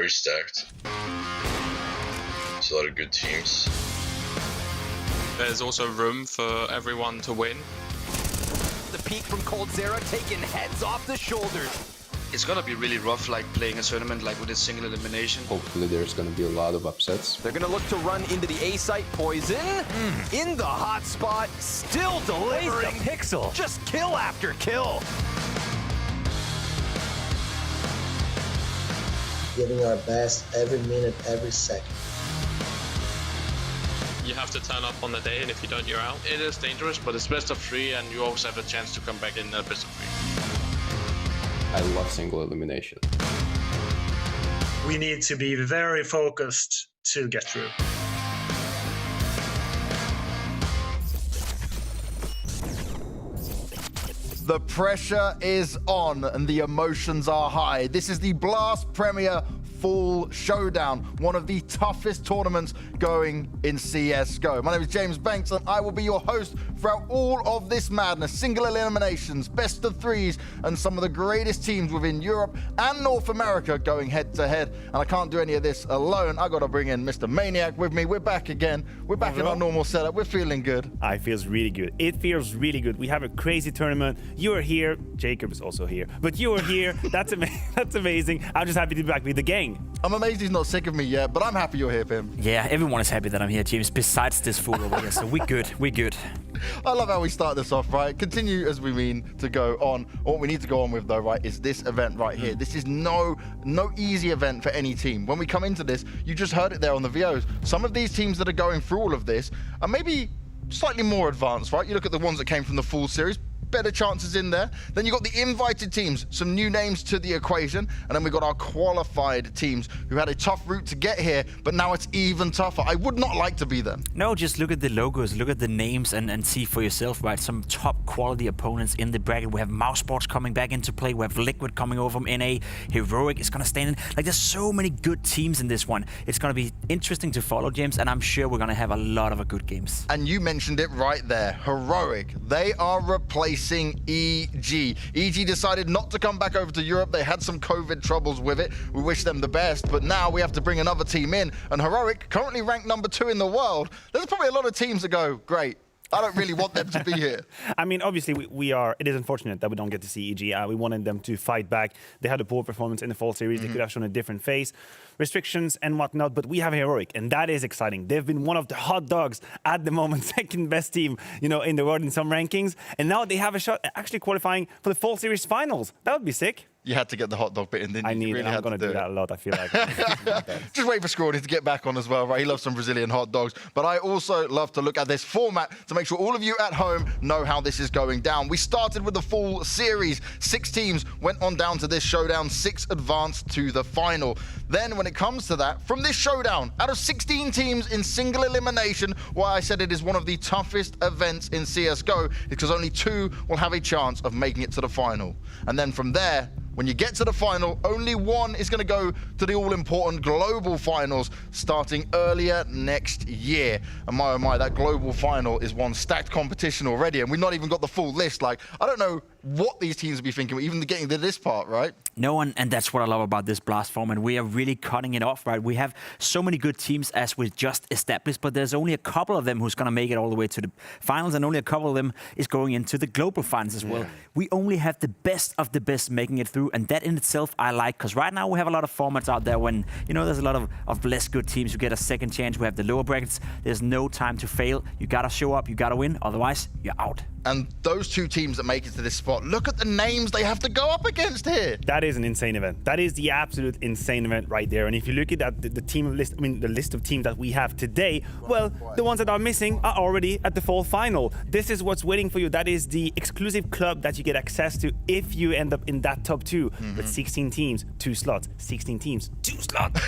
very stacked. There's a lot of good teams. There's also room for everyone to win. The peak from coldzera taking heads off the shoulders. It's gonna be really rough, like playing a tournament like with a single elimination. Hopefully there's gonna be a lot of upsets. They're gonna look to run into the A site. Poison in the hot spot, still delivering. The pixel. Just kill after kill. Giving our best every minute, every second. You have to turn up on the day, and if you don't, you're out. It is dangerous, but it's best of 3, and you always have a chance to come back in best of 3. I love single elimination. We need to be very focused to get through. The pressure is on and the emotions are high. This is the Blast Premier Full Showdown, one of the toughest tournaments going in CSGO. My name is James Banks and I will be your host throughout all of this madness. Single eliminations, best of 3s, and some of the greatest teams within Europe and North America going head to head. And I can't do any of this alone. I gotta bring in Mr. Maniac with me. We're back again. We're back in our normal setup. We're feeling good. I feels really good. It feels really good. We have a crazy tournament. You are here. Jacob is also here. But you are here. That's amazing. I'm just happy to be back with the gang. I'm amazed he's not sick of me yet, but I'm happy you're here, Pim. Yeah, everyone is happy that I'm here, James, besides this fool over here, so we're good, we're good. I love how we start this off, right? Continue as we mean to go on. What we need to go on with, though, right, is this event right here. This is no easy event for any team. When we come into this, you just heard it there on the VOs. Some of these teams that are going through all of this are maybe slightly more advanced, right? You look at the ones that came from the full series, better chances in there. Then you got the invited teams, some new names to the equation, and then we got our qualified teams who had a tough route to get here, but now it's even tougher. I would not like to be them. No, just look at the logos, look at the names and see for yourself, right? Some top quality opponents in the bracket. We have Mousesports coming back into play. We have Liquid coming over from NA. Heroic is gonna stand in. Like, there's so many good teams in this one. It's gonna be interesting to follow, James, and I'm sure we're gonna have a lot of good games. And you mentioned it right there, Heroic. They are replacing EG. EG decided not to come back over to Europe. They had some COVID troubles with it. We wish them the best, but now we have to bring another team in. And Heroic, currently ranked number 2 in the world. There's probably a lot of teams that go, great, I don't really want them to be here. I mean, obviously, it is unfortunate that we don't get to see EG. We wanted them to fight back. They had a poor performance in the fall series. They could have shown a different face, restrictions and whatnot, but we have Heroic, and that is exciting. They've been one of the hot dogs at the moment, second best team, in the world in some rankings, and now they have a shot at actually qualifying for the fall series finals. That would be sick. You had to get the hot dog bit in, didn't you? I'm going to do that a lot, I feel like. Just wait for Scrawny to get back on as well, right? He loves some Brazilian hot dogs. But I also love to look at this format to make sure all of you at home know how this is going down. We started with the full series. 6 teams went on down to this showdown. 6 advanced to the final. Then when it comes to that, from this showdown, out of 16 teams in single elimination, why I said it is one of the toughest events in CSGO is because only 2 will have a chance of making it to the final. And then from there, when you get to the final, only 1 is going to go to the all-important global finals starting earlier next year. And my, oh my, that global final is one stacked competition already, and we've not even got the full list. Like, I don't know what these teams will be thinking, even getting to this part, right? No, and that's what I love about this Blast format. We are really cutting it off, right? We have so many good teams as we just established, but there's only a couple of them who's going to make it all the way to the finals, and only a couple of them is going into the global finals as well. We only have the best of the best making it through, and that in itself I like, because right now we have a lot of formats out there when, there's a lot of less good teams who get a second chance. We have the lower brackets. There's no time to fail. You got to show up. You got to win. Otherwise, you're out. And those 2 teams that make it to this spot, look at the names they have to go up against here. That is an insane event. That is the absolute insane event right there. And if you look at the team list, the list of teams that we have today, well, the ones that are missing are already at the fall final. This is what's waiting for you. That is the exclusive club that you get access to if you end up in that top 2. But 16 teams, 2 slots. 16 teams, 2 slots.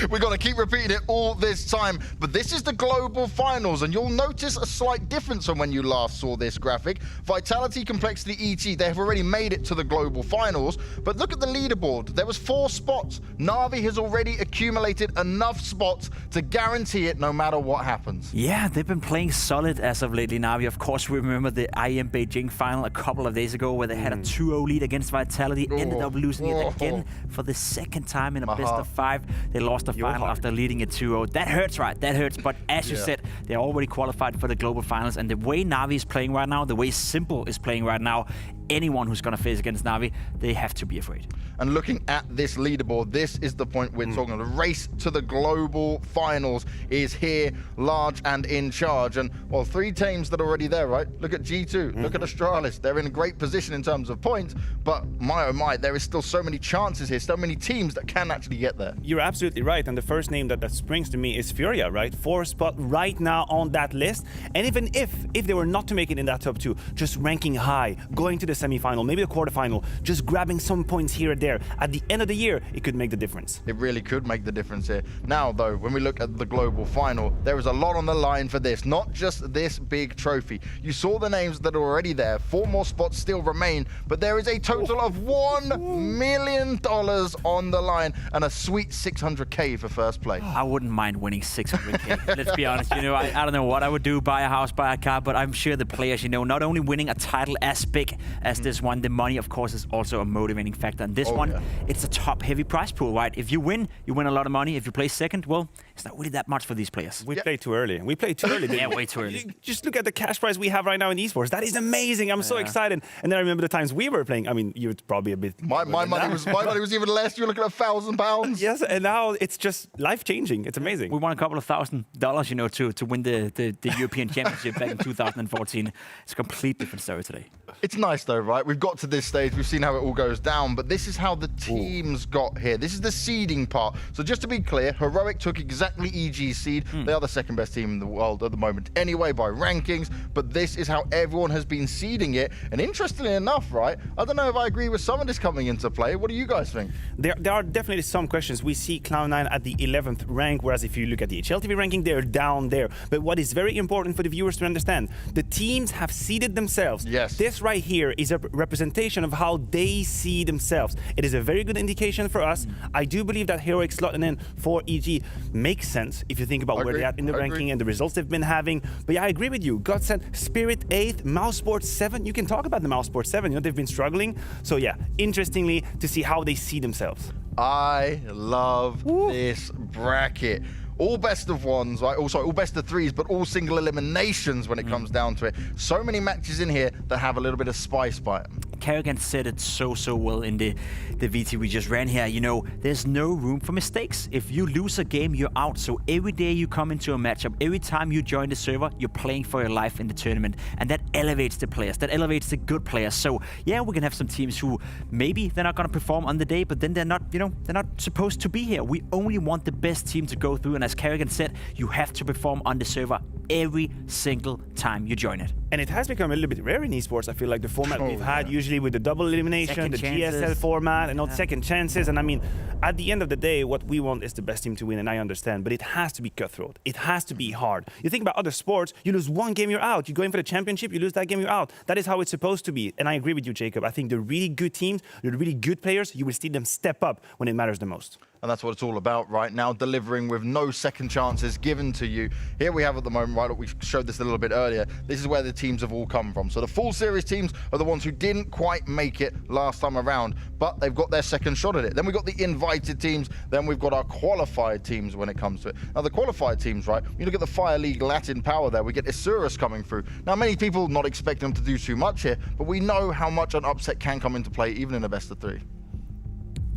We're going to keep repeating it all this time. But this is the global finals, and you'll notice a slight difference from when you last saw this this graphic. Vitality, Complexity, ET, they have already made it to the global finals, but look at the leaderboard. There was 4 spots. Na'Vi has already accumulated enough spots to guarantee it no matter what happens. Yeah, they've been playing solid as of lately. Na'Vi, of course, we remember the IEM Beijing final a couple of days ago where they had a 2-0 lead against Vitality, ended up losing it again for the second time in a best of 5. They lost the final after leading it 2-0. That hurts, right? That hurts. But as you said, they're already qualified for the global finals. And the way Na'Vi is playing right now, the way Simple is playing right now, anyone who's going to face against Na'Vi, they have to be afraid. And looking at this leaderboard, this is the point we're talking about. The race to the global finals is here, large and in charge. And, well, 3 teams that are already there, right? Look at G2, look at Astralis. They're in a great position in terms of points, but my oh my, there is still so many chances here, so many teams that can actually get there. You're absolutely right, and the first name that springs to me is Furia, right? 4th spot right now on that list. And even if they were not to make it in that top 2, just ranking high, going to the semi-final, maybe the quarterfinal, just grabbing some points here and there, at the end of the year, it could make the difference. It really could make the difference here. Now, though, when we look at the global final, there is a lot on the line for this, not just this big trophy. You saw the names that are already there. 4 more spots still remain, but there is a total of $1 million on the line and a sweet 600K for first place. I wouldn't mind winning 600K. Let's be honest. You know, I don't know what I would do, buy a house, buy a car, but I'm sure the players, you know, not only winning a title as big as this one, the money, of course, is also a motivating factor. And this one, it's a top-heavy prize pool, right? If you win a lot of money. If you play second, well, it's not really that much for these players. We played too early. We played too early. Yeah, way too early. Just look at the cash prize we have right now in esports. That is amazing. I'm so excited. And then I remember the times we were playing. I mean, you're probably a bit... My money was even less. You're looking at £1,000. Yes, and now it's just life-changing. It's amazing. We won a couple of $1,000, you know, to win the European Championship back in 2014. It's a complete different story today. It's nice though, right? We've got to this stage. We've seen how it all goes down, but this is how the teams got here. This is the seeding part. So just to be clear, Heroic took exactly EG's seed. They are the second best team in the world at the moment anyway by rankings, but this is how everyone has been seeding it. And interestingly enough, right, I don't know if I agree with some of this coming into play. What do you guys think? There are definitely some questions. We see Cloud9 at the 11th rank, whereas if you look at the HLTV ranking, they're down there. But what is very important for the viewers to understand, the teams have seeded themselves. Yes. This right here is a representation of how they see themselves. It is a very good indication for us. I do believe that Heroic slotting in for EG makes sense if you think about where they're at in the ranking and the results they've been having. But yeah, I agree with you. Godsend, Spirit 8th, Mousesport 7. You can talk about the Mousesport 7. You know, they've been struggling. So yeah, interestingly to see how they see themselves. I love this bracket. All best of ones, right? Also, all best of 3s, but all single eliminations when it comes down to it. So many matches in here that have a little bit of spice by them. Kerrigan said it so well in the VT we just ran here. You know, there's no room for mistakes. If you lose a game, you're out. So every day you come into a matchup, every time you join the server, you're playing for your life in the tournament. And that elevates the players. That elevates the good players. So yeah, we can have some teams who maybe they're not going to perform on the day, but then they're not, you know, they're not supposed to be here. We only want the best team to go through. And as Kerrigan said, you have to perform on the server every single time you join it. And it has become a little bit rare in esports. I feel like the format we've had usually with the double elimination, Second the chances. GSL format, and not second chances. And I mean, at the end of the day, what we want is the best team to win, and I understand, but it has to be cutthroat. It has to be hard. You think about other sports, you lose one game, you're out. You go in for the championship, you lose that game, you're out. That is how it's supposed to be. And I agree with you, Jacob. I think the really good teams, the really good players, you will see them step up when it matters the most. And that's what it's all about right now, delivering with no second chances given to you. Here we have at the moment, right, we showed this a little bit earlier, this is where the teams have all come from. So the full series teams are the ones who didn't quite make it last time around, but they've got their second shot at it. Then we've got the invited teams, then we've got our qualified teams when it comes to it. Now the qualified teams, right, you look at the Fire League Latin power there, we get Isurus coming through. Now many people not expecting them to do too much here, but we know how much an upset can come into play even in a best of 3.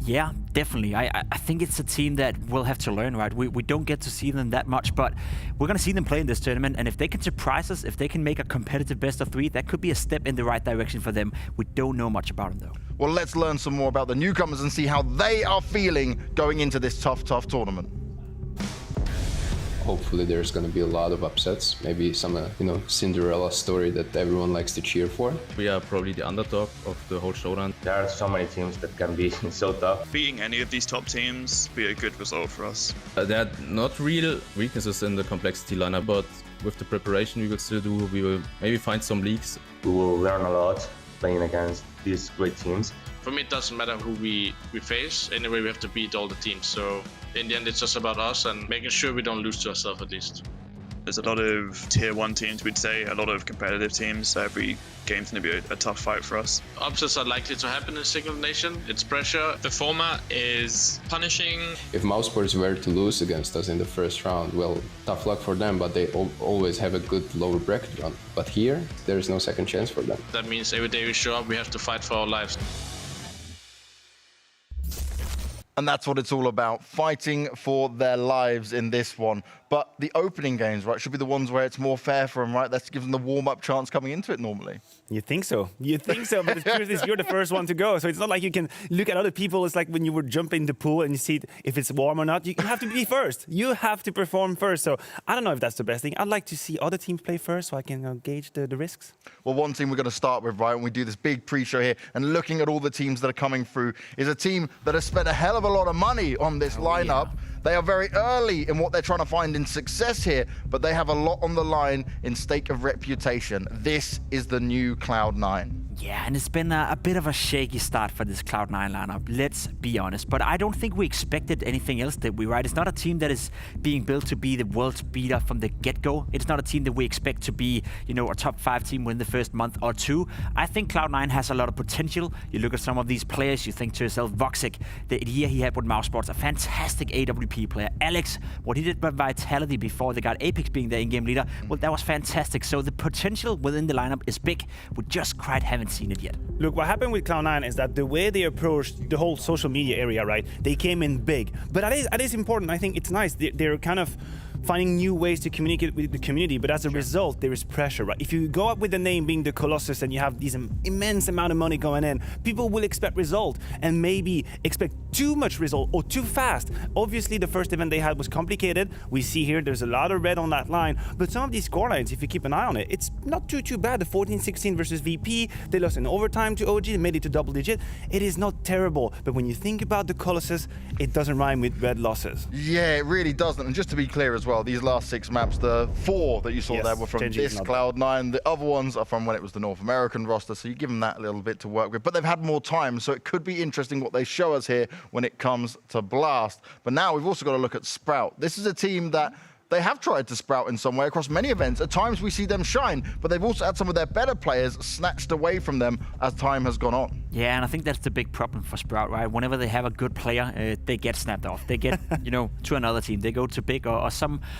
Yeah, definitely. I think it's a team that we'll have to learn, right? We don't get to see them that much, but we're going to see them play in this tournament. And if they can surprise us, if they can make a competitive best of 3, that could be a step in the right direction for them. We don't know much about them, though. Well, let's learn some more about the newcomers and see how they are feeling going into this tough tournament. Hopefully there's going to be a lot of upsets, maybe some, Cinderella story that everyone likes to cheer for. We are probably the underdog of the whole showdown. There are so many teams that can be so tough. Beating any of these top teams would be a good result for us. There are not real weaknesses in the complexity lineup, but with the preparation we will still do, we will maybe find some leaks. We will learn a lot playing against these great teams. For me, it doesn't matter who we face. Anyway, we have to beat all the teams. So in the end, it's just about us and making sure we don't lose to ourselves at least. There's a lot of tier 1 teams, we'd say, a lot of competitive teams. So every game's going to be a tough fight for us. Upsets are likely to happen in Single Nation. It's pressure. The format is punishing. If Mousesports were to lose against us in the first round, well, tough luck for them, but they always have a good lower bracket run. But here, there is no second chance for them. That means every day we show up, we have to fight for our lives. And that's what it's all about, fighting for their lives in this one. But the opening games, right, should be the ones where it's more fair for them, right? That's given them the warm-up chance coming into it normally. You think so? You think so, but the truth is you're the first one to go. So it's not like you can look at other people. It's like when you were jumping the pool and you see if it's warm or not. You have to be first. You have to perform first. So I don't know if that's the best thing. I'd like to see other teams play first so I can gauge the risks. Well, one team we're going to start with, right, when we do this big pre-show here and looking at all the teams that are coming through, is a team that has spent a hell of a lot of money on this lineup. Yeah. They are very early in what they're trying to find in success here, but they have a lot on the line in stake of reputation. This is the new Cloud9. Yeah, and it's been a bit of a shaky start for this Cloud9 lineup, let's be honest. But I don't think we expected anything else, did we, right? It's not a team that is being built to be the world's beater from the get-go. It's not a team that we expect to be, a top 5 team within the first month or two. I think Cloud9 has a lot of potential. You look at some of these players, you think to yourself, Voxic, the year he had with Mousesports, a fantastic AWP player. Alex, what he did with Vitality before they got Apex being their in-game leader, well, that was fantastic. So the potential within the lineup is big. We just quite haven't seen it yet. Look, what happened with Cloud9 is that the way they approached the whole social media area, right? They came in big. But that is important. I think it's nice. They're kind of finding new ways to communicate with the community, but as a result, there is pressure, right? If you go up with the name being the Colossus and you have these immense amount of money going in, people will expect result and maybe expect too much result or too fast. Obviously, the first event they had was complicated. We see here there's a lot of red on that line, but some of these scorelines, if you keep an eye on it, it's not too bad. The 14-16 versus VP, they lost in overtime to OG, they made it to double digit. It is not terrible, but when you think about the Colossus, it doesn't rhyme with red losses. Yeah, it really doesn't. And just to be clear as well, these last 6 maps, the 4 that you saw there were from this Cloud9. The other ones are from when it was the North American roster, so you give them that little bit to work with. But they've had more time, so it could be interesting what they show us here when it comes to Blast. But now we've also got to look at Sprout. This is a team that they have tried to sprout in some way across many events. At times we see them shine, but they've also had some of their better players snatched away from them as time has gone on. Yeah, and I think that's the big problem for Sprout, right? Whenever they have a good player, they get snapped off. They get, to another team. They go to big or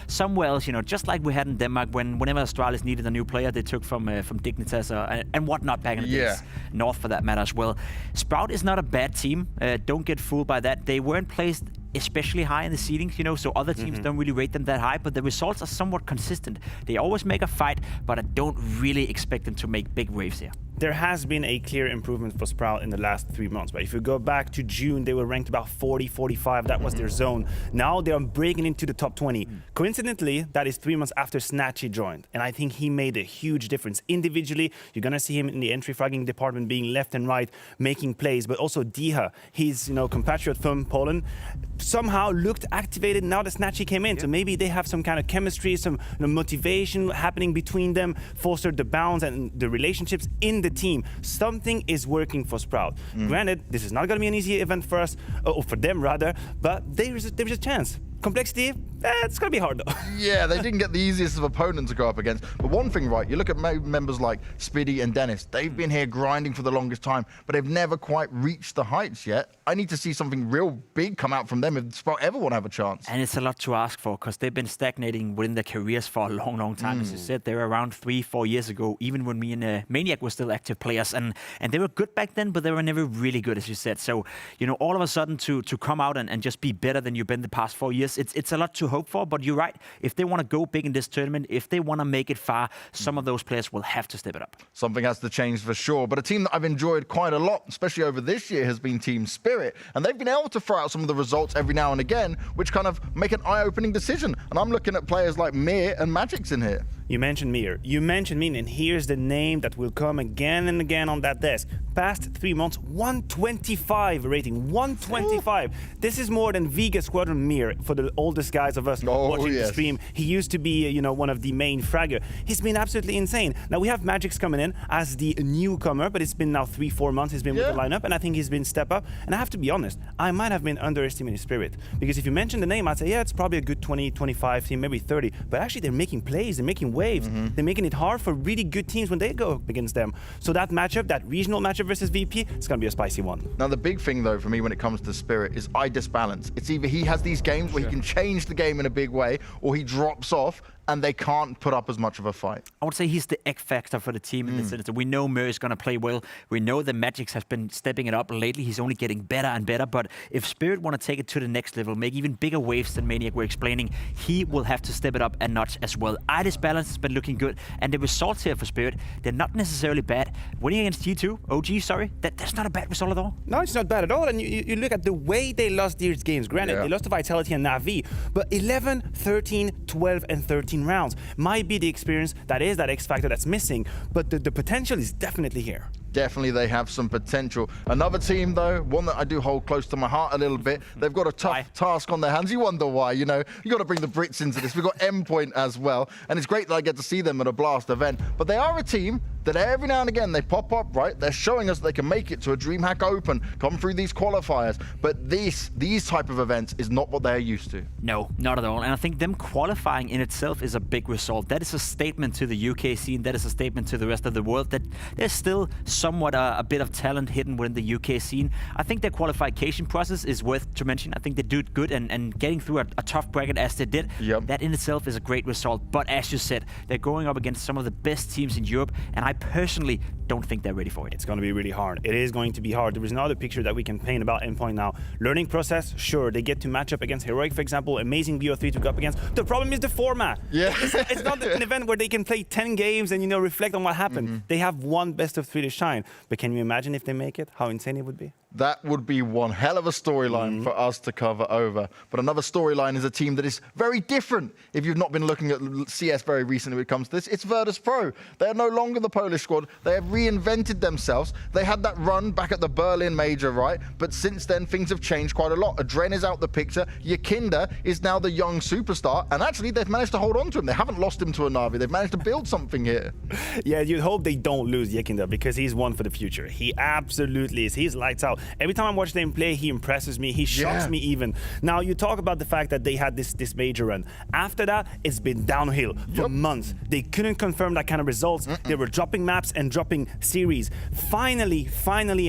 somewhere else, just like we had in Denmark whenever Astralis needed a new player, they took from Dignitas and whatnot back in the days. North for that matter as well. Sprout is not a bad team. Don't get fooled by that. They weren't placed especially high in the seedings, so other teams don't really rate them that high, but the results are somewhat consistent. They always make a fight, but I don't really expect them to make big waves here. There has been a clear improvement for Sprout in the last 3 months, but if you go back to June, they were ranked about 40, 45. That was their zone. Now they are breaking into the top 20. Coincidentally, that is 3 months after Snatchy joined, and I think he made a huge difference. Individually, you're going to see him in the entry fragging department being left and right, making plays, but also Diha, his compatriot from Poland, somehow looked activated now that Snatchy came in. So maybe they have some kind of chemistry, some motivation happening between them, fostered the bonds and the relationships in the team. Something is working for Sprout. Granted, this is not going to be an easy event for us, or for them rather, but there's a chance. Complexity, it's going to be hard though. Yeah, they didn't get the easiest of opponents to go up against. But one thing, right, you look at members like Spiddy and Dennis. They've been here grinding for the longest time, but they've never quite reached the heights yet. I need to see something real big come out from them if Sprout ever want to have a chance. And it's a lot to ask for because they've been stagnating within their careers for a long, long time. As you said, they were around 3-4 years ago, even when me and Maniac were still active players. And they were good back then, but they were never really good, as you said. So, all of a sudden to come out and just be better than you've been the past 4 years, this. It's a lot to hope for, but you're right. If they want to go big in this tournament, if they want to make it far, some of those players will have to step it up. Something has to change for sure. But a team that I've enjoyed quite a lot, especially over this year, has been Team Spirit. And they've been able to throw out some of the results every now and again, which kind of make an eye-opening decision. And I'm looking at players like Mir and Magic's in here. You mentioned Mir. You mentioned Mir, and here's the name that will come again and again on that desk. Past 3 months, 125 rating. 125. This is more than Vega Squadron Mir for the oldest guys of us watching the stream. He used to be, you know, one of the main fragger. He's been absolutely insane. Now we have Magic's coming in as the newcomer, but it's been now 3-4 months he's been with the lineup, and I think he's been step up. And I have to be honest, I might have been underestimating Spirit, because if you mention the name, I'd say, yeah, it's probably a good 20, 25 team, maybe 30. But actually, they're making plays, they're making waves. They're making it hard for really good teams when they go up against them. So that matchup, that regional matchup versus VP, it's going to be a spicy one. Now, the big thing, though, for me when it comes to Spirit is eye disbalance. It's either he has these games where he can change the game in a big way, or he drops off and they can't put up as much of a fight. I would say he's the X factor for the team in this instance. We know Mir is going to play well. We know that Magix has been stepping it up lately. He's only getting better and better. But if Spirit want to take it to the next level, make even bigger waves than Maniac were explaining, he will have to step it up a notch as well. Iris balance has been looking good. And the results here for Spirit, they're not necessarily bad. Winning against G2, OG, sorry, that's not a bad result at all. No, it's not bad at all. And you look at the way they lost these games. Granted, they lost to Vitality and Na'Vi, but 11, 13, 12, and 13 rounds might be the experience that is that X factor that's missing, but the potential is definitely here. Definitely they have some potential. Another team, though, one that I do hold close to my heart a little bit, they've got a tough task on their hands. You wonder why, you know. You got to bring the Brits into this. We've got Endpoint as well, and it's great that I get to see them at a Blast event. But they are a team that every now and again they pop up, right? They're showing us they can make it to a DreamHack Open, come through these qualifiers. But these type of events is not what they're used to. No, not at all. And I think them qualifying in itself is a big result. That is a statement to the UK scene. That is a statement to the rest of the world that there's still somewhat a bit of talent hidden within the UK scene. I think their qualification process is worth to mention. I think they do it good, and getting through a tough bracket as they did, that in itself is a great result. But as you said, they're going up against some of the best teams in Europe, and I personally don't think they're ready for it. It's going to be really hard. It is going to be hard. There is another picture that we can paint about Endpoint now. Learning process, sure, they get to match up against Heroic, for example, amazing BO3 to go up against. The problem is the format. It's not an event where they can play 10 games and, you know, reflect on what happened. They have one best of 3 to shine. But can you imagine if they make it? How insane it would be? That would be one hell of a storyline for us to cover over. But another storyline is a team that is very different. If you've not been looking at CS very recently when it comes to this, it's Virtus Pro. They are no longer the Polish squad. They have reinvented themselves. They had that run back at the Berlin Major, right? But since then, things have changed quite a lot. Adren is out the picture. Yakinda is now the young superstar. And actually, they've managed to hold on to him. They haven't lost him to a Na'Vi. They've managed to build something here. Yeah, you'd hope they don't lose Yakinda, because he's one for the future. He absolutely is. He's lights out. Every time I watch them play, he impresses me. He shocks me even. Now, you talk about the fact that they had this major run. After that, it's been downhill for months. They couldn't confirm that kind of results. They were dropping maps and dropping series. Finally,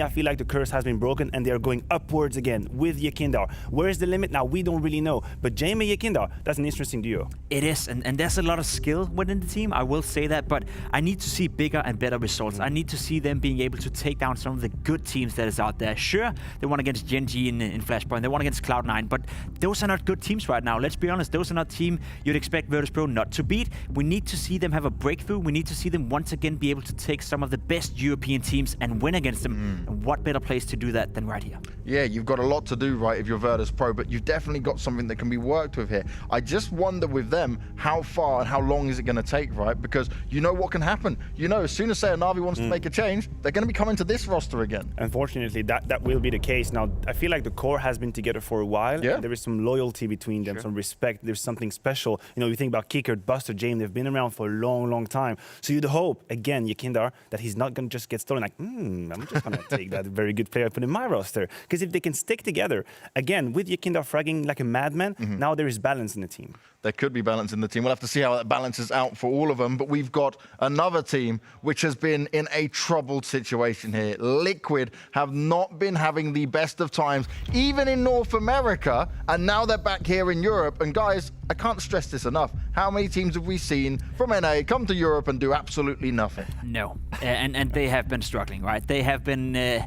I feel like the curse has been broken and they're going upwards again with Yakinda. Where's the limit? Now, we don't really know. But Jamie Yakinda, that's an interesting duo. It is, and there's a lot of skill within the team, I will say that, but I need to see bigger and better results. I need to see them being able to take down some of the good teams that is out there. Sure, they won against Gen G in Flashpoint, they won against Cloud9, but those are not good teams right now. Let's be honest, those are not teams you'd expect Virtus Pro not to beat. We need to see them have a breakthrough. We need to see them once again be able to take some of the best European teams and win against them. And what better place to do that than right here? Yeah, you've got a lot to do, right, if you're Virtus Pro, but you've definitely got something that can be worked with here. I just wonder with them, how far and how long is it going to take, right? Because you know what can happen. You know, as soon as, say, a Na'Vi wants to make a change, they're going to be coming to this roster again. Unfortunately, that will be the case. Now, I feel like the core has been together for a while. And there is some loyalty between them, some respect. There's something special. You know, you think about Kicker, Buster, James, they've been around for a long, long time. So you'd hope, again, Yakinda, that he's not going to just get stolen. Like, I'm just going to take that very good player and put in my roster. Because if they can stick together, again, with Yakinda fragging like a madman, now there is balance in the team. There could be balance in the team. We'll have to see how that balances out for all of them. But we've got another team which has been in a troubled situation here. Liquid have not been having the best of times, even in North America. And now they're back here in Europe. And guys, I can't stress this enough. How many teams have we seen from NA come to Europe and do absolutely nothing? No. And they have been struggling, right? They have been...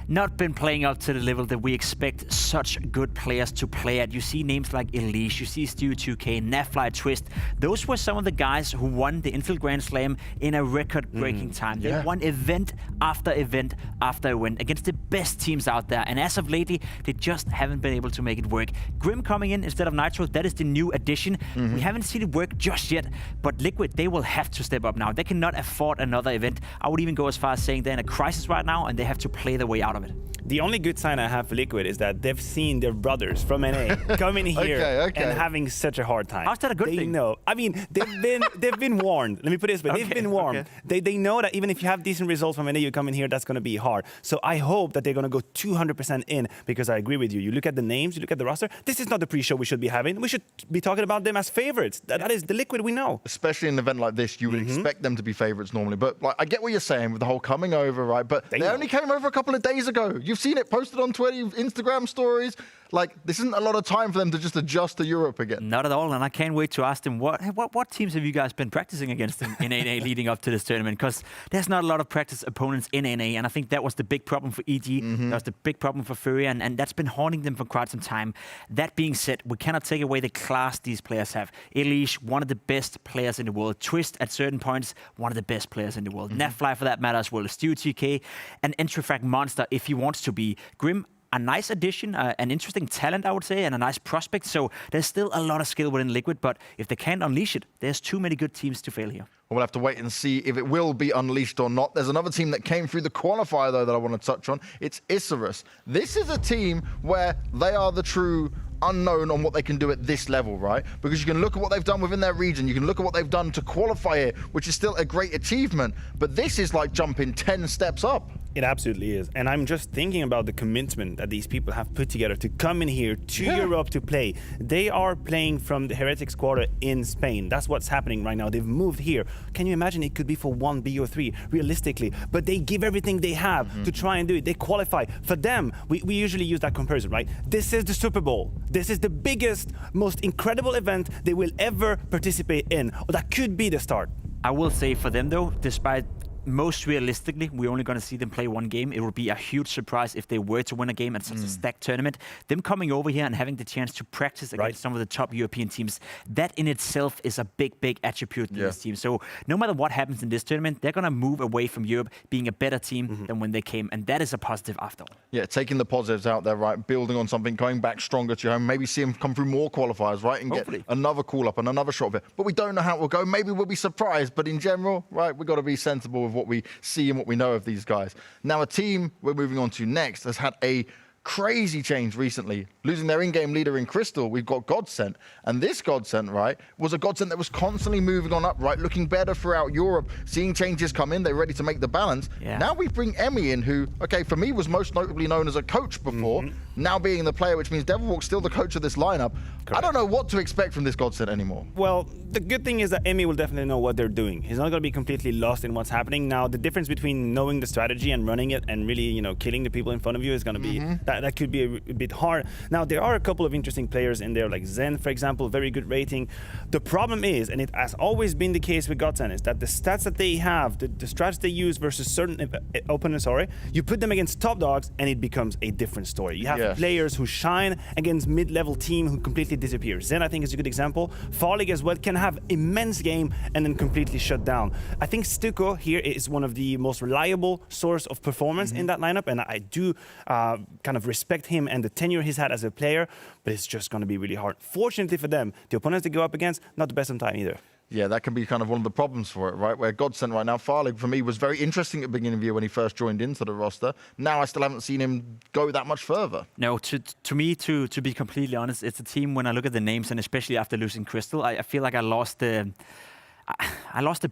not been playing up to the level that we expect such good players to play at. You see names like Elise, you see Stu2K, Nafly, Twist. Those were some of the guys who won the Infield Grand Slam in a record-breaking time. They won event after event after event against the best teams out there. And as of lately, they just haven't been able to make it work. Grim coming in instead of Nitro, that is the new addition. We haven't seen it work just yet, but Liquid, they will have to step up now. They cannot afford another event. I would even go as far as saying they're in a crisis right now and they have to play their way out of it. The only good sign I have for Liquid is that they've seen their brothers from NA come in here and having such a hard time. How's that a good thing? Know. I mean, they've been warned. Let me put it this way: they've been warned. They know that even if you have decent results from NA, you come in here, that's going to be hard. So I hope that they're going to go 200% in, because I agree with you. You look at the names, you look at the roster. This is not the pre-show we should be having. We should be talking about them as favorites. That is the Liquid we know. Especially in an event like this, you would expect them to be favorites normally. But like, I get what you're saying with the whole coming over, right? But they only came over a couple of days ago. You've seen it posted on Twitter, Instagram stories. Like, this isn't a lot of time for them to just adjust to Europe again. Not at all, and I can't wait to ask them, what teams have you guys been practicing against in NA leading up to this tournament? Because there's not a lot of practice opponents in NA, and I think that was the big problem for EG, that was the big problem for Furia, and that's been haunting them for quite some time. That being said, we cannot take away the class these players have. Elish, one of the best players in the world. Twist, at certain points, one of the best players in the world. Nafly, for that matter, as well as Stu2K, an Entrifrac monster if he wants to be. Grim, a nice addition, an interesting talent, I would say, and a nice prospect. So there's still a lot of skill within Liquid, but if they can't unleash it, there's too many good teams to fail here. We'll have to wait and see if it will be unleashed or not. There's another team that came through the qualifier, though, that I want to touch on. It's Isurus. This is a team where they are the true unknown on what they can do at this level, right? Because you can look at what they've done within their region. You can look at what they've done to qualify it, which is still a great achievement. But this is like jumping 10 steps up. It absolutely is. And I'm just thinking about the commitment that these people have put together to come in here to Europe to play. They are playing from the Heretics quarter in Spain. That's what's happening right now. They've moved here. Can you imagine it could be for 1 BO3, realistically? But they give everything they have to try and do it. They qualify. For them, we usually use that comparison, right? This is the Super Bowl. This is the biggest, most incredible event they will ever participate in. Or that could be the start. I will say for them, though, despite most realistically, we're only going to see them play one game. It would be a huge surprise if they were to win a game at such a stacked tournament. Them coming over here and having the chance to practice against some of the top European teams, that in itself is a big, big attribute to this team. So no matter what happens in this tournament, they're going to move away from Europe being a better team than when they came. And that is a positive after all. Yeah, taking the positives out there, right? Building on something, going back stronger to your home. Maybe see them come through more qualifiers, right? And get another call up and another shot of it. But we don't know how it will go. Maybe we'll be surprised. But in general, right, we've got to be sensible with what we see and what we know of these guys. Now, a team we're moving on to next has had a crazy change recently. Losing their in-game leader in Crystal, we've got Godsent. And this Godsent, right, was a Godsent that was constantly moving on up, right, looking better throughout Europe, seeing changes come in, they're ready to make the balance. Now we bring Emmy in, who, okay, for me was most notably known as a coach before, now being the player, which means Devilwalk's still the coach of this lineup. I don't know what to expect from this Godsent anymore. Well, the good thing is that Emmy will definitely know what they're doing. He's not going to be completely lost in what's happening. Now, the difference between knowing the strategy and running it and really, you know, killing the people in front of you is going to be, that could be a bit hard. Now, there are a couple of interesting players in there, like Zen, for example, very good rating. The problem is, and it has always been the case with Godsent, is that the stats that they have, the strats they use versus certain opponents, you put them against top dogs and it becomes a different story. You have players who shine against mid-level team who completely disappear. Zen, I think, is a good example. Farlig as well can have immense game and then completely shut down. I think Stuko here is one of the most reliable source of performance in that lineup, and I do kind of respect him and the tenure he's had as a player, but it's just going to be really hard. Fortunately for them, the opponents they go up against, not the best on time either. Yeah, that can be kind of one of the problems for it, right? Where Godsent right now, Farlig for me was very interesting at the beginning of the year when he first joined into the roster. Now I still haven't seen him go that much further. No, to me, to be completely honest, it's a team, when I look at the names, and especially after losing Crystal, I feel like I lost the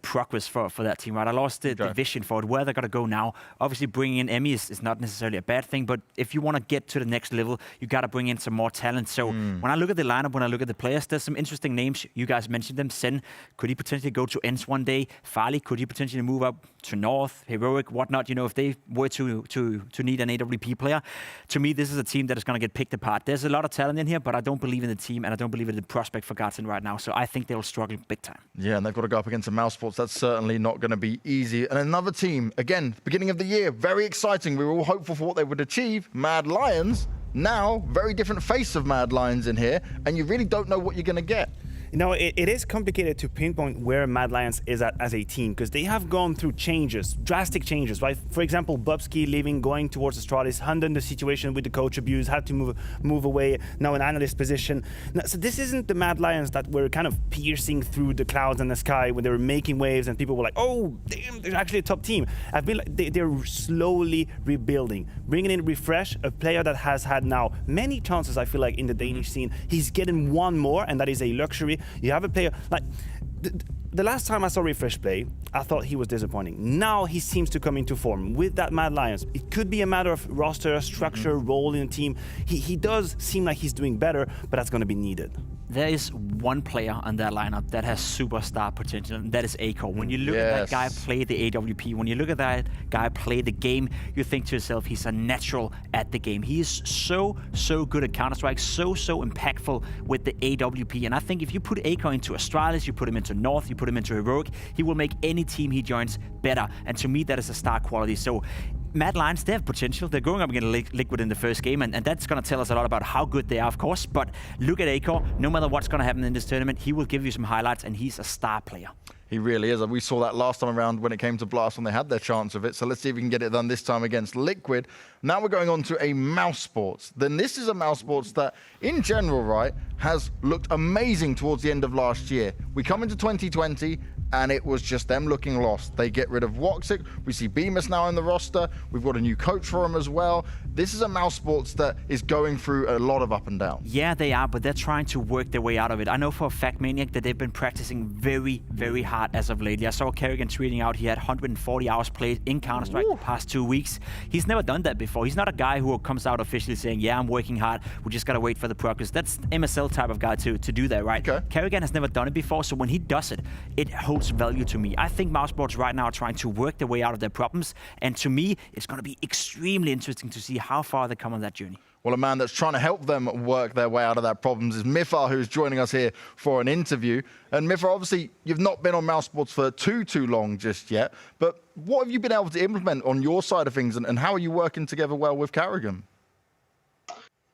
progress for that team, right? I lost the vision for it, where they're going to go now. Obviously, bringing in Emmy is not necessarily a bad thing, but if you want to get to the next level, you got to bring in some more talent. So when I look at the lineup, when I look at the players, there's some interesting names. You guys mentioned them. Sen, could he potentially go to Ents one day? Farley, could he potentially move up to North? Heroic, whatnot? You know, if they were to need an AWP player, to me, this is a team that is going to get picked apart. There's a lot of talent in here, but I don't believe in the team, and I don't believe in the prospect for Godsent right now. So I think they'll struggle big time. Yeah, and they've got got to go up against a Mouse Sports. That's certainly not going to be easy. And another team, again, beginning of the year, very exciting. We were all hopeful for what they would achieve. Mad Lions, now very different face of Mad Lions in here, and you really don't know what you're going to get. You know, it is complicated to pinpoint where Mad Lions is at as a team because they have gone through changes, drastic changes, right? For example, Bubsky leaving, going towards Astralis, Hunden, the situation with the coach abuse, had to move away, now an analyst position. Now, so this isn't the Mad Lions that were kind of piercing through the clouds and the sky when they were making waves and people were like, oh, damn, they're actually a top team. I feel like they're slowly rebuilding, bringing in Refresh, a player that has had now many chances, I feel like, in the Danish scene. He's getting one more, and that is a luxury. You have a player like the last time I saw Refresh play, I thought he was disappointing. Now he seems to come into form with that Mad Lions. It could be a matter of roster, structure, role in the team. He does seem like he's doing better, but that's going to be needed. There is one player on that lineup that has superstar potential, and that is Aiko. When you look at that guy play the AWP, when you look at that guy play the game, you think to yourself, he's a natural at the game. He is so good at Counter-Strike, so impactful with the AWP. And I think if you put Aiko into Astralis, you put him into North, you put him into Heroic, he will make any team he joins better. And to me, that is a star quality. So Mad Lions, they have potential. They're going up against Liquid in the first game, and that's going to tell us a lot about how good they are, of course. But look at Aiko. No matter what's going to happen in this tournament, he will give you some highlights, and he's a star player. He really is. We saw that last time around when it came to Blast when they had their chance of it. So let's see if we can get it done this time against Liquid. Now we're going on to a Mouse Sports. Then this is a Mouse Sports that, in general, right, has looked amazing towards the end of last year. We come into 2020, and it was just them looking lost. They get rid of Woxic. We see Bemis now in the roster. We've got a new coach for him as well. This is a Mouse Sports that is going through a lot of up and down. Yeah, they are, but they're trying to work their way out of it. I know for a fact, Maniac, that they've been practicing very hard as of lately. I saw Kerrigan tweeting out he had 140 hours played in Counter-Strike the past 2 weeks. He's never done that before. He's not a guy who comes out officially saying, yeah, I'm working hard. We just got to wait for the progress. That's MSL type of guy to do that, right? Okay. Kerrigan has never done it before, so when he does it, it holds value to me. I think Mouse Sports right now are trying to work their way out of their problems, and to me, it's going to be extremely interesting to see how far they come on that journey. Well, a man that's trying to help them work their way out of that problems is Mifar, who's joining us here for an interview. And Mifar, obviously, you've not been on Mouse Sports for too long just yet, but what have you been able to implement on your side of things, and how are you working together well with Kerrigan?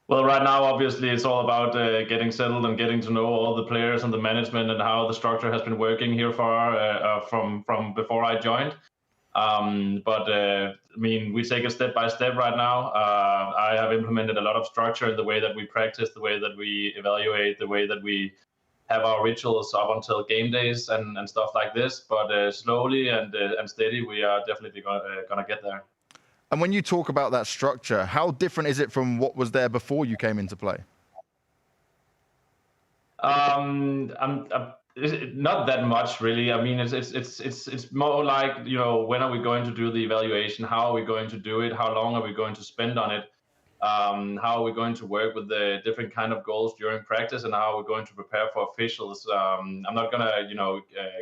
Well, right now, obviously, it's all about getting settled and getting to know all the players and the management and how the structure has been working here from before I joined. I mean, we take it step by step right now. I have implemented a lot of structure in the way that we practice, the way that we evaluate, the way that we have our rituals up until game days and stuff like this. But slowly and steady, we are definitely gonna get there. And when you talk about that structure, how different is it from what was there before you came into play? Not that much, really. I mean, it's more like, you know, when are we going to do the evaluation? How are we going to do it? How long are we going to spend on it? How are we going to work with the different kind of goals during practice, and how are we going to prepare for officials? I'm not gonna, you know,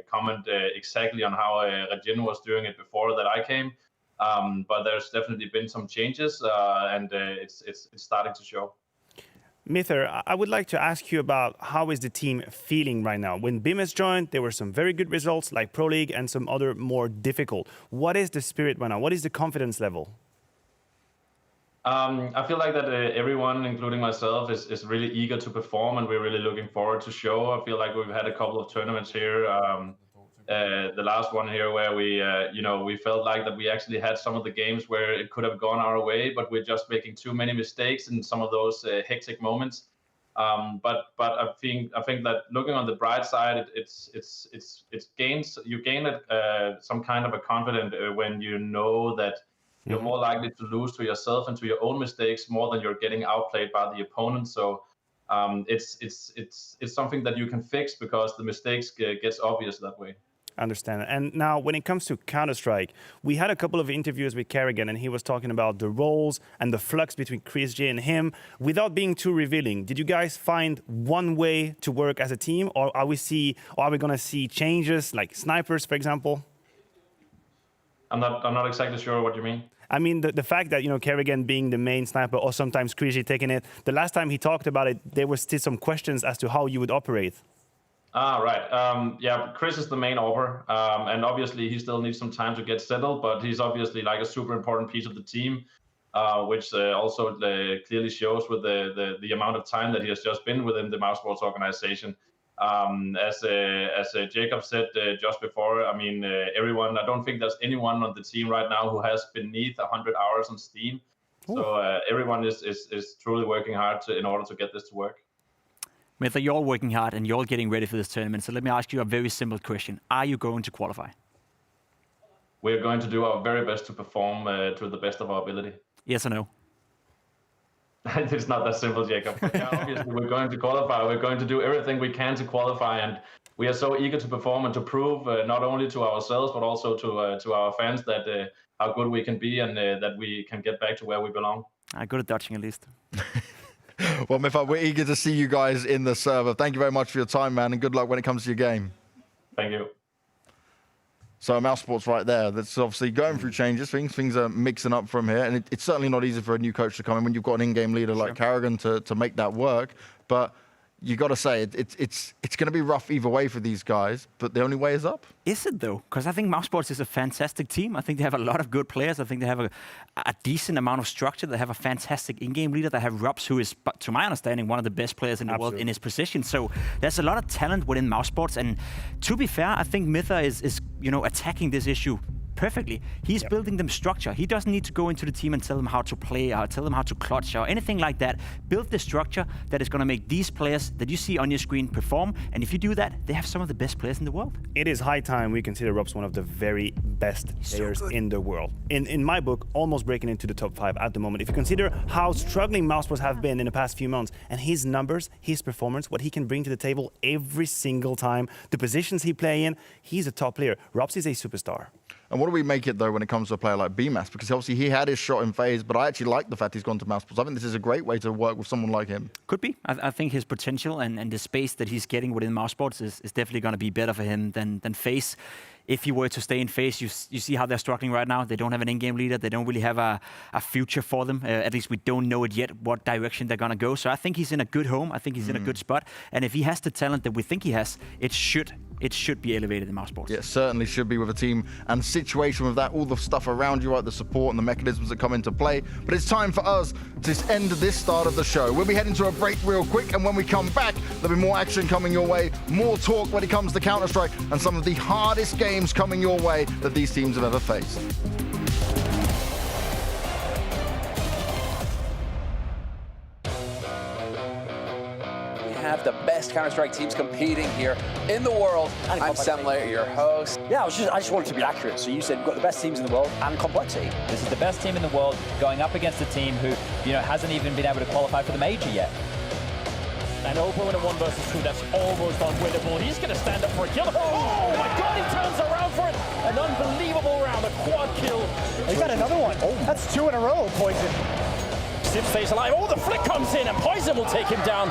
comment exactly on how Regin was doing it before that I came. But there's definitely been some changes, and it's starting to show. Mither, I would like to ask you about how is the team feeling right now? When Bemis joined, there were some very good results like Pro League and some other more difficult. What is the spirit right now? What is the confidence level? I feel like that everyone, including myself, is really eager to perform, and we're really looking forward to show. I feel like we've had a couple of tournaments here. The last one here where we, you know, we felt like that we actually had some of the games where it could have gone our way, but we're just making too many mistakes in some of those hectic moments. But I think that looking on the bright side, you gain some kind of a confidence when you know that you're more likely to lose to yourself and to your own mistakes more than you're getting outplayed by the opponent. So it's something that you can fix because the mistakes gets obvious that way. Understand. And now when it comes to Counter-Strike, we had a couple of interviews with Kerrigan, and he was talking about the roles and the flux between Chris J and him. Without being too revealing, did you guys find one way to work as a team, or are we going to see changes like snipers, for example? I'm not exactly sure what you mean. I mean, the fact that, you know, Kerrigan being the main sniper or sometimes Chris J taking it, the last time he talked about it, there were still some questions as to how you would operate. Right. Yeah, Chris is the main offer, and obviously he still needs some time to get settled, but he's obviously like a super important piece of the team, which also clearly shows with the amount of time that he has just been within the Mousesports organization. As Jacob said just before, I mean, everyone, I don't think there's anyone on the team right now who has beneath 100 hours on Steam. So everyone is truly working hard in order to get this to work. Mitha, you're all working hard and you're all getting ready for this tournament. So let me ask you a very simple question. Are you going to qualify? We're going to do our very best to perform to the best of our ability. Yes or no? It's not that simple, Jacob. Yeah, obviously, we're going to qualify. We're going to do everything we can to qualify. And we are so eager to perform and to prove not only to ourselves, but also to our fans that how good we can be and that we can get back to where we belong. Good at dodging at least. Well, Mitha, we're eager to see you guys in the server. Thank you very much for your time, man, and good luck when it comes to your game. Thank you. So Mousesports right there. That's obviously going through changes. Things are mixing up from here, and it's certainly not easy for a new coach to come in when you've got an in-game leader like Carrigan to make that work. But you got to say it's going to be rough either way for these guys. But the only way is up. Is it though? Because I think Mousesports is a fantastic team. I think they have a lot of good players. I think they have a decent amount of structure. They have a fantastic in-game leader. They have Robs, who is, to my understanding, one of the best players in the world in his position. So there's a lot of talent within Mousesports. And to be fair, I think Mitha is attacking this issue perfectly. He's building them structure. He doesn't need to go into the team and tell them how to play or tell them how to clutch or anything like that. Build the structure that is going to make these players that you see on your screen perform. And if you do that, they have some of the best players in the world. It is high time we consider Robs one of the very best players in the world. In my book, almost breaking into the top 5 at the moment. If you consider how struggling Mousesports have been in the past few months, and his numbers, his performance, what he can bring to the table every single time, the positions he play in, he's a top player. Robs is a superstar. And what do we make it, though, when it comes to a player like BMAS? Because obviously he had his shot in FaZe, but I actually like the fact he's gone to Mousesports. I think this is a great way to work with someone like him. Could be. I think his potential and the space that he's getting within Mousesports is definitely going to be better for him than FaZe. If he were to stay in FaZe, you see how they're struggling right now. They don't have an in-game leader. They don't really have a future for them. At least we don't know it yet, what direction they're going to go. So I think he's in a good home. I think he's in a good spot. And if he has the talent that we think he has, it should be elevated in Mousesports. Yeah, certainly should be with a team and situation with that, all the stuff around you, right, the support and the mechanisms that come into play. But it's time for us to end this start of the show. We'll be heading to a break real quick, and when we come back, there'll be more action coming your way, more talk when it comes to Counter-Strike, and some of the hardest games coming your way that these teams have ever faced. Have the best Counter-Strike teams competing here in the world. I'm Semler, your host. Yeah, I just wanted to be accurate. So you said we've got the best teams in the world and complexity. This is the best team in the world going up against a team who, hasn't even been able to qualify for the major yet. And Open in a 1 versus 2, that's almost unwinnable. He's going to stand up for a kill. Oh my God, he turns around for it. An unbelievable round, a quad kill. He's got another one. Oh, that's 2 in a row, Poison. Sid stays alive. Oh, the flick comes in and Poison will take him down.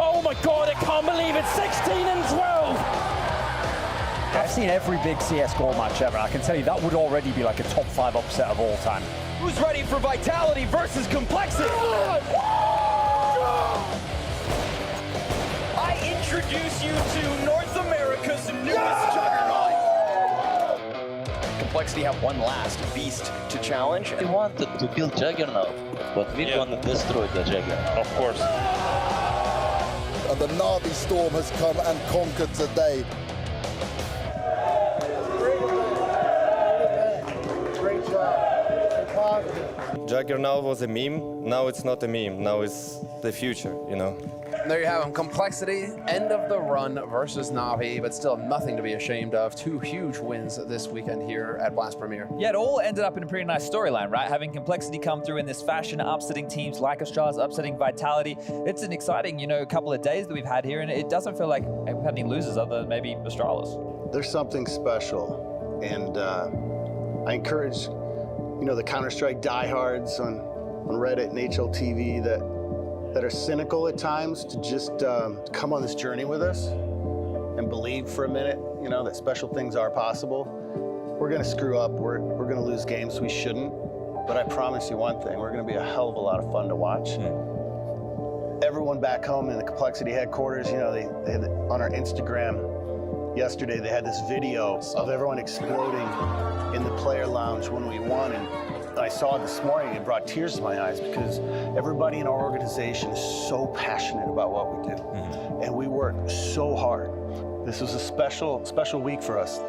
Oh my God, I can't believe it. 16 and 12. I've seen every big CSGO match ever. I can tell you that would already be like a top 5 upset of all time. Who's ready for Vitality versus Complexity? I introduce you to North America's newest juggernaut. Complexity have one last beast to challenge. We wanted to kill Juggernaut, but we're gonna destroy the Juggernaut. Of course. And the Na'Vi Storm has come and conquered today. Great job. Juggernaut was a meme. Now it's not a meme. Now it's the future, There you have them. Complexity, end of the run versus Na'Vi, but still nothing to be ashamed of. 2 huge wins this weekend here at Blast Premier. Yeah, it all ended up in a pretty nice storyline, right? Having Complexity come through in this fashion, upsetting teams like Astralis, upsetting Vitality. It's an exciting, couple of days that we've had here, and it doesn't feel like we've had any losers other than maybe Astralis. There's something special, and I encourage, the Counter-Strike diehards on Reddit and HLTV that are cynical at times to just come on this journey with us and believe for a minute, that special things are possible. We're going to screw up. We're going to lose games we shouldn't. But I promise you one thing, we're going to be a hell of a lot of fun to watch. everyone back home in the Complexity headquarters, you know, they had on our Instagram yesterday, they had this video of everyone exploding in the player lounge when we won. And I saw it this morning, it brought tears to my eyes because everybody in our organization is so passionate about what we do. And we work so hard. This was a special week for us.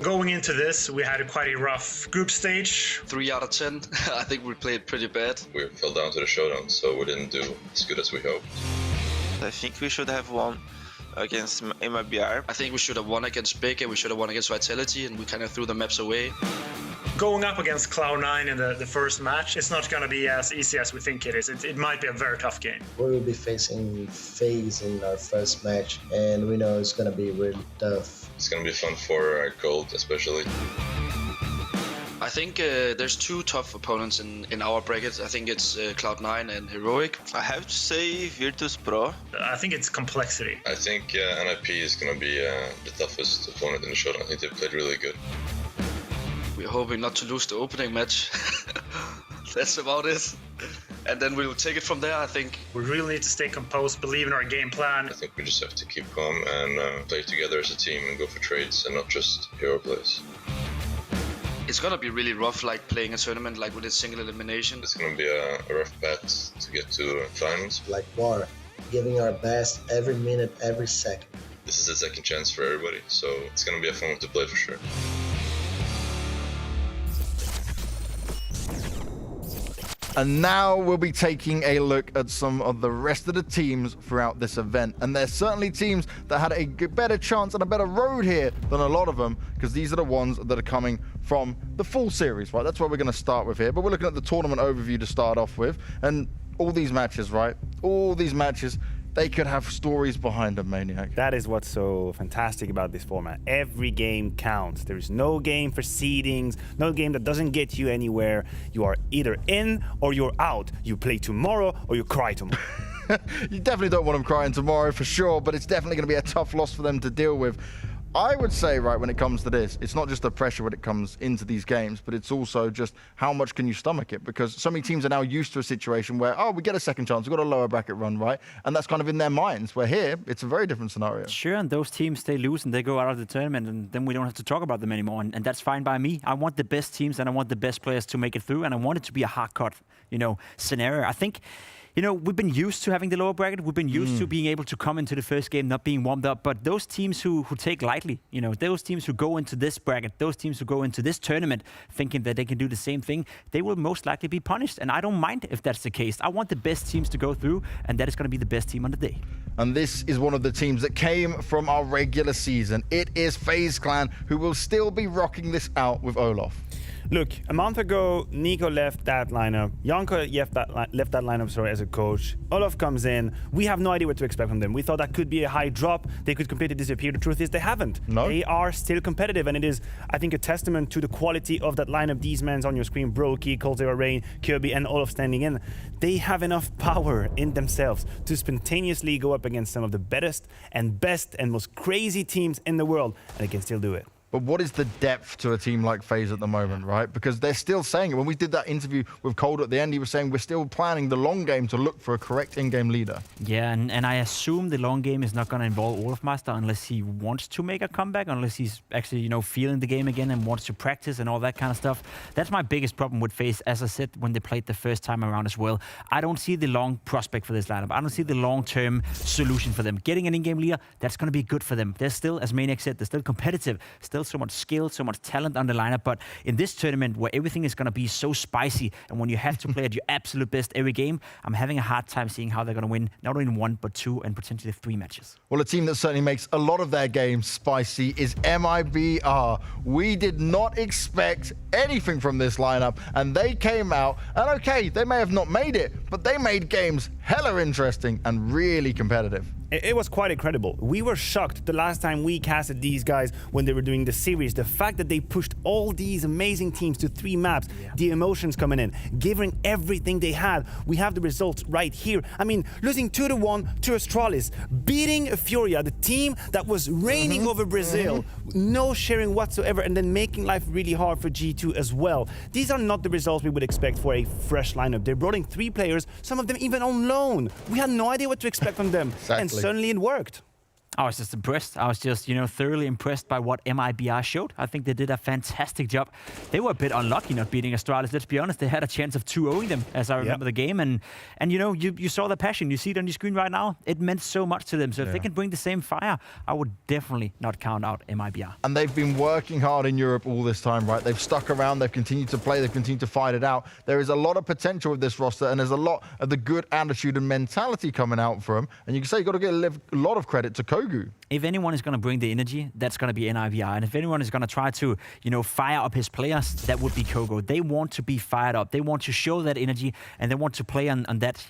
Going into this, we had quite a rough group stage. 3 out of 10. I think we played pretty bad. We fell down to the Showdown, so we didn't do as good as we hoped. I think we should have won against MIBR. I think we should have won against Big and we should have won against Vitality, and we kind of threw the maps away. Going up against Cloud9 in the first match, it's not going to be as easy as we think it is. It might be a very tough game. We will be facing FaZe in our first match, and we know it's going to be really tough. It's going to be fun for Gold, especially. I think there's 2 tough opponents in our bracket. I think it's Cloud9 and Heroic. I have to say Virtus Pro. I think it's Complexity. I think NIP is going to be the toughest opponent in the Showdown. I think they played really good. We're hoping not to lose the opening match. That's about it. And then we'll take it from there, I think. We really need to stay composed, believe in our game plan. I think we just have to keep calm and play together as a team and go for trades and not just hero plays. It's gonna be really rough, like playing a tournament like with a single elimination. It's gonna be a rough path to get to finals. Like water, giving our best every minute, every second. This is a second chance for everybody, so it's gonna be a fun one to play for sure. And now we'll be taking a look at some of the rest of the teams throughout this event. And there's certainly teams that had a better chance and a better road here than a lot of them, because these are the ones that are coming from the full series, right? That's what we're going to start with here. But we're looking at the tournament overview to start off with. And all these matches, right? All these matches, they could have stories behind them, Maniac. That is what's so fantastic about this format. Every game counts. There is no game for seedings, no game that doesn't get you anywhere. You are either in or you're out. You play tomorrow or you cry tomorrow. You definitely don't want them crying tomorrow for sure, but it's definitely going to be a tough loss for them to deal with. I would say, right, when it comes to this, it's not just the pressure when it comes into these games, but it's also just how much can you stomach it? Because so many teams are now used to a situation where, oh, we get a second chance, we've got a lower bracket run, right? And that's kind of in their minds, where here, it's a very different scenario. Sure, and those teams, they lose and they go out of the tournament, and then we don't have to talk about them anymore, and that's fine by me. I want the best teams, and I want the best players to make it through, and I want it to be a hard-cut, scenario. I think... we've been used to having the lower bracket. We've been used to being able to come into the first game not being warmed up. But those teams who take lightly, those teams who go into this bracket, those teams who go into this tournament thinking that they can do the same thing, they will most likely be punished. And I don't mind if that's the case. I want the best teams to go through, and that is going to be the best team on the day. And this is one of the teams that came from our regular season. It is FaZe Clan, who will still be rocking this out with Olaf. Look, a month ago, Nico left that lineup. Janko left that lineup, as a coach. Olaf comes in. We have no idea what to expect from them. We thought that could be a high drop. They could completely disappear. The truth is they haven't. No. They are still competitive, and it is, I think, a testament to the quality of that lineup. These men on your screen, Brokey, Coldzera Rain, Kirby, and Olaf standing in. They have enough power in themselves to spontaneously go up against some of the best and most crazy teams in the world, and they can still do it. But what is the depth to a team like FaZe at the moment, right? Because they're still saying it. When we did that interview with Cold at the end, he was saying we're still planning the long game to look for a correct in-game leader. Yeah, and I assume the long game is not going to involve Olafmaster unless he wants to make a comeback, unless he's actually, feeling the game again and wants to practice and all that kind of stuff. That's my biggest problem with FaZe, as I said, when they played the first time around as well. I don't see the long prospect for this lineup. I don't see the long-term solution for them. Getting an in-game leader, that's going to be good for them. They're still, as Maniac said, they're still competitive, still still so much skill, so much talent on the lineup. But in this tournament, where everything is going to be so spicy, and when you have to play at your absolute best every game, I'm having a hard time seeing how they're going to win not only 1, but 2, and potentially 3 matches. Well, a team that certainly makes a lot of their games spicy is MIBR. We did not expect anything from this lineup, and they came out, and okay, they may have not made it, but they made games hella interesting and really competitive. It was quite incredible. We were shocked the last time we casted these guys when they were doing the series. The fact that they pushed all these amazing teams to 3 maps, the emotions coming in, giving everything they had. We have the results right here. I mean, losing 2-1 to Astralis, beating Furia, the team that was reigning over Brazil, no sharing whatsoever, and then making life really hard for G2 as well. These are not the results we would expect for a fresh lineup. They brought in 3 players, some of them even on loan. We had no idea what to expect from them. Exactly. And suddenly it worked. I was just impressed. I was just, thoroughly impressed by what MIBR showed. I think they did a fantastic job. They were a bit unlucky not beating Astralis, let's be honest. They had a chance of 2-0ing them, as I remember the game. And you saw the passion. You see it on your screen right now. It meant so much to them. So if they can bring the same fire, I would definitely not count out MIBR. And they've been working hard in Europe all this time, right? They've stuck around. They've continued to play. They've continued to fight it out. There is a lot of potential with this roster, and there's a lot of the good attitude and mentality coming out for them. And you can say you've got to give a lot of credit to Kogu. If anyone is going to bring the energy, that's going to be MIBR. And if anyone is going to try to, fire up his players, that would be Kogo. They want to be fired up. They want to show that energy, and they want to play on that,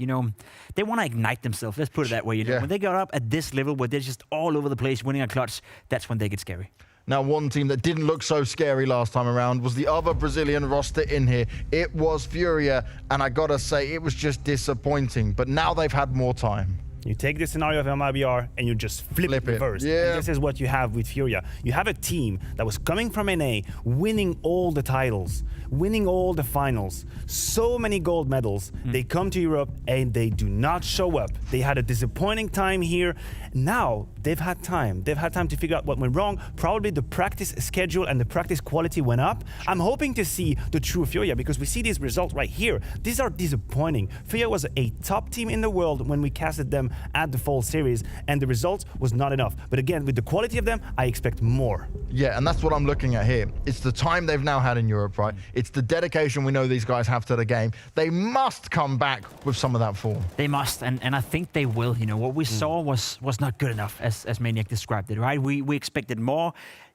they want to ignite themselves. Let's put it that way. When they got up at this level where they're just all over the place winning a clutch, that's when they get scary. Now, one team that didn't look so scary last time around was the other Brazilian roster in here. It was Furia, and I gotta say, it was just disappointing. But now they've had more time. You take the scenario of MIBR and you just flip it reverse. Yeah. And this is what you have with Furia. You have a team that was coming from NA, winning all the titles, winning all the finals, so many gold medals. They come to Europe and they do not show up. They had a disappointing time here. Now they've had time. They've had time to figure out what went wrong. Probably the practice schedule and the practice quality went up. I'm hoping to see the true Furia because we see these results right here. These are disappointing. Furia was a top team in the world when we casted them at the fall series, and the results was not enough. But again, with the quality of them, I expect more. Yeah, and that's what I'm looking at here. It's the time they've now had in Europe, right? It's the dedication we know these guys have to the game. They must come back with some of that form. They must, and I think they will. What we saw was not good enough, as Maniac described it, right? We expected more.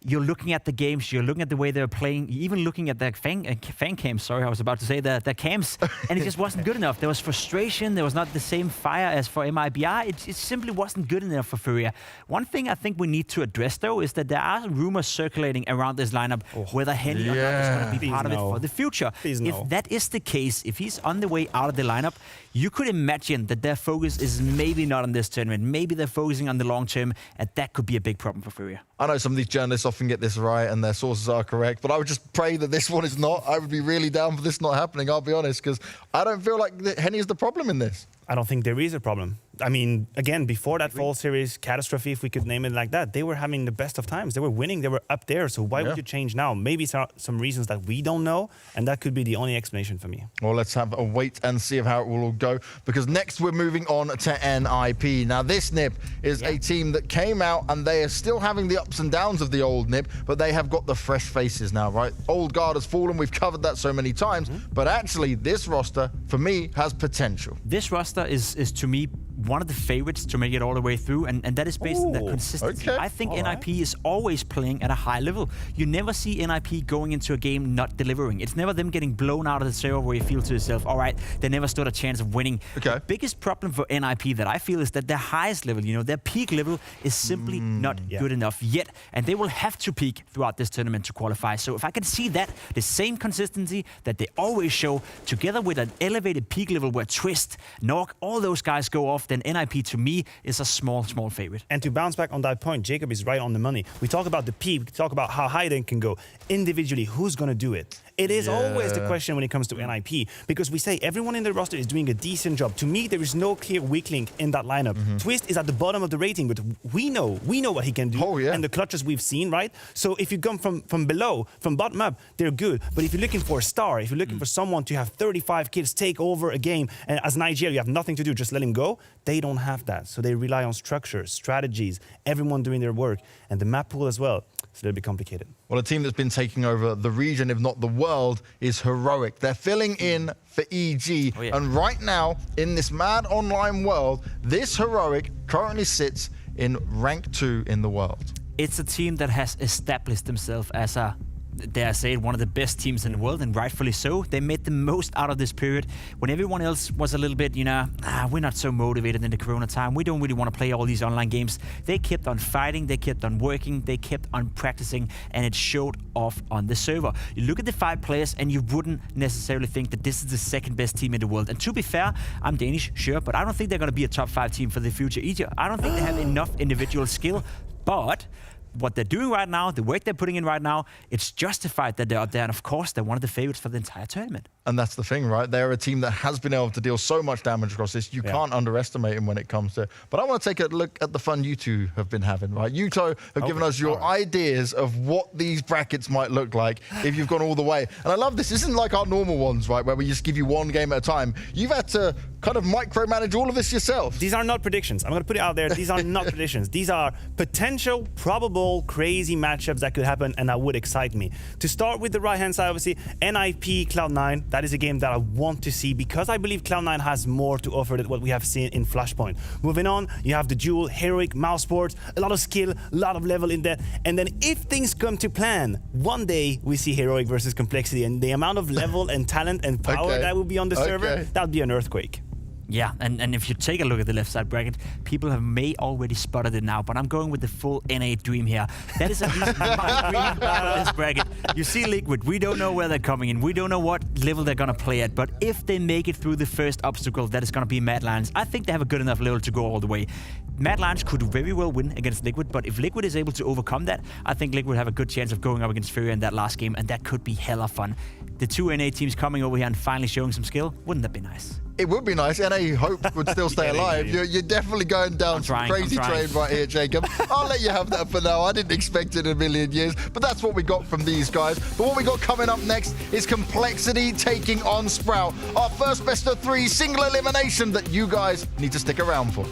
You're looking at the games, you're looking at the way they're playing, even looking at their fan cams, sorry, I was about to say their cams, and it just wasn't good enough. There was frustration, there was not the same fire as for MIBR. It simply wasn't good enough for Furia. One thing I think we need to address, though, is that there are rumors circulating around this lineup whether Henny or not is going to be part of it for the future. If that is the case, if he's on the way out of the lineup, you could imagine that their focus is maybe not on this tournament. Maybe they're focusing on the long term, and that could be a big problem for Furia. I know some of these journalists often get this right and their sources are correct, but I would just pray that this one is not. I would be really down for this not happening, I'll be honest, because I don't feel like Henny is the problem in this. I don't think there is a problem. I mean, again, before that fall series catastrophe, if we could name it like that, they were having the best of times. They were winning. They were up there. So why would you change now? Maybe some reasons that we don't know, and that could be the only explanation for me. Well, let's have a wait and see of how it will all go, because next we're moving on to NIP. Now, this NIP is a team that came out, and they are still having the ups and downs of the old NIP, but they have got the fresh faces now, right? Old guard has fallen. We've covered that so many times, but actually, this roster, for me, has potential. This roster is to me, one of the favorites to make it all the way through, and that is based on that consistency. I think NIP is always playing at a high level. You never see NIP going into a game not delivering. It's never them getting blown out of the server where you feel to yourself, all right, they never stood a chance of winning. The biggest problem for NIP that I feel is that their highest level, their peak level is simply not good enough yet, and they will have to peak throughout this tournament to qualify. So if I can see that, the same consistency that they always show, together with an elevated peak level where Twist, Nuke, all those guys go off, then NIP to me is a small favorite. And to bounce back on that point, Jacob is right on the money. We talk about the peak, we talk about how high they can go. Individually, who's going to do it? It is always the question when it comes to NIP, because we say everyone in the roster is doing a decent job. To me, there is no clear weak link in that lineup. Twist is at the bottom of the rating, but we know what he can do. And the clutches we've seen, right? So if you come from below, from bottom up, they're good. But if you're looking for a star, if you're looking for someone to have 35 kills, take over a game, and as Nigeria, you have nothing to do, just let him go, they don't have that. So they rely on structure, strategies, everyone doing their work, and the map pool as well. it's a little bit complicated. Well, a team that's been taking over the region, if not the world, is Heroic. They're filling in for EG. Oh, yeah. And right now, in this mad online world, this Heroic currently sits in rank 2 in the world. It's a team that has established themselves as a, dare I say it, one of the best teams in the world, and rightfully so. They made the most out of this period when everyone else was a little bit, we're not so motivated in the Corona time. We don't really want to play all these online games. They kept on fighting, they kept on working, they kept on practicing, and it showed off on the server. You look at the 5 players and you wouldn't necessarily think that this is the second best team in the world. And to be fair, I'm Danish, sure, but I don't think they're going to be a top 5 team for the future either. I don't think they have enough individual skill, but what they're doing right now, the work they're putting in right now, it's justified that they're up there. And of course, they're one of the favorites for the entire tournament. And that's the thing, right? They're a team that has been able to deal so much damage across this. You can't underestimate them when it comes to... But I want to take a look at the fun you two have been having, right? You two have given us your ideas of what these brackets might look like if you've gone all the way. And I love this. This isn't like our normal ones, right, where we just give you one game at a time. You've had to kind of micromanage all of this yourself. These are not predictions. I'm going to put it out there. These are not predictions. These are potential, probable, crazy matchups that could happen, and that would excite me. To start with the right-hand side, obviously, NIP Cloud9. That is a game that I want to see because I believe Cloud9 has more to offer than what we have seen in Flashpoint. Moving on, you have the duel, Heroic, Mousesports, a lot of skill, a lot of level in there. And then if things come to plan, one day we see Heroic versus Complexity, and the amount of level and talent and power that will be on the server, that would be an earthquake. Yeah, and if you take a look at the left side bracket, people may already spotted it now, but I'm going with the full NA dream here. That is at least my dream out of this bracket. You see Liquid, we don't know where they're coming in. We don't know what level they're going to play at, but if they make it through the first obstacle, that is going to be Mad Lions. I think they have a good enough level to go all the way. Mad Lions could very well win against Liquid, but if Liquid is able to overcome that, I think Liquid have a good chance of going up against Furia in that last game, and that could be hella fun. The 2 NA teams coming over here and finally showing some skill, wouldn't that be nice? It would be nice. NA Hope would still stay alive. You're definitely going down some crazy train right here, Jacob. I'll let you have that for now. I didn't expect it in a million years, but that's what we got from these guys. But what we got coming up next is Complexity taking on Sprout. Our first best of 3 single elimination that you guys need to stick around for.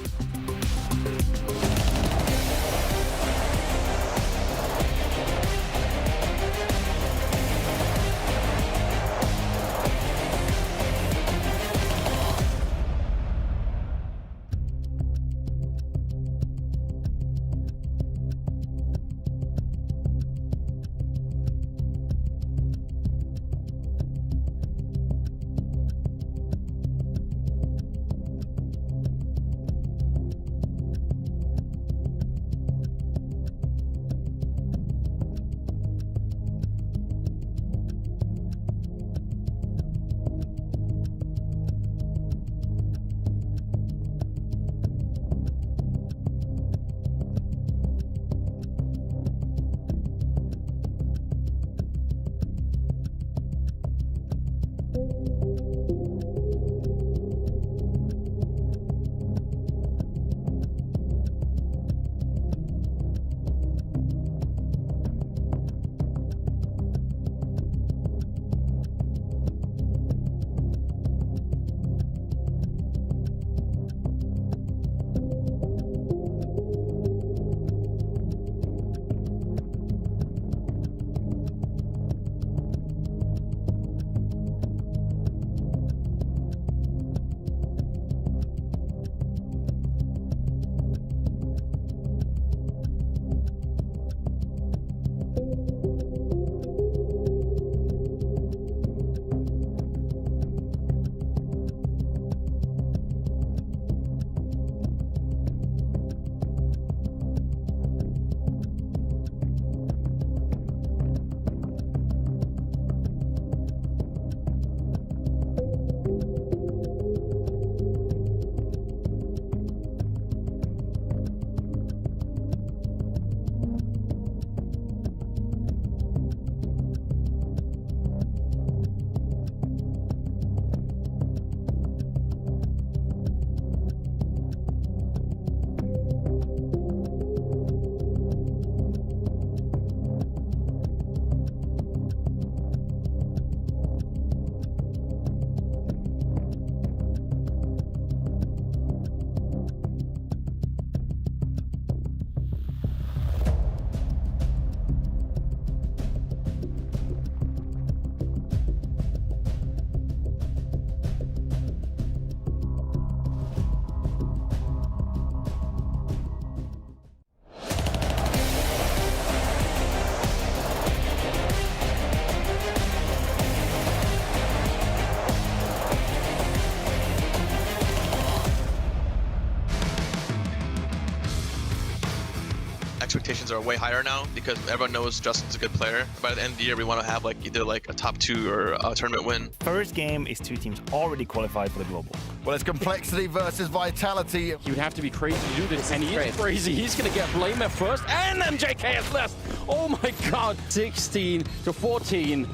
expectations are way higher now because everyone knows Justin's a good player. By the end of the year, we want to have like either like a top 2 or a tournament win. First game is 2 teams already qualified for the global. Well, it's Complexity versus Vitality. He would have to be crazy to do this, and he is crazy. He's going to get Blamer first, and then JKS last. Oh my god, 16 to 14.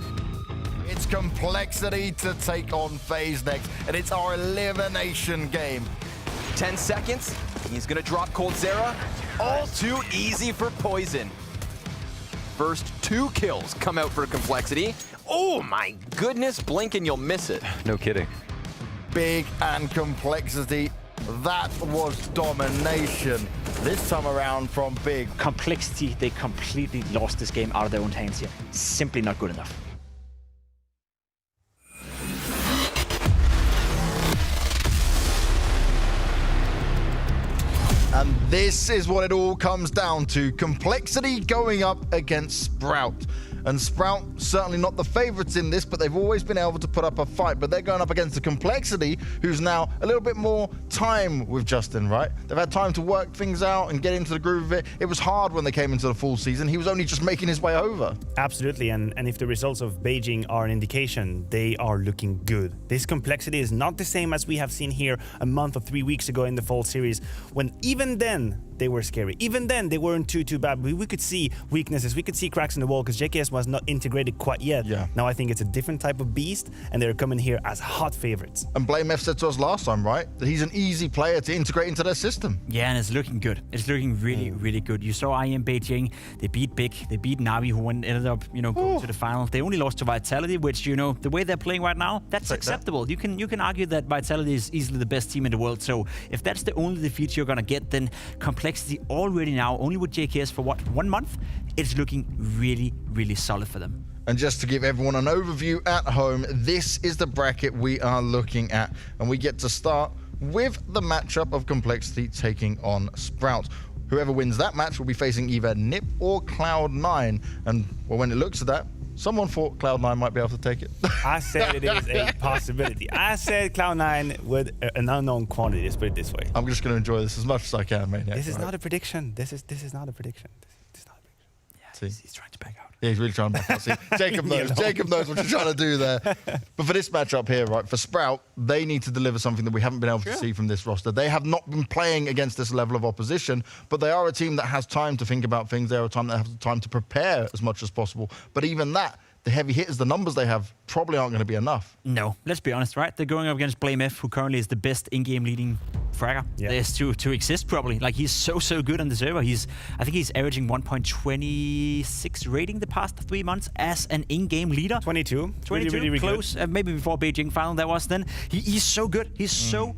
It's Complexity to take on FaZe next, and it's our elimination game. 10 seconds, he's gonna drop Coldzera. All too easy for Poison. First 2 kills come out for Complexity. Oh my goodness, blink and you'll miss it. No kidding. Big and Complexity, that was domination. This time around from Big. Complexity, they completely lost this game out of their own hands here. Simply not good enough. And this is what it all comes down to. Complexity going up against Sprout. And Sprout, certainly not the favorites in this, but they've always been able to put up a fight. But they're going up against the Complexity, who's now a little bit more time with Justin, right? They've had time to work things out and get into the groove of it. It was hard when they came into the full season. He was only just making his way over. Absolutely, and if the results of Beijing are an indication, they are looking good. This Complexity is not the same as we have seen here a month or 3 weeks ago in the fall series, when even then they were scary. Even then they weren't too bad. We could see weaknesses, we could see cracks in the wall because JKS was not integrated quite yet. Yeah. Now I think it's a different type of beast, and they're coming here as hot favorites. And Blame F said to us last time, right, that he's an easy player to integrate into their system. Yeah, and it's looking good. It's looking really, really good. You saw IM Beijing, they beat Big, they beat Navi, who ended up, going to the final. They only lost to Vitality, which, the way they're playing right now, that's acceptable. You can argue that Vitality is easily the best team in the world. So if that's the only defeat you're gonna get, then Complexity already now, only with JKS for 1 month, it's looking really, really solid for them. And just to give everyone an overview at home, this is the bracket we are looking at. And we get to start with the matchup of Complexity taking on Sprout. Whoever wins that match will be facing either Nip or Cloud9. And well, when it looks at that, someone thought Cloud9 might be able to take it. I said it is a possibility. I said Cloud9 with an unknown quantity, let's put it this way. I'm just going to enjoy this as much as I can, Maniac. This is not a prediction. This is not a prediction. This is not a prediction. Yeah, he's trying to back out. Yeah, he's really trying to back out. See, Jacob knows. Jacob knows what you're trying to do there. But for this matchup here, right, for Sprout, they need to deliver something that we haven't been able to see from this roster. They have not been playing against this level of opposition, but they are a team that has time to think about things. They are a team that has time to prepare as much as possible. But even that, the heavy hitters, the numbers they have, probably aren't going to be enough. No, let's be honest, right? They're going up against Blame F, who currently is the best in-game leading fragger there's to exist, probably. Like, he's so good on the server. I think he's averaging 1.26 rating the past 3 months as an in-game leader. 22. 22, really close. Maybe before Beijing final that was then. He's so good. He's so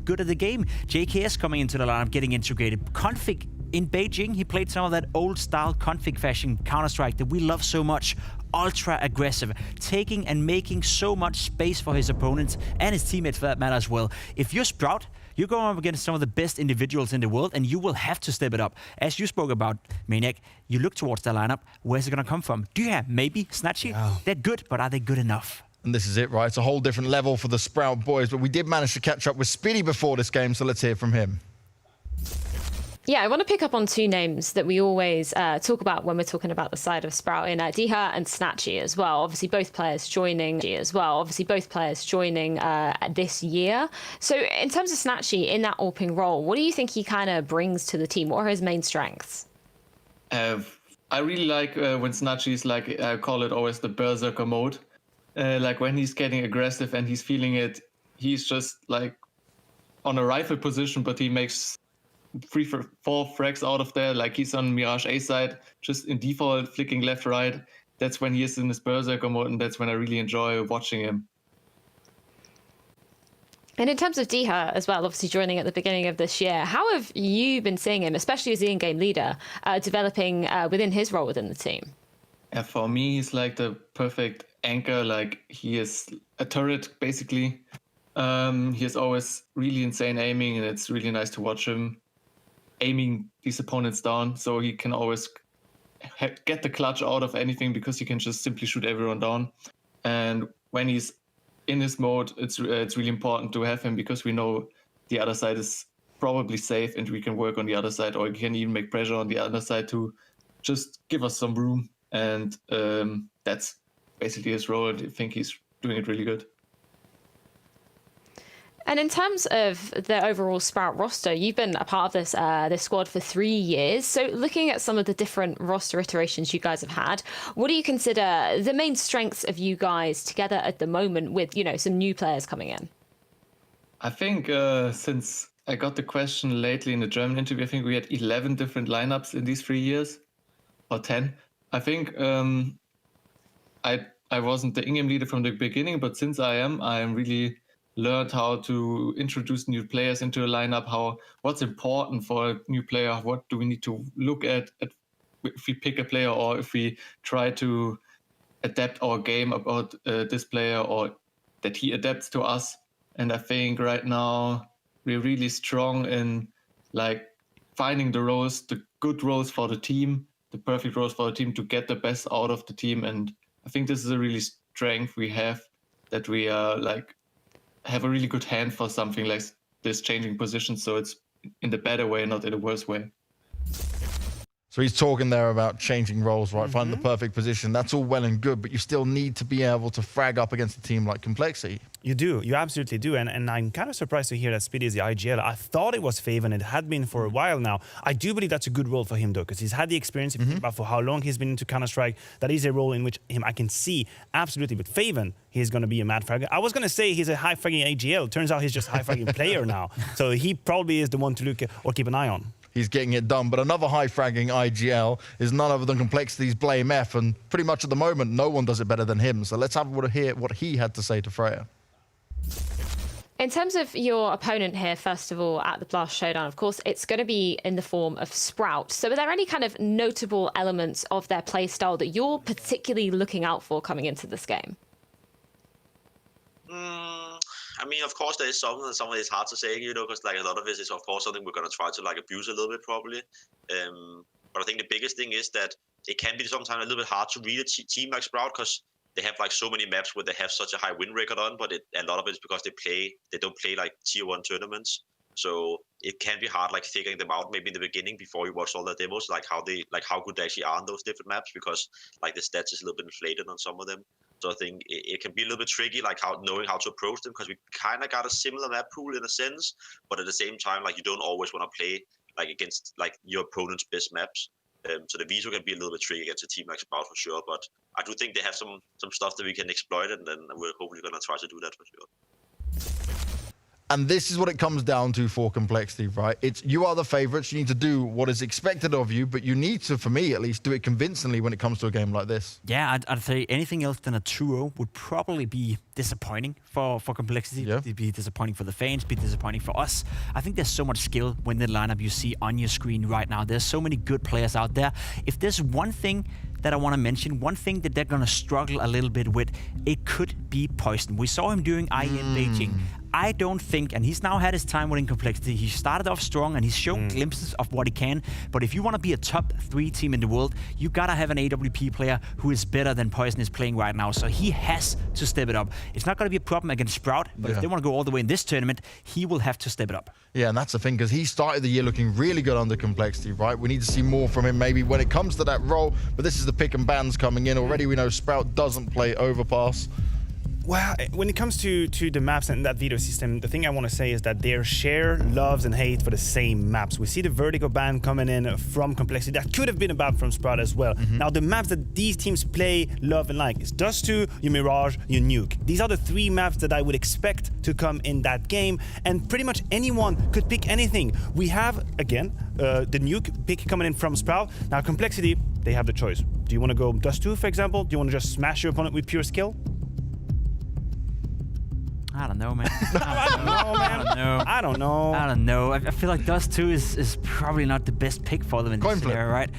good at the game. JKS coming into the lineup, getting integrated. Config in Beijing, he played some of that old-style config fashion Counter-Strike that we love so much. Ultra aggressive, taking and making so much space for his opponents and his teammates for that matter as well. If you're Sprout, you're going up against some of the best individuals in the world, and you will have to step it up. As you spoke about, Maniac, you look towards the lineup. Where's it going to come from? Do you have maybe Snatchy? Yeah. They're good, but are they good enough? And this is it, right? It's a whole different level for the Sprout boys, but we did manage to catch up with Speedy before this game, so let's hear from him. Yeah, I want to pick up on 2 names that we always talk about when we're talking about the side of Sprout in Diha and Snatchy as well. Obviously, both players joining this year. So in terms of Snatchy in that AWPing role, what do you think he kind of brings to the team? What are his main strengths? I really like when Snatchy is like, I call it always the berserker mode. Like when he's getting aggressive and he's feeling it, he's just like on a rifle position, but he makes 3-4 frags out of there. Like he's on Mirage A side, just in default, flicking left, right. That's when he is in his berserker mode, and that's when I really enjoy watching him. And in terms of Diha as well, obviously joining at the beginning of this year, how have you been seeing him, especially as the in-game leader, developing within his role within the team? Yeah, for me, he's like the perfect anchor. Like he is a turret, basically. He has always really insane aiming, and it's really nice to watch him aiming these opponents down, so he can always get the clutch out of anything because he can just simply shoot everyone down. And when he's in his mode, it's really important to have him because we know the other side is probably safe, and we can work on the other side, or he can even make pressure on the other side to just give us some room. And that's basically his role. I think he's doing it really good. And in terms of the overall Sprout roster, you've been a part of this squad for 3 years. So looking at some of the different roster iterations you guys have had, what do you consider the main strengths of you guys together at the moment with, some new players coming in? I think since I got the question lately in the German interview, I think we had 11 different lineups in these 3 years, or 10. I think I wasn't the in-game leader from the beginning, but since I am really learned how to introduce new players into a lineup, what's important for a new player, what do we need to look at if we pick a player, or if we try to adapt our game about this player, or that he adapts to us. And I think right now we're really strong in finding the roles, the good roles for the team, the perfect roles for the team to get the best out of the team. And I think this is a really strength we have, that we have a really good hand for something like this, changing positions, so it's in the better way, not in the worse way. So he's talking there about changing roles, right? Finding the perfect position. That's all well and good, but you still need to be able to frag up against a team like Complexity. You do. You absolutely do. And I'm kind of surprised to hear that Speedy is the IGL. I thought it was Faven. It had been for a while now. I do believe that's a good role for him, though, because he's had the experience. If you think about for how long he's been into Counter-Strike, that is a role in which I can see absolutely. But Faven, he's going to be a mad fragger. I was going to say he's a high-fragging AGL. Turns out he's just a high-fragging player now. So he probably is the one to look at or keep an eye on. He's getting it done. But another high-fragging IGL is none other than Complexity's Blame F. And pretty much at the moment, no one does it better than him. So let's have a hear what he had to say to Freya. In terms of your opponent here, first of all, at the Blast Showdown, of course, it's going to be in the form of Sprout. So are there any kind of notable elements of their playstyle that you're particularly looking out for coming into this game? I mean, of course, there is some of it is hard to say, because a lot of it is, of course, something we're going to try to abuse a little bit, probably. But I think the biggest thing is that it can be sometimes a little bit hard to read a team like Sprout, because they have so many maps where they have such a high win record on, but a lot of it is because they don't play tier 1 tournaments. So it can be hard figuring them out maybe in the beginning before you watch all the demos, how good they actually are on those different maps, because the stats is a little bit inflated on some of them. So I think it can be a little bit tricky, knowing how to approach them, because we kind of got a similar map pool in a sense, but at the same time, you don't always want to play against your opponent's best maps. So the Viso can be a little bit tricky against a team like Sprout for sure, but I do think they have some stuff that we can exploit, and then we're hopefully going to try to do that for sure. And this is what it comes down to for Complexity, right? It's you are the favorites. You need to do what is expected of you, but you need to, for me at least, do it convincingly when it comes to a game like this. Yeah, I'd say anything else than a 2-0 would probably be disappointing for Complexity. Yeah. It'd be disappointing for the fans, be disappointing for us. I think there's so much skill when the lineup you see on your screen right now. There's so many good players out there. If there's one thing that I want to mention, one thing that they're going to struggle a little bit with, it could be Poison. We saw him doing IEM Beijing. I don't think, and he's now had his time within Complexity, he started off strong and he's shown glimpses of what he can, but if you want to be a top 3 team in the world, you gotta have an AWP player who is better than Poison is playing right now, so he has to step it up. It's not gonna be a problem against Sprout, but if they want to go all the way in this tournament, he will have to step it up. Yeah, and that's the thing, because he started the year looking really good under Complexity, right? We need to see more from him maybe when it comes to that role, but this is the pick and bans coming in. Already we know Sprout doesn't play Overpass. Well, when it comes to the maps and that video system, the thing I want to say is that they share loves and hate for the same maps. We see the Vertigo ban coming in from Complexity. That could have been a ban from Sprout as well. Now, the maps that these teams play, love, and like is Dust 2, your Mirage, your Nuke. These are the 3 maps that I would expect to come in that game, and pretty much anyone could pick anything. We have, again, the Nuke pick coming in from Sprout. Now, Complexity, they have the choice. Do you want to go Dust 2, for example? Do you want to just smash your opponent with pure skill? I don't know, man. I don't know. I feel like Dust 2 is probably not the best pick for them in this scenario, right?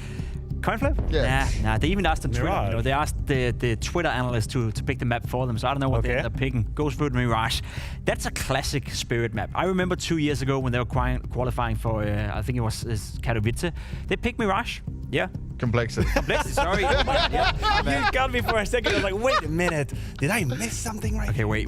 Coin flip? Yeah. Nah. They even asked on Twitter. Mirage. You know, they asked the Twitter analyst to pick the map for them. So I don't know what they ended up picking. Goes through Mirage. That's a classic Spirit map. I remember 2 years ago when they were qualifying for, I think it was Katowice. They picked Mirage. Yeah. Complexity. Sorry. You got me for a second. I was like, wait a minute. Did I miss something right? Okay, wait.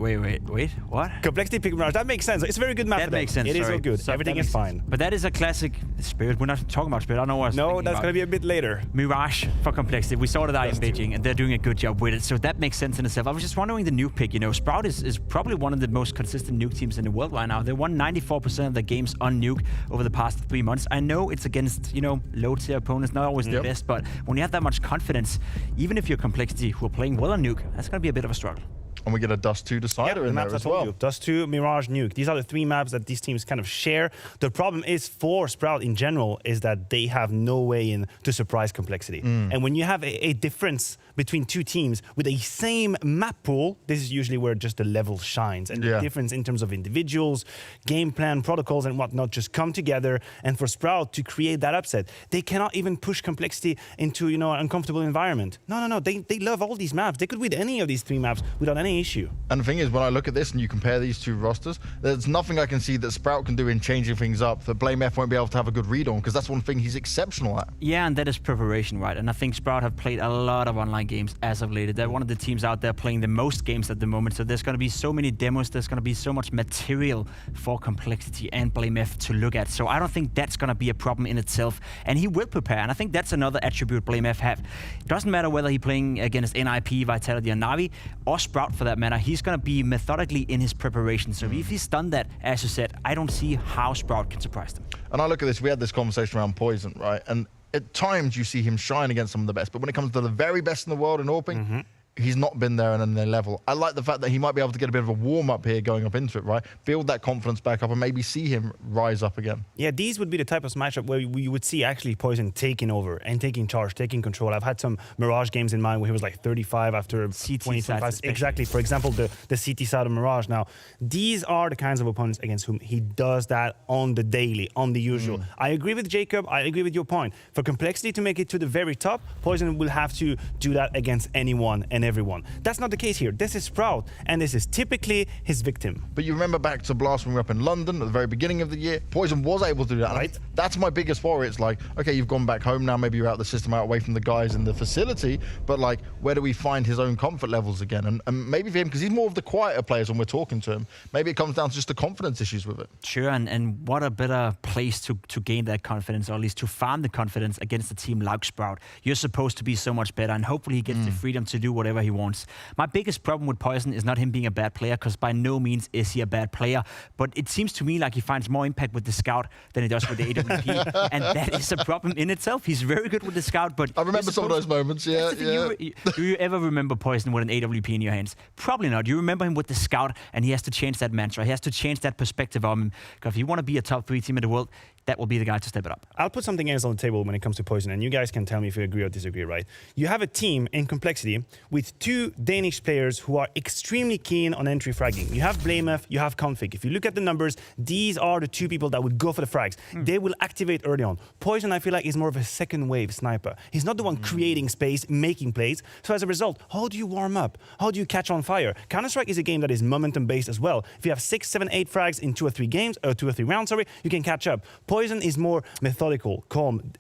What? Complexity pick Mirage. That makes sense. It's a very good map. That makes sense. It is all good. So Everything is fine. But that is a classic Spirit. We're not talking about Spirit. I don't know what I was thinking that's about. going to be a bit later. Mirage for Complexity. We saw that out in Beijing, and they're doing a good job with it. So that makes sense in itself. I was just wondering the Nuke pick. You know, Sprout is probably one of the most consistent Nuke teams in the world right now. They won 94% of the games on Nuke over the past 3 months. I know it's against, you know, low-tier opponents, not always the best, but when you have that much confidence, even if you're Complexity who are playing well on Nuke, that's going to be a bit of a struggle. And we get a Dust 2 decider in there as well. Dust 2, Mirage, Nuke. These are the 3 maps that these teams kind of share. The problem is for Sprout in general is that they have no way in to surprise Complexity. And when you have a difference between 2 teams with a same map pool, this is usually where just the level shines. And the difference in terms of individuals, game plan, protocols and whatnot just come together. And for Sprout to create that upset, they cannot even push Complexity into, you know, an uncomfortable environment. No. They love all these maps. They could win any of these 3 maps without any issue. And the thing is, when I look at this and you compare these 2 rosters, there's nothing I can see that Sprout can do in changing things up that BlameF won't be able to have a good read on, because that's one thing he's exceptional at. Yeah, and that is preparation, right? And I think Sprout have played a lot of online games as of late. They're one of the teams out there playing the most games at the moment, so there's going to be so many demos, there's going to be so much material for Complexity and BlameF to look at. So I don't think that's going to be a problem in itself, and he will prepare, and I think that's another attribute BlameF have. It doesn't matter whether he's playing against NIP, Vitality, or Na'Vi, or Sprout for that matter. He's going to be methodically in his preparation. So if he's done that, as you said, I don't see how Sprout can surprise them. And I look at this, we had this conversation around Poison, right? And at times you see him shine against some of the best, but when it comes to the very best in the world in AWPing, he's not been there on their level. I like the fact that he might be able to get a bit of a warm-up here going up into it, right? Build that confidence back up and maybe see him rise up again. Yeah, these would be the type of matchup where we would see actually Poison taking over and taking charge, taking control. I've had some Mirage games in mind where he was like 35 after 20, 25. Exactly. For example, the CT side of Mirage. Now, these are the kinds of opponents against whom he does that on the daily, on the usual. I agree with Jacob. I agree with your point. For Complexity to make it to the very top, Poison will have to do that against anyone and everyone. That's not the case here. This is Sprout, and this is typically his victim. But you remember back to Blast when we were up in London at the very beginning of the year, Poison was able to do that. Right. That's my biggest worry. It's like, okay, you've gone back home now, maybe you're out of the system, out away from the guys in the facility, but like, where do we find his own comfort levels again? And maybe for him, because he's more of the quieter players when we're talking to him, maybe it comes down to just the confidence issues with it. Sure, and what a better place to gain that confidence, or at least to farm the confidence against a team like Sprout. You're supposed to be so much better, and hopefully he gets the freedom to do whatever he wants. My biggest problem with Poison is not him being a bad player, because by no means is he a bad player, but it seems to me like he finds more impact with the Scout than he does with the AWP, and that is a problem in itself. He's very good with the Scout, but... I remember some of those moments, yeah. Do you ever remember Poison with an AWP in your hands? Probably not. You remember him with the Scout, and he has to change that mantra. He has to change that perspective of him, because if you want to be a top 3 team in the world, that will be the guy to step it up. I'll put something else on the table when it comes to Poison, and you guys can tell me if you agree or disagree, right? You have a team in Complexity with 2 Danish players who are extremely keen on entry fragging. You have BlameF, you have Config. If you look at the numbers, these are the 2 people that would go for the frags. They will activate early on. Poison, I feel like, is more of a second wave sniper. He's not the one creating space, making plays. So as a result, how do you warm up? How do you catch on fire? Counter-Strike is a game that is momentum-based as well. If you have 6, 7, 8 frags in 2 or 3 games, or 2 or 3 rounds, you can catch up. Poison is more methodical, calm,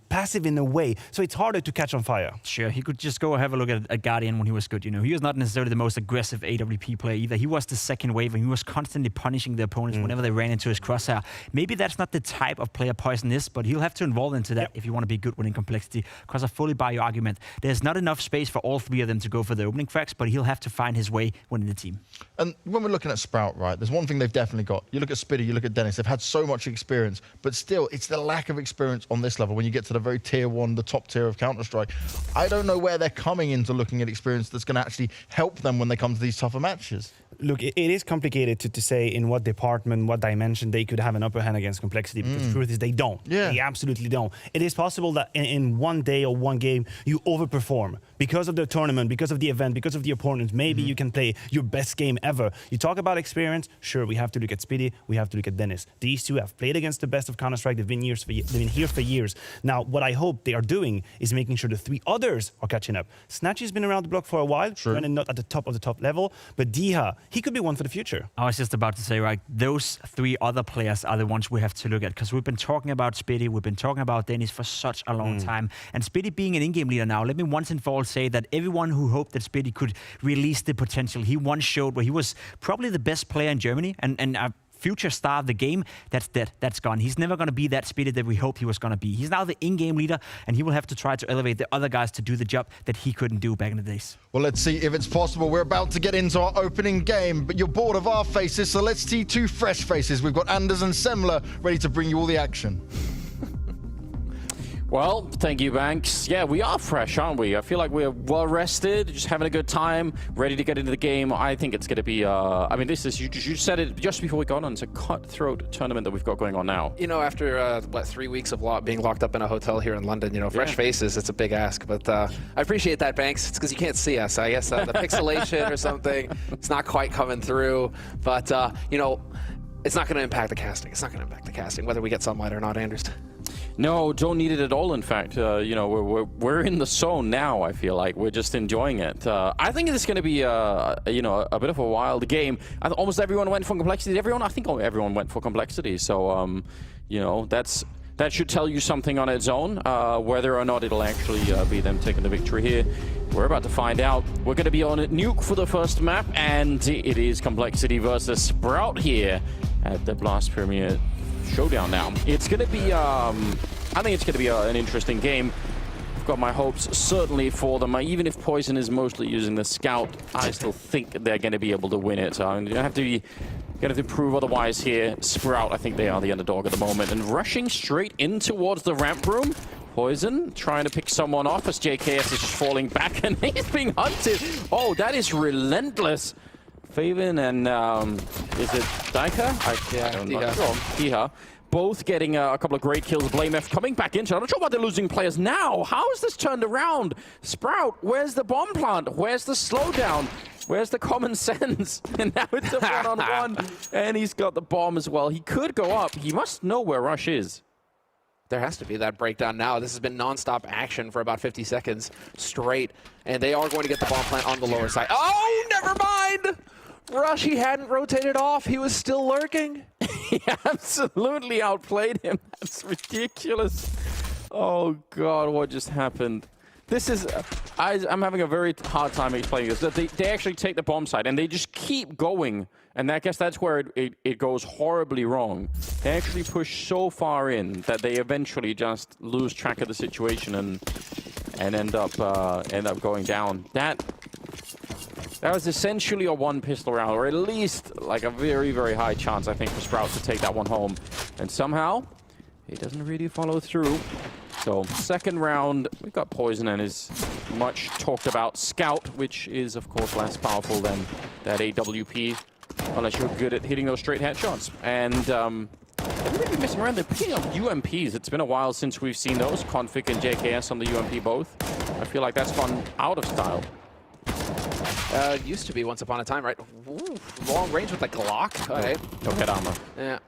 passive in a way, so it's harder to catch on fire. Sure, he could just go have a look at Guardian when he was good. You know, he was not necessarily the most aggressive AWP player either. He was the second wave, and he was constantly punishing the opponents whenever they ran into his crosshair. Maybe that's not the type of player Poison is, but he'll have to involve into that if you want to be good winning Complexity, because I fully buy your argument. There's not enough space for all 3 of them to go for the opening frags, but he'll have to find his way winning the team. And when we're looking at Sprout, right, there's one thing they've definitely got. You look at Spiddy, you look at Dennis, they've had so much experience, but still, it's the lack of experience on this level when you get to the very tier 1, the top tier of Counter-Strike. I don't know where they're coming into looking at experience that's going to actually help them when they come to these tougher matches. Look, it is complicated to say in what department, what dimension they could have an upper hand against Complexity, because the truth is they don't. Yeah. They absolutely don't. It is possible that in one day or one game, you overperform because of the tournament, because of the event, because of the opponents. Maybe you can play your best game ever. You talk about experience, sure, we have to look at Speedy, we have to look at Dennis. These two have played against the best of Counter-Strike. They've been here for years. Now, what I hope they are doing is making sure the 3 others are catching up. Snatchy's been around the block for a while, running not at the top of the top level, but Diha, he could be one for the future. I was just about to say, right, those 3 other players are the ones we have to look at, because we've been talking about Speedy, we've been talking about Dennis for such a long time. And Speedy being an in-game leader now, let me once and for all say that everyone who hoped that Speedy could release the potential he once showed, where he was probably the best player in Germany and a future star of the game, that's dead, that's gone. He's never going to be that Speedy that we hoped he was going to be. He's now the in-game leader, and he will have to try to elevate the other guys to do the job that he couldn't do back in the days. Well, let's see if it's possible. We're about to get into our opening game, but you're bored of our faces, so let's see 2 fresh faces. We've got Anders and Semler ready to bring you all the action. Well, thank you, Banks. Yeah, we are fresh, aren't we? I feel like we're well rested, just having a good time, ready to get into the game. I think it's going to be, I mean, this is, you said it just before we got on, it's a cutthroat tournament that we've got going on now. You know, after, 3 weeks of being locked up in a hotel here in London, you know, fresh faces, it's a big ask. But I appreciate that, Banks. It's because you can't see us. I guess the pixelation or something, it's not quite coming through. But, you know, it's not going to impact the casting. It's not going to impact the casting, whether we get sunlight or not, Anders. No, don't need it at all. In fact, you know, we're in the zone now. I feel like we're just enjoying it. I think it's going to be, you know, a bit of a wild game. Almost everyone went for Complexity. I think everyone went for Complexity. So, you know, that should tell you something on its own. Whether or not it'll actually be them taking the victory here, we're about to find out. We're going to be on Nuke for the first map, and it is Complexity versus Sprout here at the Blast Premier Showdown now. It's going to be, I think it's going to be an interesting game. I've got my hopes certainly for them. Even if Poison is mostly using the Scout, I still think they're going to be able to win it. I'm going to have to prove otherwise here. Sprout, I think they are the underdog at the moment. And rushing straight in towards the ramp room. Poison trying to pick someone off as JKS is just falling back and he's being hunted. Oh, that is relentless. Faven and, is it Daika? I don't know. Diha. Both getting a couple of great kills. BlameF coming back into it. I'm not sure why they're losing players now. How is this turned around? Sprout, where's the bomb plant? Where's the slowdown? Where's the common sense? And now it's a one-on-one. And he's got the bomb as well. He could go up. He must know where Rush is. There has to be that breakdown now. This has been non-stop action for about 50 seconds straight. And they are going to get the bomb plant on the lower side. Oh, never mind! Rush, he hadn't rotated off. He was still lurking. He absolutely outplayed him. That's ridiculous. Oh, God, what just happened? This is... I'm having a very hard time explaining this. They actually take the bomb site, and they just keep going. And I guess that's where it goes horribly wrong. They actually push so far in that they eventually just lose track of the situation and end up going down. That was essentially a one pistol round, or at least like a very, very high chance, I think, for Sprout to take that one home. And somehow, he doesn't really follow through. So, second round, we've got Poison and his much talked about Scout, which is, of course, less powerful than that AWP, unless you're good at hitting those straight headshots. And they're really messing around. They're picking up UMPs. It's been a while since we've seen those. Config and JKS on the UMP both. I feel like that's gone out of style. It used to be once upon a time, right? Ooh, long range with the Glock. Okay. Don't get armor. Yeah.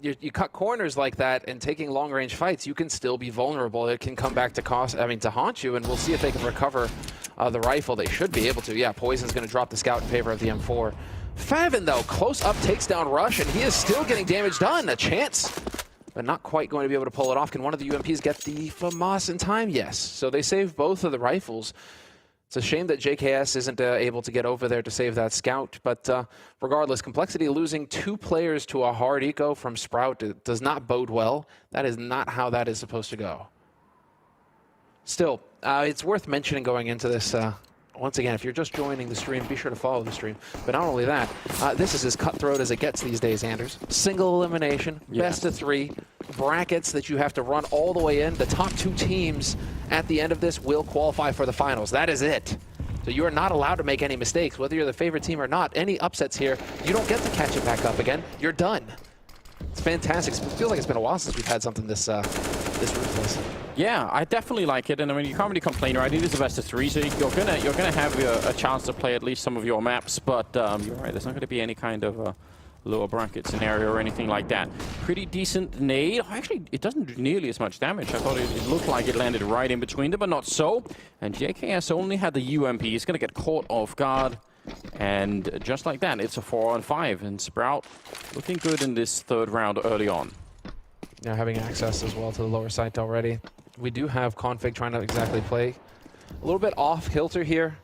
You cut corners like that, and taking long range fights, you can still be vulnerable. It can come back to haunt you, and we'll see if they can recover the rifle. They should be able to. Yeah, Poison's going to drop the Scout in favor of the M4. Faven, though, close up takes down Rush, and he is still getting damage done. A chance, but not quite going to be able to pull it off. Can one of the UMPs get the FAMAS in time? Yes. So they save both of the rifles. It's a shame that JKS isn't able to get over there to save that Scout, but regardless, Complexity losing 2 players to a hard eco from Sprout does not bode well. That is not how that is supposed to go. Still, it's worth mentioning going into this, once again, if you're just joining the stream, be sure to follow the stream. But not only that, this is as cutthroat as it gets these days, Anders. Single elimination, best of 3, brackets that you have to run all the way in. The top 2 teams at the end of this will qualify for the finals. That is it. So you are not allowed to make any mistakes, whether you're the favorite team or not. Any upsets here, you don't get to catch it back up again. You're done. It's fantastic. It feels like it's been a while since we've had something this ruthless. Yeah, I definitely like it, and I mean you can't really complain, right? It is a best of 3, so you're gonna have a chance to play at least some of your maps, but you're right. There's not gonna be any kind of lower bracket scenario or anything like that. Pretty decent nade. Actually, it doesn't do nearly as much damage. I thought it looked like it landed right in between them, but not so. And JKS only had the UMP. He's gonna get caught off guard. And just like that, it's a 4-on-5, and Sprout looking good in this third round early on. Now having access as well to the lower site already. We do have Config trying to exactly play a little bit off kilter here.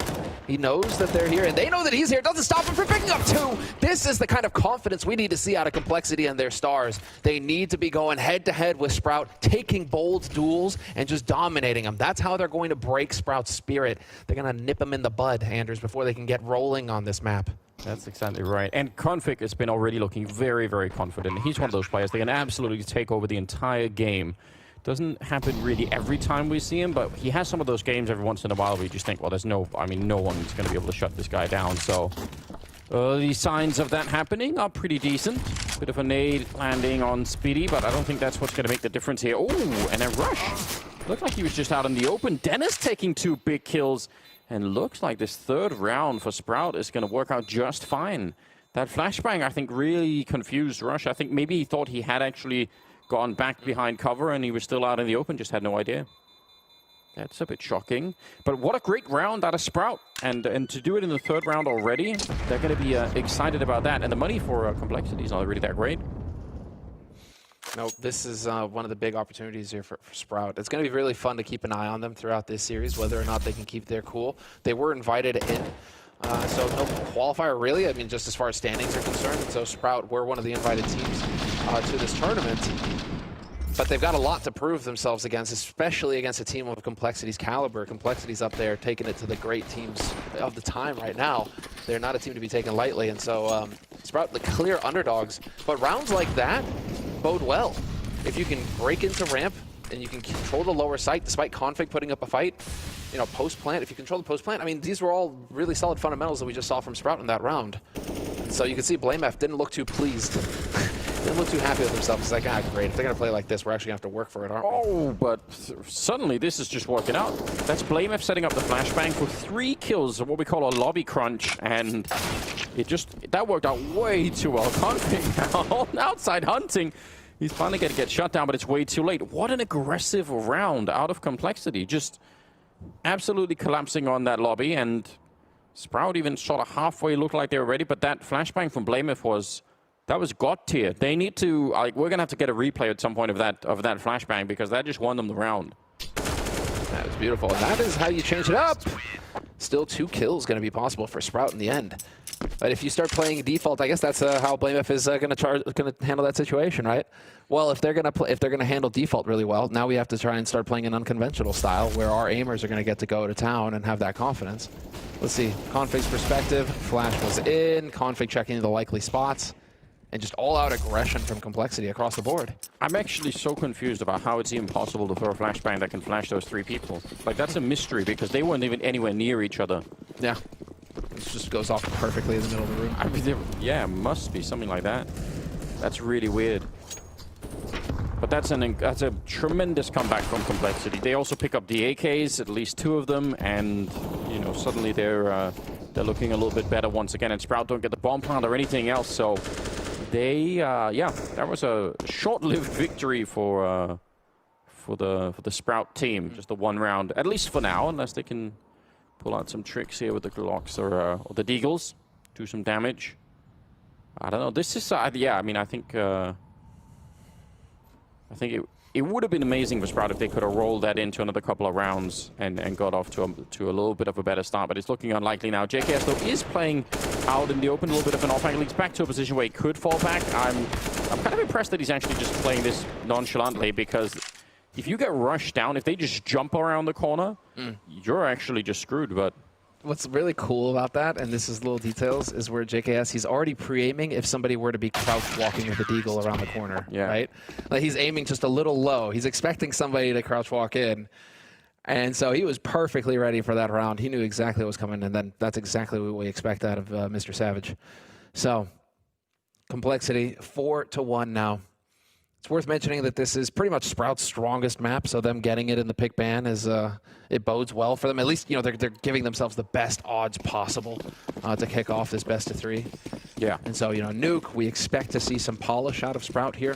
He knows that they're here, and they know that he's here. It doesn't stop him from picking up 2. This is the kind of confidence we need to see out of Complexity and their stars. They need to be going head-to-head with Sprout, taking bold duels, and just dominating them. That's how they're going to break Sprout's spirit. They're going to nip him in the bud, Anders, before they can get rolling on this map. That's exactly right. And Config has been already looking very, very confident. He's one of those players that can absolutely take over the entire game. Doesn't happen really every time we see him, but he has some of those games every once in a while where you just think, well, there's no one's going to be able to shut this guy down. So the signs of that happening are pretty decent. Bit of a nade landing on Speedy, but I don't think that's what's going to make the difference here. Oh, and a rush. Looked like he was just out in the open. Dennis taking 2 big kills, and looks like this third round for Sprout is going to work out just fine. That flashbang, I think, really confused Rush. I think maybe he thought he had actually gone back behind cover and he was still out in the open, just had no idea. That's a bit shocking. But what a great round out of Sprout. And to do it in the third round already, they're going to be excited about that. And the money for Complexity is not really that great. No, this is one of the big opportunities here for Sprout. It's going to be really fun to keep an eye on them throughout this series, whether or not they can keep their cool. They were invited in, so no qualifier really. I mean, just as far as standings are concerned. And so Sprout were one of the invited teams to this tournament. But they've got a lot to prove themselves against, especially against a team of Complexity's caliber. Complexity's up there taking it to the great teams of the time right now. They're not a team to be taken lightly, and so Sprout, the clear underdogs. But rounds like that bode well. If you can break into ramp and you can control the lower site, despite Config putting up a fight, you know, post-plant, if you control the post-plant, I mean, these were all really solid fundamentals that we just saw from Sprout in that round. And so you can see BlameF didn't look too pleased. Didn't look too happy with himself. He's like, ah, great. If they're going to play like this, we're actually going to have to work for it, aren't we? Oh, but suddenly this is just working out. That's BlameF setting up the flashbang for 3 kills, what we call a lobby crunch, and that worked out way too well. Config now outside hunting. He's finally going to get shut down, but it's way too late. What an aggressive round out of Complexity. Just absolutely collapsing on that lobby, and Sprout even sort of halfway looked like they were ready, but that flashbang from BlameF was God tier. They need to, we're going to have to get a replay at some point of that flashbang, because that just won them the round. That was beautiful, and that is how you change it up. Still 2 kills going to be possible for Sprout in the end. But if you start playing default, I guess that's how BlameF is going to handle that situation, right? Well, if they're going to handle default really well, now we have to try and start playing an unconventional style where our aimers are going to get to go to town and have that confidence. Let's see, Config's perspective. Flash was in. Config checking the likely spots. And just all-out aggression from Complexity across the board. I'm actually so confused about how it's even possible to throw a flashbang that can flash those 3 people. Like, that's a mystery, because they weren't even anywhere near each other. Yeah. It just goes off perfectly in the middle of the room. I mean, yeah, it must be something like that. That's really weird. But that's a tremendous comeback from Complexity. They also pick up the AKs, at least 2 of them, and, you know, suddenly they're looking a little bit better once again. And Sprout don't get the bomb plant or anything else, so they, yeah, that was a short-lived victory for the Sprout team. Just the 1 round, at least for now, unless they can pull out some tricks here with the Glocks or the Deagles, do some damage. I don't know. This is, yeah, I mean, I think it would have been amazing for Sprout if they could have rolled that into another couple of rounds and got off to a little bit of a better start, but it's looking unlikely now. JKS, though, is playing out in the open, a little bit of an off-angle. He's back to a position where he could fall back. I'm kind of impressed that he's actually just playing this nonchalantly, because if you get rushed down, if they just jump around the corner, you're actually just screwed. But what's really cool about that, and this is little details, is where JKS, he's already pre-aiming if somebody were to be crouch walking with a deagle around the corner, right? Like, he's aiming just a little low. He's expecting somebody to crouch walk in. And so he was perfectly ready for that round. He knew exactly what was coming, and then that's exactly what we expect out of Mr. Savage. So, Complexity 4-1 now. It's worth mentioning that this is pretty much Sprout's strongest map, so them getting it in the pick ban is it bodes well for them. At least, you know, they're giving themselves the best odds possible to kick off this best of 3. Yeah. And so, you know, Nuke, we expect to see some polish out of Sprout here.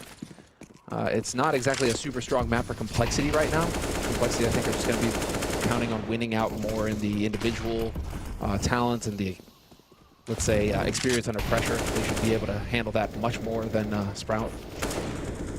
It's not exactly a super strong map for Complexity right now. Complexity, I think, are just going to be counting on winning out more in the individual talent and the, let's say, experience under pressure. They should be able to handle that much more than Sprout.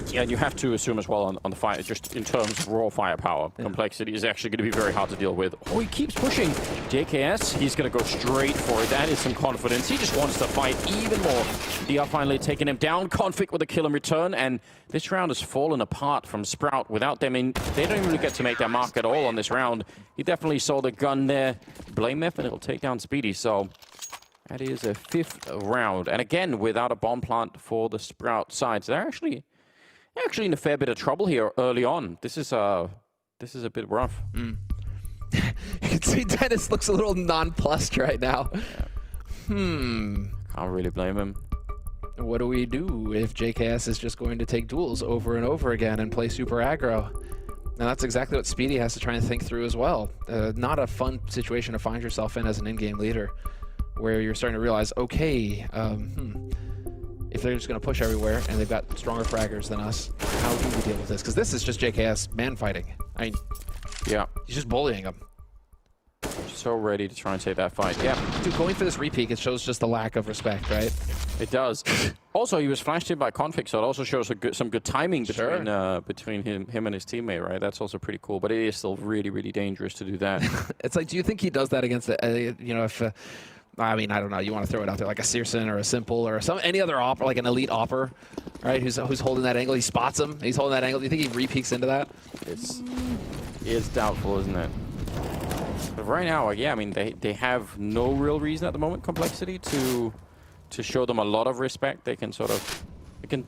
Yeah, and you have to assume as well on the fight, just in terms of raw firepower, Complexity is actually going to be very hard to deal with. Oh, he keeps pushing. JKS, he's going to go straight for it. That is some confidence. He just wants to fight even more. DR finally taking him down. Config with a kill in return, and this round has fallen apart from Sprout without them in. They don't even get to make their mark at all on this round. He definitely saw the gun there. Blame F, and it'll take down Speedy, so that is a 5th round. And again, without a bomb plant for the Sprout side. So they're actually in a fair bit of trouble here early on. This is a bit rough. You can see Dennis looks a little nonplussed right now. Can't really blame him. What do we do if JKS is just going to take duels over and over again and play super aggro? And that's exactly what Speedy has to try and think through as well. Not a fun situation to find yourself in as an in-game leader, where you're starting to realize, okay, if they're just going to push everywhere and they've got stronger fraggers than us, how do we deal with this? Because this is just JKS man fighting. I mean, yeah, he's just bullying him. So ready to try and take that fight. Yeah, dude, going for this repeat, it shows just the lack of respect, right? It does. Also, he was flashed in by Config, so it also shows some good timing between him and his teammate, right? That's also pretty cool, but it is still really, really dangerous to do that. It's like, do you think he does that against, you know, if... I mean, I don't know. You want to throw it out there like a Searson or a Simple or any other opper, like an elite opper, right? Who's holding that angle? He spots him. He's holding that angle. Do you think he re-peeks into that? It's doubtful, isn't it? But right now, yeah, I mean, they have no real reason at the moment, Complexity, to show them a lot of respect. They can sort of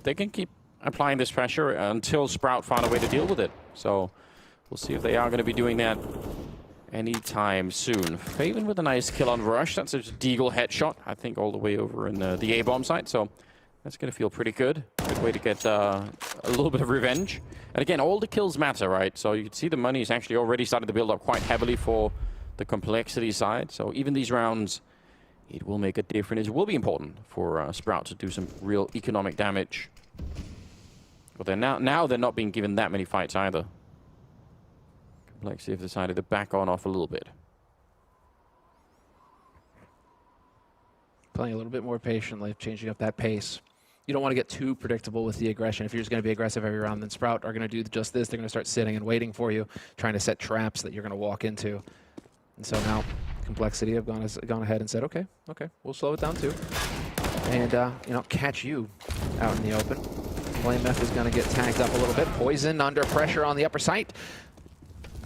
they can keep applying this pressure until Sprout find a way to deal with it. So we'll see if they are going to be doing that anytime soon. Faven with a nice kill on Rush. That's a Deagle headshot, I think, all the way over in the A-bomb site. So that's going to feel pretty good. Good way to get a little bit of revenge. And again, all the kills matter, right? So you can see the money is actually already starting to build up quite heavily for the Complexity side. So even these rounds, it will make a difference. It will be important for Sprout to do some real economic damage. But they're now they're not being given that many fights either. Complexity have decided to back on off a little bit. Playing a little bit more patiently, changing up that pace. You don't want to get too predictable with the aggression. If you're just going to be aggressive every round, then Sprout are going to do just this. They're going to start sitting and waiting for you, trying to set traps that you're going to walk into. And so now Complexity have gone ahead and said, okay, we'll slow it down too. And, you know, catch you out in the open. Blame F is going to get tagged up a little bit. Poison under pressure on the upper site.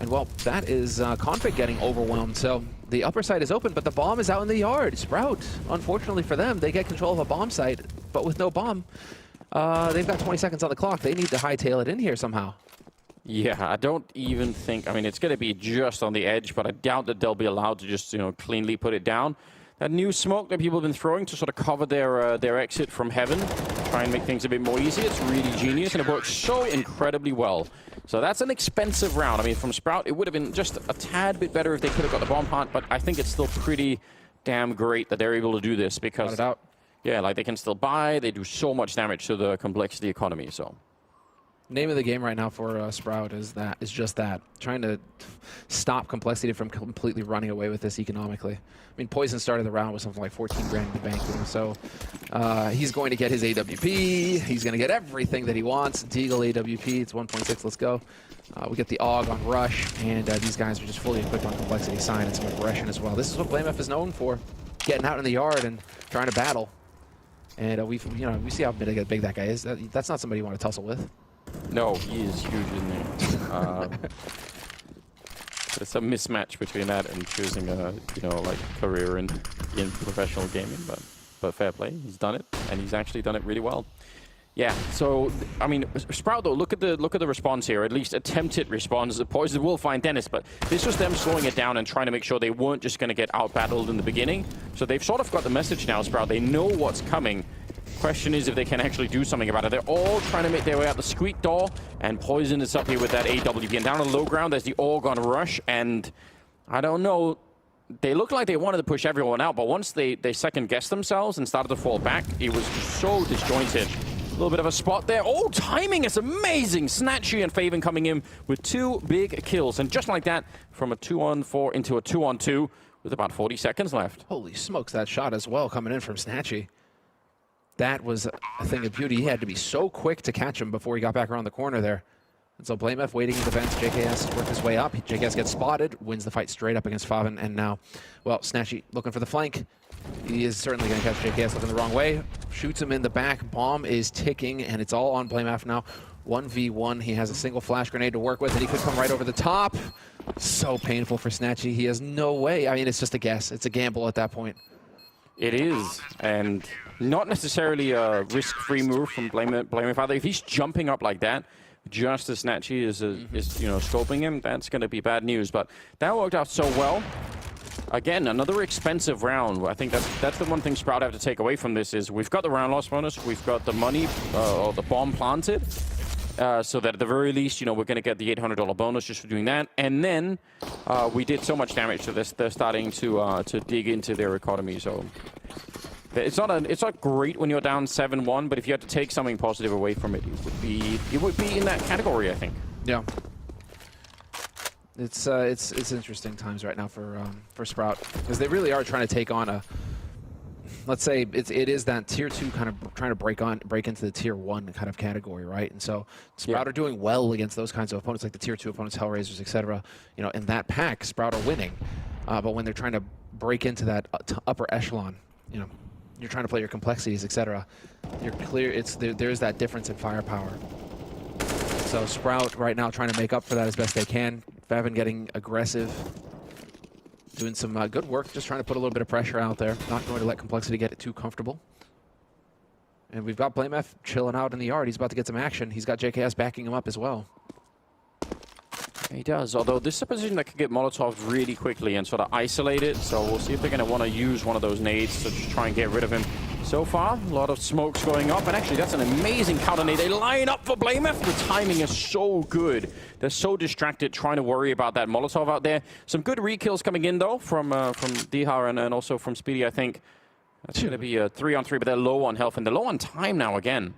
And, well, that is Config getting overwhelmed. So the upper side is open, but the bomb is out in the yard. Sprout, unfortunately for them, they get control of a bomb site, but with no bomb, they've got 20 seconds on the clock. They need to hightail it in here somehow. Yeah, I don't even think... I mean, it's going to be just on the edge, but I doubt that they'll be allowed to just, you know, cleanly put it down. That new smoke that people have been throwing to sort of cover their exit from heaven, try and make things a bit more easy, it's really genius, and it works so incredibly well. So that's an expensive round. I mean, from Sprout, it would have been just a tad bit better if they could have got the bomb plant, but I think it's still pretty damn great that they're able to do this because... Yeah, like they can still buy, they do so much damage to the Complexity economy, so... Name of the game right now for Sprout is just that. Trying to stop Complexity from completely running away with this economically. I mean, Poison started the round with something like 14 grand in the bank, you know, so he's going to get his AWP, he's going to get everything that he wants. Deagle AWP, it's 1.6, let's go. We get the AUG on Rush, and these guys are just fully equipped on Complexity Sign and some aggression as well. This is what BlameF is known for, getting out in the yard and trying to battle. And we see how big that guy is. That's not somebody you want to tussle with. No, he is huge in there. It's a mismatch between that and choosing a, you know, like career in professional gaming, but fair play. He's done it, and he's actually done it really well. Yeah, so I mean, Sprout though, look at the response here. At least attempted response. The Poison will find Dennis, but this was them slowing it down and trying to make sure they weren't just going to get out-battled in the beginning. So they've sort of got the message now, Sprout. They know what's coming. Question is if they can actually do something about it. They're all trying to make their way out the squeak door, and Poison is up here with that AWP. And down on low ground, there's the Orgon rush, and I don't know. They looked like they wanted to push everyone out, but once they second-guessed themselves and started to fall back, it was so disjointed. A little bit of a spot there. Oh, timing is amazing. Snatchy and Faven coming in with 2 big kills. And just like that, from a 2-on-4 into a 2-on-2 with about 40 seconds left. Holy smokes, that shot as well coming in from Snatchy. That was a thing of beauty. He had to be so quick to catch him before he got back around the corner there. And so BlameF waiting in the vents. JKS worked his way up. JKS gets spotted, wins the fight straight up against Faven. And now, well, Snatchy looking for the flank. He is certainly going to catch JKS looking the wrong way. Shoots him in the back. Bomb is ticking, and it's all on BlameF now. 1v1. He has a single flash grenade to work with, and he could come right over the top. So painful for Snatchy. He has no way. I mean, it's just a guess. It's a gamble at that point. It is, and not necessarily a risk-free move from BlameF either. If he's jumping up like that, just as Snatchy is scoping him, that's going to be bad news. But that worked out so well. Again, another expensive round. I think that's the one thing Sprout have to take away from this is we've got the round loss bonus, we've got the money or the bomb planted, so that at the very least, we're going to get the $800 bonus just for doing that. And then we did so much damage to this, they're starting to dig into their economy. So it's not great when you're down 7-1, but if you had to take something positive away from it, it would be in that category, I think. Yeah. It's interesting times right now for Sprout because they really are trying to take on a, let's say it is that tier 2 kind of trying to break into the tier 1 kind of category, right? And so Sprout are doing well against those kinds of opponents like the tier 2 opponents, Hellraisers, etc. In that pack, Sprout are winning, but when they're trying to break into that upper echelon, you're trying to play your complexities, etc. You're clear. There's that difference in firepower. So Sprout right now trying to make up for that as best they can. Faven getting aggressive, doing some good work, just trying to put a little bit of pressure out there, not going to let Complexity get it too comfortable. And we've got BlameF chilling out in the yard. He's about to get some action. He's got JKS backing him up as well. He does, although this is a position that can get Molotov really quickly and sort of isolate it, so we'll see if they're going to want to use one of those nades to just try and get rid of him. So far, a lot of smokes going up, and actually that's an amazing counter nade. They line up for BlameF. The timing is so good. They're so distracted trying to worry about that Molotov out there. Some good re-kills coming in, though, from Dihar and also from Speedy, I think. That's going to be a 3-on-3, but they're low on health, and they're low on time now again.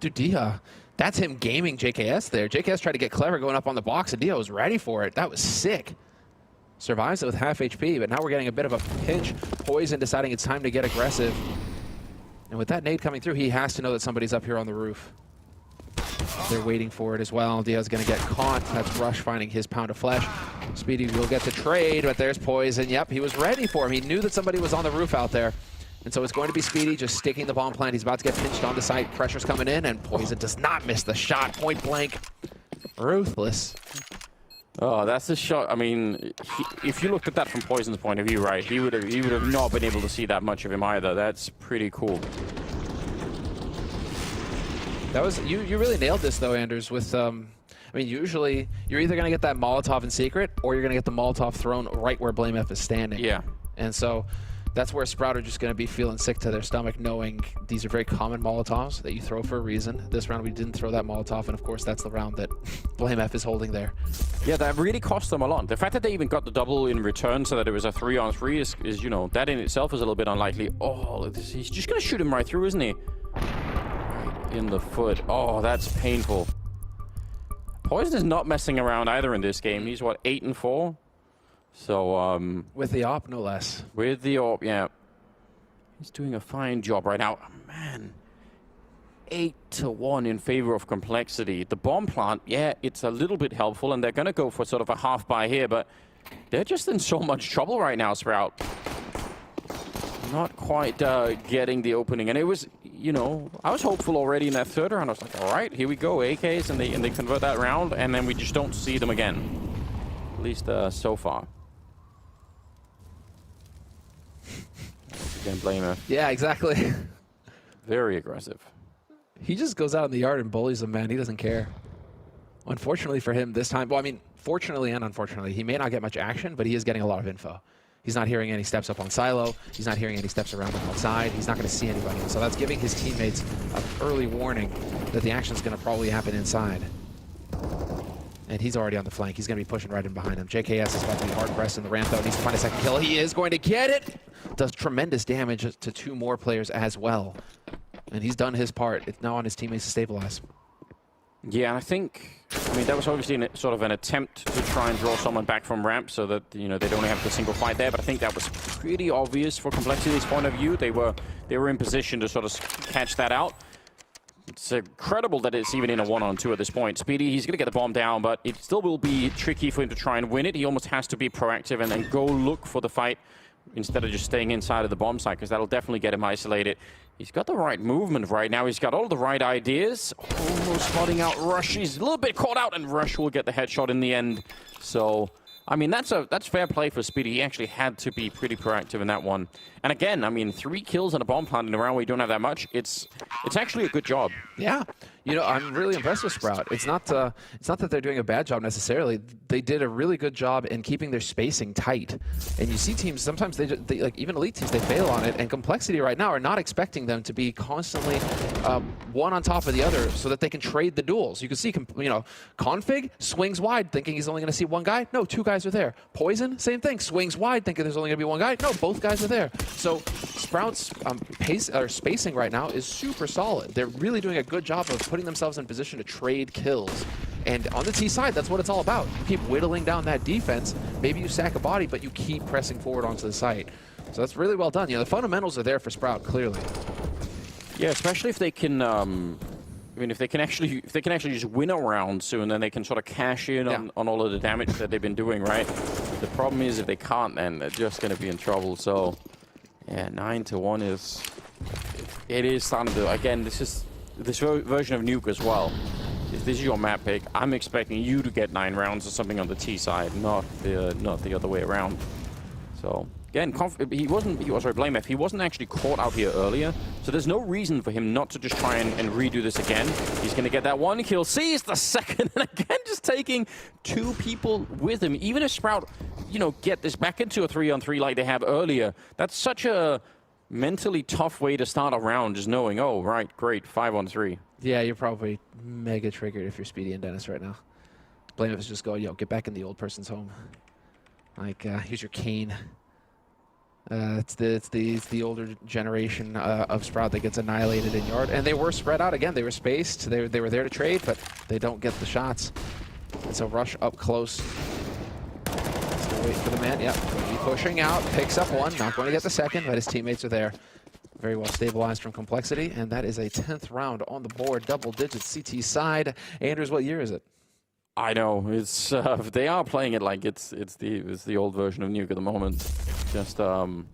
Dude, Dihar, that's him gaming JKS there. JKS tried to get clever going up on the box, and Dihar was ready for it. That was sick. Survives it with half HP, but now we're getting a bit of a pinch. Poison deciding it's time to get aggressive. And with that nade coming through, he has to know that somebody's up here on the roof. They're waiting for it as well. Dia's going to get caught. That's Rush finding his pound of flesh. Speedy will get to trade, but there's Poison. Yep, he was ready for him. He knew that somebody was on the roof out there. And so it's going to be Speedy just sticking the bomb plant. He's about to get pinched on the site. Pressure's coming in, and Poison does not miss the shot. Point blank. Ruthless. Oh, that's a shot. I mean, if you looked at that from Poison's point of view, right, he would have not been able to see that much of him either. That's pretty cool. That was you really nailed this though, Anders. With I mean, usually you're either gonna get that Molotov in secret, or you're gonna get the Molotov thrown right where BlameF is standing. Yeah. And so that's where Sprout are just going to be feeling sick to their stomach, knowing these are very common Molotovs that you throw for a reason. This round we didn't throw that Molotov, and of course that's the round that BlameF is holding there. Yeah, that really cost them a lot. The fact that they even got the double in return so that it was a 3-on-3 is, you know, that in itself is a little bit unlikely. Oh, he's just going to shoot him right through, isn't he? Right in the foot. Oh, that's painful. Poison is not messing around either in this game. He's, what, 8-4? So, with the AWP, no less. With the AWP, yeah. He's doing a fine job right now. Man, 8-1 in favor of Complexity. The bomb plant, yeah, it's a little bit helpful, and they're going to go for sort of a half buy here, but they're just in so much trouble right now, Sprout. Not quite getting the opening, and it was, you know, I was hopeful already in that third round. I was like, all right, here we go, AKs, and they convert that round, and then we just don't see them again. At least so far. Can't blame her. Yeah, exactly. Very aggressive. He just goes out in the yard and bullies them, man. He doesn't care. Unfortunately for him this time, well, I mean, fortunately and unfortunately, he may not get much action, but he is getting a lot of info. He's not hearing any steps up on silo. He's not hearing any steps around him outside. He's not going to see anybody. And so that's giving his teammates an early warning that the action's going to probably happen inside. And he's already on the flank. He's going to be pushing right in behind him. JKS is about to be hard pressed in the ramp, though. Needs to find a second kill. He is going to get it. Does tremendous damage to 2 more players as well. And he's done his part. It's now on his teammates to stabilize. Yeah, I mean, that was obviously sort of an attempt to try and draw someone back from ramp so that, you know, they'd only have the single fight there, but I think that was pretty obvious for Complexity's point of view. They were in position to sort of catch that out. It's incredible that it's even in a 1-on-2 at this point. Speedy, he's going to get the bomb down, but it still will be tricky for him to try and win it. He almost has to be proactive and then go look for the fight instead of just staying inside of the bomb site, because that'll definitely get him isolated. He's got the right movement right now. He's got all the right ideas. Almost spotting out Rush. He's a little bit caught out, and Rush will get the headshot in the end. So, I mean, that's fair play for Speedy. He actually had to be pretty proactive in that one. And again, I mean, 3 kills and a bomb plant in a round where you don't have that much. It's actually a good job. Yeah. You know, I'm really impressed with Sprout. It's not that they're doing a bad job necessarily. They did a really good job in keeping their spacing tight. And you see teams, sometimes they like, even elite teams, they fail on it. And Complexity right now are not expecting them to be constantly one on top of the other so that they can trade the duels. You can see, you know, Config swings wide thinking he's only going to see 1 guy. No, 2 guys are there. Poison, same thing. Swings wide thinking there's only going to be 1 guy. No, both guys are there. So Sprout's spacing right now is super solid. They're really doing a good job of putting themselves in position to trade kills. And on the T side, that's what it's all about. You keep whittling down that defense. Maybe you sack a body, but you keep pressing forward onto the site. So that's really well done. You know, the fundamentals are there for Sprout, clearly. Yeah, especially if they can, I mean, if they can actually just win a round soon, then they can sort of cash in on all of the damage that they've been doing, right? The problem is if they can't, then they're just going to be in trouble. So, yeah, 9-1 is, it is starting to, again, this version of Nuke as well. If this is your map pick, I'm expecting you to get 9 rounds or something on the T side, not the other way around. So again, he wasn't actually caught out here earlier, so there's no reason for him not to just try and redo this again. He's gonna get that 1 kill, sees the second, and again just taking 2 people with him. Even if Sprout, you know, get this back into a 3-on-3 like they have earlier, that's such a mentally tough way to start a round, just knowing, oh, right, great, 5-on-3. Yeah, you're probably mega triggered if you're Speedy and Dennis right now. Blame is just going, yo, get back in the old person's home. Like, here's your cane. It's the older generation of Sprout that gets annihilated in yard. And they were spread out again. They were spaced. They were there to trade, but they don't get the shots. And so Rush up close. Still waiting for the man. Yep, pushing out. Picks up 1. Not going to get the second, but his teammates are there. Very well stabilized from Complexity, and that is a 10th round on the board, double digits CT side. Anders, what year is it? I know it's they are playing it like it's the old version of Nuke at the moment. Just the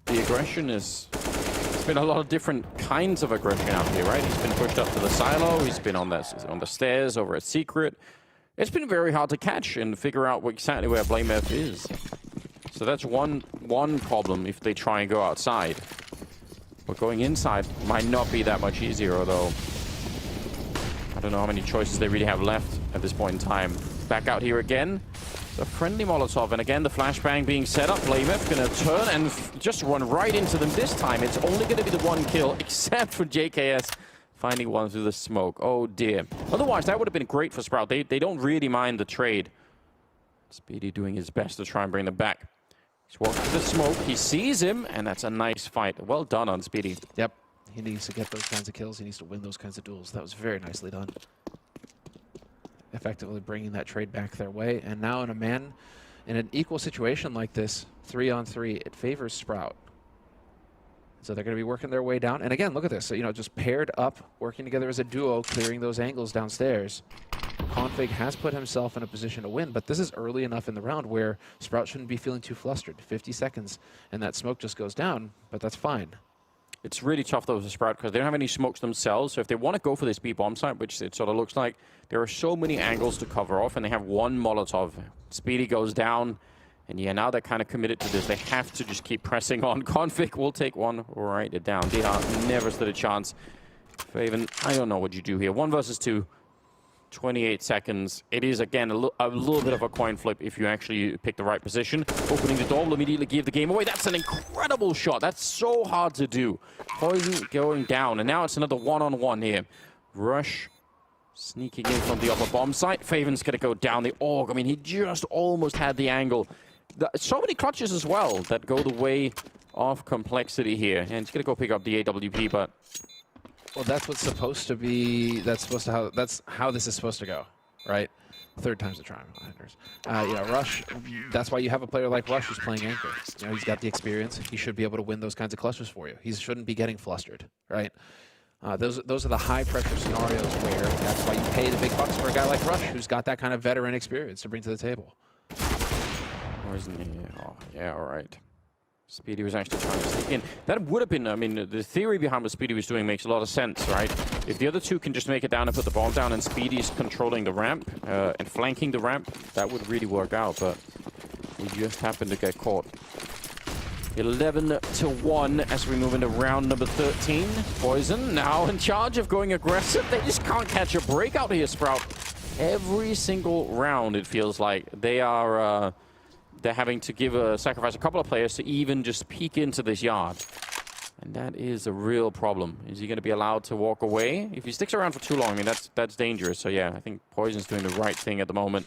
aggression is. There's been a lot of different kinds of aggression out here, right? He's been pushed up to the silo. He's been on the stairs over a secret. It's been very hard to catch and figure out exactly where BlameF is. So that's one problem if they try and go outside. But going inside might not be that much easier, although I don't know how many choices they really have left at this point in time. Back out here again. The friendly Molotov, and again the flashbang being set up. BlameF gonna turn and just run right into them this time. It's only gonna be the 1 kill, except for JKS finding one through the smoke. Oh dear. Otherwise, that would have been great for Sprout. They don't really mind the trade. Speedy doing his best to try and bring them back. He's walking to the smoke. He sees him, and that's a nice fight. Well done on Speedy. Yep. He needs to get those kinds of kills. He needs to win those kinds of duels. That was very nicely done. Effectively bringing that trade back their way. And now in an equal situation like this, 3-on-3, it favors Sprout. So they're going to be working their way down. And again, look at this. So, you know, just paired up, working together as a duo, clearing those angles downstairs. Config has put himself in a position to win, but this is early enough in the round where Sprout shouldn't be feeling too flustered. 50 seconds, and that smoke just goes down, but that's fine. It's really tough, though, for Sprout, because they don't have any smokes themselves. So if they want to go for this B bomb site, which it sort of looks like, there are so many angles to cover off, and they have 1 Molotov. Speedy goes down, and yeah, now they're kind of committed to this. They have to just keep pressing on. Config will take 1, write it down. DH never stood a chance. Faven, I don't know what you do here. 1 versus 2. 28 seconds. It is, again, a little bit of a coin flip if you actually pick the right position. Opening the door will immediately give the game away. That's an incredible shot. That's so hard to do. Poison going down, and now it's another one-on-one here. Rush sneaking in from the upper bomb site. Faven's going to go down the AUG. I mean, he just almost had the angle. So many clutches as well that go the way of Complexity here. And he's going to go pick up the AWP, but... Well, that's what's supposed to be. That's how this is supposed to go, right? Third time's the charm. You know, Rush. That's why you have a player like Rush who's playing anchor. You know, he's got the experience. He should be able to win those kinds of clusters for you. He shouldn't be getting flustered, right? Those are the high pressure scenarios where that's why you pay the big bucks for a guy like Rush who's got that kind of veteran experience to bring to the table. Or isn't he? Oh, yeah, all right. Speedy was actually trying to sneak in. That would have been, I mean, the theory behind what Speedy was doing makes a lot of sense, right? If the other two can just make it down and put the bomb down and Speedy's controlling the ramp and flanking the ramp, that would really work out, but we just happened to get caught. 11-1 as we move into round number 13. Poison now in charge of going aggressive. They just can't catch a break out here, Sprout. Every single round, it feels like, they are... they're having to sacrifice a couple of players to even just peek into this yard. And that is a real problem. Is he going to be allowed to walk away? If he sticks around for too long, I mean, that's dangerous. So yeah, I think Poison's doing the right thing at the moment.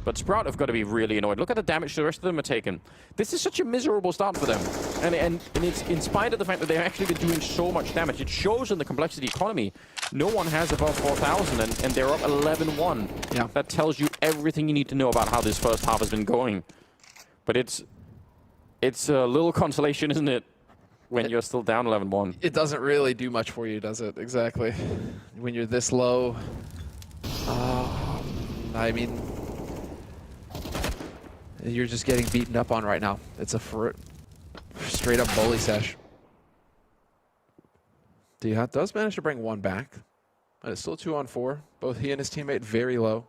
But Sprout have got to be really annoyed. Look at the damage the rest of them are taking. This is such a miserable start for them. And it's in spite of the fact that they've actually been doing so much damage. It shows in the Complexity economy. No one has above 4,000 and they're up 11-1. Yeah. That tells you everything you need to know about how this first half has been going. But it's a little consolation, isn't it, when you're still down 11-1. It doesn't really do much for you, does it? Exactly. When you're this low, I mean, you're just getting beaten up on right now. It's a straight up bully sesh. Dihat does manage to bring one back, but it's still 2-on-4. Both he and his teammate very low.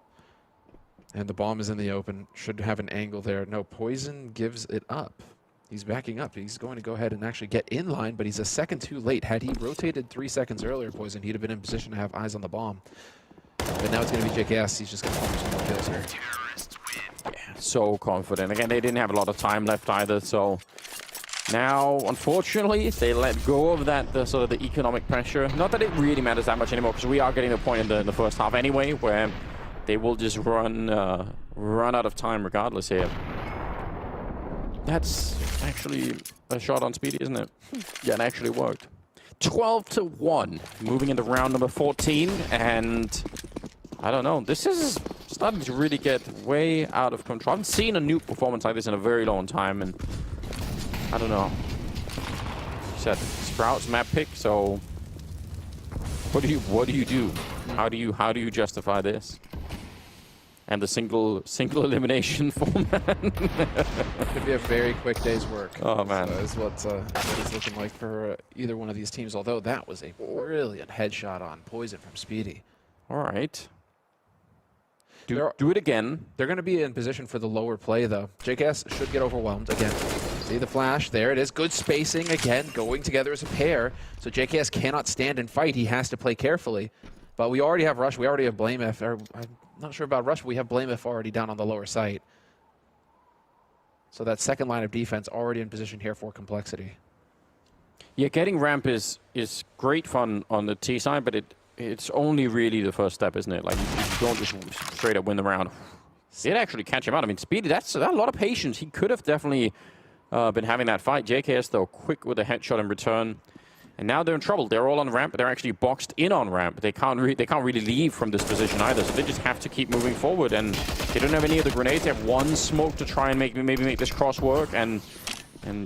And the bomb is in the open. Should have an angle there. No, Poison gives it up. He's backing up. He's going to go ahead and actually get in line, but he's a second too late. Had he rotated 3 seconds earlier, Poison, he'd have been in position to have eyes on the bomb. But now it's going to be JKS. He's just going to farm some more kills here. Yeah, so confident. Again, they didn't have a lot of time left either, so... Now, unfortunately, they let go of that, sort of the economic pressure. Not that it really matters that much anymore, because we are getting to a point in the first half anyway, where... they will just run out of time regardless here. That's actually a shot on Speedy, isn't it? Yeah, it actually worked. 12-1, moving into round number 14, and I don't know. This is starting to really get way out of control. I haven't seen a Nuke performance like this in a very long time, and I don't know. You said Sprout's map pick, so what do you do? How do you justify this? And the single elimination format. Could be a very quick day's work. Oh man, is what it's looking like for either one of these teams. Although that was a brilliant headshot on Poison from Speedy. All right. Do it again. They're going to be in position for the lower play though. JKS should get overwhelmed again. See the flash? There it is. Good spacing again, going together as a pair. So JKS cannot stand and fight. He has to play carefully. But we already have Rush. We already have BlameF. I'm not sure about Rush, but we have BlameF already down on the lower site. So that second line of defense already in position here for Complexity. Yeah, getting ramp is great fun on the T side, but it's only really the first step, isn't it? Like, you don't just straight up win the round. Did actually catch him out. I mean, Speedy, that's a lot of patience. He could have definitely been having that fight. JKS, though, quick with a headshot in return. And now they're in trouble. They're all on ramp, but they're actually boxed in on ramp. They can't really leave from this position either, so they just have to keep moving forward. And they don't have any of the grenades. They have one smoke to try and maybe make this cross work. And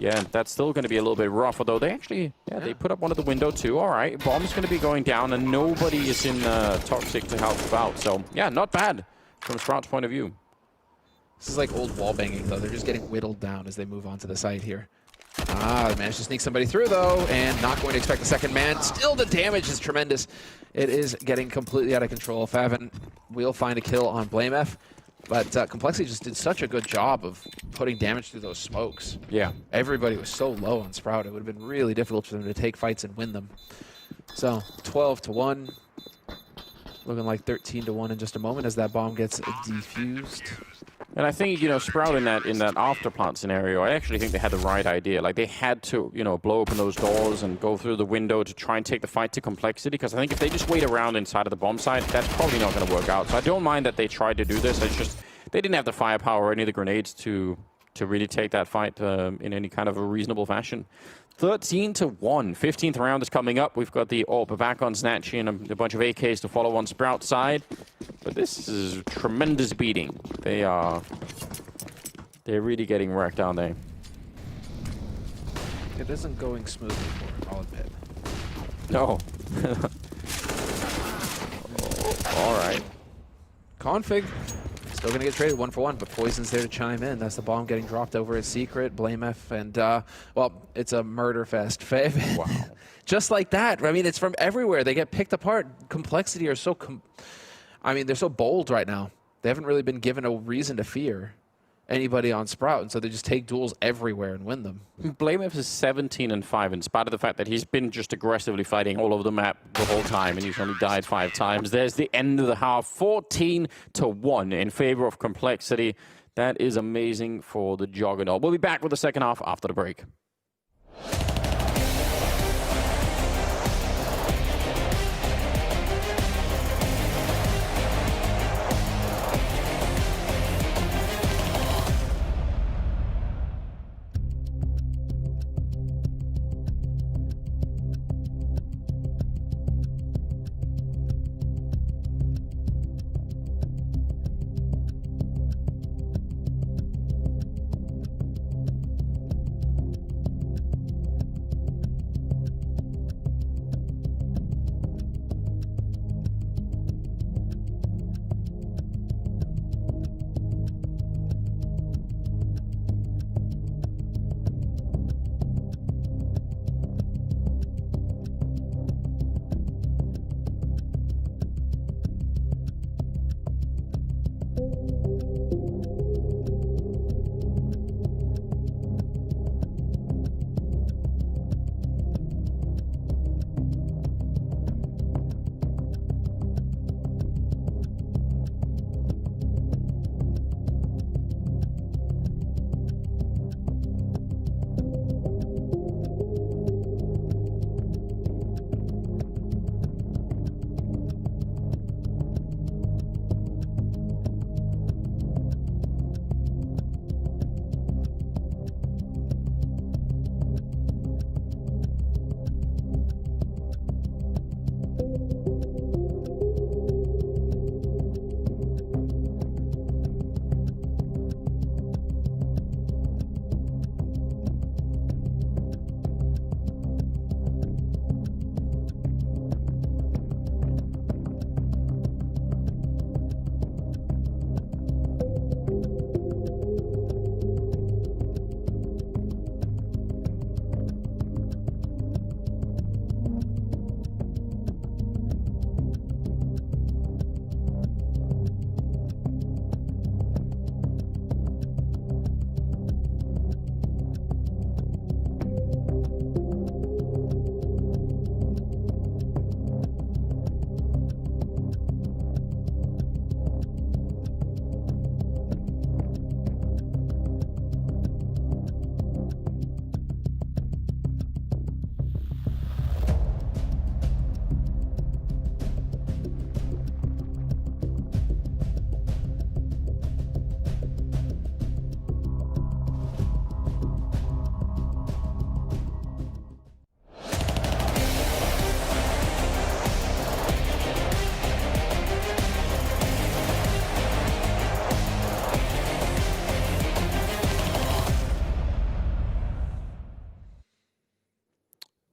yeah, that's still going to be a little bit rough. Although they actually, they put up one at the window too. All right, bomb's going to be going down, and nobody is in toxic to help out. So yeah, not bad from Sprout's point of view. This is like old wall banging though. They're just getting whittled down as they move onto the site here. They managed to sneak somebody through, though, and not going to expect the second man. Still, the damage is tremendous. It is getting completely out of control. Faven will find a kill on BlameF, but Complexity just did such a good job of putting damage through those smokes. Yeah. Everybody was so low on Sprout. It would have been really difficult for them to take fights and win them. So 12-1. Looking like 13-1 in just a moment as that bomb gets defused. And I think, Sprout in that after plant scenario, I actually think they had the right idea. Like, they had to, blow open those doors and go through the window to try and take the fight to complexity, because I think if they just wait around inside of the bomb site, that's probably not going to work out. So I don't mind that they tried to do this. It's just they didn't have the firepower or any of the grenades to really take that fight in any kind of a reasonable fashion. 13-1. 15th round is coming up. We've got the AWP back on Snatchy and a bunch of AKs to follow on Sprout side. But this is a tremendous beating. They're really getting wrecked, aren't they? It isn't going smoothly for him, I'll admit. No. All right. Config. Still going to get traded 1-for-1, but Poison's there to chime in. That's the bomb getting dropped over his secret. Blame F, and, well, it's a murder fest. Wow. Just like that. I mean, it's from everywhere. They get picked apart. Complexity are so... they're so bold right now. They haven't really been given a reason to fear anybody on Sprout, and so they just take duels everywhere and win them. Blame F is 17-5, in spite of the fact that he's been just aggressively fighting all over the map the whole time, and he's only died 5 times. There's the end of the half, 14-1 in favor of Complexity. That is amazing for the Juggernaut. We'll be back with the second half after the break.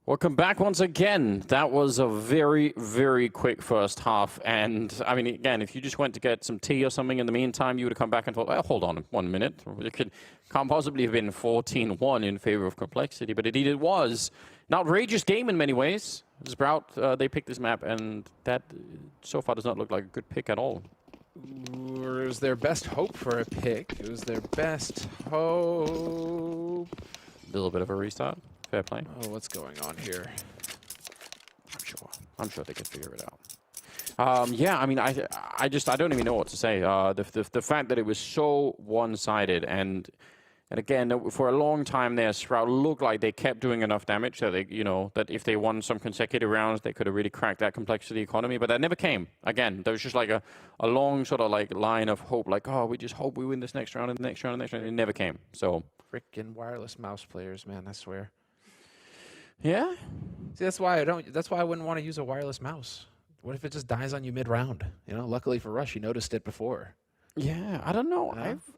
Welcome back once again. That was a very, very quick first half. And, I mean, again, if you just went to get some tea or something in the meantime, you would have come back and thought, well, hold on 1 minute. It can't possibly have been 14-1 in favor of Complexity. But indeed it was. An outrageous game in many ways. Sprout, they picked this map, and that so far does not look like a good pick at all. It was their best hope for a pick. It was their best hope. A little bit of a restart. Fair play. Oh, what's going on here? I'm sure they can figure it out. Yeah, I mean, I don't even know what to say. The fact that it was so one-sided, and again, for a long time there, Sprout looked like they kept doing enough damage that they, that if they won some consecutive rounds, they could have really cracked that complexity economy. But that never came. Again, there was just like a long sort of like line of hope, like, oh, we just hope we win this next round and the next round and the next round. It never came. So freaking wireless mouse players, man, I swear. Yeah. See, that's why I wouldn't want to use a wireless mouse. What if it just dies on you mid-round? Luckily for Rush, you noticed it before. Yeah, I don't know.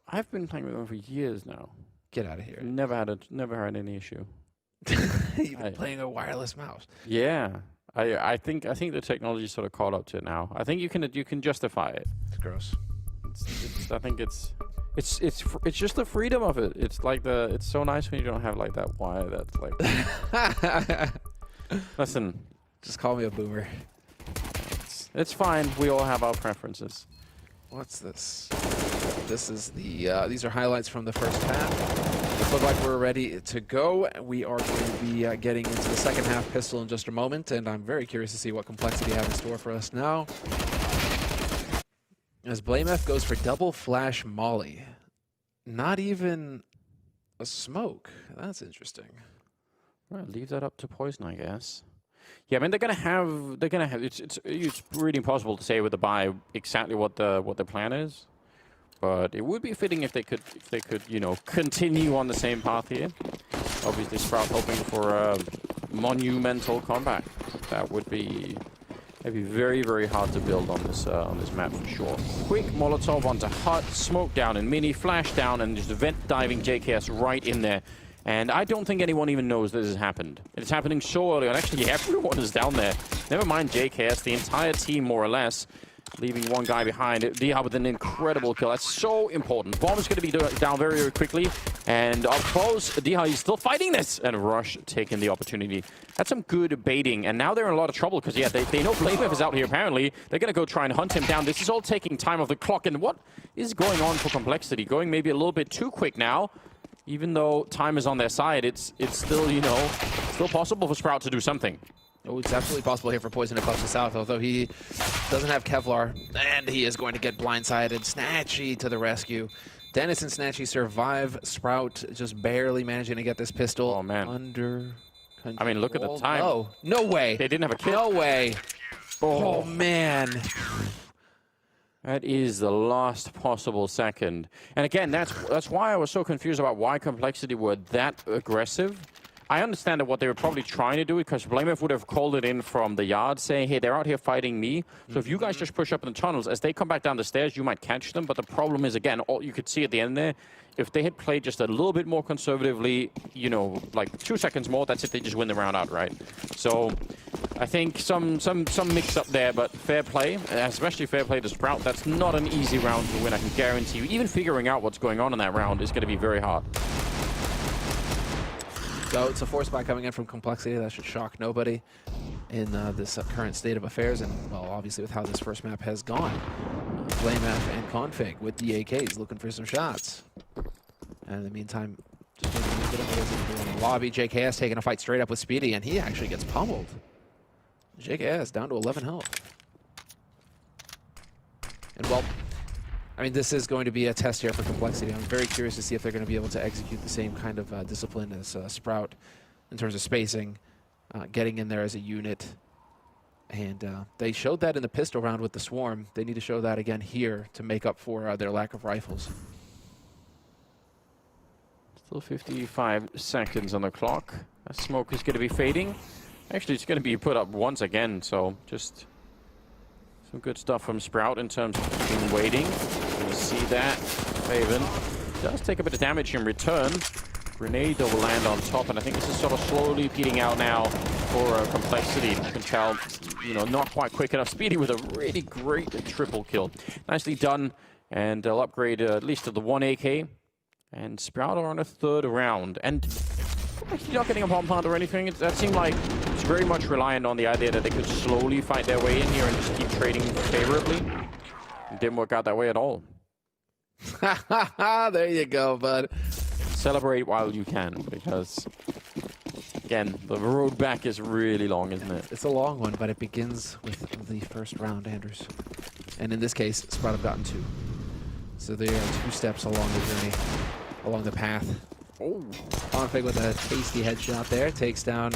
I've been playing with them for years now. Get out of here. Never had any issue. You've been playing a wireless mouse. Yeah. I think the technology sort of caught up to it now. I think you can justify it. It's gross. I think it's just the freedom of it. It's like it's so nice when you don't have like that wire that's like. Listen, just call me a boomer. It's fine. We all have our preferences. What's this? This is these are highlights from the first half. It looks like we're ready to go. We are going to be getting into the second half pistol in just a moment, and I'm very curious to see what complexity have in store for us now. As BlameF goes for double flash molly. Not even a smoke. That's interesting. Right, leave that up to Poison, I guess. Yeah, I mean they're gonna have. It's really impossible to say with the buy exactly what the plan is, but it would be fitting if they could continue on the same path here. Obviously, Sprout hoping for a monumental comeback. That would be. It'd be very, very hard to build on this map for sure. Quick Molotov onto Hut, smoke down and Mini, flash down, and just vent diving JKS right in there. And I don't think anyone even knows this has happened. It's happening so early on. Actually, everyone is down there. Never mind JKS, the entire team more or less, leaving one guy behind. Diha with an incredible kill. That's so important. Bomb is going to be down very, very quickly. And up close, Diha is still fighting this. And Rush taking the opportunity. That's some good baiting. And now they're in a lot of trouble because, yeah, they know BlameF is out here apparently. They're going to go try and hunt him down. This is all taking time off the clock. And what is going on for complexity? Going maybe a little bit too quick now. Even though time is on their side, it's still, still possible for Sprout to do something. Oh, it's absolutely possible here for Poison to clutch this out, although he doesn't have Kevlar, and he is going to get blindsided. Snatchy to the rescue. Dennis and Snatchy survive. Sprout just barely managing to get this pistol under control. I mean, look at the time. Oh, no way. They didn't have a kill. No way. Oh man. That is the last possible second. And again, that's why I was so confused about why Complexity were that aggressive. I understand that what they were probably trying to do, because BlameF would have called it in from the yard, saying, hey, they're out here fighting me. So if you guys just push up in the tunnels, as they come back down the stairs, you might catch them. But the problem is, again, all you could see at the end there, if they had played just a little bit more conservatively, like 2 seconds more, that's it, they just win the round outright. So I think some mix up there, but fair play, especially fair play to Sprout. That's not an easy round to win, I can guarantee you. Even figuring out what's going on in that round is going to be very hard. So it's a force buy coming in from Complexity. That should shock nobody in this current state of affairs. And, well, obviously with how this first map has gone. BlameF and Config with the AKs looking for some shots. And in the meantime, just taking a little bit of what in the lobby. JKS taking a fight straight up with Speedy, and he actually gets pummeled. JKS down to 11 health. And, well, I mean, this is going to be a test here for Complexity. I'm very curious to see if they're going to be able to execute the same kind of discipline as Sprout in terms of spacing, getting in there as a unit. And they showed that in the pistol round with the Swarm. They need to show that again here to make up for their lack of rifles. Still 55 seconds on the clock. That smoke is going to be fading. Actually, it's going to be put up once again, so just some good stuff from Sprout in terms of waiting. You see that. Faven does take a bit of damage in return. Grenade will land on top, and I think this is sort of slowly peeling out now for Complexity. You can tell, not quite quick enough. Speedy with a really great triple kill. Nicely done, and they'll upgrade at least to the 1 AK. And Sprout are on a third round, and actually not getting a bomb plant or anything. That seemed like it's very much reliant on the idea that they could slowly fight their way in here and just keep trading favorably. It didn't work out that way at all. There you go, bud. Celebrate while you can, because Again, the road back is really long, isn't it? It's a long one, but it begins with the first round, Anders. And in this case, Sprout have gotten 2. So they are 2 steps along the journey, along the path. Oh, Config with a tasty headshot there. Takes down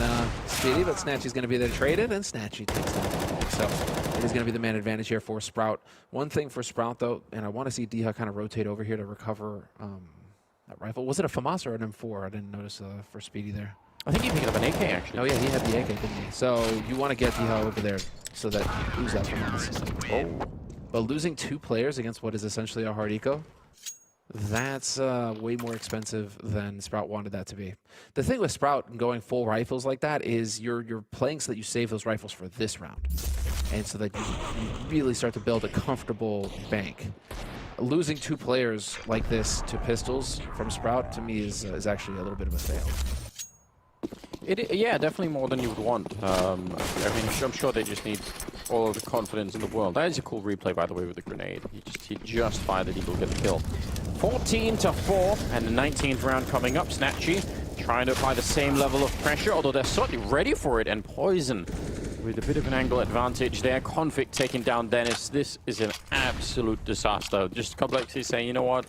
Speedy, but Snatchy's going to be there to trade it, and Snatchy takes down Config. So it is going to be the man advantage here for Sprout. One thing for Sprout, though, and I want to see Diha kind of rotate over here to recover that rifle. Was it a FAMAS or an M4? I didn't notice for Speedy there. I think he picked up an AK, actually. Oh, yeah, he had the AK, didn't he? So you want to get Diha over there so that you lose that FAMAS. Oh. But losing 2 players against what is essentially a hard eco, that's way more expensive than Sprout wanted that to be. The thing with Sprout and going full rifles like that is you're playing so that you save those rifles for this round. And so that you really start to build a comfortable bank. Losing 2 players like this to pistols from Sprout, to me, is actually a little bit of a fail. Yeah, definitely more than you would want. I mean, I'm sure they just need all of the confidence in the world. That is a cool replay, by the way, with the grenade. He just fired it, he will get the kill. 14-4, and the 19th round coming up. Snatchy trying to apply the same level of pressure, although they're certainly ready for it, and Poison with a bit of an angle advantage there. Config taking down Dennis. This is an absolute disaster. Just Complexity saying, you know what?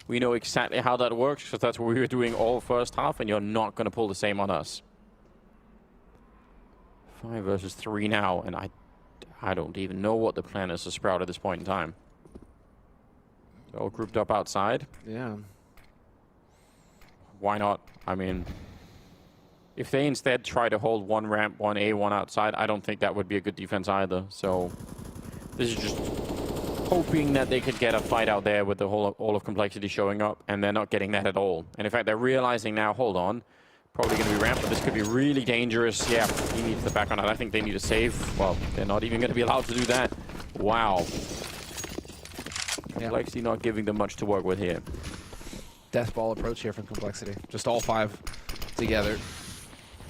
We know exactly how that works, because that's what we were doing all first half, and you're not going to pull the same on us. 5 versus 3 now, and I don't even know what the plan is to Sprout at this point in time. They're all grouped up outside. Yeah. Why not? I mean, if they instead try to hold 1 ramp, 1 A, 1 outside, I don't think that would be a good defense either. So this is just hoping that they could get a fight out there with the whole all of Complexity showing up, and they're not getting that at all. And in fact, they're realizing now, hold on, probably going to be ramp, but this could be really dangerous. Yeah, he needs to back on it. I think they need to save. Well, they're not even going to be allowed to do that. Wow. Complexity not giving them much to work with here. Death ball approach here from Complexity. Just all 5 together.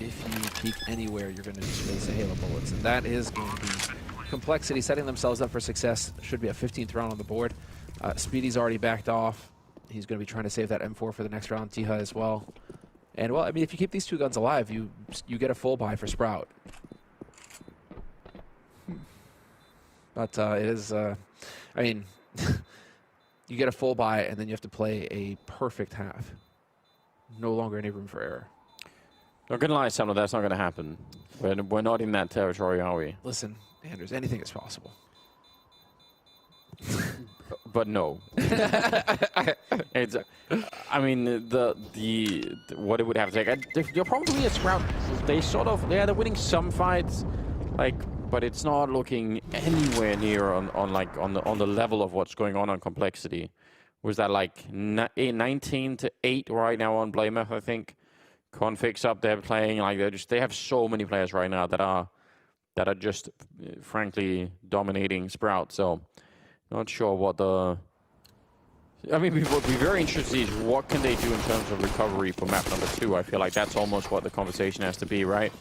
If you peek anywhere, you're going to just face a hail of bullets. And that is going to be Complexity setting themselves up for success. Should be a 15th round on the board. Speedy's already backed off. He's going to be trying to save that M4 for the next round. Diha as well. And, well, I mean, if you keep these 2 guns alive, you get a full buy for Sprout. But it is, I mean, you get a full buy, and then you have to play a perfect half. No longer any room for error. Not gonna lie, Samuel, that's not gonna happen. We're not in that territory, are we? Listen, Anders, anything is possible. But no. It's, I mean, what it would have to take. You're probably a Sprout. They sort of, yeah, they're winning some fights, like, but it's not looking anywhere near on the level of what's going on Complexity. Was that like 19-8 right now on Blamer, I think. Config's up there playing like they have so many players right now that are just frankly dominating Sprout. So not sure what the. I mean, what would be very interesting is what can they do in terms of recovery for map number 2. I feel like that's almost what the conversation has to be, right?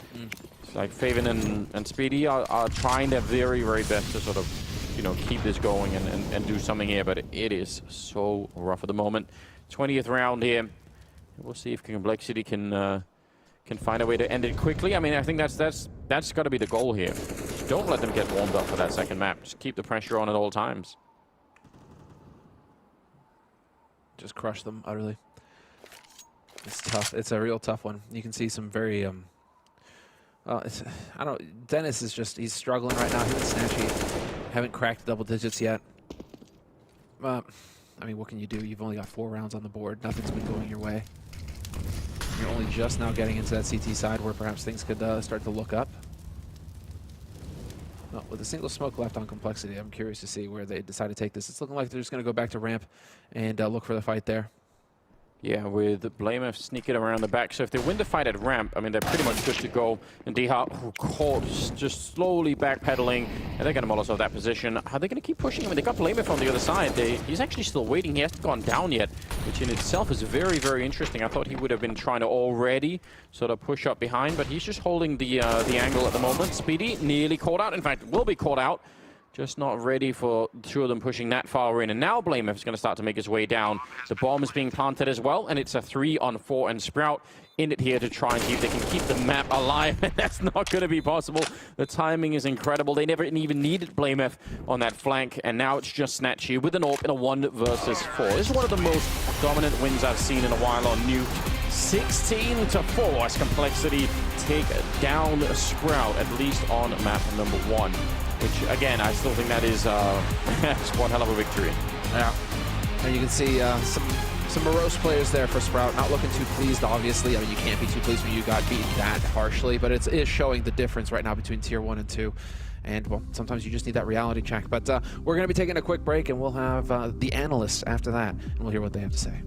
It's like Faven and Speedy are trying their very, very best to sort of, you know, keep this going and do something here, but it is so rough at the moment. 20th round here. We'll see if Complexity can find a way to end it quickly. I mean, I think that's got to be the goal here. Just don't let them get warmed up for that second map. Just keep the pressure on at all times. Just crush them utterly. It's tough. It's a real tough one. You can see some very I don't. Dennis is he's struggling right now. He and Snatchy haven't cracked double digits yet. I mean, what can you do? You've only got 4 rounds on the board. Nothing's been going your way. You're only just now getting into that CT side where perhaps things could start to look up. Well, with a single smoke left on Complexity, I'm curious to see where they decide to take this. It's looking like they're just going to go back to ramp and look for the fight there. Yeah, with Blamer sneaking around the back. So if they win the fight at ramp, I mean, they're pretty much good to go. And Diha, who caught, just slowly backpedaling, and they're going to Molotov that position. Are they going to keep pushing? I mean, they got Blamer from the other side. He's actually still waiting. He hasn't gone down yet, which in itself is very, very interesting. I thought he would have been trying to already sort of push up behind, but he's just holding the angle at the moment. Speedy nearly caught out. In fact, will be caught out. Just not ready for the two of them pushing that far in. And now BlameF is going to start to make his way down. The bomb is being planted as well, and it's a 3-on-4, and Sprout in it here to try and see if they can keep the map alive. And that's not going to be possible. The timing is incredible. They never even needed BlameF on that flank, and now it's just Snatchy with an AWP in a 1 versus 4. This is one of the most dominant wins I've seen in a while on Nuke. 16-4 as Complexity take down Sprout, at least on map number 1. Which, again, I still think that is one hell of a victory. Yeah. And you can see some morose players there for Sprout. Not looking too pleased, obviously. I mean, you can't be too pleased when you got beaten that harshly, but it is showing the difference right now between Tier 1 and 2. And, well, sometimes you just need that reality check. But we're going to be taking a quick break, and we'll have the analysts after that, and we'll hear what they have to say.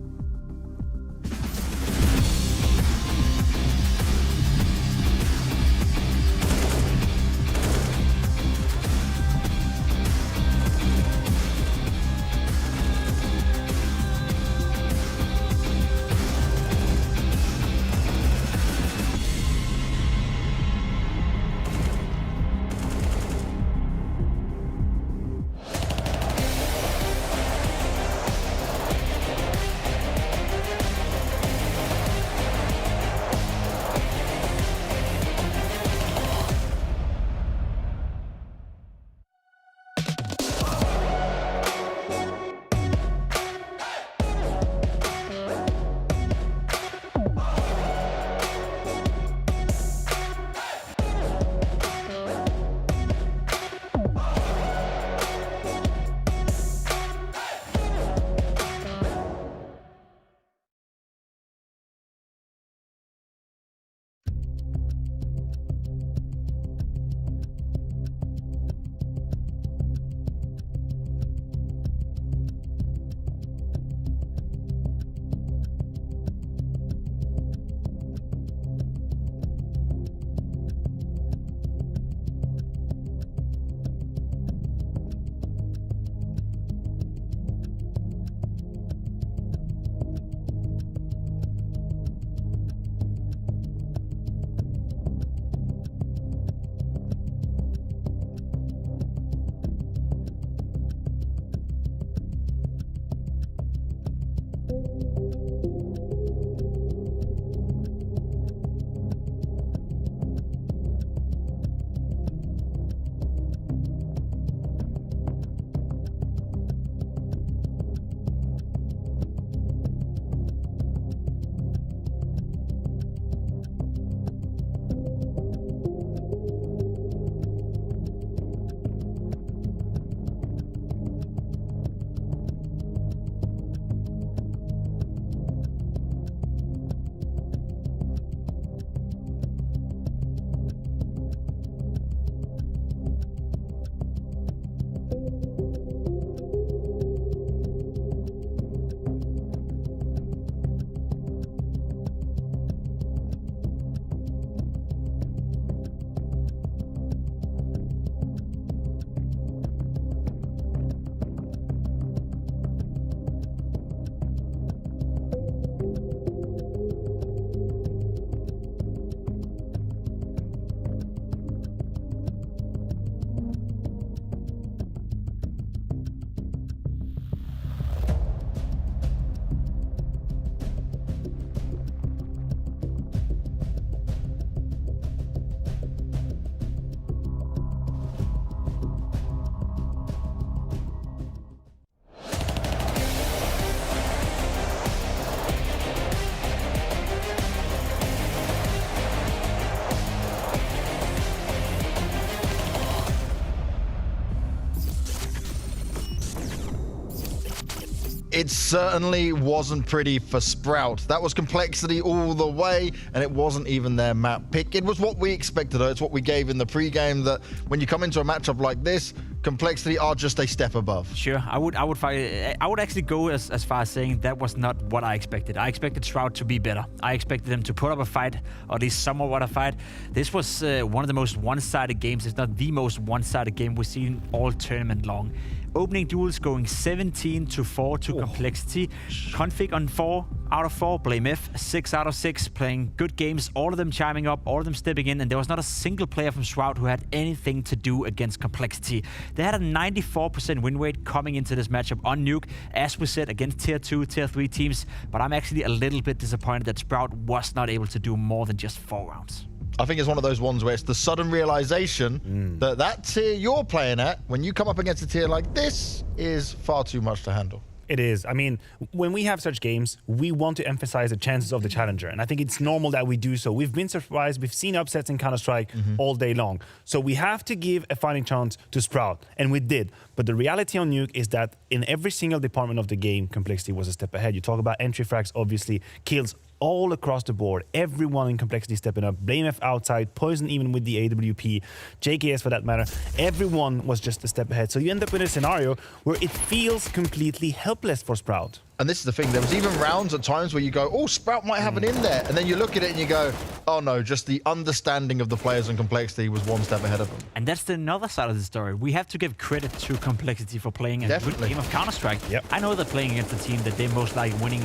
It certainly wasn't pretty for Sprout. That was Complexity all the way, and it wasn't even their map pick. It was what we expected, though. It's what we gave in the pregame, that when you come into a matchup like this, Complexity are just a step above. Sure, I would actually go as far as saying that was not what I expected. I expected Shroud to be better. I expected them to put up a fight, or at least somewhat a fight. This was one of the most one-sided games, if not the most one-sided game we've seen all tournament long. Opening duels going 17-4 to Complexity. Config on 4. out of 4, Blame F, 6 out of 6, playing good games, all of them chiming up, all of them stepping in, and there was not a single player from Shroud who had anything to do against Complexity. They had a 94% win rate coming into this matchup on Nuke, as we said, against Tier 2, Tier 3 teams, but I'm actually a little bit disappointed that Sprout was not able to do more than just 4 rounds. I think it's one of those ones where it's the sudden realization that tier you're playing at, when you come up against a tier like this, is far too much to handle. It is. I mean, when we have such games, we want to emphasize the chances of the challenger. And I think it's normal that we do so. We've been surprised. We've seen upsets in Counter-Strike all day long. So we have to give a fighting chance to Sprout. And we did. But the reality on Nuke is that in every single department of the game, Complexity was a step ahead. You talk about entry frags, obviously, kills all across the board. Everyone in Complexity stepping up. Blame F outside, Poison even with the AWP, JKS for that matter. Everyone was just a step ahead. So you end up in a scenario where it feels completely helpless for Sprout. And this is the thing, there was even rounds at times where you go, oh, Sprout might have it in there. And then you look at it and you go, oh no, just the understanding of the players and Complexity was one step ahead of them. And that's the another side of the story. We have to give credit to Complexity for playing a good game of Counter-Strike. Yep. I know they're playing against a team that they most like winning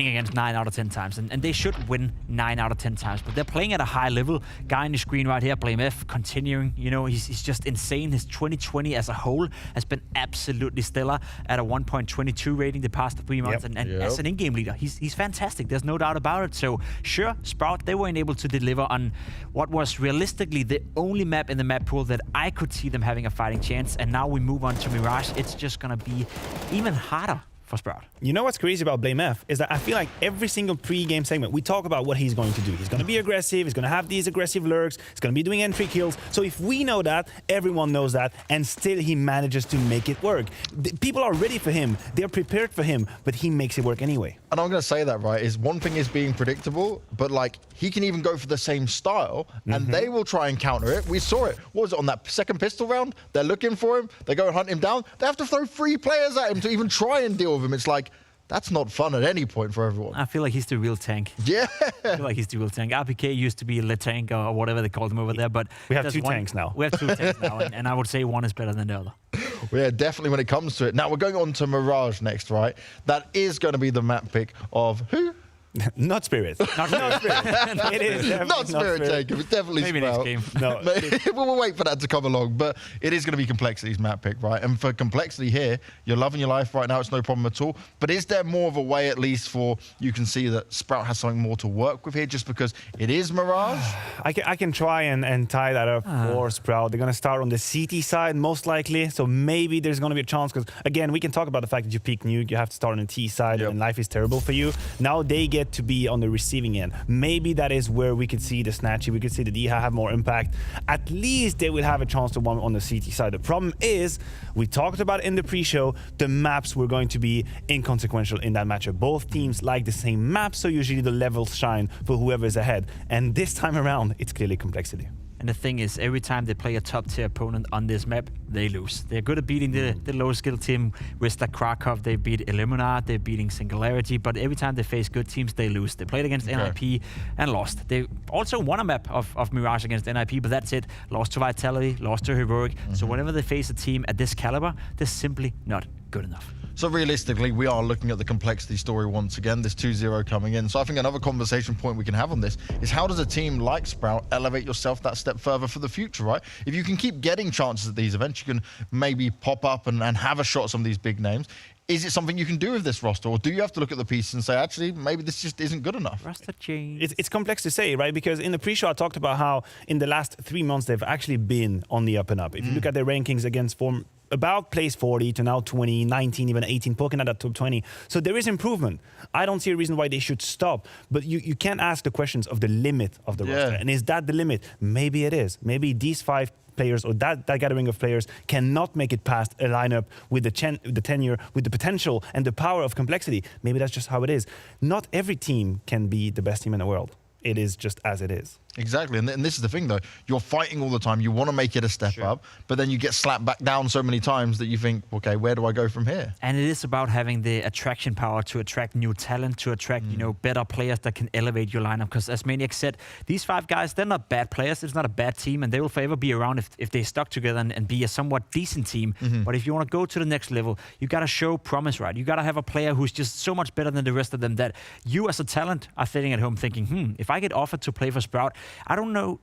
against 9 out of 10 times. And they should win 9 out of 10 times. But they're playing at a high level. Guy on the screen right here, Blame F, continuing. You know, he's just insane. His 2020 as a whole has been absolutely stellar at a 1.22 rating the past 3 months. And as an in-game leader, he's fantastic. There's no doubt about it. So sure, Sprout, they weren't able to deliver on what was realistically the only map in the map pool that I could see them having a fighting chance. And now we move on to Mirage. It's just going to be even harder for Sprout. You know what's crazy about Blame F is that I feel like every single pre-game segment, we talk about what he's going to do. He's going to be aggressive. He's going to have these aggressive lurks. He's going to be doing entry kills. So if we know that, everyone knows that, and still he manages to make it work. People are ready for him. They're prepared for him, but he makes it work anyway. And I'm going to say that, right, is one thing is being predictable, but like he can even go for the same style and they will try and counter it. We saw it. What was it on that second pistol round? They're looking for him. They go and hunt him down. They have to throw 3 players at him to even try and deal with him. It's like, that's not fun at any point for everyone. I feel like he's the real tank. Yeah. I feel like he's the real tank. RPK used to be Le Tank or whatever they called him over there, but we have 2 tanks now. We have 2 tanks now, and I would say one is better than the other. Well, yeah, definitely when it comes to it. Now, we're going on to Mirage next, right? That is going to be the map pick of who? Not Spirit. Not Spirit. It is not Spirit, Jacob. It's definitely Maybe Sprout. next game. No. We'll wait for that to come along, but it is going to be Complexity's map pick, right? And for Complexity here, you're loving your life right now. It's no problem at all. But is there more of a way, at least, for you can see that Sprout has something more to work with here, just because it is Mirage? I can try and tie that up for Sprout. They're going to start on the CT side, most likely. So maybe there's going to be a chance, because, again, we can talk about the fact that you peak Nuke. You have to start on the T side, and life is terrible for you. Now they get to be on the receiving end. Maybe that is where we could see the Snatchy, we could see the DH have more impact. At least they will have a chance to win on the CT side. The problem is, we talked about in the pre-show, the maps were going to be inconsequential in that matchup. Both teams like the same map, so usually the levels shine for whoever is ahead. And this time around, it's clearly Complexity. And the thing is, every time they play a top-tier opponent on this map, they lose. They're good at beating the low-skill team. With Krakow, they beat Illumina, they're beating Singularity, but every time they face good teams, they lose. They played against NIP and lost. They also won a map of Mirage against NIP, but that's it. Lost to Vitality, lost to Heroic. So whenever they face a team at this caliber, they're simply not good enough. So realistically, we are looking at the Complexity story once again, this 2-0 coming in. So I think another conversation point we can have on this is, how does a team like Sprout elevate yourself that step further for the future, right? If you can keep getting chances at these events, you can maybe pop up and have a shot at some of these big names. Is it something you can do with this roster, or do you have to look at the piece and say, actually, maybe this just isn't good enough? Roster change. It's complex to say, right? Because in the pre-show, I talked about how in the last 3 months, they've actually been on the up and up. If you look at their rankings against form, about place 40 to now 20, 19, even 18, poking at that top 20. So there is improvement. I don't see a reason why they should stop. But you can't ask the questions of the limit of the roster. And is that the limit? Maybe it is. Maybe these 5 players or that gathering of players cannot make it past a lineup with the tenure, with the potential and the power of Complexity. Maybe that's just how it is. Not every team can be the best team in the world. It is just as it is. Exactly, and this is the thing though. You're fighting all the time. You want to make it a step up, but then you get slapped back down so many times that you think, okay, where do I go from here? And it is about having the attraction power to attract new talent, to attract better players that can elevate your lineup. Because as Maniac said, these 5 guys, they're not bad players. It's not a bad team, and they will forever be around if they stuck together and be a somewhat decent team. But if you want to go to the next level, you got to show promise, right? You got to have a player who's just so much better than the rest of them that you as a talent are sitting at home thinking, if I get offered to play for Sprout, I don't know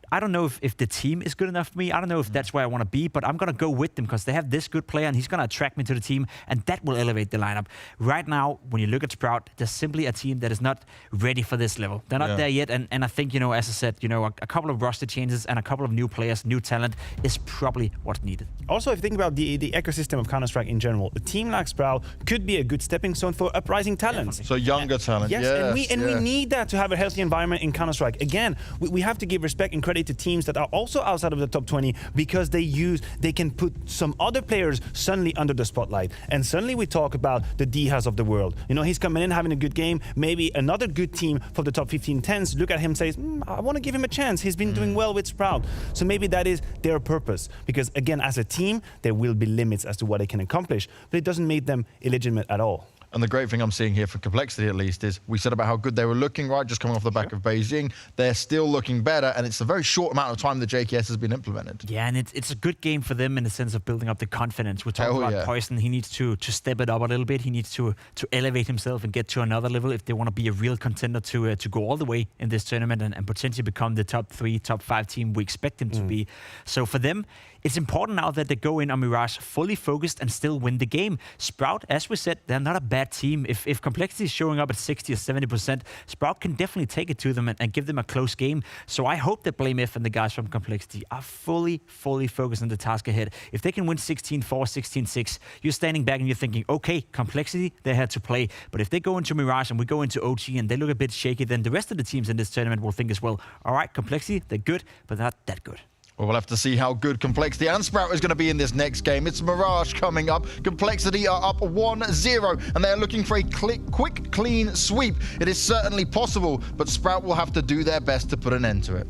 if the team is good enough for me. I don't know if that's where I want to be, but I'm going to go with them because they have this good player and he's going to attract me to the team, and that will elevate the lineup. Right now, when you look at Sprout, there's simply a team that is not ready for this level. They're not there yet, and I think, as I said, a couple of roster changes and a couple of new players, new talent is probably what's needed. Also, if you think about the ecosystem of Counter-Strike in general, a team like Sprout could be a good stepping stone for uprising talent. So younger talent, yes. And we need that to have a healthy environment in Counter-Strike. Again, we have to give respect and credit to teams that are also outside of the top 20 because they can put some other players suddenly under the spotlight. And suddenly we talk about the Dihas of the world. He's coming in, having a good game. Maybe another good team for the top 15-10s look at him and says, I want to give him a chance. He's been doing well with Sprout. So maybe that is their purpose. Because again, as a team, there will be limits as to what they can accomplish, but it doesn't make them illegitimate at all. And the great thing I'm seeing here for Complexity, at least, is we said about how good they were looking, right? Just coming off the back of Beijing. They're still looking better, and it's a very short amount of time that JKS has been implemented. Yeah, and it's a good game for them in the sense of building up the confidence. We're talking about Poison. He needs to step it up a little bit. He needs to elevate himself and get to another level if they want to be a real contender to go all the way in this tournament and potentially become the top 3, top 5 team we expect them to be. So for them, it's important now that they go in on Mirage fully focused and still win the game. Sprout, as we said, they're not a bad team. If Complexity is showing up at 60 or 70%, Sprout can definitely take it to them and give them a close game. So I hope that BlameF and the guys from Complexity are fully focused on the task ahead. If they can win 16-4, 16-6, you're standing back and you're thinking, okay, Complexity, they're here to play. But if they go into Mirage and we go into OG and they look a bit shaky, then the rest of the teams in this tournament will think as well, all right, Complexity, they're good, but they're not that good. Well, we'll have to see how good Complexity and Sprout is going to be in this next game. It's Mirage coming up. Complexity are up 1-0, and they're looking for a quick, clean sweep. It is certainly possible, but Sprout will have to do their best to put an end to it.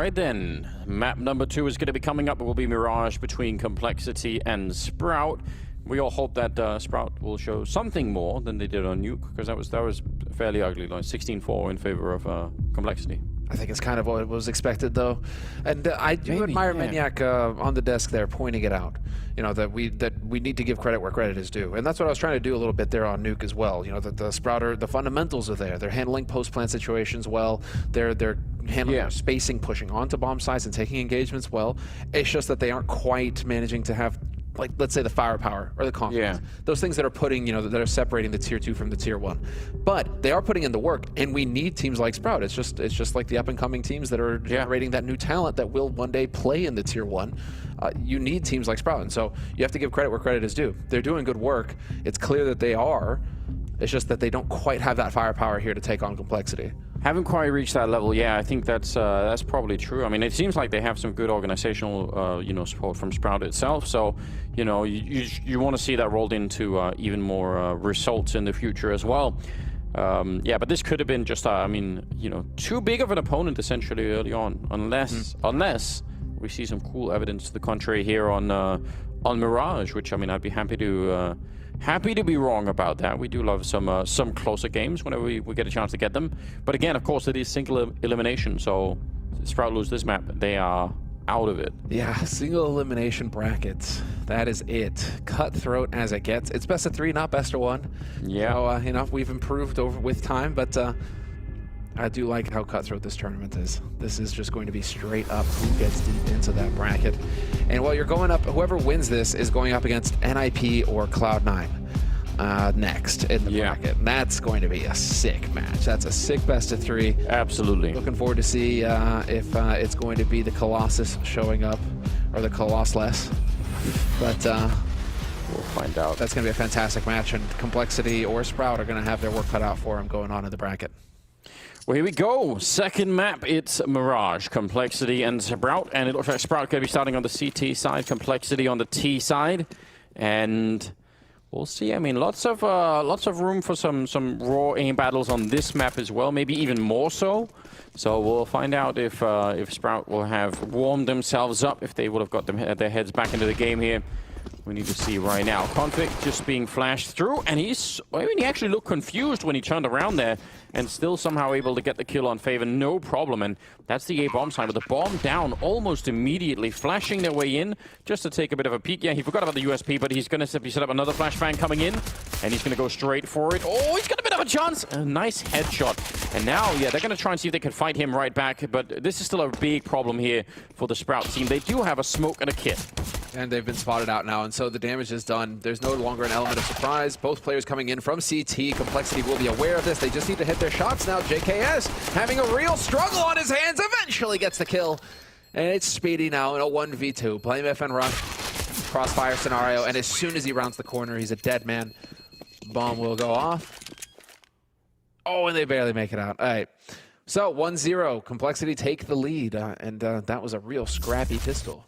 right then. Map number 2 is going to be coming up. It will be Mirage between Complexity and Sprout. We all hope that Sprout will show something more than they did on Nuke, because that was fairly ugly, like 16-4 in favor of Complexity. I think it's kind of what was expected, though, and I do admire Maniac on the desk there pointing it out. You know, that we need to give credit where credit is due, and that's what I was trying to do a little bit there on Nuke as well. You know, that the Sprouter, the fundamentals are there. They're handling post-plant situations well. They're handling their spacing, pushing onto bomb sites and taking engagements well. It's just that they aren't quite managing to have, like, let's say, the firepower or the confidence. Those things that are putting, you know, that are separating the tier 2 from the tier 1. But they are putting in the work, and we need teams like Sprout. It's just like the up-and-coming teams that are generating that new talent that will one day play in the tier 1. You need teams like Sprout, and so you have to give credit where credit is due. They're doing good work. It's clear that they are. It's just that they don't quite have that firepower here to take on Complexity. Haven't quite reached that level. Yeah, I think that's probably true. I mean, it seems like they have some good organizational, you know, support from Sprout itself. So, you know, you want to see that rolled into even more results in the future as well. Yeah, but this could have been just, I mean, you know, too big of an opponent essentially early on, unless we see some cool evidence to the contrary here on Mirage, which, I mean, I'd be happy to be wrong about that. We do love some closer games whenever we get a chance to get them. But again, of course, it is single elimination, so Sprout lose this map, they are out of it. Yeah, single elimination brackets. That is it. Cutthroat as it gets. It's best of 3, not best of 1. Yeah. So, you know, we've improved over with time, but I do like how cutthroat this tournament is. This is just going to be straight up who gets deep into that bracket. And while you're going up, whoever wins this is going up against NIP or Cloud9 next in the bracket. And that's going to be a sick match. That's a sick best of 3. Absolutely. Looking forward to see if it's going to be the Colossus showing up, or the Colossless. But we'll find out. That's going to be a fantastic match, and Complexity or Sprout are going to have their work cut out for them going on in the bracket. Well, here we go. Second map, it's Mirage, Complexity, and Sprout. And it looks like Sprout going to be starting on the CT side, Complexity on the T side. And we'll see. I mean, lots of room for some raw aim battles on this map as well, maybe even more so. So we'll find out if Sprout will have warmed themselves up, if they would have got their heads back into the game here. We need to see right now. Config just being flashed through, and he actually looked confused when he turned around there, and still somehow able to get the kill on Favor, no problem. And that's the A-bomb side with the bomb down almost immediately, flashing their way in just to take a bit of a peek. Yeah, he forgot about the USP, but he's going to simply set up another flashbang coming in, and he's going to go straight for it. Oh, he's got a bit of a chance. A nice headshot. And now, yeah, they're going to try and see if they can fight him right back, but this is still a big problem here for the Sprout team. They do have a smoke and a kit. And they've been spotted out now, and so the damage is done. There's no longer an element of surprise. Both players coming in from CT. Complexity will be aware of this. They just need to hit their shots now. JKS having a real struggle on his hands, eventually gets the kill. And it's Speedy now in a 1v2. Blame F and run. Crossfire scenario, and as soon as he rounds the corner, he's a dead man. Bomb will go off. Oh, and they barely make it out. All right. So 1-0. Complexity take the lead, and that was a real scrappy pistol.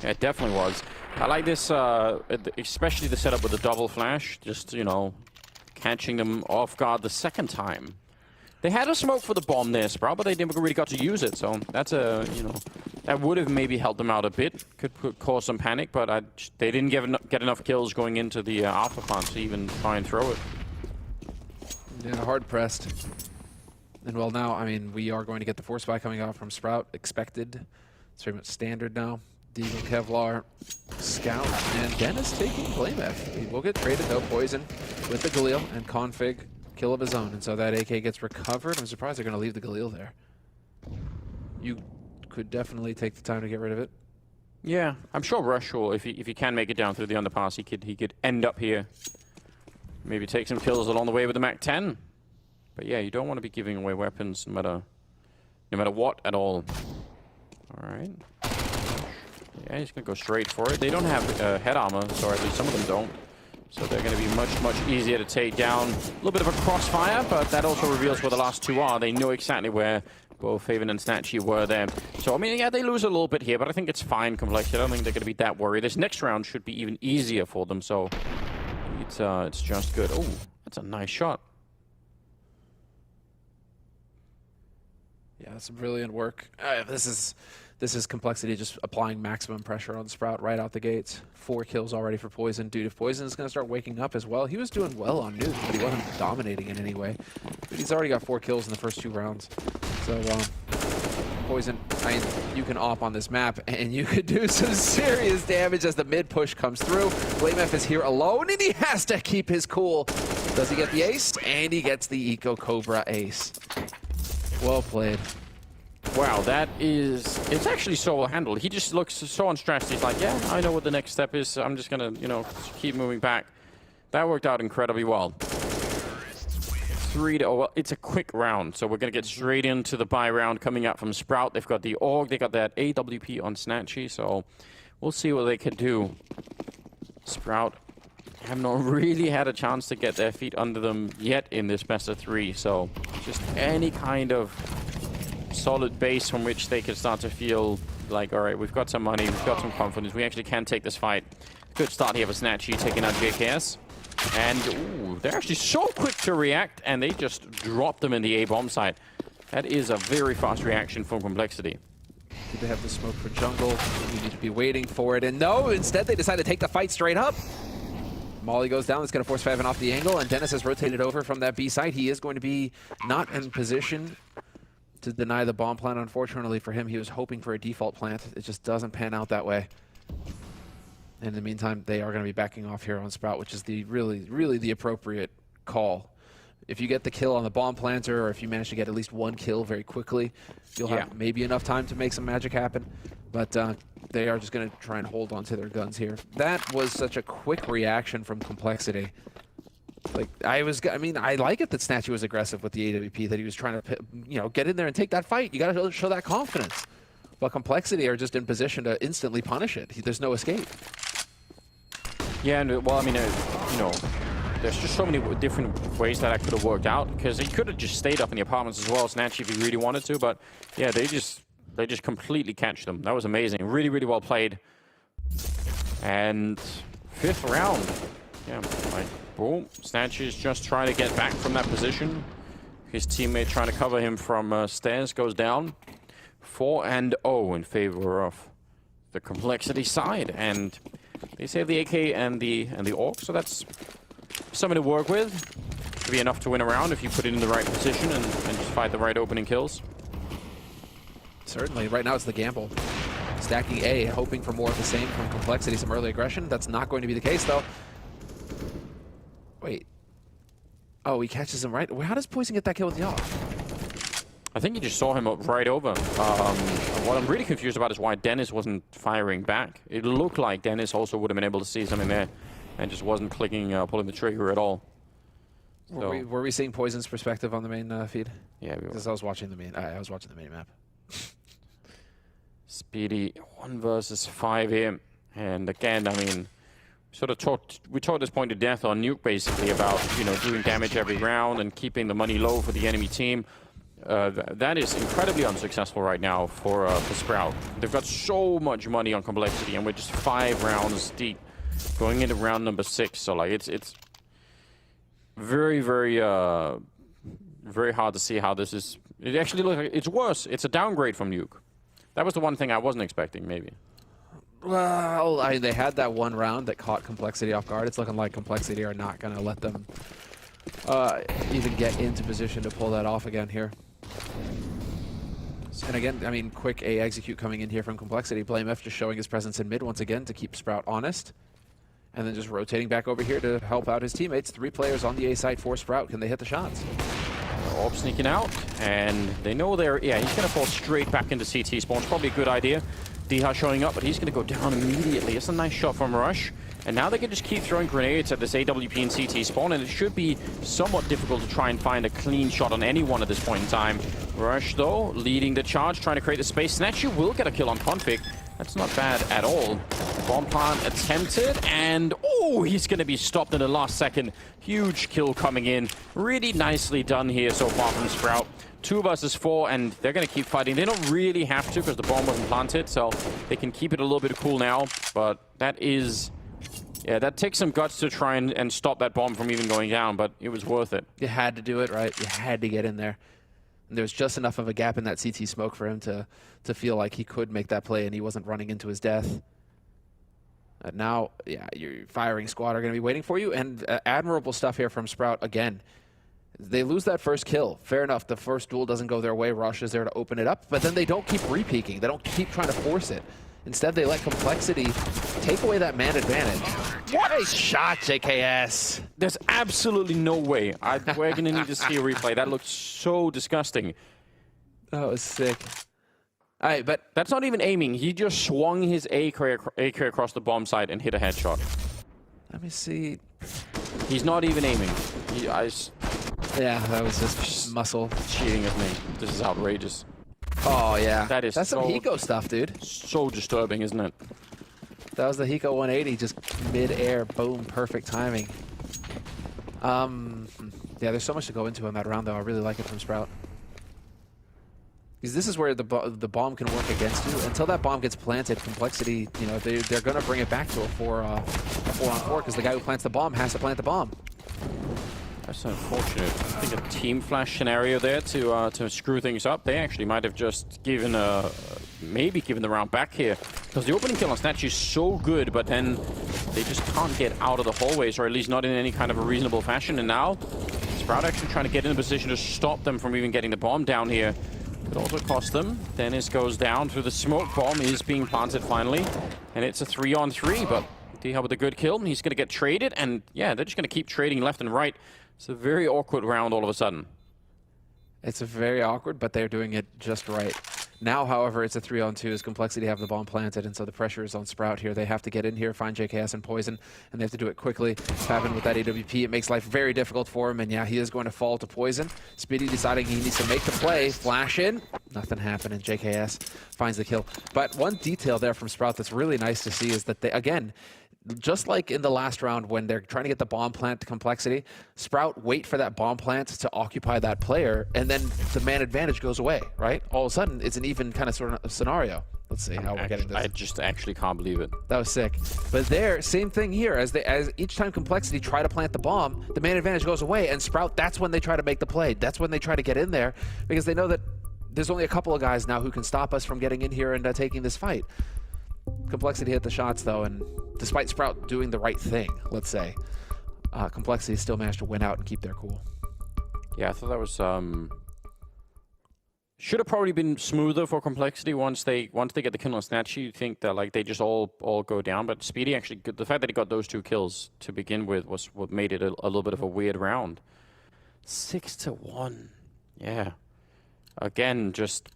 Yeah, it definitely was. I like this, especially the setup with the double flash, just, you know, catching them off guard the second time. They had a smoke for the bomb there, Sprout, but they never really got to use it, so that's a, you know, that would have maybe helped them out a bit. Could cause some panic, but they didn't get enough kills going into the alpha plant to even try and throw it. Yeah, hard pressed. And well, now, I mean, we are going to get the force buy coming out from Sprout, expected. It's very much standard now. Deagle, Kevlar, Scout, and Dennis taking Blame F. He will get traded though, Poison with the Galil, and Config kill of his own, and so that AK gets recovered. I'm surprised they're going to leave the Galil there. You could definitely take the time to get rid of it. Yeah, I'm sure Rush will, if he can make it down through the underpass, he could end up here. Maybe take some kills along the way with the MAC-10. But yeah, you don't want to be giving away weapons no matter what at all. All right. Yeah, he's going to go straight for it. They don't have head armor, so at least some of them don't. So they're going to be much easier to take down. A little bit of a crossfire, but that also reveals where the last two are. They know exactly where both Faven and Snatchy were there. So, I mean, yeah, they lose a little bit here, but I think it's fine, Complexity. I don't think they're going to be that worried. This next round should be even easier for them, so it's just good. Oh, that's a nice shot. Yeah, that's brilliant work. This is Complexity just applying maximum pressure on Sprout right out the gates. 4 kills already for Poison. Dude, if Poison is going to start waking up as well, he was doing well on Nuke, but he wasn't dominating in any way. But he's already got 4 kills in the first 2 rounds. So, Poison, I mean, you can op on this map, and you could do some serious damage as the mid push comes through. BlameF is here alone, and he has to keep his cool. Does he get the ace? And he gets the Eco Cobra ace. Well played. Wow, that is... It's actually so well handled. He just looks so unstressed. He's like, yeah, I know what the next step is. I'm just going to, you know, keep moving back. That worked out incredibly well. 3-0. Well, it's a quick round, so we're going to get straight into the buy round coming out from Sprout. They've got the AUG. They got that AWP on Snatchy, so we'll see what they can do. Sprout have not really had a chance to get their feet under them yet in this best of 3, so just any kind of solid base from which they can start to feel like, all right, we've got some money, we've got some confidence, we actually can take this fight. Good start here for Snatchy taking out JKS. And ooh, they're actually so quick to react, and they just dropped them in the A-bomb site. That is a very fast reaction from Complexity. They have the smoke for jungle. You need to be waiting for it. And no, instead they decide to take the fight straight up. Molly goes down. It's going to force Faven off the angle, and Dennis has rotated over from that B site. He is going to be not in position to deny the bomb plant. Unfortunately for him, he was hoping for a default plant. It just doesn't pan out that way. In the meantime, they are going to be backing off here on Sprout, which is the really the appropriate call. If you get the kill on the bomb planter, or if you manage to get at least 1 kill very quickly, you'll have maybe enough time to make some magic happen. But they are just going to try and hold on to their guns here. That was such a quick reaction from Complexity. Like, I like it that Snatchy was aggressive with the AWP, that he was trying to, you know, get in there and take that fight. You got to show that confidence. But Complexity are just in position to instantly punish it. There's no escape. Yeah, and well, I mean, you know, there's just so many different ways that could have worked out, because he could have just stayed up in the apartments as well, Snatchy, if he really wanted to. But yeah, they just completely catch them. That was amazing. Really well played. And 5th round. Yeah, like, boom. Snatchy is just trying to get back from that position. His teammate trying to cover him from stairs goes down. 4-0 in favor of the Complexity side, and they save the AK and the AUG, so that's something to work with. Should be enough to win a round if you put it in the right position and just fight the right opening kills. Certainly. Right now it's the gamble. Stacking A, hoping for more of the same from Complexity, some early aggression. That's not going to be the case, though. Wait. Oh, he catches him right. How does Poison get that kill with the AUG? I think he just saw him up right over. What I'm really confused about is why Dennis wasn't firing back. It looked like Dennis also would have been able to see something there and just wasn't clicking, pulling the trigger at all. So, were we seeing Poison's perspective on the main feed? Yeah, we were. Because I was watching the main. I was watching the main map. Speedy 1 versus 5 here, and again, I mean, we talked this point to death on Nuke basically about, you know, doing damage every round and keeping the money low for the enemy team. That is incredibly unsuccessful right now for Sprout. They've got so much money on Complexity, and we're just 5 rounds deep, going into round number 6. So like, it's very hard to see how this is. It actually looks like it's worse. It's a downgrade from Nuke. That was the one thing I wasn't expecting, maybe. Well, they had that 1 round that caught Complexity off guard. It's looking like Complexity are not going to let them even get into position to pull that off again here. And again, I mean, quick A execute coming in here from Complexity. BlameF just showing his presence in mid once again to keep Sprout honest. And then just rotating back over here to help out his teammates. 3 players on the A side for Sprout. Can they hit the shots? Orb sneaking out, and they know they're... Yeah, he's going to fall straight back into CT spawn. It's probably a good idea. Diha showing up, but he's going to go down immediately. It's a nice shot from Mirage. And now they can just keep throwing grenades at this AWP and CT spawn, and it should be somewhat difficult to try and find a clean shot on anyone at this point in time. Mirage, though, leading the charge, trying to create the space. Snatchy will get a kill on Config. That's not bad at all. Bomb plant attempted, and oh, he's going to be stopped in the last second. Huge kill coming in. Really nicely done here so far from Sprout. 2 versus 4, and they're going to keep fighting. They don't really have to because the bomb wasn't planted, so they can keep it a little bit cool now. But that is... Yeah, that takes some guts to try and stop that bomb from even going down, but it was worth it. You had to do it, right? You had to get in there. And there's just enough of a gap in that CT smoke for him to feel like he could make that play and he wasn't running into his death. Now, yeah, your firing squad are going to be waiting for you, and admirable stuff here from Sprout again. They lose that first kill. Fair enough, the first duel doesn't go their way. Rush is there to open it up, but then they don't keep re-peeking. They don't keep trying to force it. Instead, they let Complexity take away that man advantage. What a shot, JKS! There's absolutely no way. We're going to need to see a replay. That looked so disgusting. That was sick. All right, but that's not even aiming. He just swung his AK across the bomb site and hit a headshot. Let me see. He's not even aiming. Yeah, that was just muscle. Cheating at me. This is outrageous. Oh, yeah. That's some Hiko stuff, dude. So disturbing, isn't it? That was the Hiko 180, just mid-air, boom, perfect timing. Yeah, there's so much to go into in that round, though. I really like it from Sprout. Because this is where the bomb can work against you. Until that bomb gets planted, Complexity, you know, they're going to bring it back to a 4-on-4 because the guy who plants the bomb has to plant the bomb. That's unfortunate. I think a team flash scenario there to screw things up. They actually might have just given maybe given the round back here, because the opening kill on Snatch is so good, but then they just can't get out of the hallways, or at least not in any kind of a reasonable fashion. And now Sprout actually trying to get in a position to stop them from even getting the bomb down here. Could also cost them. Dennis goes down through the smoke. Bomb is being planted finally, and it's a 3-on-3. But D-Hub with a good kill. He's going to get traded, and yeah, they're just going to keep trading left and right. It's a very awkward round all of a sudden. It's a very awkward, but they're doing it just right. Now, however, it's a 3-on-2 as Complexity have the bomb planted, and so the pressure is on Sprout here. They have to get in here, find JKS and Poison, and they have to do it quickly. Faven with that AWP, it makes life very difficult for him, and yeah, he is going to fall to Poison. Speedy deciding he needs to make the play, flash in, nothing happening. JKS finds the kill. But one detail there from Sprout that's really nice to see is that they, again, just like in the last round when they're trying to get the bomb plant to Complexity, Sprout wait for that bomb plant to occupy that player, and then the man advantage goes away, right? All of a sudden, it's an even kind of sort of scenario. Let's see how we're getting this. I just actually can't believe it. That was sick. But there, same thing here. As each time Complexity try to plant the bomb, the man advantage goes away, and Sprout, that's when they try to make the play. That's when they try to get in there, because they know that there's only a couple of guys now who can stop us from getting in here and taking this fight. Complexity hit the shots, though, and despite Sprout doing the right thing, let's say, Complexity still managed to win out and keep their cool. Yeah, I thought that was should have probably been smoother for Complexity once they get the kill on Snatch. You think that like they just all go down, but Speedy actually, the fact that he got those 2 kills to begin with was what made it a little bit of a weird round. 6-1, yeah. Again, just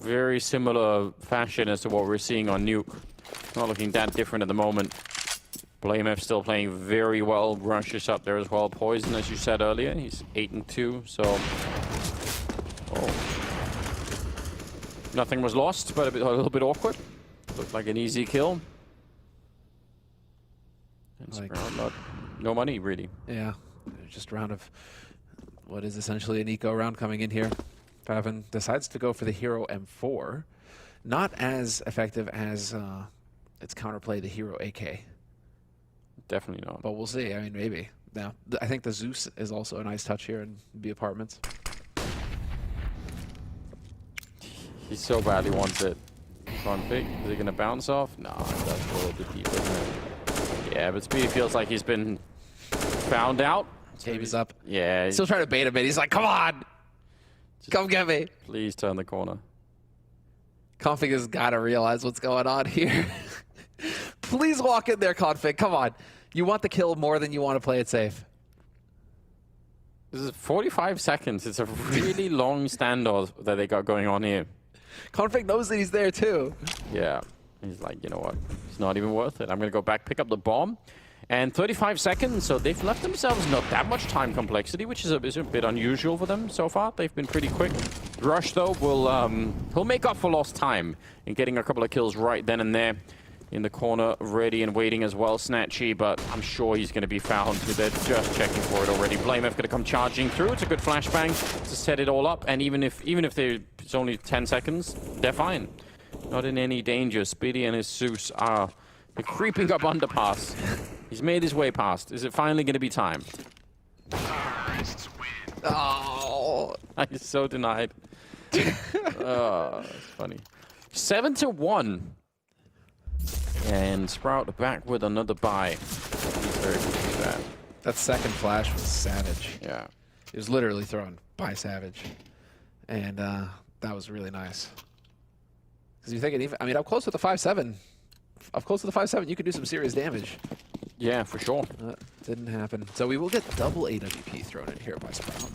very similar fashion as to what we're seeing on Nuke. Not looking that different at the moment. BlameF still playing very well. Rush is up there as well. Poison, as you said earlier, he's 8-2, so nothing was lost, but a little bit awkward. Looked like an easy kill. And like, no money, really. Yeah, just a round of what is essentially an eco round coming in here. Faven decides to go for the Hero M4. Not as effective as its counterplay, the Hero AK. Definitely not. But we'll see. I mean, maybe. Now, I think the Zeus is also a nice touch here in B Apartments. He so badly wants it. Config, is he going to bounce off? No, that's a little bit deeper, isn't it? Yeah, but Speedy feels like he's been found out. He's up. Yeah. Still trying to bait him in. He's like, come on! Come get me. Please turn the corner. Config has got to realize what's going on here. Please walk in there, Config. Come on. You want the kill more than you want to play it safe. This is 45 seconds. It's a really long standoff that they got going on here. Config knows that he's there too. Yeah. He's like, you know what? It's not even worth it. I'm going to go back, pick up the bomb. And 35 seconds, so they've left themselves not that much time Complexity, which is a bit unusual for them so far. They've been pretty quick. Rush, though, he'll make up for lost time in getting a couple of kills right then and there. In the corner, ready and waiting as well, Snatchy, but I'm sure he's going to be found. They're just checking for it already. BlameF going to come charging through. It's a good flashbang to set it all up, and even if it's only 10 seconds, they're fine. Not in any danger. Speedy and his Zeus are creeping up underpass. He's made his way past. Is it finally going to be time? Oh. He's so denied. That's funny. 7-1. And Sprout back with another buy. He's very good with that. That second flash was savage. Yeah. It was literally thrown by Savage. And that was really nice. Because you're thinking, even, I mean, up close with the 5-7. Up close to the 5-7, you could do some serious damage. Yeah, for sure. Didn't happen. So we will get double AWP thrown in here by Sprout.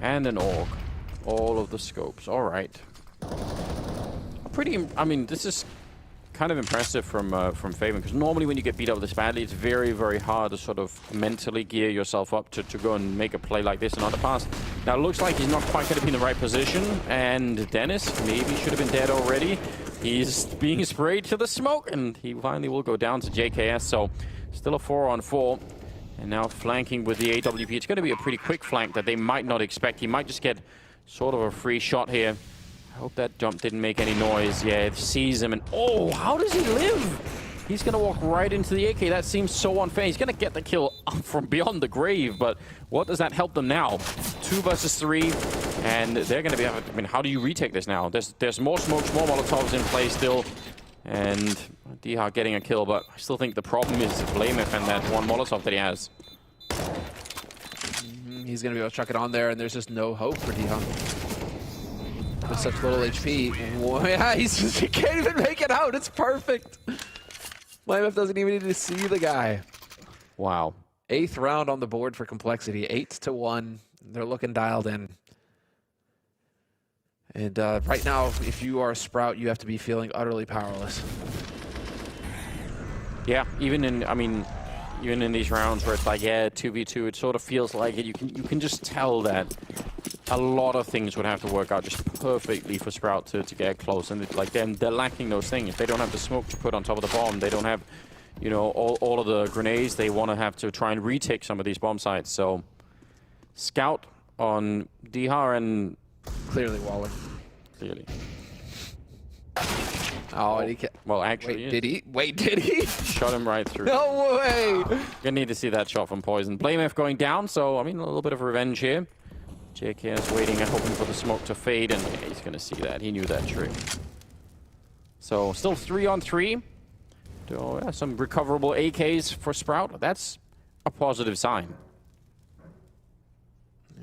And an AUG. All of the scopes. All right. Pretty, I mean, this is kind of impressive from Faven, because normally when you get beat up this badly, it's very, very hard to sort of mentally gear yourself up to go and make a play like this in Overpass. Now, it looks like he's not quite going to be in the right position, and Dennis maybe should have been dead already. He's being sprayed to the smoke, and he finally will go down to JKS, so still a 4-on-4. And now flanking with the AWP. It's going to be a pretty quick flank that they might not expect. He might just get sort of a free shot here. I hope that jump didn't make any noise. Yeah, it sees him, and oh, how does he live? He's going to walk right into the AK. That seems so unfair. He's going to get the kill from beyond the grave, but what does that help them now? 2 versus 3, and they're going to be... I mean, how do you retake this now? There's more smokes, more Molotovs in play still, and Dihar getting a kill, but I still think the problem is Blamef and that one Molotov that he has. He's going to be able to chuck it on there, and there's just no hope for Dihar. With such little HP. Whoa, yeah, he can't even make it out. It's perfect. Blamef doesn't even need to see the guy. Wow. 8th round on the board for Complexity. 8-1. They're looking dialed in. And right now, if you are a Sprout, you have to be feeling utterly powerless. Yeah, even in these rounds where it's like, yeah, 2v2, it sort of feels like it. You can just tell that a lot of things would have to work out just perfectly for Sprout to get close. And like they're lacking those things. They don't have the smoke to put on top of the bomb. They don't have, you know, all of the grenades. They want to have to try and retake some of these bomb sites. So Scout on Dihar and clearly Waller. Clearly. Oh, and he well, actually, wait, did he? Wait, did he? Shot him right through. No way! Gonna need to see that shot from Poison. Blamef going down, so I mean a little bit of revenge here. JKS waiting and hoping for the smoke to fade, and yeah, he's gonna see that. He knew that trick. So still 3-on-3. So, yeah, some recoverable AKs for Sprout. That's a positive sign.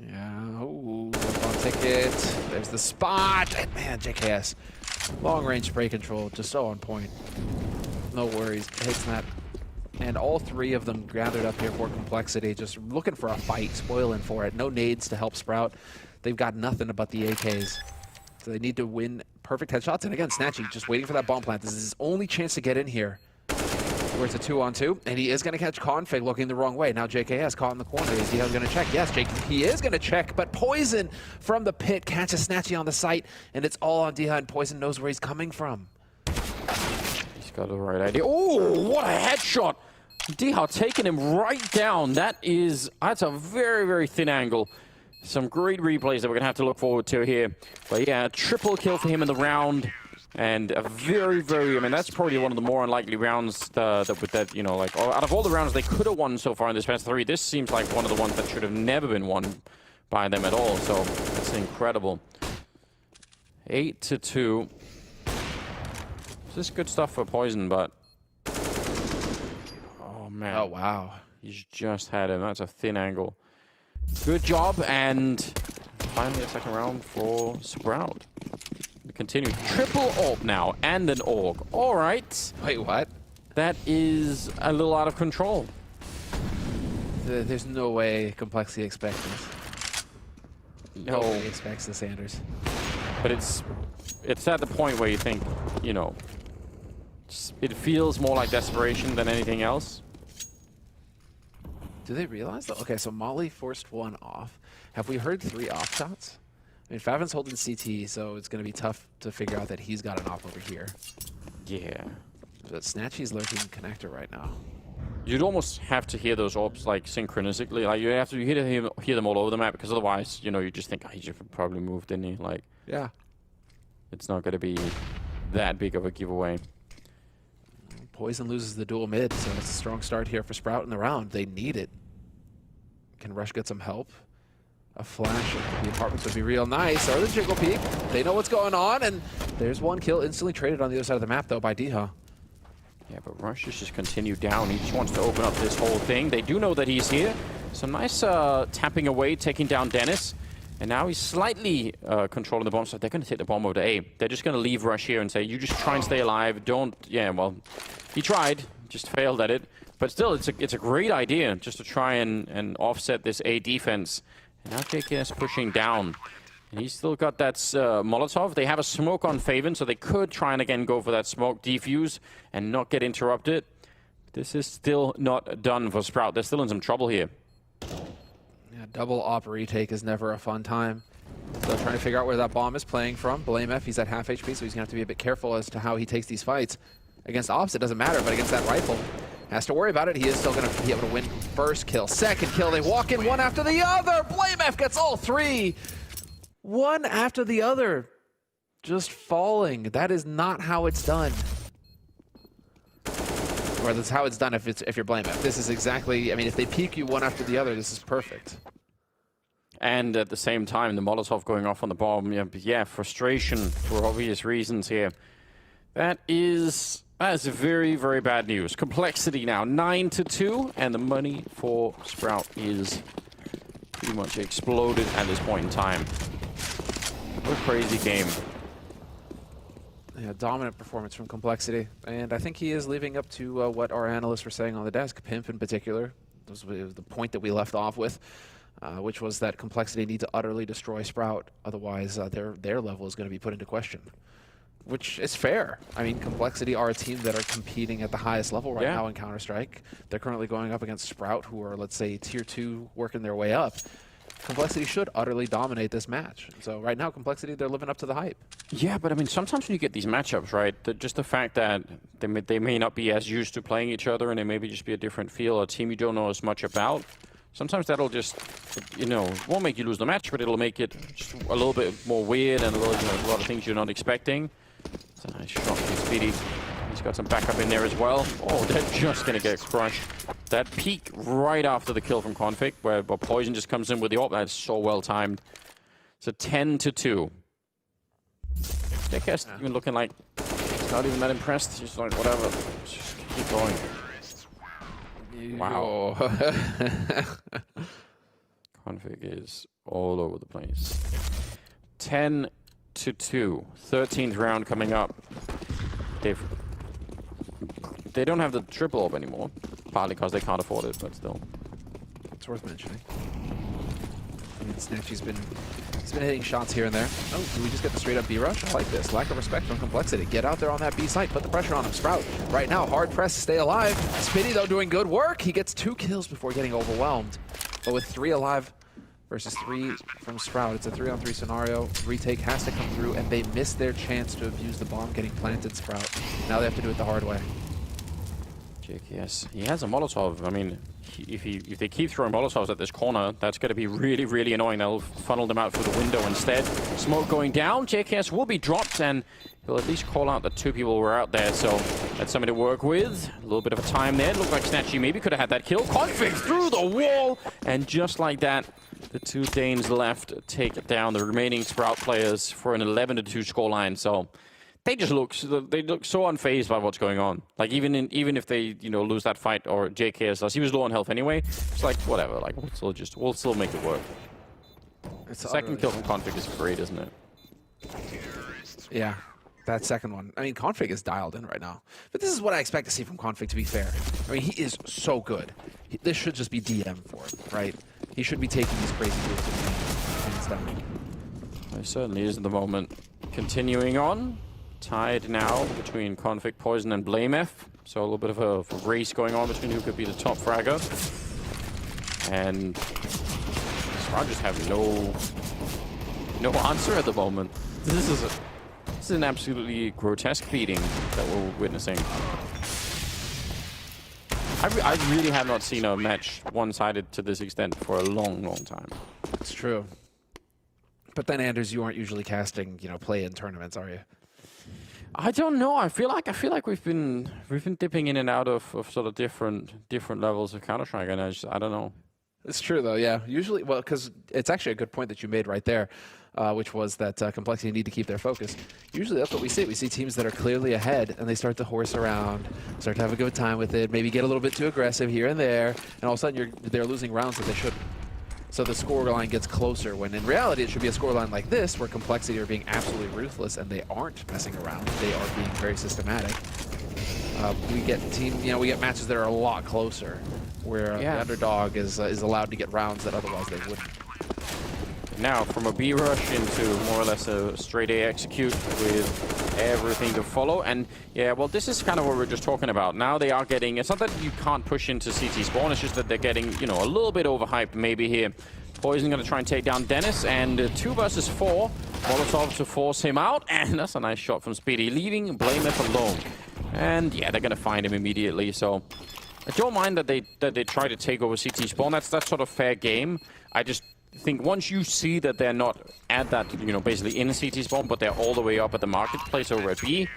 Yeah. Oh, jump on ticket. There's the spot. And man, JKS. Long range spray control, just so on point. No worries. Hits that. And all 3 of them gathered up here for Complexity, just looking for a fight, spoiling for it. No nades to help Sprout. They've got nothing but the AKs. So they need to win perfect headshots. And again, Snatchy just waiting for that bomb plant. This is his only chance to get in here. Where it's a 2-on-2, and he is going to catch Config looking the wrong way. Now JKS caught in the corner. Is he going to check? Yes, he is going to check, but Poison from the pit catches Snatchy on the site, and it's all on Dihar, and Poison knows where he's coming from. He's got the right idea. Oh, what a headshot! Dihar taking him right down. That's a very, very thin angle. Some great replays that we're going to have to look forward to here. But yeah, triple kill for him in the round. And a very, very, I mean, that's probably one of the more unlikely rounds you know, like, out of all the rounds they could have won so far in this best 3, this seems like one of the ones that should have never been won by them at all. So that's incredible. 8-2. This is good stuff for Poison, but oh man. Oh wow. He's just had him. That's a thin angle. Good job, and finally a second round for Sprout. Continue. Triple AWP now, and an AUG. All right. Wait, what? That is a little out of control. There's no way Complexity expects this. No. Nobody expects this, Anders. But it's at the point where you think, you know, it feels more like desperation than anything else. Do they realize that? Okay, so Molly forced 1 off. Have we heard 3 off shots? I mean, Favin's holding CT, so it's going to be tough to figure out that he's got an op over here. Yeah. But Snatchy's lurking connector right now. You'd almost have to hear those orbs like synchronistically. Like you have to hear them all over the map, because otherwise, you know, you just think, oh, he just probably moved, didn't he? Like, yeah. It's not going to be that big of a giveaway. Poison loses the dual mid, so it's a strong start here for Sprout in the round. They need it. Can Rush get some help? A flash into the apartments would be real nice. Or the jiggle peek. They know what's going on, and there's one kill instantly traded on the other side of the map, though, by Diha. Yeah, but Rush has just continued down. He just wants to open up this whole thing. They do know that he's here. Some nice tapping away, taking down Dennis. And now he's slightly controlling the bomb, so they're going to take the bomb over to A. They're just going to leave Rush here and say, you just try and stay alive. Don't... Yeah, well, he tried. Just failed at it. But still, it's a great idea just to try and offset this A defense. And now JKS pushing down. And he's still got that Molotov. They have a smoke on Faven, so they could try and again go for that smoke defuse and not get interrupted. This is still not done for Sprout. They're still in some trouble here. Yeah, double op retake is never a fun time. Still trying to figure out where that bomb is playing from. BlameF, he's at half HP, so he's going to have to be a bit careful as to how he takes these fights. Against Ops, it doesn't matter, but against that rifle, has to worry about it. He is still going to be able to win first kill, second kill. They walk in one after the other. BlameF gets all three. One after the other. Just falling. That is not how it's done. Or that's how it's done if you're BlameF. This is exactly, I mean, if they peek you one after the other, this is perfect. And at the same time, the Molotov going off on the bomb. Yeah, frustration for obvious reasons here. That is very, very bad news. Complexity now 9-2, and the money for Sprout is pretty much exploded at this point in time. What a crazy game. Yeah, dominant performance from Complexity, and I think he is living up to what our analysts were saying on the desk, Pimp in particular. This was the point that we left off with, which was that Complexity need to utterly destroy Sprout, otherwise their level is going to be put into question. Which is fair. I mean, Complexity are a team that are competing at the highest level right now in Counter-Strike. They're currently going up against Sprout, who are, let's say, Tier 2, working their way up. Complexity should utterly dominate this match. So right now, Complexity, they're living up to the hype. Yeah, but I mean, sometimes when you get these matchups, right, just the fact that they may not be as used to playing each other, and it may just be a different feel, a team you don't know as much about, sometimes that'll just, you know, won't make you lose the match, but it'll make it just a little bit more weird and a lot of things you're not expecting. It's a nice shot from Speedy. He's got some backup in there as well. Oh, they're just going to get crushed. That peak right after the kill from Config, where Poison just comes in with the ult. That's so well timed. It's a 10-2. JKS even looking like he's not even that impressed. Just like, whatever. Just keep going. Wow. Config is all over the place. 10-2. 13th round coming up. They don't have the triple orb anymore, partly because they can't afford it, but still. It's worth mentioning. I mean, Snatchy's been hitting shots here and there. Oh, do we just get the straight up B rush? I like this. Lack of respect from Complexity. Get out there on that B site. Put the pressure on him. Sprout right now, hard press to stay alive. Spitty, though, doing good work. He gets 2 kills before getting overwhelmed. But with 3 alive versus 3 from Sprout, it's a 3-on-3 scenario. Retake has to come through, and they missed their chance to abuse the bomb getting planted, Sprout. Now they have to do it the hard way. JKS, he has a Molotov. I mean, if they keep throwing Molotovs at this corner, that's going to be really, really annoying. They'll funnel them out through the window instead. Smoke going down. JKS will be dropped, and he'll at least call out that 2 people were out there, so that's something to work with. A little bit of a time there. Looked like Snatchy maybe could have had that kill. Config through the wall, and just like that, the 2 Danes left take down the remaining Sprout players for an 11-2 scoreline. So they just look so unfazed by what's going on. Like even if they lose that fight, or JKS does, he was low on health anyway. It's like whatever. Like we'll still make it work. The second kill from Config is great, isn't it? Yeah, that second one. I mean, Config is dialed in right now. But this is what I expect to see from Config, to be fair. I mean, he is so good. This should just be DM for him, right? He should be taking these crazy moves hands down. It certainly is at the moment. Continuing on. Tied now between Config, Poison, and BlameF. So a little bit of a race going on between who could be the top fragger. And Sprout just have no answer at the moment. This is an absolutely grotesque beating that we're witnessing. I really have not seen a match one-sided to this extent for a long, long time. It's true. But then, Anders, you aren't usually casting, play-in tournaments, are you? I don't know. I feel like we've been dipping in and out of sort of different levels of Counter-Strike, and I don't know. It's true, though, yeah. Usually, well, because it's actually a good point that you made right there, which was that Complexity need to keep their focus. Usually that's what we see. We see teams that are clearly ahead, and they start to horse around, start to have a good time with it, maybe get a little bit too aggressive here and there, and all of a sudden they're losing rounds that they shouldn't. So the scoreline gets closer, when in reality it should be a scoreline like this, where Complexity are being absolutely ruthless, and they aren't messing around. They are being very systematic. We get we get matches that are a lot closer, where the underdog is allowed to get rounds that otherwise they wouldn't. Now, from a B rush into more or less a straight A execute with everything to follow. And yeah, well, this is kind of what we are just talking about. Now they are getting, it's not that you can't push into CT spawn, it's just that they're getting, you know, a little bit overhyped maybe here. Poison going to try and take down Dennis, and 2 versus 4. Molotov to force him out, and that's a nice shot from Speedy, leaving Blameth alone. And yeah, they're going to find him immediately, so I don't mind that they try to take over CT spawn. That's sort of fair game. I just think once you see that they're not at that, you know, basically in CT spawn, but they're all the way up at the marketplace over at B,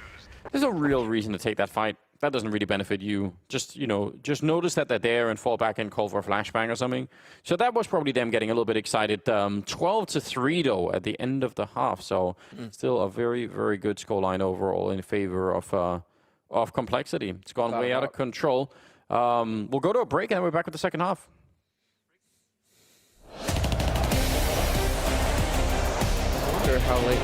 there's a real reason to take that fight. That doesn't really benefit you. Just, you know, just notice that they're there and fall back and call for a flashbang or something. So that was probably them getting a little bit excited. 12-3 though at the end of the half. So still a very, very good scoreline overall in favor of Complexity. It's gone way out of control. We'll go to a break and then we're back with the second half. I wonder how late.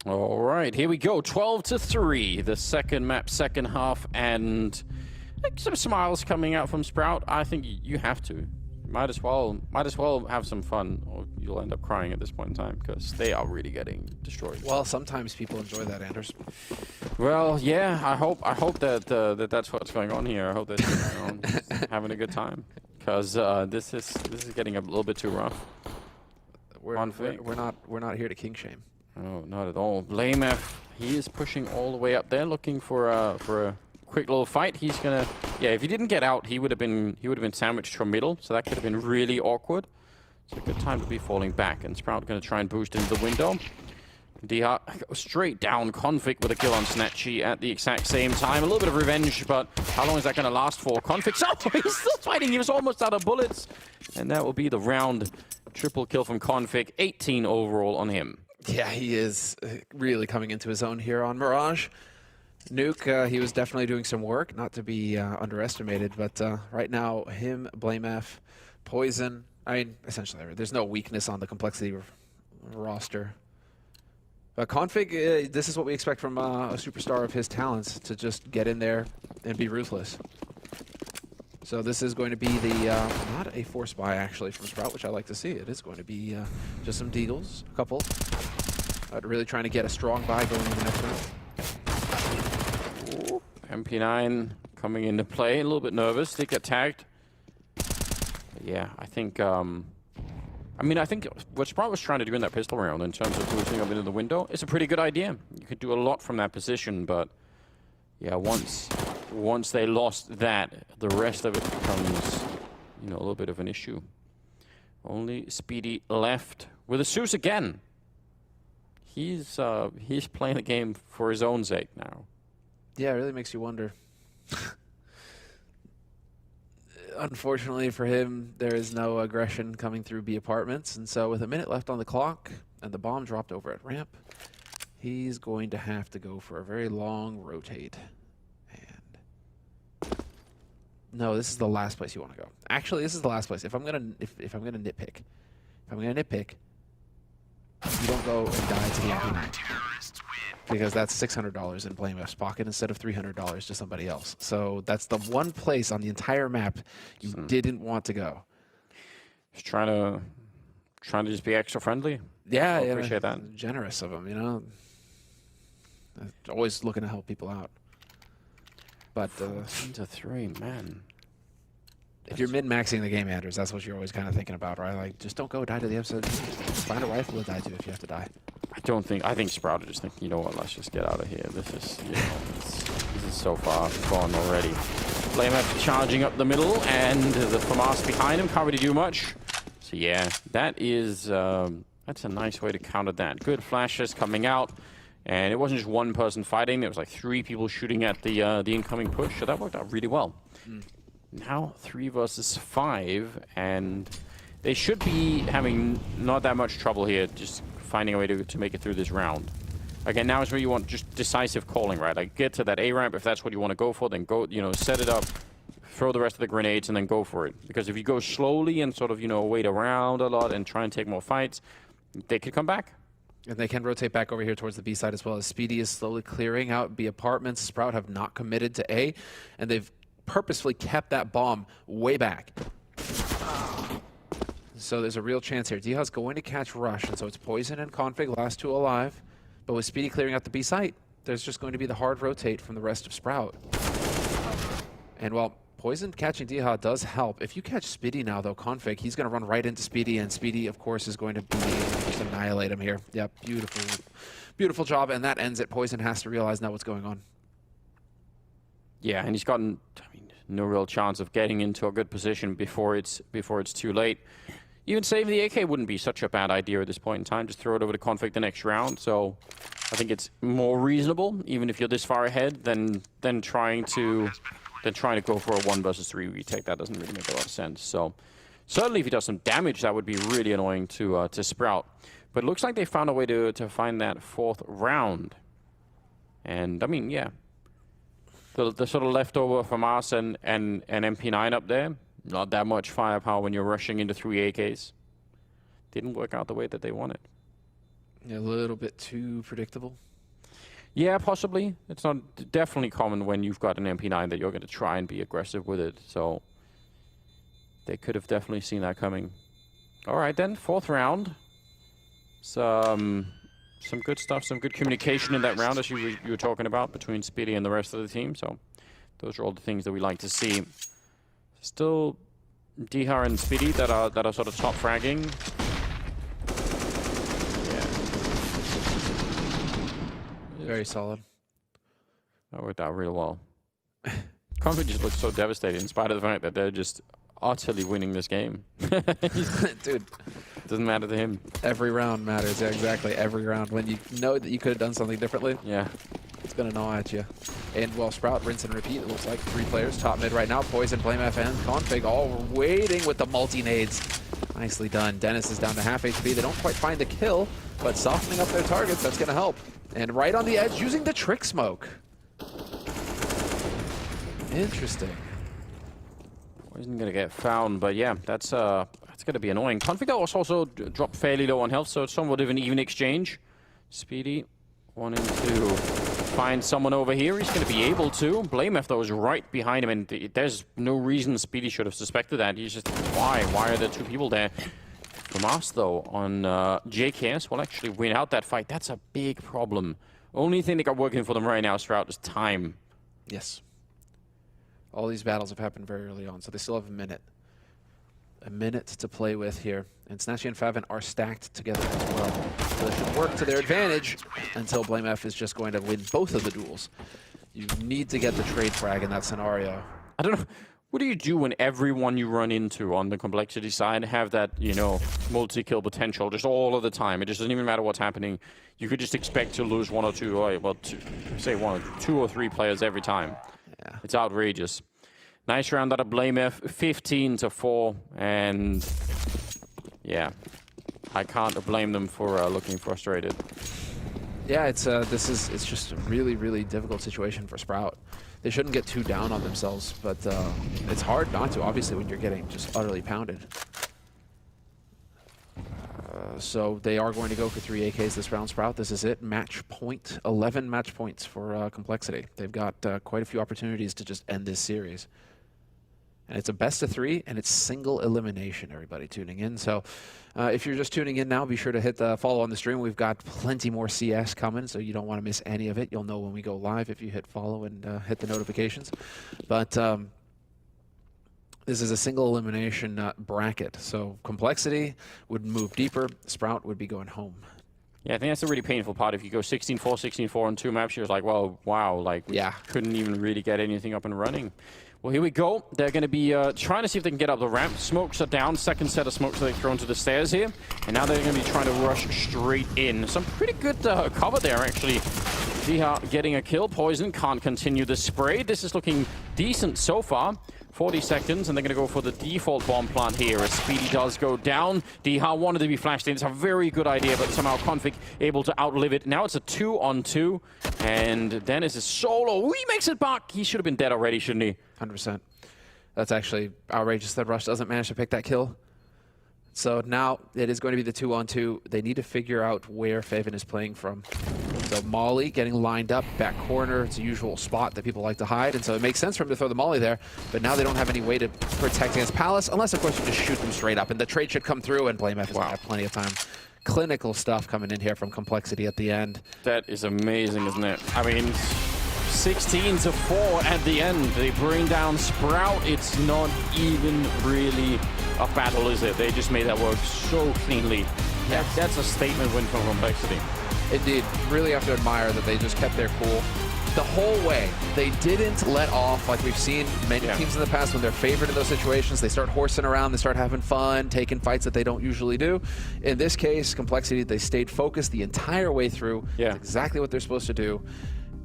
All right, here we go. 12-3, the second map, second half, and some smiles coming out from Sprout. I think you have to. Might as well have some fun, or you'll end up crying at this point in time because they are really getting destroyed. Well, sometimes people enjoy that, Anders. Well, yeah, I hope that that's what's going on here. I hope that you're having a good time because this is getting a little bit too rough. We're we're not here to king shame. Oh, not at all. Blamef, he is pushing all the way up there, looking for a quick little fight. He's gonna, yeah. If he didn't get out, he would have been sandwiched from middle, so that could have been really awkward. It's a good time to be falling back, and Sprout gonna try and boost into the window. Diha goes straight down. Config with a kill on Snatchy at the exact same time. A little bit of revenge, but how long is that gonna last for? Config, oh, he's still fighting. He was almost out of bullets, and that will be the round. Triple kill from Config, 18 overall on him. Yeah, he is really coming into his own here on Mirage. Nuke, he was definitely doing some work, not to be underestimated, but right now, him, Blamef, Poison, I mean, essentially, there's no weakness on the complexity roster. But Config, this is what we expect from a superstar of his talents, to just get in there and be ruthless. So this is going to be the, not a force buy actually from Sprout, which I like to see. It is going to be just some deagles, a couple. Really trying to get a strong buy going in the next round. MP9 coming into play, a little bit nervous. They get tagged. But yeah, I think, I think what Sprout was trying to do in that pistol round in terms of boosting up into the window is a pretty good idea. You could do a lot from that position, but yeah, once they lost that, the rest of it becomes, a little bit of an issue. Only Speedy left with Isurus again. He's playing the game for his own sake now. Yeah, it really makes you wonder. Unfortunately for him, there is no aggression coming through B apartments, and so with a minute left on the clock and the bomb dropped over at ramp, he's going to have to go for a very long rotate. No, this is the last place you want to go. Actually, this is the last place. If I'm gonna nitpick, you don't go and die to the MP9, because that's $600 in Blamef's pocket instead of $300 to somebody else. So that's the one place on the entire map you didn't want to go. Just trying to just be extra friendly. Yeah, I appreciate that. Generous of him, Always looking to help people out. But 14-3, man. If you're min-maxing the game, Anders, that's what you're always kind of thinking about, right? Like, just don't go die to the episode. Find a rifle to die to if you have to die. I think Sprout is just thinking, you know what, let's just get out of here. This is, this is so far gone already. Blamef charging up the middle, and the FAMAS behind him can't really do much. So yeah, that is, that's a nice way to counter that. Good flashes coming out. And it wasn't just one person fighting, there was like 3 people shooting at the incoming push, so that worked out really well. Now 3 versus 5, and they should be having not that much trouble here, just finding a way to make it through this round. Again, now is where you want just decisive calling, right? Like, get to that A ramp, if that's what you want to go for, then go, set it up, throw the rest of the grenades, and then go for it. Because if you go slowly and sort of, wait around a lot and try and take more fights, they could come back. And they can rotate back over here towards the B side as well, as Speedy is slowly clearing out B apartments. Sprout have not committed to A, and they've purposefully kept that bomb way back. So there's a real chance here. Diha's going to catch Rush, and so it's Poison and Config, last 2 alive. But with Speedy clearing out the B site, there's just going to be the hard rotate from the rest of Sprout. And while Poison catching Diha does help, if you catch Speedy now, though, Config, he's going to run right into Speedy, and Speedy, of course, is going to be just annihilate him here. Yep, beautiful, beautiful job, and that ends it. Poison has to realize now what's going on. Yeah, and he's gotten, no real chance of getting into a good position before it's too late. Even saving the AK wouldn't be such a bad idea at this point in time. Just throw it over to Config the next round. So I think it's more reasonable, even if you're this far ahead, than trying to go for a 1 versus 3 retake. That doesn't really make a lot of sense. So certainly if he does some damage, that would be really annoying to Sprout. But it looks like they found a way to find that 4th round. And I mean, yeah. The sort of leftover FAMAS and MP9 up there, not that much firepower when you're rushing into 3 AKs. Didn't work out the way that they wanted. Yeah, a little bit too predictable. Yeah, possibly. It's not definitely common when you've got an MP9 that you're going to try and be aggressive with it. So they could have definitely seen that coming. All right, then, 4th round. Some good stuff, some good communication in that round, as you were talking about, between Speedy and the rest of the team. So those are all the things that we like to see. Still Diha and Speedy that are sort of top fragging. Yeah, Very solid. That worked out real well. Config just looks so devastated in spite of the fact that they're just utterly winning this game. Dude. Doesn't matter to him. Every round matters. Yeah, exactly. Every round. When you know that you could have done something differently. Yeah. It's going to gnaw at you. And, well, Sprout, rinse and repeat. It looks like 3 players top mid right now. Poison, BlameF, and Config all waiting with the multi-nades. Nicely done. Dennis is down to half HP. They don't quite find the kill, but softening up their targets, that's going to help. And right on the edge, using the trick smoke. Interesting. Isn't going to get found, but yeah, that's going to be annoying. Config also dropped fairly low on health, so it's somewhat of an even exchange. Speedy wanting to find someone over here. He's going to be able to. BlameF, though, is right behind him, and there's no reason Speedy should have suspected that. He's just, why? Why are there 2 people there? From us, though, on JKS will actually win out that fight. That's a big problem. Only thing they got working for them right now, Sprout, is time. Yes. All these battles have happened very early on, so they still have a minute. A minute to play with here. And Snatchy and Favin are stacked together as well. So they should work to their advantage until BlameF is just going to win both of the duels. You need to get the trade frag in that scenario. I don't know. What do you do when everyone you run into on the complexity side have that, you know, multi-kill potential just all of the time? It just doesn't even matter what's happening. You could just expect to lose 1 or 2, well, 2 or 3 players every time. Yeah. It's outrageous. Nice round out of BlameF, 15-4, and yeah, I can't blame them for looking frustrated. Yeah, it's just a really, really difficult situation for Sprout. They shouldn't get too down on themselves, but it's hard not to, obviously, when you're getting just utterly pounded. So they are going to go for 3 AKs this round, Sprout. This is it. Match point. 11 match points for Complexity. They've got quite a few opportunities to just end this series. And it's a best of 3, and it's single elimination, everybody tuning in. So if you're just tuning in now, be sure to hit the follow on the stream. We've got plenty more CS coming, so you don't want to miss any of it. You'll know when we go live if you hit follow and hit the notifications. But this is a single elimination bracket. So Complexity would move deeper. Sprout would be going home. Yeah, I think that's a really painful part. If you go 16-4, 16-4 on 2 maps, you're like, well, wow, like we couldn't even really get anything up and running. Well, here we go. They're going to be trying to see if they can get up the ramp. Smokes are down. Second set of smokes they've thrown to the stairs here. And now they're going to be trying to rush straight in. Some pretty good cover there, actually. Diha getting a kill. Poison can't continue the spray. This is looking decent so far. 40 seconds, and they're going to go for the default bomb plant here as Speedy does go down. Diha wanted to be flashed in. It's a very good idea, but somehow Config able to outlive it. Now it's a 2-on-2, and Dennis is solo. He makes it back. He should have been dead already, shouldn't he? 100%. That's actually outrageous that Rush doesn't manage to pick that kill. So now it is going to be the 2-on-2. They need to figure out where Favin is playing from. So Molly getting lined up, back corner. It's a usual spot that people like to hide, and so it makes sense for him to throw the Molly there. But now they don't have any way to protect against Palace, unless, of course, you just shoot them straight up. And the trade should come through, and BlameF is going to have plenty of time. Clinical stuff coming in here from Complexity at the end. That is amazing, isn't it? I mean, 16-4 at the end. They bring down Sprout. It's not even really a battle, is it? They just made that work so cleanly. Yeah. That's a statement win from Complexity. Indeed. Really have to admire that they just kept their cool the whole way. They didn't let off like we've seen many teams in the past when they're favored in those situations. They start horsing around, they start having fun, taking fights that they don't usually do. In this case, Complexity, they stayed focused the entire way through. That's exactly what they're supposed to do.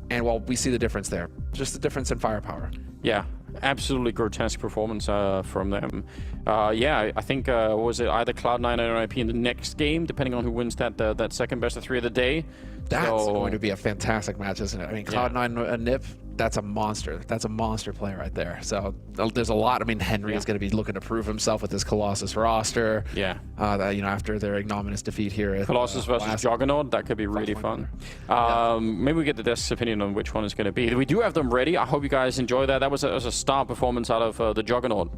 And well, we see the difference there. Just the difference in firepower. Yeah, absolutely grotesque performance from them. Yeah, I think, was it either Cloud9 or IP in the next game, depending on who wins that second best of 3 of the day. That's going to be a fantastic match, isn't it? I mean, Cloud9 and Nip, that's a monster. That's a monster play right there. So there's a lot. I mean, Henry is going to be looking to prove himself with his Colossus roster. Yeah. You know, after their ignominious defeat here. At, Colossus versus Juggernaut, that could be really fun. Maybe we get the desk's opinion on which one it's going to be. We do have them ready. I hope you guys enjoy that. That was a star performance out of the Juggernaut.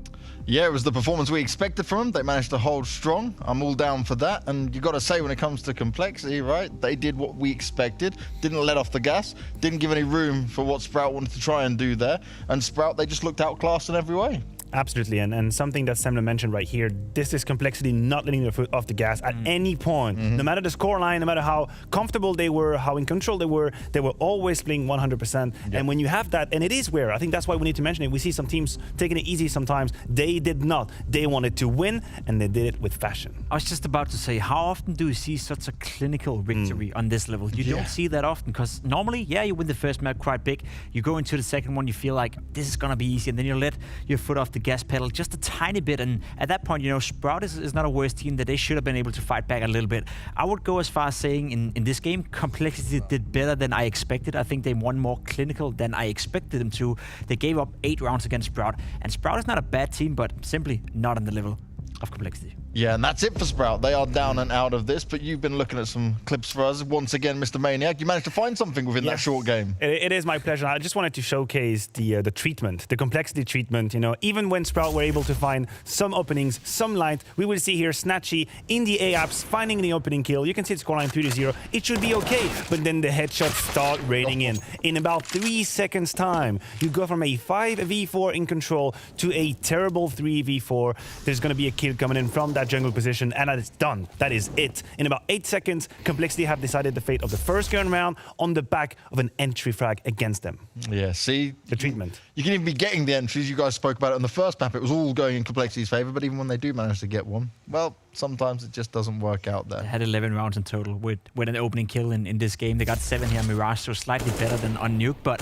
Yeah, it was the performance we expected from them. They managed to hold strong. I'm all down for that. And you got to say, when it comes to Complexity, right, they did what we expected. Didn't let off the gas. Didn't give any room for what Sprout wanted to try and do there. And Sprout, they just looked outclassed in every way. Absolutely, and something that Semler mentioned right here, this is Complexity not letting their foot off the gas at any point. No matter the scoreline, no matter how comfortable they were, how in control they were always playing 100%. And when you have that, and it is rare, I think that's why we need to mention it. We see some teams taking it easy sometimes. They did not. They wanted to win, and they did it with fashion. I was just about to say, how often do you see such a clinical victory on this level? You don't see that often, because normally, you win the first map quite big. You go into the second one, you feel like this is going to be easy, and then you let your foot off the gas pedal just a tiny bit, and at that point, Sprout is not a worse team, that they should have been able to fight back a little bit. I would go as far as saying in this game, Complexity did better than I expected. I think they won more clinical than I expected them to. They gave up 8 rounds against Sprout, and Sprout is not a bad team, but simply not on the level of Complexity. Yeah, and that's it for Sprout. They are down and out of this, but you've been looking at some clips for us. Once again, Mr. Maniac, you managed to find something within that short game. It is my pleasure. I just wanted to showcase the treatment, the Complexity treatment. Even when Sprout were able to find some openings, some light, we will see here Snatchy in the A-apps finding the opening kill. You can see the scoreline 3-0. It should be okay, but then the headshots start raining in. In about 3 seconds time, you go from a 5v4 in control to a terrible 3v4. There's going to be a kill coming in from that jungle position, and that is done. That is it. In about 8 seconds, Complexity have decided the fate of the first gun round on the back of an entry frag against them. Yeah, see? The treatment. You can even be getting the entries. You guys spoke about it on the first map. It was all going in Complexity's favor, but even when they do manage to get one, well, sometimes it just doesn't work out there. They had 11 rounds in total with an opening kill in this game. They got 7 here on Mirage, so slightly better than on Nuke, but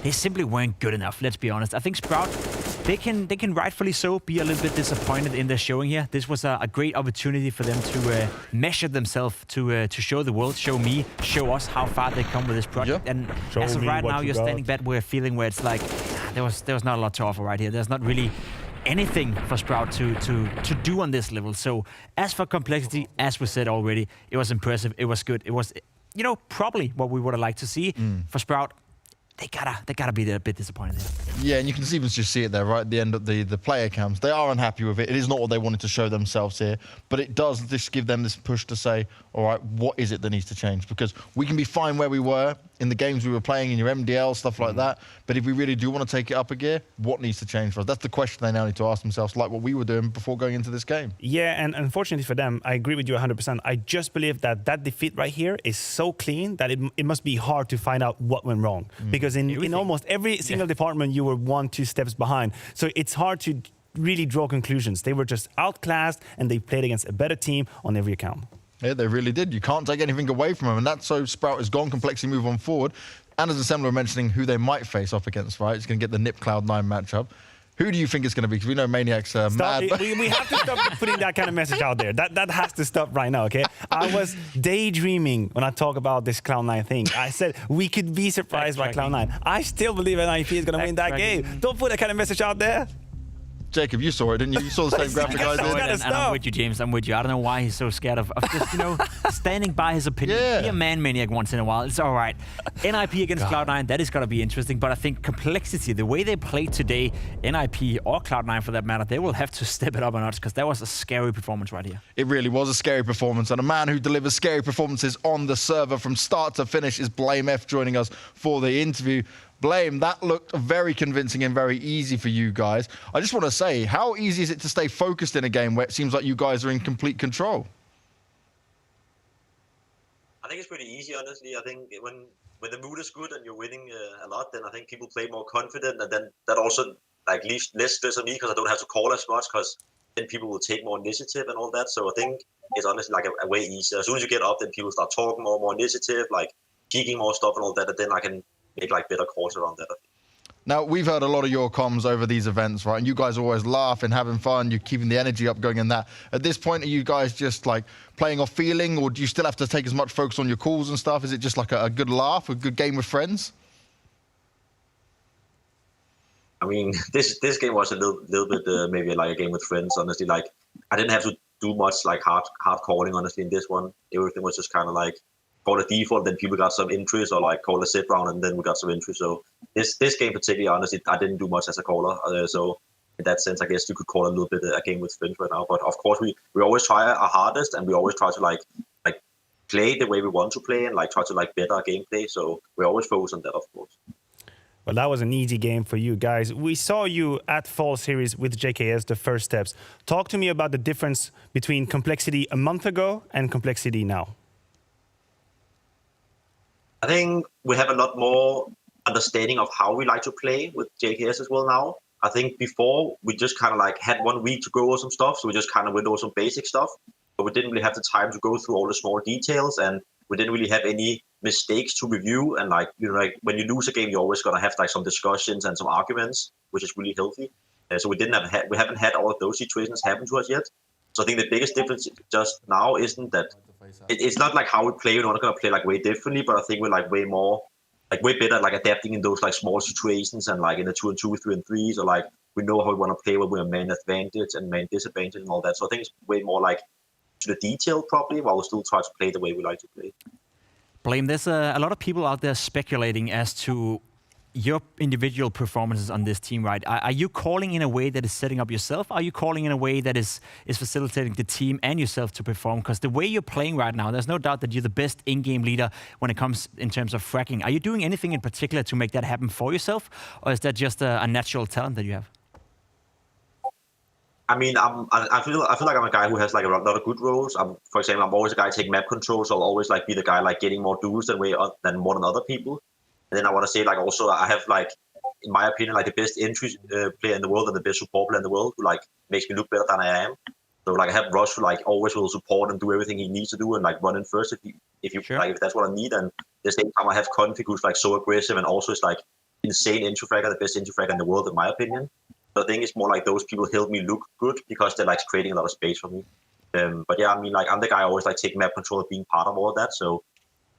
they simply weren't good enough, let's be honest. I think Sprout, they can rightfully so be a little bit disappointed in their showing here. This was a great opportunity for them to measure themselves, to show the world, show me, show us how far they come with this project. And as of right now, you're standing back with a feeling where it's like, there was not a lot to offer right here. There's not really anything for Sprout to do on this level. So as for Complexity, as we said already, it was impressive. It was good. It was, probably what we would have liked to see. For Sprout, they gotta be a bit disappointed here. Yeah, and you can even just see it there, right at the end of the player cams. They are unhappy with it. It is not what they wanted to show themselves here, but it does just give them this push to say, all right, what is it that needs to change? Because we can be fine where we were in the games we were playing, in your MDL, stuff like that, but if we really do want to take it up a gear, what needs to change for us? That's the question they now need to ask themselves, like what we were doing before going into this game. Yeah, and unfortunately for them, I agree with you 100%. I just believe that defeat right here is so clean that it must be hard to find out what went wrong. Because in almost every single department, you were 1-2 steps behind. So it's hard to really draw conclusions. They were just outclassed, and they played against a better team on every account. Yeah, they really did. You can't take anything away from them, and that's so Sprout is gone, Complexity move on forward. And as Assembler were mentioning who they might face off against, right? It's going to get the Nip Cloud9 matchup. Who do you think it's going to be? Because we know Maniac's mad. We have to stop putting that kind of message out there. That has to stop right now, okay? I was daydreaming when I talk about this Cloud9 thing. I said we could be surprised by Cloud9. I still believe NIP is going to win that game. Don't put that kind of message out there. Jacob, you saw it, didn't you? You saw the same graphic I did. And I'm with you, James. I'm with you. I don't know why he's so scared of just, standing by his opinion. Yeah. Be a man-maniac once in a while. It's all right. NIP against Cloud9, that is going to be interesting. But I think Complexity, the way they played today, NIP or Cloud9 for that matter, they will have to step it up a notch because that was a scary performance right here. It really was a scary performance. And a man who delivers scary performances on the server from start to finish is Blame F joining us for the interview. Blame, that looked very convincing and very easy for you guys. I just want to say, how easy is it to stay focused in a game where it seems like you guys are in complete control? I think it's pretty easy, honestly. I think when the mood is good and you're winning a lot, then I think people play more confident, and then that also leaves less stress on me because I don't have to call as much, because then people will take more initiative and all that. So I think it's honestly a way easier. As soon as you get up, then people start talking more initiative, geeking more stuff and all that, and then I can make better calls around that. Now, we've heard a lot of your comms over these events, right? And you guys always laugh and having fun. You're keeping the energy up going in that. At this point, are you guys just playing off feeling, or do you still have to take as much focus on your calls and stuff? Is it just a good laugh, a good game with friends? I mean, this game was a little bit maybe a game with friends, honestly. I didn't have to do much hard calling, honestly, in this one. Everything was just kind of call a default, then people got some entries, or call a sit round, and then we got some entries. So this game particularly, honestly, I didn't do much as a caller. So in that sense, I guess you could call a little bit a game with friends right now. But of course, we always try our hardest, and we always try to play the way we want to play, and try to better our gameplay. So we always focus on that, of course. Well, that was an easy game for you guys. We saw you at Fall Series with JKS, the first steps. Talk to me about the difference between Complexity a month ago and Complexity now. I think we have a lot more understanding of how we like to play with JKS as well now. I think before we just kind of like had 1 week to go over some stuff, so we just kind of went over some basic stuff, but we didn't really have the time to go through all the small details, and we didn't really have any mistakes to review. And like, you know, like when you lose a game, you're always gonna have like some discussions and some arguments, which is really healthy. So we haven't had all of those situations happen to us yet. So I think the biggest difference just now isn't that it's not like how we play. We're not gonna play like way differently, but I think we're like way better at like adapting in those like small situations and like in the 2-on-2, 3-on-3s, or like we know how we want to play when we're man advantage and man disadvantage and all that. So I think it's way more like to the detail probably, while we still try to play the way we like to play. Blame, there's a lot of people out there speculating as to your individual performances on this team, right? Are you calling in a way that is setting up yourself? Are you calling in a way that is facilitating the team and yourself to perform? Because the way you're playing right now, there's no doubt that you're the best in-game leader when it comes in terms of fracking. Are you doing anything in particular to make that happen for yourself? Or is that just a natural talent that you have? I mean, I feel like I'm a guy who has like a lot of good roles. For example, I'm always a guy taking map control, so I'll always like be the guy like getting more duels than more than other people. And then I want to say like also I have like, in my opinion, like the best entry player in the world and the best support player in the world who like makes me look better than I am. So like I have Rush who like always will support and do everything he needs to do and like run in first if that's what I need. And at the same time I have Config who's like so aggressive and also is like insane entry fragger, the best entry fragger in the world in my opinion. So I think it's more like those people help me look good because they're like creating a lot of space for me. But yeah, I mean, like I'm the guy always like taking map control and being part of all of that. So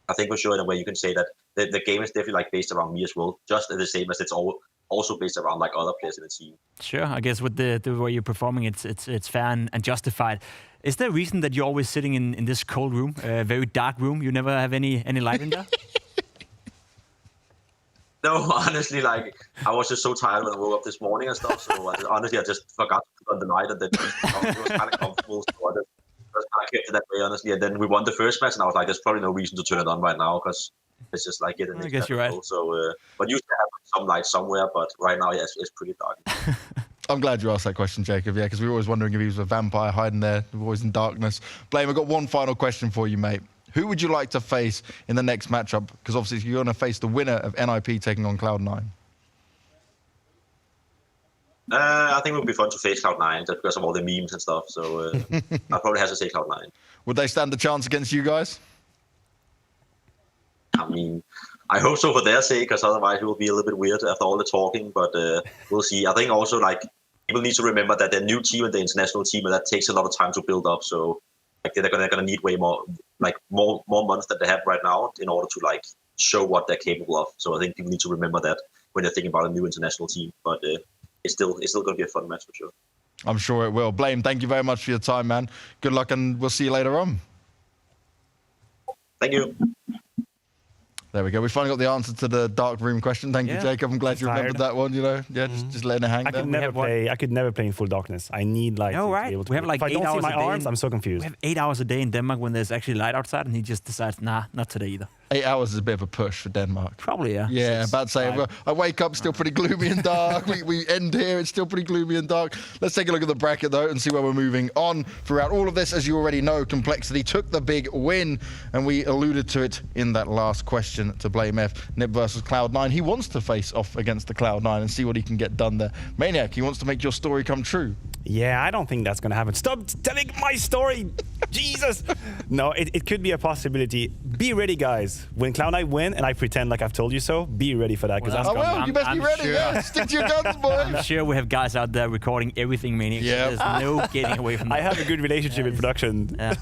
I think for sure in a way you can say that the game is definitely like based around me as well, just the same as it's also based around like other players in the team. Sure, I guess with the way you're performing, it's fair and justified. Is there a reason that you're always sitting in this cold room, a very dark room? You never have any light in there? No, honestly, like I was just so tired when I woke up this morning and stuff. So honestly, I just forgot to put on the light, and then it was kind of comfortable. So I just kind of kept it that way, honestly. And then we won the first match, and I was like, "There's probably no reason to turn it on right now because it's just like getting." I guess you're right. So, but you should have some light somewhere. But right now, yes, it's pretty dark. I'm glad you asked that question, Jacob. Yeah, because we were always wondering if he was a vampire hiding there, always in darkness. Blame, I've got one final question for you, mate. Who would you like to face in the next matchup? Because obviously you're going to face the winner of NIP taking on Cloud9. I think it would be fun to face Cloud9 just because of all the memes and stuff. So I'll probably have to say Cloud9. Would they stand a chance against you guys? I mean, I hope so for their sake, because otherwise it will be a little bit weird after all the talking. But we'll see. I think also like people need to remember that the new team and the international team, and that takes a lot of time to build up. So like they're gonna need way more, like more months than they have right now in order to like show what they're capable of. So I think people need to remember that when they're thinking about a new international team. But it's still gonna be a fun match for sure. I'm sure it will. Blame, thank you very much for your time, man. Good luck, and we'll see you later on. Thank you. There we go. We finally got the answer to the dark room question. Thank you, Jacob. I'm glad you remembered that one. You know, yeah, just letting it hang. I could never play in full darkness. I need light. No, to right? be able to We have like if I 8 don't hours see my a day. arms, I'm so confused. We have 8 hours a day in Denmark when there's actually light outside, and he just decides, nah, not today either. 8 hours is a bit of a push for Denmark. Probably, yeah. Yeah, about to say, I wake up still pretty gloomy and dark. we end here, it's still pretty gloomy and dark. Let's take a look at the bracket, though, and see where we're moving on. Throughout all of this, as you already know, Complexity took the big win, and we alluded to it in that last question to Blame F. Nip versus Cloud9. He wants to face off against the Cloud9 and see what he can get done there. Maniac, he wants to make your story come true. Yeah, I don't think that's going to happen. Stop telling my story! Jesus! No, it could be a possibility. Be ready, guys. When Cloud9 win, and I pretend like I've told you so, be ready for that. Because that's coming. You best be ready. Sure. Yeah. Stick to your guns, boy. I'm sure we have guys out there recording everything, Maniac. Yeah. So there's no getting away from that. I have a good relationship with production. Yeah.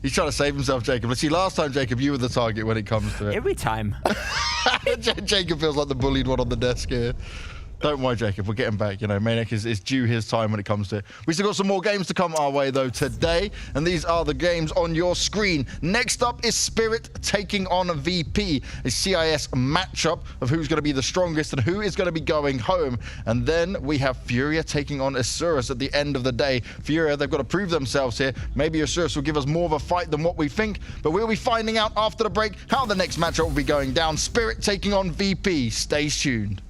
He's trying to save himself, Jacob. Let's see, last time, Jacob, you were the target when it comes to it. Every time. Jacob feels like the bullied one on the desk here. Don't worry, Jacob. We're getting back. You know, Maniac is due his time when it comes to it. We still got some more games to come our way, though, today. And these are the games on your screen. Next up is Spirit taking on VP, a CIS matchup of who's going to be the strongest and who is going to be going home. And then we have Furia taking on Isurus at the end of the day. Furia, they've got to prove themselves here. Maybe Isurus will give us more of a fight than what we think. But we'll be finding out after the break how the next matchup will be going down. Spirit taking on VP. Stay tuned.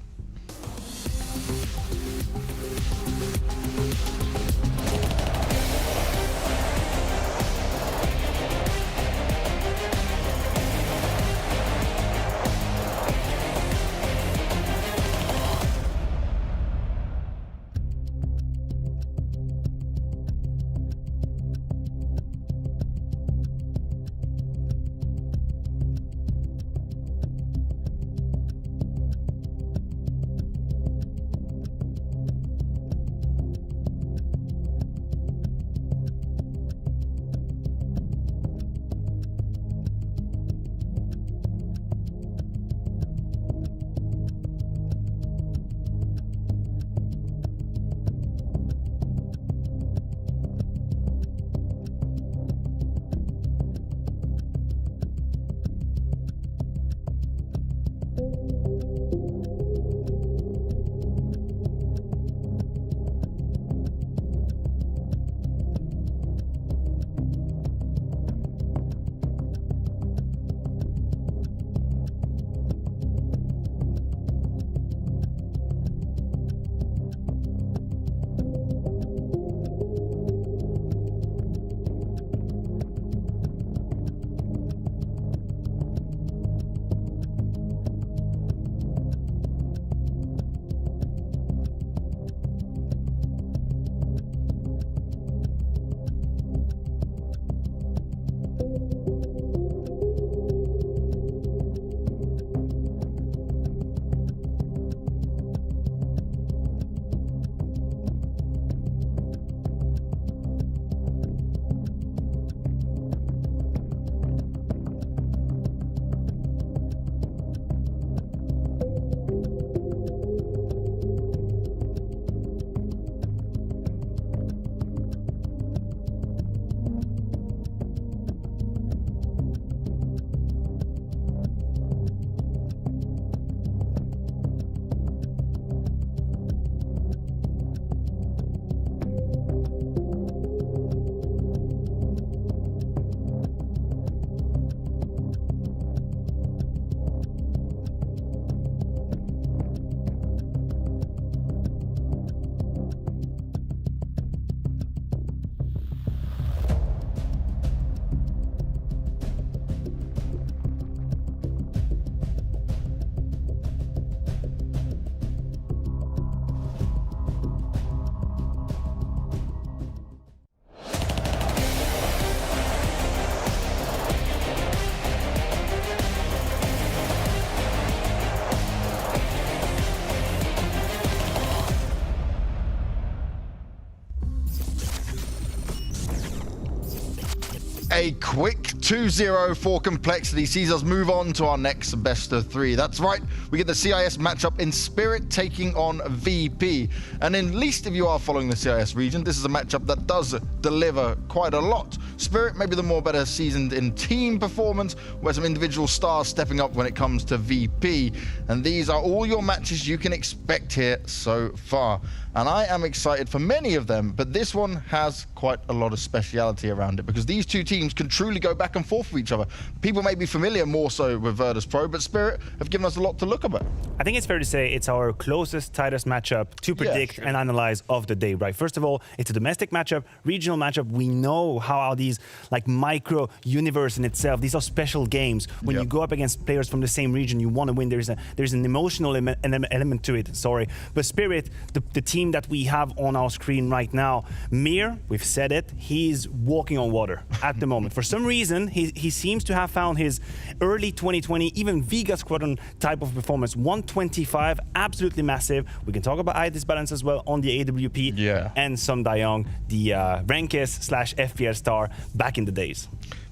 A quick 2-0 for Complexity sees us move on to our next best of three. That's right, we get the CIS matchup in Spirit taking on VP. And at least if you are following the CIS region, this is a matchup that does deliver quite a lot. Spirit maybe the more better seasoned in team performance, where some individual stars stepping up when it comes to VP. And these are all your matches you can expect here so far. And I am excited for many of them, but this one has quite a lot of speciality around it because these two teams can truly go back and forth with each other. People may be familiar more so with Virtus Pro, but Spirit have given us a lot to look about. I think it's fair to say it's our closest, tightest matchup to predict and analyze of the day, right? First of all, it's a domestic matchup, regional matchup. We know how are these like micro universe in itself. These are special games. When you go up against players from the same region, you want to win. There's an emotional element to it, sorry. But Spirit, the team that we have on our screen right now, Mir, we've said it, he's walking on water at the moment. For some reason, he seems to have found his early 2020, even Vega Squadron type of performance. 125, absolutely massive. We can talk about IDIS balance as well on the AWP. And Some Dayong, the Rankis / FPL star back in the days.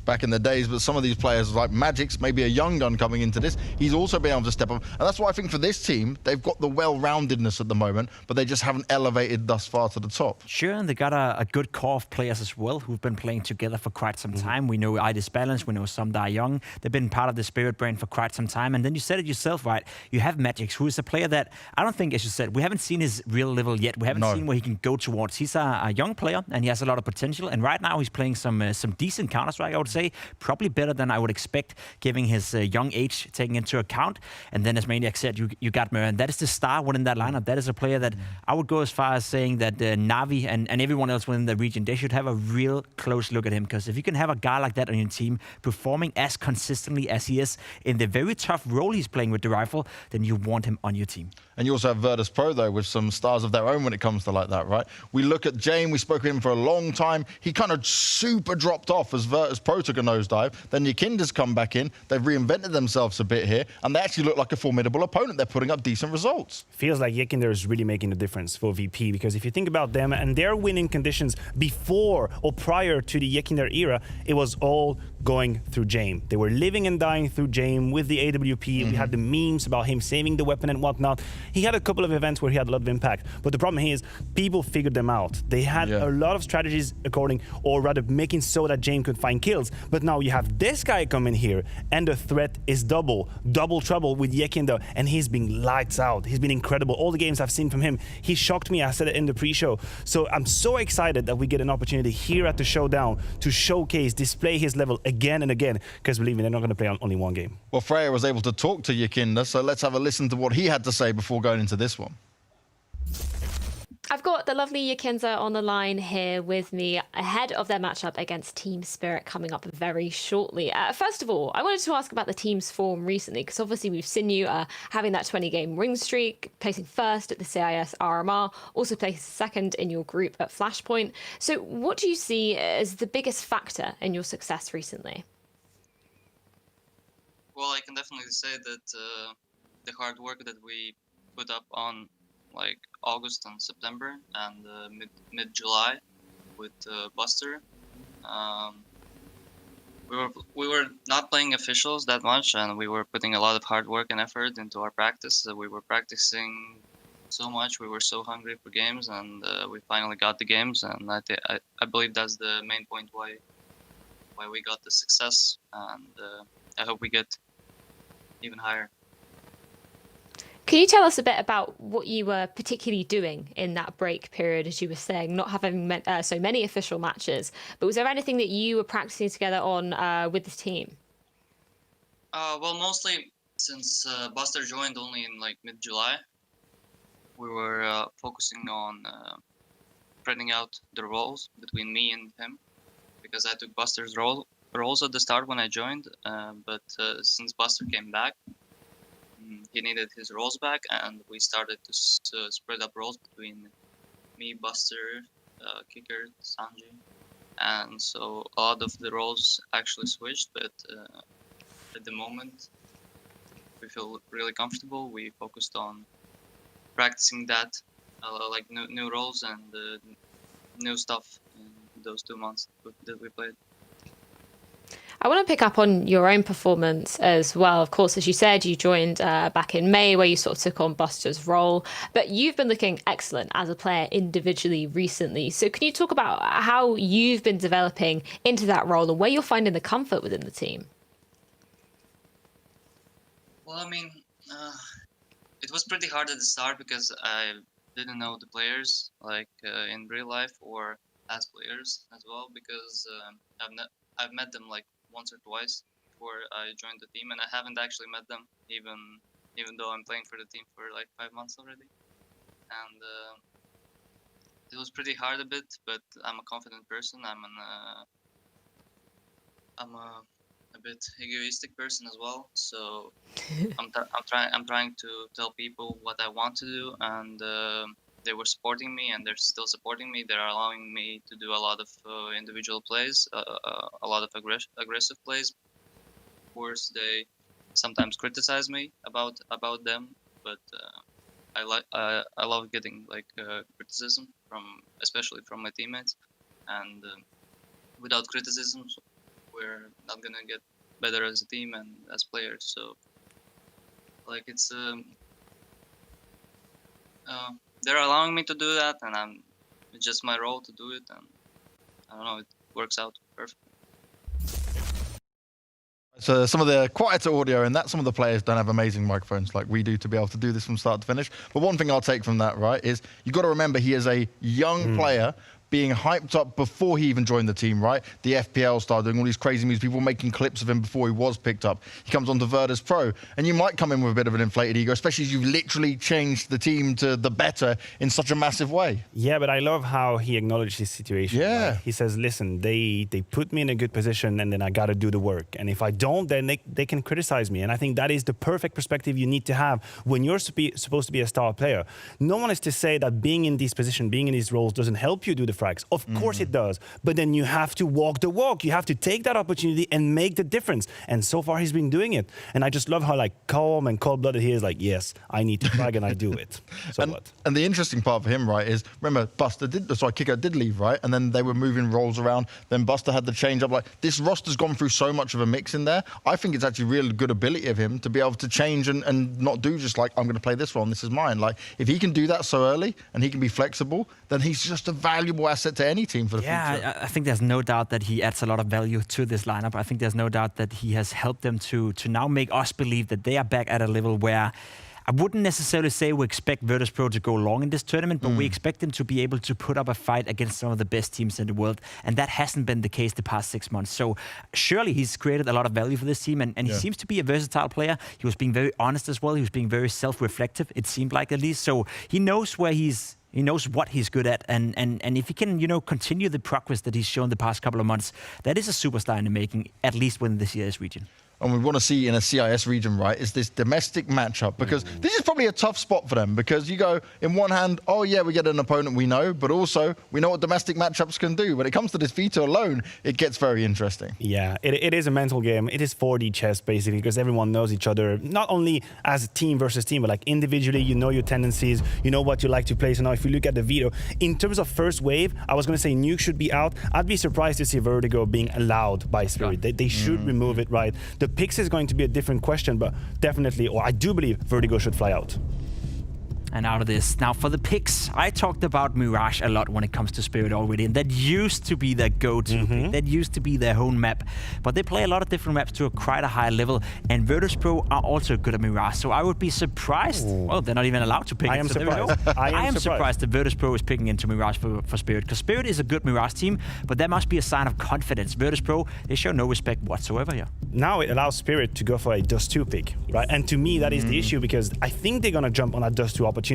back in the days, but some of these players like Magic's maybe a young gun coming into this. He's also been able to step up. And that's why I think for this team, they've got the well-roundedness at the moment, but they just haven't elevated thus far to the top. Sure, and they got a good core of players as well who've been playing together for quite some time. We know Idis Balance, we know some Die Young. They've been part of the Spirit brand for quite some time. And then you said it yourself, right? You have Magix, who is a player that I don't think, as you said, we haven't seen his real level yet. We haven't seen where he can go towards. He's a young player and he has a lot of potential. And right now he's playing some decent Counter-Strike, I would say. Probably better than I would expect, given his young age taken into account. And then, as Maniac said, you got Mir, and that is the star within that lineup. That is a player that I would go as far as saying that Navi and everyone else within the region, they should have a real close look at him. Because if you can have a guy like that on your team performing as consistently as he is in the very tough role he's playing with the rifle, then you want him on your team. And you also have Virtus Pro, though, with some stars of their own when it comes to like that, right? We look at Jane, we spoke with him for a long time. He kind of super dropped off as Virtus Pro took a nosedive. Then Yakinda's come back in. They've reinvented themselves a bit here, and they actually look like a formidable opponent. They're putting up decent results. Feels like Yakinder is really making a difference for VP, because if you think about them and their winning conditions before or prior to the Yakinder era, it was all going through Jame. They were living and dying through Jame with the AWP. We had the memes about him saving the weapon and whatnot. He had a couple of events where he had a lot of impact, but the problem here is people figured them out. They had a lot of strategies according, or rather making so that Jame could find kills. But now you have this guy come in here and the threat is double trouble with Yakinder, and he's been lights out. He's been incredible. All the games I've seen from him, he shocked me. I said it in the pre-show. So I'm so excited that we get an opportunity here at the Showdown to showcase, display his level again and again, because believe me, they're not going to play on only one game. Well, Freya was able to talk to Yakinder, so let's have a listen to what he had to say before going into this one. I've got the lovely Yakinza on the line here with me ahead of their matchup against Team Spirit coming up very shortly. First of all, I wanted to ask about the team's form recently, because obviously we've seen you having that 20-game win streak, placing first at the CIS RMR, also placed second in your group at Flashpoint. So what do you see as the biggest factor in your success recently? Well, I can definitely say that the hard work that we put up on like August and September and mid-July with Buster. We were not playing officials that much, and we were putting a lot of hard work and effort into our practice. We were practicing so much. We were so hungry for games, and we finally got the games. And I believe that's the main point why we got the success. And I hope we get even higher. Can you tell us a bit about what you were particularly doing in that break period, as you were saying, not having so many official matches, but was there anything that you were practicing together on with the team? Well, mostly since Buster joined only in like mid-July, we were focusing on spreading out the roles between me and him, because I took Buster's roles at the start when I joined, but since Buster came back, he needed his roles back, and we started to spread up roles between me, Buster, Kicker, Sanji, and so a lot of the roles actually switched, but at the moment we feel really comfortable. We focused on practicing that, like new roles and new stuff in those 2 months that we played. I want to pick up on your own performance as well. Of course, as you said, you joined back in May, where you sort of took on Buster's role, but you've been looking excellent as a player individually recently. So can you talk about how you've been developing into that role and where you're finding the comfort within the team? Well, I mean, it was pretty hard at the start because I didn't know the players like in real life or as players as well, because I've met them like once or twice before I joined the team, and I haven't actually met them even though I'm playing for the team for like 5 months already. And it was pretty hard a bit, but I'm a confident person. I'm a bit egoistic person as well, so I'm trying to tell people what I want to do, and they were supporting me, and they're still supporting me. They're allowing me to do a lot of individual plays, a lot of aggressive plays. Of course, they sometimes criticize me about them, but I love getting like criticism especially from my teammates, and without criticism, we're not gonna get better as a team and as players. So like it's they're allowing me to do that, and it's just my role to do it, and I don't know, it works out perfectly. So some of the quieter audio in that, some of the players don't have amazing microphones like we do to be able to do this from start to finish. But one thing I'll take from that, right, is you've got to remember he is a young player being hyped up before he even joined the team, right? The FPL started doing all these crazy moves, people making clips of him before he was picked up. He comes onto Virtus Pro, and you might come in with a bit of an inflated ego, especially as you've literally changed the team to the better in such a massive way. Yeah, but I love how he acknowledged his situation. Yeah. Right? He says, listen, they put me in a good position, and then I got to do the work. And if I don't, then they can criticize me. And I think that is the perfect perspective you need to have when you're supposed to be a star player. No one is to say that being in this position, being in these roles doesn't help you do the frags. Of course it does. But then you have to walk the walk. You have to take that opportunity and make the difference. And so far he's been doing it. And I just love how like calm and cold-blooded he is, like, yes, I need to frag and I do it. So what? And the interesting part for him, right, is remember Kicker did leave, right? And then they were moving roles around. Then Buster had the change up. Like this roster's gone through so much of a mix in there. I think it's actually real good ability of him to be able to change and not do just like, I'm going to play this role and this is mine. Like if he can do that so early and he can be flexible, then he's just a valuable asset to any team for the future. Yeah, I think there's no doubt that he adds a lot of value to this lineup. I think there's no doubt that he has helped them to now make us believe that they are back at a level where I wouldn't necessarily say we expect Virtus Pro to go long in this tournament, but we expect them to be able to put up a fight against some of the best teams in the world, and that hasn't been the case the past 6 months. So surely he's created a lot of value for this team, and he seems to be a versatile player. He was being very honest as well. He was being very self-reflective, it seemed like at least. So he knows where he knows what he's good at, and if he can, continue the progress that he's shown the past couple of months, that is a superstar in the making, at least within the CIS region. And we want to see in a CIS region, right, is this domestic matchup, because this is probably a tough spot for them, because you go, in one hand, oh yeah, we get an opponent we know, but also we know what domestic matchups can do. When it comes to this veto alone, it gets very interesting. Yeah, it is a mental game. It is 4D chess, basically, because everyone knows each other, not only as team versus team, but like individually, you know your tendencies, you know what you like to play. So now if you look at the veto, in terms of first wave, I was going to say Nuke should be out. I'd be surprised to see Vertigo being allowed by Spirit. They should remove it, right? The picks is going to be a different question, but definitely, or I do believe Vertigo should fly out. And out of this, now for the picks, I talked about Mirage a lot when it comes to Spirit already, and that used to be their go-to pick. That used to be their home map, but they play a lot of different maps to a quite a high level, and Virtus Pro are also good at Mirage, so I would be surprised. Well, they're not even allowed to pick I it, am so surprised. I am surprised that Virtus Pro is picking into Mirage for Spirit, because Spirit is a good Mirage team, but that must be a sign of confidence. Virtus Pro, they show no respect whatsoever here. Now it allows Spirit to go for a Dust 2 pick, right? And to me, that is the issue, because I think they're going to jump on that Dust 2 opportunity,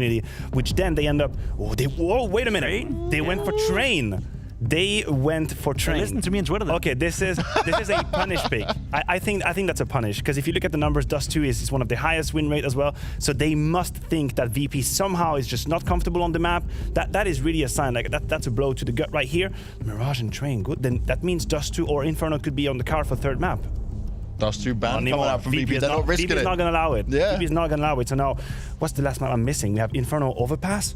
which then they end up, wait a minute. Train? They went for Train. They went for Train. Listen to me on Twitter then. Okay, this is a punish pick. I think that's a punish, because if you look at the numbers, Dust 2 is one of the highest win rate as well. So they must think that VP somehow is just not comfortable on the map. That is really a sign. Like that's a blow to the gut right here. Mirage and Train, good. Then that means Dust 2 or Inferno could be on the card for third map. Dust 2 ban coming out from VP. They're not risking it. VP is not going to allow it. Yeah. VP is not going to allow it. So now, what's the last map I'm missing? We have Inferno Overpass.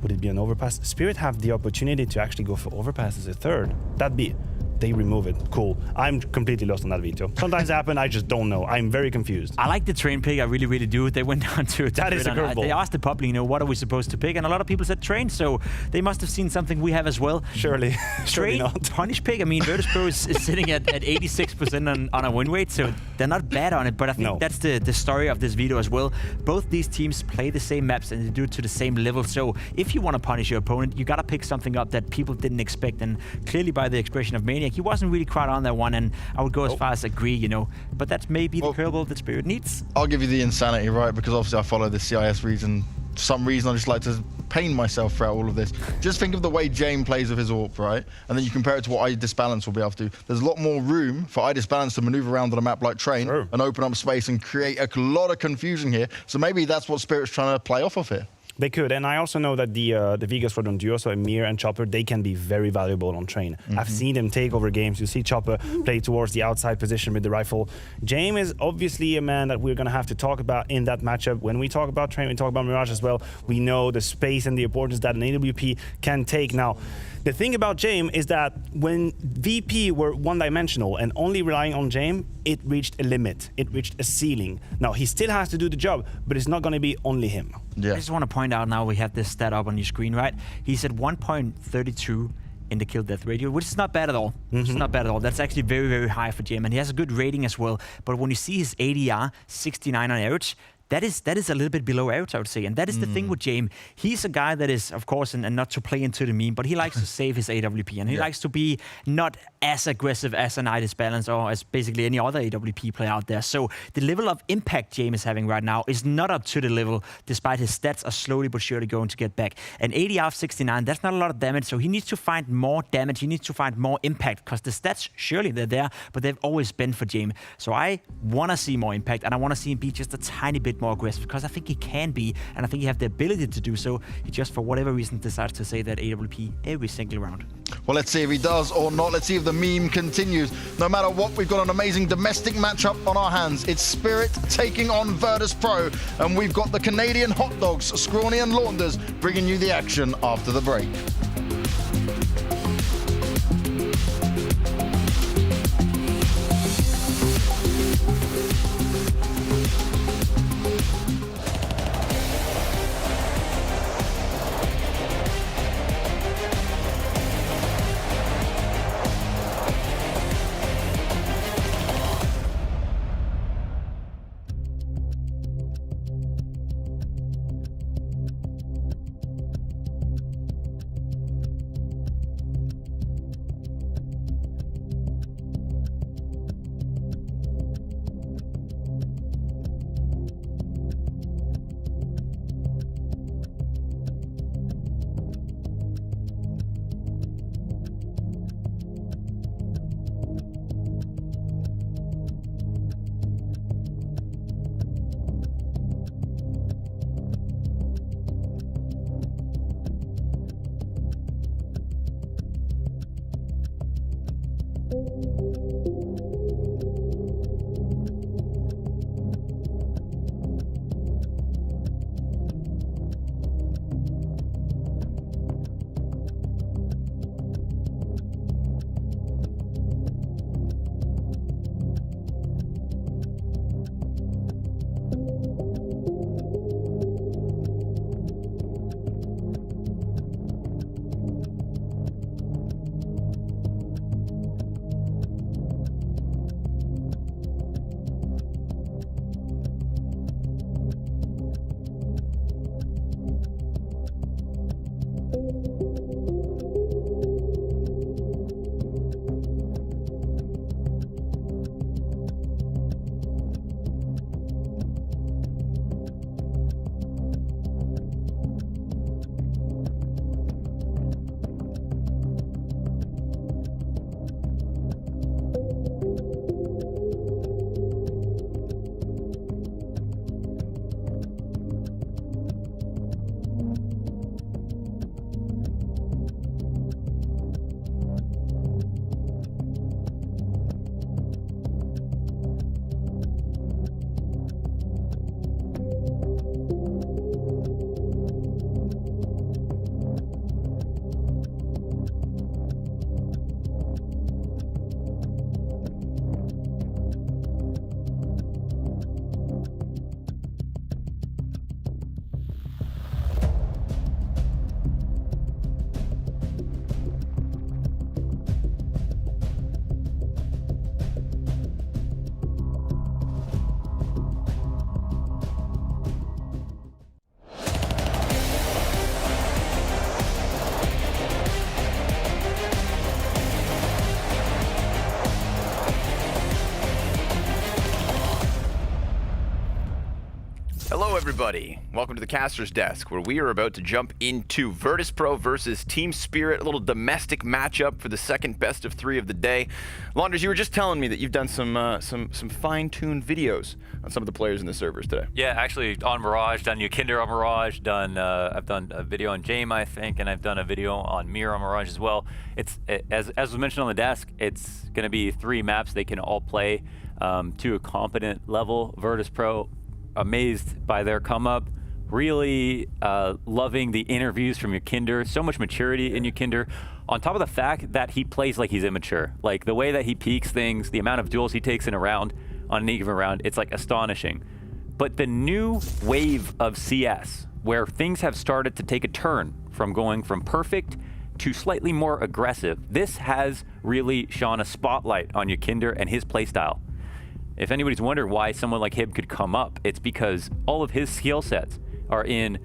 Would it be an Overpass? Spirit have the opportunity to actually go for Overpass as a third. That'd be... They remove it. Cool. I'm completely lost on that veto. Sometimes happen, I just don't know. I'm very confused. I like the Train pick. I really, really do. They went down to that is a curveball. They asked the public, what are we supposed to pick? And a lot of people said Train, so they must have seen something we have as well. Surely. Train, not. punish pick. I mean, Virtus Pro is sitting at 86% on a win rate, so they're not bad on it. But I think that's the story of this veto as well. Both these teams play the same maps and they do it to the same level. So if you want to punish your opponent, you got to pick something up that people didn't expect. And clearly by the expression of Maniac, he wasn't really quite on that one, and I would go as far as agree, but that's maybe the curveball that Spirit needs. I'll give you the insanity, right? Because obviously I follow the CIS region. For some reason, I just like to pain myself throughout all of this. Just think of the way Jane plays with his AWP, right? And then you compare it to what iDisbalance will be able to do. There's a lot more room for iDisbalance to maneuver around on a map like Train and open up space and create a lot of confusion here. So maybe that's what Spirit's trying to play off of here. They could, and I also know that the Vega Squadron duo, so Emir and Chopper, they can be very valuable on train. I've seen them take over games. You see Chopper play towards the outside position with the rifle. James is obviously a man that we're going to have to talk about in that matchup. When we talk about train, we talk about Mirage as well. We know the space and the importance that an AWP can take. Now, the thing about James is that when VP were one-dimensional and only relying on James, it reached a limit. It reached a ceiling. Now, he still has to do the job, but it's not going to be only him. I just want to point out now, we have this stat up on your screen, right? He's at 1.32 in the kill death ratio, which is not bad at all. It's not bad at all. That's actually very, very high for James, and he has a good rating as well. But when you see his ADR, 69 on average, that is a little bit below average, I would say. And that is the thing with James. He's a guy that is, of course, and not to play into the meme, but he likes to save his AWP. And he likes to be not as aggressive as an Itis Balance or as basically any other AWP player out there. So the level of impact James is having right now is not up to the level, despite his stats are slowly but surely going to get back. And ADR of 69, that's not a lot of damage. So he needs to find more damage. He needs to find more impact, because the stats, surely they're there, but they've always been for James. So I want to see more impact, and I want to see him be just a tiny bit more aggressive, because I think he can be, and I think he has the ability to do so. He just, for whatever reason, decides to say that AWP every single round. Well, let's see if he does or not. Let's see if the meme continues. No matter what, we've got an amazing domestic matchup on our hands. It's Spirit taking on Virtus Pro, and we've got the Canadian Hot Dogs, Scrawny and Launders, bringing you the action after the break. everybody. Welcome to the Caster's Desk, where we are about to jump into Virtus Pro versus Team Spirit, a little domestic matchup for the second best of 3 of the day. Launders, you were just telling me that you've done some fine-tuned videos on some of the players in the servers today. Yeah, actually on Mirage, done Nuke on Mirage, I've done a video on Jame, I think, and I've done a video on Mir on Mirage as well. As was mentioned on the desk, it's going to be 3 maps they can all play to a competent level. Virtus Pro, amazed by their come up, really loving the interviews from Yukinder. So much maturity in Yukinder, on top of the fact that he plays like he's immature. Like the way that he peaks things, the amount of duels he takes in a round, on any given round, it's like astonishing. But the new wave of CS, where things have started to take a turn from going from perfect to slightly more aggressive, this has really shone a spotlight on Yukinder and his playstyle. If anybody's wondering why someone like him could come up, it's because all of his skill sets are in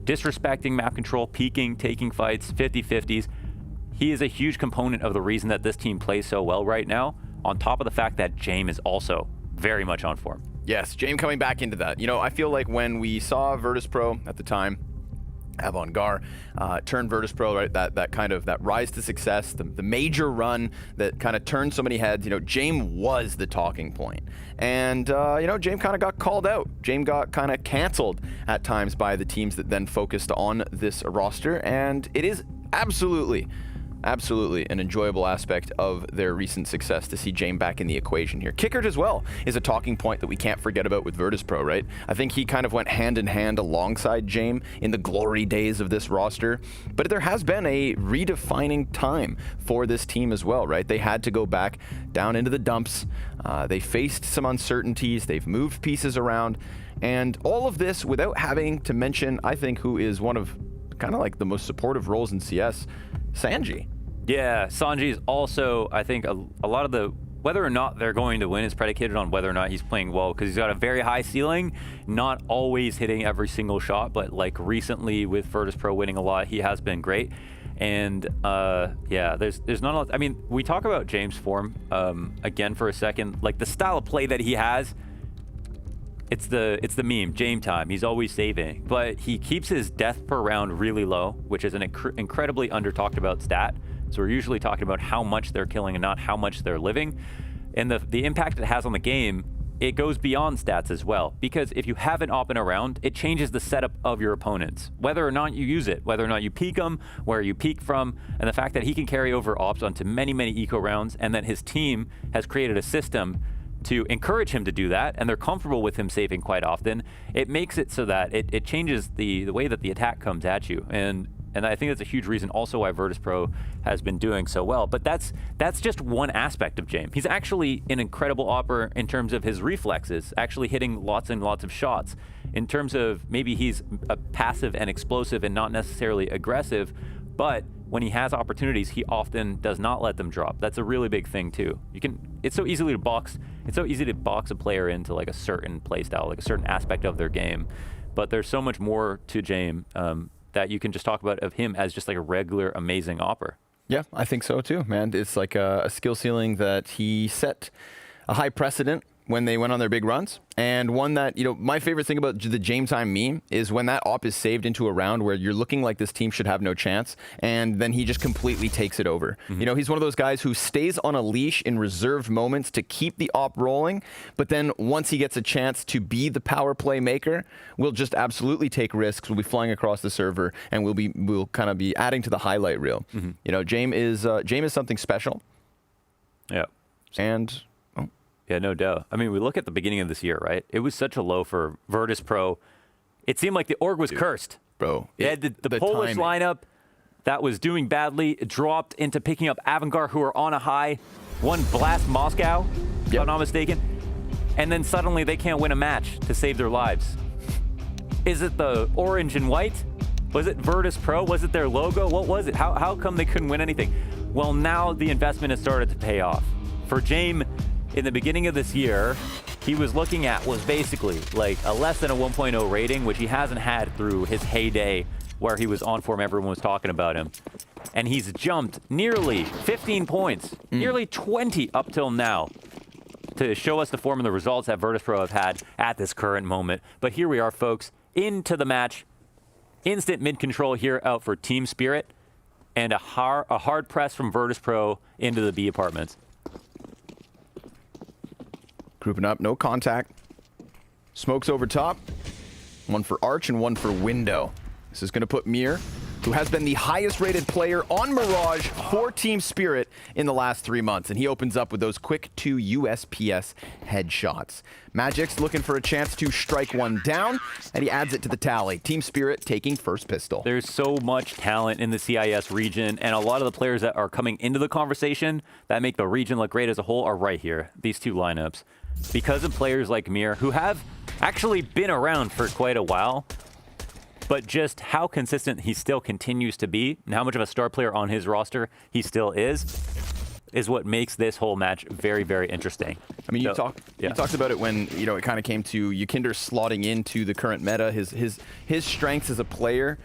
disrespecting map control, peeking, taking fights, 50-50s. He is a huge component of the reason that this team plays so well right now, on top of the fact that Jame is also very much on form. Yes, Jame coming back into that. You know, I feel like when we saw Virtus Pro at the time, Avant-Garde turned Virtus Pro, right? That kind of that rise to success, the major run that kind of turned so many heads. You know, Jame was the talking point, and you know, Jame kind of got called out. Jame got kind of canceled at times by the teams that then focused on this roster, and it is absolutely an enjoyable aspect of their recent success to see Jame back in the equation here. Kickert as well is a talking point that we can't forget about with Virtus Pro, right? I think he kind of went hand in hand alongside Jame in the glory days of this roster, but there has been a redefining time for this team as well, right? They had to go back down into the dumps. They faced some uncertainties. They've moved pieces around, and all of this without having to mention, I think, who is one of kind of like the most supportive roles in CS, Sanji. Yeah, Sanji is also, I think, a lot of the, whether or not they're going to win is predicated on whether or not he's playing well, because he's got a very high ceiling, not always hitting every single shot, but like recently with Virtus Pro winning a lot, he has been great. And yeah, there's not a lot, I mean, we talk about James' form again for a second, like the style of play that he has. It's the meme, Jame time. He's always saving, but he keeps his death per round really low, which is an incredibly under-talked about stat. So we're usually talking about how much they're killing and not how much they're living. And the impact it has on the game, it goes beyond stats as well. Because if you have an op in a round, it changes the setup of your opponents. Whether or not you use it, whether or not you peek them, where you peek from, and the fact that he can carry over ops onto many, many eco rounds, and that his team has created a system to encourage him to do that, and they're comfortable with him saving quite often, it makes it so that it changes the way that the attack comes at you. And I think that's a huge reason also why Virtus Pro has been doing so well. But that's just one aspect of Jame. He's actually an incredible opper in terms of his reflexes, actually hitting lots and lots of shots. In terms of maybe he's a passive and explosive and not necessarily aggressive, but when he has opportunities, he often does not let them drop. That's a really big thing too. It's so easy to box a player into like a certain play style, like a certain aspect of their game. But there's so much more to Jame that you can just talk about of him as just like a regular amazing opper. Yeah, I think so too, man. It's like a skill ceiling that he set a high precedent when they went on their big runs. And one that, you know, my favorite thing about the Jame time meme is when that op is saved into a round where you're looking like this team should have no chance, and then he just completely takes it over. You know, he's one of those guys who stays on a leash in reserved moments to keep the op rolling, but then once he gets a chance to be the power play maker, we'll just absolutely take risks. We'll be flying across the server, and we'll kind of be adding to the highlight reel. You know, Jame is something special. Yeah. And yeah, no doubt. I mean, we look at the beginning of this year, right? It was such a low for Virtus Pro. It seemed like the org was cursed. Bro. They had the Polish lineup that was doing badly, dropped into picking up Avant-Garde, who are on a high, one blast Moscow, if I'm not mistaken, and then suddenly they can't win a match to save their lives. Is it the orange and white? Was it Virtus Pro? Was it their logo? What was it? How come they couldn't win anything? Well, now the investment has started to pay off. For Jame, in the beginning of this year, he was looking at was basically like a less than a 1.0 rating, which he hasn't had through his heyday where he was on form, everyone was talking about him. And he's jumped nearly 15 points, nearly 20 up till now, to show us the form and the results that Virtus Pro have had at this current moment. But here we are, folks, into the match. Instant mid control here out for Team Spirit, and a hard press from Virtus Pro into the B apartments. Grouping up, no contact. Smokes over top. One for Arch and one for Window. This is going to put Mir, who has been the highest rated player on Mirage for Team Spirit in the last 3 months. And he opens up with those quick 2 USPS headshots. Magic's looking for a chance to strike one down, and he adds it to the tally. Team Spirit taking first pistol. There's so much talent in the CIS region, and a lot of the players that are coming into the conversation that make the region look great as a whole are right here, these two lineups. Because of players like Mir, who have actually been around for quite a while, but just how consistent he still continues to be, and how much of a star player on his roster he still is what makes this whole match very, very interesting. I mean, you talked about it when, you know, it kind of came to Yukinder slotting into the current meta, his strengths as a player,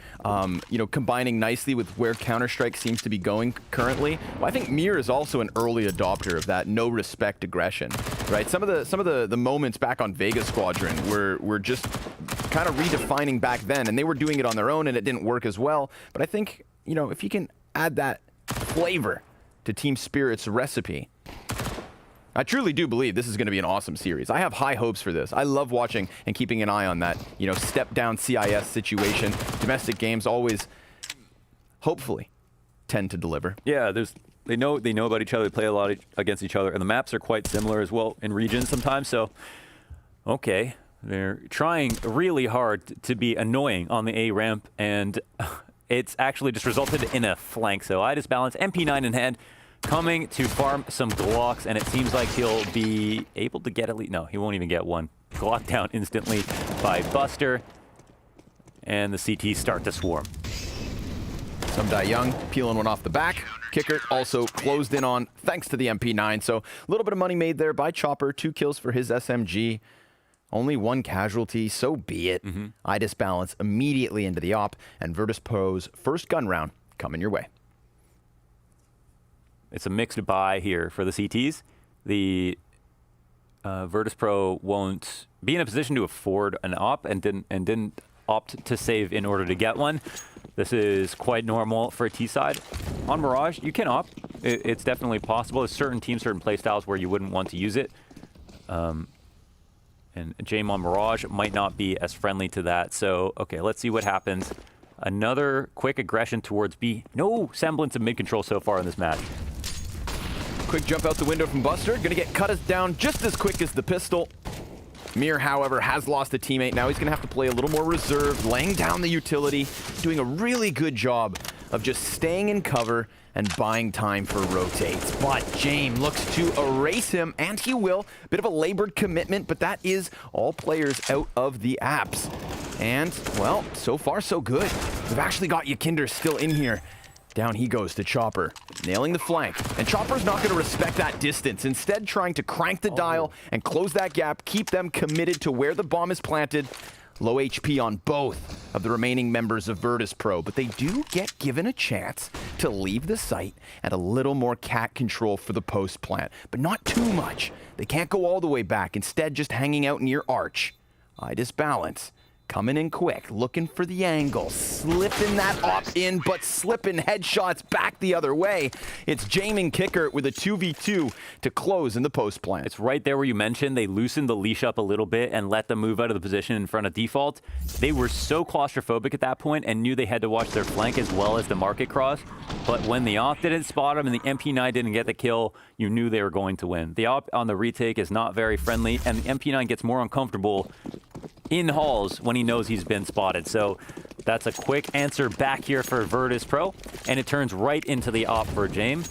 you know, combining nicely with where Counter-Strike seems to be going currently. Well, I think Mir is also an early adopter of that no respect aggression, right? Some of the moments back on Vega Squadron were just kind of redefining back then, and they were doing it on their own and it didn't work as well. But I think, you know, if you can add that flavor to Team Spirit's recipe, I truly do believe this is going to be an awesome series. I have high hopes for this. I love watching and keeping an eye on that, you know, step down CIS situation. Domestic games always, hopefully, tend to deliver. Yeah, they know about each other. They play a lot against each other, and the maps are quite similar as well in regions sometimes. So, okay, they're trying really hard to be annoying on the A ramp, and it's actually just resulted in a flank. So I just balance MP9 in hand, coming to farm some Glocks, and it seems like he'll be able to get at least, no, he won't even get one. Glock down instantly by Buster, and the CTs start to swarm. Some die young, peeling one off the back. Kicker also closed in on thanks to the MP9. So a little bit of money made there by Chopper. 2 kills for his SMG. Only 1 casualty, so be it. I disbalance immediately into the op, and Virtus Pro's first gun round coming your way. It's a mixed buy here for the CTs. The Virtus Pro won't be in a position to afford an op and didn't opt to save in order to get one. This is quite normal for a T side. On Mirage, you can opt. It's definitely possible. There's certain teams, certain playstyles where you wouldn't want to use it. And Jame on Mirage might not be as friendly to that. So, okay, let's see what happens. Another quick aggression towards B. No semblance of mid-control so far in this match. Quick jump out the window from Buster. Gonna get cut down just as quick as the pistol. Mir, however, has lost a teammate. Now he's gonna have to play a little more reserved, laying down the utility, doing a really good job of just staying in cover and buying time for rotates. But Jame looks to erase him, and he will. Bit of a labored commitment, but that is all players out of the apps. And, well, so far so good. We've actually got Yukinder still in here. Down he goes to Chopper, nailing the flank. And Chopper's not going to respect that distance, instead trying to crank the dial and close that gap, keep them committed to where the bomb is planted. Low HP on both of the remaining members of Virtus Pro, but they do get given a chance to leave the site and a little more cat control for the post plant, but not too much. They can't go all the way back, instead just hanging out near Arch. I disbalance. Coming in quick, looking for the angle, slipping that op in, but slipping headshots back the other way. It's Jame Kicker with a 2v2 to close in the post plant. It's right there where you mentioned they loosened the leash up a little bit and let them move out of the position in front of default. They were so claustrophobic at that point and knew they had to watch their flank as well as the market cross. But when the op didn't spot them and the MP9 didn't get the kill, you knew they were going to win. The op on the retake is not very friendly, and the MP9 gets more uncomfortable in halls when he knows he's been spotted. So that's a quick answer back here for Virtus Pro, and it turns right into the op for Jame,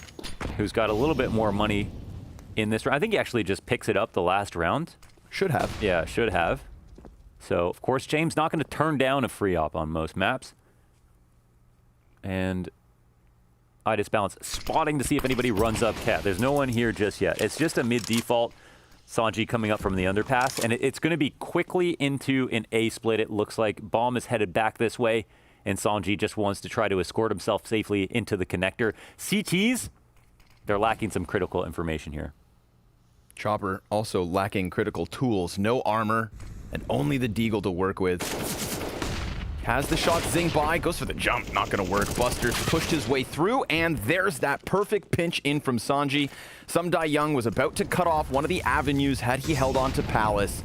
who's got a little bit more money in this round. I think he actually just picks it up the last round. Should have. Yeah, should have. So, of course, Jame's not going to turn down a free op on most maps. And I disbalance, spotting to see if anybody runs up cat. There's no one here just yet. It's just a mid-default. Sanji coming up from the underpass, and it's going to be quickly into an A split. It looks like Bomb is headed back this way, and Sanji just wants to try to escort himself safely into the connector. CTs, they're lacking some critical information here. Chopper also lacking critical tools, no armor, and only the Deagle to work with. Has the shot zing by, goes for the jump, not gonna work. Buster's pushed his way through, and there's that perfect pinch in from Sanji. Sumdai Young was about to cut off one of the avenues had he held on to Palace,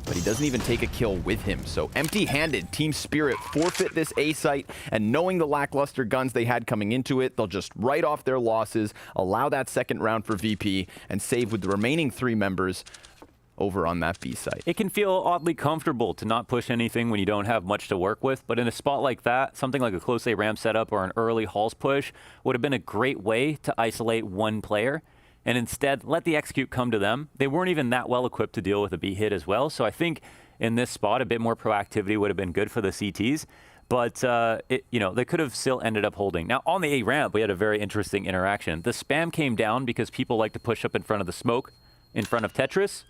but he doesn't even take a kill with him. So empty-handed, Team Spirit forfeit this A site, and knowing the lackluster guns they had coming into it, they'll just write off their losses, allow that second round for VP, and save with the remaining 3 members over on that B site. It can feel oddly comfortable to not push anything when you don't have much to work with, but in a spot like that, something like a close A ramp setup or an early halls push would have been a great way to isolate one player, and instead let the execute come to them. They weren't even that well equipped to deal with a B hit as well, so I think in this spot a bit more proactivity would have been good for the CTs, but they could have still ended up holding. Now on the A ramp, we had a very interesting interaction. The spam came down because people like to push up in front of the smoke, in front of Tetris,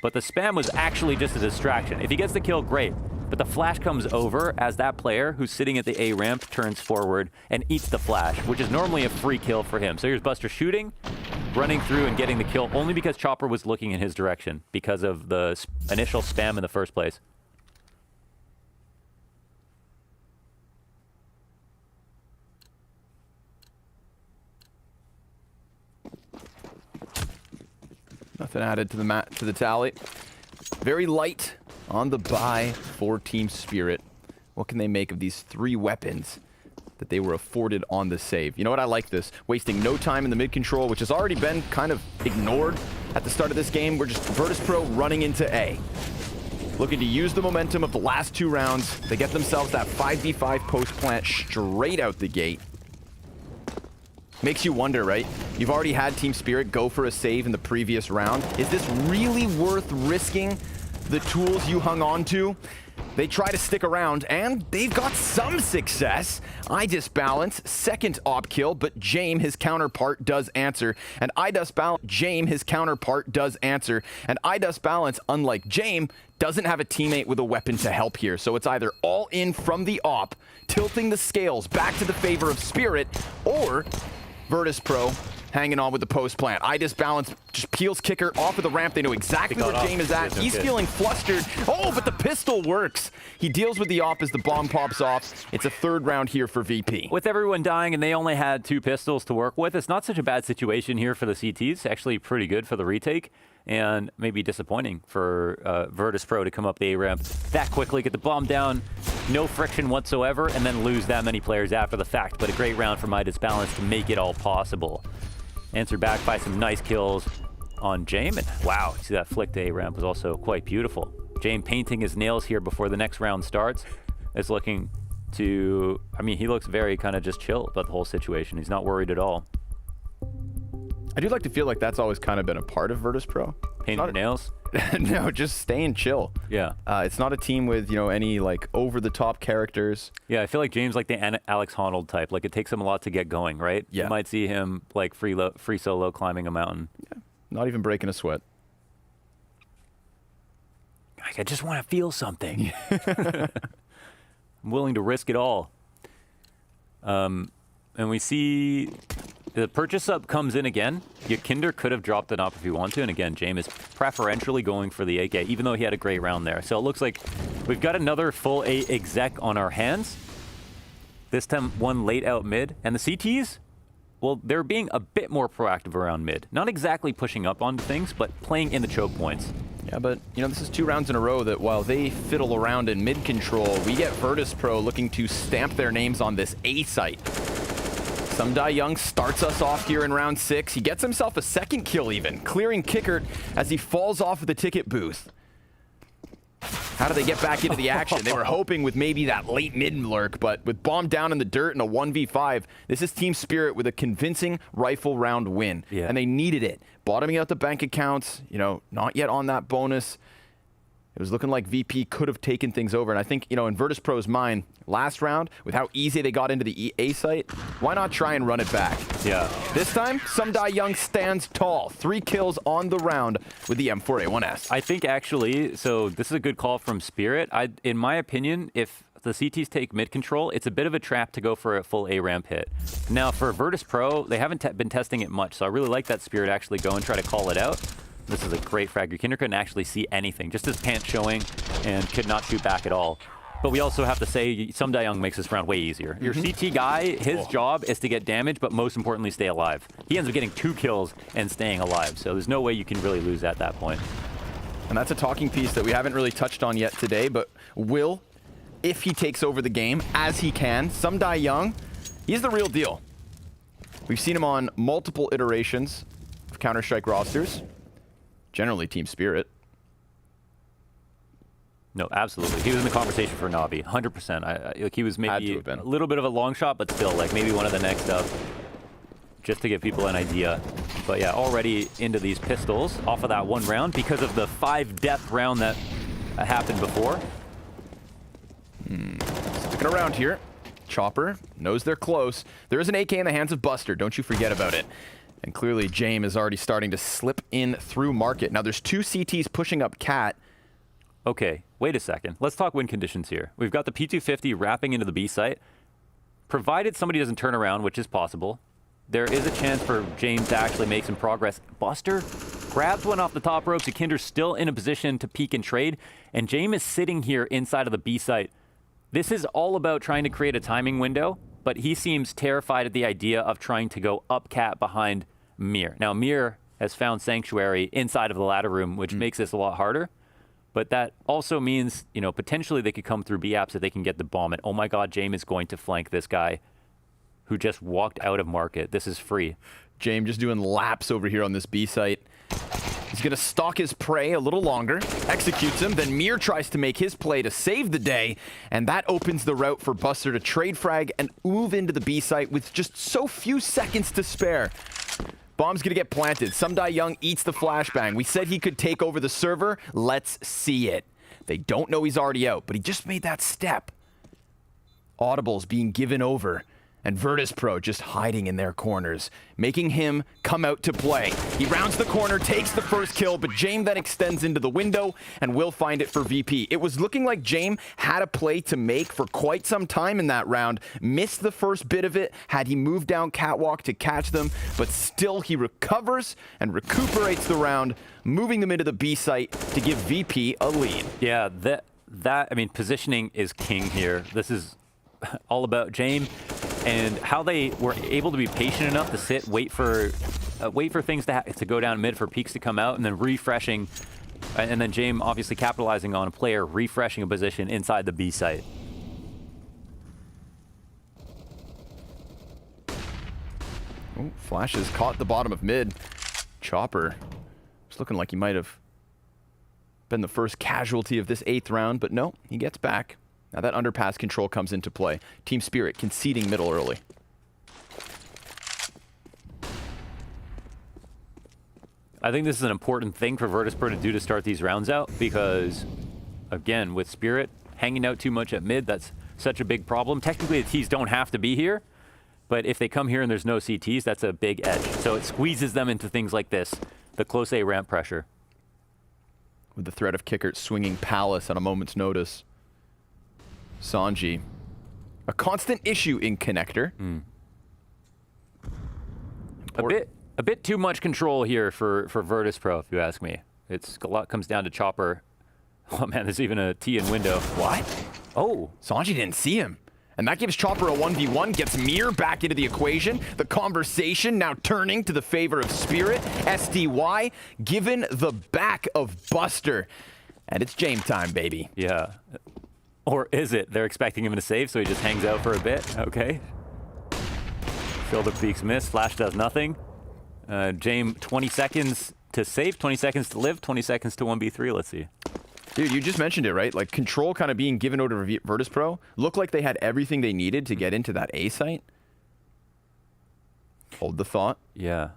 but the spam was actually just a distraction. If he gets the kill, great. But the flash comes over as that player who's sitting at the A ramp turns forward and eats the flash, which is normally a free kill for him. So here's Buster shooting, running through and getting the kill only because Chopper was looking in his direction because of the initial spam in the first place. Nothing added to the tally. Very light on the buy for Team Spirit. What can they make of these 3 weapons that they were afforded on the save? You know what? I like this. Wasting no time in the mid control, which has already been kind of ignored at the start of this game. We're just Virtus Pro running into A. Looking to use the momentum of the last 2 rounds. They get themselves that 5v5 post plant straight out the gate. Makes you wonder, right? You've already had Team Spirit go for a save in the previous round. Is this really worth risking the tools you hung on to? They try to stick around, and they've got some success. I disbalance, second op kill, but Jame, his counterpart, does answer. And I disbalance, Jame, his counterpart, does answer. And I disbalance, unlike Jame, doesn't have a teammate with a weapon to help here. So it's either all in from the op, tilting the scales back to the favor of Spirit, or Virtus Pro hanging on with the post plant. I disbalance, just peels kicker off of the ramp. They know exactly where Jame is at. He's feeling flustered. Oh, but the pistol works. He deals with the op as the bomb pops off. It's a 3rd round here for VP. With everyone dying and they only had 2 pistols to work with, it's not such a bad situation here for the CTs. Actually pretty good for the retake, and maybe disappointing for Virtus Pro to come up the A ramp that quickly, get the bomb down, no friction whatsoever, and then lose that many players after the fact. But a great round for My Disbalance to make it all possible. Answered back by some nice kills on Jame, and wow, see that flick to A ramp was also quite beautiful. Jame painting his nails here before the next round starts is looking to, I mean, he looks very kind of just chill about the whole situation. He's not worried at all. I do like to feel like that's always kind of been a part of Virtus Pro. Painting your nails? No, just staying chill. Yeah. It's not a team with, any like over-the-top characters. Yeah, I feel like James like the Alex Honnold type. Like it takes him a lot to get going, right? Yeah. You might see him like free solo climbing a mountain. Yeah. Not even breaking a sweat. Like, I just want to feel something. I'm willing to risk it all. And we see the purchase up comes in again. Yakinder could have dropped it up if he wanted to. And again, Jame is preferentially going for the AK, even though he had a great round there. So it looks like we've got another full A exec on our hands. This time one late out mid. And the CTs, well, they're being a bit more proactive around mid. Not exactly pushing up onto things, but playing in the choke points. Yeah, but, this is 2 rounds in a row that while they fiddle around in mid control, we get Virtus Pro looking to stamp their names on this A site. Sumdai Young starts us off here in round 6. He gets himself a 2nd kill even, clearing Kickert as he falls off of the ticket booth. How do they get back into the action? They were hoping with maybe that late mid lurk, but with bomb down in the dirt and a 1v5, this is Team Spirit with a convincing rifle round win. Yeah. And they needed it. Bottoming out the bank accounts, not yet on that bonus. It was looking like VP could have taken things over. And I think, in Virtus Pro's mind, last round, with how easy they got into the A site, why not try and run it back? Yeah. This time, Sumdai Young stands tall. 3 kills on the round with the M4A1S. I think actually, so this is a good call from Spirit. In my opinion, if the CTs take mid control, it's a bit of a trap to go for a full A ramp hit. Now for Virtus Pro, they haven't been testing it much, so I really like that Spirit actually go and try to call it out. This is a great frag. Yakinder couldn't actually see anything, just his pants showing and could not shoot back at all. But we also have to say, Some Young makes this round way easier. Your CT guy, his job is to get damage, but most importantly, stay alive. He ends up getting 2 kills and staying alive, so there's no way you can really lose at that point. And that's a talking piece that we haven't really touched on yet today, but Will, if he takes over the game, as he can, Some Young, he's the real deal. We've seen him on multiple iterations of Counter-Strike rosters, generally Team Spirit. No, absolutely. He was in the conversation for Navi, 100%. Like he was maybe a little bit of a long shot, but still, like maybe one of the next up, just to give people an idea. But yeah, already into these pistols off of that 1 round because of the 5-death round that happened before. Sticking around here. Chopper knows they're close. There is an AK in the hands of Buster. Don't you forget about it. And clearly, James is already starting to slip in through market. Now, there's 2 CTs pushing up Cat. Okay, wait a second. Let's talk win conditions here. We've got the P250 wrapping into the B site. Provided somebody doesn't turn around, which is possible, there is a chance for James to actually make some progress. Buster grabs one off the top ropes. Kinder's still in a position to peek and trade, and James is sitting here inside of the B site. This is all about trying to create a timing window, but he seems terrified at the idea of trying to go up Cat behind Mir. Now, Mir has found sanctuary inside of the ladder room, which makes this a lot harder. But that also means, you know, potentially they could come through B-apps if they can get the bomb. And oh my God, James is going to flank this guy who just walked out of market. This is free. James just doing laps over here on this B site. He's going to stalk his prey a little longer, executes him, then Mir tries to make his play to save the day, and that opens the route for Buster to trade frag and move into the B site with just so few seconds to spare. Bomb's gonna get planted. Some Young eats the flashbang. We said he could take over the server. Let's see it. They don't know he's already out, but he just made that step. Audible's being given over, and Virtus.pro just hiding in their corners, making him come out to play. He rounds the corner, takes the first kill, but James then extends into the window and will find it for VP. It was looking like James had a play to make for quite some time in that round. Missed the first bit of it had he moved down catwalk to catch them, but still he recovers and recuperates the round, moving them into the B site to give VP a lead. Yeah, I mean, positioning is king here. This is all about James and how they were able to be patient enough to sit, wait for things to go down mid, for peaks to come out, and then refreshing, and then James obviously capitalizing on a player refreshing a position inside the B site. Oh, Flash has caught the bottom of mid. Chopper, it's looking like he might have been the first casualty of this 8th round, but no, he gets back. Now that underpass control comes into play. Team Spirit conceding middle early. I think this is an important thing for Virtus.pro to do to start these rounds out because, again, with Spirit hanging out too much at mid, that's such a big problem. Technically, the Ts don't have to be here, but if they come here and there's no CTs, that's a big edge. So it squeezes them into things like this, the close A ramp pressure. With the threat of Kickert swinging Palace at a moment's notice. Sanji, a constant issue in connector. A bit too much control here for Virtus.pro, if you ask me. A lot comes down to Chopper. Oh man, there's even a T in window. What? Oh, Sanji didn't see him. And that gives Chopper a 1v1, gets Mir back into the equation. The conversation now turning to the favor of Spirit. SDY given the back of Buster. And it's James time, baby. Yeah. Or is it? They're expecting him to save, so he just hangs out for a bit. Okay. Shoulder peaks miss. Flash does nothing. James, 20 seconds to save, 20 seconds to live, 20 seconds to 1v3. Let's see. Dude, you just mentioned it, right? Like, control kind of being given over to Virtus.pro. Looked like they had everything they needed to get into that A site. Hold the thought. Yeah.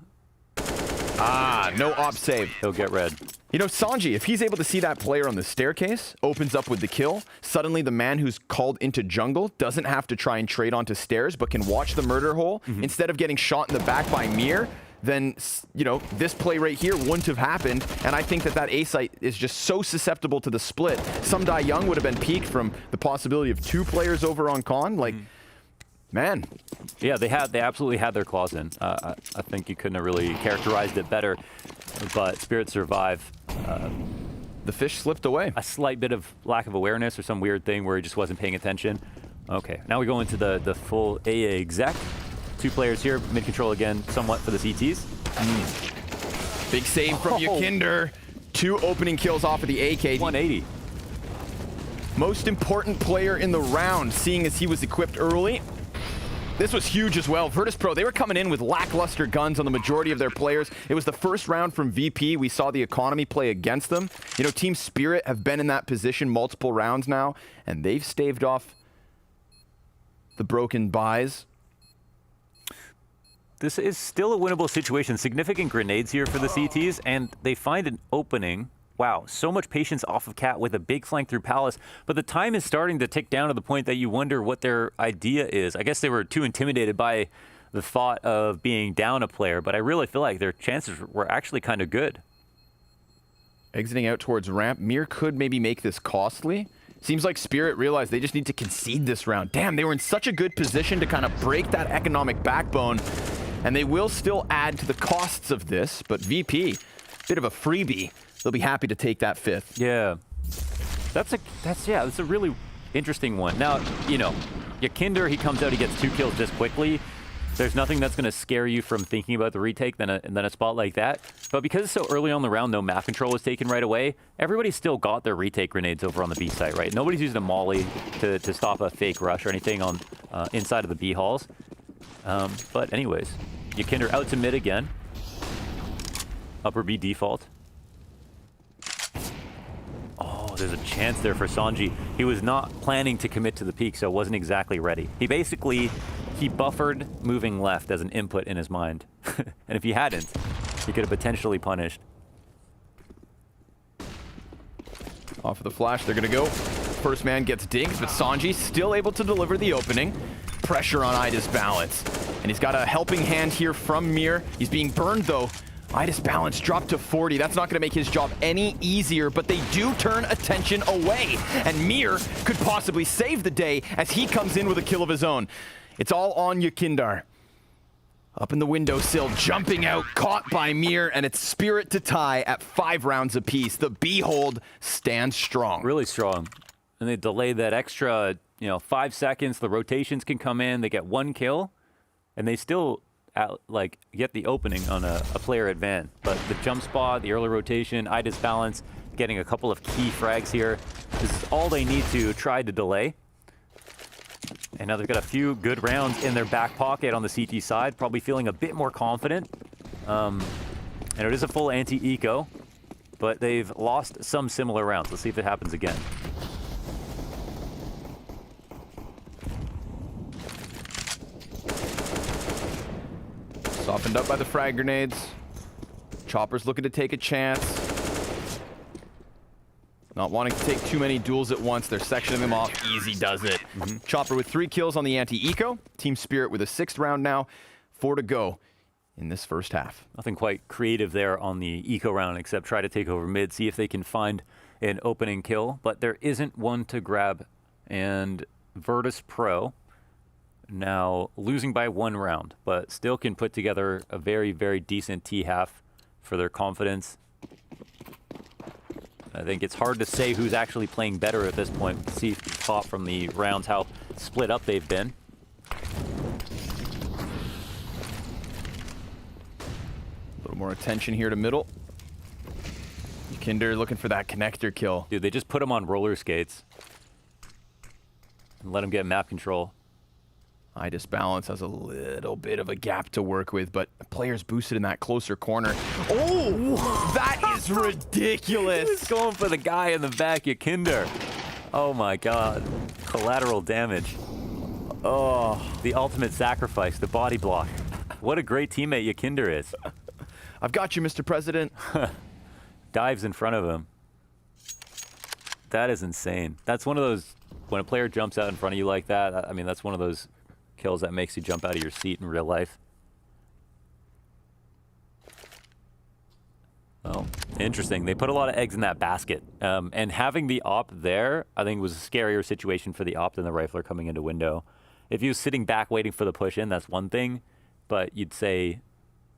Ah, no op save. He'll get red. You know, Sanji, if he's able to see that player on the staircase, opens up with the kill, suddenly the man who's called into jungle doesn't have to try and trade onto stairs, but can watch the murder hole. Instead of getting shot in the back by Mir, then, you know, this play right here wouldn't have happened. And I think that A site is just so susceptible to the split. Some Young would have been peaked from the possibility of 2 players over on con. Like, man. Yeah, they absolutely had their claws in. I think you couldn't have really characterized it better. But Spirit survive. the fish slipped away. A slight bit of lack of awareness or some weird thing where he just wasn't paying attention. Okay, now we go into the full AA exec. 2 players here, mid-control again, somewhat for the CTs. Big save from Yakinder. 2 opening kills off of the AK. 180. Most important player in the round, seeing as he was equipped early. This was huge as well. Virtus.pro, they were coming in with lackluster guns on the majority of their players. It was the first round from VP. We saw the economy play against them. You know, Team Spirit have been in that position multiple rounds now, and they've staved off the broken buys. This is still a winnable situation. Significant grenades here for the CTs, and they find an opening. Wow, so much patience off of Cat with a big flank through Palace, but the time is starting to tick down to the point that you wonder what their idea is. I guess they were too intimidated by the thought of being down a player, but I really feel like their chances were actually kind of good. Exiting out towards ramp, Mir could maybe make this costly. Seems like Spirit realized they just need to concede this round. Damn, they were in such a good position to kind of break that economic backbone, and they will still add to the costs of this, but VP, bit of a freebie. They'll be happy to take that 5th. Yeah, that's a really interesting one. Now, you know, Yakinder, he comes out, he gets 2 kills this quickly. There's nothing that's going to scare you from thinking about the retake than a spot like that. But because it's so early on the round, no map control was taken right away, everybody's still got their retake grenades over on the B site, right? Nobody's using a molly to stop a fake rush or anything on inside of the B halls. But anyways, Yakinder out to mid again. Upper B default. Oh, there's a chance there for Sanji. He was not planning to commit to the peak, so wasn't exactly ready. He buffered moving left as an input in his mind. And if he hadn't, he could have potentially punished. Off of the flash, they're gonna go. First man gets dinked, but Sanji still able to deliver the opening. Pressure on Ida's balance. And he's got a helping hand here from Mir. He's being burned though. Ida's balance dropped to 40. That's not going to make his job any easier, but they do turn attention away. And Mir could possibly save the day as he comes in with a kill of his own. It's all on Yakinder. Up in the windowsill, jumping out, caught by Mir, and it's Spirit to tie at 5 rounds apiece. The B-hold stands strong. Really strong. And they delay that extra, 5 seconds. The rotations can come in. They get 1 kill, and they still get the opening on a player at van. But the jump spot, the early rotation, Ida's balance, getting a couple of key frags here. This is all they need to try to delay. And now they've got a few good rounds in their back pocket on the CT side, probably feeling a bit more confident. And it is a full anti-eco, but they've lost some similar rounds. Let's see if it happens again. Softened up by the frag grenades. Chopper's looking to take a chance. Not wanting to take too many duels at once. They're sectioning them off. Easy does it. Chopper with 3 kills on the anti-eco. Team Spirit with a 6th round now. 4 to go in this first half. Nothing quite creative there on the eco round except try to take over mid, see if they can find an opening kill. But there isn't one to grab. And Virtus.pro now losing by 1 round, but still can put together a very, very decent T-half for their confidence. I think it's hard to say who's actually playing better at this point. See top from the rounds how split up they've been. A little more attention here to middle. Yakinder looking for that connector kill. Dude, they just put him on roller skates and let him get map control. Ida's balance has a little bit of a gap to work with, but the player's boosted in that closer corner. Oh, that is ridiculous. He's going for the guy in the back, Yakinder. Oh my God. Collateral damage. Oh, the ultimate sacrifice, the body block. What a great teammate Yakinder is. I've got you, Mr. President. Dives in front of him. That is insane. That's one of those, when a player jumps out in front of you like that, I mean, that's one of those kills that makes you jump out of your seat in real life. Oh, interesting. They put a lot of eggs in that basket. And having the op there, I think was a scarier situation for the op than the rifler coming into window. If he was sitting back waiting for the push in, that's one thing. But you'd say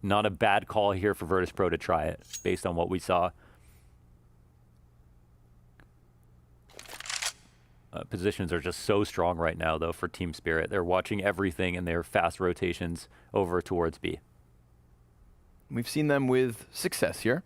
not a bad call here for Virtus.pro to try it based on what we saw. positions are just so strong right now, though, for Team Spirit. They're watching everything, and they're fast rotations over towards B. We've seen them with success here.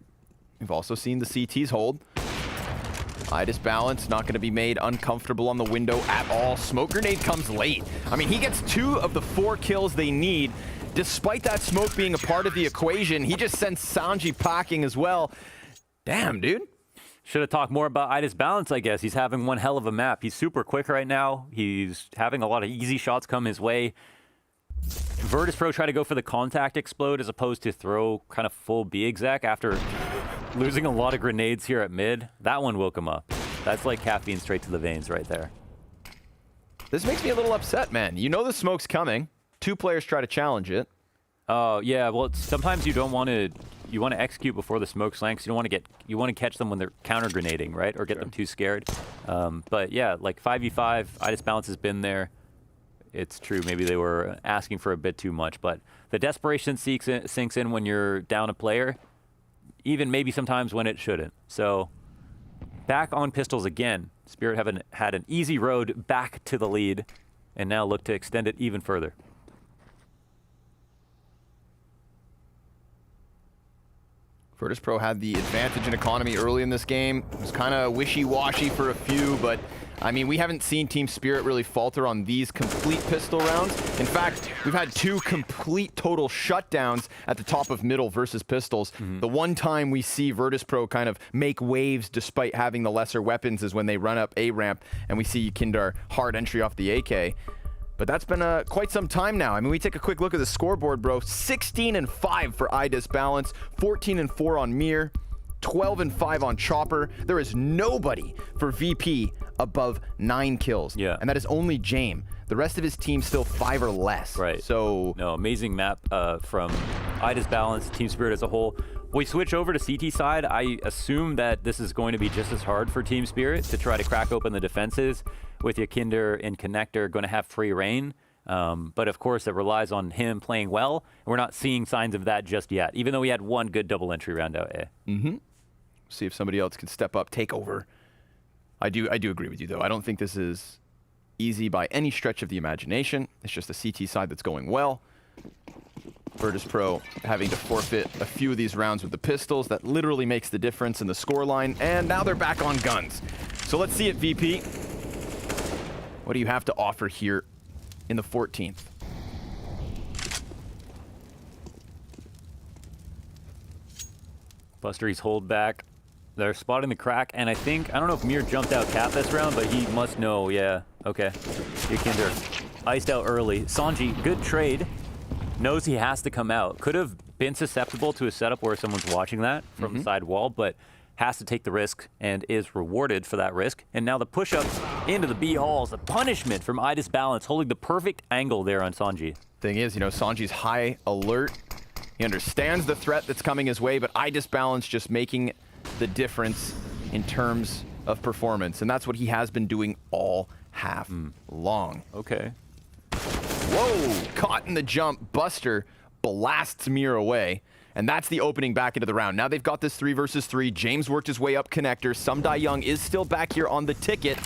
We've also seen the CTs hold. Idis balance, not going to be made uncomfortable on the window at all. Smoke grenade comes late. I mean, he gets 2 of the 4 kills they need. Despite that smoke being a part of the equation, he just sends Sanji packing as well. Damn, dude. Should have talked more about Idis balance, I guess. He's having one hell of a map. He's super quick right now. He's having a lot of easy shots come his way. Virtus.pro try to go for the contact explode as opposed to throw kind of full B exec after losing a lot of grenades here at mid. That one woke him up. That's like caffeine straight to the veins right there. This makes me a little upset, man. You know the smoke's coming. 2 players try to challenge it. Oh, yeah. Well, sometimes you don't want to... You want to execute before the smoke slanks. You don't want to get. You want to catch them when they're counter grenading, right? Or get them too scared. But yeah, like 5v5, Idis balance has been there. It's true. Maybe they were asking for a bit too much, but the desperation sinks in when you're down a player, even maybe sometimes when it shouldn't. So back on pistols again. Spirit have had an easy road back to the lead, and now look to extend it even further. Virtus.pro had the advantage in economy early in this game. It was kind of wishy-washy for a few, but I mean, we haven't seen Team Spirit really falter on these complete pistol rounds. In fact, we've had 2 complete total shutdowns at the top of middle versus pistols. The one time we see Virtus.pro kind of make waves despite having the lesser weapons is when they run up A ramp and we see Kindar hard entry off the AK. But that's been quite some time now. I mean, we take a quick look at the scoreboard, bro. 16-5 for Idis balance, 14-4 on Mir, 12-5 on Chopper. There is nobody for VP above 9 kills. Yeah. And that is only Jame. The rest of his team still 5 or less. Right. So no, amazing map from Idis balance, Team Spirit as a whole. We switch over to CT side. I assume that this is going to be just as hard for Team Spirit to try to crack open the defenses with Yakinder and Connector going to have free reign. But of course, it relies on him playing well. We're not seeing signs of that just yet, even though we had one good double entry round out A. See if somebody else can step up, take over. I do agree with you, though. I don't think this is easy by any stretch of the imagination. It's just the CT side that's going well. Virtus.pro having to forfeit a few of these rounds with the pistols. That literally makes the difference in the scoreline. And now they're back on guns. So let's see it, VP. What do you have to offer here in the 14th? Buster's hold back. They're spotting the crack, and I don't know if Mir jumped out cap this round, but he must know, yeah. Okay. Yakinder iced out early. Sanji, good trade. Knows he has to come out. Could have been susceptible to a setup where someone's watching that from the side wall, but has to take the risk and is rewarded for that risk. And now the push-up into the B halls, the punishment from Idis balance, holding the perfect angle there on Sanji. Thing is, Sanji's high alert. He understands the threat that's coming his way, but Idis balance just making the difference in terms of performance. And that's what he has been doing all half long. Okay. Whoa, caught in the jump. Buster blasts Mir away. And that's the opening back into the round. Now they've got this 3 versus 3. James worked his way up connector. Sumdai Young is still back here on the ticket.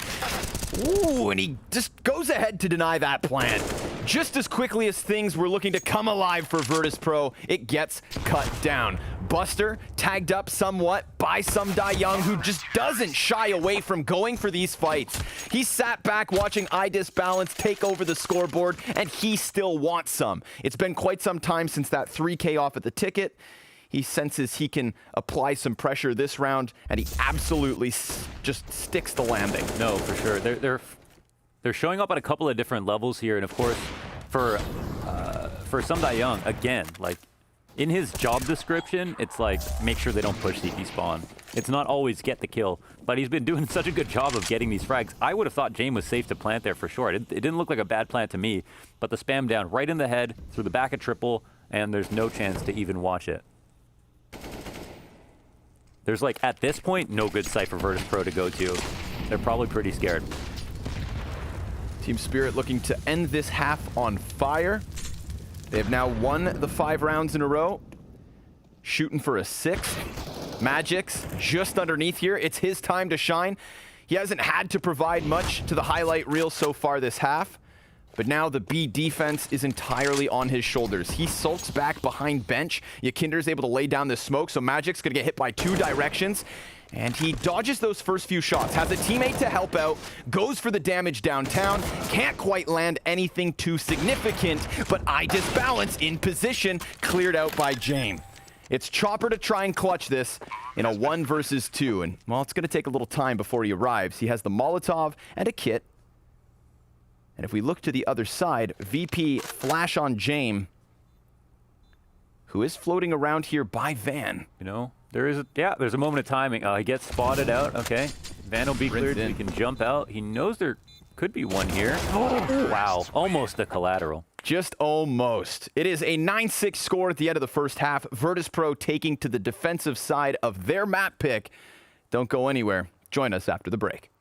Ooh, and he just goes ahead to deny that plan. Just as quickly as things were looking to come alive for Virtus.pro, it gets cut down. Buster tagged up somewhat by Sumdai Young, who just doesn't shy away from going for these fights. He sat back watching Idis balance take over the scoreboard, and he still wants some. It's been quite some time since that 3K off at the ticket. He senses he can apply some pressure this round, and he absolutely just sticks the landing. No, for sure. They're showing up at a couple of different levels here, and of course, for Sumdai Young, again, like in his job description, it's like make sure they don't push CT spawn. It's not always get the kill, but he's been doing such a good job of getting these frags. I would have thought Jame was safe to plant there for sure. It didn't look like a bad plant to me, but the spam down right in the head through the back of triple, and there's no chance to even watch it. There's like, at this point, no good site for Virtus.pro to go to. They're probably pretty scared. Team Spirit looking to end this half on fire. They have now won the 5 rounds in a row. Shooting for a 6th. Magic's just underneath here. It's his time to shine. He hasn't had to provide much to the highlight reel so far this half, but now the B defense is entirely on his shoulders. He sulks back behind bench. Yakinder's able to lay down the smoke, so Magic's gonna get hit by 2 directions. And he dodges those first few shots, has a teammate to help out, goes for the damage downtown, can't quite land anything too significant, but I Disbalance in position, cleared out by Jame. It's Chopper to try and clutch this in a 1 versus 2, and well, it's gonna take a little time before he arrives. He has the Molotov and a kit. And if we look to the other side, VP flash on Jame, who is floating around here by Van. You know, there's a moment of timing. He gets spotted out. Okay, Van will be cleared. He can jump out. He knows there could be one here. Oh, wow, almost the collateral. Just almost. It is a 9-6 score at the end of the first half. Virtus.pro taking to the defensive side of their map pick. Don't go anywhere. Join us after the break.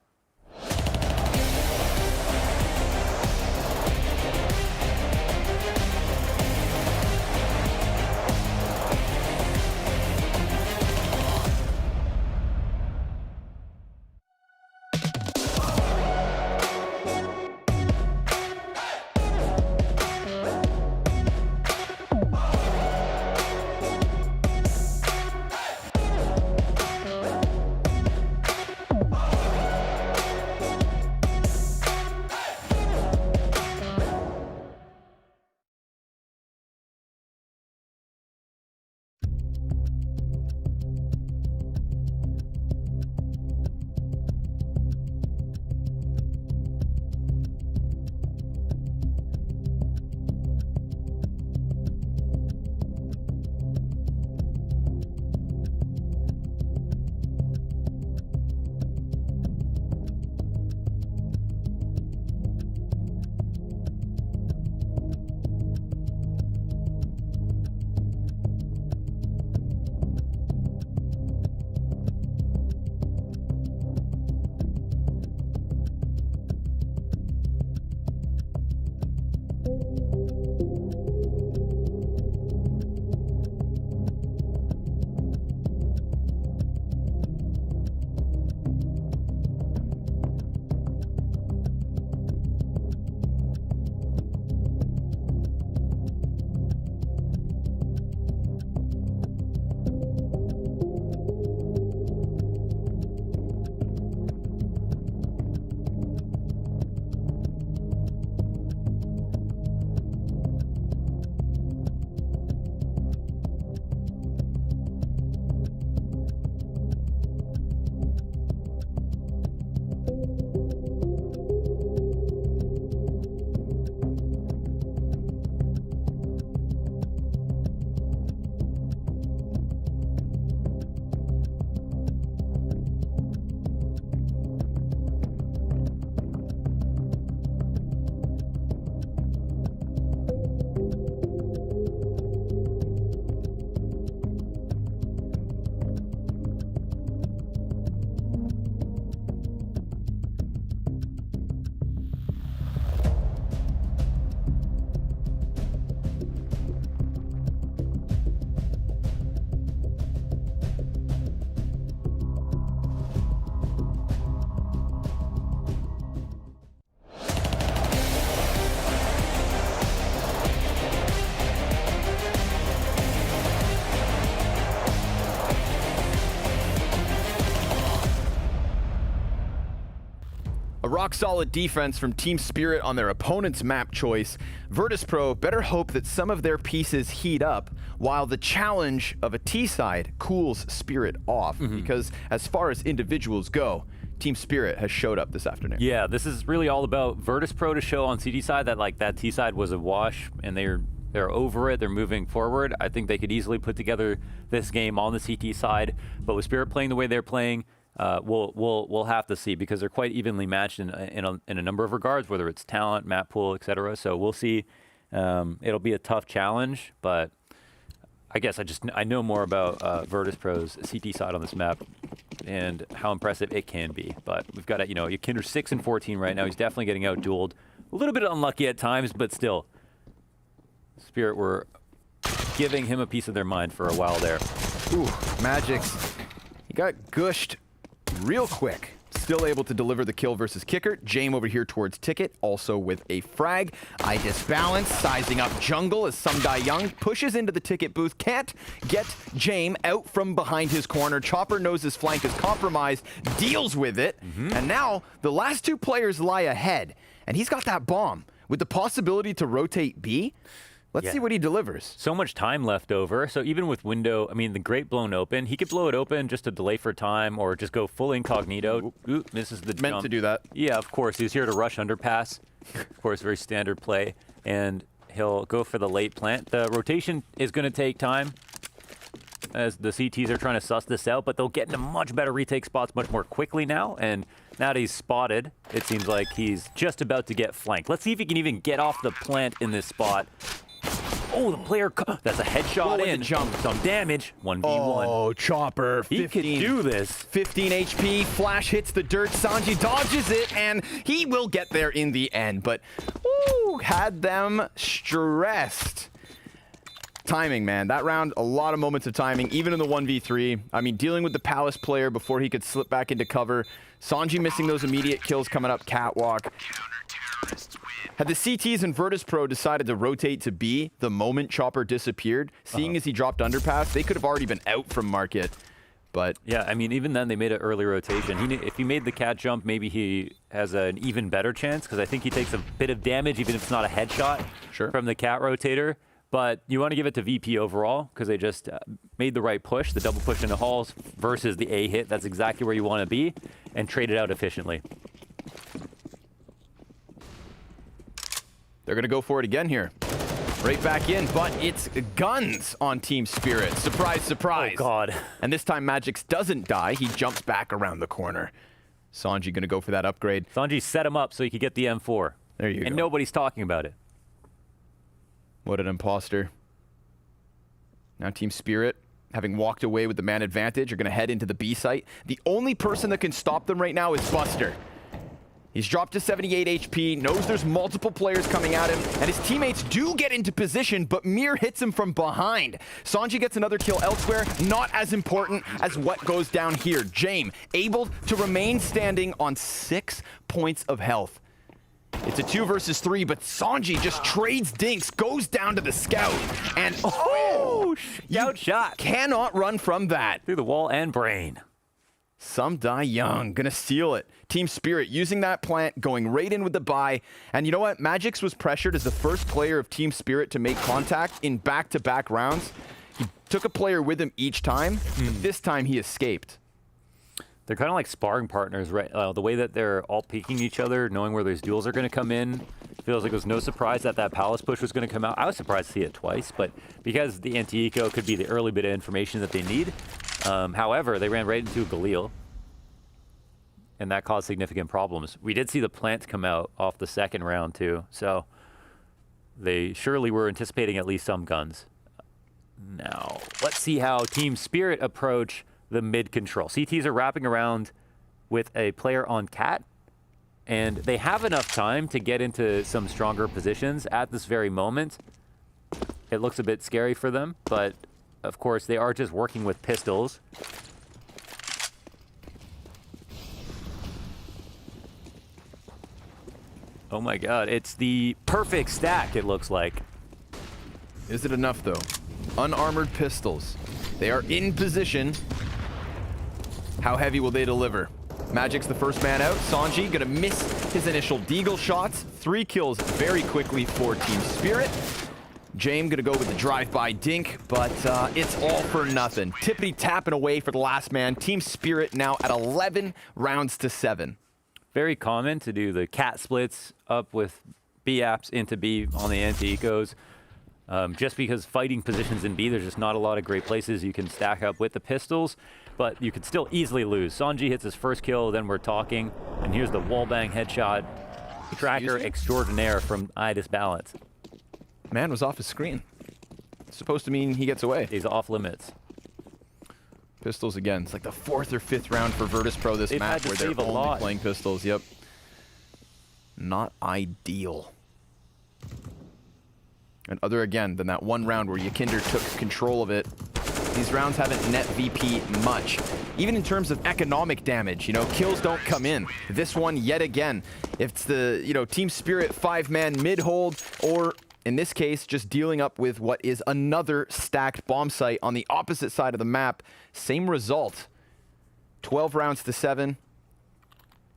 A rock-solid defense from Team Spirit on their opponent's map choice. Virtus.pro better hope that some of their pieces heat up, while the challenge of a T-side cools Spirit off. Because as far as individuals go, Team Spirit has showed up this afternoon. Yeah, this is really all about Virtus.pro to show on CT side that that T-side was a wash, and they're over it, they're moving forward. I think they could easily put together this game on the CT side, but with Spirit playing the way they're playing, we'll have to see, because they're quite evenly matched in a number of regards, whether it's talent, map pool, etc. So we'll see. It'll be a tough challenge, but I guess I know more about Virtus.pro's CT side on this map and how impressive it can be. But we've got Yakinder 6 and 14 right now. He's definitely getting out-dueled. A little bit unlucky at times, but still, Spirit were giving him a piece of their mind for a while there. Ooh, Magic's. He got gushed real quick. still able to deliver the kill versus Kicker. Jame over here towards Ticket, also with a frag. I disbalance, sizing up jungle as Sumdai Young pushes into the Ticket booth. Can't get Jame out from behind his corner. Chopper knows his flank is compromised, deals with it, and now the last two players lie ahead, and he's got that bomb with the possibility to rotate B. Let's see what he delivers. So much time left over. So even with window, I mean, the grate blown open, he could blow it open just to delay for time or just go full incognito. Ooh, misses the Meant jump. to do that. Yeah, of course. He's here to rush underpass. Of course, very standard play. And he'll go for the late plant. The rotation is going to take time as the CTs are trying to suss this out, but they'll get into much better retake spots much more quickly now. And now that he's spotted, it seems like he's just about to get flanked. Let's see if he can even get off the plant in this spot. Oh, the player, that's a headshot in. Jump. Some damage, 1v1. Oh, Chopper, 15, he could do this. 15 HP, flash hits the dirt, Sanji dodges it, and he will get there in the end. But, woo, had them stressed. Timing, man. That round, a lot of moments of timing, even in the 1v3. I mean, dealing with the Palace player before he could slip back into cover. Sanji missing those immediate kills coming up catwalk. Had the CTs and Virtus Pro decided to rotate to B the moment Chopper disappeared, seeing as he dropped underpass, they could have already been out from market. But yeah, I mean, even then they made an early rotation. If he made the cat jump, maybe he has an even better chance, because I think he takes a bit of damage, even if it's not a headshot from the cat rotator. But you want to give it to VP overall, because they just made the right push, the double push into halls versus the A hit. That's exactly where you want to be, and trade it out efficiently. They're going to go for it again here. Right back in, but it's guns on Team Spirit. Surprise, surprise. Oh, God. And this time Magix doesn't die. He jumps back around the corner. Sanji going to go for that upgrade. Sanji set him up so he could get the M4. There you go. And nobody's talking about it. What an imposter. Now Team Spirit, having walked away with the man advantage, are going to head into the B site. The only person that can stop them right now is Buster. He's dropped to 78 HP, knows there's multiple players coming at him, and his teammates do get into position, but Mir hits him from behind. Sanji gets another kill elsewhere, not as important as what goes down here. Jame, able to remain standing on 6 points of health. It's a 2 versus 3, but Sanji just trades dinks, goes down to the scout, and scout shot. Cannot run from that. Through the wall and brain. Sumdai Young gonna steal it. Team Spirit using that plant, going right in with the buy. And you know what? Magix was pressured as the first player of Team Spirit to make contact in back-to-back rounds. He took a player with him each time, but this time he escaped. They're kind of like sparring partners, right? The way that they're all peeking each other, knowing where those duels are going to come in. Feels like it was no surprise that that Palace push was going to come out. I was surprised to see it twice, but because the anti-eco could be the early bit of information that they need. However, they ran right into Galil, and that caused significant problems. We did see the plant come out off the second round, too, so they surely were anticipating at least some guns. Now, let's see how Team Spirit approach the mid control. CTs are wrapping around with a player on cat, and they have enough time to get into some stronger positions at this very moment. It looks a bit scary for them, but of course they are just working with pistols. Oh my god, it's the perfect stack, it looks like. Is it enough though? Unarmored pistols. They are in position. How heavy will they deliver? Magic's the first man out. Sanji gonna miss his initial deagle shots. 3 kills very quickly for Team Spirit. Jame gonna go with the drive-by dink, but it's all for nothing. Tippity tapping away for the last man. Team Spirit now at 11 rounds to 7. Very common to do the cat splits up with B apps into B on the anti-ecos. Just because fighting positions in B, there's just not a lot of great places you can stack up with the pistols, but you could still easily lose. Sanji hits his first kill, then we're talking, and here's the wallbang headshot. Tracker extraordinaire from Idis Balance. Man was off his screen. It's supposed to mean he gets away. He's off limits. Pistols again. It's like the 4th or 5th round for Virtus Pro this match where they're only playing pistols. Yep. Not ideal. And other again than that one round where Yakinder took control of it. These rounds haven't net VP much. Even in terms of economic damage, kills don't come in. This one, yet again, if it's the, Team Spirit 5-man mid-hold, or in this case, just dealing up with what is another stacked bomb site on the opposite side of the map, same result. 12 rounds to 7.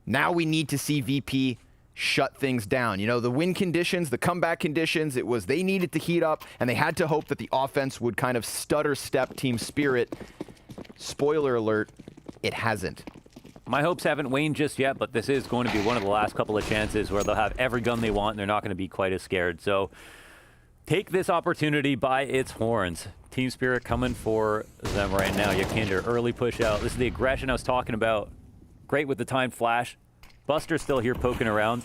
Now we need to see VP shut things down. The win conditions, the comeback conditions, it was they needed to heat up, and they had to hope that the offense would kind of stutter step Team Spirit. Spoiler alert, it hasn't. My hopes haven't waned just yet, but this is going to be one of the last couple of chances where they'll have every gun they want, and they're not going to be quite as scared. So take this opportunity by its horns. Team Spirit coming for them right now. Yakinder, early push out. This is the aggression I was talking about. Great with the timed flash. Buster's still here poking around,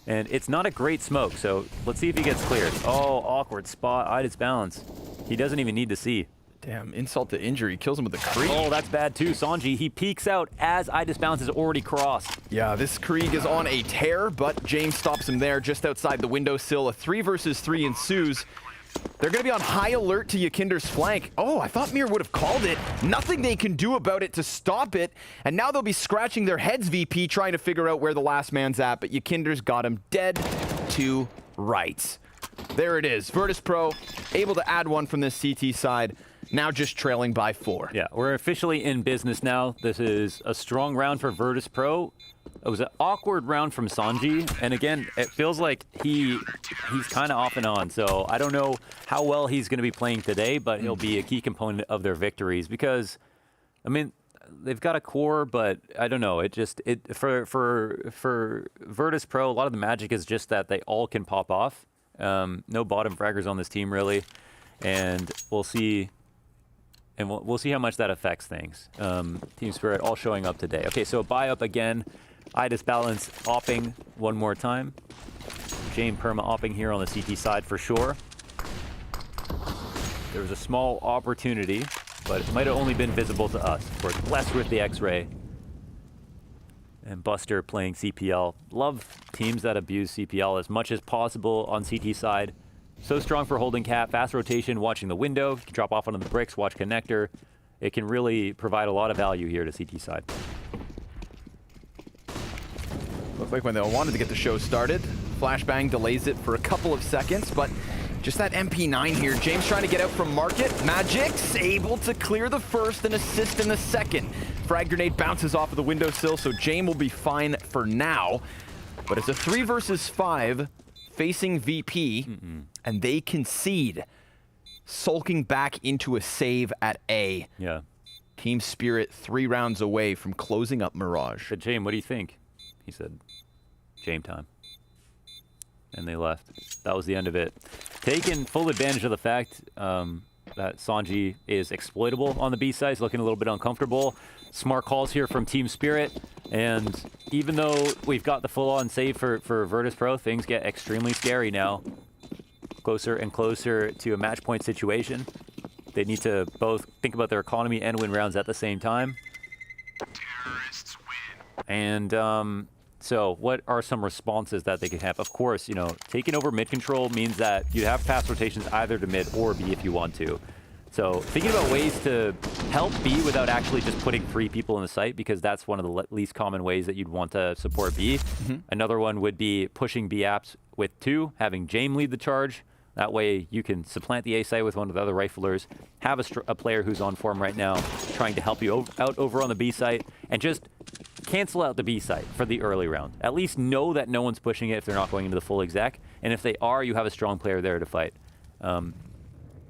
and it's not a great smoke, so let's see if he gets cleared. Oh, awkward spot. Idis balance. He doesn't even need to see. Damn, insult to injury. Kills him with a Krieg. Oh, that's bad too. Sanji, he peeks out as Idis balance is already crossed. Yeah, this Krieg is on a tear, but James stops him there just outside the windowsill. A 3 versus 3 ensues. They're going to be on high alert to Yakinder's flank. Oh, I thought Mir would have called it. Nothing they can do about it to stop it. And now they'll be scratching their heads, VP, trying to figure out where the last man's at. But Yakinder's got him dead to rights. There it is. Virtus Pro able to add one from this CT side. Now just trailing by 4. Yeah, we're officially in business now. This is a strong round for Virtus Pro. It was an awkward round from Sanji, and again, it feels like he's kind of off and on, so I don't know how well he's going to be playing today, but he'll be a key component of their victories because, I mean, they've got a core, but I don't know. For Virtus Pro, a lot of the magic is just that they all can pop off. No bottom fraggers on this team, really, and we'll see. And we'll see how much that affects things. Team Spirit all showing up today. Okay, so buy up again. Idis balance opping one more time. Jane Perma opping here on the CT side for sure. There was a small opportunity, but it might have only been visible to us. Of course, blessed with the X-ray. And Buster playing CPL. Love teams that abuse CPL as much as possible on CT side. So strong for holding cap, fast rotation, watching the window. You can drop off onto the bricks, watch connector. It can really provide a lot of value here to CT side. Looks like when they wanted to get the show started, Flashbang delays it for a couple of seconds, but just that MP9 here. James trying to get out from Market. Magic's able to clear the first and assist in the second. Frag grenade bounces off of the windowsill, so James will be fine for now. But it's a 3 versus 5 facing VP, and they concede, sulking back into a save at A. Yeah. Team Spirit 3 rounds away from closing up Mirage. But James, what do you think? He said, James time. And they left. That was the end of it. Taking full advantage of the fact that Sanji is exploitable on the B side. He's looking a little bit uncomfortable. Smart calls here from Team Spirit. And even though we've got the full-on save for Virtus Pro, things get extremely scary now. Closer and closer to a match point situation. They need to both think about their economy and win rounds at the same time. Terrorists win. And so what are some responses that they can have? Of course, taking over mid control means that you have fast rotations either to mid or B if you want to. So thinking about ways to help B without actually just putting 3 people in the site, because that's one of the least common ways that you'd want to support B. Another one would be pushing B apps with 2, having James lead the charge. That way you can supplant the A site with one of the other riflers, have a player who's on form right now trying to help you out over on the B site, and just cancel out the B site for the early round. At least know that no one's pushing it if they're not going into the full exec, and if they are, you have a strong player there to fight.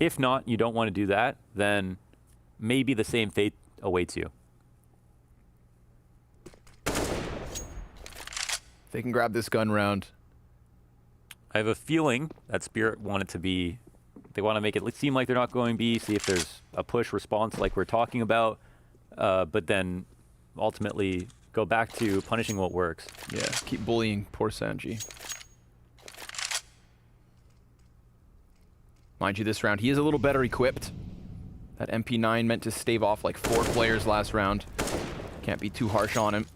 If not, you don't want to do that, then maybe the same fate awaits you. They can grab this gun round. I have a feeling that Spirit want it to be, they want to make it seem like they're not going B, see if there's a push response like we're talking about, but then ultimately go back to punishing what works. Yeah, keep bullying poor Sanji. Mind you, this round, he is a little better equipped. That MP9 meant to stave off like 4 players last round. Can't be too harsh on him.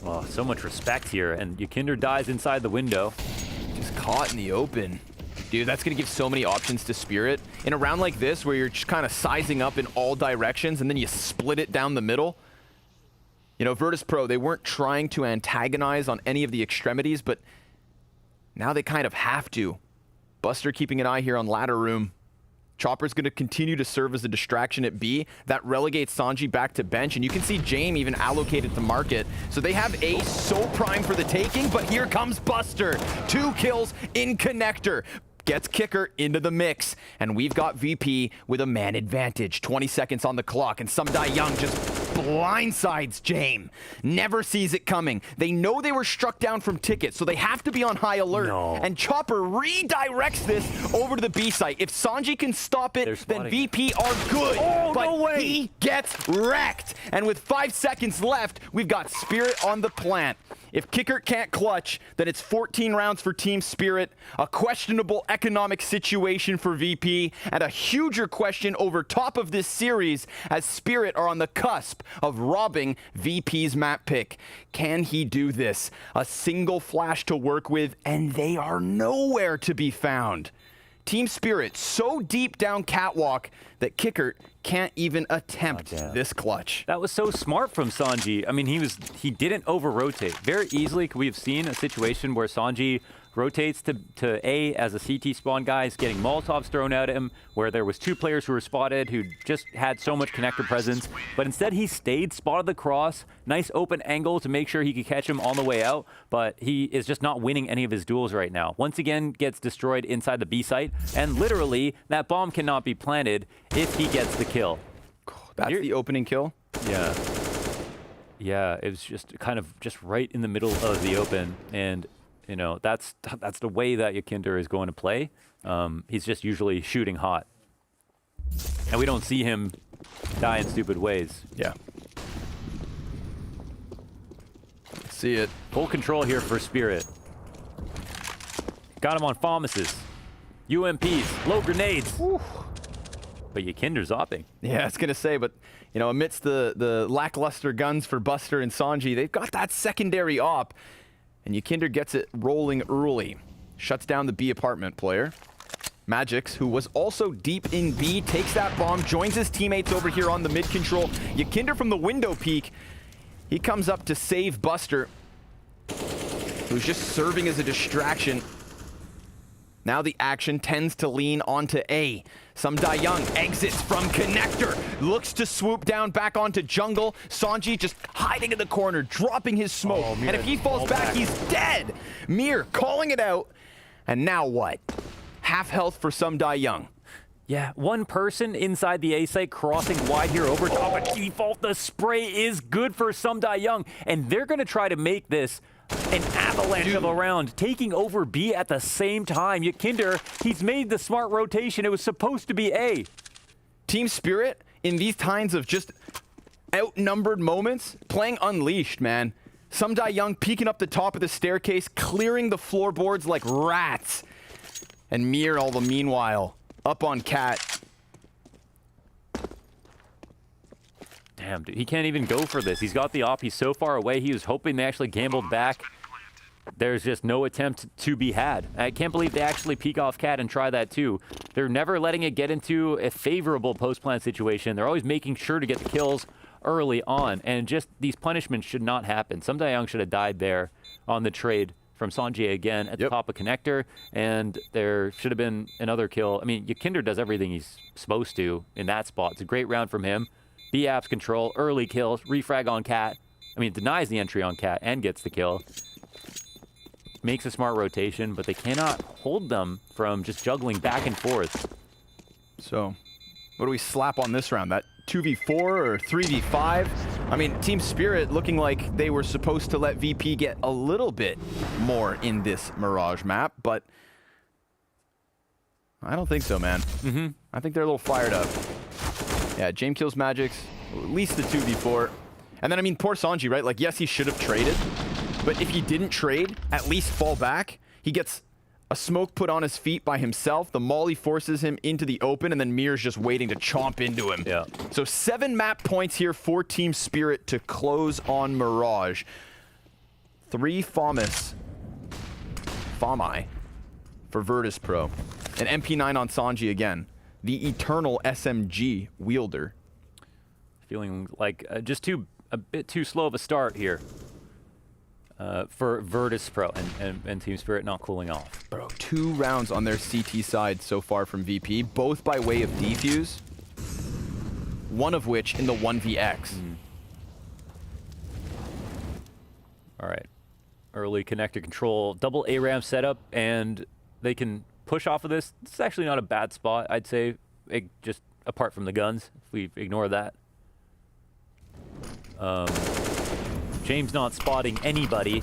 Oh, so much respect here, and Yakinder dies inside the window. Just caught in the open. Dude, that's going to give so many options to Spirit. In a round like this, where you're just kind of sizing up in all directions, and then you split it down the middle. You know, Virtus Pro, they weren't trying to antagonize on any of the extremities, but now they kind of have to. Buster keeping an eye here on ladder room. Chopper's going to continue to serve as a distraction at B. That relegates Sanji back to bench, and you can see Jame even allocated to market. So they have A so prime for the taking, but here comes Buster. 2 kills in connector. Gets Kicker into the mix, and we've got VP with a man advantage. 20 seconds on the clock, and Sumdai Young just blindsides Jame. Never sees it coming. They know they were struck down from tickets, so they have to be on high alert. No. And Chopper redirects this over to the B site. If Sanji can stop it, then VP are good. Oh, but no way. he gets wrecked. And with 5 seconds left, we've got Spirit on the plant. If Kicker can't clutch, then it's 14 rounds for Team Spirit, a questionable economic situation for VP, and a huger question over top of this series as Spirit are on the cusp of robbing VP's map pick. Can he do this? A single flash to work with, and they are nowhere to be found. Team Spirit so deep down catwalk that Kicker can't even attempt this clutch. That was so smart from Sanji. I mean, he didn't over-rotate. Very easily could we have seen a situation where Sanji rotates to A as a CT spawn guy, is getting Molotovs thrown at him, where there was 2 players who were spotted who just had so much connector presence. But instead he stayed, spotted the cross, nice open angle to make sure he could catch him on the way out, but he is just not winning any of his duels right now. Once again, gets destroyed inside the B site, and literally that bomb cannot be planted if he gets the kill. That's the opening kill? Yeah. Yeah, it was just kind of just right in the middle of the open, and you know, that's the way that Yakinder is going to play. He's just usually shooting hot. And we don't see him die in stupid ways. Yeah. See it. Full control here for Spirit. Got him on Pharmacists. UMPs, low grenades. Woo. But Yakinder's opping. Yeah, I was going to say, but, you know, amidst the lackluster guns for Buster and Sanji, they've got that secondary op. And Yakinder gets it rolling early. Shuts down the B apartment player. Magix, who was also deep in B, takes that bomb, joins his teammates over here on the mid control. Yakinder from the window peak. He comes up to save Buster, who's just serving as a distraction. Now the action tends to lean onto A. Sumdai Young exits from connector, looks to swoop down back onto jungle. Sanji just hiding in the corner, dropping his smoke. Oh, and if he falls back, he's dead. Mir calling it out. And now what? Half health for Sumdai Young. Yeah, one person inside the A site crossing wide here over top of default. The spray is good for Sumdai Young, and they're going to try to make this an avalanche of a round, taking over B at the same time. Yakinder, he's made the smart rotation. It was supposed to be A. Team Spirit, in these kinds of just outnumbered moments, playing unleashed, man. Sumdai Young peeking up the top of the staircase, clearing the floorboards like rats. And Mir, all the meanwhile, up on Cat. Damn, dude, he can't even go for this. He's got the op. He's so far away. He was hoping they actually gambled back. There's just no attempt to be had. I can't believe they actually peek off Cat and try that too. They're never letting it get into a favorable post-plant situation. They're always making sure to get the kills early on. And just these punishments should not happen. Sumdai Young should have died there on the trade from Sanjay again at the top of connector. And there should have been another kill. I mean, Yakinder does everything he's supposed to in that spot. It's a great round from him. B-Apps control, early kills, refrag on Cat. I mean, denies the entry on Cat and gets the kill. Makes a smart rotation, but they cannot hold them from just juggling back and forth. So, what do we slap on this round? That 2v4 or 3v5? I mean, Team Spirit looking like they were supposed to let VP get a little bit more in this Mirage map, but I don't think so, man. I think they're a little fired up. Yeah, Jame kills Magix, at least the 2v4. And then, I mean, poor Sanji, right? Like, yes, he should have traded, but if he didn't trade, at least fall back. He gets a smoke put on his feet by himself. The molly forces him into the open, and then Mir's just waiting to chomp into him. Yeah. So 7 map points here for Team Spirit to close on Mirage. 3 Fami for Virtus Pro. An MP9 on Sanji again. The eternal SMG wielder. Feeling like just a bit too slow of a start here for Virtus Pro and Team Spirit not cooling off. Bro, 2 rounds on their CT side so far from VP, both by way of defuse. One of which in the 1vx. All right. Early connector control, double ARAM setup, and they can push off of this. It's actually not a bad spot, I'd say, just apart from the guns, if we ignore that. James not spotting anybody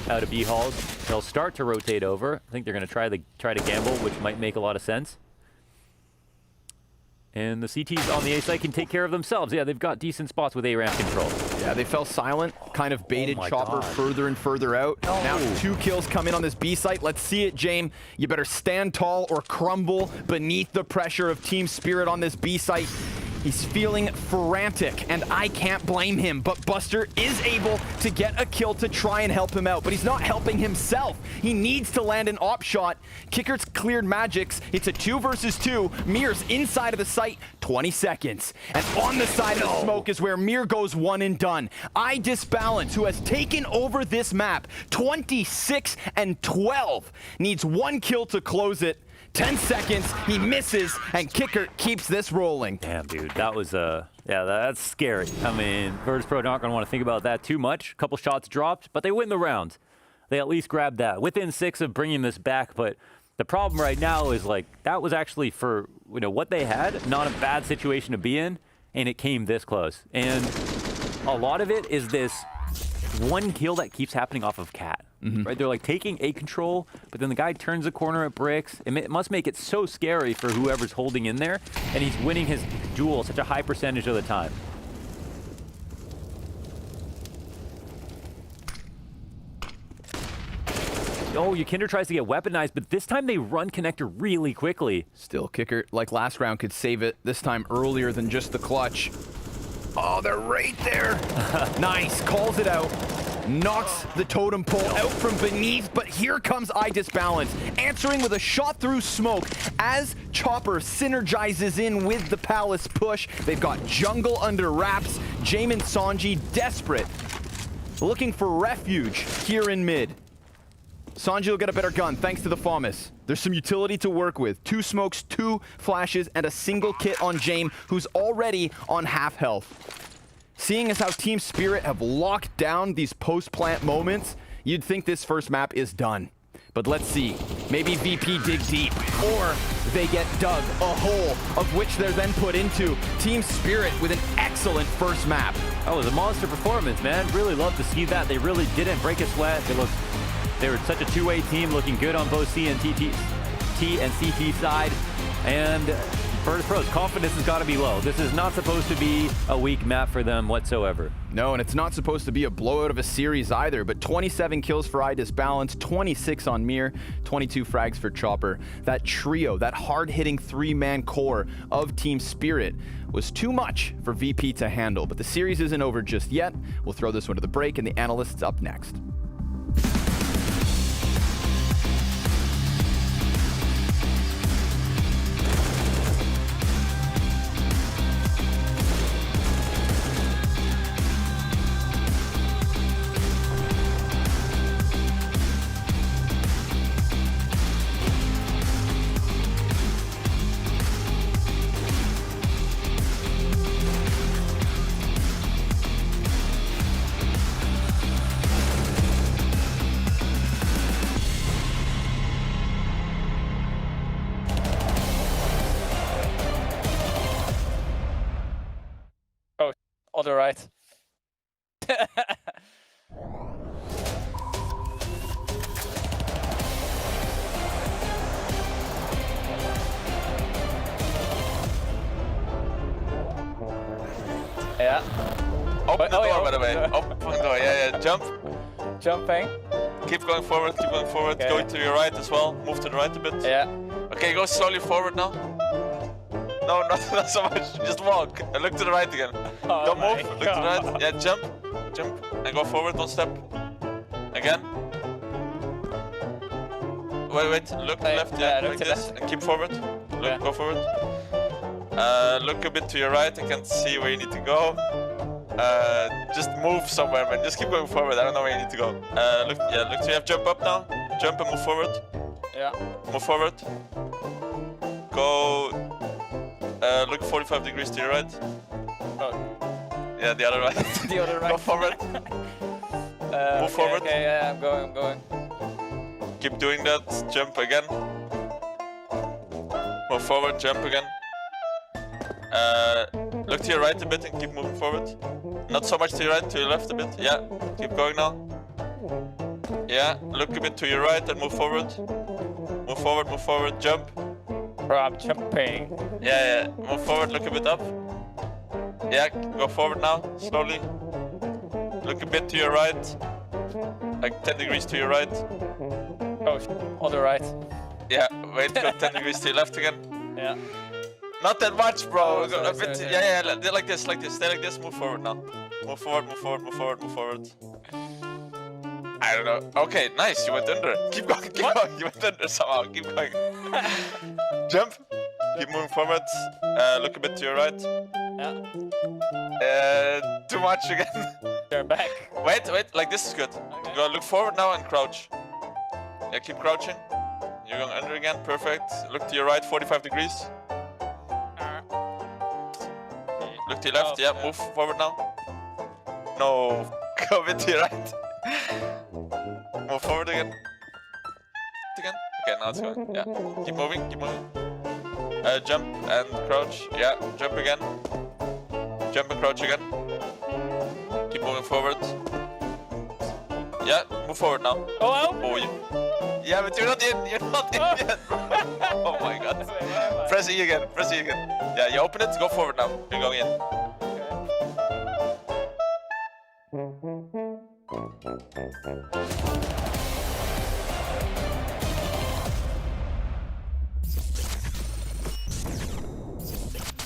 out of B halls. They'll start to rotate over. I think they're going to try to gamble, which might make a lot of sense. And the CTs on the A site can take care of themselves. Yeah, they've got decent spots with ARAM control. Yeah, they fell silent, kind of baited Chopper further and further out. Now 2 kills come in on this B site. Let's see it, James. You better stand tall or crumble beneath the pressure of Team Spirit on this B site. He's feeling frantic, and I can't blame him, but Buster is able to get a kill to try and help him out, but he's not helping himself. He needs to land an op shot. Kicker's cleared magics. It's a 2 versus 2. Mir's inside of the site, 20 seconds. And on the side of the smoke is where Mir goes 1 and done. Disbalance, who has taken over this map, 26 and 12, needs 1 kill to close it. 10 seconds, he misses, and Kicker keeps this rolling. Damn, dude, that was, yeah, that's scary. I mean, Virtus Pro not going to want to think about that too much. A couple shots dropped, but they win the round. They at least grabbed that. Within 6 of bringing this back, but the problem right now is, like, that was actually for, you know, what they had, not a bad situation to be in, and it came this close. And a lot of it is this 1 kill that keeps happening off of Cat. Right, they're like taking A control, but then the guy turns the corner at bricks. It must make it so scary for whoever's holding in there, and he's winning his duel such a high percentage of the time. Oh, Yukinder tries to get weaponized, but this time they run connector really quickly. Still, Kicker, like last round, could save it this time earlier than just the clutch. Oh, they're right there. Nice, calls it out. Knocks the totem pole out from beneath, but here comes Disbalance, answering with a shot through smoke as Chopper synergizes in with the Palace push. They've got jungle under wraps. Jamin and Sanji desperate, looking for refuge here in mid. Sanji will get a better gun thanks to the FAMAS. There's some utility to work with. 2 smokes, 2 flashes, and a single kit on James, who's already on half health. Seeing as how Team Spirit have locked down these post-plant moments, you'd think this first map is done. But let's see. Maybe VP dig deep, or they get dug a hole of which they're then put into. Team Spirit with an excellent first map. Oh, it was a monster performance, man. Really love to see that. They really didn't break a sweat. They were such a two-way team, looking good on both T and CT side. And Virtus Pro's confidence has got to be low. This is not supposed to be a weak map for them whatsoever. No, and it's not supposed to be a blowout of a series either, but 27 kills for Disbalance, 26 on Mir, 22 frags for Chopper. That trio, that hard-hitting 3-man core of Team Spirit was too much for VP to handle, but the series isn't over just yet. We'll throw this one to the break, and the analysts up next. Other right. Yeah. Open the door, by the way. Open the door. Yeah. Jump. Jumping. Keep going forward. Keep going forward. Okay. Go to your right as well. Move to the right a bit. Yeah. Okay, go slowly forward now. No, not so much. Just walk. And look to the right again. Oh Don't move. my Look to the right. Yeah, jump. Jump. And go forward 1 step. Again. Wait. Look left, yeah, like this, and keep forward. Look, go forward. Look a bit to your right. I can't see where you need to go. Just move somewhere, man. Just keep going forward. I don't know where you need to go. Look, so you have jump up now. Jump and move forward. Yeah. Move forward. Go. Look 45 degrees to your right. Oh. Yeah, the other right. The other right. Go forward. Move forward. Okay, yeah, I'm going. Keep doing that. Jump again. Move forward. Jump again. Look to your right a bit and keep moving forward. Not so much to your right, to your left a bit. Yeah, keep going now. Yeah, look a bit to your right and move forward. Move forward, jump. Bro, I'm jumping. Yeah, move forward, look a bit up. Yeah, go forward now, slowly. Look a bit to your right. Like 10 degrees to your right. Oh, on the right. Yeah, wait, go 10 degrees to your left again. Yeah. Not that much, bro. Oh, sorry, a bit, sorry. Yeah, like this. Stay like this, move forward now. Move forward. I don't know. Okay, nice, you went under. Keep going. You went under somehow, keep going. Jump. Keep moving forward. Look a bit to your right. Yeah. Too much again. You're back. Wait, like this is good. Okay. Go look forward now and crouch. Yeah, keep crouching. You're going under again, perfect. Look to your right, 45 degrees. Look to your left, yeah, move forward now. No, go a bit to your right. Move forward again. Okay, now it's going, yeah. Keep moving. Jump and crouch, yeah, jump again. Jump and crouch again. Keep moving forward. Yeah, move forward now. Oh, yeah, but you're not in yet. Oh my god. Press E again. Yeah, you open it, go forward now. You're going in.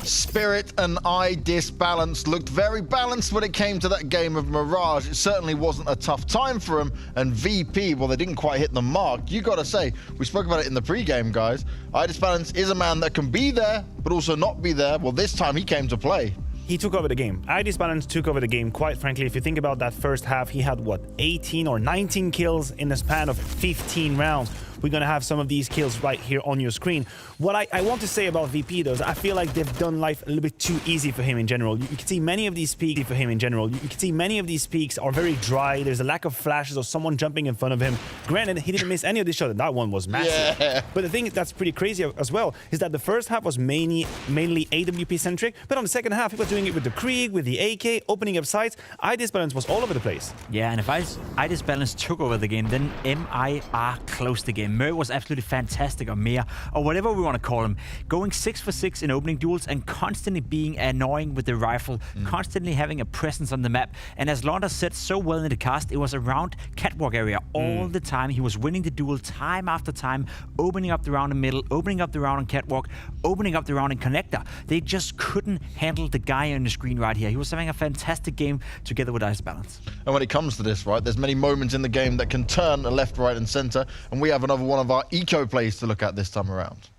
Spirit and I disbalanced. Looked very balanced when it came to that game of Mirage. It certainly wasn't a tough time for him. And VP, well, they didn't quite hit the mark. You got to say, we spoke about it in the pre-game, guys. I disbalance is a man that can be there, but also not be there. Well, this time he came to play. He took over the game. iDisbalance took over the game, quite frankly. If you think about that first half, he had, 18 or 19 kills in the span of 15 rounds. We're going to have some of these kills right here on your screen. What I want to say about VP, though, is I feel like they've done life a little bit too easy for him in general. You can see many of these peaks are very dry. There's a lack of flashes or someone jumping in front of him. Granted, he didn't miss any of these shots. That one was massive. Yeah. But the thing that's pretty crazy as well is that the first half was mainly AWP-centric, but on the second half, he was doing it with the Krieg, with the AK, opening up sites. iDisbalance was all over the place. Yeah, and if iDisbalance took over the game, then MIR closed the game. Mir was absolutely fantastic, or Mir, or whatever we want to call him. Going 6 for 6 in opening duels and constantly being annoying with the rifle, constantly having a presence on the map. And as Londa said so well in the cast, it was around catwalk area all the time. He was winning the duel time after time, opening up the round in middle, opening up the round in catwalk, opening up the round in connector. They just couldn't handle the guy on the screen right here. He was having a fantastic game together with iDisbalance. And when it comes to this, right, there's many moments in the game that can turn left, right, and center. And we have another one of our eco plays to look at this time around.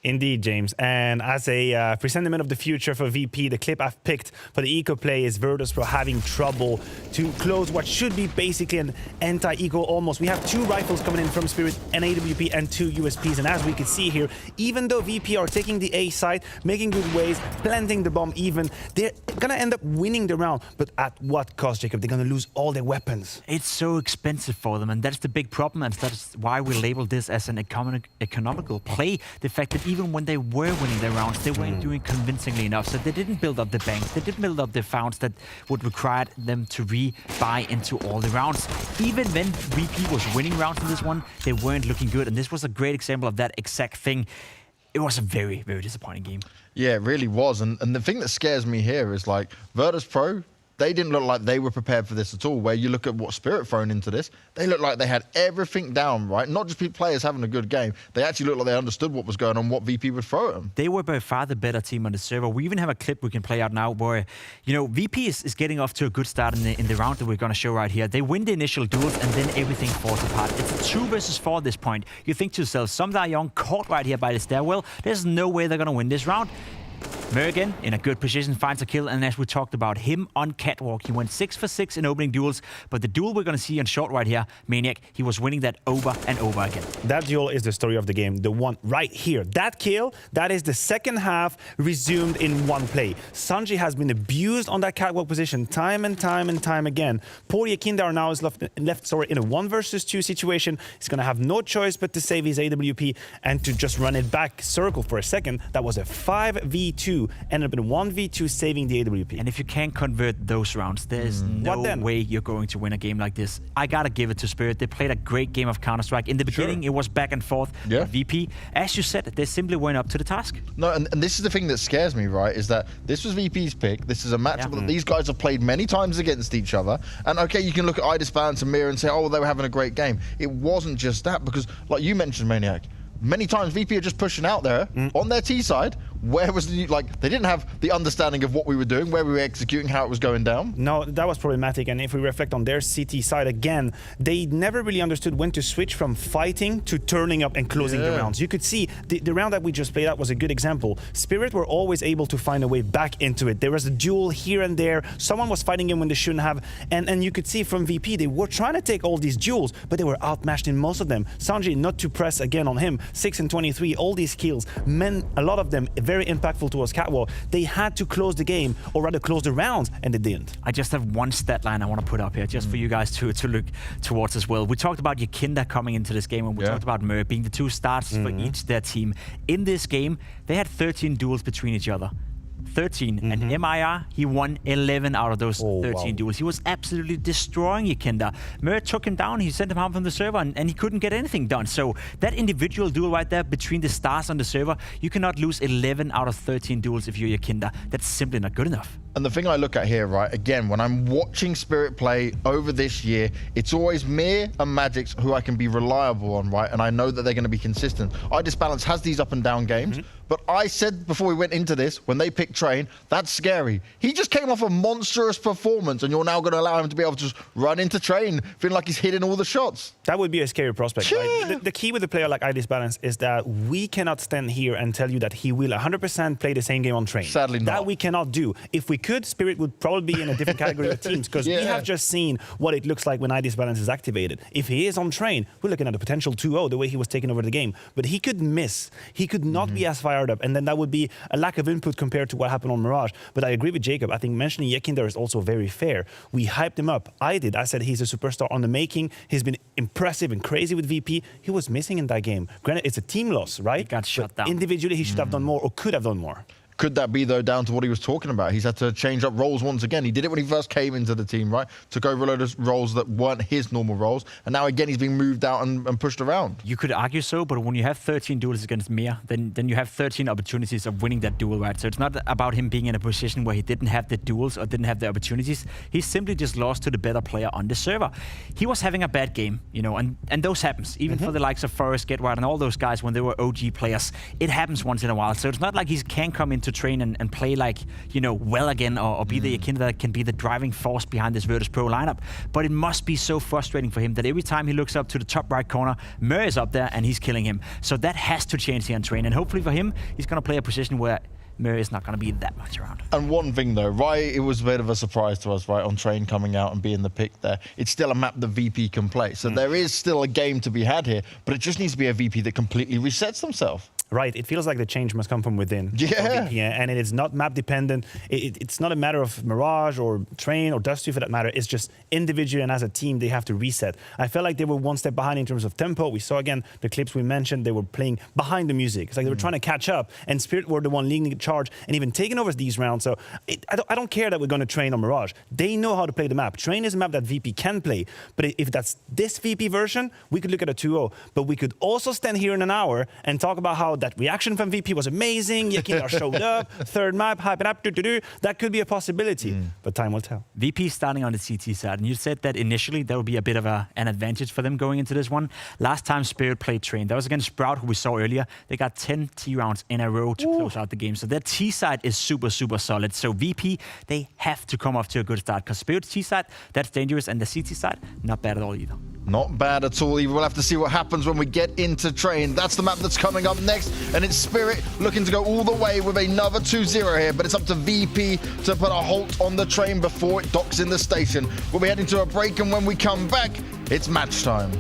Indeed, James. And as a presentiment of the future for VP, the clip I've picked for the eco play is Virtus.pro having trouble to close what should be basically an anti-eco almost. We have 2 rifles coming in from Spirit, an AWP and 2 USPs. And as we can see here, even though VP are taking the A side, making good ways, planting the bomb even, they're going to end up winning the round. But at what cost, Jacob? They're going to lose all their weapons. It's so expensive for them, and that's the big problem, and that's why we label this as an economical play. The fact that even when they were winning their rounds, they weren't doing convincingly enough, so they didn't build up the banks, they didn't build up the founds that would require them to rebuy into all the rounds. Even when VP was winning rounds in this one, they weren't looking good, and this was a great example of that exact thing. It was a very, very disappointing game. Yeah, it really was. And the thing that scares me here is, like, Virtus.pro, they didn't look like they were prepared for this at all. Where you look at what Spirit thrown into this, they look like they had everything down, right? Not just players having a good game. They actually looked like they understood what was going on, what VP would throw at them. They were by far the better team on the server. We even have a clip we can play out now where, you know, VP is getting off to a good start in the round that we're going to show right here. They win the initial duels and then everything falls apart. It's a 2 versus 4 at this point. You think to yourself, some that are young, caught right here by the stairwell. There's no way they're going to win this round. Mergen in a good position finds a kill, and as we talked about him on Catwalk, he went 6 for 6 in opening duels, but the duel we're going to see on short right here, Maniac, he was winning that over and over again. That duel is the story of the game, the one right here. That kill, that is the second half resumed in one play. Sanji has been abused on that Catwalk position time and time again. Poor Yakinda now is left in a 1 versus 2 situation. He's going to have no choice but to save his AWP and to just run it back circle for a second. That was a 5v2. Ended up in 1v2 saving the AWP. And if you can't convert those rounds, there's no way you're going to win a game like this. I gotta give it to Spirit. They played a great game of Counter-Strike. In the beginning, it was back and forth. Yeah. VP, as you said, they simply weren't up to the task. No, and this is the thing that scares me, right, is that this was VP's pick. This is a matchup that these guys have played many times against each other. And okay, you can look at Idisbalance and Mirror and say, oh, well, they were having a great game. It wasn't just that, because like you mentioned, Maniac, many times VP are just pushing out there on their T side. Where was the, like, they didn't have the understanding of what we were doing, where we were executing, how it was going down. No, that was problematic. And if we reflect on their CT side again, they never really understood when to switch from fighting to turning up and closing the rounds. You could see the round that we just played out was a good example. Spirit were always able to find a way back into it. There was a duel here and there. Someone was fighting him when they shouldn't have. And you could see from VP, they were trying to take all these duels, but they were outmatched in most of them. Sanji, not to press again on him, 6 and 23, all these kills, a lot of them very impactful towards Catwalk. They had to close the game, or rather close the rounds, and they didn't. I just have one stat line I want to put up here, just for you guys to look towards as well. We talked about Yakinda coming into this game, and we talked about Mer being the 2 starters for each their team. In this game, they had 13 duels between each other. 13, and MIR, he won 11 out of those 13 duels. He was absolutely destroying Yakinda. Mer took him down, he sent him home from the server, and he couldn't get anything done. So that individual duel right there between the stars on the server, you cannot lose 11 out of 13 duels if you're Yakinda. That's simply not good enough. And the thing I look at here, right, again, when I'm watching Spirit play over this year, it's always Mir and Magix who I can be reliable on, right? And I know that they're going to be consistent. Idisbalance has these up and down games, but I said before we went into this, when they picked Train, that's scary. He just came off a monstrous performance, and you're now going to allow him to be able to just run into Train, feeling like he's hitting all the shots. That would be a scary prospect. Right? The key with a player like Idisbalance is that we cannot stand here and tell you that he will 100% play the same game on Train. Sadly not. That we cannot do. If we could, Spirit would probably be in a different category of teams, because we have just seen what it looks like when Idisbalance is activated. If he is on Train, we're looking at a potential 2-0, the way he was taking over the game. But he could miss. He could not be as fired up, and then that would be a lack of input compared to what happened on Mirage. But I agree with Jacob. I think mentioning Yakinda is also very fair. We hyped him up. I did. I said he's a superstar on the making. He's been impressive and crazy with VP. He was missing in that game. Granted, it's a team loss, right? He got shut down. Individually, he should have done more, or could have done more. Could that be, though, down to what he was talking about? He's had to change up roles once again. He did it when he first came into the team, right? Took over a load of roles that weren't his normal roles. And now, again, he's being moved out and pushed around. You could argue so, but when you have 13 duels against Mir, then you have 13 opportunities of winning that duel, right? So it's not about him being in a position where he didn't have the duels or didn't have the opportunities. He simply just lost to the better player on the server. He was having a bad game, you know, and those happens. Even for the likes of Forrest, Getward, and all those guys when they were OG players, it happens once in a while. So it's not like he can come into Train and play like, you know, well again, or be the Yakinda that can be the driving force behind this Virtus Pro lineup. But it must be so frustrating for him that every time he looks up to the top right corner, Mer is up there and he's killing him. So that has to change here on Train. And hopefully for him, he's going to play a position where Mir is not going to be that much around. And one thing though, right, it was a bit of a surprise to us, right, on Train coming out and being the pick there. It's still a map that VP can play. So there is still a game to be had here, but it just needs to be a VP that completely resets himself. Right, it feels like the change must come from within. And it is not map dependent. It's not a matter of Mirage or Train or Dusty for that matter. It's just individually and as a team, they have to reset. I felt like they were one step behind in terms of tempo. We saw again the clips we mentioned, they were playing behind the music. It's like they were trying to catch up, and Spirit were the one leading the charge and even taking over these rounds. So I don't care that we're going to Train on Mirage. They know how to play the map. Train is a map that VP can play. But if that's this VP version, we could look at a 2-0. But we could also stand here in an hour and talk about how thought that reaction from VP was amazing. Yakinder showed up, third map, hyping up, that could be a possibility, but time will tell. VP starting on the CT side, and you said that initially there would be a bit of an advantage for them going into this one. Last time Spirit played Train, that was against Sprout, who we saw earlier. They got 10 T rounds in a row to close out the game. So their T side is super, super solid. So VP, they have to come off to a good start, because Spirit's T side, that's dangerous, and the CT side, not bad at all either. Not bad at all. We'll have to see what happens when we get into Train. That's the map that's coming up next, and it's Spirit looking to go all the way with another 2-0 here, but it's up to VP to put a halt on the Train before it docks in the station. We'll be heading to a break, and when we come back, it's match time.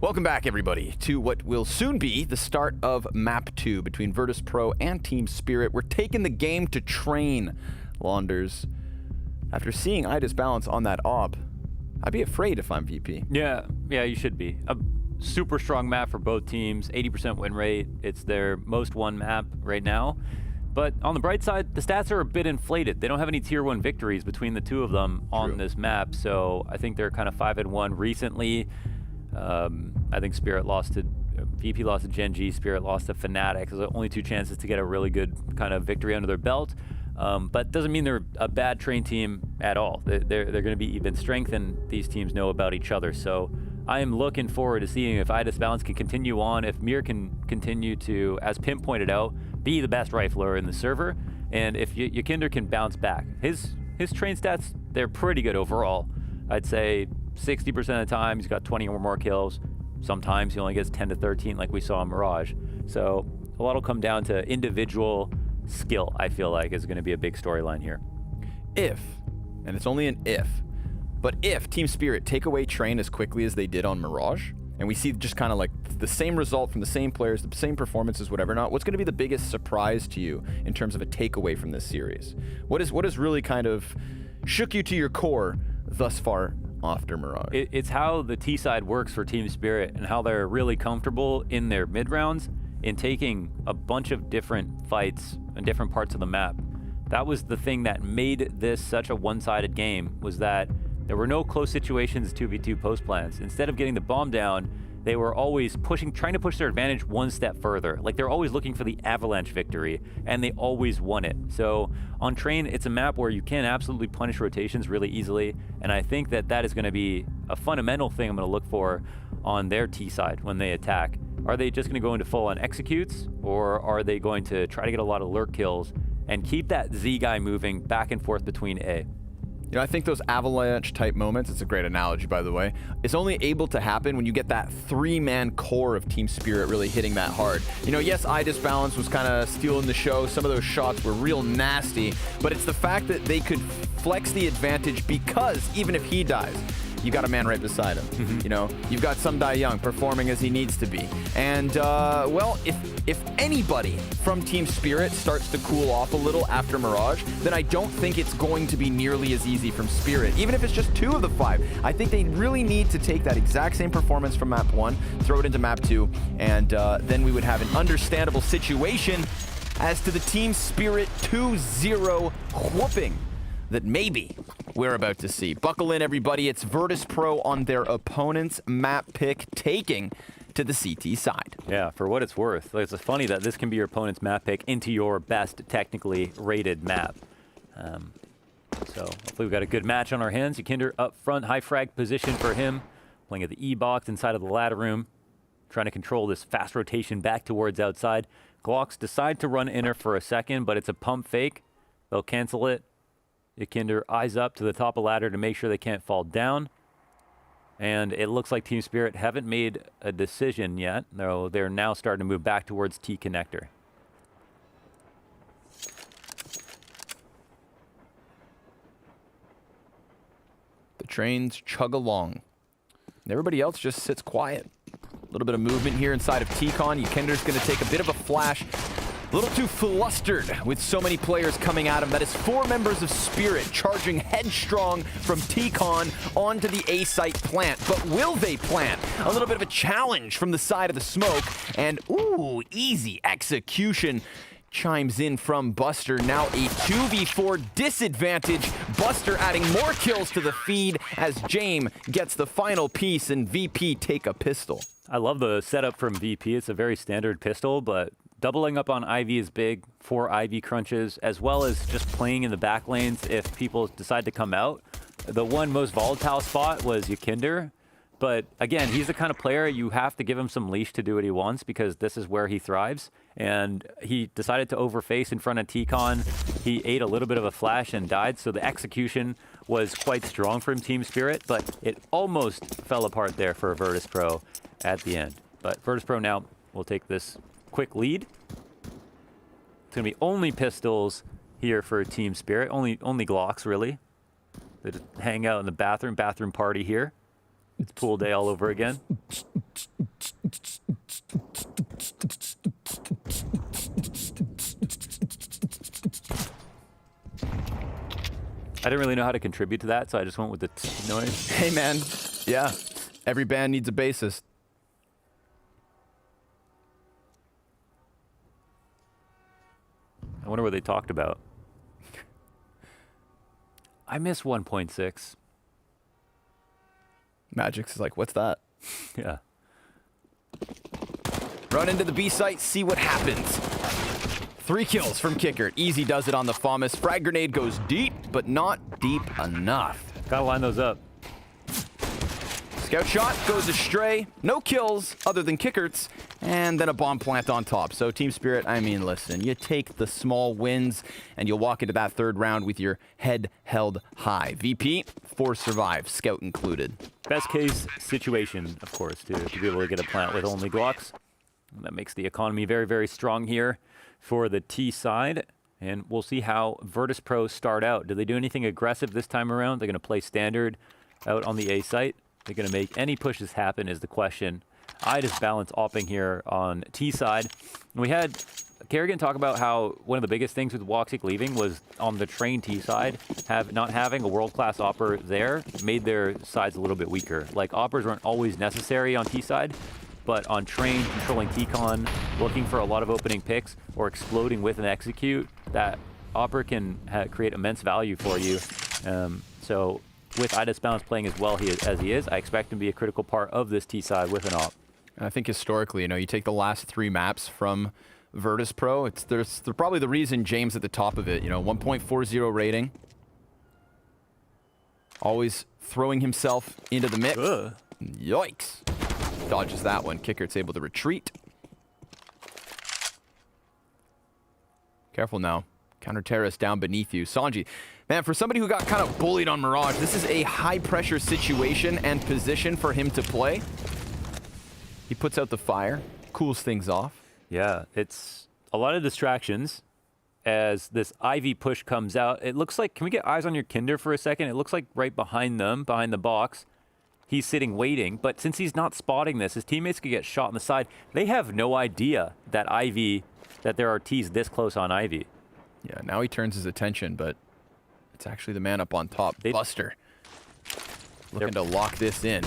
Welcome back, everybody, to what will soon be the start of Map 2 between Virtus Pro and Team Spirit. We're taking the game to Train, Launders. After seeing Idis balance on that AWP, I'd be afraid if I'm VP. Yeah, you should be. A super strong map for both teams, 80% win rate. It's their most won map right now. But on the bright side, the stats are a bit inflated. They don't have any tier 1 victories between the two of them on this map, so I think they're kind of 5-1 recently. I think Spirit lost to VP lost to Gen G, Spirit lost to Fnatic. There's only 2 chances to get a really good kind of victory under their belt. But doesn't mean they're a bad Train team at all. They're going to be even strength, and these teams know about each other. So I am looking forward to seeing if Idis Balance can continue on, if Mir can continue to, as Pimp pointed out, be the best rifler in the server, and if Yakinder can bounce back. His Train stats, they're pretty good overall. I'd say 60% of the time he's got 20 or more kills. Sometimes he only gets 10 to 13 like we saw in Mirage. So a lot will come down to individual skill, I feel like, is going to be a big storyline here. If, and it's only an if, But if Team Spirit take away Train as quickly as they did on Mirage, and we see just kind of like the same result from the same players, the same performances, whatever not, what's going to be the biggest surprise to you in terms of a takeaway from this series? What is really kind of shook you to your core thus far after Mirage? It's how the T side works for Team Spirit and how they're really comfortable in their mid rounds in taking a bunch of different fights in different parts of the map. That was the thing that made this such a one-sided game, was that there were no close situations 2v2 post plans. Instead of getting the bomb down, they were always trying to push their advantage one step further. Like, they're always looking for the avalanche victory, and they always won it. So on Train, it's a map where you can absolutely punish rotations really easily, and I think that that is going to be a fundamental thing I'm going to look for on their T side when they attack. Are they just going to go into full-on executes, or are they going to try to get a lot of lurk kills and keep that Z guy moving back and forth between A? You know, I think those avalanche type moments, it's a great analogy, by the way, it's only able to happen when you get that 3-man core of Team Spirit really hitting that hard. You know, yes, iDisbalance was kind of stealing the show. Some of those shots were real nasty, but it's the fact that they could flex the advantage because even if he dies, you got a man right beside him. You know, you've got Some Die Young performing as he needs to be. And, well, if anybody from Team Spirit starts to cool off a little after Mirage, then I don't think it's going to be nearly as easy from Spirit. Even if it's just 2 of the 5, I think they really need to take that exact same performance from map 1, throw it into map 2, and then we would have an understandable situation as to the Team Spirit 2-0 whooping that maybe we're about to see. Buckle in, everybody. It's Virtus Pro on their opponent's map pick, taking to the CT side. Yeah, for what it's worth. It's funny that this can be your opponent's map pick into your best technically rated map. So hopefully we've got a good match on our hands. Yakinder up front, high frag position for him, playing at the E-box inside of the ladder room, trying to control this fast rotation back towards outside. Glocks decide to run inner for a second, but it's a pump fake. They'll cancel it. Yakinder eyes up to the top of the ladder to make sure they can't fall down. And it looks like Team Spirit haven't made a decision yet, though they're now starting to move back towards T connector. The trains chug along. And everybody else just sits quiet. A little bit of movement here inside of T-Con. Yakinder's going to take a bit of a flash. A little too flustered with so many players coming at him. That is 4 members of Spirit charging headstrong from T-Con onto the A site plant. But will they plant? A little bit of a challenge from the side of the smoke. And, ooh, easy execution chimes in from Buster. Now a 2v4 disadvantage. Buster adding more kills to the feed as Jame gets the final piece and VP take a pistol. I love the setup from VP. It's a very standard pistol, but doubling up on Ivy is big for Ivy crunches, as well as just playing in the back lanes if people decide to come out. The one most volatile spot was Yakinder, but again, he's the kind of player you have to give him some leash to do what he wants because this is where he thrives. And he decided to overface in front of T-Con. He ate a little bit of a flash and died, so the execution was quite strong from Team Spirit, but it almost fell apart there for Virtus Pro at the end. But Virtus Pro now will take this quick lead. It's going to be only pistols here for Team Spirit. Only Glocks, really. They just hang out in the bathroom party here. It's pool day all over again. I didn't really know how to contribute to that, so I just went with the noise. Hey, man. Yeah. Every band needs a bassist. I wonder what they talked about. I miss 1.6. Magic's is like, what's that? Yeah. Run into the B site, see what happens. 3 kills from Kicker. Easy does it on the FAMAS. Frag grenade goes deep, but not deep enough. Gotta line those up. Scout shot goes astray. No kills other than Kickerts. And then a bomb plant on top. So Team Spirit, I mean, listen, you take the small wins and you'll walk into that 3rd round with your head held high. VP, 4 survive, Scout included. Best case situation, of course, to be able to get a plant with only Glocks. And that makes the economy very, very strong here for the T side. And we'll see how Virtus Pro start out. Do they do anything aggressive this time around? They're going to play standard. out on the A site. They're going to make any pushes happen is the question. I just balance opping here on T side. And we had Kerrigan talk about how one of the biggest things with Woxic leaving was on the train T side, not having a world-class opper there made their sides a little bit weaker. Like, oppers weren't always necessary on T side, but on train, controlling T-con, looking for a lot of opening picks, or exploding with an execute, that opper can create immense value for you. So with Idis Balance playing as well as he is, I expect him to be a critical part of this T side with an op. And I think historically, you take the last 3 maps from Virtus Pro, they're probably the reason James at the top of it, 1.40 rating. Always throwing himself into the mix. Ugh. Yikes. Dodges that one. Kickert's able to retreat. Careful now. Counter-terrorist down beneath you. Sanji, man, for somebody who got kind of bullied on Mirage, this is a high-pressure situation and position for him to play. He puts out the fire, cools things off. Yeah, it's a lot of distractions as this Ivy push comes out. It looks like, can we get eyes on your Kinder for a second? It looks like right behind them, behind the box, he's sitting waiting. But since he's not spotting this, his teammates could get shot on the side. They have no idea that there are T's this close on Ivy. Yeah, now he turns his attention, but it's actually the man up on top, Buster. Looking to lock this in.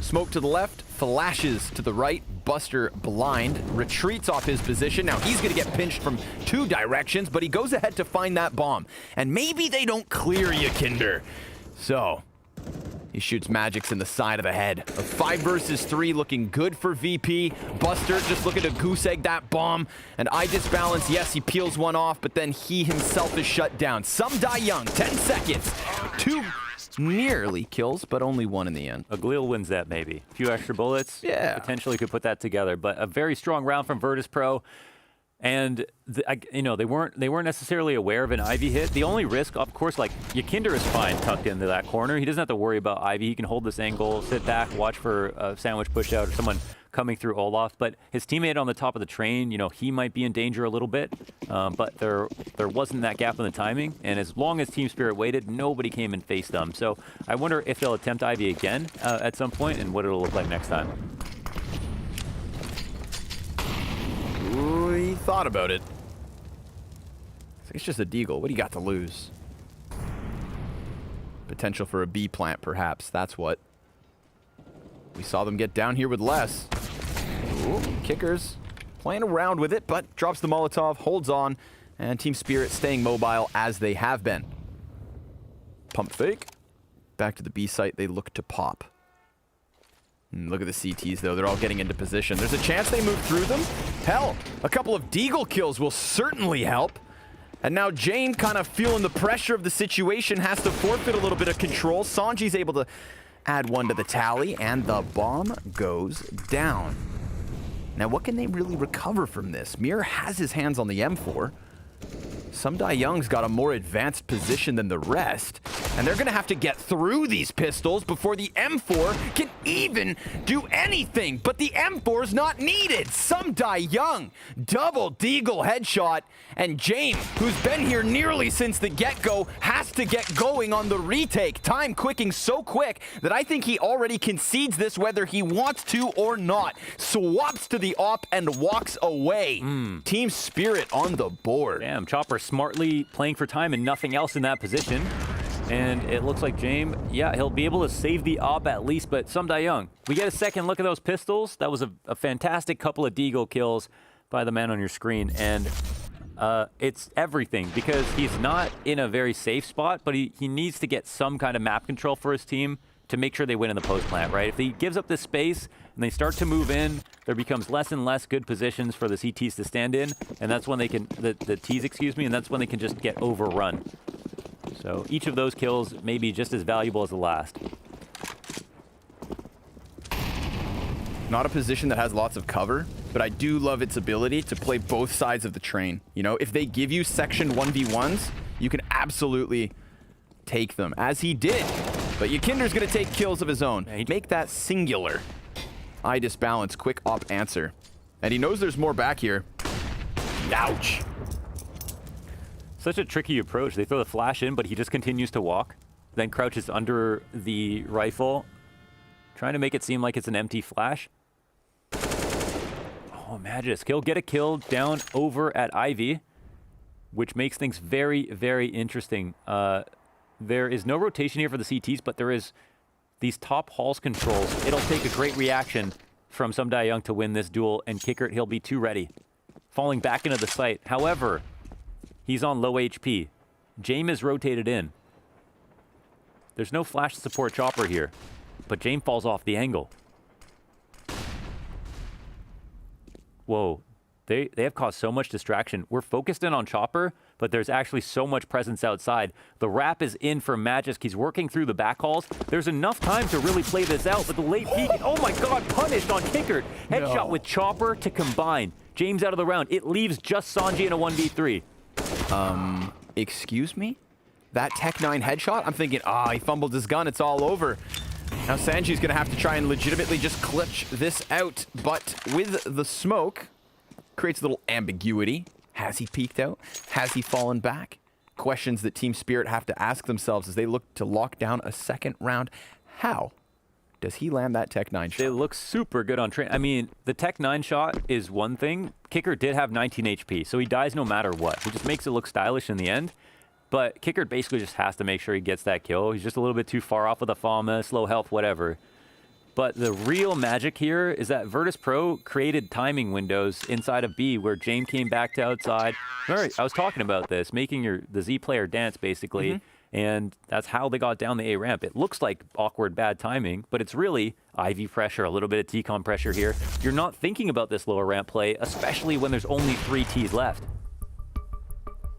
Smoke to the left, flashes to the right. Buster blind, retreats off his position. Now he's going to get pinched from 2 directions, but he goes ahead to find that bomb. And maybe they don't clear you, Kinder. So he shoots Magix in the side of the head. A 5 versus 3 looking good for VP. Buster just looking to goose egg that bomb. And I disbalance. Yes, he peels one off, but then he himself is shut down. Some die young. 10 seconds. 2 nearly kills, but only 1 in the end. Aglil wins that maybe. A few extra bullets. Yeah. Potentially could put that together. But a very strong round from Virtus Pro. And they weren't necessarily aware of an Ivy hit. The only risk, of course, like Yakinder is fine tucked into that corner. He doesn't have to worry about Ivy. He can hold this angle, sit back, watch for a sandwich push out or someone coming through Olaf. But his teammate on the top of the train, he might be in danger a little bit. But there wasn't that gap in the timing. And as long as Team Spirit waited, nobody came and faced them. So I wonder if they'll attempt Ivy again at some point and what it'll look like next time. Ooh, he thought about it. It's just a deagle. What do you got to lose? Potential for a B plant, perhaps. That's what. We saw them get down here with less. Ooh, Kickers playing around with it, but drops the Molotov, holds on, and Team Spirit staying mobile as they have been. Pump fake. Back to the B site, they look to pop. Look at the CTs, though. They're all getting into position. There's a chance they move through them. Hell, a couple of deagle kills will certainly help. And now Jane, kind of feeling the pressure of the situation, has to forfeit a little bit of control. Sanji's able to add 1 to the tally, and the bomb goes down. Now, what can they really recover from this? Mir has his hands on the M4. Some Die Young's got a more advanced position than the rest, and they're going to have to get through these pistols before the M4 can even do anything. But the M4's not needed. Some Die Young, double deagle headshot, and James, who's been here nearly since the get-go, has to get going on the retake. Time quicking so quick that I think he already concedes this whether he wants to or not. Swaps to the op and walks away. Team Spirit on the board. Damn, Chopper smartly playing for time and nothing else in that position. And it looks like James, yeah, he'll be able to save the op at least, but Some Die Young. We get a second look at those pistols. That was a fantastic couple of deagle kills by the man on your screen. And it's everything because he's not in a very safe spot, but he needs to get some kind of map control for his team to make sure they win in the post plant, right? If he gives up this space and they start to move in, there becomes less and less good positions for the CTs to stand in, and that's when they can, the Ts, excuse me, and that's when they can just get overrun. So each of those kills may be just as valuable as the last. Not a position that has lots of cover, but I do love its ability to play both sides of the train. If they give you section 1v1s, you can absolutely take them, as he did. But Yakinder's going to take kills of his own. He'd make that singular. I disbalance, quick op answer. And he knows there's more back here. Ouch. Such a tricky approach. They throw the flash in, but he just continues to walk. then crouches under the rifle, trying to make it seem like it's an empty flash. Oh, Magis, he'll get a kill down over at Ivy, which makes things very, very interesting. There is no rotation here for the CTs, but there is these top halls controls. It'll take a great reaction from Some Die Young to win this duel, and Kickert, he'll be too ready. Falling back into the site. However, he's on low HP. Jame is rotated in. There's no flash to support Chopper here, but Jame falls off the angle. Whoa, they have caused so much distraction. We're focused in on Chopper, but there's actually so much presence outside. The wrap is in for Magisk. He's working through the back halls. There's enough time to really play this out, but the late peek, oh my god, punished on Kickert. Headshot with Chopper to combine. James out of the round. It leaves just Sanji in a 1v3. Excuse me? That Tech-9 headshot? I'm thinking, he fumbled his gun, it's all over. Now Sanji's gonna have to try and legitimately just clutch this out, but with the smoke, creates a little ambiguity. Has he peeked out? Has he fallen back? Questions that Team Spirit have to ask themselves as they look to lock down a second round. How does he land that Tech-9 shot? They look super good on train. I mean, the Tech-9 shot is one thing. Kickert did have 19 HP, so he dies no matter what. He just makes it look stylish in the end. But Kickert basically just has to make sure he gets that kill. He's just a little bit too far off with a FAMA, slow health, whatever. But the real magic here is that Virtus Pro created timing windows inside of B where Jame came back to outside. Remember, I was talking about this, making the Z player dance, basically. And that's how they got down the A ramp. It looks like awkward, bad timing, but it's really Ivy pressure, a little bit of T-com pressure here. You're not thinking about this lower ramp play, especially when there's only 3 Ts left.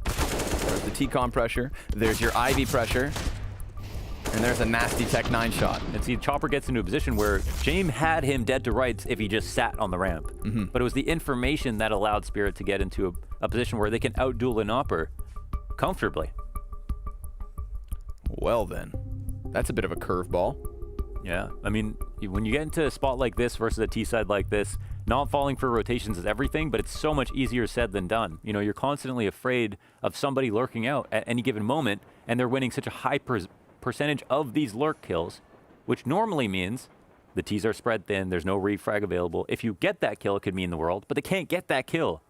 There's the T-com pressure. There's your Ivy pressure. And there's a nasty Tech-9 shot. And see, Chopper gets into a position where Jame had him dead to rights if he just sat on the ramp. But it was the information that allowed Spirit to get into a position where they can outduel an Opper comfortably. Well then, that's a bit of a curveball. Yeah, I mean, when you get into a spot like this versus a T-side like this, not falling for rotations is everything, but it's so much easier said than done. You know, you're constantly afraid of somebody lurking out at any given moment, and they're winning such a high percentage of these lurk kills, which normally means the Ts are spread thin, there's no refrag available. If you get that kill, it could mean the world, but they can't get that kill.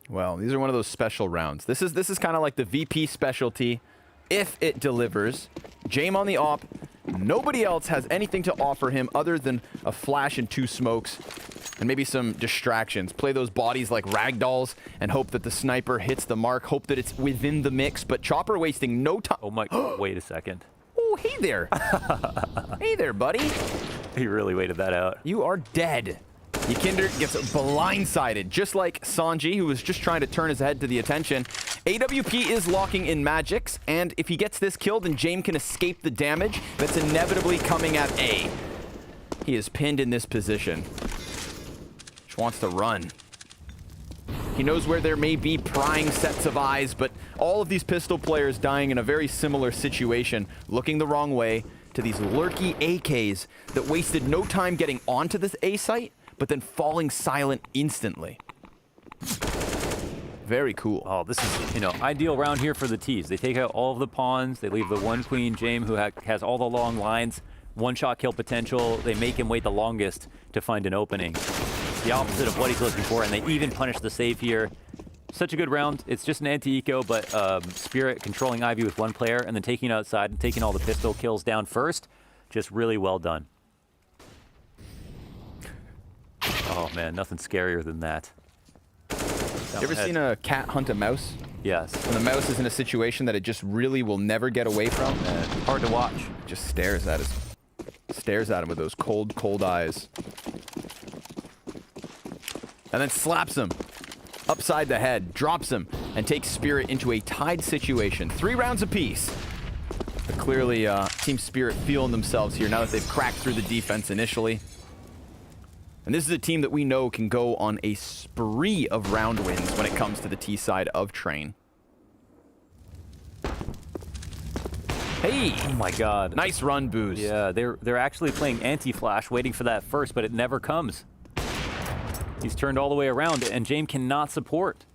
Well, these are one of those special rounds. This is kind of like the VP specialty. If it delivers, Jame on the op, nobody else has anything to offer him other than a flash and 2 smokes and maybe some distractions. Play those bodies like ragdolls and hope that the sniper hits the mark, hope that it's within the mix, but Chopper wasting no time. Oh my, wait a second. Oh, hey there. Hey there, buddy. He really waited that out. You are dead. Ykinder gets blindsided, just like Sanji, who was just trying to turn his head to the attention. AWP is locking in Magix, and if he gets this kill, then Jame can escape the damage that's inevitably coming at A. He is pinned in this position. Just wants to run. He knows where there may be prying sets of eyes, but all of these pistol players dying in a very similar situation, looking the wrong way to these lurky AKs that wasted no time getting onto this A site, but then falling silent instantly. Very cool. Oh, this is, you know, ideal round here for the Ts. They take out all of the pawns. They leave the one queen, Jame, who has all the long lines, one-shot kill potential. They make him wait the longest to find an opening. The opposite of what he's looking for, and they even punish the save here. Such a good round. It's just an anti-eco, but Spirit controlling Ivy with one player and then taking it outside and taking all the pistol kills down first. Just really well done. Oh man, nothing scarier than that. You ever seen a cat hunt a mouse? Yes. When the mouse is in a situation that it just really will never get away from? Hard to watch. Just stares at him with those cold, cold eyes. And then slaps him upside the head, drops him, and takes Spirit into a tied situation. 3 rounds apiece. But clearly, Team Spirit feeling themselves here now that they've cracked through the defense initially. And this is a team that we know can go on a spree of round wins when it comes to the T side of Train. Hey! Oh my god. Nice run, Boost. Yeah, they're actually playing anti-flash, waiting for that first, but it never comes. He's turned all the way around, and Jame cannot support.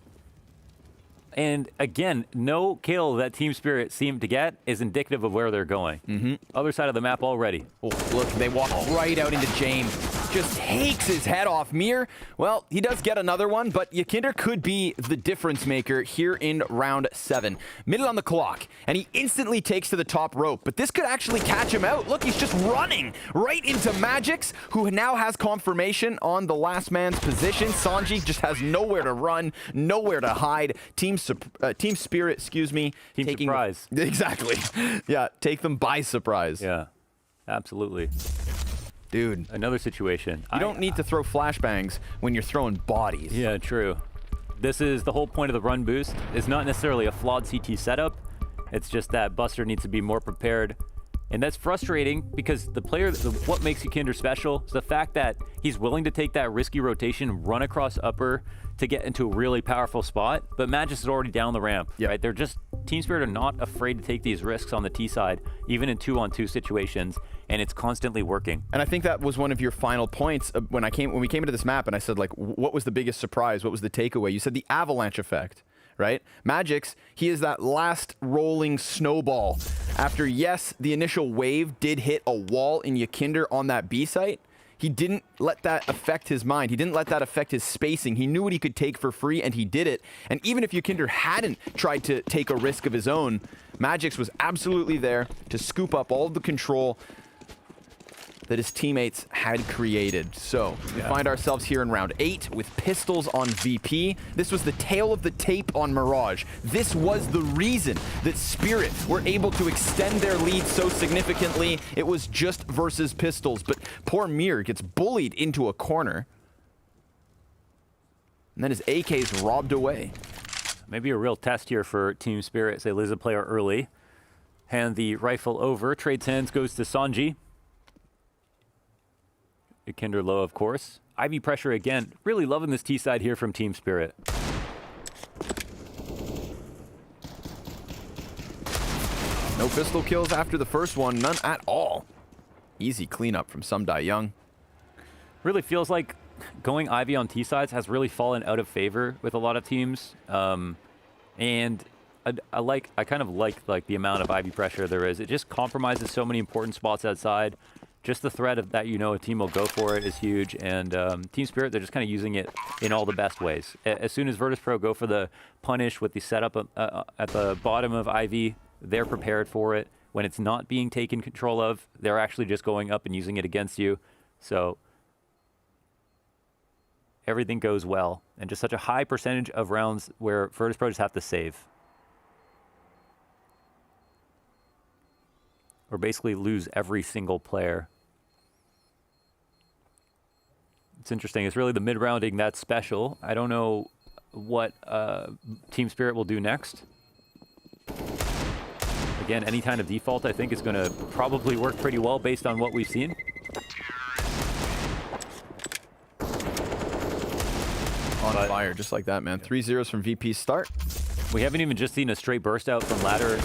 And again, no kill that Team Spirit seemed to get is indicative of where they're going. Other side of the map already. Oh, look, they walk right out into James. Just takes his head off. Mir, well, he does get another one, but Yakinder could be the difference maker here in round 7. Minute on the clock, and he instantly takes to the top rope, but this could actually catch him out. Look, he's just running right into Magix, who now has confirmation on the last man's position. Sanji just has nowhere to run, nowhere to hide. Team Spirit, excuse me. Team surprise. Exactly. Yeah, take them by surprise. Yeah, absolutely. Dude. Another situation. You don't need to throw flashbangs when you're throwing bodies. Yeah, true. This is the whole point of the run boost. It's not necessarily a flawed CT setup. It's just that Buster needs to be more prepared. And that's frustrating because the player, what makes Yakinder special is the fact that he's willing to take that risky rotation, run across upper to get into a really powerful spot. But Magix is already down the ramp, right? They're just, Team Spirit are not afraid to take these risks on the T side, even in 2-on-2 situations, and it's constantly working. And I think that was one of your final points when we came into this map, and I said, like, what was the biggest surprise? What was the takeaway? You said the avalanche effect. Right? Magix, he is that last rolling snowball. After, yes, the initial wave did hit a wall in Yakinder on that B site, he didn't let that affect his mind. He didn't let that affect his spacing. He knew what he could take for free, and he did it. And even if Yakinder hadn't tried to take a risk of his own, Magix was absolutely there to scoop up all of the control that his teammates had created. So we find ourselves here in round 8 with pistols on VP. This was the tail of the tape on Mirage. This was the reason that Spirit were able to extend their lead so significantly. It was just versus pistols, but poor Mir gets bullied into a corner. And then his AK is robbed away. Maybe a real test here for Team Spirit. They lose a player early. Hand the rifle over. Trades hands goes to Sanji. Yakinder low, of course. Ivy pressure again. Really loving this T side here from Team Spirit. No pistol kills after the first one, none at all. Easy cleanup from Sumdai Young. Really feels like going Ivy on T sides has really fallen out of favor with a lot of teams. And I kind of like the amount of Ivy pressure there is. It just compromises so many important spots outside. Just the threat of that, a team will go for it is huge. And Team Spirit, they're just kind of using it in all the best ways. As soon as Virtus.pro go for the punish with the setup at the bottom of IV, they're prepared for it. When it's not being taken control of, they're actually just going up and using it against you. So everything goes well. And just such a high percentage of rounds where Virtus.pro just have to save. Or basically lose every single player. It's interesting. It's really the mid-rounding that's special. I don't know what Team Spirit will do next. Again, any kind of default I think is going to probably work pretty well based on what we've seen. On fire, just like that, man. 3-0s from VP's start. We haven't even just seen a straight burst out from ladder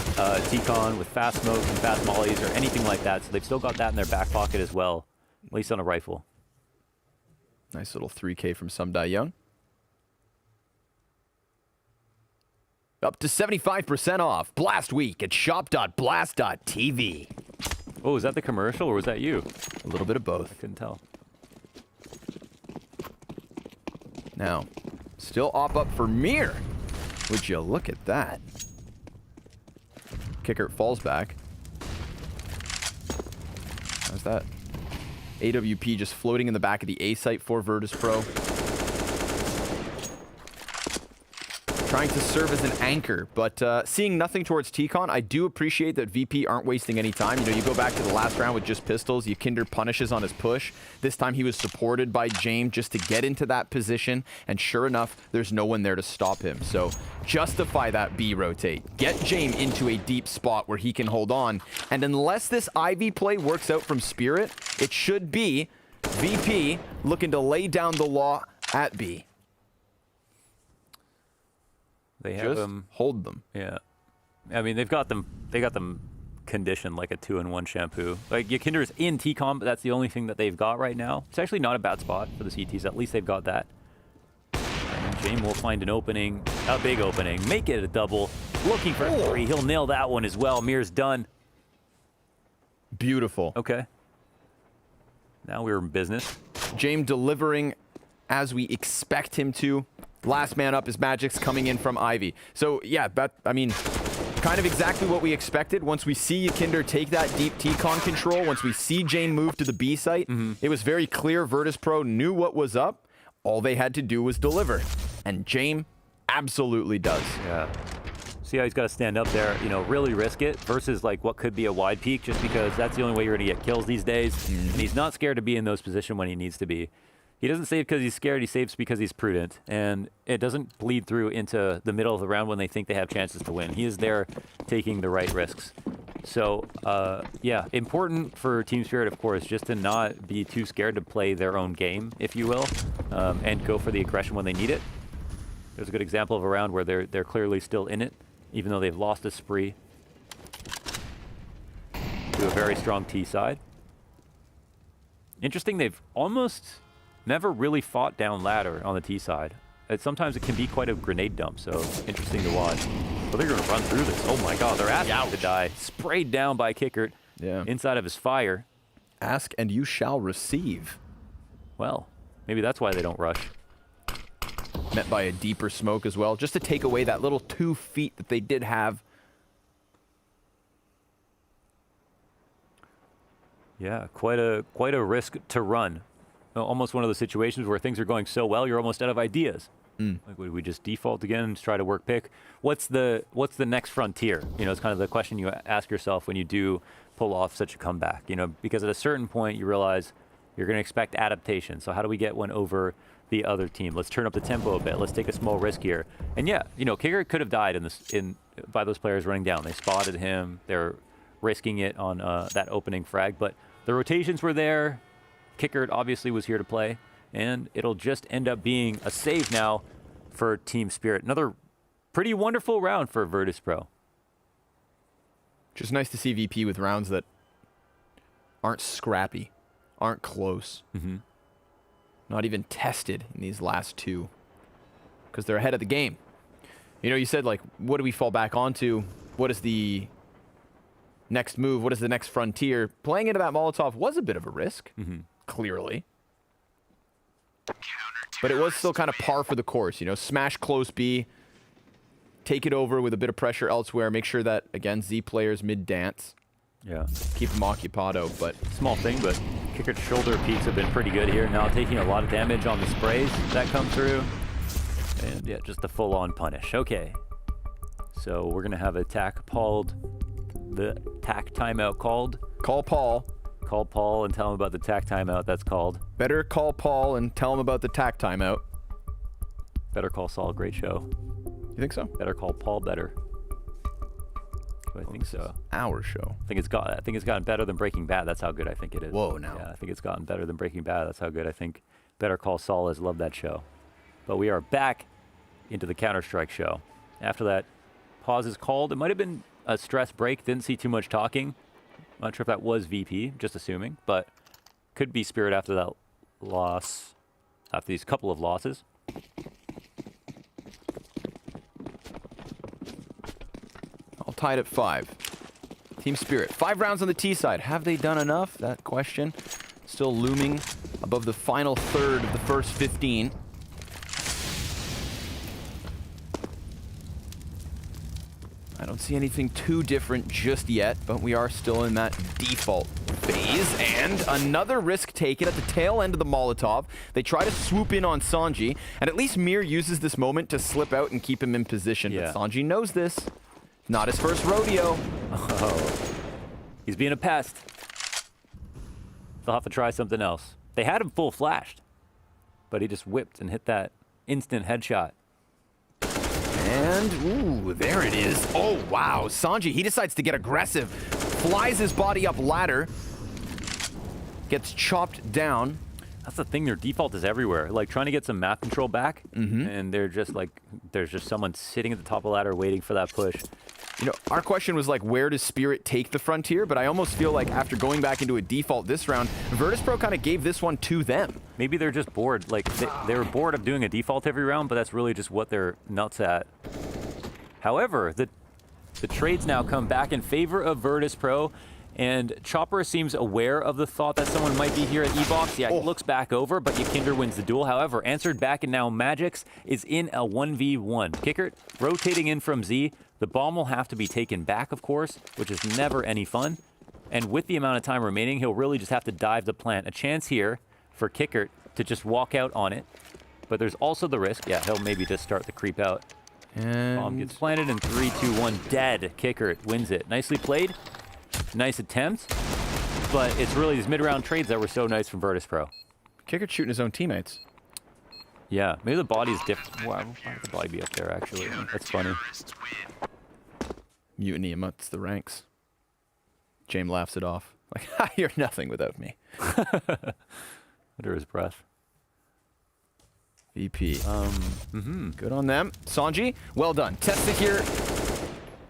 T-Con with fast smokes and fast mollies or anything like that. So they've still got that in their back pocket as well, at least on a rifle. Nice little 3K from Sumdai Young. Up to 75% off Blast Week at shop.blast.tv. Oh, is that the commercial or was that you? A little bit of both. I couldn't tell. Now, still op up for Mir. Would you look at that? Kicker falls back. How's that? AWP just floating in the back of the A site for Virtus.pro. Trying to serve as an anchor, but seeing nothing towards T-Con, I do appreciate that VP aren't wasting any time. You go back to the last round with just pistols. Yakinder punishes on his push. This time he was supported by James just to get into that position, and sure enough, there's no one there to stop him. So justify that B rotate. Get James into a deep spot where he can hold on, and unless this Ivy play works out from Spirit, it should be VP looking to lay down the law at B. They have just them hold them. Yeah, I mean they've got them. They got them conditioned like a 2-in-1 shampoo. Like Yakinder is in T-Com, but that's the only thing that they've got right now. It's actually not a bad spot for the CTs. At least they've got that. And James will find an opening, a big opening, make it a double. Looking for 3. He'll nail that one as well. Mir's done. Beautiful. Okay. Now we're in business. James delivering as we expect him to. Last man up is Magic's coming in from Ivy. So yeah, I mean, kind of exactly what we expected. Once we see Kinder take that deep T-con control, once we see Jane move to the B site, it was very clear Virtus Pro knew what was up. All they had to do was deliver. And Jane absolutely does. Yeah. See how he's got to stand up there, you know, really risk it versus like what could be a wide peek, just because that's the only way you're going to get kills these days. And he's not scared to be in those positions when he needs to be. He doesn't save because he's scared, he saves because he's prudent. And it doesn't bleed through into the middle of the round when they think they have chances to win. He is there taking the right risks. So, yeah, important for Team Spirit, of course, just to not be too scared to play their own game, if you will, and go for the aggression when they need it. There's a good example of a round where they're clearly still in it, even though they've lost a spree to a very strong T side. Interesting, they've almost never really fought down ladder on the T side. Sometimes it can be quite a grenade dump, so interesting to watch. But they're going to run through this. Oh my god, they're asking to die. Sprayed down by Kickert inside of his fire. Ask and you shall receive. Well, maybe that's why they don't rush. Met by a deeper smoke as well, just to take away that little 2 feet that they did have. Yeah, quite a risk to run. Almost one of those situations where things are going so well, you're almost out of ideas. Like, would we just default again and try to work pick? What's the next frontier? You know, it's kind of the question you ask yourself when you do pull off such a comeback. You know, because at a certain point you realize you're going to expect adaptation. So how do we get one over the other team? Let's turn up the tempo a bit. Let's take a small risk here. And yeah, you know, Kicker could have died by those players running down. They spotted him. They're risking it on that opening frag, but the rotations were there. Kicker obviously was here to play, and it'll just end up being a save now for Team Spirit. Another pretty wonderful round for Virtus Pro. Just nice to see VP with rounds that aren't scrappy, aren't close, not even tested in these last 2, because they're ahead of the game. You know, you said, like, what do we fall back onto? What is the next move? What is the next frontier? Playing into that Molotov was a bit of a risk. Clearly. But it was still kind of par for the course, you know, smash close B, take it over with a bit of pressure elsewhere, make sure that, again, Z players mid-dance. Yeah. Keep them occupado, but... Small thing, but Kicker's shoulder peaks have been pretty good here. Now taking a lot of damage on the sprays that come through. And yeah, just a full-on punish. Okay. So we're going to have a tack called, the tack timeout called. Call Paul. Call Paul and tell him about the tack timeout that's called. Better call Paul and tell him about the tack timeout. Better Call Saul, great show. You think so? Better Call Paul better. I think so. Our show. I think it's gotten better than Breaking Bad. That's how good I think it is. Whoa, now. Yeah, I think it's gotten better than Breaking Bad. That's how good I think Better Call Saul is. Love that show. But we are back into the Counter-Strike show. After that pause is called. It might have been a stress break. Didn't see too much talking. Not sure if that was VP, just assuming, but could be Spirit after that loss, after these couple of losses. All tied at 5. Team Spirit, 5 rounds on the T side. Have they done enough? That question still looming above the final third of the first 15. I don't see anything too different just yet, but we are still in that default phase. And another risk taken at the tail end of the Molotov. They try to swoop in on Sanji, and at least Mir uses this moment to slip out and keep him in position. But Sanji knows this. Not his first rodeo. Oh, he's being a pest. They'll have to try something else. They had him full flashed, but he just whipped and hit that instant headshot. And, ooh, there it is. Oh, wow. Sanji, he decides to get aggressive. Flies his body up ladder. Gets chopped down. That's the thing, their default is everywhere. Like, trying to get some map control back, and they're just like, there's just someone sitting at the top of the ladder waiting for that push. You know, our question was like, where does Spirit take the Frontier? But I almost feel like after going back into a default this round, Virtus.pro kind of gave this one to them. Maybe they're just bored. Like, they were bored of doing a default every round, but that's really just what they're nuts at. However, the trades now come back in favor of Virtus.pro, and Chopper seems aware of the thought that someone might be here at E-Box. Yeah, he looks back over, but Ykinder wins the duel. However, answered back, and now Magix is in a 1v1. Kickert rotating in from Z. The bomb will have to be taken back, of course, which is never any fun. And with the amount of time remaining, he'll really just have to dive the plant. A chance here for Kickert to just walk out on it. But there's also the risk. Yeah, he'll maybe just start the creep out. And bomb gets planted in 3, 2, 1. Dead. Kickert wins it. Nicely played. Nice attempt. But it's really these mid-round trades that were so nice from Virtus.pro. Kickert shooting his own teammates. Yeah, maybe the body's different. Why would the body be up there, actually? That's funny. Mutiny amongst the ranks. James laughs it off. Like, you're nothing without me. Under his breath. VP. Good on them. Sanji, well done. Tested here.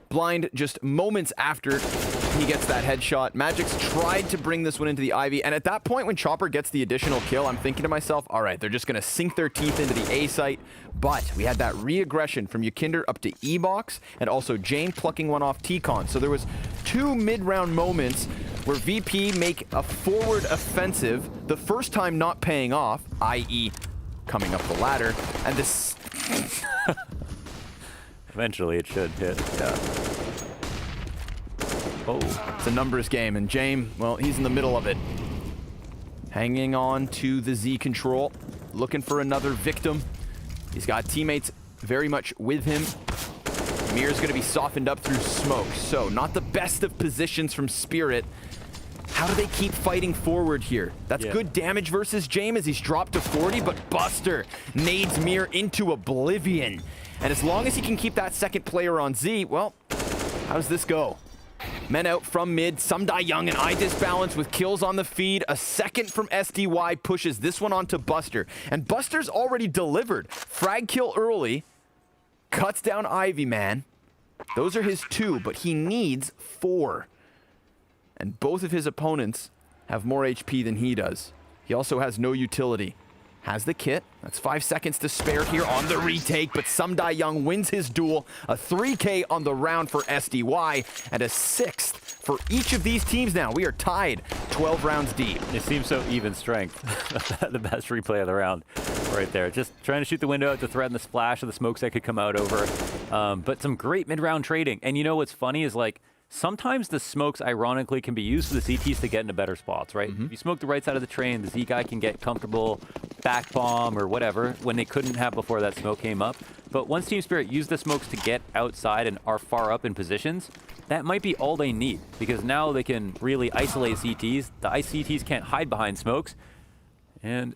Blind just moments after he gets that headshot. Magix tried to bring this one into the Ivy, and at that point when Chopper gets the additional kill, I'm thinking to myself, all right, they're just going to sink their teeth into the A site, but we had that re-aggression from Ykinder up to E-Box, and also Jane plucking one off T-Con. So there was 2 mid-round moments where VP make a forward offensive, the first time not paying off, i.e. coming up the ladder, and this... Eventually it should hit. Yeah. Oh, it's a numbers game, and James, well, he's in the middle of it. Hanging on to the Z control, looking for another victim. He's got teammates very much with him. Mir's going to be softened up through smoke, so not the best of positions from Spirit. How do they keep fighting forward here? That's good damage versus James as he's dropped to 40, but Buster nades Mir into oblivion. And as long as he can keep that second player on Z, well, how does this go? Men out from mid, some die young, and I disbalance with kills on the feed. A second from SDY pushes this one onto Buster. And Buster's already delivered. Frag kill early, cuts down Ivy Man. Those are his 2, but he needs 4. And both of his opponents have more HP than he does. He also has no utility. Has the kit. That's 5 seconds to spare here on the retake, but Some Die Young wins his duel. A 3K on the round for SDY, and a 6th for each of these teams now. We are tied 12 rounds deep. It seems so even strength. The best replay of the round right there. Just trying to shoot the window out to threaten the splash of the smokes that could come out over. But some great mid-round trading. And you know what's funny is, like, sometimes the smokes, ironically, can be used for the CTs to get into better spots, right? If you smoke the right side of the train, the Z guy can get comfortable, back bomb or whatever, when they couldn't have before that smoke came up. But once Team Spirit used the smokes to get outside and are far up in positions, that might be all they need, because now they can really isolate CTs. The CTs can't hide behind smokes, and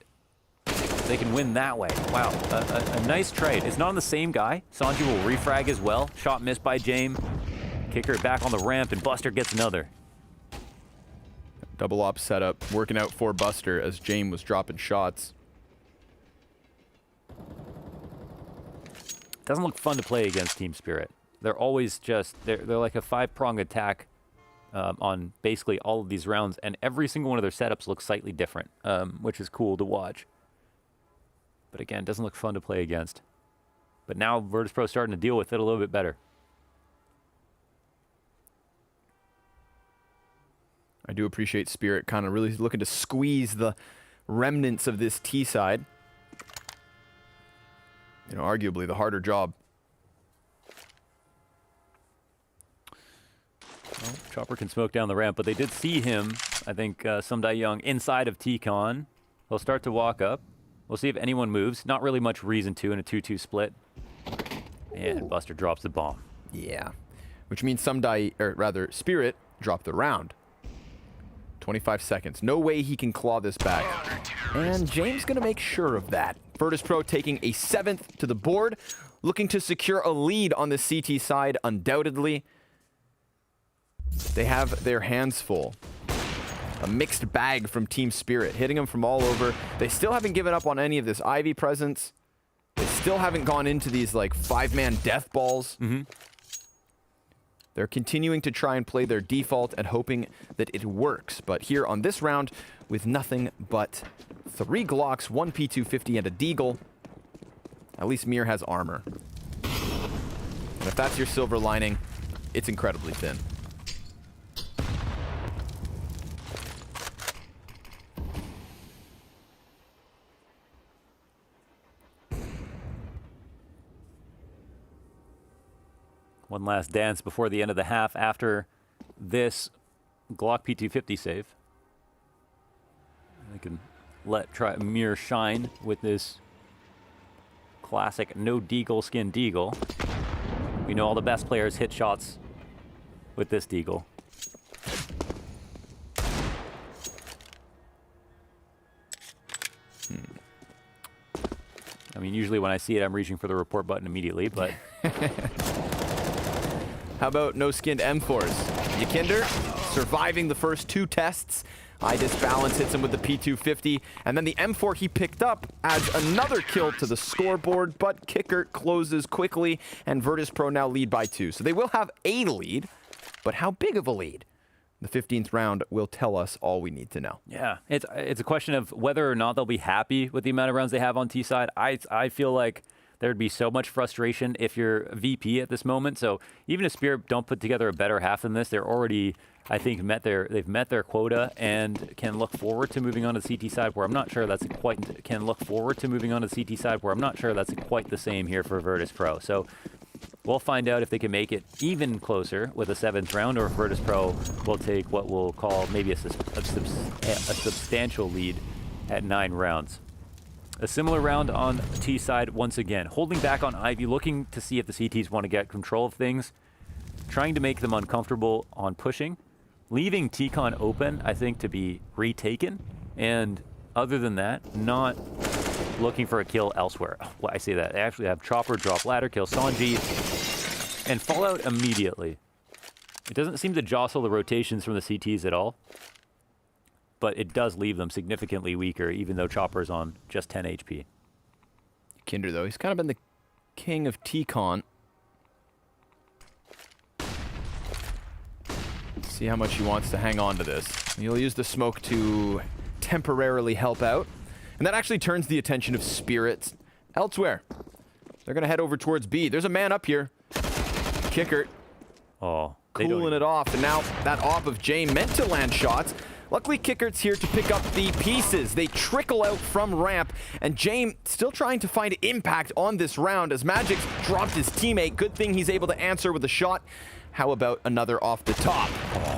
they can win that way. Wow, a nice trade. It's not on the same guy. Sanji will refrag as well. Shot missed by James. Kicker back on the ramp, and Buster gets another. Double op setup, working out for Buster as James was dropping shots. Doesn't look fun to play against Team Spirit. They're always just, they're like a 5-pronged attack on basically all of these rounds, and every single one of their setups looks slightly different, which is cool to watch. But again, doesn't look fun to play against. But now Virtus.pro starting to deal with it a little bit better. I do appreciate Spirit kind of really looking to squeeze the remnants of this T side. You know, arguably the harder job. Well, Chopper can smoke down the ramp, but they did see him, I think, Some Die Young, inside of T-Con. They'll start to walk up. We'll see if anyone moves. Not really much reason to in a 2-2 split. And Buster drops the bomb. Yeah. Which means Spirit dropped the round. 25 seconds. No way he can claw this back. And James going to make sure of that. Virtus.pro taking a 7th to the board, looking to secure a lead on the CT side, undoubtedly. They have their hands full. A mixed bag from Team Spirit, hitting them from all over. They still haven't given up on any of this Ivy presence. They still haven't gone into these, like, 5-man death balls. They're continuing to try and play their default and hoping that it works. But here on this round, with nothing but 3 Glocks, 1 P250, and a Deagle, at least Mir has armor. And if that's your silver lining, it's incredibly thin. One last dance before the end of the half after this Glock P250 save. I can try Mir shine with this classic no Deagle skin Deagle. We know all the best players hit shots with this Deagle. I mean, usually when I see it, I'm reaching for the report button immediately, but... How about no-skinned M4s? Yakinder surviving the first 2 tests. Idis Balance hits him with the P250, and then the M4 he picked up adds another kill to the scoreboard, but Kickert closes quickly, and Virtus.pro now lead by 2. So they will have a lead, but how big of a lead? The 15th round will tell us all we need to know. Yeah, it's a question of whether or not they'll be happy with the amount of rounds they have on T side. I feel like there'd be so much frustration if you're VP at this moment. So even if Spirit don't put together a better half than this, they're already, I think, they've met their quota and can look forward to moving on to the CT side. Where I'm not sure that's quite the same here for Virtus.pro. So we'll find out if they can make it even closer with a 7th round, or if Virtus.pro will take what we'll call maybe a substantial lead at 9 rounds. A similar round on T side once again. Holding back on Ivy, looking to see if the CTs want to get control of things. Trying to make them uncomfortable on pushing. Leaving T-Con open, I think, to be retaken. And other than that, not looking for a kill elsewhere. Well, I say that. They actually have Chopper drop ladder kill Sanji and fall out immediately. It doesn't seem to jostle the rotations from the CTs at all. But it does leave them significantly weaker, even though Chopper's on just 10 HP. Kinder, though, he's kind of been the king of T-Con. See how much he wants to hang on to this. He'll use the smoke to temporarily help out. And that actually turns the attention of Spirits elsewhere. They're going to head over towards B. There's a man up here. Kickert. Oh, cooling it off. And now that op of Jay meant to land shots. Luckily, Kickert's here to pick up the pieces. They trickle out from ramp, and James still trying to find impact on this round as Magic's dropped his teammate. Good thing he's able to answer with a shot. How about another off the top?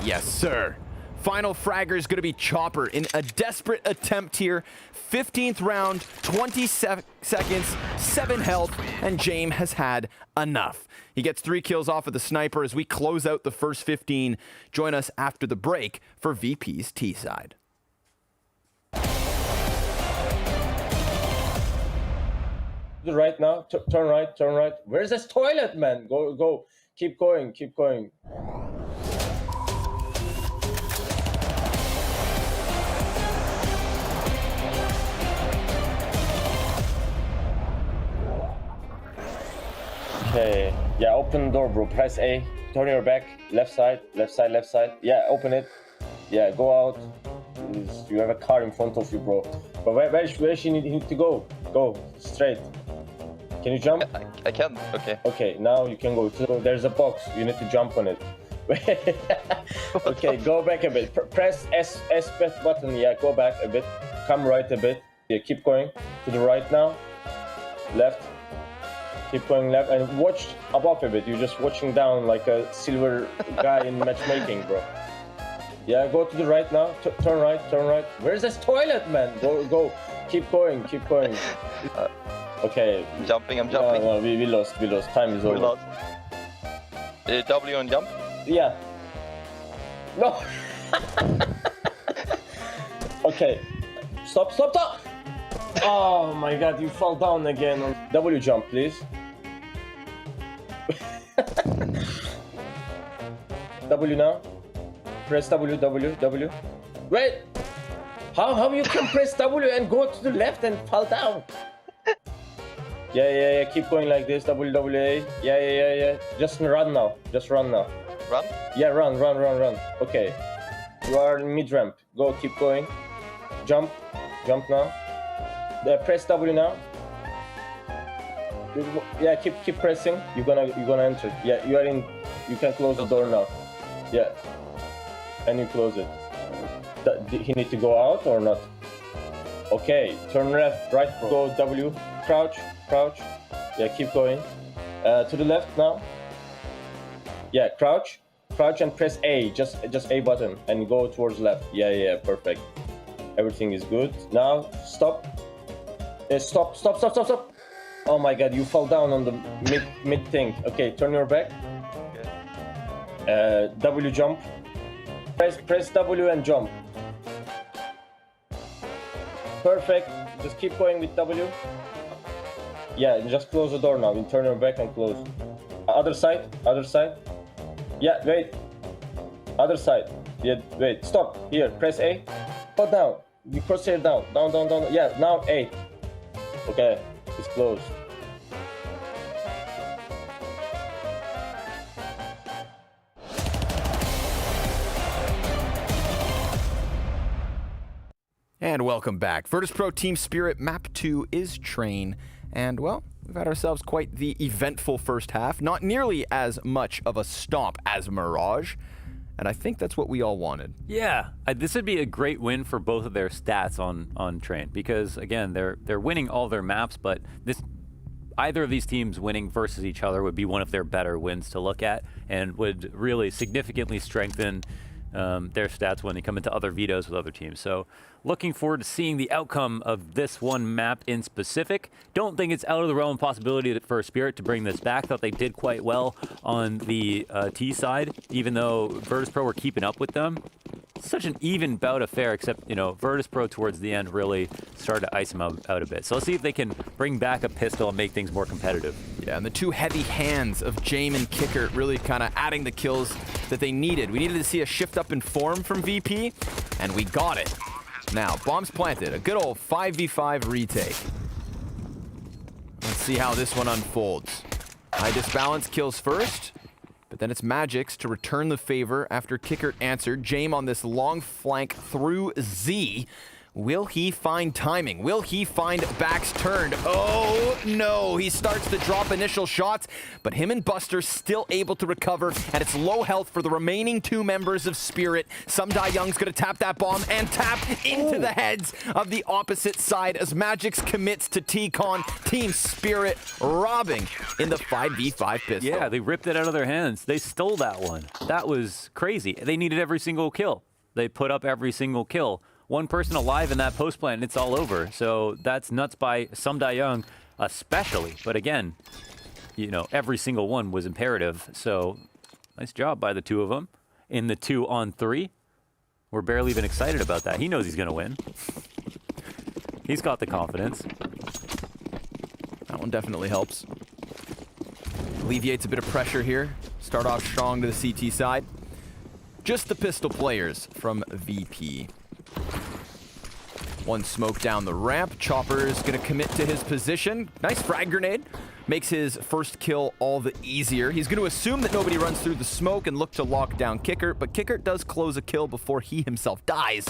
Yes, sir. Final fragger is going to be Chopper in a desperate attempt here. 15th round, 27 seconds, 7 health, and James has had enough. He gets 3 kills off of the sniper as we close out the first 15. Join us after the break for VP's T side. Right now, turn right, turn right. Where's this toilet, man? Go, go. Keep going, keep going. Okay, yeah, open the door, bro. Press A. Turn your back. Left side, left side, left side. Yeah, open it. Yeah, go out. You have a car in front of you, bro. But where she need to go? Go straight. Can you jump? I can. Okay. Okay, now you can go. There's a box. You need to jump on it. Okay, go back a bit. Press S button. Yeah, go back a bit. Come right a bit. Yeah, keep going to the right now. Left. Keep going left and watch above a bit. You're just watching down like a silver guy in matchmaking, bro. Yeah, go to the right now. Turn right, turn right. Where's this toilet, man? Go, go. Keep going, keep going. Okay. I'm jumping. No, we lost. Time is over. We lost. W and jump? Yeah. No. Okay. Stop. Oh my god, you fall down again. W jump, please. W now. Press W. Wait! How you can press W and go to the left and fall down? Yeah. Keep going like this. WWA. Yeah. Just run now. Run? Yeah, run. Okay. You are in mid ramp. Go, keep going. Jump now. Press W now. Yeah, keep pressing. You're gonna enter. Yeah, you are in. You can close the door now. Yeah, and you close it. Did he need to go out or not? Okay, turn left, right, go W, crouch. Yeah, keep going. To the left now. Yeah, crouch and press A, just A button, and go towards left. Yeah, perfect. Everything is good. Now stop. Stop. Oh my God, you fall down on the mid thing. Okay, turn your back. W jump. Press W and jump. Perfect. Just keep going with W. Yeah, just close the door now. You turn your back and close. Other side. Yeah, wait. Other side. Yeah, wait. Stop. Here, press A. Go down. You crosshair down. Down. Yeah, now A. Okay, it's closed. And welcome back. Virtus Pro Team Spirit Map 2 is Train. And, well, we've had ourselves quite the eventful first half. Not nearly as much of a stomp as Mirage. And I think that's what we all wanted. Yeah, this would be a great win for both of their stats on Train. Because, again, they're winning all their maps, but either of these teams winning versus each other would be one of their better wins to look at and would really significantly strengthen their stats when they come into other vetoes with other teams. So looking forward to seeing the outcome of this one map in specific. Don't think it's out of the realm of possibility for Spirit to bring this back. Thought they did quite well on the T side, even though Virtus Pro were keeping up with them. Such an even bout affair, except, Virtus Pro towards the end really started to ice them out a bit. So let's see if they can bring back a pistol and make things more competitive. Yeah, and the two heavy hands of Jame and Kicker really kind of adding the kills that they needed. We needed to see a shift up in form from VP, and we got it. Now, bombs planted. A good old 5v5 retake. Let's see how this one unfolds. High disbalance kills first. But then it's Magic's to return the favor after Kickert answered. Jame on this long flank through Z. Will he find timing? Will he find backs turned? Oh, no. He starts to drop initial shots, but him and Buster still able to recover, and it's low health for the remaining two members of Spirit. Sumdai Young's going to tap that bomb and tap into the heads of the opposite side as Magic's commits to T-Con. Team Spirit robbing in the 5v5 pistol. Yeah, they ripped it out of their hands. They stole that one. That was crazy. They needed every single kill. They put up every single kill. One person alive in that post plant, and it's all over. So that's nuts by Sumdai Young especially. But again, every single one was imperative. So nice job by the two of them in the 2-on-3. We're barely even excited about that. He knows he's going to win. He's got the confidence. That one definitely helps. Alleviates a bit of pressure here. Start off strong to the CT side. Just the pistol players from VP. One smoke down the ramp. Chopper is going to commit to his position. Nice frag grenade. Makes his first kill all the easier. He's going to assume that nobody runs through the smoke and look to lock down Kickert, but Kickert does close a kill before he himself dies.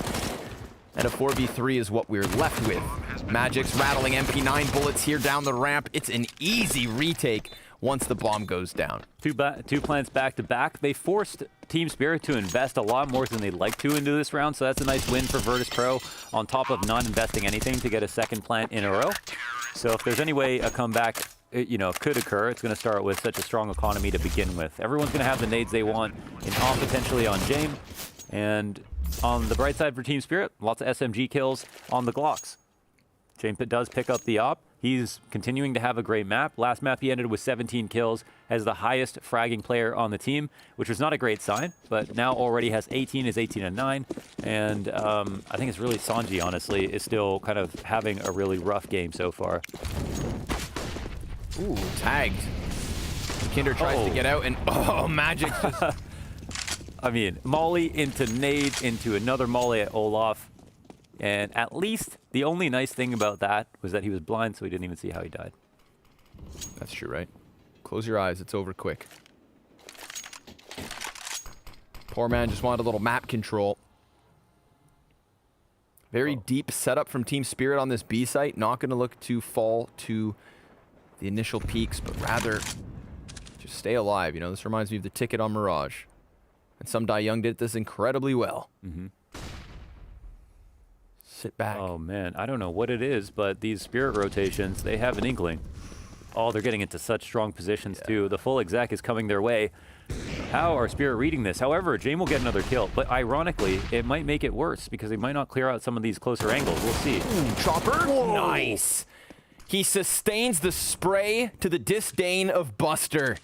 And a 4v3 is what we're left with. Magic's rattling MP9 bullets here down the ramp. It's an easy retake once the bomb goes down. Two plants back to back. They forced Team Spirit to invest a lot more than they'd like to into this round, so that's a nice win for Virtus Pro on top of not investing anything to get a second plant in a row. So if there's any way a comeback could occur, it's going to start with such a strong economy to begin with. Everyone's going to have the nades they want in off potentially on Jame. And on the bright side for Team Spirit, lots of SMG kills on the Glocks. Jame does pick up the op. He's continuing to have a great map. Last map he ended with 17 kills as the highest fragging player on the team, which was not a great sign, but now already has 18, is 18-9. And I think it's really Sanji, honestly, is still kind of having a really rough game so far. Ooh, tagged. Kinder tries to get out and, Magic just... I mean, Molly into nade, into another Molly at Olaf. And at least the only nice thing about that was that he was blind, so he didn't even see how he died. That's true, right? Close your eyes. It's over quick. Poor man just wanted a little map control. Very deep setup from Team Spirit on this B site. Not going to look to fall to the initial peaks, but rather just stay alive. You know, this reminds me of the ticket on Mirage. And some Die Young did this incredibly well. Sit back. Oh, man. I don't know what it is, but these Spirit rotations, they have an inkling. Oh, they're getting into such strong positions, too. The full exec is coming their way. How are Spirit reading this? However, Jame will get another kill, but ironically, it might make it worse because he might not clear out some of these closer angles. We'll see. Chopper? Nice. He sustains the spray to the disdain of Buster.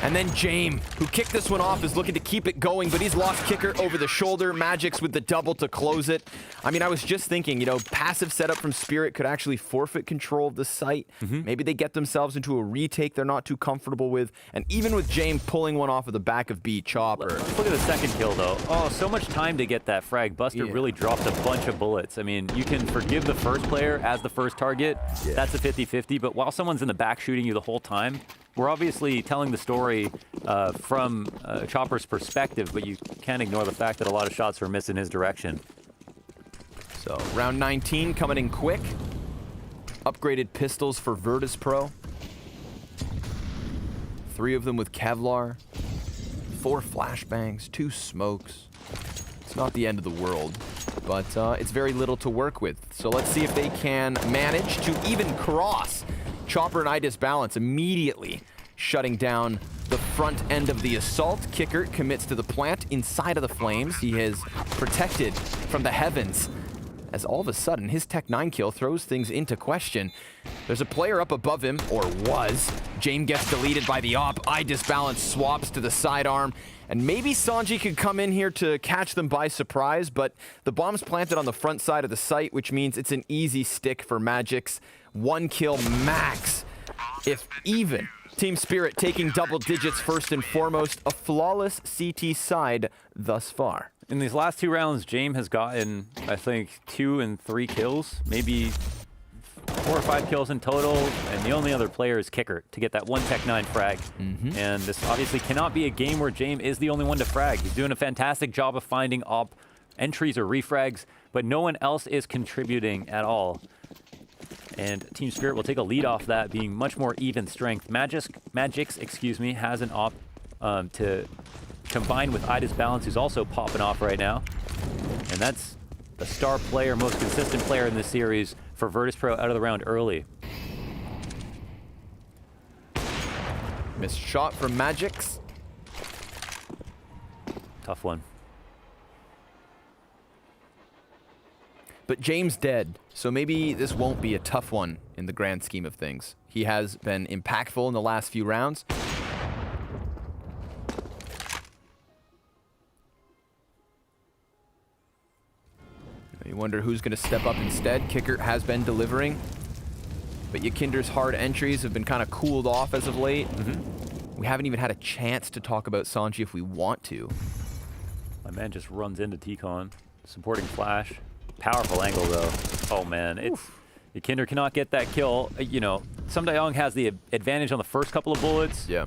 And then Jame, who kicked this one off, is looking to keep it going, but he's lost Kicker over the shoulder. Magic's with the double to close it. I mean, I was just thinking, you know, passive setup from Spirit could actually forfeit control of the site. Maybe they get themselves into a retake they're not too comfortable with. And even with Jame pulling one off of the back of B, Chopper. Let's look at the second kill, though. Oh, so much time to get that frag. Buster really dropped a bunch of bullets. I mean, you can forgive the first player as the first target. That's a 50-50, but while someone's in the back shooting you the whole time, we're obviously telling the story from Chopper's perspective, but you can't ignore the fact that a lot of shots were missed in his direction. So, round 19 coming in quick. Upgraded pistols for Virtus Pro. 3 of them with Kevlar. 4 flashbangs, 2 smokes. It's not the end of the world, but it's very little to work with. So let's see if they can manage to even cross Chopper and Idis Balance immediately shutting down the front end of the assault. Kicker commits to the plant inside of the flames. He is protected from the heavens as all of a sudden his Tech 9 kill throws things into question. There's a player up above him, or was. Jame gets deleted by the op. Idis Balance swaps to the sidearm. And maybe Sanji could come in here to catch them by surprise, but the bomb's planted on the front side of the site, which means it's an easy stick for Magix. 1 kill max, if even. Team Spirit taking double digits first and foremost. A flawless CT side thus far. In these last 2 rounds, Jame has gotten, I think, 2 and 3 kills, maybe 4 or 5 kills in total, and the only other player is Kicker to get that 1 Tech 9 frag. And this obviously cannot be a game where Jame is the only one to frag. He's doing a fantastic job of finding op entries or refrags, but no one else is contributing at all. And Team Spirit will take a lead off that, being much more even strength. Magix, excuse me, has an op to combine with Idis Balance, who's also popping off right now. And that's the star player, most consistent player in this series for Virtus Pro out of the round early. Missed shot from Magix. Tough one. But Jame's dead, so maybe this won't be a tough one in the grand scheme of things. He has been impactful in the last few rounds. You wonder who's going to step up instead. Kicker has been delivering, but Yakinder's hard entries have been kind of cooled off as of late. We haven't even had a chance to talk about Sanji if we want to. My man just runs into T-Con, supporting Flash. Powerful angle, though. Oh, man. Yakinder cannot get that kill. You know, Some Dayong has the advantage on the first couple of bullets. Yeah.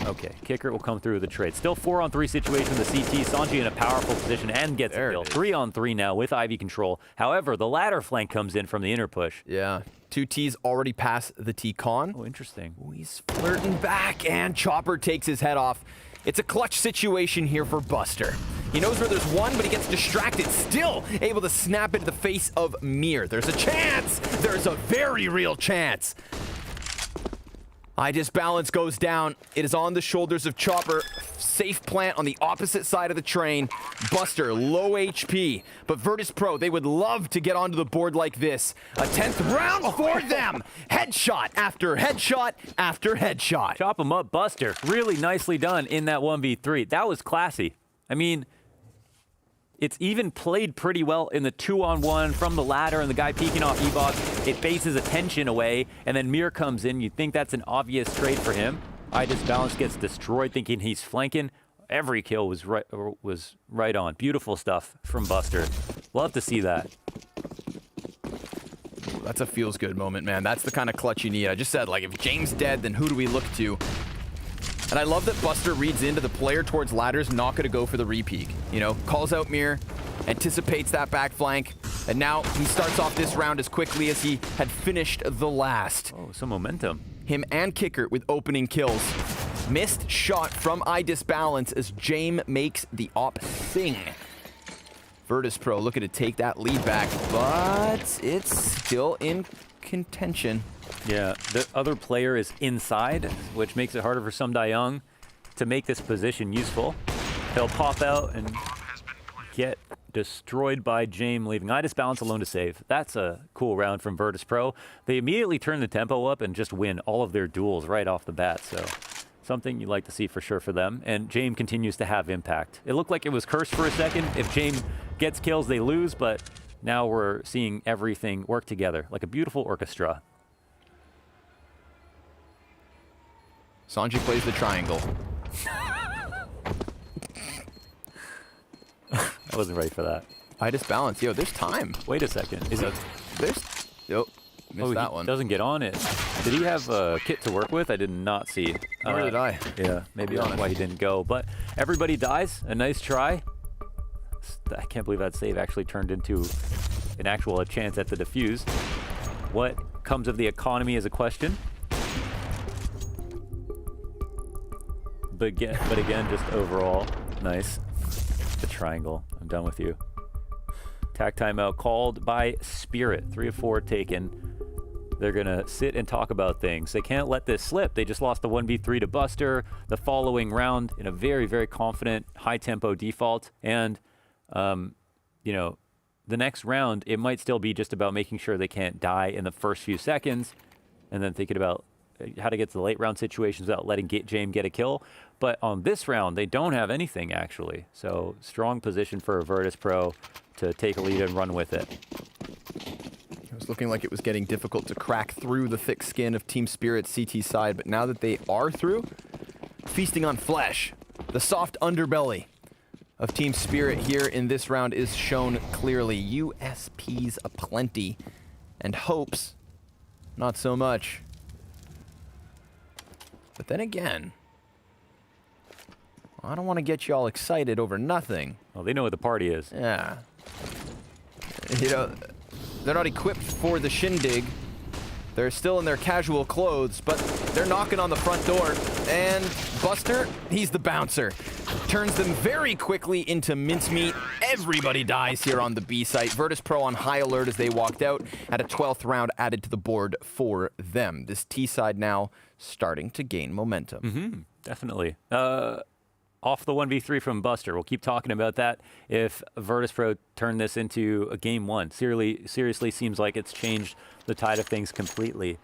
Okay, Kicker will come through the trade. Still 4-on-3 situation. The CT, Sanji in a powerful position and gets a kill. 3-on-3 now with Ivy control. However, the ladder flank comes in from the inner push. Yeah. 2 T's already past the T-Con. Oh, interesting. Oh, he's flirting back, and Chopper takes his head off. It's a clutch situation here for Buster. He knows where there's one, but he gets distracted. Still able to snap into the face of Mir. There's a chance. There's a very real chance. Idis Balance goes down. It is on the shoulders of Chopper. Safe plant on the opposite side of the train. Buster, low HP. But Virtus Pro, they would love to get onto the board like this. A 10th round for them. Headshot after headshot after headshot. Chop him up, Buster. Really nicely done in that 1v3. That was classy. I mean, it's even played pretty well in the 2-on-1 from the ladder and the guy peeking off E-Box. It bases attention away, and then Mir comes in. You'd think that's an obvious trade for him. Idis Balance gets destroyed thinking he's flanking. Every kill was right on. Beautiful stuff from Buster. Love to see that. That's a feels good moment, man. That's the kind of clutch you need. I just said, like, if James dead, then who do we look to? And I love that Buster reads into the player towards ladders, not going to go for the re-peek. You know, calls out Mir, anticipates that back flank, and now he starts off this round as quickly as he had finished the last. Oh, some momentum. Him and Kicker with opening kills. Missed shot from iDisbalance as Jame makes the op sing. Virtus Pro looking to take that lead back, but it's still in contention. Yeah, the other player is inside, which makes it harder for Sumdayoung to make this position useful. He'll pop out and get destroyed by Jame, leaving iDisbalance alone to save. That's a cool round from Virtus Pro. They immediately turn the tempo up and just win all of their duels right off the bat, so something you'd like to see for sure for them. And Jame continues to have impact. It looked like it was cursed for a second. If Jame gets kills, they lose, but now we're seeing everything work together like a beautiful orchestra. Sanji plays the triangle. I wasn't ready for that. iDisbalance. Yo, there's time. Wait a second. Is it? There's... Yo, missed that one. Doesn't get on it. Did he have a kit to work with? I did not see. Nor did I. Yeah, maybe that's why he didn't go. But everybody dies. A nice try. I can't believe that save actually turned into an actual chance at the defuse. What comes of the economy is a question. But again, just overall, nice. The triangle. I'm done with you. Tac timeout called by Spirit. 3 of 4 taken. They're going to sit and talk about things. They can't let this slip. They just lost the 1v3 to Buster the following round in a very, very confident, high-tempo default. And, you know, the next round, it might still be just about making sure they can't die in the first few seconds and then thinking about how to get to the late round situations without letting Jame get a kill. But on this round, they don't have anything, actually. So strong position for Virtus Pro to take a lead and run with it. It was looking like it was getting difficult to crack through the thick skin of Team Spirit's CT side, but now that they are through, feasting on flesh, the soft underbelly of Team Spirit here in this round is shown clearly. USPs aplenty, and hopes, not so much. But then again, I don't want to get you all excited over nothing. Well, they know what the party is. Yeah. You know, they're not equipped for the shindig. They're still in their casual clothes, but they're knocking on the front door. And Buster, he's the bouncer. Turns them very quickly into mincemeat. Everybody dies here on the B site. Virtus Pro on high alert as they walked out. Had a 12th round added to the board for them. This T side now starting to gain momentum. Mm-hmm, definitely. Off the 1v3 from Buster. We'll keep talking about that if Virtus Pro turn this into a game one. Seriously seems like it's changed the tide of things completely.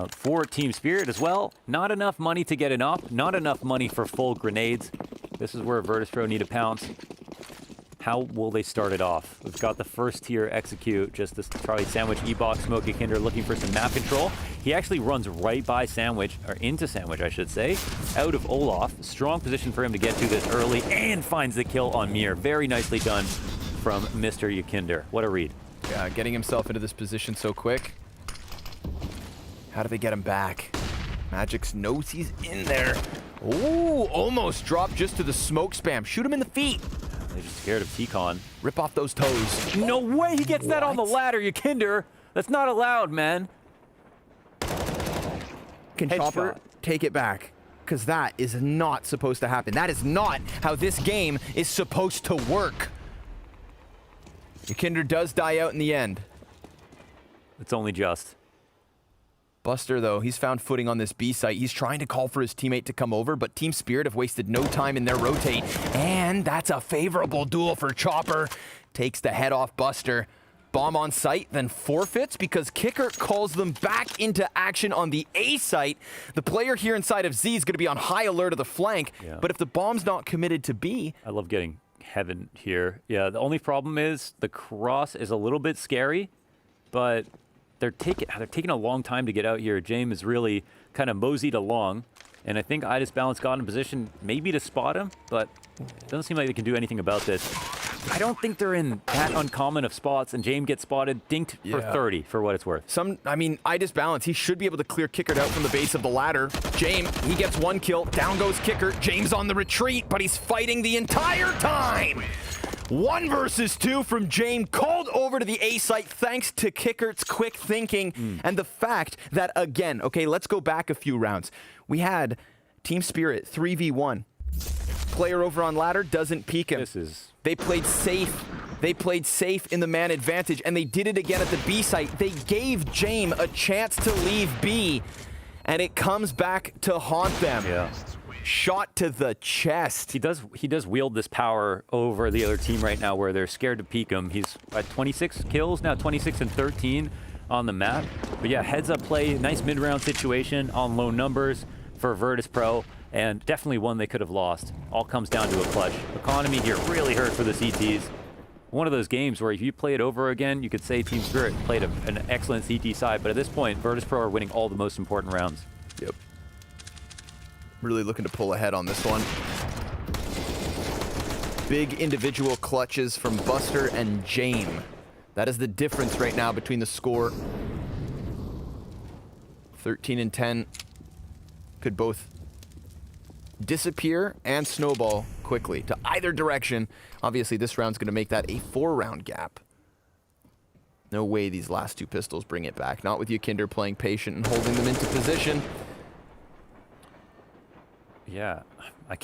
For Team Spirit as well, not enough money to get an op, not enough money for full grenades. This is where Virtus Pro need to pounce. How will they start it off? We've got the first tier execute, just this probably Sandwich, E-Box, Smokey Kinder looking for some map control. He actually runs right by Sandwich, or into Sandwich, I should say, out of Olaf. Strong position for him to get to this early and finds the kill on Mir. Very nicely done from Mr. Yakinder. What a read. Yeah, getting himself into this position so quick. How do they get him back? Magix knows he's in there. Ooh, almost dropped just to the smoke spam. Shoot him in the feet. They're just scared of T-Con. Rip off those toes. No way he gets that on the ladder, Yakinder. That's not allowed, man. Can Chopper take it back? Because that is not supposed to happen. That is not how this game is supposed to work. Yakinder does die out in the end. It's only just. Buster, though, he's found footing on this B site. He's trying to call for his teammate to come over, but Team Spirit have wasted no time in their rotate. And that's a favorable duel for Chopper. Takes the head off Buster. Bomb on site, then forfeits because Kicker calls them back into action on the A site. The player here inside of Z is going to be on high alert of the flank, but if the bomb's not committed to B... I love getting heaven here. Yeah, the only problem is the cross is a little bit scary, but... They're taking a long time to get out here. Jame is really kind of moseyed along, and I think iDisbalance got in position maybe to spot him, but it doesn't seem like they can do anything about this. I don't think they're in that uncommon of spots, and James gets spotted, dinked for 30 for what it's worth. I mean, I disbalance. He should be able to clear Kicker out from the base of the ladder. James, he gets 1 kill. Down goes Kicker. James on the retreat, but he's fighting the entire time. 1 versus 2 from James, called over to the A site thanks to Kicker's quick thinking and the fact that, again, okay, let's go back a few rounds. We had Team Spirit 3v1. Player over on ladder doesn't peek him. They played safe. They played safe in the man advantage, and they did it again at the B site. They gave James a chance to leave B, and it comes back to haunt them. Yeah. Shot to the chest. He does wield this power over the other team right now where they're scared to peek him. He's at 26 kills now, 26 and 13 on the map. But yeah, heads up play, nice mid-round situation on low numbers for Virtus Pro, and definitely one they could have lost. All comes down to a clutch. Economy here really hurt for the CTs. One of those games where if you play it over again, you could say Team Spirit played an excellent CT side, but at this point, Virtus Pro are winning all the most important rounds. Yep. Really looking to pull ahead on this one. Big individual clutches from Buster and James. That is the difference right now between the score. 13 and 10 could both disappear and snowball quickly to either direction. Obviously, this round's going to make that a 4-round gap. No way these last 2 pistols bring it back. Not with Yakinder playing patient and holding them into position. Yeah, I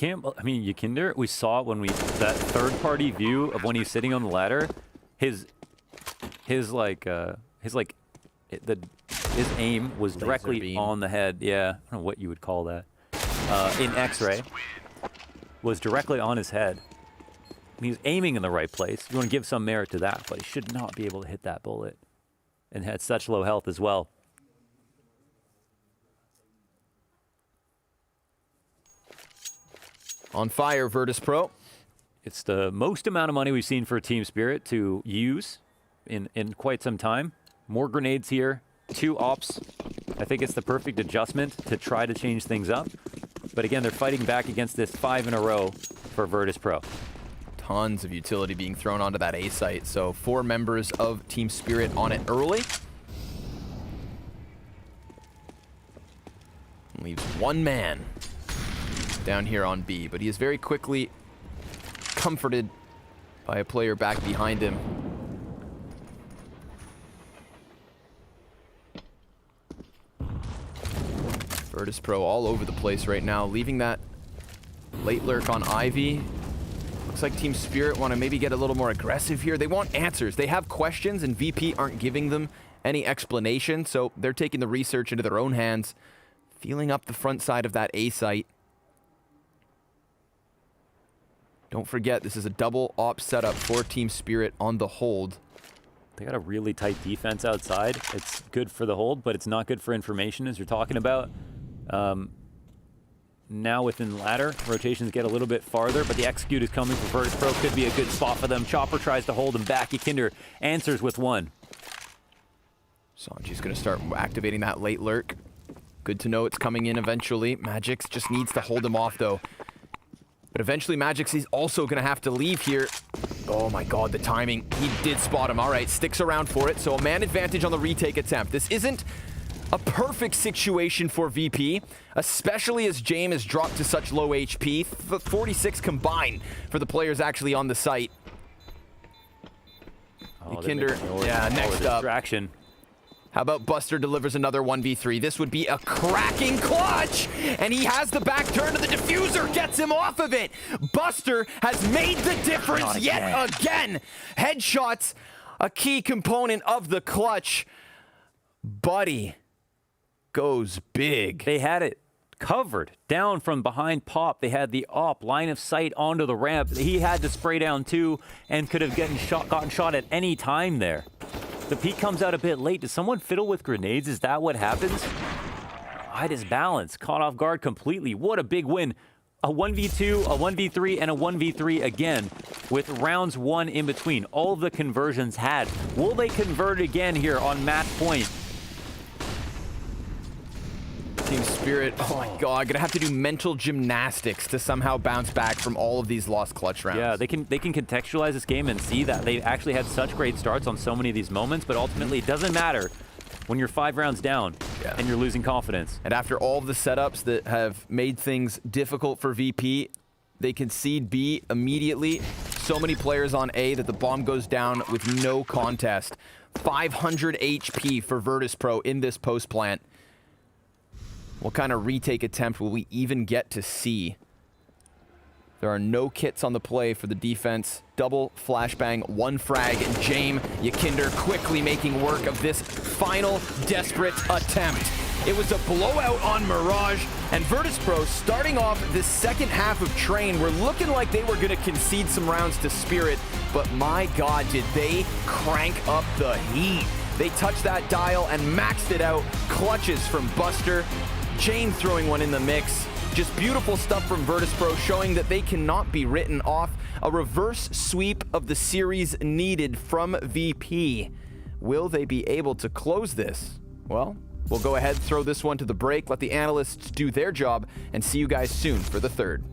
mean, Yakinder, we saw when that third-party view of when he's sitting on the ladder, his aim was directly on the head. Yeah, I don't know what you would call that. In X-ray, was directly on his head. And he's aiming in the right place. You want to give some merit to that, but he should not be able to hit that bullet. And had such low health as well. On fire, Virtus Pro. It's the most amount of money we've seen for Team Spirit to use in quite some time. More grenades here, 2 ops. I think it's the perfect adjustment to try to change things up. But again, they're fighting back against this 5 in a row for Virtus Pro. Tons of utility being thrown onto that A site. So 4 members of Team Spirit on it early. Leaves 1 man down here on B, but he is very quickly comforted by a player back behind him. Virtus Pro all over the place right now, leaving that late lurk on Ivy. Looks like Team Spirit want to maybe get a little more aggressive here. They want answers. They have questions, and VP aren't giving them any explanation, so they're taking the research into their own hands, feeling up the front side of that A site. Don't forget, this is a double op setup for Team Spirit on the hold. They got a really tight defense outside. It's good for the hold, but it's not good for information, as you're talking about. Now within ladder, rotations get a little bit farther, but the execute is coming for Virtus Pro. Could be a good spot for them. Chopper tries to hold him back. Yakinder answers with 1. Sanji's going to start activating that late lurk. Good to know it's coming in eventually. Magix just needs to hold him off, though. But eventually, Magix is also going to have to leave here. Oh my god, the timing. He did spot him. All right, sticks around for it. So a man advantage on the retake attempt. This isn't a perfect situation for VP, especially as James is dropped to such low HP. 46 combined for the players actually on the site. Yakinder, yeah, next up. Distraction. How about Buster delivers another 1v3? This would be a cracking clutch! And he has the back turn to the diffuser, gets him off of it! Buster has made the difference yet again! Headshots, a key component of the clutch. Buddy goes big. They had it covered down from behind Pop. They had the op line of sight onto the ramp. He had to spray down too and could have gotten shot at any time there. The peak comes out a bit late. Does someone fiddle with grenades? Is that what happens? Hide his balance. Caught off guard completely. What a big win. A 1v2, a 1v3, and a 1v3 again with rounds 1 in between. All of the conversions had. Will they convert again here on match point? Team Spirit, oh my god, gonna have to do mental gymnastics to somehow bounce back from all of these lost clutch rounds. Yeah, they can contextualize this game and see that they actually had such great starts on so many of these moments, but ultimately it doesn't matter when you're 5 rounds down and you're losing confidence. And after all of the setups that have made things difficult for VP, they concede B immediately. So many players on A that the bomb goes down with no contest. 500 HP for Virtus Pro in this post plant. What kind of retake attempt will we even get to see? There are no kits on the play for the defense. Double flashbang, 1 frag, and Jaime Yakinder quickly making work of this final desperate attempt. It was a blowout on Mirage, and Virtus Pro starting off this second half of Train were looking like they were going to concede some rounds to Spirit, but my god, did they crank up the heat. They touched that dial and maxed it out. Clutches from Buster, Jaime throwing one in the mix. Just beautiful stuff from Virtus Pro, showing that they cannot be written off. A reverse sweep of the series needed from VP. Will they be able to close this? Well, we'll go ahead, throw this one to the break, let the analysts do their job, and see you guys soon for the third.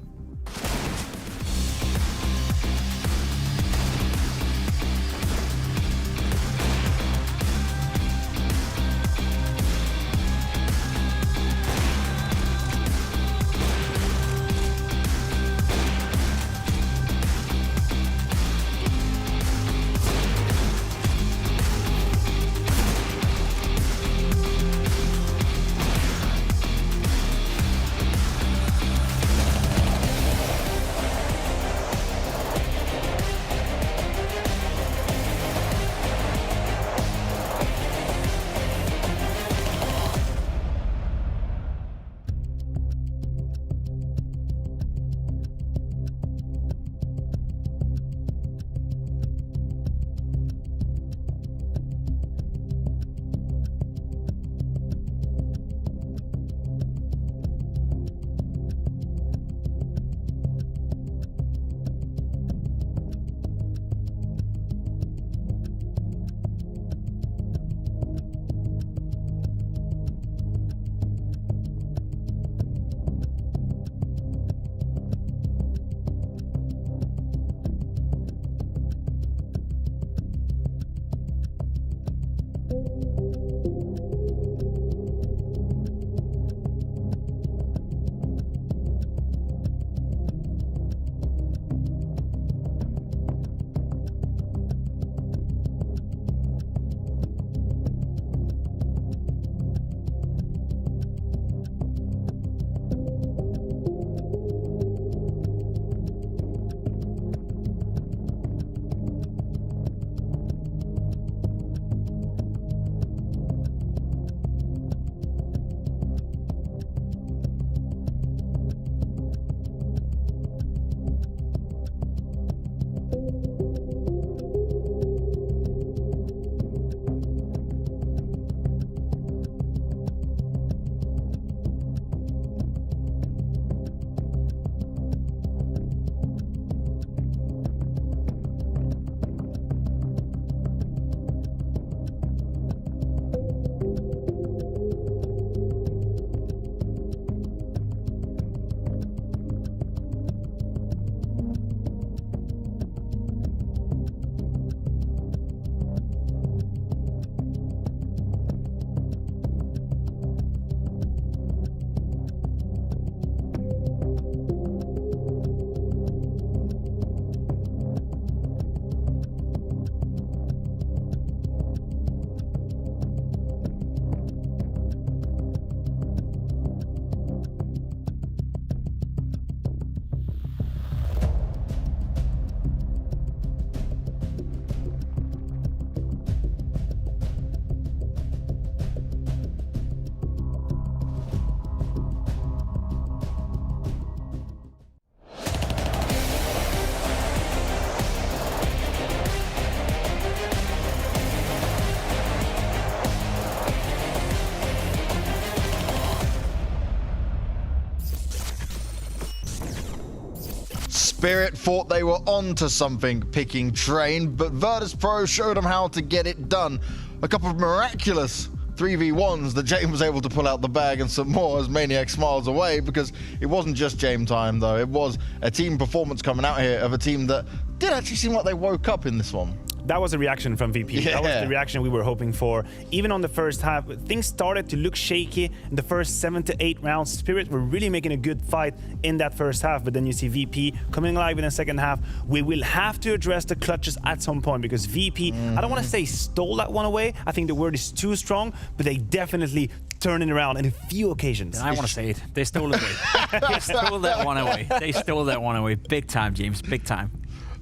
Spirit thought they were onto something picking Train, but Virtus Pro showed them how to get it done. A couple of miraculous 3v1s that James was able to pull out the bag and some more as Maniac smiles away, because it wasn't just James time though. It was a team performance coming out here of a team that did actually seem like they woke up in this one. That was a reaction from VP. Yeah. That was the reaction we were hoping for. Even on the first half, things started to look shaky in the first 7 to 8 rounds. Spirit were really making a good fight in that first half, but then you see VP coming alive in the second half. We will have to address the clutches at some point, because VP, I don't want to say stole that one away. I think the word is too strong, but they definitely turned it around in a few occasions. I want to say it. They stole it away. They stole that one away. They stole that one away. Big time, James. Big time.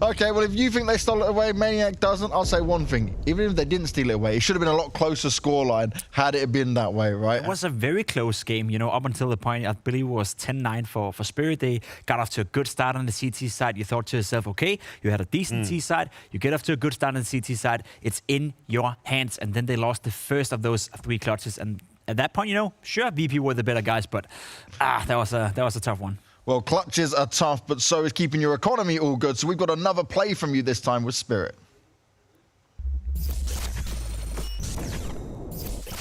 Okay, well, if you think they stole it away, Maniac doesn't, I'll say one thing. Even if they didn't steal it away, it should have been a lot closer scoreline had it been that way, right? It was a very close game, you know, up until the point, I believe it was 10-9 for Spirit. They got off to a good start on the CT side. You thought to yourself, okay, you had a decent T side. You get off to a good start on the CT side. It's in your hands. And then they lost the first of those 3 clutches. And at that point, you know, sure, VP were the better guys, but that was a tough one. Well, clutches are tough, but so is keeping your economy all good. So we've got another play from you this time with Spirit.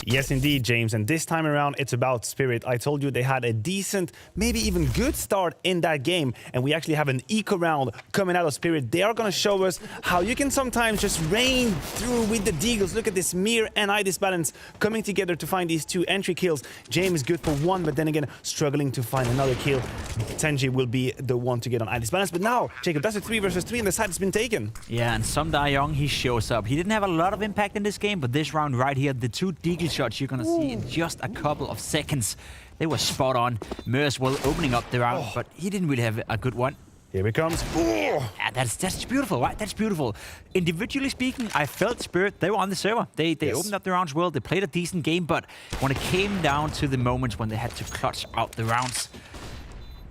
Yes, indeed, James. And this time around, it's about Spirit. I told you they had a decent, maybe even good start in that game. And we actually have an eco round coming out of Spirit. They are going to show us how you can sometimes just rain through with the Deagles. Look at this Mir and I disbalance coming together to find these 2 entry kills. James is good for 1, but then again, struggling to find another kill. Tenji will be the one to get on I disbalance. But now, Jacob, that's a 3 versus 3 and the side has been taken. Yeah, and Som Da-young, he shows up. He didn't have a lot of impact in this game, but this round right here, the 2 Deagle shots you're going to see in just a couple of seconds, they were spot on. Mirage well opening up the round, but he didn't really have a good one. Here it comes. Yeah, that's beautiful, right? That's beautiful. Individually speaking, I felt Spirit, they were on the server. They opened up the rounds well, they played a decent game, but when it came down to the moments when they had to clutch out the rounds,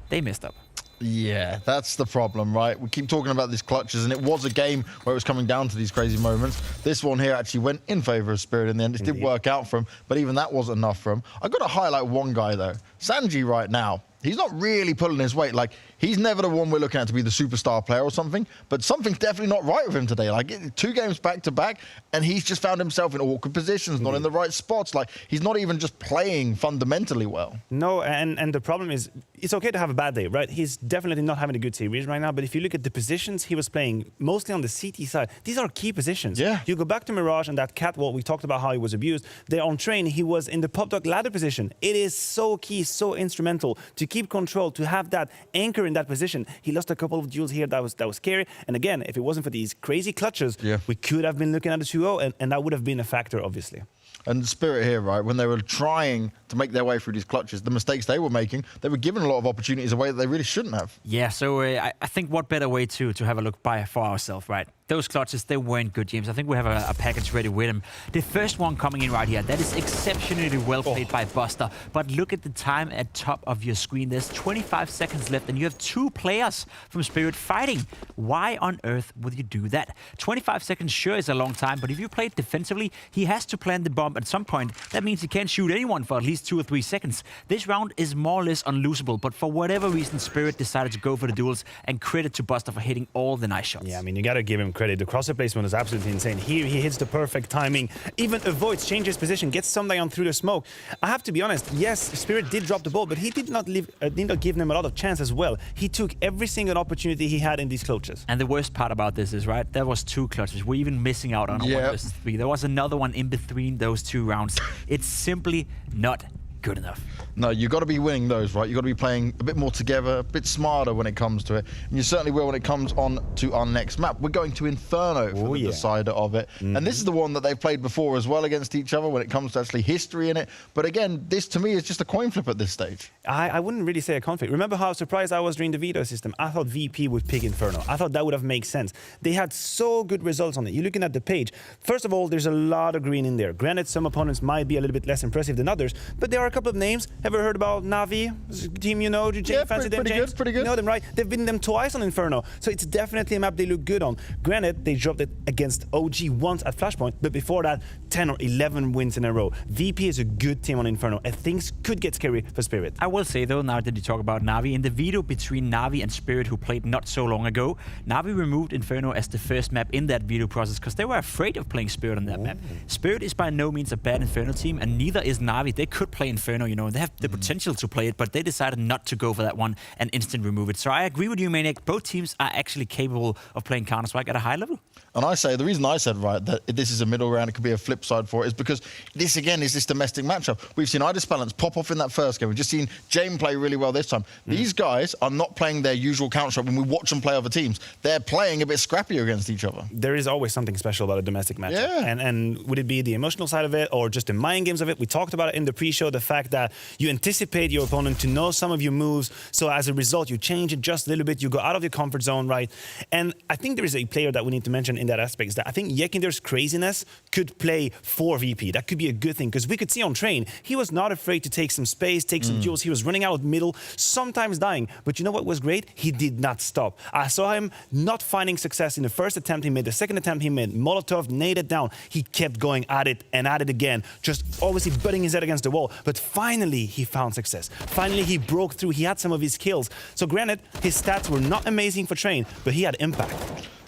they messed up. Yeah, that's the problem, right? We keep talking about these clutches, and it was a game where it was coming down to these crazy moments. This one here actually went in favor of Spirit in the end. It did work out for him, but even that wasn't enough for him. I've got to highlight one guy, though. Sanji right now, he's not really pulling his weight. Like, he's never the one we're looking at to be the superstar player or something, but something's definitely not right with him today. Like, 2 games back to back, and he's just found himself in awkward positions, not in the right spots. Like, he's not even just playing fundamentally well. No, and the problem is, it's okay to have a bad day, right? He's definitely not having a good series right now, but if you look at the positions he was playing, mostly on the CT side, these are key positions. Yeah. You go back to Mirage and that catwalk, we talked about how he was abused. There on train, he was in the pop dog ladder position. It is so key, so instrumental to keep control, to have that anchor in that position. He lost a couple of duels here that was scary. And again, if it wasn't for these crazy clutches, we could have been looking at a 2-0, and that would have been a factor, obviously. And Spirit here, right, when they were trying to make their way through these clutches, the mistakes they were making, they were giving a lot of opportunities away that they really shouldn't have. Yeah, so I think what better way to have a look for ourselves, right? Those clutches, they weren't good, James. I think we have a package ready with him. The first one coming in right here, that is exceptionally well played by Buster. But look at the time at top of your screen. There's 25 seconds left, and you have 2 players from Spirit fighting. Why on earth would you do that? 25 seconds sure is a long time, but if you play it defensively, he has to plant the bomb at some point. That means he can't shoot anyone for at least 2 or 3 seconds. This round is more or less unlosable, but for whatever reason, Spirit decided to go for the duels, and credit to Buster for hitting all the nice shots. Yeah, I mean, you got to give him credit. The crosser placement is absolutely insane. Here, he hits the perfect timing, even avoids, changes position, gets Sundown through the smoke. I have to be honest, yes, Spirit did drop the ball, but he did not give them a lot of chance as well. He took every single opportunity he had in these clutches. And the worst part about this is, right, there was 2 clutches. We're even missing out on a 1 versus 3. There was another one in between those 2 rounds. It's simply not good enough. No, you got to be winning those, right? You got to be playing a bit more together, a bit smarter when it comes to it. And you certainly will when it comes on to our next map. We're going to Inferno for the decider of it. And this is the one that they've played before as well against each other when it comes to actually history in it. But again, this to me is just a coin flip at this stage. I wouldn't really say a conflict. Remember how surprised I was during the veto system? I thought VP would pick Inferno. I thought that would have made sense. They had so good results on it. You're looking at the page. First of all, there's a lot of green in there. Granted, some opponents might be a little bit less impressive than others, but there are couple of names. Ever heard about Navi? Team you know? Do you fancy them, James? Pretty good. You know them, right? They've beaten them twice on Inferno. So it's definitely a map they look good on. Granted, they dropped it against OG once at Flashpoint, but before that, 10 or 11 wins in a row. VP is a good team on Inferno, and things could get scary for Spirit. I will say, though, now that you talk about Navi, in the video between Navi and Spirit, who played not so long ago, Navi removed Inferno as the first map in that video process because they were afraid of playing Spirit on that map. Spirit is by no means a bad Inferno team, and neither is Navi. They could play Inferno, you know, they have the potential to play it, but they decided not to go for that one and instant remove it. So I agree with you, Maniac. Both teams are actually capable of playing Counter-Strike at a high level. And I say, the reason I said, right, that this is a middle round, it could be a flip side for it, is because this, again, is this domestic matchup. We've seen Idis Balance pop off in that first game. We've just seen Jame play really well this time. These guys are not playing their usual Counter-Strike when we watch them play other teams. They're playing a bit scrappier against each other. There is always something special about a domestic matchup. Yeah. And would it be the emotional side of it or just the mind games of it? We talked about it in the pre-show, the fact that you anticipate your opponent to know some of your moves. So as a result, you change it just a little bit. You go out of your comfort zone, right? And I think there is a player that we need to mention in that aspect is that I think Yekinder's craziness could play for VP. That could be a good thing because we could see on Train, he was not afraid to take some space, take some duels. He was running out middle, sometimes dying. But you know what was great? He did not stop. I saw him not finding success in the first attempt he made. The second attempt he made, Molotov naded down. He kept going at it and at it again, just obviously butting his head against the wall. But finally, he found success. Finally, he broke through. He had some of his kills. So granted, his stats were not amazing for Train, but he had impact.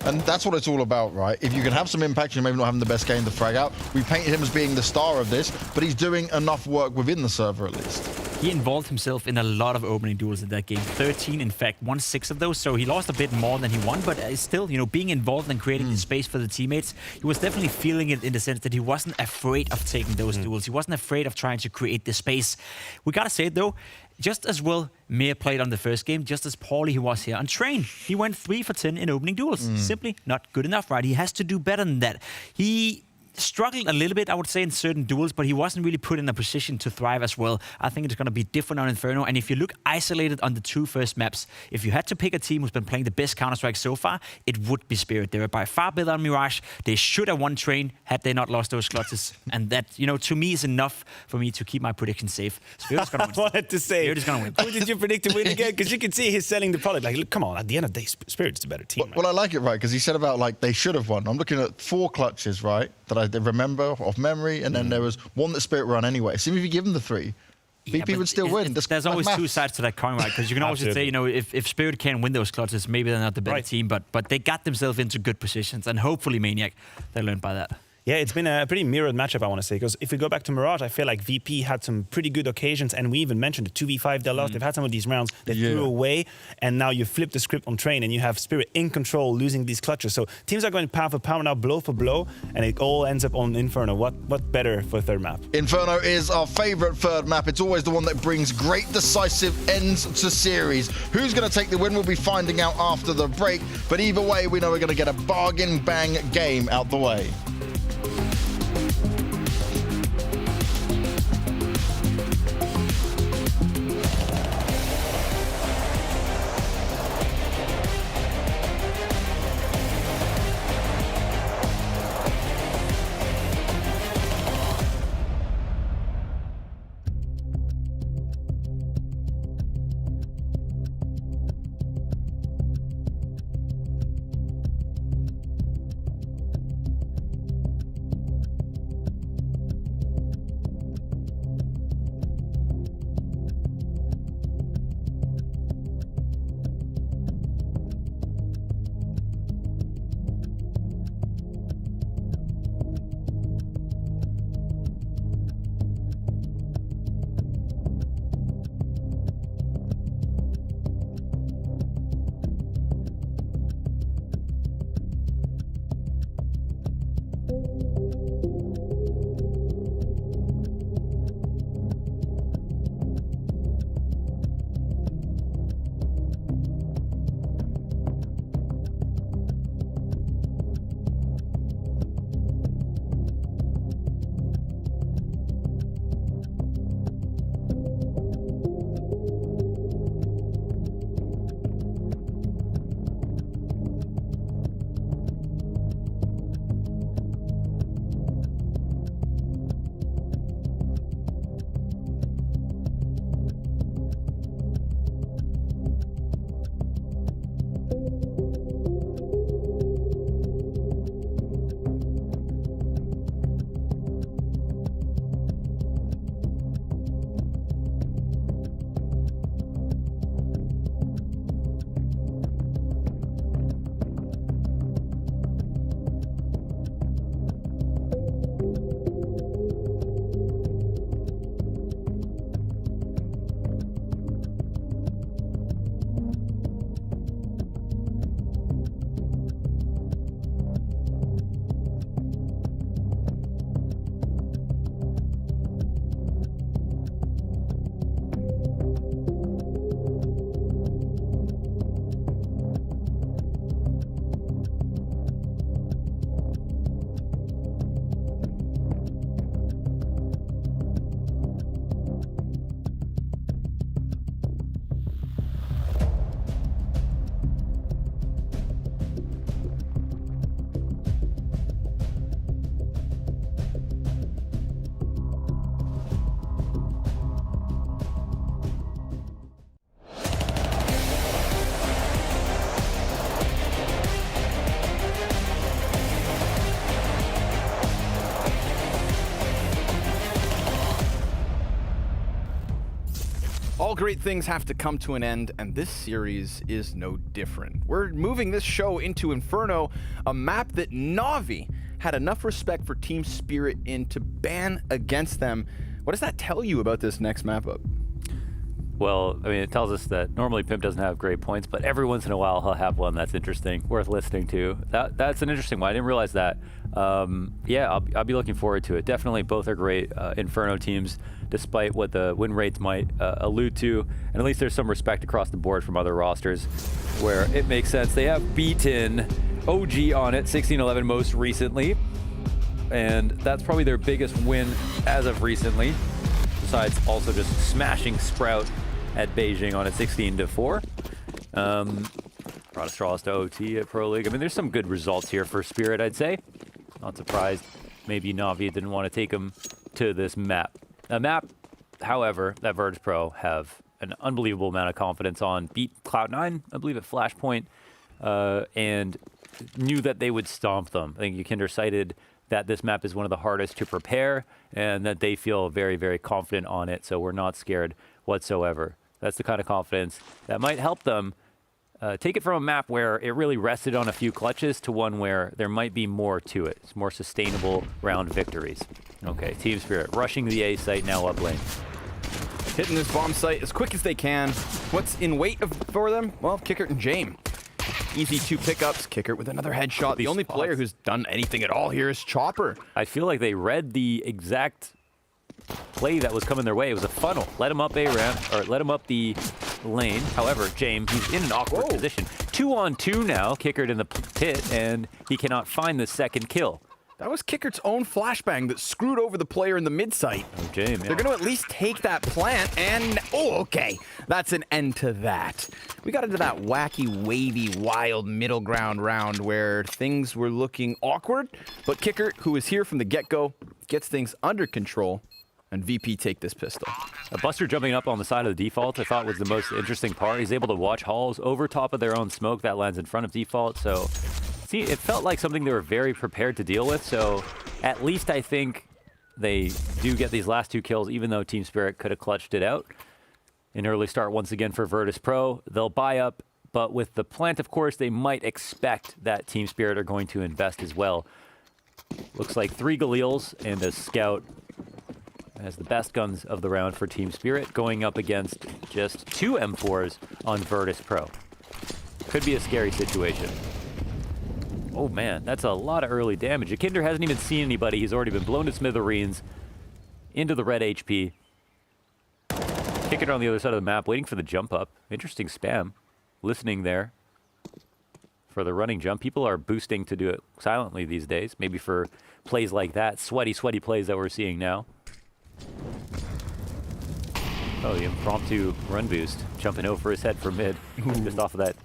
And that's what it's all about, right? If you can have some impact, you're maybe not having the best game to frag out. We painted him as being the star of this, but he's doing enough work within the server at least. He involved himself in a lot of opening duels in that game. 13, in fact, won 6 of those. So he lost a bit more than he won, but still, you know, being involved and creating the space for the teammates, he was definitely feeling it in the sense that he wasn't afraid of taking those duels. He wasn't afraid of trying to create the space. We gotta say it though, just as well Mir played on the first game, just as poorly he was here on Train. He went 3 for 10 in opening duels. Simply not good enough, right? He has to do better than that. He struggled a little bit, I would say, in certain duels, but he wasn't really put in a position to thrive as well. I think it's going to be different on Inferno. And if you look isolated on the 2 first maps, if you had to pick a team who's been playing the best Counter-Strike so far, it would be Spirit. They were by far better on Mirage. They should have won Train had they not lost those clutches. And that, you know, to me is enough for me to keep my prediction safe. Spirit's going to win. I wanted to say, Spirit is going to win. Who did you predict to win again? Because you can see he's selling the product. Like, look, come on, at the end of the day, Spirit's the better team. Well, I like it, right? Because he said about, like, they should have won. I'm looking at 4 clutches, right, that I remember off memory, and then there was one that Spirit run anyway. So if you give them the 3, VP would still win. There's always 2 sides to that coin, right? Because you can always say, you know, if Spirit can't win those clutches, maybe they're not the better team, but they got themselves into good positions, and hopefully Maniac, they learned by that. Yeah, it's been a pretty mirrored matchup, I want to say, because if we go back to Mirage, I feel like VP had some pretty good occasions, and we even mentioned the 2v5 they lost. They've had some of these rounds they threw away, and now you flip the script on Train, and you have Spirit in control, losing these clutches. So teams are going pound for pound now, blow for blow, and it all ends up on Inferno. What better for a third map? Inferno is our favorite third map. It's always the one that brings great decisive ends to series. Who's going to take the win? We'll be finding out after the break, but either way, we know we're going to get a bargain bang game out the way. great things have to come to an end, and this series is no different. We're moving this show into Inferno, a map that Na'Vi had enough respect for Team Spirit in to ban against them. What does that tell you about this next map up? Well, I mean, it tells us that normally Pimp doesn't have great points, but every once in a while he'll have one that's interesting, worth listening to. That's an interesting one. I didn't realize that. Yeah, I'll be looking forward to it. Definitely both are great Inferno teams, despite what the win rates might allude to. And at least there's some respect across the board from other rosters where it makes sense. They have beaten OG on it, 16-11 most recently. And that's probably their biggest win as of recently, besides also just smashing Sprout at Beijing on it 16-4. Brought Astralis to OT at Pro League. I mean, there's some good results here for Spirit, I'd say. Not surprised. Maybe Na'Vi didn't want to take him to this map. A map, however, that Virtus Pro have an unbelievable amount of confidence on. Beat Cloud9, I believe, at Flashpoint, and knew that they would stomp them. I think Yukinder cited that this map is one of the hardest to prepare and that they feel very, very confident on it, so we're not scared whatsoever. That's the kind of confidence that might help them take it from a map where it really rested on a few clutches to one where there might be more to it. It's more sustainable round victories. Okay, Team Spirit rushing the A site, now up lane. Hitting this bomb site as quick as they can. What's in wait for them? Well, Kickert and Jame. Easy 2 pickups. Kickert with another headshot. The only player who's done anything at all here is Chopper. I feel like they read the exact play that was coming their way. It was a funnel. Let him up A ramp, or let him up the lane. However, James, he's in an awkward position. 2-on-2 now. Kickert in the pit, and he cannot find the second kill. That was Kickert's own flashbang that screwed over the player in the mid site. Oh, James. They're going to at least take that plant and... Oh, okay. That's an end to that. We got into that wacky, wavy, wild middle ground round where things were looking awkward, but Kickert, who is here from the get-go, gets things under control, and VP take this pistol. A Buster jumping up on the side of the default I thought was the most interesting part. He's able to watch Halls over top of their own smoke that lands in front of default, so... See, it felt like something they were very prepared to deal with, so at least I think they do get these last 2 kills, even though Team Spirit could have clutched it out. An early start once again for Virtus Pro. They'll buy up, but with the plant, of course, they might expect that Team Spirit are going to invest as well. Looks like 3 Galils and a Scout as the best guns of the round for Team Spirit, going up against just 2 M4s on Virtus Pro. Could be a scary situation. Oh man, that's a lot of early damage. Yukinder hasn't even seen anybody. He's already been blown to smithereens into the red HP. Kicking on the other side of the map, waiting for the jump up. Interesting spam. Listening there for the running jump. People are boosting to do it silently these days. Maybe for plays like that. Sweaty, sweaty plays that we're seeing now. Oh, the impromptu run boost. Jumping over his head from mid. Just off of that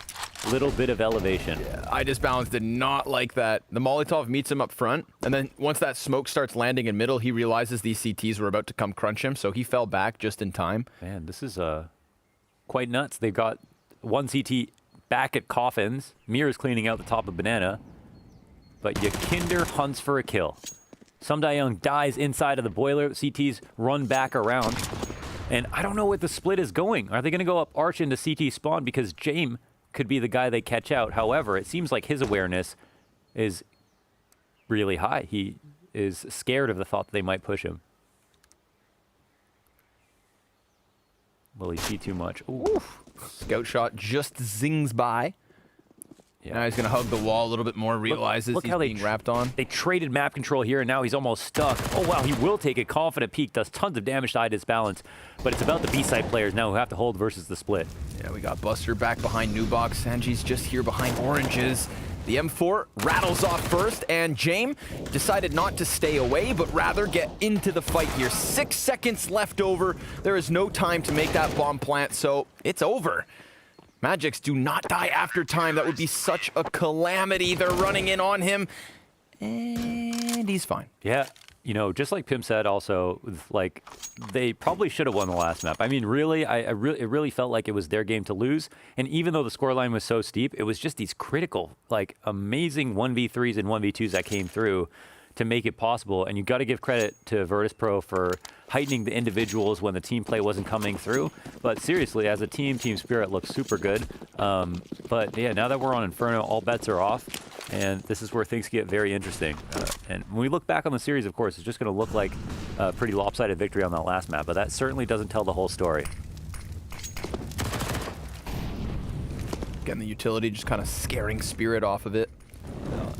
little bit of elevation. Yeah, I Disbalance did not like that. The Molotov meets him up front, and then once that smoke starts landing in middle, he realizes these CTs were about to come crunch him, so he fell back just in time. Man, this is quite nuts. They've got 1 CT back at Coffins. Mir's cleaning out the top of Banana, but Yukinder hunts for a kill. Sumdayoung dies inside of the boiler. CTs run back around, and I don't know what the split is going. Are they going to go up Arch into CT spawn because Jame could be the guy they catch out? However, it seems like his awareness is really high. He is scared of the thought that they might push him. Will he see too much? Ooh. Scout shot just zings by. Yeah. Now he's going to hug the wall a little bit more, realizes look he's how being wrapped on. They traded map control here, and now he's almost stuck. Oh, wow, he will take a confident peek, does tons of damage to Disbalance, but it's about the B-side players now who have to hold versus the split. Yeah, we got Buster back behind Nubox. Sanji's just here behind Oranges. The M4 rattles off first, and Jame decided not to stay away, but rather get into the fight here. 6 seconds left over. There is no time to make that bomb plant, so it's over. Magics do not die after time. That would be such a calamity. They're running in on him, and he's fine. Yeah, you know, just like Pim said also, like, they probably should have won the last map. I mean, really, it really felt like it was their game to lose. And even though the scoreline was so steep, it was just these critical, like, amazing 1v3s and 1v2s that came through to make it possible. And you got to give credit to Virtus Pro for heightening the individuals when the team play wasn't coming through. But seriously, as a team, Team Spirit looks super good. But yeah, now that we're on Inferno, all bets are off. And this is where things get very interesting. And when we look back on the series, of course, it's just going to look like a pretty lopsided victory on that last map. But that certainly doesn't tell the whole story. Again, the utility just kind of scaring Spirit off of it.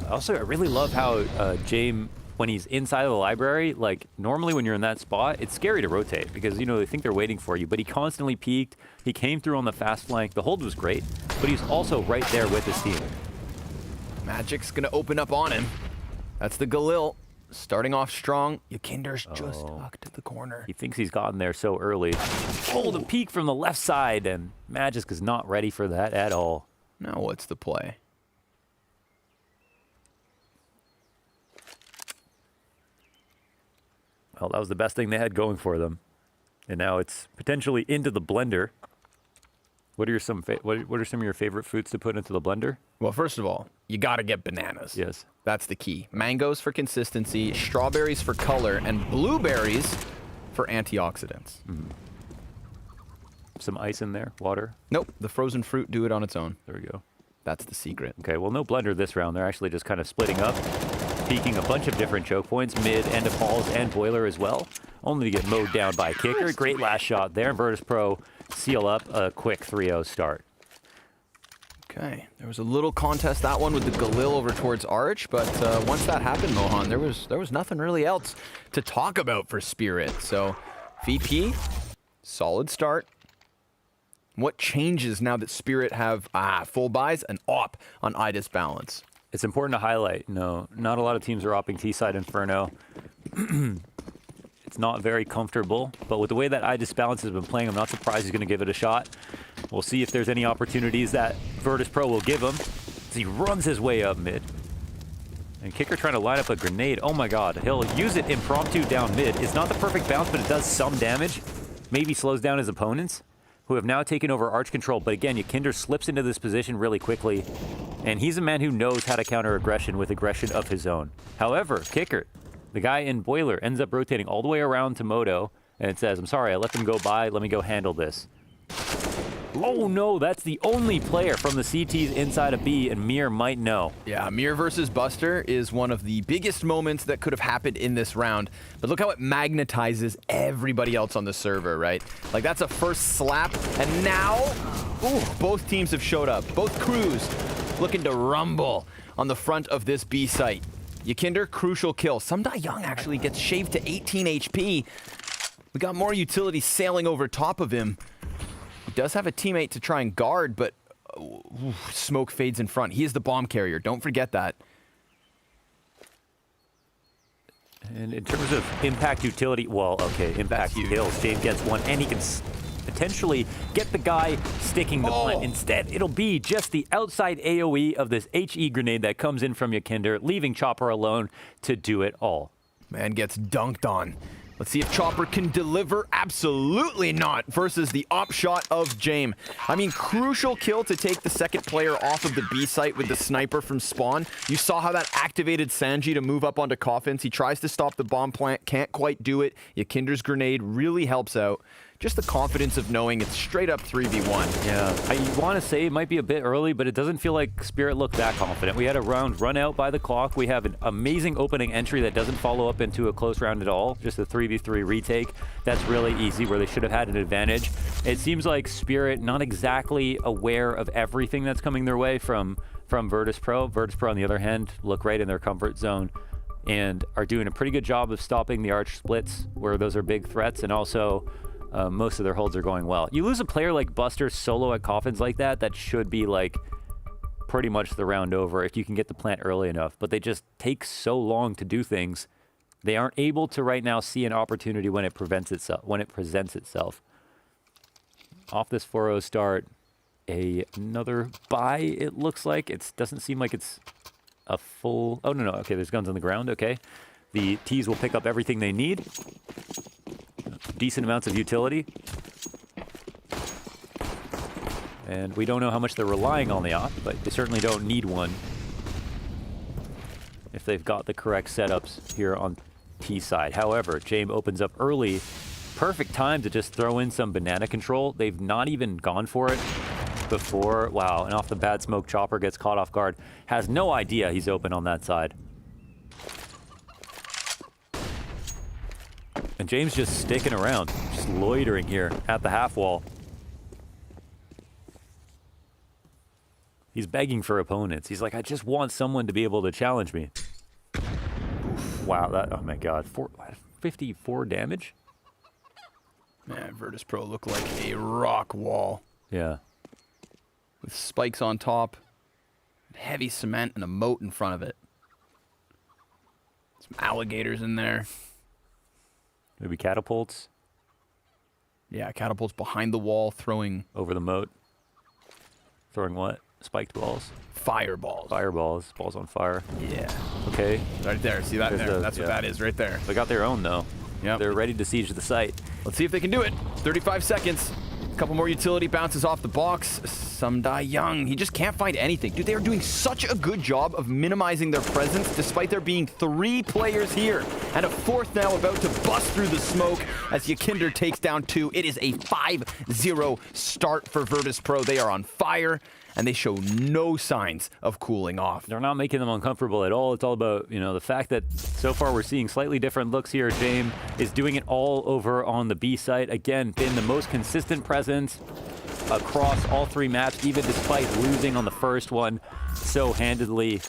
Also, I really love how James, when he's inside of the library, like normally when you're in that spot, it's scary to rotate because, you know, they think they're waiting for you, but he constantly peeked. He came through on the fast flank. The hold was great, but he's also right there with his team. Magic's going to open up on him. That's the Galil. Starting off strong. Yakinder's just tucked the corner. He thinks he's gotten there so early. Oh, the peek from the left side, and Magic is not ready for that at all. Now what's the play? Well, that was the best thing they had going for them. And now it's potentially into the blender. What are some of your favorite foods to put into the blender? Well, first of all, you got to get bananas. Yes. That's the key. Mangoes for consistency, strawberries for color, and blueberries for antioxidants. Some ice in there, water? Nope, the frozen fruit do it on its own. There we go. That's the secret. Okay, well, no blender this round. They're actually just kind of splitting up, peeking a bunch of different choke points, mid, end of halls, and boiler as well, only to get mowed down by Kicker. Great last shot there. Virtus Pro seal up a quick 3-0 start. Okay, there was a little contest, that one with the Galil over towards Arch, but once that happened, Mohan, there was nothing really else to talk about for Spirit. So, VP, solid start. What changes now that Spirit have full buys and op on IDIS balance? It's important to highlight, no, not a lot of teams are opping T-side Inferno. It's not very comfortable, but with the way that IDIS balance has been playing, I'm not surprised he's going to give it a shot. We'll see if there's any opportunities that Virtus Pro will give him as he runs his way up mid. And Kicker trying to line up a grenade. Oh my god, he'll use it impromptu down mid. It's not the perfect bounce, but it does some damage. Maybe slows down his opponents, who have now taken over Arch control. But again, Yakinder slips into this position really quickly, and he's a man who knows how to counter aggression with aggression of his own. However, Kicker, the guy in Boiler, ends up rotating all the way around to Moto, and it says, I'm sorry, I let them go by, let me go handle this. Oh no, that's the only player from the CTs inside of B, and Mir might know. Yeah, Mir versus Buster is one of the biggest moments that could have happened in this round. But look how it magnetizes everybody else on the server, right? Like, that's a first slap, and now, both teams have showed up. Both crews looking to rumble on the front of this B site. Yakinder, crucial kill. Samda Young actually gets shaved to 18 HP. We got more utility sailing over top of him. He does have a teammate to try and guard, but smoke fades in front. He is the bomb carrier. Don't forget that. And in terms of impact utility, well, okay, impact kills. James gets one, and he can potentially get the guy sticking the plant. Instead, it'll be just the outside AoE of this HE grenade that comes in from Yakinder, leaving Chopper alone to do it all. Man gets dunked on. Let's see if Chopper can deliver. Absolutely not versus the op shot of James. I mean, crucial kill to take the second player off of the B site with the sniper from spawn. You saw how that activated Sanji to move up onto Coffins. He tries to stop the bomb plant, can't quite do it. Yakinder's grenade really helps out. Just the confidence of knowing it's straight up 3v1. Yeah, I want to say it might be a bit early, but it doesn't feel like Spirit looked that confident. We had a round run out by the clock. We have an amazing opening entry that doesn't follow up into a close round at all. Just a 3v3 retake. That's really easy, where they should have had an advantage. It seems like Spirit not exactly aware of everything that's coming their way from Virtus Pro. Virtus Pro, on the other hand, look right in their comfort zone and are doing a pretty good job of stopping the Arch splits, where those are big threats, and also most of their holds are going well. You lose a player like Buster solo at Coffins like that, that should be like pretty much the round over if you can get the plant early enough. But they just take so long to do things. They aren't able to right now see an opportunity when it presents itself. Off this 4-0 start, another buy, it looks like. It doesn't seem like it's a full... Oh, no. Okay, there's guns on the ground. Okay. The T's will pick up everything they need. Decent amounts of utility. And we don't know how much they're relying on the op, but they certainly don't need one. if they've got the correct setups here on T side. However, Jame opens up early. Perfect time to just throw in some banana control. They've not even gone for it before. Wow, and off the bat, Smoke Chopper gets caught off guard. Has no idea he's open on that side. And James just sticking around, just loitering here at the half wall. He's begging for opponents. He's like, I just want someone to be able to challenge me. Oof, wow, that, oh my god, 54 damage? Man, Virtus Pro look like a rock wall. Yeah. With spikes on top, heavy cement, and a moat in front of it. Some alligators in there. Maybe catapults? Yeah, catapults behind the wall, throwing... Over the moat. Throwing what? Spiked balls? Fireballs. Fireballs. Balls on fire. Yeah. Okay. Right there. See that there? That's what that is right there. They got their own, though. Yep. They're ready to siege the site. Let's see if they can do it. 35 seconds. A couple more utility bounces off the box. Some die young. He just can't find anything. Dude, they are doing such a good job of minimizing their presence despite there being 3 players here. And a 4th now about to bust through the smoke as Yakinder takes down 2. It is a 5-0 start for Virtus Pro. They are on fire. And they show no signs of cooling off. They're not making them uncomfortable at all. It's all about, you know, the fact that so far we're seeing slightly different looks here. Jame is doing it all over on the B site. Again, been the most consistent presence across all 3 maps, even despite losing on the first one so handedly.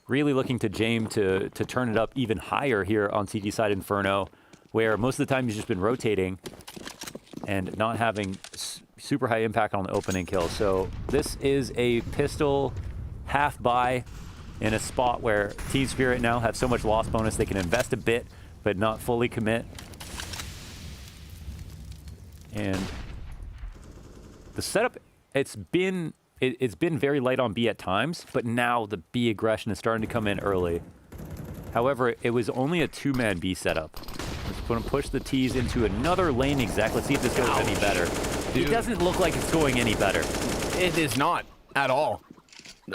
Really looking to Jame to turn it up even higher here on CT side Inferno, where most of the time he's just been rotating and not having super high impact on the opening kill. So this is a pistol half buy in a spot where Team Spirit now have so much loss bonus they can invest a bit but not fully commit. And the setup, it's been very light on B at times, but now the B aggression is starting to come in early. However, it was only a 2-man B setup. It's going to push the T's into another lane exec. Let's see if this goes any better. Dude. It doesn't look like it's going any better. It is not at all.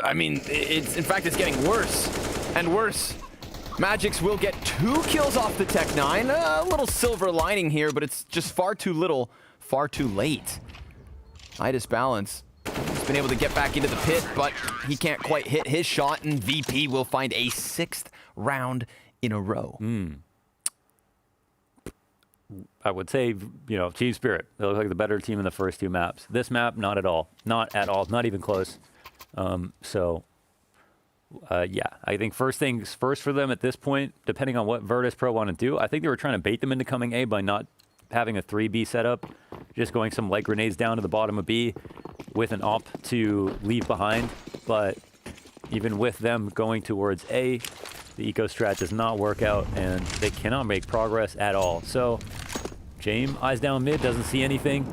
I mean, in fact, it's getting worse and worse. Magics will get 2 kills off the Tech 9. A little silver lining here, but it's just far too little, far too late. Idis Balance. He's been able to get back into the pit, but he can't quite hit his shot, and VP will find a 6th round in a row. I would say, you know, Team Spirit. They look like the better team in the first 2 maps. This map, not at all. Not at all. Not even close. Yeah, I think first things first for them at this point, depending on what Virtus Pro want to do, I think they were trying to bait them into coming A by not having a 3B setup, just going some light grenades down to the bottom of B with an op to leave behind. But even with them going towards A, the eco strat does not work out, and they cannot make progress at all. So, Jame, eyes down mid, doesn't see anything.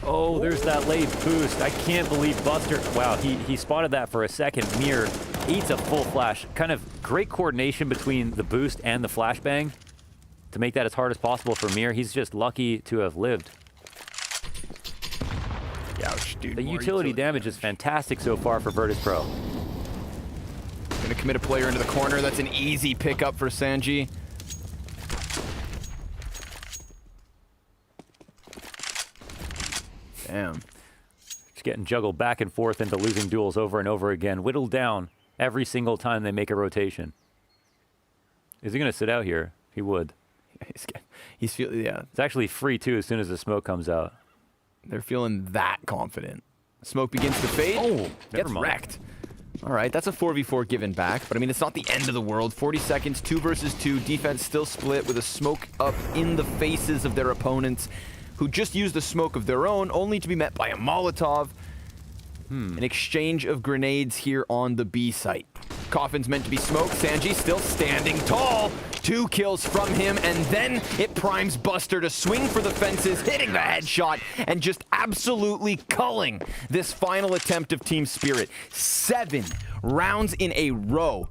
Oh, there's that late boost. I can't believe Buster. Wow, he spotted that for a second. Mir eats a full flash. Kind of great coordination between the boost and the flashbang to make that as hard as possible for Mir. He's just lucky to have lived. Ouch, dude. The utility damage is fantastic so far for Virtus Pro. Gonna commit a player into the corner. That's an easy pickup for Sanji. Damn. Just getting juggled back and forth into losing duels over and over again. Whittled down every single time they make a rotation. Is he gonna sit out here? He would. He's feeling, yeah. It's actually free too as soon as the smoke comes out. They're feeling that confident. Smoke begins to fade. Oh, gets wrecked. All right, that's a 4v4 given back, but I mean, it's not the end of the world. 40 seconds, 2 versus 2. Defense still split with a smoke up in the faces of their opponents, who just used the smoke of their own, only to be met by a Molotov. An exchange of grenades here on the B site. Coffin's meant to be smoked. Sanji still standing tall. 2 kills from him, and then it primes Buster to swing for the fences, hitting the headshot, and just absolutely culling this final attempt of Team Spirit. 7 rounds in a row.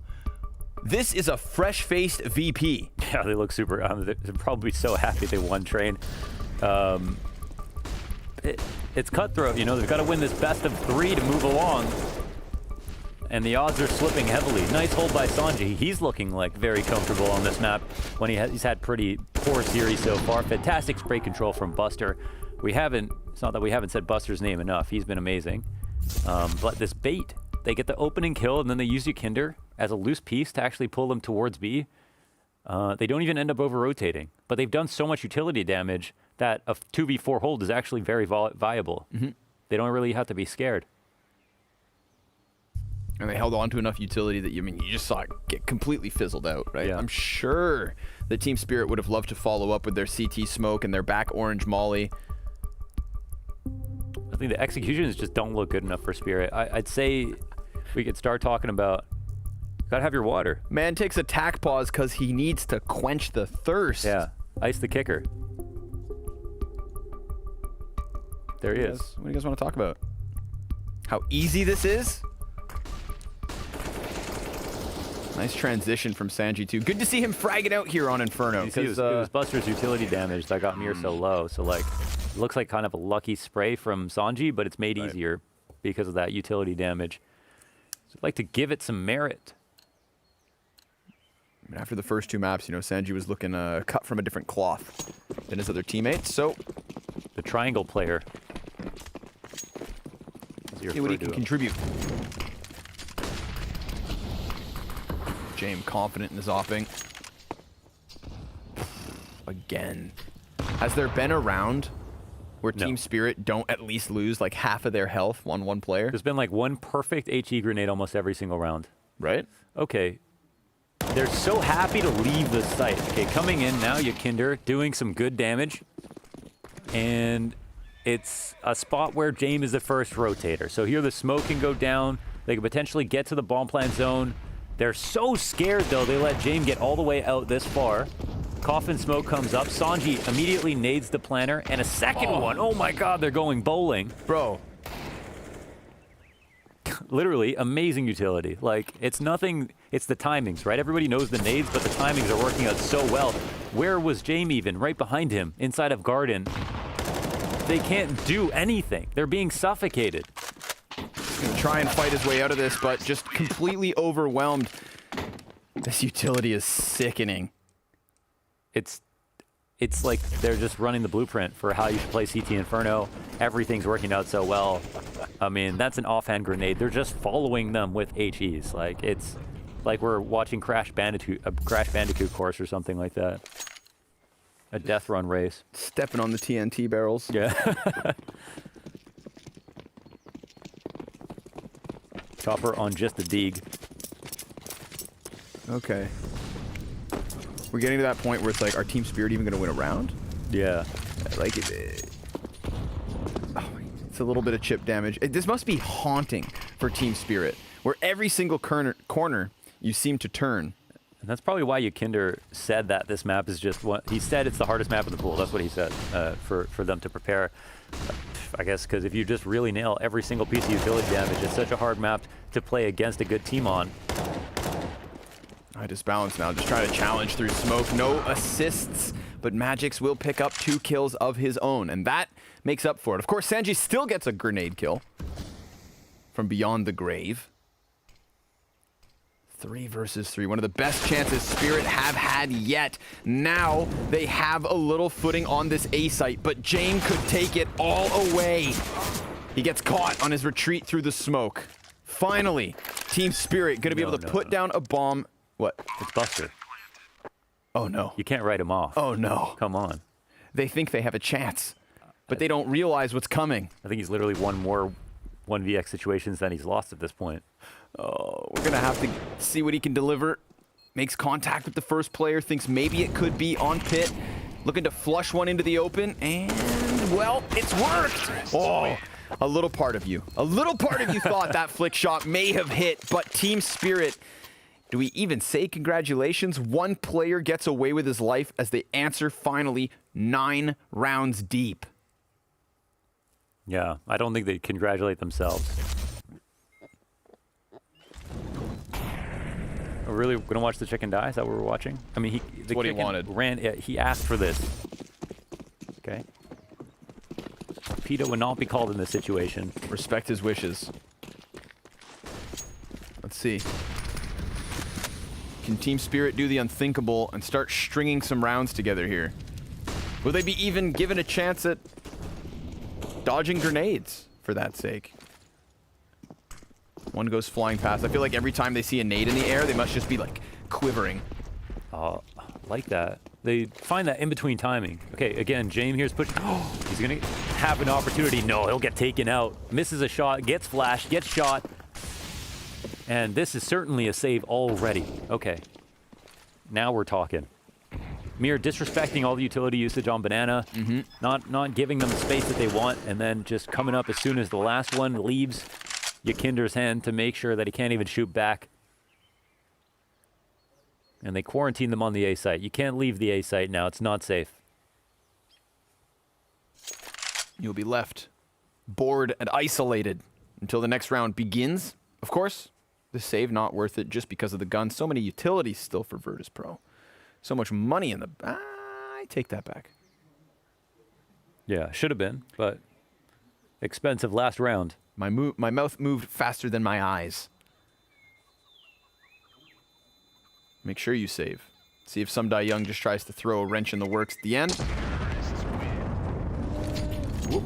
This is a fresh-faced VP. Yeah, they look super. They're probably so happy they won Train. it's cutthroat. You know, they've got to win this best of 3 to move along. And the odds are slipping heavily. Nice hold by Sanji. He's looking like very comfortable on this map when he's had pretty poor series so far. Fantastic spray control from Buster. It's not that we haven't said Buster's name enough. He's been amazing. But this bait, they get the opening kill and then they use Yukinder as a loose piece to actually pull them towards B. They don't even end up over-rotating. But they've done so much utility damage that a 2v4 hold is actually very viable. They don't really have to be scared. And they held on to enough utility that, you just saw it get completely fizzled out, right? Yeah. I'm sure the Team Spirit would have loved to follow up with their CT smoke and their back orange molly. I think the executions just don't look good enough for Spirit. I'd say we could start talking about, gotta have your water. Man takes a tack pause because he needs to quench the thirst. Yeah, ice the kicker. There he is. What do you guys want to talk about? How easy this is? Nice transition from Sanji too. Good to see him fragging out here on Inferno. It was Buster's utility damage that got Mir so low. So like, it looks like kind of a lucky spray from Sanji, but it's made easier because of that utility damage. So I'd like to give it some merit. After the first 2 maps, Sanji was looking cut from a different cloth than his other teammates. So the triangle player. See what he can contribute. James confident in his opping. Again. Has there been a round where Team Spirit don't at least lose like half of their health on one player? There's been like one perfect HE grenade almost every single round. Right? Okay. They're so happy to leave the site. Okay, coming in now, Yukinder doing some good damage. And it's a spot where James is the first rotator. So here the smoke can go down. They could potentially get to the bomb plant zone. They're so scared, though, they let James get all the way out this far. Coffin smoke comes up. Sanji immediately nades the planner. And a second one. Oh, my God, they're going bowling. Bro. Literally, amazing utility. Like, it's nothing. It's the timings, right? Everybody knows the nades, but the timings are working out so well. Where was James even? Right behind him, inside of Garden. They can't do anything. They're being suffocated. He's going to try and fight his way out of this, but just completely overwhelmed. This utility is sickening. It's like they're just running the blueprint for how you should play CT Inferno. Everything's working out so well. I mean, that's an offhand grenade. They're just following them with HEs. Like, it's like we're watching a Crash Bandicoot course or something like that. A death run race. Stepping on the TNT barrels. Yeah. Chopper on just a dig. Okay. We're getting to that point where it's like, are Team Spirit even going to win a round? Yeah. Like, it's a little bit of chip damage. This must be haunting for Team Spirit, where every single corner you seem to turn. And that's probably why Yukinder said that this map is just what he said. It's the hardest map in the pool. That's what he said for them to prepare. I guess because if you just really nail every single piece of utility damage, it's such a hard map to play against a good team on. I just balance now, just trying to challenge through smoke. No assists, but Magix will pick up 2 kills of his own, and that makes up for it. Of course, Sanji still gets a grenade kill from beyond the grave. 3 versus 3, one of the best chances Spirit have had yet. Now they have a little footing on this A site, but James could take it all away. He gets caught on his retreat through the smoke. Finally, Team Spirit gonna be able to put down a bomb. What? It's Buster. Oh no. You can't write him off. Oh no. Come on. They think they have a chance, but they don't realize what's coming. I think he's literally won more 1vx situations than he's lost at this point. Oh, we're gonna have to see what he can deliver. Makes contact with the first player, thinks maybe it could be on pit. Looking to flush one into the open, and well, it's worked. Oh, a little part of you thought that flick shot may have hit, but Team Spirit, do we even say congratulations? One player gets away with his life as they answer finally 9 rounds deep. Yeah, I don't think they congratulate themselves. We're really gonna watch the chicken die? Is that what we're watching? I mean, the what he wanted. He asked for this. Okay. PETA would not be called in this situation. Respect his wishes. Let's see. Can Team Spirit do the unthinkable and start stringing some rounds together here? Will they be even given a chance at dodging grenades, for that sake? One goes flying past. I feel like every time they see a nade in the air, they must just be, like, quivering. Oh, like that. They find that in-between timing. Okay, again, James here's pushing. He's going to have an opportunity. No, he'll get taken out. Misses a shot, gets flashed, gets shot. And this is certainly a save already. Okay. Now we're talking. Mir disrespecting all the utility usage on Banana. Not giving them the space that they want, and then just coming up as soon as the last one leaves Yakinder's hand to make sure that he can't even shoot back. And they quarantine them on the A site. You can't leave the A site now. It's not safe. You'll be left bored and isolated until the next round begins. Of course, the save not worth it just because of the gun. So many utilities still for Virtus Pro. So much money in the... I take that back. Yeah, should have been, but expensive last round. My mouth moved faster than my eyes. Make sure you save. See if some Young just tries to throw a wrench in the works at the end. Whoop.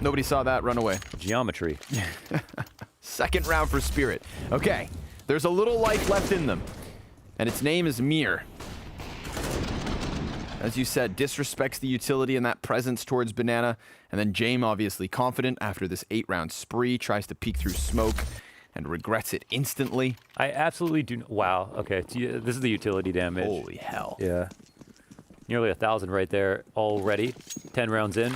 Nobody saw that. Run away. Geometry. Second round for Spirit. Okay, there's a little life left in them, and its name is Mir. As you said, disrespects the utility and that presence towards Banana, and then Jame, obviously confident after this 8-round spree, tries to peek through smoke and regrets it instantly. I absolutely do. Wow. Okay, this is the utility damage. Holy hell. Yeah. Nearly 1,000 right there already. 10 rounds in.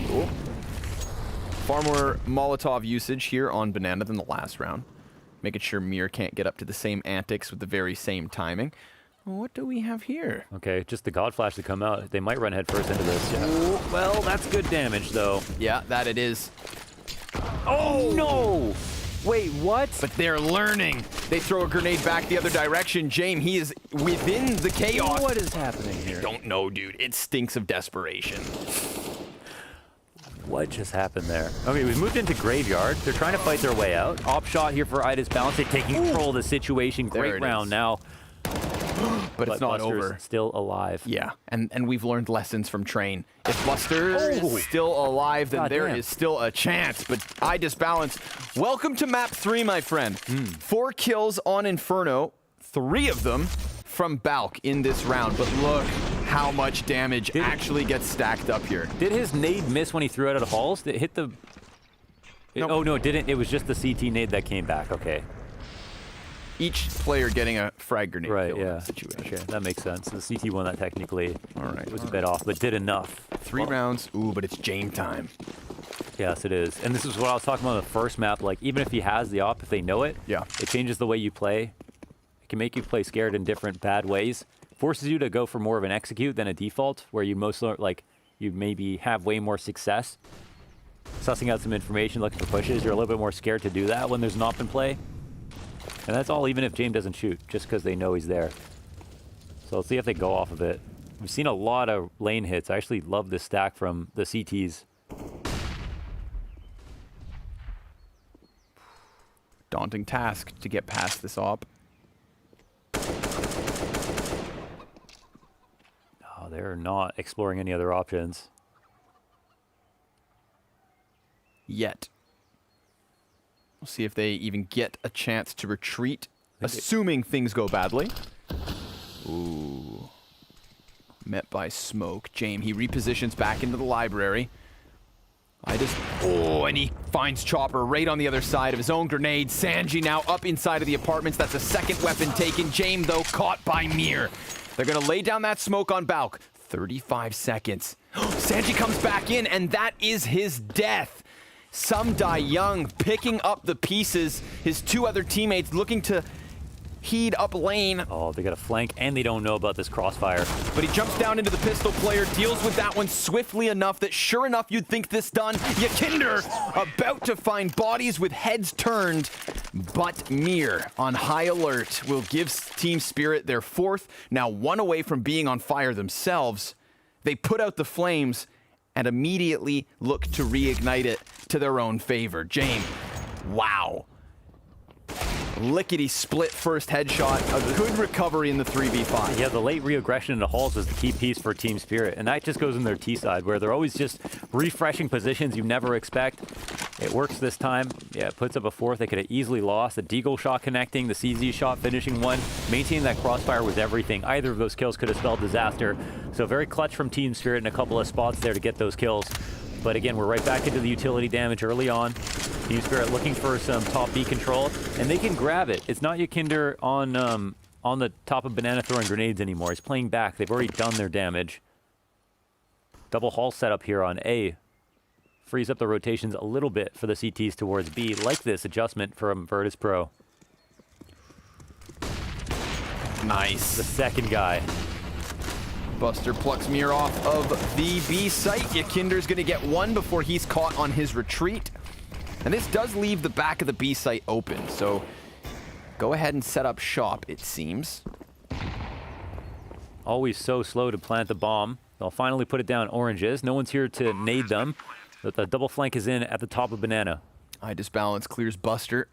Cool. Far more Molotov usage here on Banana than the last round. Making sure Mir can't get up to the same antics with the very same timing. What do we have here? Okay, just the God Flash to come out. They might run headfirst into this. Yeah. Well, that's good damage, though. Yeah, that it is. Oh, no! Wait, what? But they're learning. They throw a grenade back the other direction. Jame, he is within the chaos. What is happening here? I don't know, dude. It stinks of desperation. What just happened there? Okay, we've moved into Graveyard. They're trying to fight their way out. Op shot here for Idas Balance. They're taking control of the situation. Great round now. But it's not Buster's over. Still alive. Yeah, and we've learned lessons from Train. If Buster is still alive, then there is still a chance. But Idas Balance, welcome to map 3, my friend. 4 kills on Inferno, 3 of them from Balk in this round. But look how much damage actually gets stacked up here. Did his nade miss when he threw it out of halls? Did it hit the... Nope. Oh, no, it didn't. It was just the CT nade that came back. Okay. Each player getting a frag grenade right, kill in yeah. that situation. Okay, that makes sense. The CT won that technically. All right. Was a bit off, but did enough. 3 rounds. Ooh, but it's Jame time. Yes, it is. And this is what I was talking about on the first map. Like, even if he has the op, if they know it, it changes the way you play. It can make you play scared in different bad ways. Forces you to go for more of an execute than a default, where you you maybe have way more success sussing out some information, looking for pushes. You're a little bit more scared to do that when there's an op in play. And that's all even if Jame doesn't shoot, just because they know he's there. So let's see if they go off of it. We've seen a lot of lane hits. I actually love this stack from the CTs. Daunting task to get past this op. Oh, they're not exploring any other options. Yet. We'll see if they even get a chance to retreat, assuming things go badly. Ooh. Met by smoke. Jame, he repositions back into the library. Oh, and he finds Chopper right on the other side of his own grenade. Sanji now up inside of the apartments. That's a second weapon taken. Jame, though, caught by Mir. They're going to lay down that smoke on Balk. 35 seconds. Sanji comes back in, and that is his death. Some Die Young picking up the pieces. His 2 other teammates looking to Heed up lane. Oh, they got a flank, and they don't know about this crossfire. But he jumps down into the pistol player, deals with that one swiftly enough that sure enough you'd think this done. Yakinder about to find bodies with heads turned, but Mir on high alert will give Team Spirit their 4th, now 1 away from being on fire themselves. They put out the flames and immediately look to reignite it to their own favor. James, wow. Lickety split first headshot, a good recovery in the 3v5. Yeah, the late reaggression into halls is the key piece for Team Spirit, and that just goes in their T side, where they're always just refreshing positions you never expect. It works this time. Yeah, it puts up a 4th. They could have easily lost. The Deagle shot connecting, the CZ shot finishing 1. Maintaining that crossfire was everything. Either of those kills could have spelled disaster. So very clutch from Team Spirit in a couple of spots there to get those kills. But again, we're right back into the utility damage early on. Team Spirit looking for some top B control, and they can grab it. It's not Yakinder on the top of Banana throwing grenades anymore. He's playing back. They've already done their damage. Double hall setup here on A. Frees up the rotations a little bit for the CTs towards B. Like this adjustment from Virtus Pro. Nice. The second guy. Buster plucks Mir off of the B site. Yakinder's going to get 1 before he's caught on his retreat. And this does leave the back of the B site open, so go ahead and set up shop, it seems. Always so slow to plant the bomb. They'll finally put it down oranges. No one's here to nade them. But the double flank is in at the top of Banana. High disbalance clears Buster.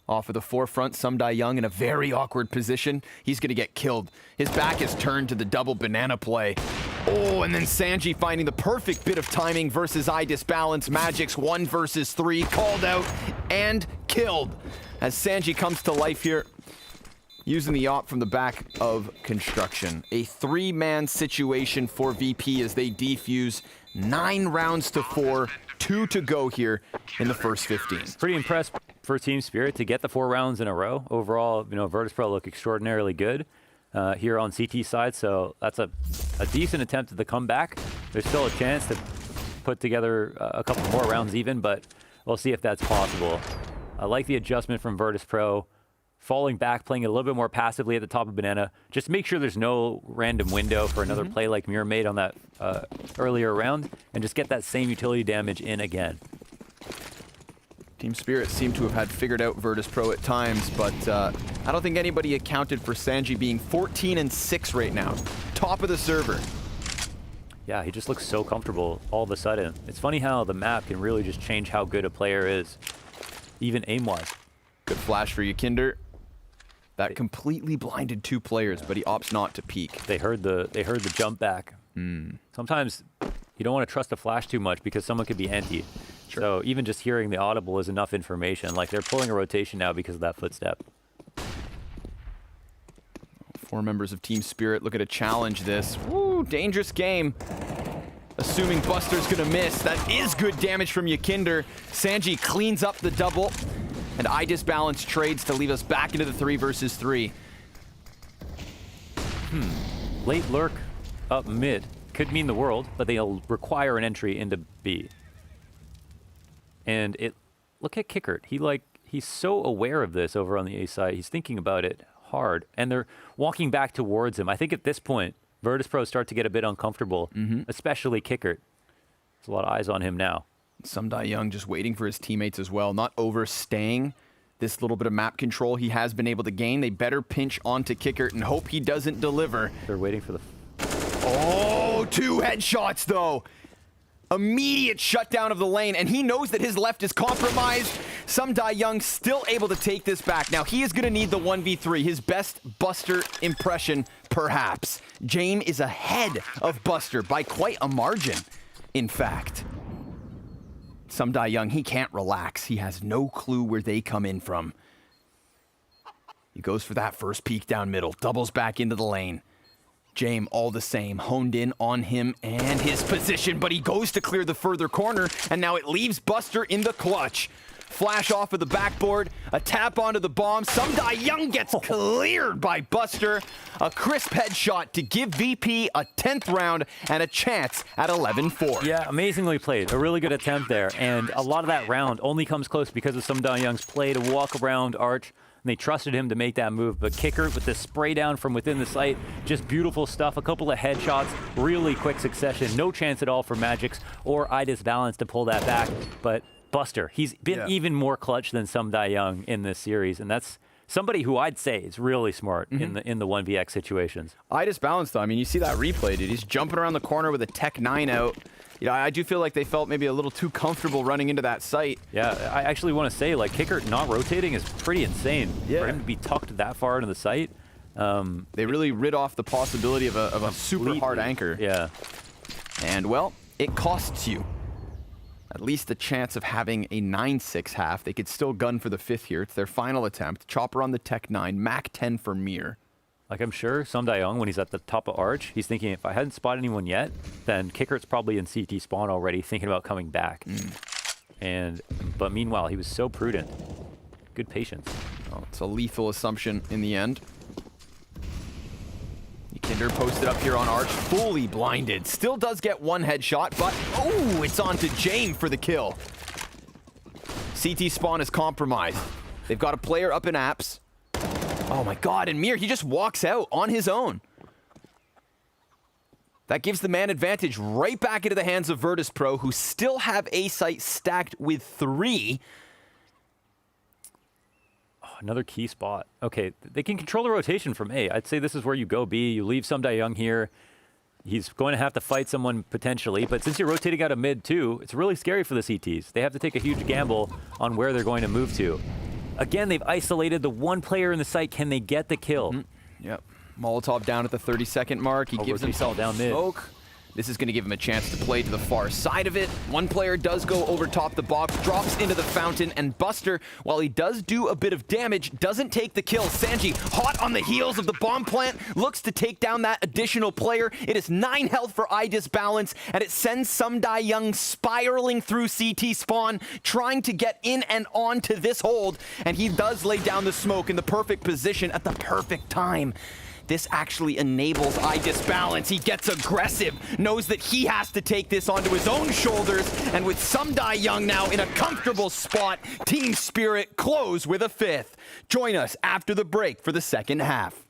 Off of the forefront, Sumdai Young in a very awkward position. He's going to get killed. His back is turned to the double banana play. Oh, and then Sanji finding the perfect bit of timing versus I disbalance. Magic's 1 versus 3, called out and killed. As Sanji comes to life here, using the op from the back of construction. A 3-man situation for VP as they defuse 9 rounds to 4, 2 to go here in the first 15. Pretty impressed for Team Spirit to get the 4 rounds in a row. Overall, you know, Virtus Pro look extraordinarily good here on CT side, so that's a decent attempt at the comeback. There's still a chance to put together a couple more rounds even, but we'll see if that's possible. I like the adjustment from Virtus Pro. Falling back, playing a little bit more passively at the top of Banana. Just make sure there's no random window for another play like Mir made on that earlier round, and just get that same utility damage in again. Team Spirit seem to have had figured out Virtus Pro at times, but I don't think anybody accounted for Sanji being 14-6 right now. Top of the server. Yeah, he just looks so comfortable all of a sudden. It's funny how the map can really just change how good a player is, even aim-wise. Good flash for Yakinder. That completely blinded 2 players, but he opts not to peek. They heard the jump back. Sometimes you don't want to trust a flash too much because someone could be anti. Sure. So even just hearing the audible is enough information. Like they're pulling a rotation now because of that footstep. 4 members of Team Spirit looking to challenge this. Woo, dangerous game. Assuming Buster's gonna miss. That is good damage from Yakinder. Sanji cleans up the double. And I disbalance trades to leave us back into the 3 versus 3. Late lurk up mid could mean the world, but they'll require an entry into B. And look at Kickert. He's so aware of this over on the A side. He's thinking about it hard, and they're walking back towards him. I think at this point, Virtus Pro start to get a bit uncomfortable, especially Kickert. There's a lot of eyes on him now. Sumdai Young just waiting for his teammates as well, not overstaying this little bit of map control he has been able to gain. They better pinch onto Kickert and hope he doesn't deliver. They're waiting for the... Oh, 2 headshots though. Immediate shutdown of the lane, and he knows that his left is compromised. Sumdai Young still able to take this back. Now he is going to need the 1v3, his best Buster impression, perhaps. James is ahead of Buster by quite a margin, in fact. Sumdai Young, he can't relax. He has no clue where they come in from. He goes for that first peek down middle, doubles back into the lane. James, all the same, honed in on him and his position, but he goes to clear the further corner, and now it leaves Buster in the clutch. Flash off of the backboard, a tap onto the bomb. Sumdai Young gets cleared by Buster. A crisp headshot to give VP a 10th round and a chance at 11-4. Yeah, amazingly played. A really good attempt there. And a lot of that round only comes close because of Sumdai Young's play to walk around Arch, and they trusted him to make that move. But Kicker with the spray down from within the site, just beautiful stuff. A couple of headshots, really quick succession. No chance at all for Magix or Idis Balance to pull that back. But Buster, he's been even more clutch than Sum Dai Young in this series, and that's somebody who I'd say is really smart in the 1vx situations. Idis Balance, though, I mean, you see that replay, dude. He's jumping around the corner with a Tech 9 out. You know, I do feel like they felt maybe a little too comfortable running into that site. Yeah, I actually want to say, like, Kicker not rotating is pretty insane. For him to be tucked that far into the site. They really rid off the possibility of a super hard anchor. Yeah. And, well, it costs you at least the chance of having a 9-6 half. They could still gun for the 5th here. It's their final attempt. Chopper on the Tech 9, Mac 10 for Mir. Like, I'm sure Sum Dai Young, when he's at the top of Arch, he's thinking, if I hadn't spotted anyone yet, then Kickert's probably in CT spawn already, thinking about coming back. But meanwhile, he was so prudent. Good patience. Oh, it's a lethal assumption in the end. Kinder posted up here on Arch, fully blinded. Still does get one headshot, but oh, it's on to Jame for the kill. CT spawn is compromised. They've got a player up in apps. Oh my god, and Mir, he just walks out on his own. That gives the man advantage right back into the hands of Virtus Pro, who still have A site stacked with 3. Another key spot. Okay, they can control the rotation from A. I'd say this is where you go B. You leave Sum Dai Young here. He's going to have to fight someone potentially, but since you're rotating out of mid too, it's really scary for the CTs. They have to take a huge gamble on where they're going to move to. Again, they've isolated the one player in the site. Can they get the kill? Yep. Molotov down at the 30-second mark. He gives himself down mid. Smoke. This is going to give him a chance to play to the far side of it. One player does go over top the box, drops into the fountain, and Buster, while he does do a bit of damage, doesn't take the kill. Sanji, hot on the heels of the bomb plant, looks to take down that additional player. It is 9 health for Idis Balance, and it sends Sum Dai Young spiraling through CT spawn, trying to get in and onto this hold, and he does lay down the smoke in the perfect position at the perfect time. This actually enables Idis Balance. He gets aggressive, knows that he has to take this onto his own shoulders, and with Sum Dai Young now in a comfortable spot, Team Spirit close with a 5th. Join us after the break for the second half.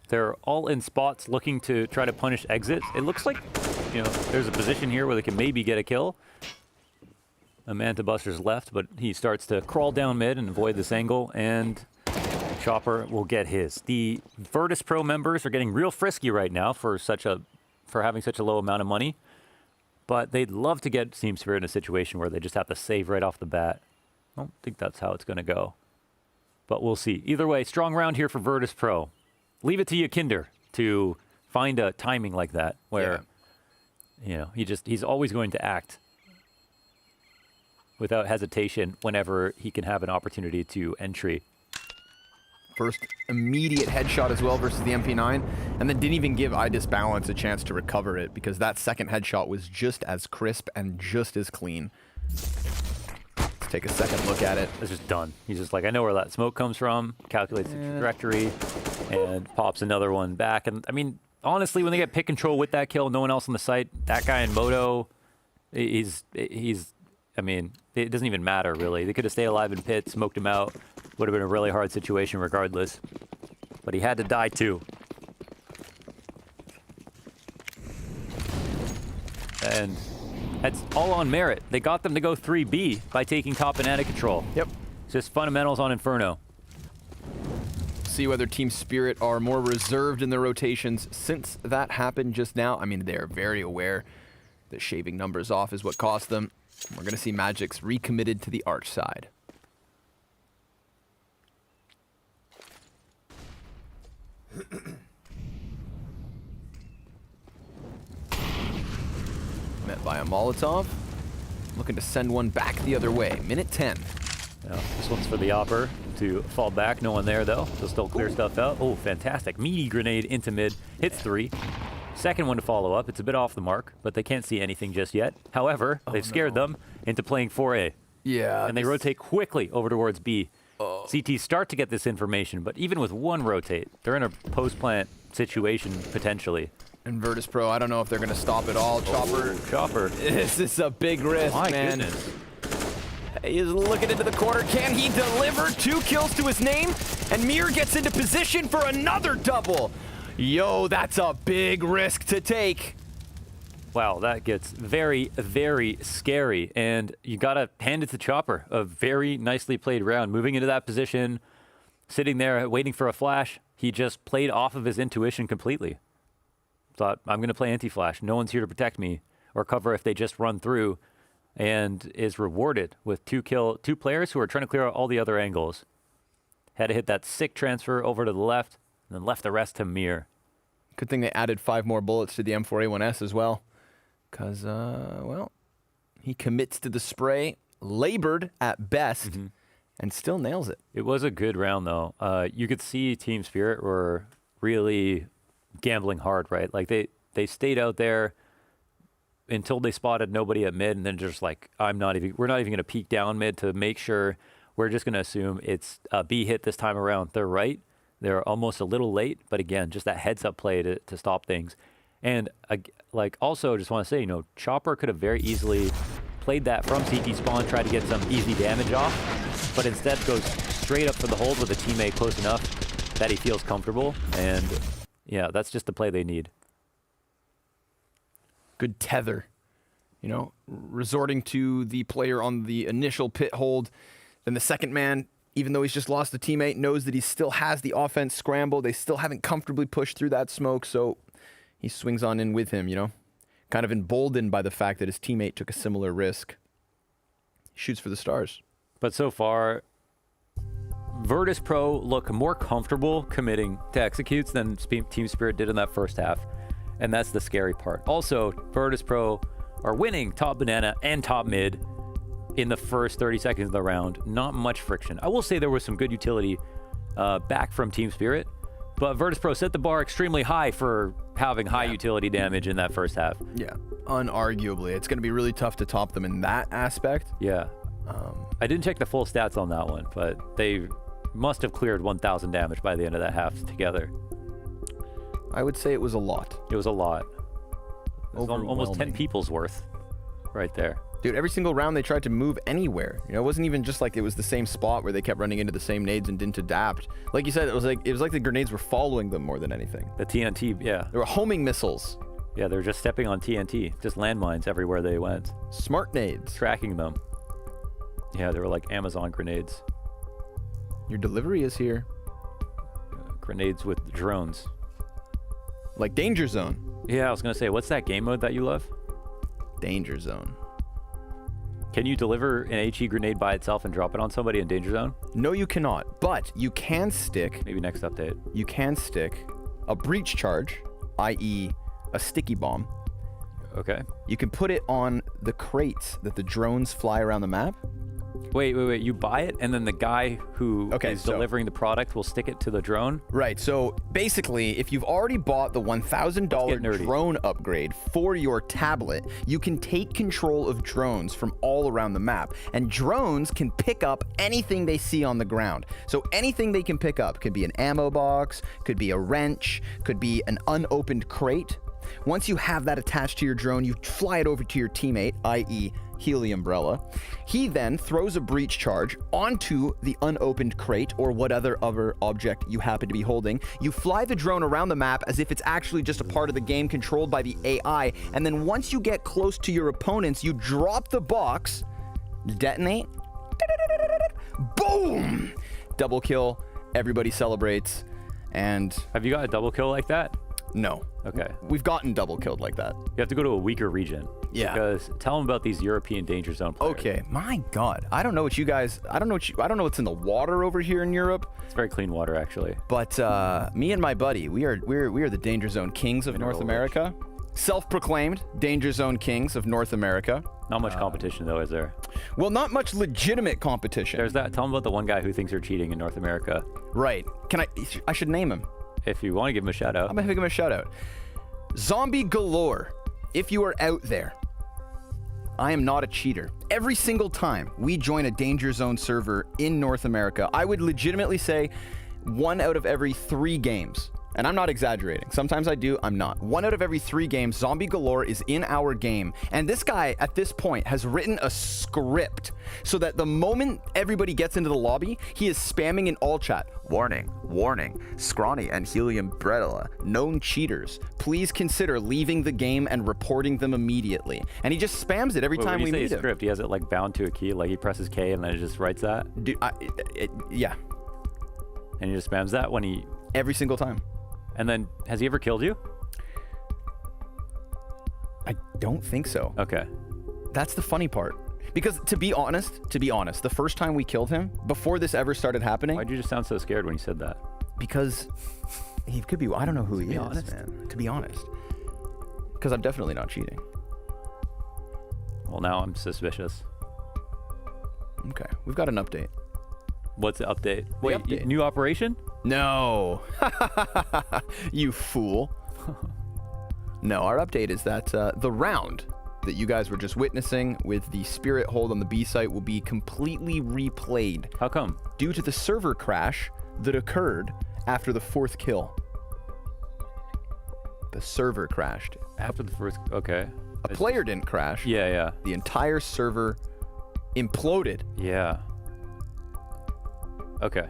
They're all in spots looking to try to punish exits. It looks like, you know, there's a position here where they can maybe get a kill. A Manta Buster's left, but he starts to crawl down mid and avoid this angle, and Chopper will get his. The Virtus Pro members are getting real frisky right now for having such a low amount of money, but they'd love to get Team Spirit in a situation where they just have to save right off the bat. I don't think that's how it's going to go, but we'll see. Either way, strong round here for Virtus Pro. Leave it to you, Kinder, to find a timing like that where, you know, he's always going to act without hesitation whenever he can have an opportunity to entry. First immediate headshot as well versus the MP9, and then didn't even give iDisbalance a chance to recover it because that second headshot was just as crisp and just as clean. Let's take a second look at it. It's just done. He's just like, I know where that smoke comes from, calculates the trajectory, and pops another one back. And I mean, honestly, when they get pick control with that kill, no one else on the site, that guy in Moto, I mean, it doesn't even matter, really. They could have stayed alive in pit, smoked him out. Would have been a really hard situation regardless. But he had to die, too. And that's all on merit. They got them to go 3B by taking top banana control. Yep. It's just fundamentals on Inferno. See whether Team Spirit are more reserved in their rotations since that happened just now. I mean, they're very aware that shaving numbers off is what cost them. We're going to see Magic's recommitted to the Arch side. Met by a Molotov. Looking to send one back the other way. Minute 10. Yeah, this one's for the Opper to fall back. No one there, though. They'll still clear stuff out. Oh, fantastic. Meaty grenade into mid. Hits 3. Second one to follow up. It's a bit off the mark, but they can't see anything just yet. However, they've scared them into playing 4A. Yeah. And they rotate quickly over towards B. CT start to get this information, but even with one rotate, they're in a post-plant situation, potentially. And Virtus Pro, I don't know if they're going to stop it all. Chopper. This is a big risk, man. Goodness. He's looking into the corner. Can he deliver 2 kills to his name? And Mir gets into position for another double. Yo, that's a big risk to take. Wow, that gets very, very scary. And you got to hand it to Chopper. A very nicely played round. Moving into that position, sitting there waiting for a flash. He just played off of his intuition completely. Thought, I'm going to play anti-flash. No one's here to protect me or cover if they just run through. And is rewarded with 2 players who are trying to clear out all the other angles. Had to hit that sick transfer over to the left, and then left the rest to Mir. Good thing they added 5 more bullets to the M4A1S as well. Because, well, he commits to the spray, labored at best, and still nails it. It was a good round, though. You could see Team Spirit were really gambling hard, right? Like, they stayed out there until they spotted nobody at mid, and then just like, we're not even going to peek down mid to make sure. We're just going to assume it's a B hit this time around. They're right. They're almost a little late, but again, just that heads-up play to stop things. And like, also, just want to say, you know, Chopper could have very easily played that from CT spawn, tried to get some easy damage off, but instead goes straight up for the hold with a teammate close enough that he feels comfortable. And yeah, that's just the play they need. Good tether, you know, resorting to the player on the initial pit hold. Then the second man, even though he's just lost a teammate, knows that he still has the offense scramble. They still haven't comfortably pushed through that smoke, so he swings on in with him, you know. Kind of emboldened by the fact that his teammate took a similar risk. Shoots for the stars. But so far, Virtus Pro look more comfortable committing to executes than Team Spirit did in that first half. And that's the scary part. Also, Virtus Pro are winning top banana and top mid in the first 30 seconds of the round. Not much friction. I will say there was some good utility back from Team Spirit, but Virtus Pro set the bar extremely high for having high utility damage in that first half. Yeah, unarguably. It's going to be really tough to top them in that aspect. Yeah. I didn't check the full stats on that one, but they must have cleared 1,000 damage by the end of that half together. I would say it was a lot. It was a lot. It was almost 10 people's worth right there. Dude, every single round they tried to move anywhere. You know, it wasn't even just like it was the same spot where they kept running into the same nades and didn't adapt. Like you said, it was like the grenades were following them more than anything. The TNT, yeah. They were homing missiles. Yeah, they were just stepping on TNT, just landmines everywhere they went. Smart nades. Tracking them. Yeah, they were like Amazon grenades. Your delivery is here. Grenades with drones. Like Danger Zone. Yeah, I was gonna say, what's that game mode that you love? Danger Zone. Can you deliver an HE grenade by itself and drop it on somebody in Danger Zone? No, you cannot. But you can stick... Maybe next update. You can stick a breach charge, i.e. a sticky bomb. Okay. You can put it on the crates that the drones fly around the map. Wait. You buy it, and then the guy who is delivering the product will stick it to the drone? Right. So basically, if you've already bought the $1,000 drone upgrade for your tablet, you can take control of drones from all around the map. And drones can pick up anything they see on the ground. So anything they can pick up could be an ammo box, could be a wrench, could be an unopened crate. Once you have that attached to your drone, you fly it over to your teammate, i.e. Healy Umbrella. He then throws a breach charge onto the unopened crate or what other object you happen to be holding. You fly the drone around the map as if it's actually just a part of the game controlled by the AI, and then once you get close to your opponents, you drop the box, detonate, boom! Double kill, everybody celebrates, and... Have you got a double kill like that? No. Okay. We've gotten double killed like that. You have to go to a weaker region. Yeah. Because tell them about these European Danger Zone players. Okay. My God. I don't know what you guys... I don't know what's in the water over here in Europe. It's very clean water, actually. But me and my buddy, we are the Danger Zone kings of North America. Self-proclaimed Danger Zone kings of North America. Not much competition, though, is there? Well, not much legitimate competition. There's that. Tell them about the one guy who thinks you're cheating in North America. Right. I should name him. If you want to give him a shout out. I'm going to give him a shout out. Zombie Galore. If you are out there, I am not a cheater. Every single time we join a Danger Zone server in North America, I would legitimately say 1 out of every 3 games. And I'm not exaggerating. Sometimes I do, I'm not. 1 out of every 3 games, Zombie Galore is in our game. And this guy, at this point, has written a script so that the moment everybody gets into the lobby, he is spamming in all chat. Warning, warning, Scrawny and Helium Bredela, known cheaters. Please consider leaving the game and reporting them immediately. And he just spams it every time we meet him. Script, he has it like bound to a key, like he presses K and then it just writes that? Dude, yeah. And he just spams that when he... Every single time. And then, has he ever killed you? I don't think so. Okay. That's the funny part. Because to be honest, the first time we killed him, before this ever started happening... Why'd you just sound so scared when you said that? Because he could be... I don't know who he is, man. To be honest. Because I'm definitely not cheating. Well, now I'm suspicious. Okay. We've got an update. What's the update? Wait, new operation? No. You fool. No, our update is that the round that you guys were just witnessing with the Spirit hold on the B site will be completely replayed. How come? Due to the server crash that occurred after the 4th kill. The server crashed. After the first... Okay. A player didn't crash. Yeah. The entire server imploded. Yeah. Okay.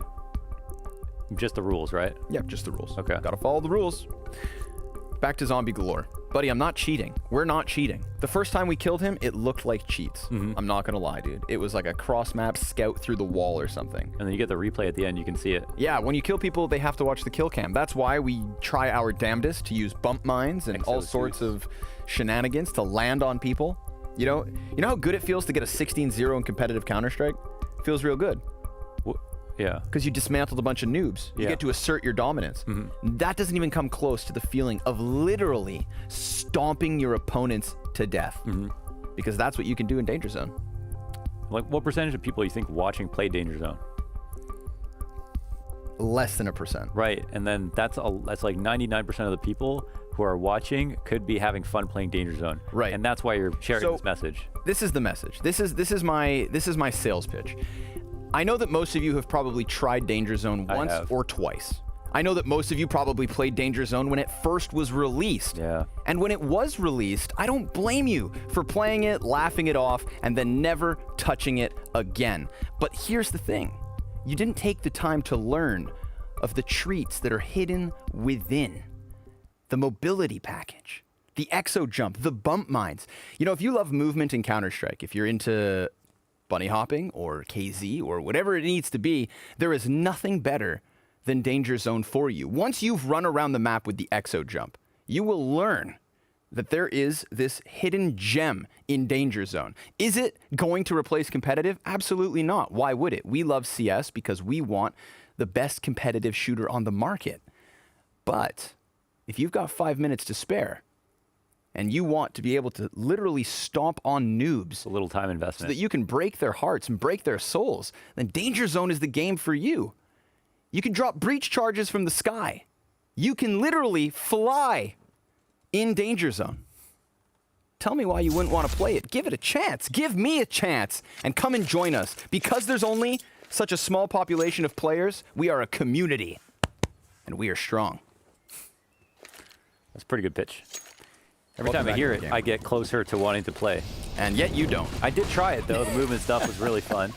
Just the rules, right? Yeah, just the rules. Okay. Gotta follow the rules. Back to Zombie Galore. Buddy, I'm not cheating. We're not cheating. The first time we killed him, it looked like cheats. I'm not gonna lie, dude. It was like a cross-map scout through the wall or something. And then you get the replay at the end, you can see it. Yeah, when you kill people, they have to watch the kill cam. That's why we try our damnedest to use bump mines and all sorts of shenanigans to land on people. You know how good it feels to get a 16-0 in competitive Counter-Strike? Feels real good. Yeah. Because you dismantled a bunch of noobs. You get to assert your dominance. That doesn't even come close to the feeling of literally stomping your opponents to death. Because that's what you can do in Danger Zone. Like, what percentage of people you think watching play Danger Zone? Less than 1%. Right, and then that's like 99% of the people who are watching could be having fun playing Danger Zone. Right. And that's why you're sharing this message. This is the message. This is my sales pitch. I know that most of you have probably tried Danger Zone once or twice. I know that most of you probably played Danger Zone when it first was released. Yeah. And when it was released, I don't blame you for playing it, laughing it off, and then never touching it again. But here's the thing. You didn't take the time to learn of the treats that are hidden within. The mobility package, the exo jump, the bump mines. You know, if you love movement in Counter-Strike, if you're into bunny hopping or KZ or whatever it needs to be, there is nothing better than Danger Zone for you. Once you've run around the map with the exo jump, you will learn that there is this hidden gem in Danger Zone. Is it going to replace competitive? Absolutely not. Why would it? We love CS because we want the best competitive shooter on the market. But if you've got 5 minutes to spare and you want to be able to literally stomp on noobs, a little time investment, so that you can break their hearts and break their souls, then Danger Zone is the game for you. You can drop breach charges from the sky. You can literally fly in Danger Zone. Tell me why you wouldn't want to play it. Give it a chance. Give me a chance and come and join us. Because there's only such a small population of players, we are a community and we are strong. That's a pretty good pitch. Every time I hear it, I get closer to wanting to play. And yet you don't. I did try it, though. The movement stuff was really fun.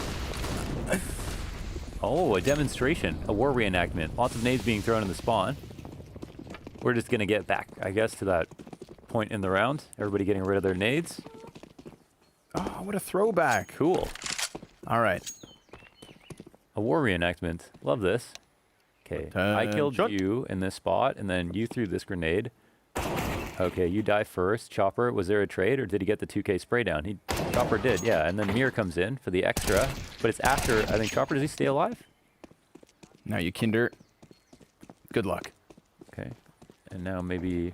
Oh, a demonstration. A war reenactment. Lots of nades being thrown in the spawn. We're just going to get back, I guess, to that point in the round. Everybody getting rid of their nades. Oh, what a throwback. Cool. All right. A war reenactment. Love this. Okay, I killed you in this spot, and then you threw this grenade. Okay, you die first. Chopper, was there a trade, or did he get the 2K spray down? Chopper did, yeah. And then Mir comes in for the extra, but it's after, I think, Chopper, does he stay alive? Now you Kinder. Good luck. Okay, and now maybe...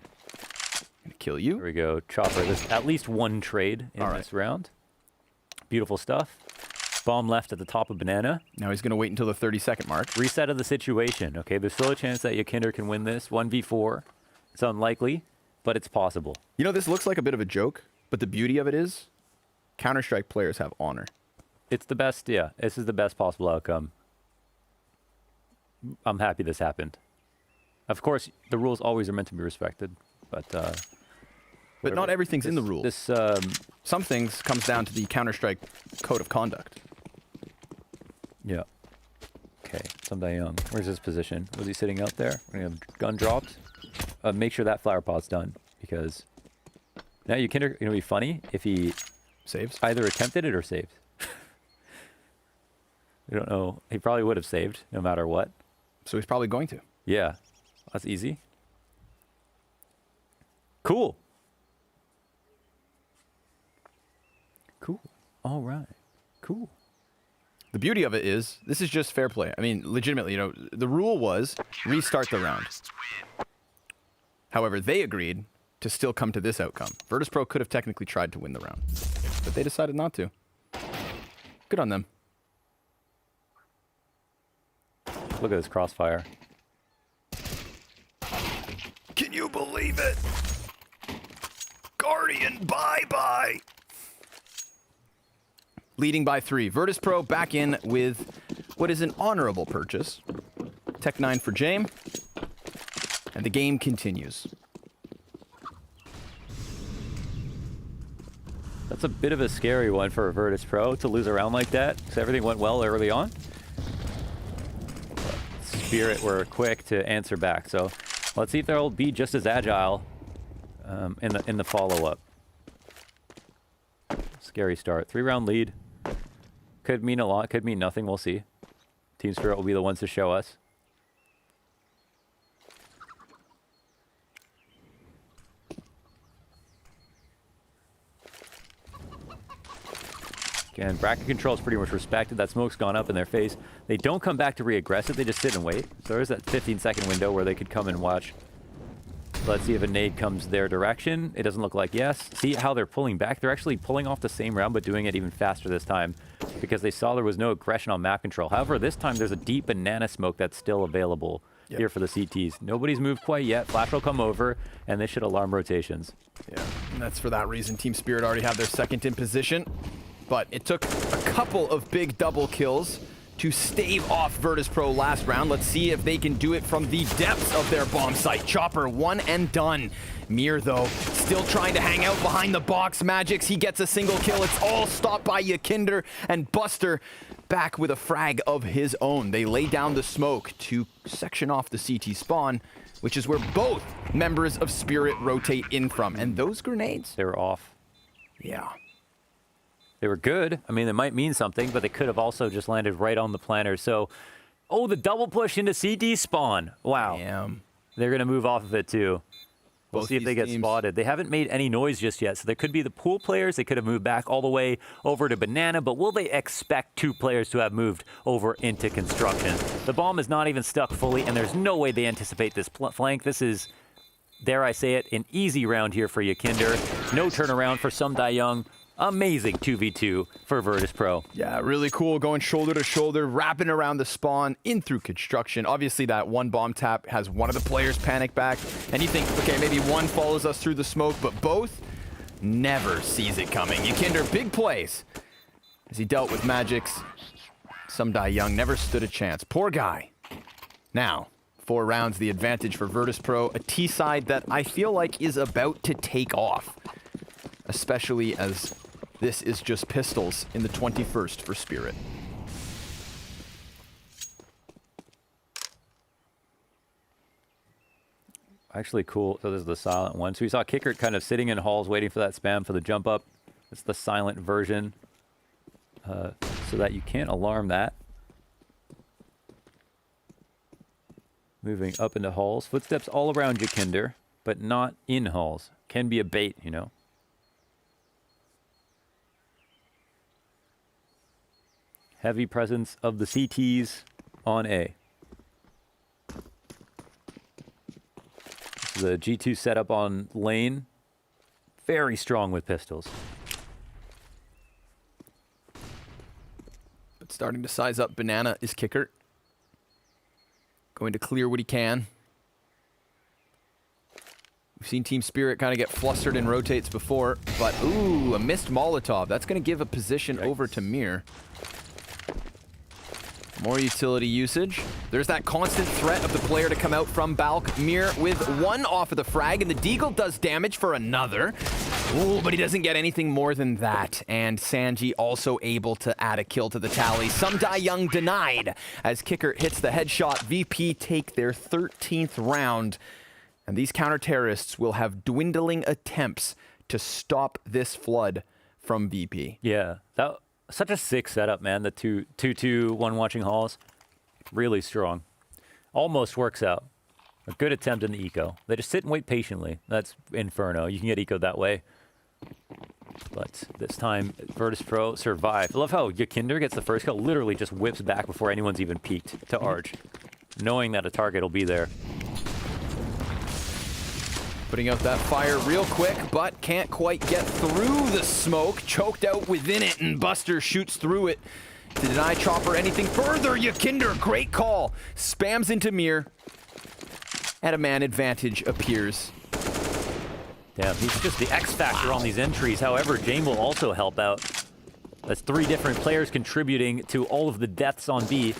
Gonna kill you. There we go, Chopper. There's at least one trade in this round. Beautiful stuff. Bomb left at the top of Banana. Now he's going to wait until the 30-second mark. Reset of the situation. Okay, there's still a chance that Yakinder can win this. 1v4. It's unlikely, but it's possible. You know, this looks like a bit of a joke, but the beauty of it is Counter-Strike players have honor. It's the best, yeah. This is the best possible outcome. I'm happy this happened. Of course, the rules always are meant to be respected, but not everything's in the rules. Some things comes down to the Counter-Strike code of conduct. Yeah. Okay, Someday Young. Where's his position? Was he sitting out there? We have gun dropped. Make sure that flower pot's done, because now you can. It'll be funny if he saves. Either attempted it or saved. We don't know. He probably would have saved no matter what. So he's probably going to. Yeah, that's easy. Cool. Cool. All right. Cool. The beauty of it is, this is just fair play. I mean, legitimately, you know, the rule was restart the round. However, they agreed to still come to this outcome. Virtus.pro could have technically tried to win the round, but they decided not to. Good on them. Look at this crossfire. Can you believe it? Guardian, bye-bye. Leading by 3. Virtus.pro back in with what is an honorable purchase. Tech 9 for Jame. And the game continues. That's a bit of a scary one for Virtus.pro to lose a round like that, because everything went well early on. But Spirit were quick to answer back, so let's see if they'll be just as agile in the follow-up. Scary start. 3-round lead. Could mean a lot, could mean nothing, we'll see. Team Spirit will be the ones to show us. Again, bracket control is pretty much respected. That smoke's gone up in their face. They don't come back to re-aggressive, they just sit and wait. So there's that 15-second window where they could come and watch. Let's see if a nade comes their direction. It doesn't look like yes. See how they're pulling back? They're actually pulling off the same round, but doing it even faster this time because they saw there was no aggression on map control. However, this time there's a deep banana smoke that's still available here for the CTs. Nobody's moved quite yet. Flash will come over, and they should alarm rotations. Yeah, and that's for that reason. Team Spirit already have their second in position, but it took a couple of big double kills to stave off Virtus.pro last round. Let's see if they can do it from the depths of their bomb site. Chopper, one and done. Mir, though, still trying to hang out behind the box. Magix, he gets a single kill. It's all stopped by Yakinder, and Buster back with a frag of his own. They lay down the smoke to section off the CT spawn, which is where both members of Spirit rotate in from. And those grenades? They were off. Yeah. They were good. I mean, they might mean something, but they could have also just landed right on the planter. So, oh, the double push into CT spawn. Wow. Damn. They're going to move off of it, too. We'll Both see if they get teams. spotted. They haven't made any noise just yet, so there could be the pool players. They could have moved back all the way over to Banana, but will they expect 2 players to have moved over into construction? The bomb is not even stuck fully, and there's no way they anticipate this flank. This is, dare I say it, an easy round here for Yakinder. No turnaround for Sum Dai Young. Amazing 2v2 for Virtus.pro. Yeah, really cool, going shoulder to shoulder, wrapping around the spawn, in through construction. Obviously, that one bomb tap has one of the players panic back, and you think, okay, maybe one follows us through the smoke, but both never sees it coming. Yakinder, big plays as he dealt with Magix. Sum Dai Young never stood a chance. Poor guy. Now, 4 rounds, the advantage for Virtus.pro, a T side that I feel like is about to take off, especially as this is just pistols in the 21st for Spirit. Actually cool. So this is the silent one. So we saw Kickert kind of sitting in halls waiting for that spam for the jump up. It's the silent version so that you can't alarm that. Moving up into halls. Footsteps all around Yakinder, but not in halls. Can be a bait, you know. Heavy presence of the CTs on A. The G2 setup on lane. Very strong with pistols. But starting to size up Banana is Kickert. Going to clear what he can. We've seen Team Spirit kind of get flustered in rotates before, but ooh, a missed Molotov. That's going to give a position over to Mir. More utility usage. There's that constant threat of the player to come out from Balk. Mir with 1 off of the frag, and the Deagle does damage for another. Ooh, but he doesn't get anything more than that. And Sanji also able to add a kill to the tally. Sum Dai Young denied as Kickert hits the headshot. VP take their 13th round. And these counter-terrorists will have dwindling attempts to stop this flood from VP. Yeah, that such a sick setup, man. The 2-2-1 watching halls. Really strong. Almost works out. A good attempt in the eco. They just sit and wait patiently. That's Inferno. You can get eco that way. But this time, Virtus.pro survived. I love how Yakinder gets the first kill, literally just whips back before anyone's even peeked to Arge, knowing that a target will be there. Putting out that fire real quick, but can't quite get through the smoke. Choked out within it, and Buster shoots through it to deny Chopper anything further. Yakinder, great call. Spams into Mir. And a man advantage appears. Damn, he's just the X factor on these entries. However, Jane will also help out. That's 3 different players contributing to all of the deaths on B.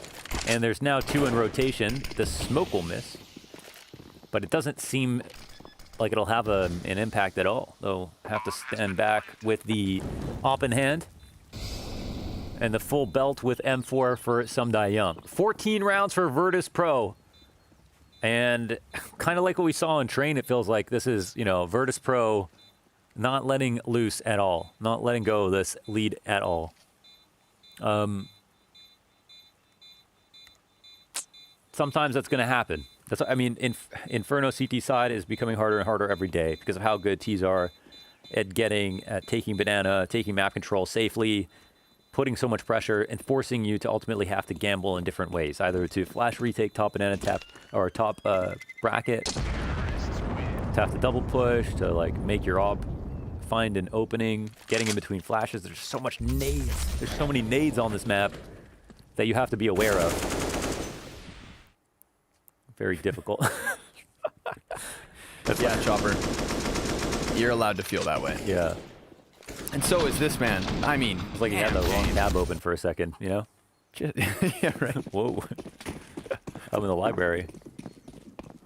And there's now 2 in rotation. The smoke will miss. But it doesn't seem like it'll have an impact at all. They'll have to stand back with the op in hand. And the full belt with M4 for Sum Dai Young. 14 rounds for Virtus.pro. And kind of like what we saw in Train, it feels like this is, you know, Virtus.pro not letting loose at all. Not letting go of this lead at all. Sometimes that's going to happen. That's, I mean, Inferno CT side is becoming harder and harder every day because of how good T's are at taking Banana, taking map control safely, putting so much pressure and forcing you to ultimately have to gamble in different ways, either to flash retake top Banana tap or top bracket, to have to double push, to like make your op find an opening, getting in between flashes. There's so much nades. There's so many nades on this map that you have to be aware of. Very difficult. Yeah, Chopper. You're allowed to feel that way. Yeah. And so is this man. I mean, it's like he had the wrong tab open for a second, you know? Yeah, right. Whoa. I'm in the library.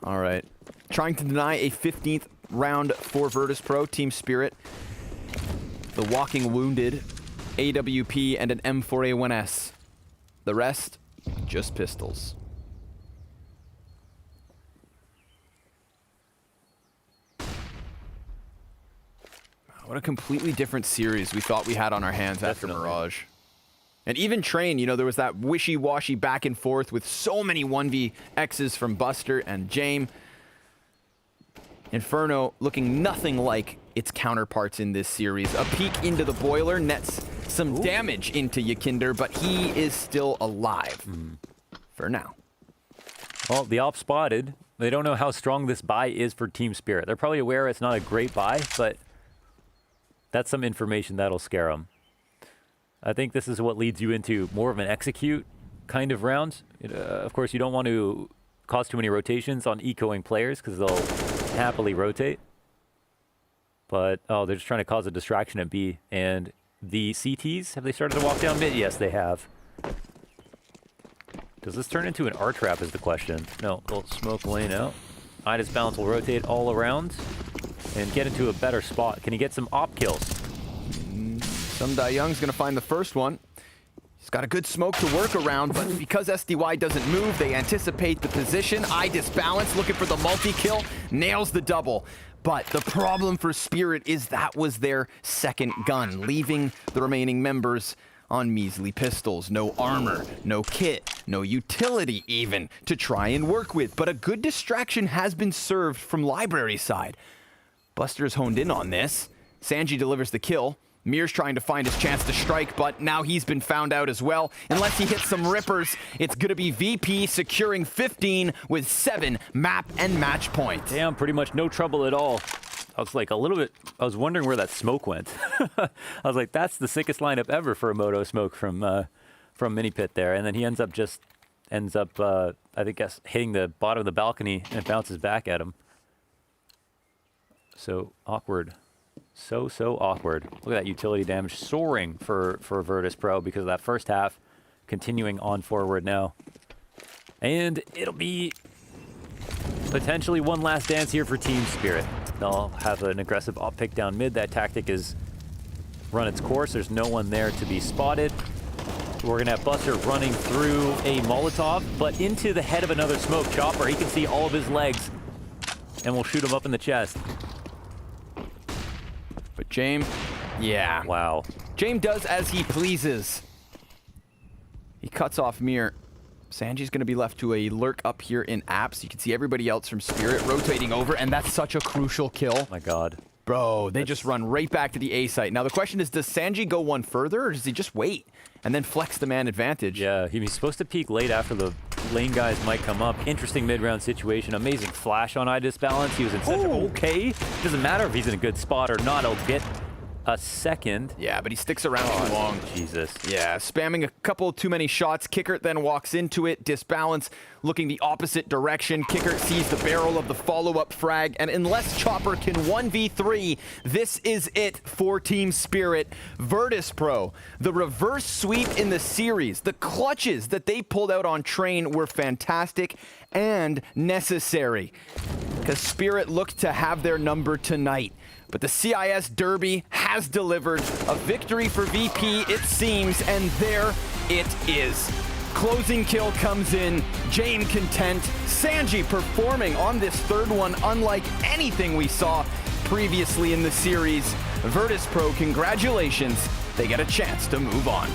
All right. Trying to deny a 15th round for Virtus Pro, Team Spirit. The Walking Wounded, AWP, and an M4A1S. The rest, just pistols. What a completely different series we thought we had on our hands after Mirage. And even Train, you know, there was that wishy-washy back and forth with so many 1vXs from Buster and Jame. Inferno looking nothing like its counterparts in this series. A peek into the boiler nets some damage into Yakinder, but he is still alive for now. Well, the op spotted. They don't know how strong this buy is for Team Spirit. They're probably aware it's not a great buy, but that's some information that'll scare them. I think this is what leads you into more of an execute kind of round. Of course, you don't want to cause too many rotations on ecoing players because they'll happily rotate. But, oh, they're just trying to cause a distraction at B. And the CTs, have they started to walk down mid? Yes, they have. Does this turn into an R trap is the question. No, they'll smoke lane out. Idas Balance will rotate all around and get into a better spot. Can he get some op kills? Sumda Young's going to find the first one. He's got a good smoke to work around, but because SDY doesn't move, they anticipate the position. Idas Balance looking for the multi-kill, nails the double. But the problem for Spirit is that was their second gun, leaving the remaining members on measly pistols. No armor, no kit, no utility even to try and work with. But a good distraction has been served from Library side. Buster's honed in on this. Sanji delivers the kill. Mir's trying to find his chance to strike, but now he's been found out as well. Unless he hits some rippers, it's going to be VP securing 15 with 7 map and match points. Damn, pretty much no trouble at all. I was like a little bit, I was wondering where that smoke went. I was like, that's the sickest lineup ever for a Moto smoke from Mini Pit there. And then he ends up, I think, hitting the bottom of the balcony and it bounces back at him. So awkward. So awkward. Look at that utility damage soaring for Virtus Pro because of that first half. Continuing on forward now. And it'll be potentially one last dance here for Team Spirit. They'll have an aggressive op pick down mid. That tactic has run its course. There's no one there to be spotted. We're going to have Buster running through a Molotov, but into the head of another smoke chopper. He can see all of his legs, and we'll shoot him up in the chest. But Jame, yeah. Wow. Jame does as he pleases. He cuts off Mir. Sanji's going to be left to a lurk up here in apps. You can see everybody else from Spirit rotating over, and that's such a crucial kill. Oh my god. Bro, they just run right back to the A site. Now the question is, does Sanji go one further, or does he just wait and then flex the man advantage? Yeah, he's supposed to peek late after the lane guys might come up. Interesting mid-round situation. Amazing flash on Idas Balance. He was in center. Okay. Doesn't matter if he's in a good spot or not. He'll get a second. Yeah, but he sticks around too long. Jesus. Yeah, spamming a couple too many shots. Kickert then walks into it. Disbalance looking the opposite direction. Kickert sees the barrel of the follow-up frag. And unless Chopper can 1v3, this is it for Team Spirit. Virtus Pro, the reverse sweep in the series. The clutches that they pulled out on Train were fantastic and necessary, because Spirit looked to have their number tonight. But the CIS Derby has delivered a victory for VP, it seems, and there it is. Closing kill comes in, Jame content, Sanji performing on this third one unlike anything we saw previously in the series. Virtus Pro, congratulations, they get a chance to move on.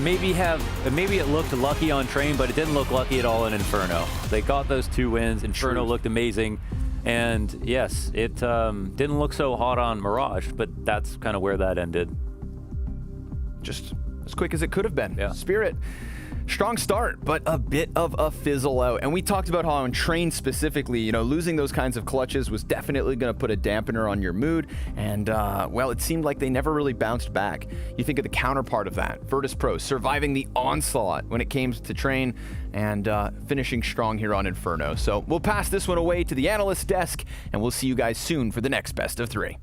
Maybe it looked lucky on Train, but it didn't look lucky at all in Inferno. They got those 2 wins. Inferno looked amazing. And yes, it didn't look so hot on Mirage, but that's kind of where that ended. Just as quick as it could have been. Yeah. Spirit, strong start, but a bit of a fizzle out. And we talked about how on Train specifically, you know, losing those kinds of clutches was definitely going to put a dampener on your mood. And, well, it seemed like they never really bounced back. You think of the counterpart of that, Virtus Pro, surviving the onslaught when it came to Train and finishing strong here on Inferno. So we'll pass this one away to the analyst desk, and we'll see you guys soon for the next best of 3.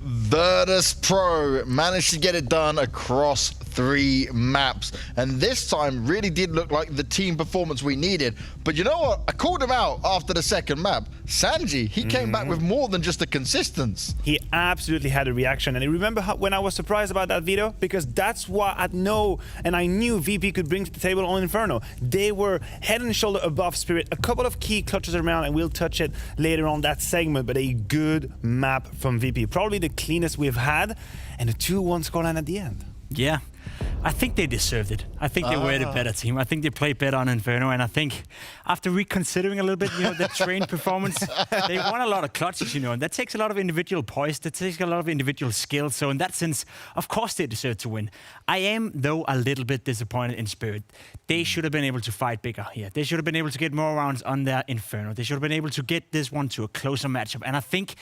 Virtus Pro managed to get it done across 3 maps. And this time really did look like the team performance we needed. But you know what? I called him out after the second map. Sanji, he came back with more than just a consistence. He absolutely had a reaction. And I remember when I was surprised about that video, because that's what I know and I knew VP could bring to the table on Inferno. They were head and shoulder above Spirit. A couple of key clutches around, and we'll touch it later on that segment, but a good map from VP. Probably the cleanest we've had, and a 2-1 scoreline at the end. Yeah. I think they deserved it. I think they were the better team. I think they played better on Inferno, and I think after reconsidering a little bit, the train performance, they won a lot of clutches, and that takes a lot of individual poise, that takes a lot of individual skill. So in that sense, of course they deserve to win. I am, though, a little bit disappointed in Spirit. They should have been able to fight bigger here. They should have been able to get more rounds on their Inferno. They should have been able to get this one to a closer matchup. And I think,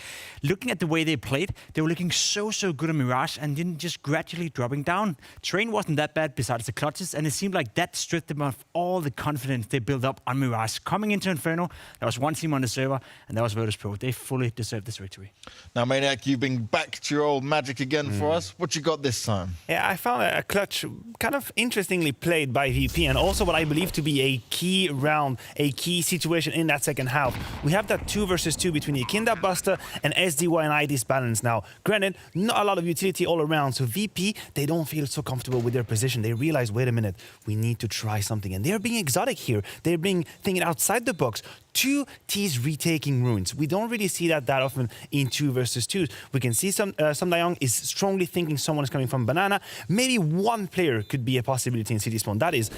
looking at the way they played, they were looking so good on Mirage and then just gradually dropping down. Train wasn't that bad besides the clutches, and it seemed like that stripped them of all the confidence they built up on Mirage. Coming into Inferno, there was one team on the server, and that was Virtus.pro. They fully deserved this victory. Now, Maniac, you've been back to your old magic again for us. What you got this time? Yeah, I found a clutch kind of interestingly played by VP, and also what I believe to be a key round, a key situation in that second half. We have that 2 versus 2 between Yakinda, Buster, and SDY and ID's balance now. Granted, not a lot of utility all around, so VP, they don't feel so comfortable with their position. They realize, wait a minute, we need to try something. And they're being exotic here. They're being thinking outside the box. 2 T's retaking runes. We don't really see that often in 2 versus 2s. We can see some Dayong is strongly thinking someone is coming from Banana. Maybe one player could be a possibility in City Spawn. That is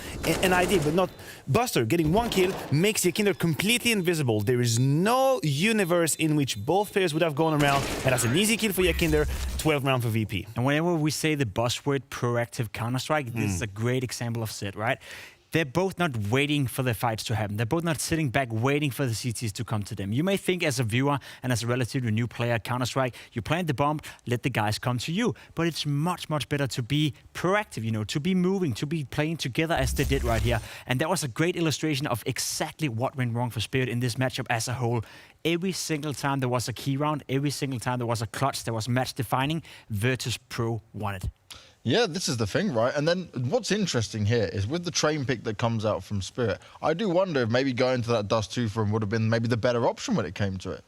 an idea, but not Buster. Getting 1 kill makes Yakinder completely invisible. There is no universe in which both players would have gone around, and that's an easy kill for Yakinder, 12 round for VP. And whenever we say the buzzword proactive Counter-Strike, this is a great example of it, right? They're both not waiting for the fights to happen. They're both not sitting back waiting for the CTs to come to them. You may think as a viewer and as a relatively new player at Counter-Strike, you plant the bomb, let the guys come to you. But it's much better to be proactive, to be moving, to be playing together as they did right here. And that was a great illustration of exactly what went wrong for Spirit in this matchup as a whole. Every single time there was a key round, every single time there was a clutch, there was match defining, Virtus.pro won it. Yeah, this is the thing, right? And then what's interesting here is with the train pick that comes out from Spirit, I do wonder if maybe going to that Dust 2 for him would have been maybe the better option when it came to it.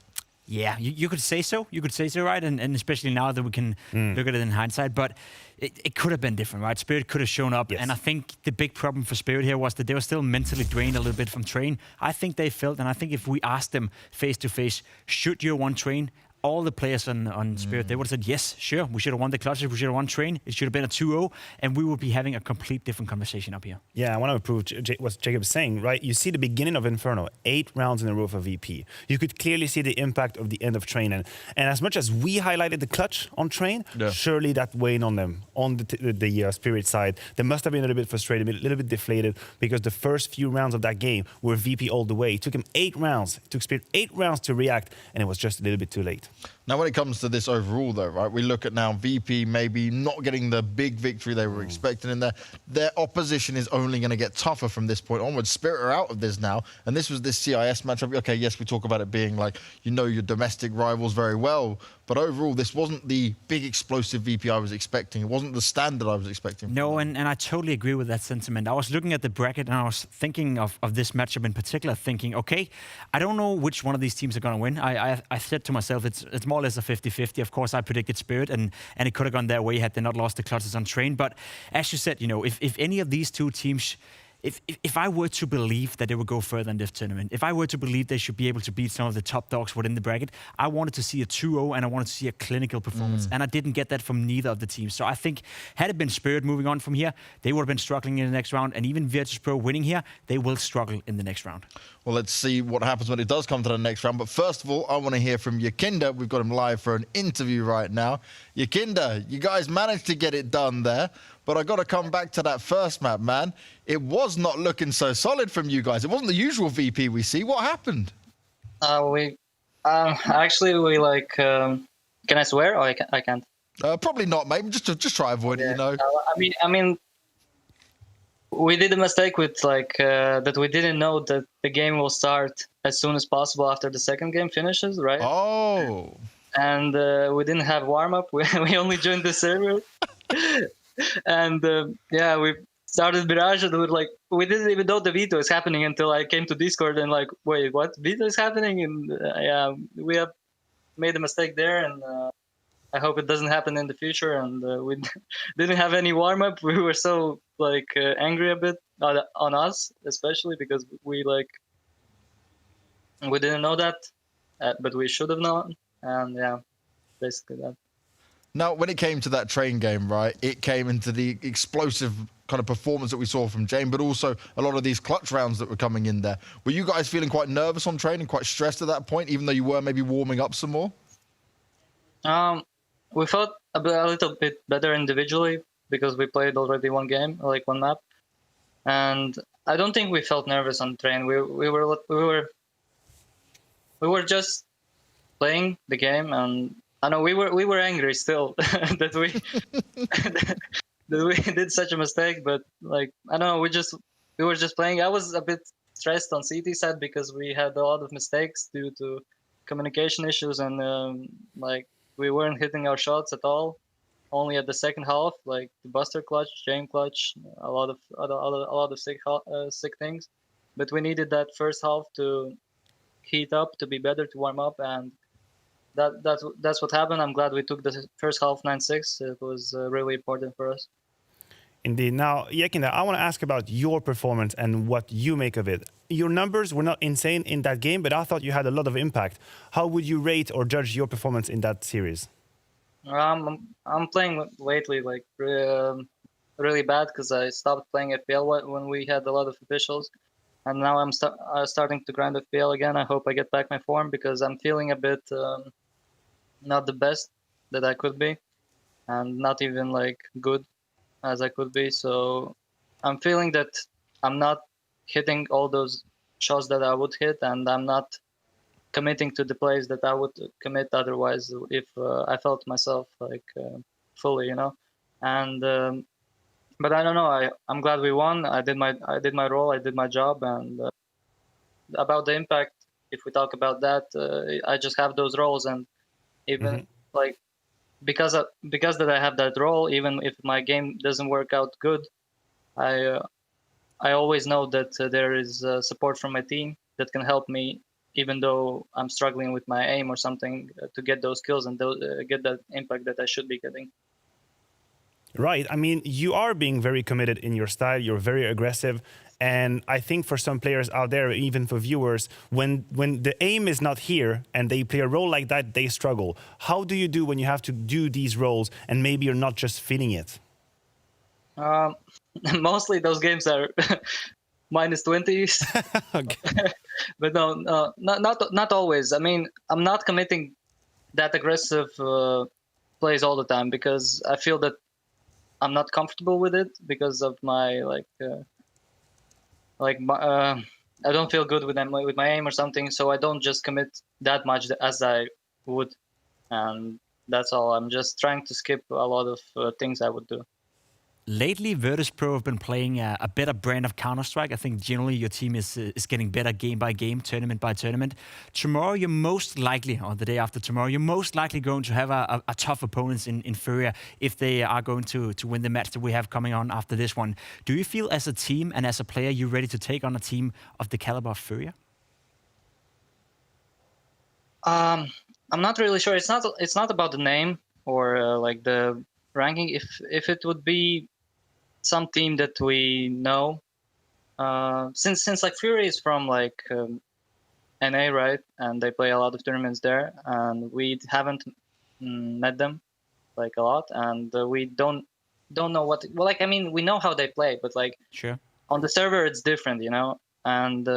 Yeah, you could say so. You could say so, right? And especially now that we can look at it in hindsight. But it could have been different, right? Spirit could have shown up. Yes. And I think the big problem for Spirit here was that they were still mentally drained a little bit from Train. I think they felt, and I think if we asked them face-to-face, should you want Train? All the players on Spirit, they would have said, yes, sure, we should have won the clutches, we should have won Train, it should have been a 2-0, and we would be having a complete different conversation up here. Yeah, I want to prove what Jacob's saying, right? You see the beginning of Inferno, 8 rounds in a row for VP. You could clearly see the impact of the end of Train. And as much as we highlighted the clutch on Train, surely that weighed on them, on the Spirit side. They must have been a little bit frustrated, a little bit deflated, because the first few rounds of that game were VP all the way. It took him 8 rounds. It took Spirit 8 rounds to react, and it was just a little bit too late. Now, when it comes to this overall, though, right, we look at now VP maybe not getting the big victory they were expecting in there. Their opposition is only going to get tougher from this point onwards. Spirit are out of this now, and this was this CIS matchup. Okay, yes, we talk about it being like, your domestic rivals very well, but overall, this wasn't the big explosive VP I was expecting. It wasn't the standard I was expecting. No, and I totally agree with that sentiment. I was looking at the bracket, and I was thinking of this matchup in particular, thinking, okay, I don't know which one of these teams are going to win. I said to myself, it's more or less a 50-50. Of course, I predicted Spirit, and it could have gone their way had they not lost the clutches on Train. But as you said, if any of these two teams... If I were to believe that they would go further in this tournament, if I were to believe they should be able to beat some of the top dogs within the bracket, I wanted to see a 2-0 and I wanted to see a clinical performance. And I didn't get that from neither of the teams. So I think had it been Spirit moving on from here, they would have been struggling in the next round. And even Virtus.pro winning here, they will struggle in the next round. Well, let's see what happens when it does come to the next round. But first of all, I want to hear from Yakinda. We've got him live for an interview right now. Yakinda, you guys managed to get it done there. But I got to come back to that first map, man. It was not looking so solid from you guys. It wasn't the usual VP we see. What happened? Actually, we like. Can I swear? Or I can't. Probably not, mate. Just try avoid it. I mean, we did a mistake with that we didn't know that the game will start as soon as possible after the second game finishes, right? Oh. And we didn't have warm up. We only joined the server. And yeah, we started Mirage, and we didn't even know the veto is happening until I came to Discord and like, wait, what veto is happening? And yeah, we have made a mistake there, and I hope it doesn't happen in the future. And we didn't have any warm up. We were so like angry a bit on us, especially because we didn't know that, but we should have known. And yeah, basically that. Now, when it came to that train game, right, it came into the explosive kind of performance that we saw from Jane, but also a lot of these clutch rounds that were coming in there. Were you guys feeling quite nervous on train and quite stressed at that point, even though you were maybe warming up some more? We felt a little bit better individually because we played already one game, like one map, and I don't think we felt nervous on train. We were just playing the game, and I know we were angry still that we that we did such a mistake, but like I don't know, we were just playing. I was a bit stressed on CT side because we had a lot of mistakes due to communication issues, and like we weren't hitting our shots at all. Only at the second half, like the Buster clutch, Jane clutch, a lot of sick things. But we needed that first half to heat up, to be better, to warm up, and that's what happened. I'm glad we took the first half 9-6. It was really important for us. Indeed. Now, Yekinda, I want to ask about your performance and what you make of it. Your numbers were not insane in that game, but I thought you had a lot of impact. How would you rate or judge your performance in that series? I'm playing lately like really bad because I stopped playing FPL when we had a lot of officials, and now I'm starting to grind FPL again. I hope I get back my form because I'm feeling a bit not the best that I could be, and not even like good as I could be. So I'm feeling that I'm not hitting all those shots that I would hit, and I'm not committing to the plays that I would commit otherwise if I felt myself like fully, you know. And but I don't know. I'm glad we won. I did my role. I did my job. And about the impact, if we talk about that, I just have those roles, and even like because that I have that role, even if my game doesn't work out good, I always know that there is support from my team that can help me, even though I'm struggling with my aim or something, to get those kills and get that impact that I should be getting. Right. I mean, you are being very committed in your style. You're very aggressive. And I think for some players out there, even for viewers, when the aim is not here and they play a role like that, they struggle. How do you do when you have to do these roles and maybe you're not just feeling it? Mostly those games are -20s. But no, not always. I mean, I'm not committing that aggressive plays all the time because I feel that I'm not comfortable with it because of my I don't feel good with my aim or something, so I don't just commit that much as I would, and that's all. I'm just trying to skip a lot of things I would do. Lately, Virtus.pro have been playing a better brand of Counter-Strike. I think generally your team is getting better game by game, tournament by tournament. Tomorrow, you're most likely, or the day after tomorrow, you're most likely going to have a tough opponents in Furia if they are going to win the match that we have coming on after this one. Do you feel as a team and as a player, you're ready to take on a team of the caliber of Furia? I'm not really sure. It's not about the name or like the ranking. If it would be some team that we know, since like Furia is from like NA, right, and they play a lot of tournaments there, and we haven't met them like a lot, and we don't know what. Well, like I mean, we know how they play, but like sure on the server it's different, you know. And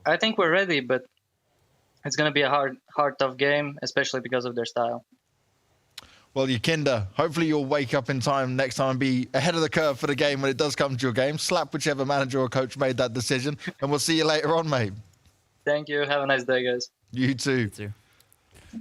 I think we're ready, but it's gonna be a hard, tough game, especially because of their style. Well, Yekinda, hopefully you'll wake up in time next time and be ahead of the curve for the game when it does come to your game. Slap whichever manager or coach made that decision, and we'll see you later on, mate. Thank you. Have a nice day, guys. You too.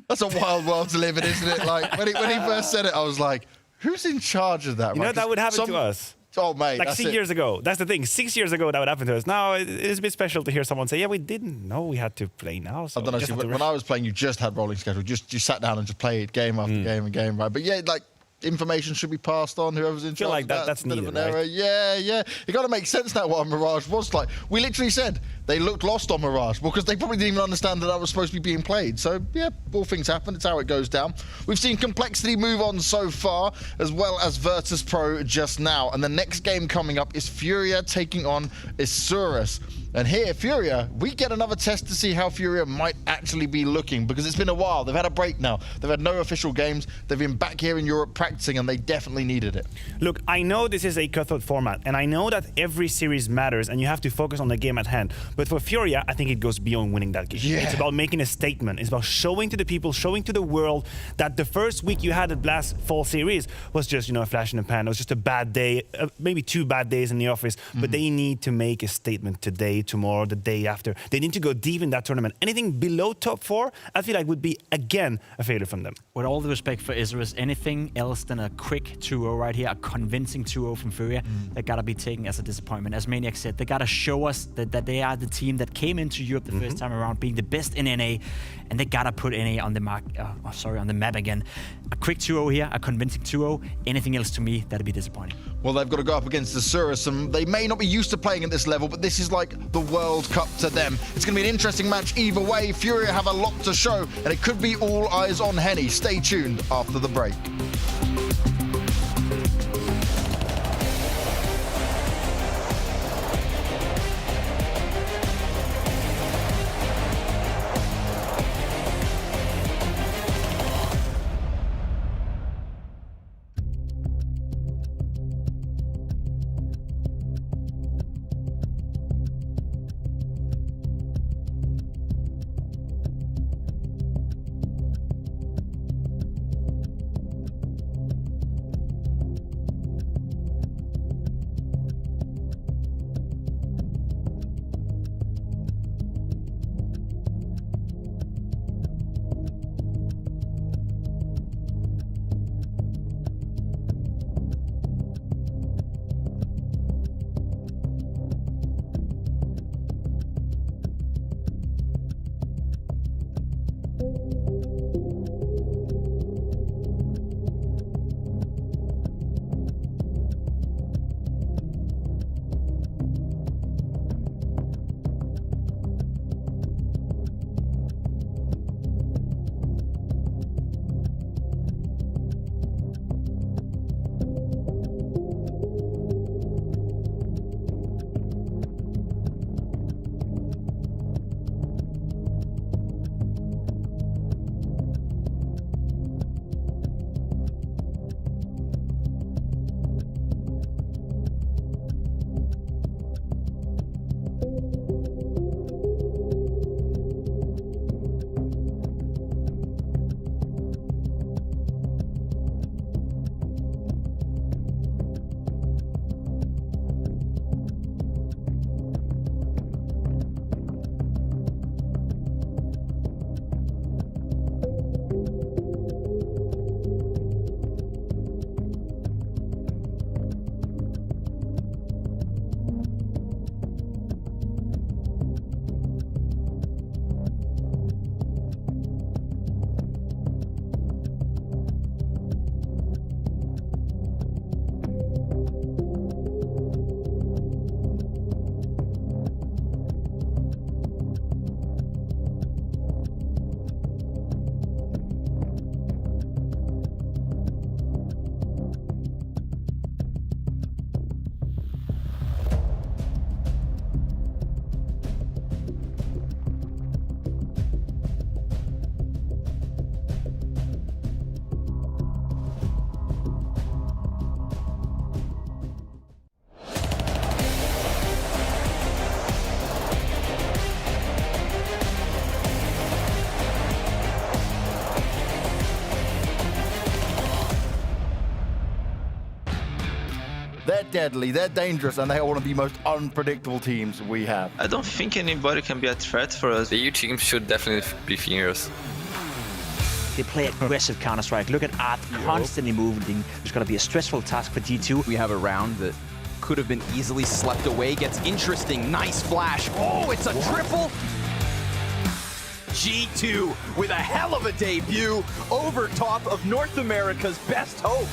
That's a wild world to live in, isn't it? Like when he first said it, I was like, who's in charge of that? You know, that would happen to us. Oh, mate. Like 6 years ago. That's the thing. 6 years ago, that would happen to us. Now, it's a bit special to hear someone say, yeah, we didn't know we had to play now. So I don't know. See, when I was playing, you just had rolling schedule. You sat down and just played game after game and game, right? But yeah, like information should be passed on. Whoever's in charge like of that, that's a bit of needed, an error. right? Yeah. It got to make sense now what Mirage was like. We literally said they looked lost on Mirage because they probably didn't even understand that was supposed to be being played. So, yeah, all things happen. It's how it goes down. We've seen Complexity move on so far, as well as Virtus Pro just now. And the next game coming up is Furia taking on Isurus. And here, Furia, we get another test to see how Furia might actually be looking, because it's been a while. They've had a break now. They've had no official games. They've been back here in Europe practicing, and they definitely needed it. Look, I know this is a cutthroat format, and I know that every series matters, and you have to focus on the game at hand. But for Furia, I think it goes beyond winning that game. Yeah. It's about making a statement. It's about showing to the people, showing to the world that the first week you had at last fall series was just, a flash in the pan. It was just a bad day, maybe 2 bad days in the office. But they need to make a statement today, tomorrow, the day after. They need to go deep in that tournament. Anything below top 4, I feel like would be, again, a failure from them. With all the respect for Isurus, anything else than a quick 2-0 right here, a convincing 2-0 from Furia, they gotta be taken as a disappointment. As Maniac said, they gotta show us that they are the team that came into Europe the first time around, being the best in NA, and they gotta put NA on the on the map again. A quick 2-0 here, a convincing 2-0. Anything else to me, that'd be disappointing. Well, they've got to go up against Isurus, and they may not be used to playing at this level, but this is like the World Cup to them. It's going to be an interesting match either way. Furia have a lot to show, and it could be all eyes on Henny. Stay tuned after the break. They're deadly, they're dangerous, and they are one of the most unpredictable teams we have. I don't think anybody can be a threat for us. The EU team should definitely be furious. They play aggressive Counter-Strike. Look at Art constantly moving. It's going to be a stressful task for G2. We have a round that could have been easily slept away. Gets interesting. Nice flash. Oh, it's a triple. G2 with a hell of a debut over top of North America's best hope.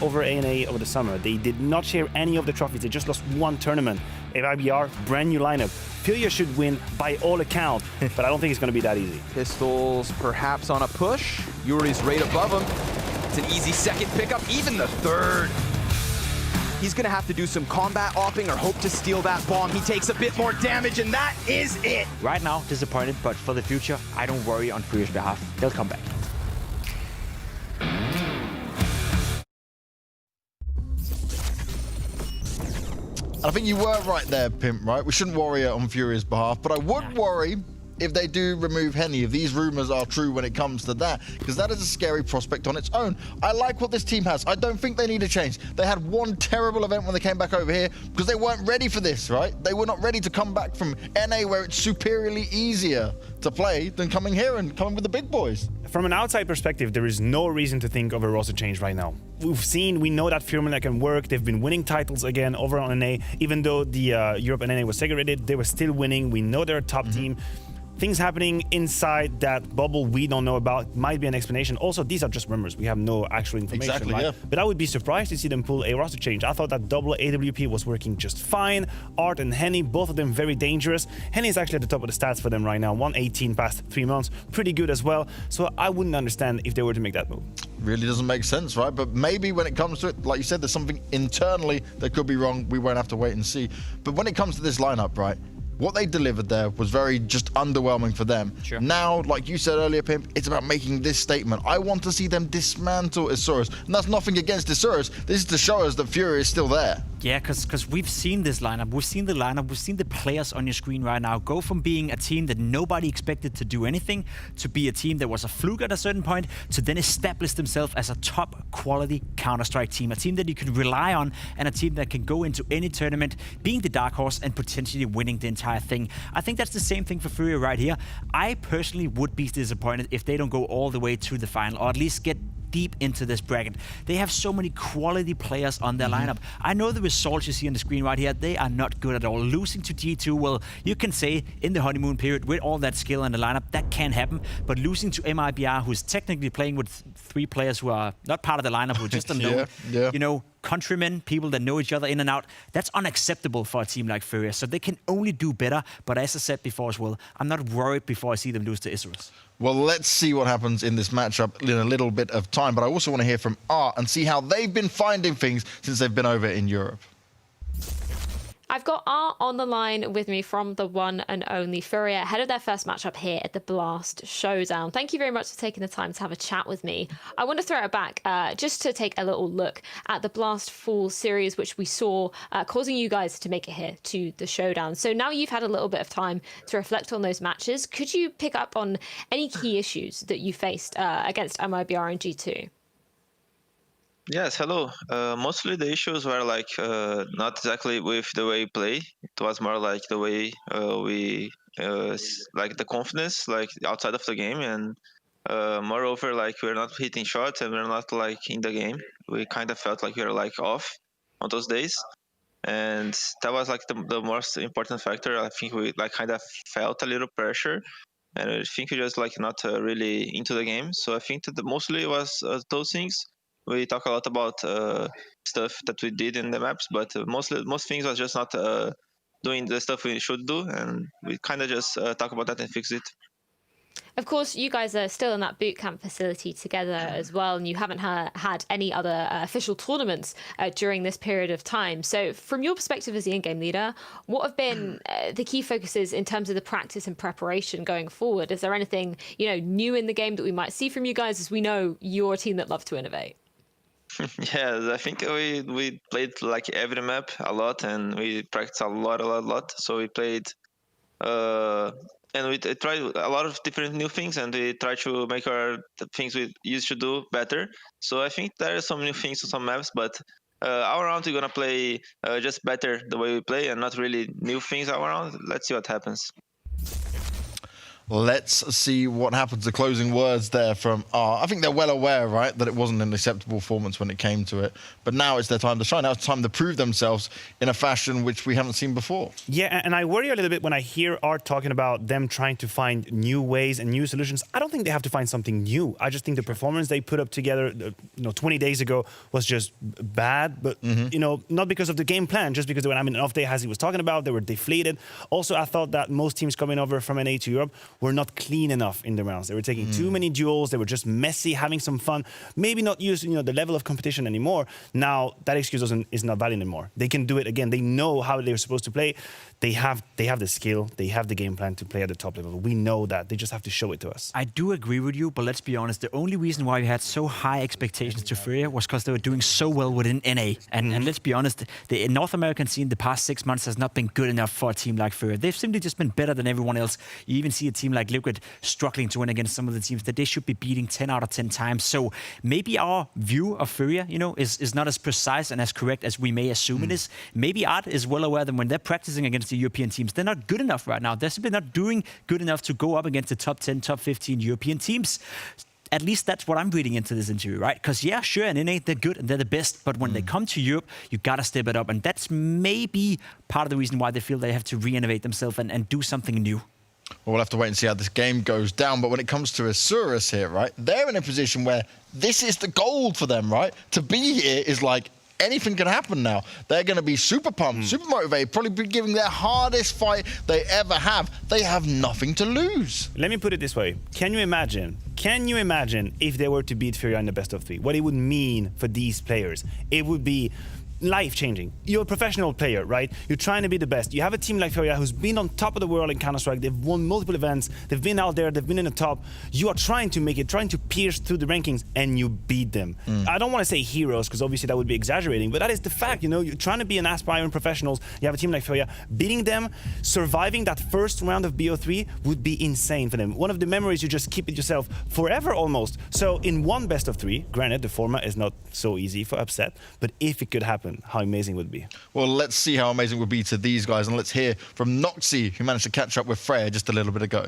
Over ANA over the summer, they did not share any of the trophies. They just lost one tournament. IBR, brand new lineup. Furia should win by all accounts, but I don't think it's going to be that easy. Pistols perhaps on a push. Yuri's right above him. It's an easy second pickup, even the third. He's going to have to do some combat opping or hope to steal that bomb. He takes a bit more damage, and that is it. Right now, disappointed, but for the future, I don't worry on Furia's behalf. They'll come back. I think you were right there, Pimp, right? We shouldn't worry on Furia's behalf, but I would worry if they do remove Henny, if these rumors are true when it comes to that, because that is a scary prospect on its own. I like what this team has. I don't think they need a change. They had one terrible event when they came back over here because they weren't ready for this, right? They were not ready to come back from NA where it's superiorly easier to play than coming here and coming with the big boys. From an outside perspective, there is no reason to think of a roster change right now. We know that Furia can work. They've been winning titles again over on NA. Even though the Europe and NA was segregated, they were still winning. We know they're a top team. Things happening inside that bubble we don't know about might be an explanation. Also, these are just rumors. We have no actual information. Exactly, right? yeah. But I would be surprised to see them pull a roster change. I thought that double AWP was working just fine. Art and Henny, both of them very dangerous. Henny is actually at the top of the stats for them right now. 118 past 3 months. Pretty good as well. So I wouldn't understand if they were to make that move. Really doesn't make sense, right? But maybe when it comes to it, like you said, there's something internally that could be wrong. We won't have to wait and see. But when it comes to this lineup, right? What they delivered there was very just underwhelming for them. Sure. Now, like you said earlier, Pimp, it's about making this statement. I want to see them dismantle Isurus. And that's nothing against Isurus. This is to show us that Furia is still there. Yeah, because we've seen this lineup. We've seen the lineup. We've seen the players on your screen right now go from being a team that nobody expected to do anything to be a team that was a fluke at a certain point to then establish themselves as a top quality Counter-Strike team. A team that you can rely on and a team that can go into any tournament being the dark horse and potentially winning the entire thing. I think that's the same thing for Furia right here. I personally would be disappointed if they don't go all the way to the final or at least get deep into this bracket. They have so many quality players on their lineup. I know the results you see on the screen right here, they are not good at all. Losing to G2, well, you can say in the honeymoon period with all that skill in the lineup, that can happen. But losing to MIBR, who's technically playing with 3 players who are not part of the lineup, who are just unknown, you know, countrymen, people that know each other in and out, that's unacceptable for a team like Furia. So they can only do better. But as I said before as well, I'm not worried before I see them lose to Isurus. Well, let's see what happens in this matchup in a little bit of time. But I also want to hear from Art and see how they've been finding things since they've been over in Europe. I've got Art on the line with me from the one and only Furia, ahead of their first matchup here at the Blast Showdown. Thank you very much for taking the time to have a chat with me. I want to throw it back just to take a little look at the Blast Fall series, which we saw causing you guys to make it here to the Showdown. So now you've had a little bit of time to reflect on those matches. Could you pick up on any key issues that you faced against MIBR and G2? Yes, hello. Mostly the issues were like not exactly with the way we play. It was more like the way we like the confidence like outside of the game, and moreover like we're not hitting shots and we're not like in the game. We kind of felt like we were like off on those days, and that was like the most important factor. I think we like kind of felt a little pressure, and I think we just like not really into the game. So I think that mostly it was those things. We talk a lot about stuff that we did in the maps, but most things was just not doing the stuff we should do, and we kind of just talk about that and fix it. Of course, you guys are still in that boot camp facility together as well, and you haven't had any other official tournaments during this period of time. So from your perspective as the in-game leader, what have been the key focuses in terms of the practice and preparation going forward? Is there anything new in the game that we might see from you guys, as we know you're a team that love to innovate? Yeah, I think we played like every map a lot, and we practiced a lot. So we played, and we tried a lot of different new things, and we try to make the things we used to do better. So I think there are some new things on some maps, but all around we're gonna play just better the way we play, and not really new things all around. Let's see what happens. Let's see what happens. The closing words there from I think they're well aware, right, that it wasn't an acceptable performance when it came to it. But now it's their time to shine. Now it's time to prove themselves in a fashion which we haven't seen before. Yeah, and I worry a little bit when I hear Art talking about them trying to find new ways and new solutions. I don't think they have to find something new. I just think the performance they put up together, 20 days ago was just bad. But, not because of the game plan, just because they were having an off day, as he was talking about. They were deflated. Also, I thought that most teams coming over from NA to Europe were not clean enough in the rounds. They were taking too many duels. They were just messy, having some fun. Maybe not using the level of competition anymore. Now that excuse is not valid anymore. They can do it again. They know how they're supposed to play. They have the skill. They have the game plan to play at the top level. We know that. They just have to show it to us. I do agree with you, but let's be honest. The only reason why we had so high expectations to Furia was because they were doing so well within NA. And let's be honest, the North American scene the past 6 months has not been good enough for a team like Furia. They've simply just been better than everyone else. You even see a team like Liquid struggling to win against some of the teams that they should be beating 10 out of 10 times. So maybe our view of Furia, is not as precise and as correct as we may assume it is. Maybe Art is well aware that when they're practicing against the European teams, they're not good enough right now. They're simply not doing good enough to go up against the top 10, top 15 European teams. At least that's what I'm reading into this interview, right? Because, yeah, sure, in NA, they're good and they're the best. But when they come to Europe, you got to step it up. And that's maybe part of the reason why they feel they have to reinnovate themselves and do something new. Well, we'll have to wait and see how this game goes down. But when it comes to Isurus here, right, they're in a position where this is the goal for them, right? To be here is like anything can happen now. They're going to be super pumped, super motivated, probably be giving their hardest fight they ever have. They have nothing to lose. Let me put it this way. Can you imagine if they were to beat Furia in the best of 3? What it would mean for these players? It would be life-changing. You're a professional player, right? You're trying to be the best. You have a team like Furia who's been on top of the world in Counter-Strike. They've won multiple events. They've been out there. They've been in the top. You are trying to make it, trying to pierce through the rankings, and you beat them. I don't want to say heroes, because obviously that would be exaggerating, but that is the fact. You're trying to be an aspiring professionals. You have a team like Furia. Beating them, surviving that first round of BO3 would be insane for them. One of the memories you just keep it yourself forever almost. So in one best of 3, granted, the format is not so easy for upset, but if it could happen, how amazing would it be? Well, let's see how amazing it would be to these guys, and let's hear from Noxy, who managed to catch up with Freya just a little bit ago.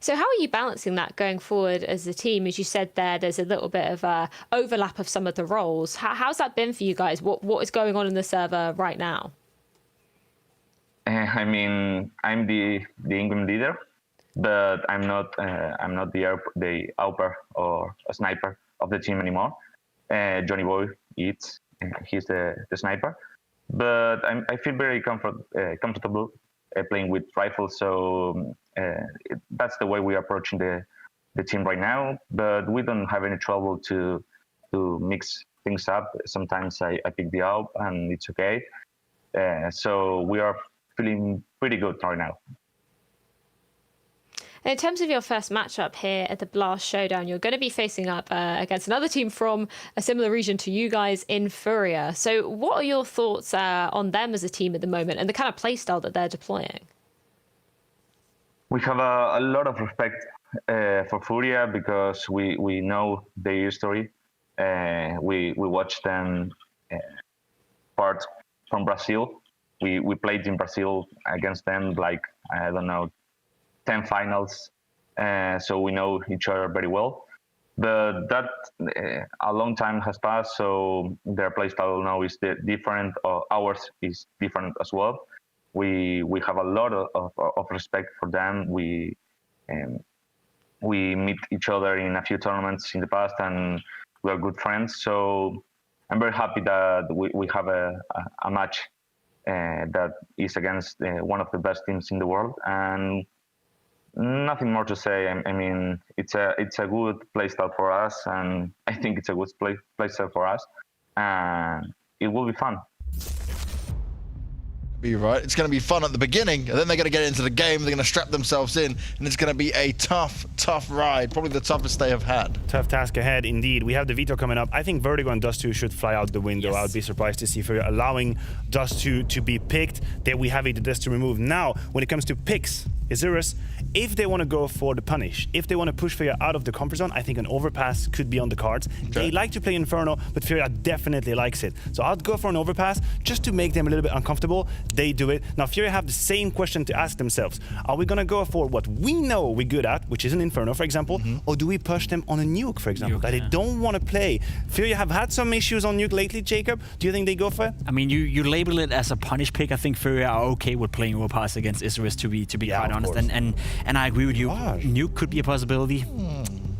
So how are you balancing that going forward as a team? As you said there's a little bit of overlap of some of the roles. How's that been for you guys? What is going on in the server right now? I'm the Ingram leader, but I'm not the AWPer or a sniper of the team anymore. Johnny Boy he's the sniper, but I feel very comfortable playing with rifles. So that's the way we are approaching the team right now. But we don't have any trouble to mix things up. Sometimes I pick the AWP and it's okay. So we are feeling pretty good right now. In terms of your first matchup here at the Blast Showdown, you're going to be facing up against another team from a similar region to you guys in Furia. So what are your thoughts on them as a team at the moment and the kind of playstyle that they're deploying? We have a lot of respect for Furia because we know their history. We watched them part from Brazil. We played in Brazil against them, like, I don't know, 10 finals, so we know each other very well. But that a long time has passed, so their playstyle now is different. Ours is different as well. We have a lot of respect for them. We meet each other in a few tournaments in the past, and we are good friends. So I'm very happy that we have a match that is against one of the best teams in the world, and nothing more to say. I mean, it's a good playstyle for us, and I think it's a good playstyle for us, and it will be fun. Be right. It's going to be fun at the beginning, and then they're going to get into the game. They're going to strap themselves in, and it's going to be a tough ride. Probably the toughest they have had. Tough task ahead, indeed. We have the veto coming up. I think Vertigo and Dust2 should fly out the window. Yes. I would be surprised to see Furia allowing Dust2 to be picked. That we have a Dust to remove. Now, when it comes to picks, Isurus, if they want to go for the punish, if they want to push Furia out of the comfort zone, I think an Overpass could be on the cards. They like to play Inferno, but Furia definitely likes it. So I'd go for an Overpass just to make them a little bit uncomfortable. They do it. Now Furia have the same question to ask themselves. Are we going to go for what we know we're good at, which is an Inferno, for example, or do we push them on a Nuke, for example, that they don't want to play? Furia have had some issues on Nuke lately, Jacob. Do you think they go for it? I mean, you label it as a punish pick. I think Furia are okay with playing Overpass against Isurus, to be quite honest. And I agree with you. Nuke could be a possibility.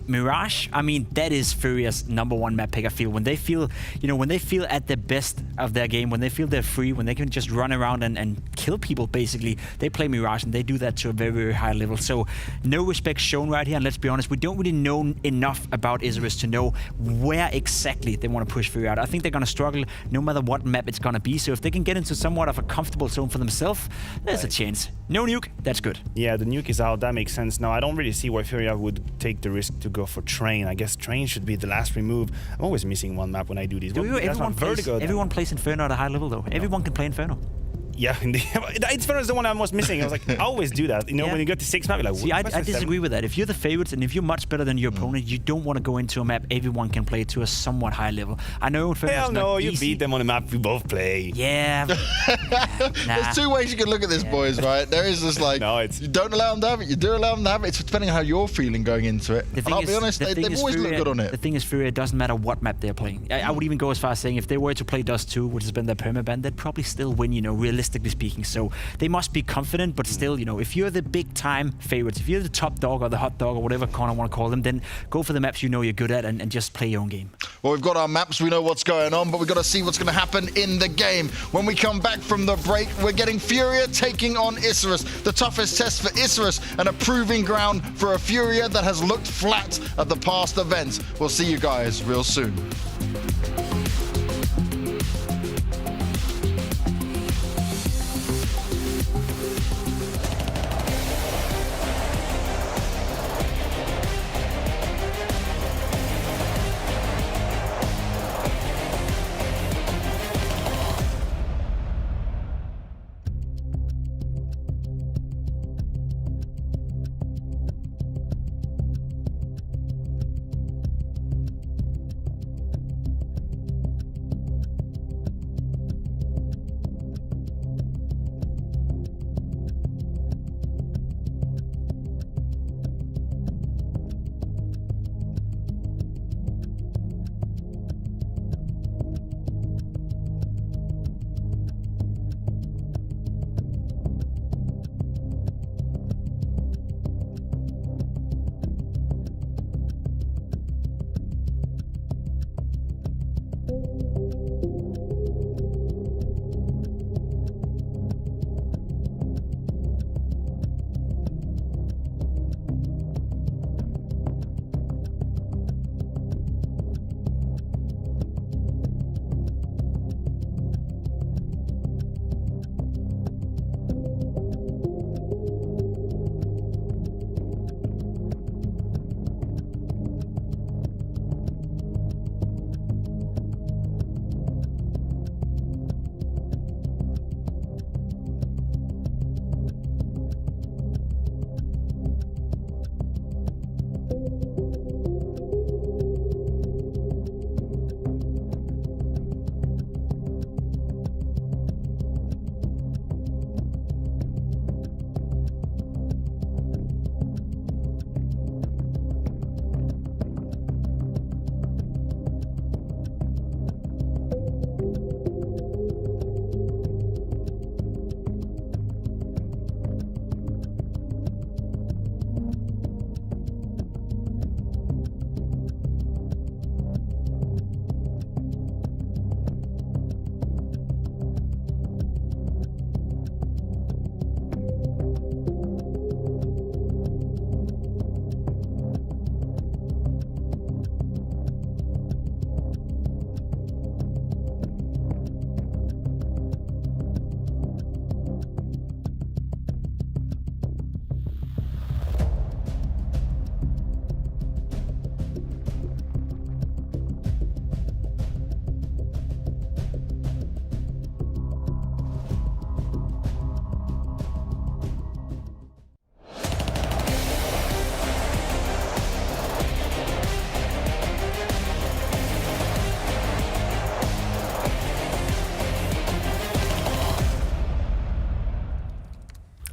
Mirage, I mean, that is Furia's #1 map pick, I feel. When they feel, when they feel at the best of their game, when they feel they're free, when they can just run around and kill people, basically, they play Mirage, and they do that to a very, very high level. So, no respect shown right here, and let's be honest, we don't really know enough about Isurus to know where exactly they want to push Furia out. I think they're going to struggle no matter what map it's going to be, so if they can get into somewhat of a comfortable zone for themselves, there's a chance. No Nuke, that's good. Yeah, the Nuke is out, that makes sense. Now, I don't really see why Furia would take the risk to go for Train. I guess Train should be the last remove. I'm always missing one map when I do these. Everyone plays Inferno at a high level, though. Everyone can play Inferno. Yeah, Inferno is the one I was missing. I was like, I always do that. When you get to 6 map, you're like, see, I disagree with that. If you're the favorites and if you're much better than your opponent, you don't want to go into a map everyone can play to a somewhat high level. I know Inferno. Hell no, you easy. beat them on a map we both play. Yeah. There's two ways you can look at this, boys, right? There is just like, you don't allow them to have it, you do allow them to have it. It's depending on how you're feeling going into it. And I'll be honest, they've always looked good on it. The thing is, Furia, it doesn't matter what map they're playing. I would even go as far as saying if they were to play Dust 2, which has been their permaban, they'd probably still win, realistically speaking. So they must be confident, but still, if you're the big time favorites, if you're the top dog or the hot dog or whatever corner I want to call them, then go for the maps you know you're good at and just play your own game. Well, we've got our maps, we know what's going on, but we've got to see what's going to happen in the game. When we come back from the break, we're getting Furia taking on Isurus. The toughest test for Isurus and a proving ground for a Furia that has looked flat at the past events. We'll see you guys real soon.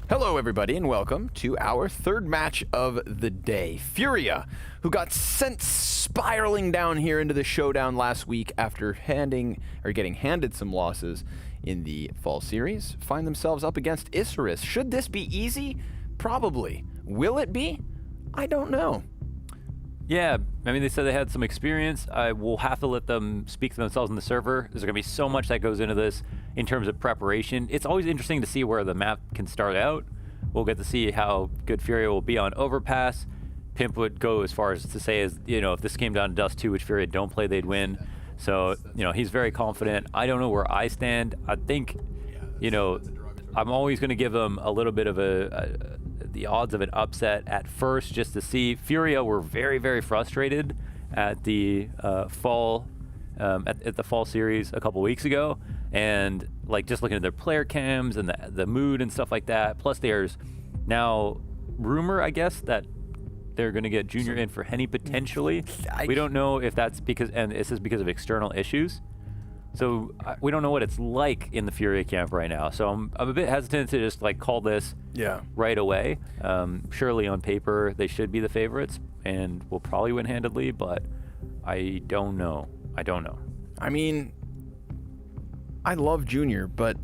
Hello, everybody, and welcome to our third match of the day. Furia, who got sent spiraling down here into the showdown last week after getting handed some losses in the fall series, find themselves up against Isurus. Should this be easy? Probably. Will it be? I don't know. Yeah, I mean, they said they had some experience. I will have to let them speak to themselves on the server. There's going to be so much that goes into this in terms of preparation. It's always interesting to see where the map can start out. We'll get to see how good Furia will be on Overpass. Pimp would go as far as to say, if this came down to Dust 2, which Furia don't play, they'd win. So, he's very confident. I don't know where I stand. I think, I'm always going to give them a little bit of the odds of an upset at first, just to see. Furia were very, very frustrated at the fall at the fall series a couple weeks ago, and just looking at their player cams and the mood and stuff like that. Plus, there's now rumor, I guess, that they're going to get Junior in for Henny potentially. We don't know if that's because of external issues. So we don't know what it's like in the Furia camp right now. So I'm a bit hesitant to just call this right away. Surely on paper they should be the favorites and will probably win handedly, but I don't know. I mean, I love Junior, but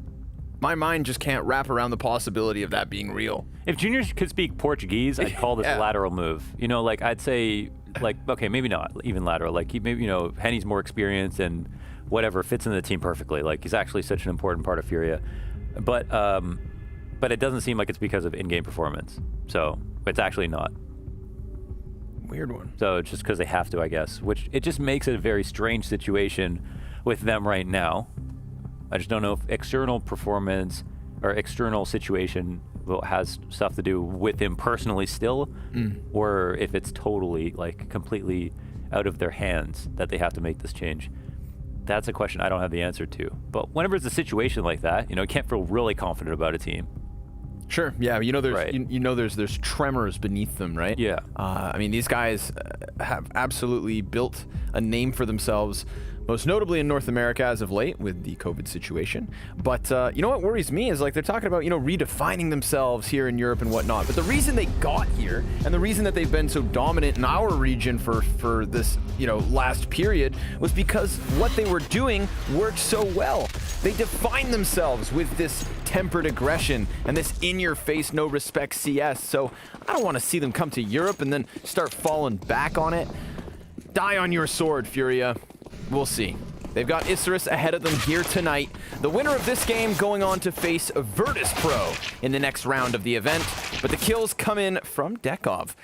my mind just can't wrap around the possibility of that being real. If Junior could speak Portuguese, I'd call this a lateral move. I'd say okay, maybe not even lateral. Maybe Henny's more experienced and whatever, fits in the team perfectly. He's actually such an important part of Furia, but it doesn't seem like it's because of in-game performance. So it's actually not. Weird one. So it's just because they have to, I guess. Which it just makes it a very strange situation with them right now. I just don't know if external performance or external situation has stuff to do with him personally still, or if it's totally completely out of their hands that they have to make this change. That's a question I don't have the answer to. But whenever it's a situation like that, you can't feel really confident about a team. Sure. Yeah. There's there's tremors beneath them, right? Yeah. I mean, these guys have absolutely built a name for themselves, most notably in North America as of late with the COVID situation. But what worries me is they're talking about redefining themselves here in Europe and whatnot. But the reason they got here and the reason that they've been so dominant in our region for this last period was because what they were doing worked so well. They defined themselves with this tempered aggression and this in-your-face, no-respect CS. So I don't want to see them come to Europe and then start falling back on it. Die on your sword, Furia. We'll see. They've got Isurus ahead of them here tonight. The winner of this game going on to face Virtus Pro in the next round of the event. But the kills come in from Dekov.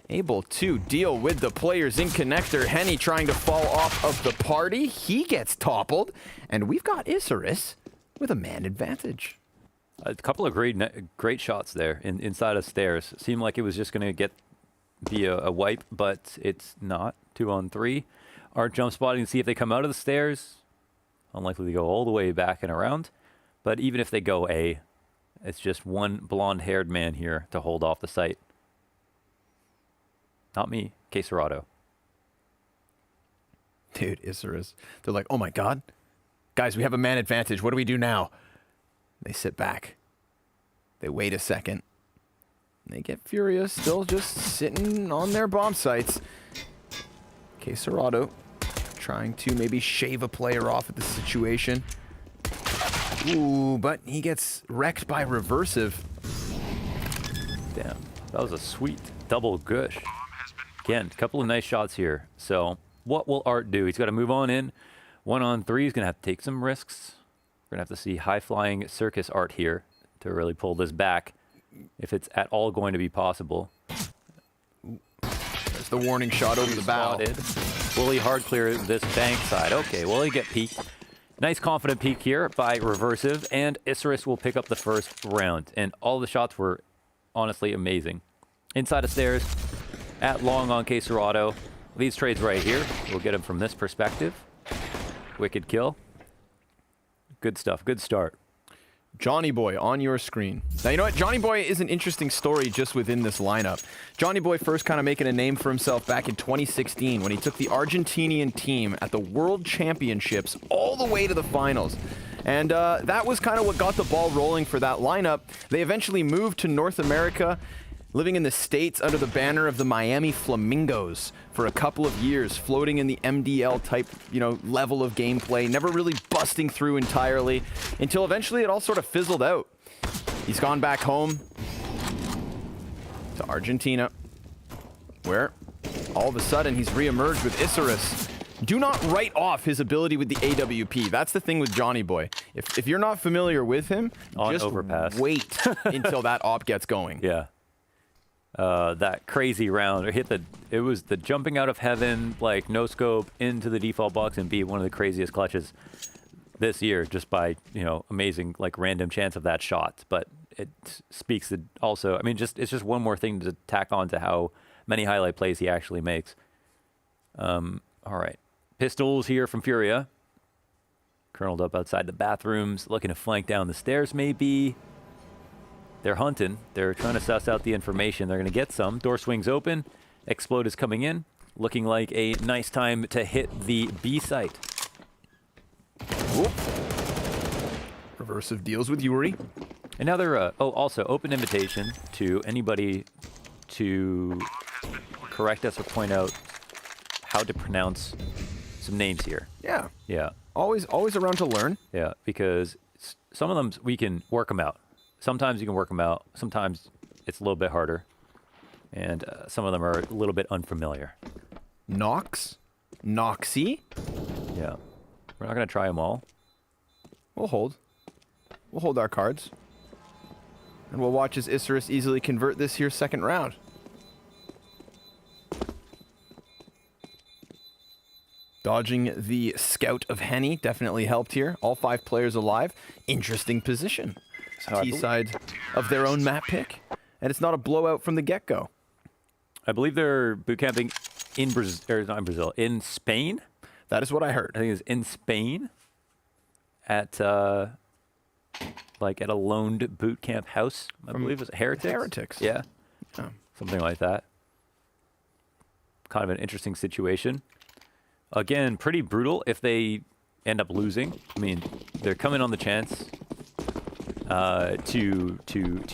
Able to deal with the players in connector. Henny trying to fall off of the party. He gets toppled. And we've got Isurus with a man advantage. A couple of great shots there inside of stairs. Seemed like it was just going to be a wipe, but it's not. 2-on-3. Art jump spotting to see if they come out of the stairs. Unlikely to go all the way back and around. But even if they go A, it's just one blonde-haired man here to hold off the site. Not me, Caserado. Dude, Isurus. They're like, oh my god. Guys, we have a man advantage. What do we do now? They sit back. They wait a second. They get Furia still just sitting on their bomb sites. Caserado trying to maybe shave a player off at the situation. Ooh, but he gets wrecked by Reversive. Damn, that was a sweet double gush. Again, a couple of nice shots here. So what will Art do? He's got to move on in. 1-on-3, he's going to have to take some risks. We're going to have to see high-flying circus Art here to really pull this back, if it's at all going to be possible. There's the warning shot over the bow. Will he hard clear this bank side? Okay, will he get peeked? Nice confident peek here by Reversive, and Isurus will pick up the first round. And all the shots were honestly amazing. Inside of stairs, at long on Caserado. These trades right here, we'll get him from this perspective. Wicked kill. Good stuff, good start. Johnny Boy on your screen. Now, you know what? Johnny Boy is an interesting story just within this lineup. Johnny Boy first kind of making a name for himself back in 2016 when he took the Argentinian team at the World Championships all the way to the finals. And that was kind of what got the ball rolling for that lineup. They eventually moved to North America, living in the States under the banner of the Miami Flamingos for a couple of years, floating in the MDL type, level of gameplay, never really busting through entirely, until eventually it all sort of fizzled out. He's gone back home to Argentina, where all of a sudden he's reemerged with Isurus. Do not write off his ability with the AWP. That's the thing with Johnny Boy. If you're not familiar with him, just Overpass. wait until that op gets going. Yeah. That crazy round, it was the jumping out of heaven, like no scope into the default box and beat one of the craziest clutches this year, just by amazing like random chance of that shot. But it speaks to also, it's just one more thing to tack on to how many highlight plays he actually makes. All right, pistols here from Furia, curled up outside the bathrooms, looking to flank down the stairs maybe. They're hunting. They're trying to suss out the information. They're going to get some. Door swings open. Explode is coming in. Looking like a nice time to hit the B site. Whoop. Reversive deals with Yuri. Another, also open invitation to anybody to correct us or point out how to pronounce some names here. Yeah. Yeah. Always around to learn. Yeah, because some of them we can work them out. Sometimes you can work them out. Sometimes it's a little bit harder. And some of them are a little bit unfamiliar. Nox? Noxy? Yeah. We're not going to try them all. We'll hold. We'll hold our cards. And we'll watch as Isurus easily convert this here second round. Dodging the scout of Henny definitely helped here. All 5 players alive. Interesting position. T side of their own map pick. And it's not a blowout from the get-go. I believe they're boot camping in Brazil, or not in Brazil, in Spain. That is what I heard. I think it's in Spain at like at a loaned boot camp house. I believe it's Heretics. Heretics. Yeah. Oh. Something like that. Kind of an interesting situation. Again, pretty brutal if they end up losing. They're coming on the chance to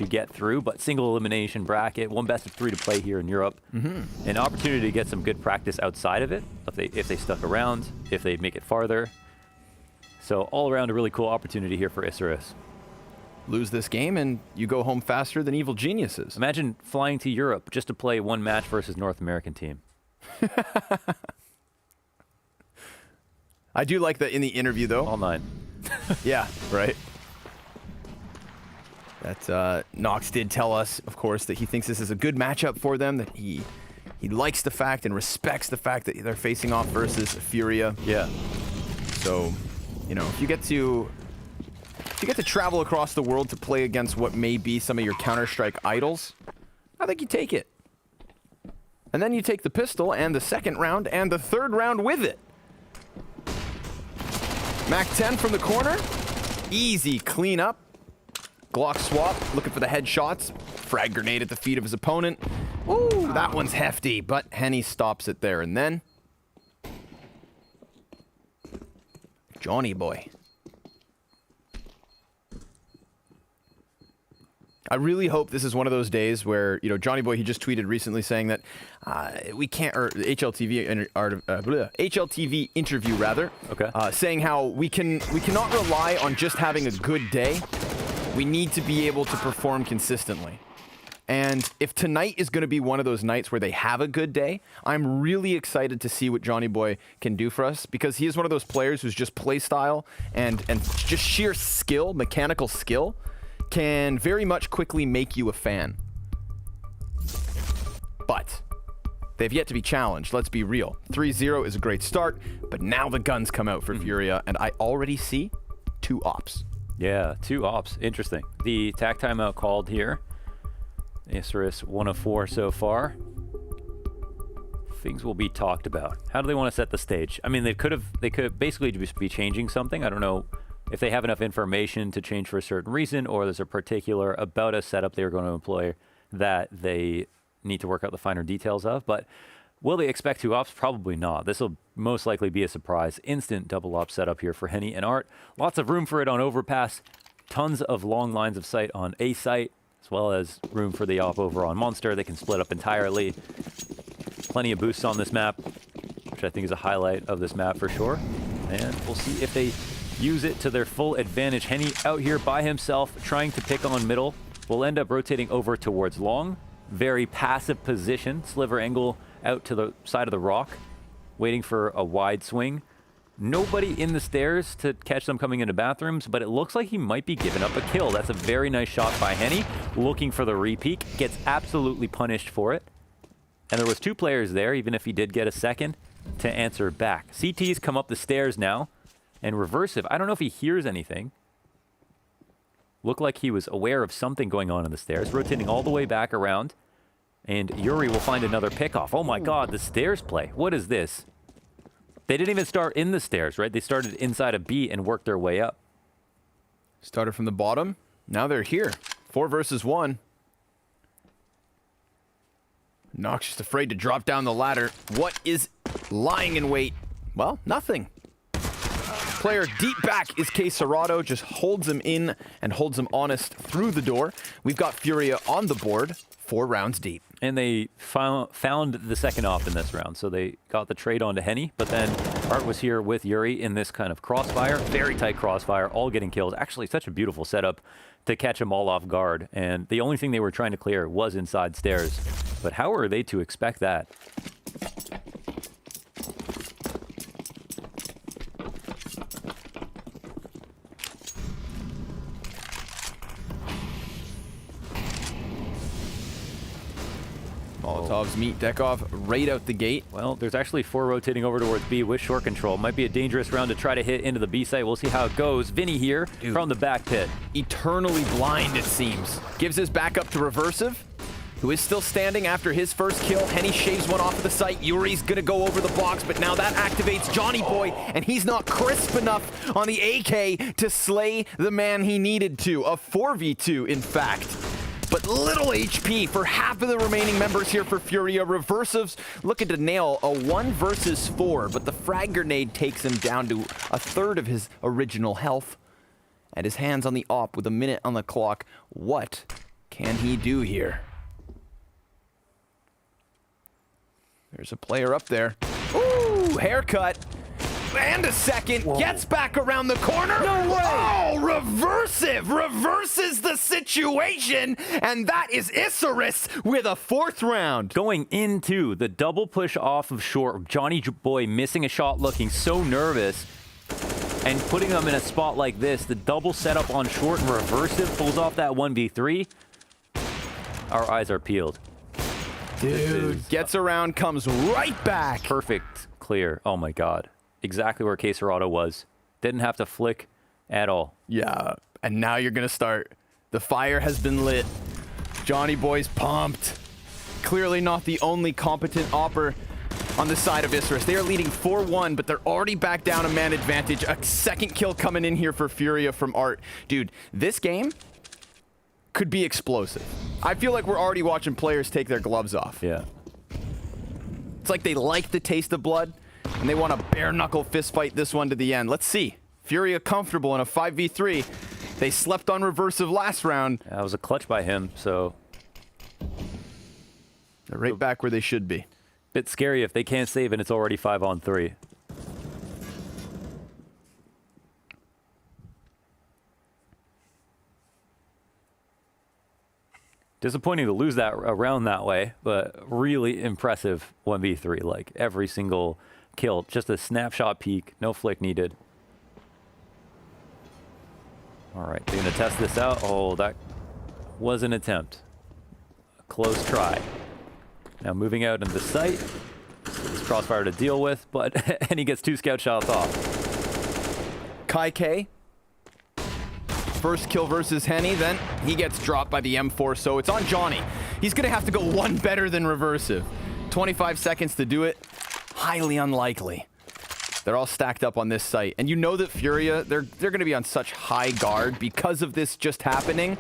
get through, but single elimination bracket, 1 best of 3 to play here in Europe. An opportunity to get some good practice outside of it if they stuck around, if they make it farther. So all around a really cool opportunity here for Isurus. Lose this game and you go home faster than evil geniuses. Imagine flying to Europe just to play 1 match versus North American team. I do like that in the interview though. All 9. Yeah, right. That Nox did tell us, of course, that he thinks this is a good matchup for them, that he likes the fact and respects the fact that they're facing off versus Furia. Yeah. So, if you get to travel across the world to play against what may be some of your Counter-Strike idols, I think you take it. And then you take the pistol and the second round and the third round with it. Mac 10 from the corner. Easy cleanup. Glock swap, looking for the headshots. Frag grenade at the feet of his opponent. Ooh, that one's hefty, but Henny stops it there and then. Johnny Boy. I really hope this is one of those days where, Johnny Boy, he just tweeted recently saying that we can't, or HLTV interview rather, saying how we cannot rely on just having a good day. We need to be able to perform consistently. And if tonight is going to be one of those nights where they have a good day, I'm really excited to see what Johnny Boy can do for us, because he is one of those players who's just play style and just sheer skill, mechanical skill, can very much quickly make you a fan. But they've yet to be challenged, let's be real. 3-0 is a great start, but now the guns come out for Furia, and I already see 2 ops. Yeah, 2 ops. Interesting. The tack timeout called here. Isurus 1 of 4 so far. Things will be talked about. How do they want to set the stage? They could basically just be changing something. I don't know if they have enough information to change for a certain reason, or there's a particular about a setup they're going to employ that they need to work out the finer details of. But Will they expect 2 ops? Probably not. This will most likely be a surprise. Instant double op setup here for Henny and Art. Lots of room for it on Overpass. Tons of long lines of sight on A site, as well as room for the op over on Monster. They can split up entirely. Plenty of boosts on this map, which I think is a highlight of this map for sure. And we'll see if they use it to their full advantage. Henny out here by himself, trying to pick on middle. Will end up rotating over towards long. Very passive position. Sliver angle out to the side of the rock, waiting for a wide swing. Nobody in the stairs to catch them coming into bathrooms, but it looks like he might be giving up a kill. That's a very nice shot by Henny, looking for the repeat. Gets absolutely punished for it. And there was 2 players there, even if he did get a second, to answer back. CT's come up the stairs now, and Reversive, I don't know if he hears anything. Looked like he was aware of something going on in the stairs, rotating all the way back around. And Yuri will find another pickoff. Oh my god, the stairs play. What is this? They didn't even start in the stairs, right? They started inside a B and worked their way up. Started from the bottom. Now they're here. 4 versus 1. Nox just afraid to drop down the ladder. What is lying in wait? Well, nothing. Player deep back is Serato, just holds him in and holds him honest through the door. We've got Furia on the board, 4 rounds deep. And they found the second op in this round, so they got the trade onto Henny, but then Art was here with Yuri in this kind of crossfire, very tight crossfire, all getting kills. Actually, such a beautiful setup to catch them all off guard, and the only thing they were trying to clear was inside stairs. But how are they to expect that? Molotovs meet Dekov right out the gate. Well, there's actually 4 rotating over towards B with short control. Might be a dangerous round to try to hit into the B site. We'll see how it goes. Vinny here from the back pit. Eternally blind, it seems. Gives his back up to Reversive, who is still standing after his first kill. Henny shaves one off of the site. Yuri's gonna go over the box, but now that activates Johnny Boy, and he's not crisp enough on the AK to slay the man he needed to. A 4v2, in fact. But little HP for half of the remaining members here for Furia. Reversives looking to nail a 1 versus 4, but the frag grenade takes him down to a third of his original health. And his hands on the op with a minute on the clock. What can he do here? There's a player up there. Ooh, haircut. And a second. Whoa. Gets back around the corner. No way. Oh, Reversive reverses the situation. And that is Isurus with a 4th round. Going into the double push off of short. Johnny Boy missing a shot, looking so nervous. And putting them in a spot like this. The double setup on short and Reversive pulls off that 1v3. Our eyes are peeled. Dude, gets around, comes right back. Perfect clear. Oh my god. Exactly where Serato was. Didn't have to flick at all. Yeah, and now you're gonna start. The fire has been lit. Johnny Boy's pumped. Clearly not the only competent opper on the side of Isurus. They are leading 4-1, but they're already back down a man advantage. A second kill coming in here for Furia from Art. Dude, this game could be explosive. I feel like we're already watching players take their gloves off. Yeah. It's like they like the taste of blood, and they want a bare-knuckle fist fight this one to the end. Let's see. Furia comfortable in a 5v3. They slept on Reversive last round. That was a clutch by him, so... They're right back where they should be. Bit scary if they can't save and it's already 5-on-3. Disappointing to lose that round that way, but really impressive 1v3. Like every single kill, just a snapshot peek, no flick needed. All right, they're gonna test this out. Oh, that was an attempt. A close try. Now moving out into the site. This crossfire to deal with, but and he gets 2 scout shots off. Kai K. First kill versus Henny, then he gets dropped by the M4, so it's on Johnny. He's gonna have to go one better than Reversive. 25 seconds to do it. Highly unlikely. They're all stacked up on this site. And you know that Furia, they're gonna be on such high guard because of this just happening.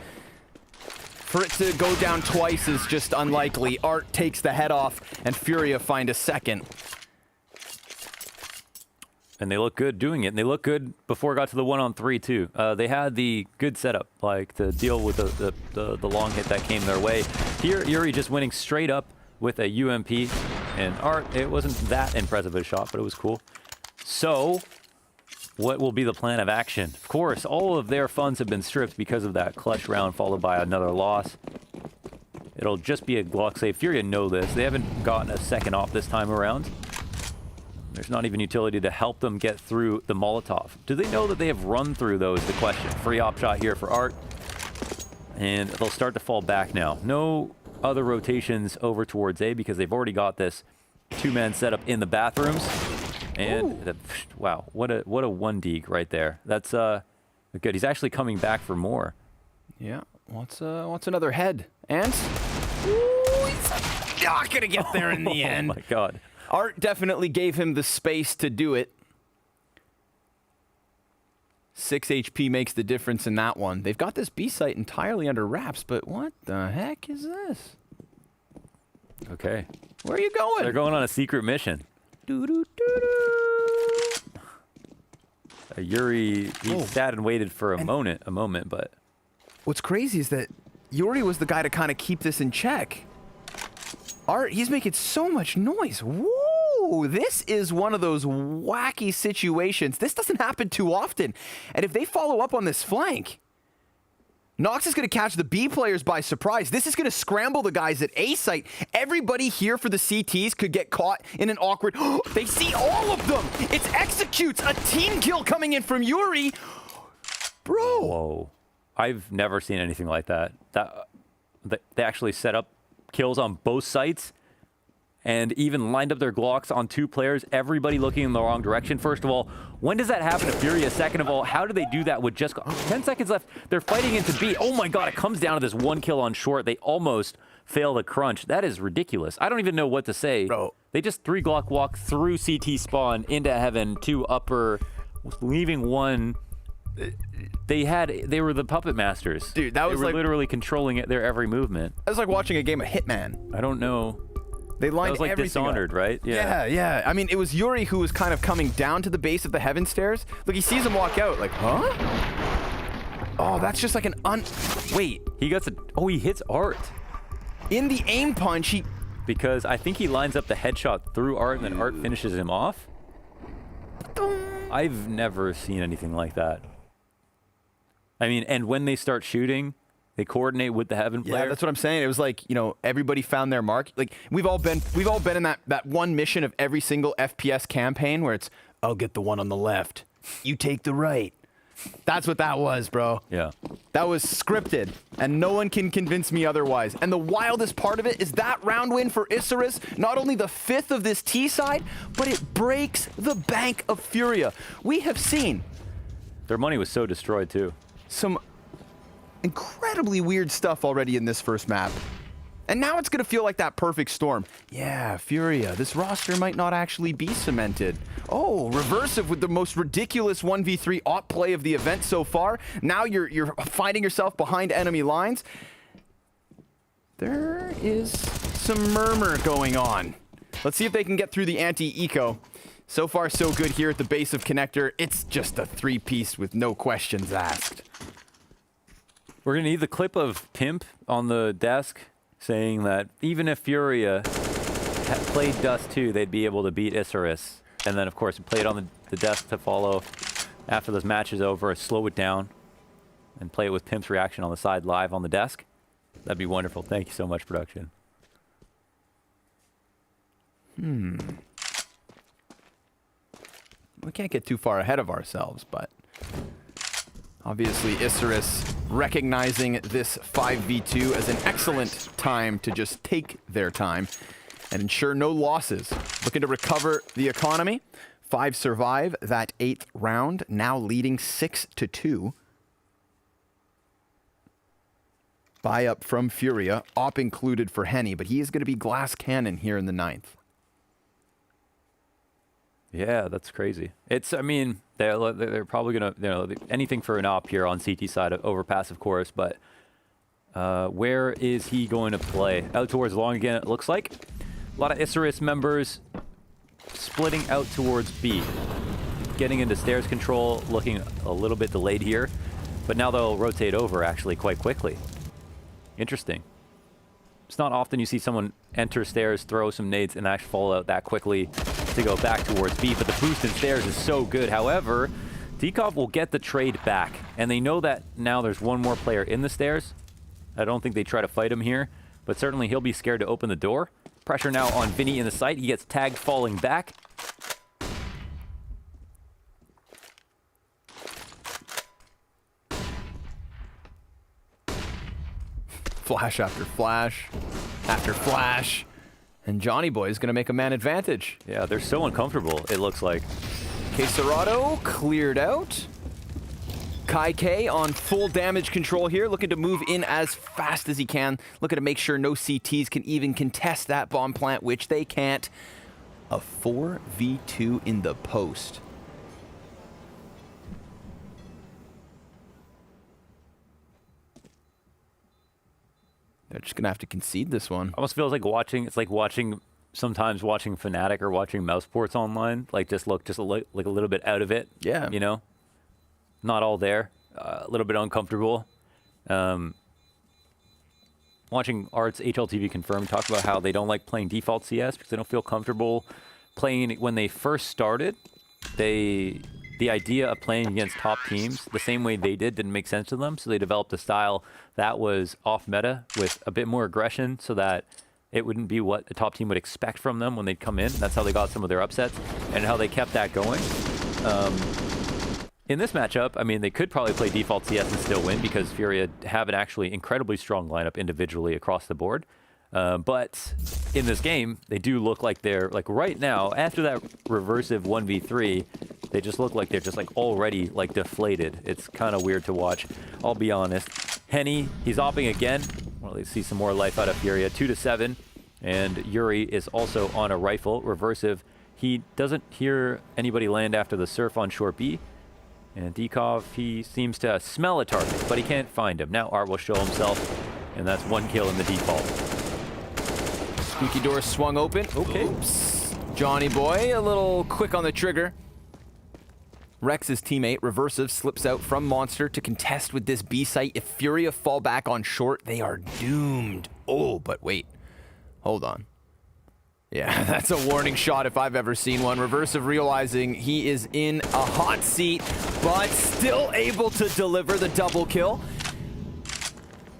For it to go down twice is just unlikely. Art takes the head off, and Furia find a second. And they look good doing it. And they look good before it got to the 1-on-3 too. They had the good setup, like to deal with the long hit that came their way. Here, Yuri just winning straight up with a UMP. And Art, it wasn't that impressive a shot, but it was cool. So, what will be the plan of action? Of course, all of their funds have been stripped because of that clutch round followed by another loss. It'll just be a Glock save. Furia know this. They haven't gotten a second off this time around. There's not even utility to help them get through the Molotov. Do they know that they have run through those? The question. Free op shot here for Art. And they'll start to fall back now. No other rotations over towards A because they've already got this two-man setup in the bathrooms. And wow, what a 1 deke right there. That's good. He's actually coming back for more. Yeah. What's another head? And ooh, he's not gonna get there in the end. Oh my god. Art definitely gave him the space to do it. 6 HP makes the difference in that one. They've got this B site entirely under wraps, but what the heck is this? Okay. Where are you going? They're going on a secret mission. Yuri, he sat and waited for a moment, but... What's crazy is that Yuri was the guy to kind of keep this in check. Art, he's making so much noise. Whoa, this is one of those wacky situations. This doesn't happen too often. And if they follow up on this flank, Nox is going to catch the B players by surprise. This is going to scramble the guys at A site. Everybody here for the CTs could get caught in an awkward... They see all of them! It's executes! A team kill coming in from Yuri! Bro! Whoa. I've never seen anything like that. They actually set up kills on both sites and even lined up their Glocks on 2 players, everybody looking in the wrong direction. First of all, when does that happen to Furia? Second of all, how do they do that with just 10 seconds left? They're fighting into B. Oh my god, it comes down to this 1 kill on short. They almost fail the crunch. That is ridiculous. I don't even know what to say. Bro. They just 3 Glock walk through CT spawn into heaven, 2 upper, leaving 1. They were the puppet masters. Dude, that was they were like literally controlling their every movement. That was like watching a game of Hitman. I don't know. They lined that was like everything Dishonored, up. right? Yeah. I mean, it was Yuri who was kind of coming down to the base of the heaven stairs. Look, he sees him walk out. Like, huh? Oh, that's just like an Wait. He gets he hits Art. In the aim punch, because I think he lines up the headshot through Art and then Art finishes him off. I've never seen anything like that. I mean, and when they start shooting, they coordinate with the heaven player. Yeah, that's what I'm saying. It was like, you know, everybody found their mark. Like we've all been in that one mission of every single FPS campaign where it's, I'll get the one on the left, you take the right. That's what that was, bro. Yeah. That was scripted, and no one can convince me otherwise. And the wildest part of it is that round win for Isurus, not only the 5th of this T side, but it breaks the bank of Furia. We have seen their money was so destroyed too. Some incredibly weird stuff already in this first map. And now it's going to feel like that perfect storm. Yeah, Furia, this roster might not actually be cemented. Oh, reversive with the most ridiculous 1v3 op play of the event so far. Now you're finding yourself behind enemy lines. There is some murmur going on. Let's see if they can get through the anti-eco. So far, so good here at the base of Connector. It's just a 3-piece with no questions asked. We're going to need the clip of Pimp on the desk saying that even if Furia had played Dust 2, they'd be able to beat Isurus. And then, of course, play it on the desk to follow after this match is over, slow it down, and play it with Pimp's reaction on the side live on the desk. That'd be wonderful. Thank you so much, production. We can't get too far ahead of ourselves, but obviously Isurus recognizing this 5v2 as an excellent time to just take their time and ensure no losses. Looking to recover the economy. 5 survive that 8th round, now leading 6-2. Buy up from Furia, op included for Henny, but he is going to be glass cannon here in the 9th. Yeah, that's crazy. It's, I mean, they're probably going to, you know, anything for an op here on CT side of Overpass, of course, but Where is he going to play? Out towards long again, it looks like. A lot of Isurus members splitting out towards B. Getting into stairs control, looking a little bit delayed here. But now they'll rotate over actually quite quickly. Interesting. It's not often you see someone enter stairs, throw some nades, and actually fall out that quickly to go back towards B. But the boost in stairs is so good. However, Dekov will get the trade back. And they know that now there's one more player in the stairs. I don't think they try to fight him here. But certainly he'll be scared to open the door. Pressure now on Vinny in the site. He gets tagged falling back. Flash after flash after flash. And Johnny Boy is going to make a man advantage. Yeah, they're so uncomfortable, it looks like. Queserado cleared out. Kai K on full damage control here, looking to move in as fast as he can, looking to make sure no CTs can even contest that bomb plant, which they can't. A 4v2 in the post. They're just gonna have to concede this one. Almost feels like watching. It's like sometimes watching Fnatic or watching Mousesports online. Like just look like a little bit out of it. Yeah. You know, not all there. A little bit uncomfortable. Watching Arts HLTV Confirmed talk about how they don't like playing default CS because they don't feel comfortable playing it. When they first started, the idea of playing against top teams the same way they didn't make sense to them. So they developed a style that was off meta with a bit more aggression so that it wouldn't be what a top team would expect from them when they'd come in. That's how they got some of their upsets and how they kept that going. In this matchup, I mean, they could probably play default CS and still win because Furia have an actually incredibly strong lineup individually across the board. But in this game, they do look like they're, like right now, after that reversive 1v3, they just look like they're just like already like deflated. It's kind of weird to watch, I'll be honest. Henny, he's opping again. Well, let's see some more life out of Furia. 2-7. And Yuri is also on a rifle, reversive. He doesn't hear anybody land after the surf on short B. And Dekov, he seems to smell a target, but he can't find him. Now Art will show himself, and that's one kill in the default. Squeaky door swung open. Okay. Oops. Johnny Boy, a little quick on the trigger. Rex's teammate, Reversive, slips out from Monster to contest with this B site. If Furia fall back on short, they are doomed. Oh, but wait. Hold on. Yeah, that's a warning shot if I've ever seen one. Reversive realizing he is in a hot seat, but still able to deliver the double kill.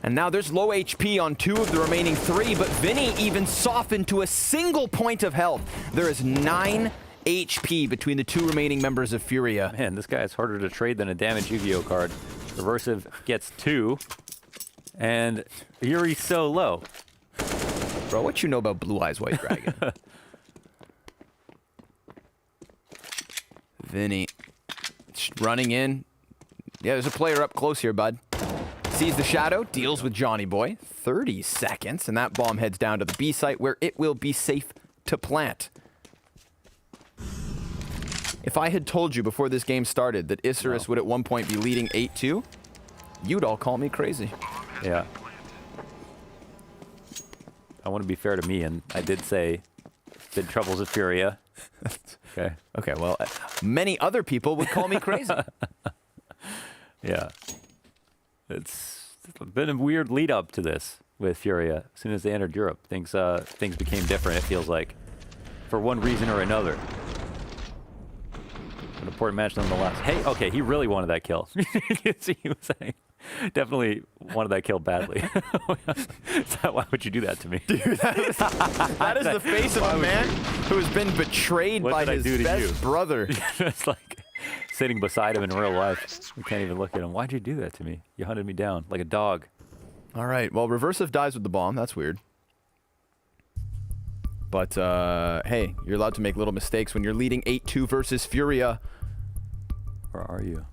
And now there's low HP on 2 of the remaining 3, but Vinny even softened to a single point of health. There is 9 HP between the 2 remaining members of Furia. Man, this guy is harder to trade than a damaged Yu-Gi-Oh card. Reversive gets 2, and Yuri's so low. Bro, what you know about Blue Eyes White Dragon? Vinny running in. Yeah, there's a player up close here, bud. Sees the shadow, deals with Johnny Boy. 30 seconds, and that bomb heads down to the B site where it will be safe to plant. If I had told you before this game started that Isurus would at one point be leading 8-2, you'd all call me crazy. Yeah. I want to be fair to me, and I did say big troubles of Furia. Okay. Okay, well, many other people would call me crazy. Yeah. It's been a weird lead up to this with Furia. As soon as they entered Europe, things became different, it feels like, for one reason or another. An important match nonetheless. Hey, okay, he really wanted that kill. You can see he was saying. Definitely wanted that kill badly. Why would you do that to me? Dude, that is the face of a man who has been betrayed by his best brother. It's like sitting beside him in real life. We can't even look at him. Why'd you do that to me? You hunted me down like a dog. All right, well, Reversive dies with the bomb. That's weird. But, hey, you're allowed to make little mistakes when you're leading 8-2 versus Furia. Where are you?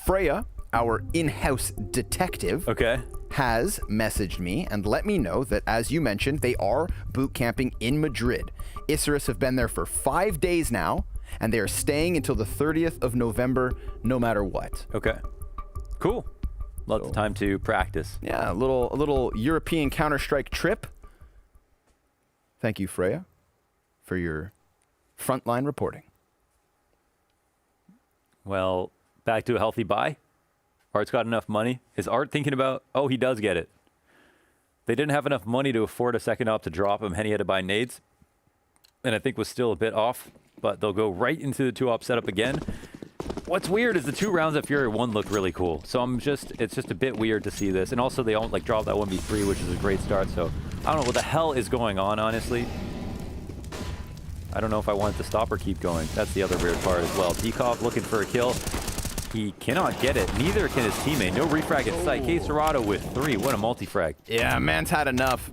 Freya, our in-house detective, has messaged me and let me know that, as you mentioned, they are boot camping in Madrid. Isurus have been there for 5 days now, and they are staying until the 30th of November, no matter what. Okay. Cool. Lots of time to practice. Yeah, a little European Counter-Strike trip. Thank you, Freya, for your frontline reporting. Well, back to a healthy buy. Art's got enough money. Is Art thinking about... Oh, he does get it. They didn't have enough money to afford a second op to drop him. Henny had to buy nades. And I think was still a bit off. But they'll go right into the 2-op setup again. What's weird is the 2 rounds at Furia 1 looked really cool. So it's just a bit weird to see this. And also they don't like drop that 1v3, which is a great start. So I don't know what the hell is going on, honestly. I don't know if I want it to stop or keep going. That's the other weird part as well. Dekov looking for a kill. He cannot get it. Neither can his teammate. No refrag in sight. K-Serrato with 3. What a multi-frag. Yeah, man's had enough.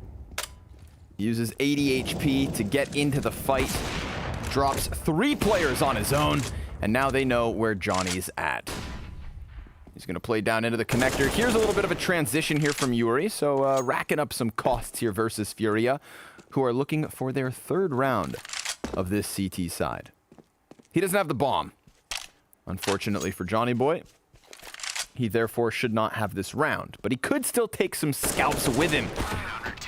Uses 80 HP to get into the fight. Drops 3 players on his own. And now they know where Johnny's at. He's going to play down into the connector. Here's a little bit of a transition here from Yuri. So racking up some costs here versus Furia, who are looking for their 3rd round of this CT side. He doesn't have the bomb. Unfortunately for Johnny Boy, he therefore should not have this round. But he could still take some scalps with him.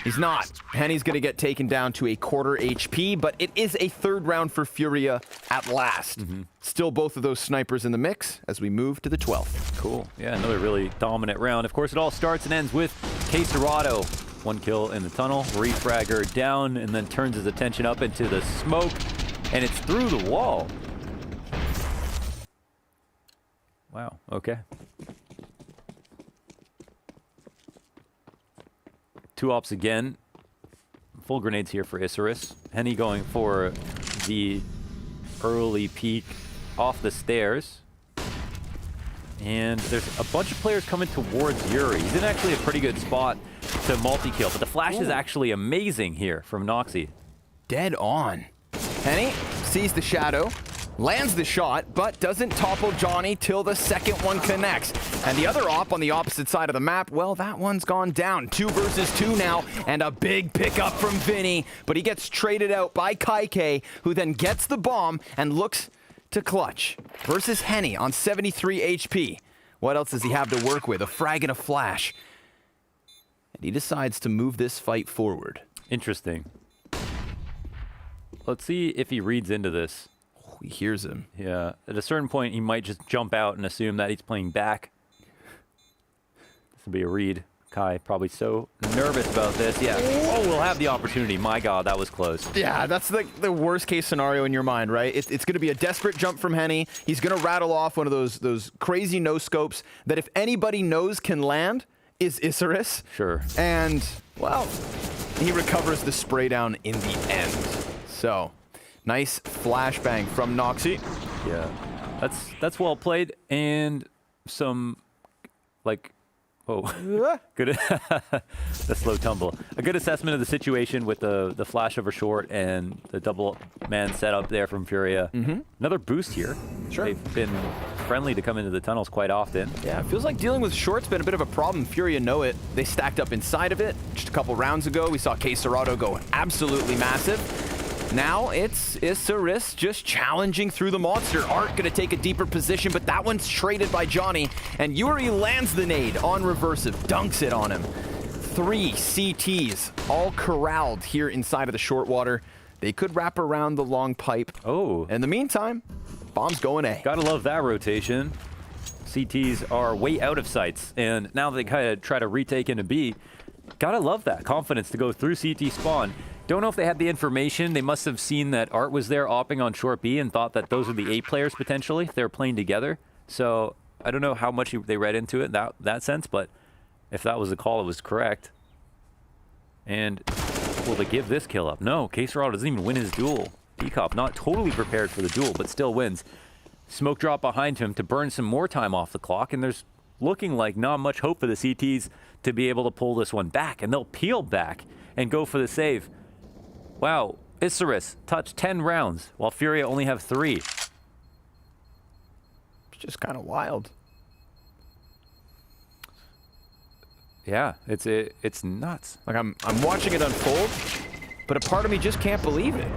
He's not. Henny's going to get taken down to a 1/4 HP, but it is a 3rd round for Furia at last. Still both of those snipers in the mix as we move to the 12th. Cool. Yeah, another really dominant round. Of course, it all starts and ends with K-Serrato. 1 kill in the tunnel, refragger down, and then turns his attention up into the smoke, and it's through the wall. Wow, okay. 2 ops again. Full grenades here for Isurus. Henny going for the early peek off the stairs. And there's a bunch of players coming towards Yuri. He's in actually a pretty good spot to multi-kill, but the flash is actually amazing here from Noxy. Dead on. Henny sees the shadow, lands the shot, but doesn't topple Johnny till the 2nd one connects. And the other op on the opposite side of the map, well, that one's gone down. 2 versus 2 now, and a big pickup from Vinny, but he gets traded out by Kaike, who then gets the bomb and looks to clutch. Versus Henny on 73 HP. What else does he have to work with? A frag and a flash. And he decides to move this fight forward. Interesting. Let's see if he reads into this. He hears him. Yeah. At a certain point, he might just jump out and assume that he's playing back. This will be a read. Kai probably so nervous about this. Yeah. Oh, we'll have the opportunity. My God, that was close. Yeah, that's the worst case scenario in your mind, right? It's going to be a desperate jump from Henny. He's going to rattle off one of those crazy no-scopes that if anybody knows can land is Isurus. Sure. And, well, he recovers the spray down in the end. So, nice flashbang from Noxy. Yeah, that's well played, and some, like, oh, good, the slow tumble. A good assessment of the situation with the flash over short and the double man setup there from Furia. Another boost here. Sure. They've been friendly to come into the tunnels quite often. Yeah, it feels like dealing with short's been a bit of a problem. Furia know it. They stacked up inside of it. Just a couple rounds ago, we saw K-Serrato go absolutely massive. Now it's Isurus just challenging through the monster. Art gonna take a deeper position, but that one's traded by Johnny. And Yuri lands the nade on reversive, dunks it on him. 3 CTs, all corralled here inside of the short water. They could wrap around the long pipe. Oh. In the meantime, bomb's going A. Gotta love that rotation. CTs are way out of sights, and now they kind of try to retake into B. Gotta love that confidence to go through CT spawn. Don't know if they had the information. They must have seen that Art was there opping on short B and thought that those are the A players potentially if they were playing together. So I don't know how much they read into it that sense, but if that was the call, it was correct. And will they give this kill up? No, K-Serrato doesn't even win his duel. Dekov not totally prepared for the duel, but still wins. Smoke drop behind him to burn some more time off the clock, and there's looking like not much hope for the CTs to be able to pull this one back, and they'll peel back and go for the save. Wow, Isurus touched 10 rounds, while Furia only have 3. It's just kind of wild. Yeah, it's nuts. Like I'm watching it unfold, but a part of me just can't believe it.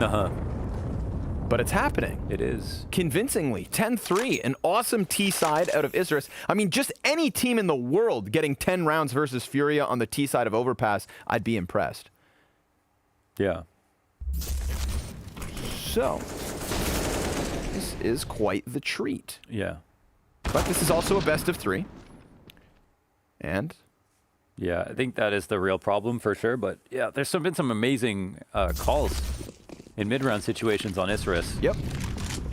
but it's happening. It is. Convincingly, 10-3, an awesome T-side out of Isurus. I mean, just any team in the world getting 10 rounds versus Furia on the T-side of Overpass, I'd be impressed. Yeah. So, this is quite the treat. Yeah. But this is also a best of 3. And? Yeah, I think that is the real problem for sure. But yeah, there's been some amazing calls in mid-round situations on Isurus. Yep.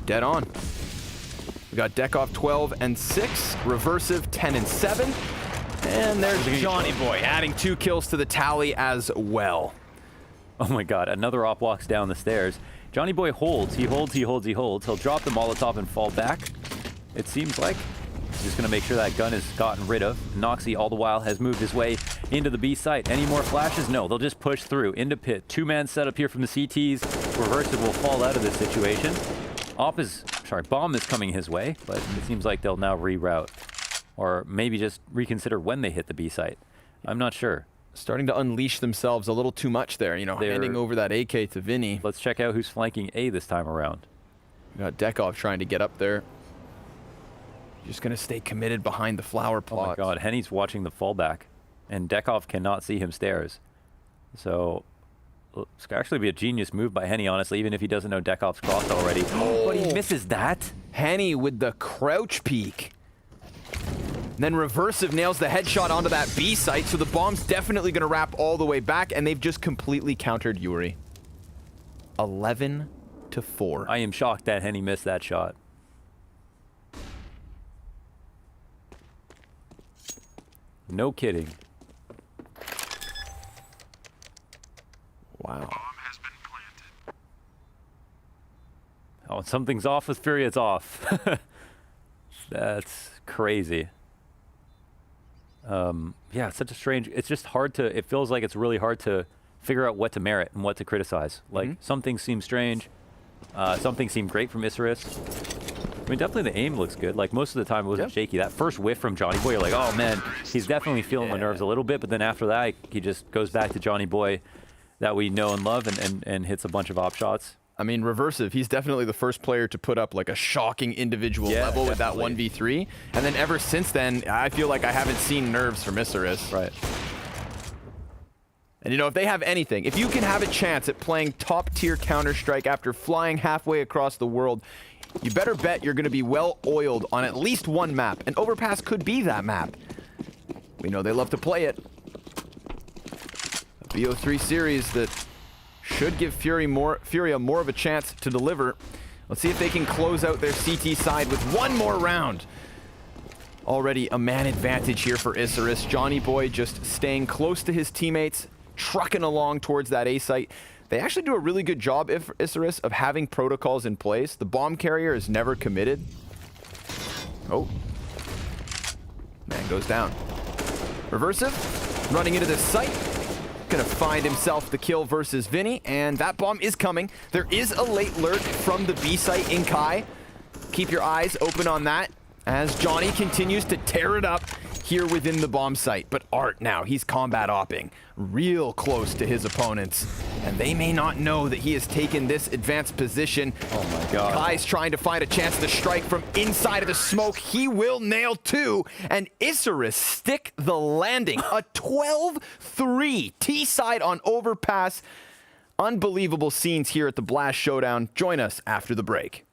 Dead on. We got Dekov 12 and 6, Reversive 10 and 7. And there's Johnny Boy adding 2 kills to the tally as well. Oh my god, another op walks down the stairs. Johnny Boy holds. He holds, he holds, he holds. He'll drop the Molotov and fall back, it seems like. He's just going to make sure that gun is gotten rid of. Noxy, all the while, has moved his way into the B site. Any more flashes? No, they'll just push through into pit. 2-man setup here from the CTs. Reversive will fall out of this situation. Bomb is coming his way, but it seems like they'll now reroute. Or maybe just reconsider when they hit the B site. I'm not sure. Starting to unleash themselves a little too much there, you know, handing over that AK to Vinny. Let's check out who's flanking A this time around. We got Dekov trying to get up there. Just going to stay committed behind the flower plot. Oh my god, Henny's watching the fallback, and Dekov cannot see him stairs. So, it's could actually be a genius move by Henny, honestly, even if he doesn't know Dekov's crossed already. Oh, but he misses that. Henny with the crouch peek. And then Reversive nails the headshot onto that B site, so the bomb's definitely going to wrap all the way back, and they've just completely countered Yuri. 11-4. I am shocked that Henny missed that shot. No kidding. Wow. Oh, something's off with Furia, it's off. That's crazy. Yeah, it's such a strange, it's just hard to, it feels like it's really hard to figure out what to merit and what to criticize. Like, some things seem strange, some things seem great from Isurus. I mean, definitely the aim looks good. Like, most of the time it wasn't shaky. That first whiff from Johnny Boy, you're like, oh man, he's definitely feeling the nerves a little bit, but then after that, he just goes back to Johnny Boy that we know and love and hits a bunch of op shots. I mean, Reversive, he's definitely the first player to put up like a shocking individual level with that 1v3. And then ever since then, I feel like I haven't seen nerves from Isurus. Right. And you know, if they have anything, if you can have a chance at playing top-tier Counter-Strike after flying halfway across the world, you better bet you're going to be well-oiled on at least one map. And Overpass could be that map. We know they love to play it. A BO3 series that should give Furia more of a chance to deliver. Let's see if they can close out their CT side with one more round. Already a man advantage here for Isurus. Johnny Boy just staying close to his teammates, trucking along towards that A site. They actually do a really good job, Isurus, of having protocols in place. The bomb carrier is never committed. Oh. Man goes down. Reversive, running into this site. Gonna find himself the kill versus Vinny, and that bomb is coming. There is a late lurk from the B site in Kai. Keep your eyes open on that as Johnny continues to tear it up here within the bomb site. But Art now, he's combat opping real close to his opponents, and they may not know that he has taken this advanced position. Oh my god. Kai's trying to find a chance to strike from inside of the smoke. He will nail two, and Isurus stick the landing. A 12-3 T-side on Overpass. Unbelievable scenes here at the Blast Showdown. Join us after the break.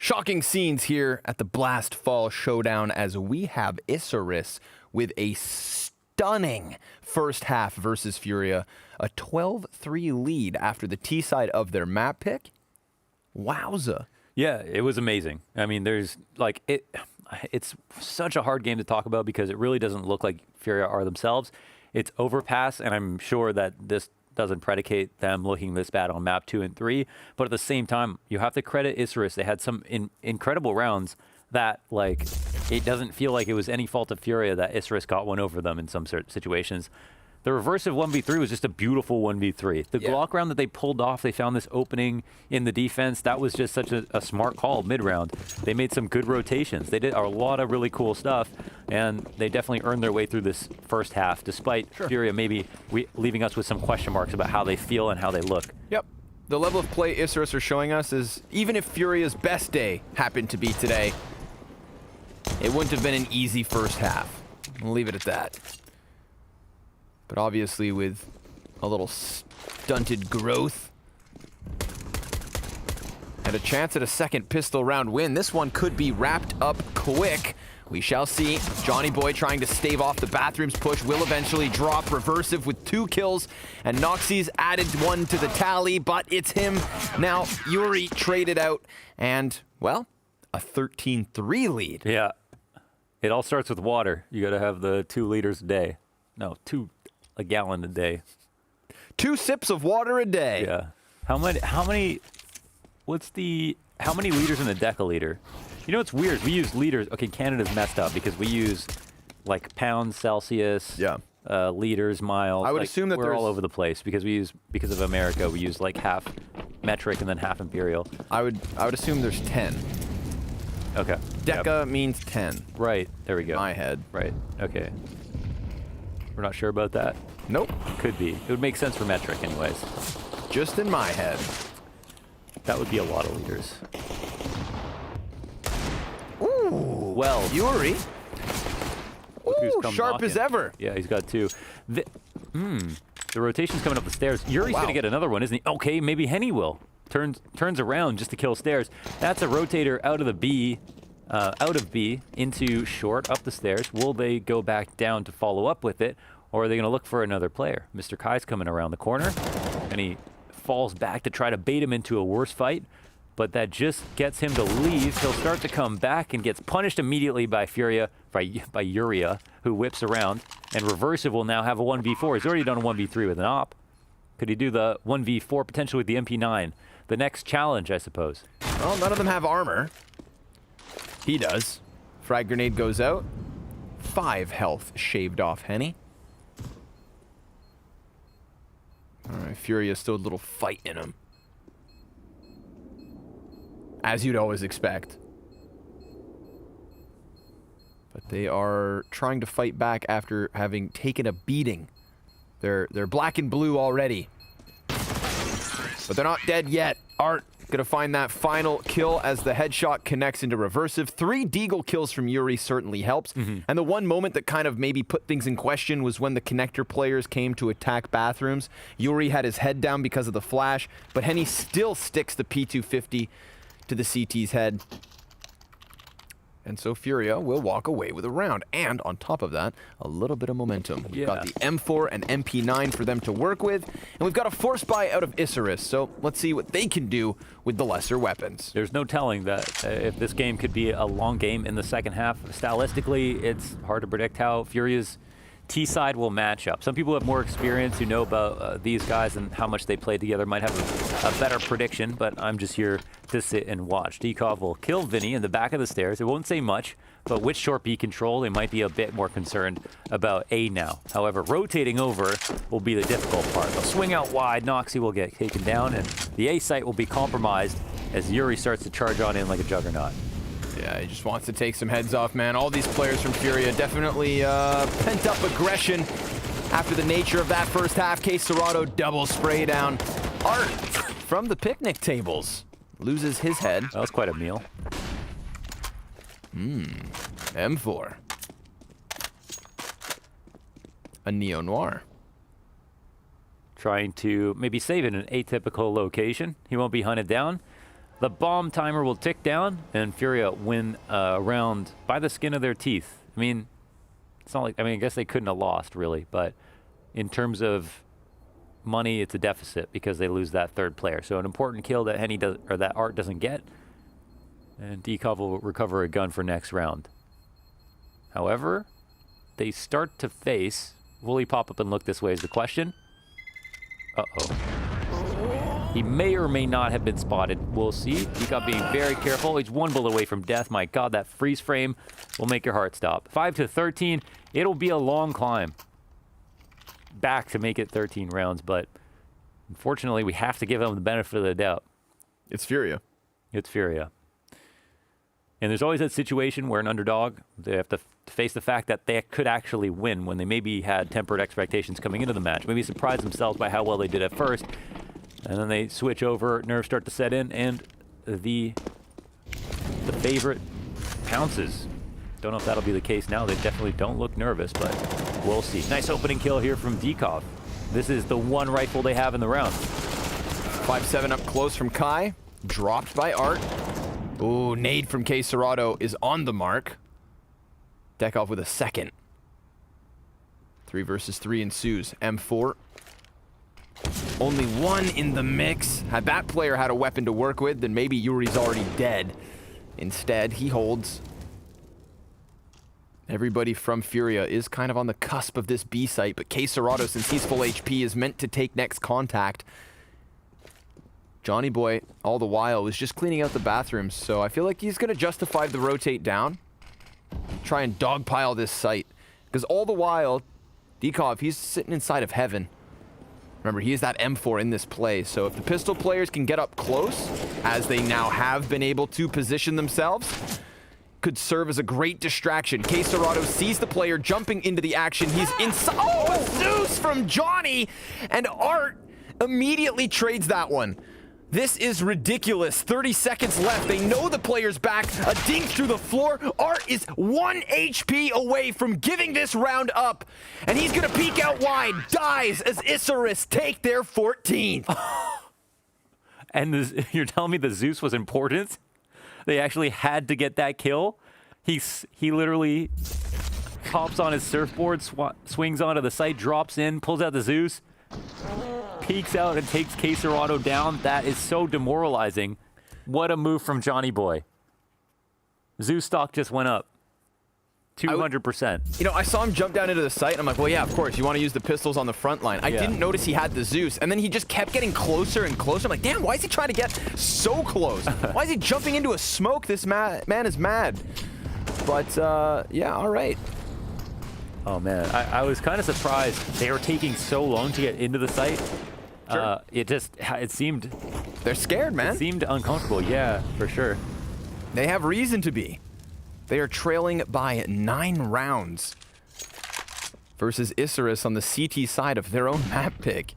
Shocking scenes here at the Blast Fall Showdown as we have Isurus with a stunning first half versus Furia. A 12-3 lead after the T side of their map pick. Wowza. Yeah, it was amazing. I mean, there's like it's such a hard game to talk about because it really doesn't look like Furia are themselves. It's Overpass, and I'm sure that this doesn't predicate them looking this bad on map 2 and 3. But at the same time, you have to credit Isurus. They had some incredible rounds that, like, it doesn't feel like it was any fault of Furia that Isurus got one over them in some situations. The reverse of 1v3 was just a beautiful 1v3. The Glock round that they pulled off, they found this opening in the defense. That was just such a smart call mid-round. They made some good rotations. They did a lot of really cool stuff, and they definitely earned their way through this first half, despite Furia maybe leaving us with some question marks about how they feel and how they look. Yep. The level of play Isurus are showing us is, even if Furia's best day happened to be today, it wouldn't have been an easy first half. We'll leave it at that. But obviously with a little stunted growth and a chance at a second pistol round win, this one could be wrapped up quick. We shall see. Johnny Boy trying to stave off the Bathrooms push will eventually drop. Reversive with 2 kills, and Noxie's added 1 to the tally, but it's him. Now Yuri traded out, and, well, a 13-3 lead. Yeah. It all starts with water. You got to have the 2 liters a day. No, a gallon a day. 2 sips of water a day. Yeah. How many liters in a deciliter? You know what's weird? We use liters. Okay, Canada's messed up because we use like pounds, Celsius, liters, miles. I would assume that we're all over the place because because of America, we use like half metric and then half imperial. I would assume there's 10. Okay. Deca means 10. Right. There we go. My head. Right. Okay. We're not sure about that? Nope. Could be. It would make sense for metric anyways. Just in my head. That would be a lot of liters. Ooh. Well. Yuri. Ooh, sharp as ever. Yeah, he's got 2. The rotation's coming up the stairs. Yuri's going to get another one, isn't he? Okay, maybe Henny will. Turns around just to kill stairs. That's a rotator out of B into short up the stairs. Will they go back down to follow up with it, or are they going to look for another player? Mr. Kai's coming around the corner, and he falls back to try to bait him into a worse fight, but that just gets him to leave. He'll start to come back and gets punished immediately by Furia, by Uria, who whips around, and Reversive will now have a 1v4. He's already done a 1v3 with an op. Could he do the 1v4 potentially with the MP9? The next challenge, I suppose. Well, none of them have armor. He does. Frag grenade goes out. 5 health shaved off Henny. All right, Furia still a little fight in him. As you'd always expect. But they are trying to fight back after having taken a beating. They're black and blue already. But they're not dead yet. Art gonna find that final kill as the headshot connects into Reversive. 3 Deagle kills from Yuri certainly helps. And the one moment that kind of maybe put things in question was when the connector players came to attack Bathrooms. Yuri had his head down because of the flash, but Henny still sticks the P250 to the CT's head. And so Furia will walk away with a round. And on top of that, a little bit of momentum. We've got the M4 and MP9 for them to work with. And we've got a force buy out of Isurus. So let's see what they can do with the lesser weapons. There's no telling that if this game could be a long game in the second half. Stylistically, it's hard to predict how Furia's T side will match up. Some people have more experience who know about these guys and how much they played together might have a better prediction, but I'm just here to sit and watch. Dekov will kill Vinny in the back of the stairs. It won't say much, but with short B control, they might be a bit more concerned about A now. However, rotating over will be the difficult part. They'll swing out wide, Noxie will get taken down, and the A site will be compromised as Yuri starts to charge on in like a juggernaut. Yeah, he just wants to take some heads off, man. All these players from Furia definitely pent-up aggression after the nature of that first half. Case Serato double spray down. Art from the picnic tables loses his head. That was quite a meal. M4. A neo-noir. Trying to maybe save it in an atypical location. He won't be hunted down. The bomb timer will tick down, and Furia win a round by the skin of their teeth. I mean, it's not like, I guess they couldn't have lost, really, but in terms of money, it's a deficit because they lose that third player. So an important kill that Henny does, or that Art doesn't get, and Dekov will recover a gun for next round. However, they start to face, will he pop up and look this way is the question. Uh-oh. He may or may not have been spotted. We'll see. Dekov being very careful. He's 1 bullet away from death. My God, that freeze frame will make your heart stop. 5-13. It'll be a long climb back to make it 13 rounds, but unfortunately, we have to give them the benefit of the doubt. It's Furia. It's Furia. And there's always that situation where an underdog, they have to face the fact that they could actually win when they maybe had tempered expectations coming into the match. Maybe surprise themselves by how well they did at first. And then they switch over, nerves start to set in, and the favorite pounces. Don't know if that'll be the case now. They definitely don't look nervous, but we'll see. Nice opening kill here from Dekov. This is the one rifle they have in the round. 5-7 up close from Kai. Dropped by Art. Ooh, nade from K Serrato is on the mark. Dekov with a second. 3 versus 3 ensues. M4. Only one in the mix. Had that player had a weapon to work with, then maybe Yuri's already dead. Instead, he holds. Everybody from Furia is kind of on the cusp of this B site, but K Serrato, since he's full HP, is meant to take next contact. Johnny Boy, all the while, was just cleaning out the bathrooms, so I feel like he's going to justify the rotate down. Try and dogpile this site. Because all the while, Dekov, he's sitting inside of heaven. Remember, he is that M4 in this play, so if the pistol players can get up close, as they now have been able to position themselves, could serve as a great distraction. K Serrato sees the player jumping into the action. He's inside. Oh, Zeus from Johnny! And Art immediately trades that one. This is ridiculous. 30 seconds left. They know the player's back. A dink through the floor. Art is 1 HP away from giving this round up. And he's going to peek out wide. Dies as Isurus take their 14th. And you're telling me the Zeus was important? They actually had to get that kill? He literally hops on his surfboard, swings onto the site, drops in, pulls out the Zeus, peeks out and takes K Serrato down. That is so demoralizing. What a move from Johnny Boy. Zeus stock just went up 200%. You know, I saw him jump down into the site, and I'm like, well, yeah, of course, you want to use the pistols on the front line. I didn't notice he had the Zeus, and then he just kept getting closer and closer. I'm like, damn, why is he trying to get so close? Why is he jumping into a smoke? This man is mad. But, yeah, all right. Oh, man. I was kind of surprised they were taking so long to get into the site. Sure. It seemed... They're scared, man. It seemed uncomfortable, yeah, for sure. They have reason to be. They are trailing by 9 rounds versus Isurus on the CT side of their own map pick.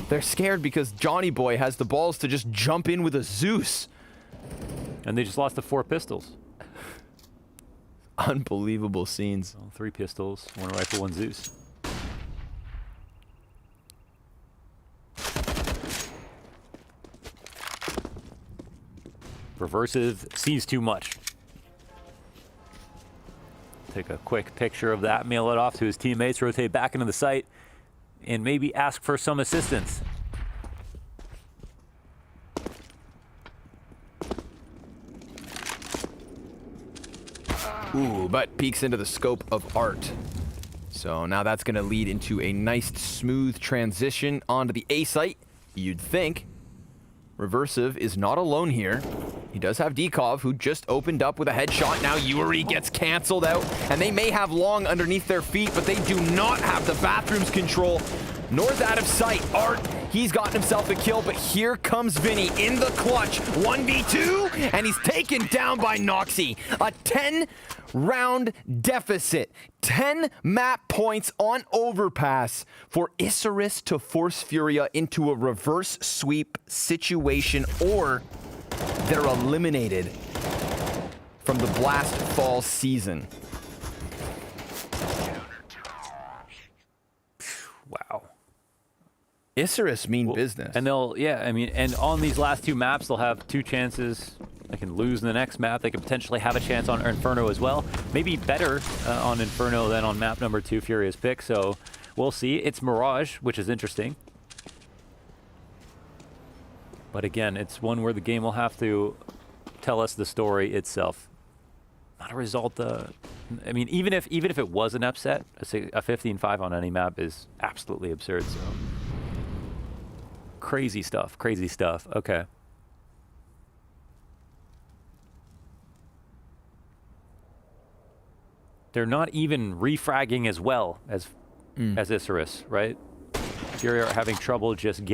They're scared because Johnny Boy has the balls to just jump in with a Zeus. And they just lost the 4 pistols. Unbelievable scenes. Well, 3 pistols, 1 rifle, 1 Zeus. Reversive sees too much. Take a quick picture of that, mail it off to his teammates, rotate back into the site, and maybe ask for some assistance. Ooh, but peeks into the scope of Art. So now that's going to lead into a nice, smooth transition onto the A site, you'd think. Reversive is not alone here. He does have Dekov, who just opened up with a headshot. Now Yuri gets canceled out, and they may have long underneath their feet, but they do not have the bathroom's control, nor that of sight. Art, he's gotten himself a kill, but here comes Vinny in the clutch. 1v2, and he's taken down by Noxy. A 10-round deficit. 10 map points on Overpass for Isurus to force Furia into a reverse sweep situation, or they're eliminated from the Blast Fall season. Wow. Isurus mean business. And they'll, I mean, and on these last 2 maps, they'll have 2 chances. They can lose in the next map. They could potentially have a chance on Inferno as well. Maybe better on Inferno than on map number 2, Furia's pick. So we'll see. It's Mirage, which is interesting. But again, it's one where the game will have to tell us the story itself. Not a result. I mean, even if it was an upset, a 15-5 on any map is absolutely absurd. So crazy stuff. Crazy stuff. Okay. They're not even refragging as well as Isurus, right? Furia are having trouble just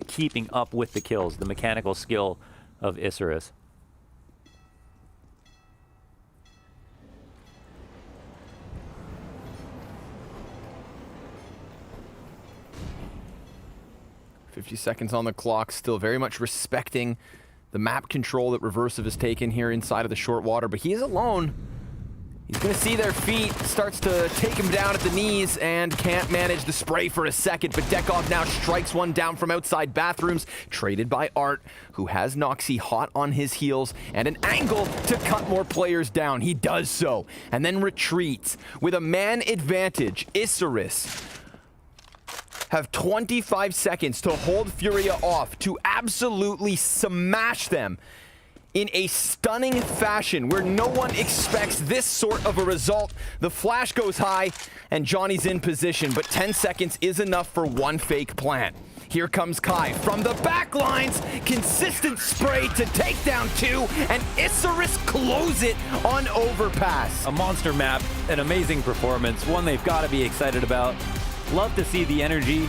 keeping up with the kills, the mechanical skill of Isurus. $50 seconds on the clock, still very much respecting the map control that Reversive has taken here inside of the short water, but he is alone. He's going to see their feet, starts to take him down at the knees, and can't manage the spray for a second, but Dekov now strikes one down from outside bathrooms, traded by Art, who has Noxy hot on his heels, and an angle to cut more players down. He does so, and then retreats. With a man advantage, Isurus have 25 seconds to hold Furia off, to absolutely smash them in a stunning fashion where no one expects this sort of a result. The flash goes high and Johnny's in position, but 10 seconds is enough for one fake plant. Here comes Kai from the back lines, consistent spray to take down 2, and Isurus close it on Overpass. A monster map, an amazing performance, one they've got to be excited about. Love to see the energy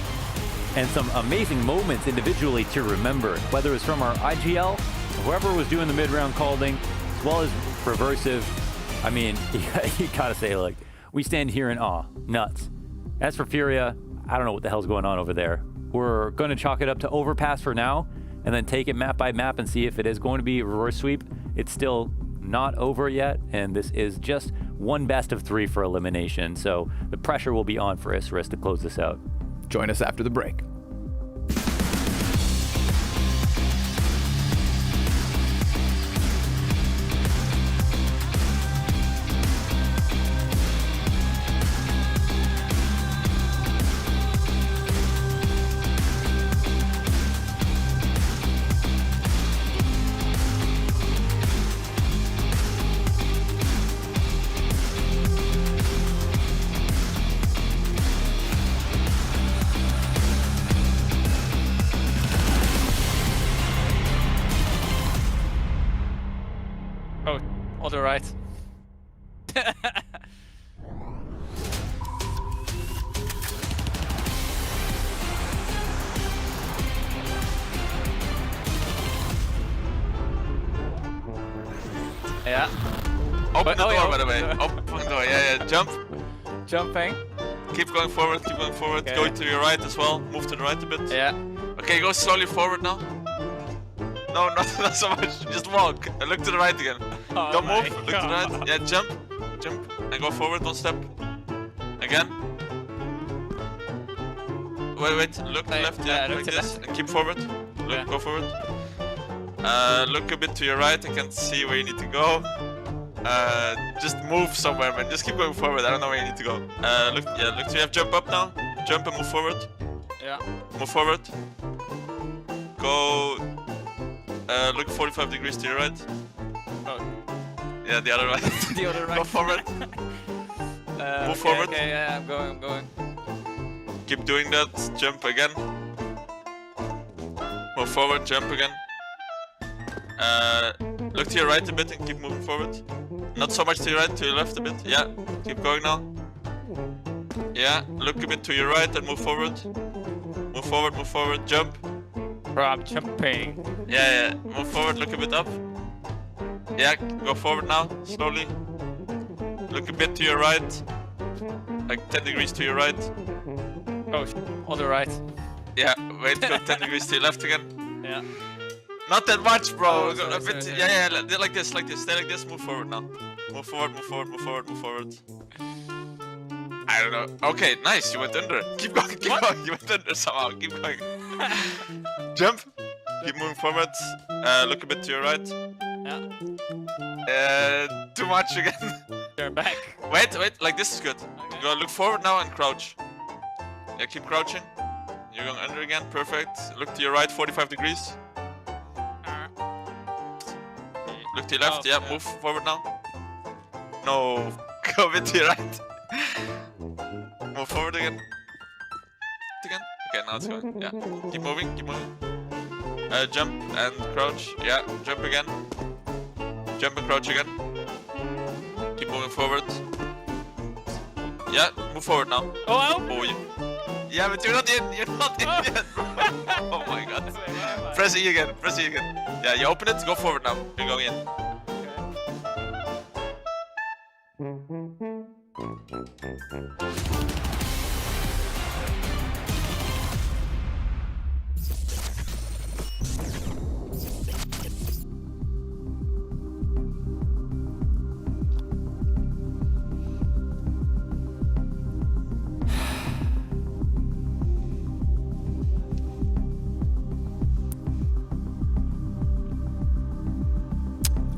and some amazing moments individually to remember, whether it's from our IGL, whoever was doing the mid-round calling, as well as Reversive. I mean, you gotta say, like, we stand here in awe. Nuts. As for Furia, I don't know what the hell's going on over there. We're gonna chalk it up to Overpass for now, and then take it map by map and see if it is going to be a reverse sweep. It's still not over yet, and this is just one best of 3 for elimination, so the pressure will be on for Isurus to close this out. Join us after the break. On the right. Yeah. Open the door, by the way. Open the door. Yeah. Jump. Jumping. Keep going forward. Keep going forward. Okay. Go to your right as well. Move to the right a bit. Yeah. Okay, go slowly forward now. No, not so much. Just walk. And look to the right again. Oh Don't my move. Look to the God. right. Yeah, jump. Jump. And go forward 1 step. Again. Wait. Look to the left. Yeah, look like to this. left. And keep forward. Look, Yeah. Go forward. Look a bit to your right. I can see where you need to go. Just move somewhere, man. Just keep going forward. I don't know where you need to go. Look to you have jump up now. Jump and move forward. Yeah. Move forward. Go. Look 45 degrees to your right. Oh. Yeah, the other right. The other right. Go forward. Move forward. Okay, yeah, I'm going. Keep doing that. Jump again. Move forward. Jump again. Look to your right a bit and keep moving forward. Not so much to your right, to your left a bit. Yeah. Keep going now. Yeah. Look a bit to your right and move forward. Move forward. Move forward. Jump. Bro, I'm jumping. Yeah. Move forward, look a bit up. Yeah, go forward now, slowly. Look a bit to your right. Like 10 degrees to your right. Oh, on the right. Yeah, wait, go 10 degrees to your left again. Yeah. Not that much, bro. Oh, sorry, a bit, sorry. yeah, like this. Stay like this, move forward now. Move forward. I don't know. Okay, nice, you went under. Keep going. You went under somehow, keep going. Jump. Keep moving forward. Look a bit to your right. Too much again. Turn back. Wait, like this is good. You gotta look forward now and crouch. Yeah, keep crouching. You're going under again, perfect. Look to your right, 45 degrees. Look to your left, yeah, move forward now. No, go a bit to your right. Move forward again. Again. Okay, now it's going, yeah. Keep moving, keep moving. Jump and crouch, yeah, jump again. Jump and crouch again. Keep moving forward. Yeah, move forward now. Oh, yeah, but you're not in yet. Oh my god. Press E again, press E again. Yeah, you open it, go forward now. You're going in.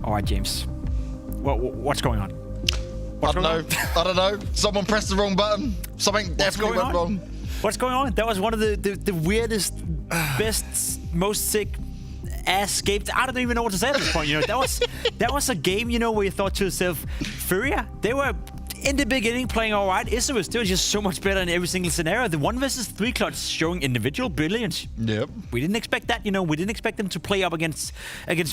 All right, James. What's going on? I don't know. Someone pressed the wrong button. Something definitely went wrong. What's going on? That was one of the weirdest, best, most sick ass games. I don't even know what to say at this point. You know, that was a game. You know, where you thought to yourself, Furia. They were in the beginning playing all right. Isurus still just so much better in every single scenario. The 1 versus 3 clutch showing individual brilliance. Yep. We didn't expect that. You know, we didn't expect them to play up against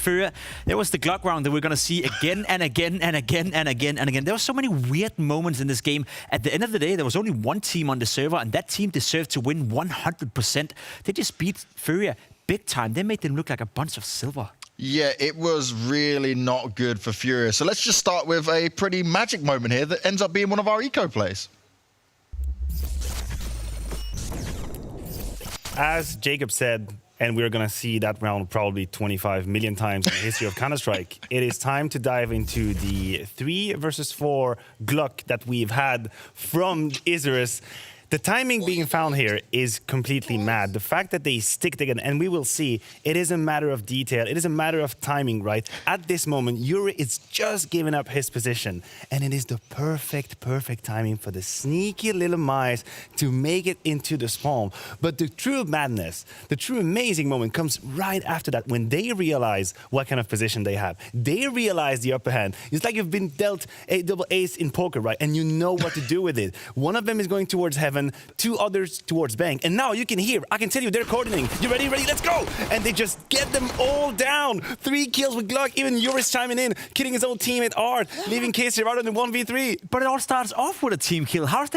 Furia. There was the Glock round that we're gonna see again and again and again and again and again. There were so many weird moments in this game. At the end of the day, there was only one team on the server, and that team deserved to win 100%. They just beat Furia big time. They made them look like a bunch of silver. Yeah, it was really not good for Furia. So let's just start with a pretty magic moment here that ends up being one of our eco plays. As Jacob said, and we're going to see that round probably 25 million times in the history of Counter-Strike, it is time to dive into the 3 versus 4 Glock that we've had from Isurus. The timing being found here is completely mad. The fact that they stick together, and we will see, it is a matter of detail. It is a matter of timing, right? At this moment, Yuri is just giving up his position, and it is the perfect timing for the sneaky little mice to make it into the spawn. But the true madness, the true amazing moment comes right after that, when they realize what kind of position they have. They realize the upper hand. It's like you've been dealt a double ace in poker, right? And you know what to do with it. One of them is going towards heaven, 2 others towards bank, and now you can hear, I can tell you, they're coordinating. You ready? Let's go! And they just get them all down. 3 kills with Glock, even Yuri's chiming in, killing his own teammate Art, leaving KC out in the 1v3. But it all starts off with a team kill. How does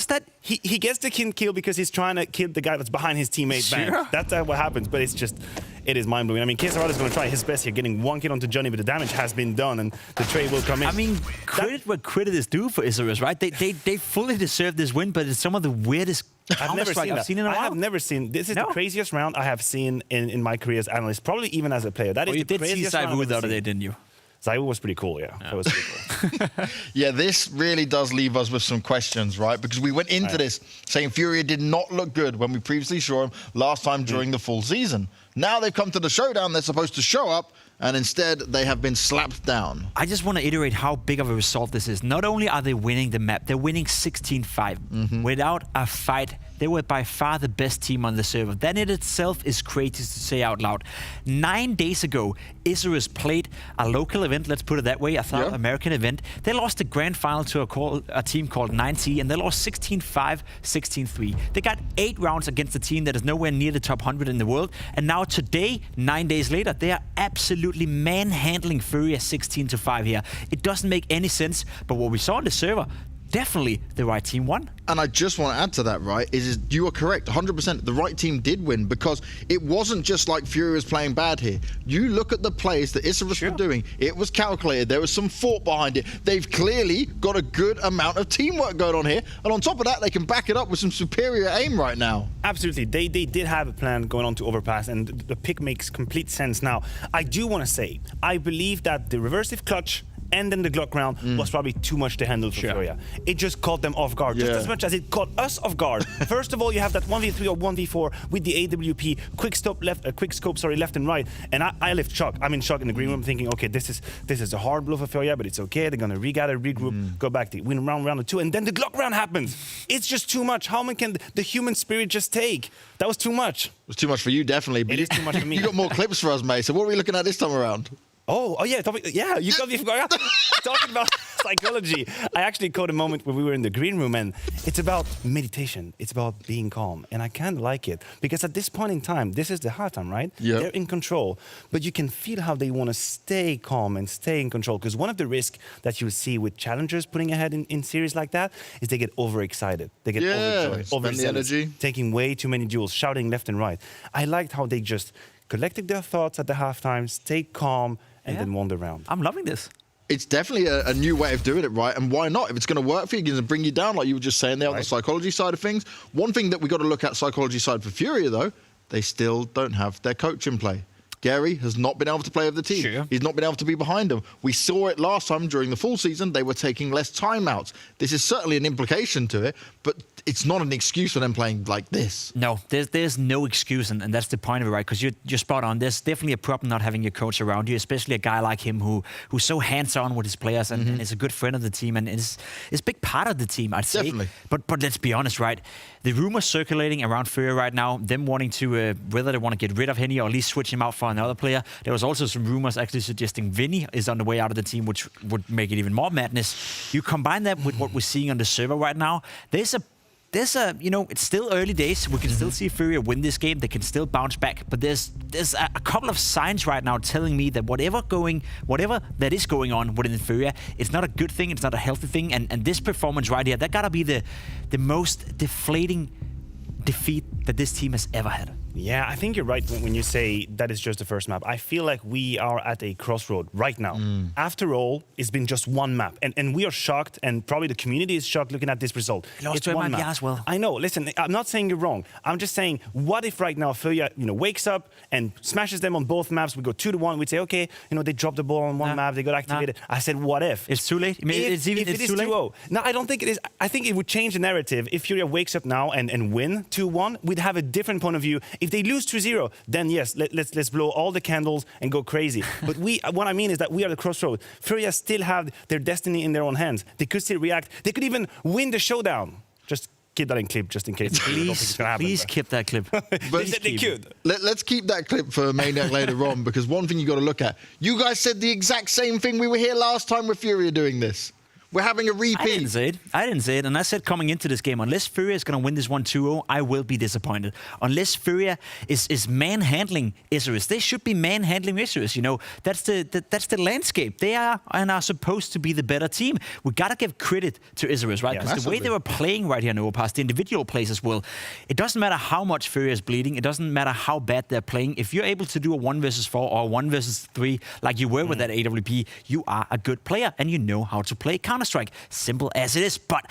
that? He gets the kill because he's trying to kill the guy that's behind his teammate bank. That's what happens, but it is mind-blowing. I mean, KC is going to try his best here, getting 1 kill onto Johnny, but the damage has been done, and the trade will come in. I mean, credit where credit is due for Isurus, right? They fully deserve this win, but it's some of the weirdest I've never seen in a while. I have never seen. This is the craziest round I have seen in my career as analyst, probably even as a player. That is the craziest round. You did see Zaiwu the other day, didn't you? Zaiwu was pretty cool, yeah. That was pretty cool. Yeah, this really does leave us with some questions, right? Because we went into this saying Furia did not look good when we previously saw him last time during the full season. Now they've come to the showdown, they're supposed to show up, and instead they have been slapped down. I just want to iterate how big of a result this is. Not only are they winning the map, they're winning 16-5 without a fight. They were by far the best team on the server. That in itself is crazy to say out loud. 9 days ago, Isurus played a local event, let's put it that way, a South American event. They lost the grand final to a team called 9C, and they lost 16-5, 16-3. They got 8 rounds against a team that is nowhere near the top 100 in the world. And now today, 9 days later, they are absolutely manhandling Furia 16-5 here. It doesn't make any sense, but what we saw on the server, definitely the right team won. And I just want to add to that, right, is you are correct, 100%. The right team did win because it wasn't just like Furia was playing bad here. You look at the plays that Isurus were doing. It was calculated. There was some thought behind it. They've clearly got a good amount of teamwork going on here. And on top of that, they can back it up with some superior aim right now. Absolutely. They did have a plan going on to Overpass, and the pick makes complete sense. Now, I do want to say, I believe that the reversive clutch and then the Glock round was probably too much to handle for Furia. It just caught them off guard, just as much as it caught us off guard. First of all, you have that 1v3 or 1v4 with the AWP, quick scope left and right, and I left shock. I'm in shock in the green room, thinking, okay, this is a hard blow for Furia, but it's okay. They're gonna regather, regroup, go back to win round 2, and then the Glock round happens. It's just too much. How many can the human spirit just take? That was too much. It was too much for you, definitely. But it is too much for me. You got more clips for us, mate. So what are we looking at this time around? Oh yeah, you got me talking about psychology. I actually caught a moment where we were in the green room, and it's about meditation. It's about being calm, and I kind of like it because at this point in time, this is the halftime, right? Yeah. They're in control, but you can feel how they want to stay calm and stay in control. Because one of the risks that you see with challengers putting ahead in series like that is they get overexcited. They get overjoyed, overzealous, the energy, taking way too many duels, shouting left and right. I liked how they just collected their thoughts at the halftime, stayed calm, and then won the round. I'm loving this. It's definitely a new way of doing it, right? And why not? If it's going to work for you, it's going to bring you down, like you were just saying there on the psychology side of things. One thing that we got to look at psychology side for Furia, though, they still don't have their coach in play. Gary has not been able to play with the team. Sure. He's not been able to be behind them. We saw it last time during the full season. They were taking less timeouts. This is certainly an implication to it, but it's not an excuse for them playing like this. No, there's no excuse, and that's the point of it, right? Because you're spot on. There's definitely a problem not having your coach around you, especially a guy like him who's so hands-on with his players and is a good friend of the team and is a big part of the team, I'd say. Definitely. But let's be honest, right? The rumors circulating around Furia right now, them wanting to, whether they want to get rid of Henny or at least switch him out for another player. There was also some rumors actually suggesting Vinny is on the way out of the team, which would make it even more madness. You combine that with what we're seeing on the server right now, there's a, it's still early days. We can still see Furia win this game. They can still bounce back. But there's a couple of signs right now telling me that whatever that is going on within Furia, it's not a good thing. It's not a healthy thing. And this performance right here, that gotta be the most deflating defeat that this team has ever had. Yeah, I think you're right when you say that is just the first map. I feel like we are at a crossroad right now. After all, it's been just one map. And we are shocked, and probably the community is shocked looking at this result. Lost one map as well. I know. Listen, I'm not saying you're wrong. I'm just saying, what if right now Furia, wakes up and smashes them on both maps? We go 2-1. We'd say, okay, they dropped the ball on one map. They got activated. I said, what if? It's too late. It's too late. 2-0. No, I don't think it is. I think it would change the narrative. If Furia wakes up now and win 2-1, we'd have a different point of view. If they lose 2-0, then yes, let's blow all the candles and go crazy. But what I mean is that we are the crossroad. Furia still have their destiny in their own hands. They could still react. They could even win the showdown. Just keep that in clip, just in case. Please keep that clip. But they could. Let's keep that clip for Maniac later on, because one thing you got to look at. You guys said the exact same thing. We were here last time with Furia doing this. We're having a repeat. I didn't say it. And I said coming into this game, unless Furia is going to win this 1-2-0, I will be disappointed. Unless Furia is manhandling Isurus. They should be manhandling Isurus. That's the landscape. They are and are supposed to be the better team. We got to give credit to Isurus, right? Because the way they were playing right here in Overpass, the individual plays as well, it doesn't matter how much Furia is bleeding. It doesn't matter how bad they're playing. If you're able to do a 1 versus 4 or 1 versus 3, like you were with that AWP, you are a good player and you know how to play Counter-Strike. Simple as it is. But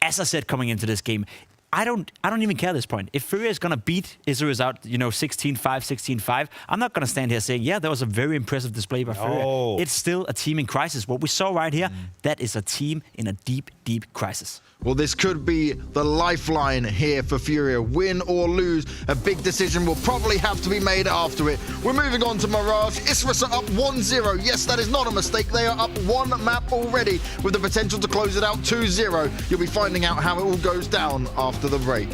as I said coming into this game, I don't even care at this point. If Furia is going to beat Isurus out, 16-5, 16-5, I'm not going to stand here saying, yeah, that was a very impressive display by Furia. It's still a team in crisis. What we saw right here, that is a team in a deep, deep crisis. Well, this could be the lifeline here for Furia. Win or lose, a big decision will probably have to be made after it. We're moving on to Mirage. Isurus are up 1-0. Yes, that is not a mistake. They are up one map already with the potential to close it out 2-0. You'll be finding out how it all goes down after the break.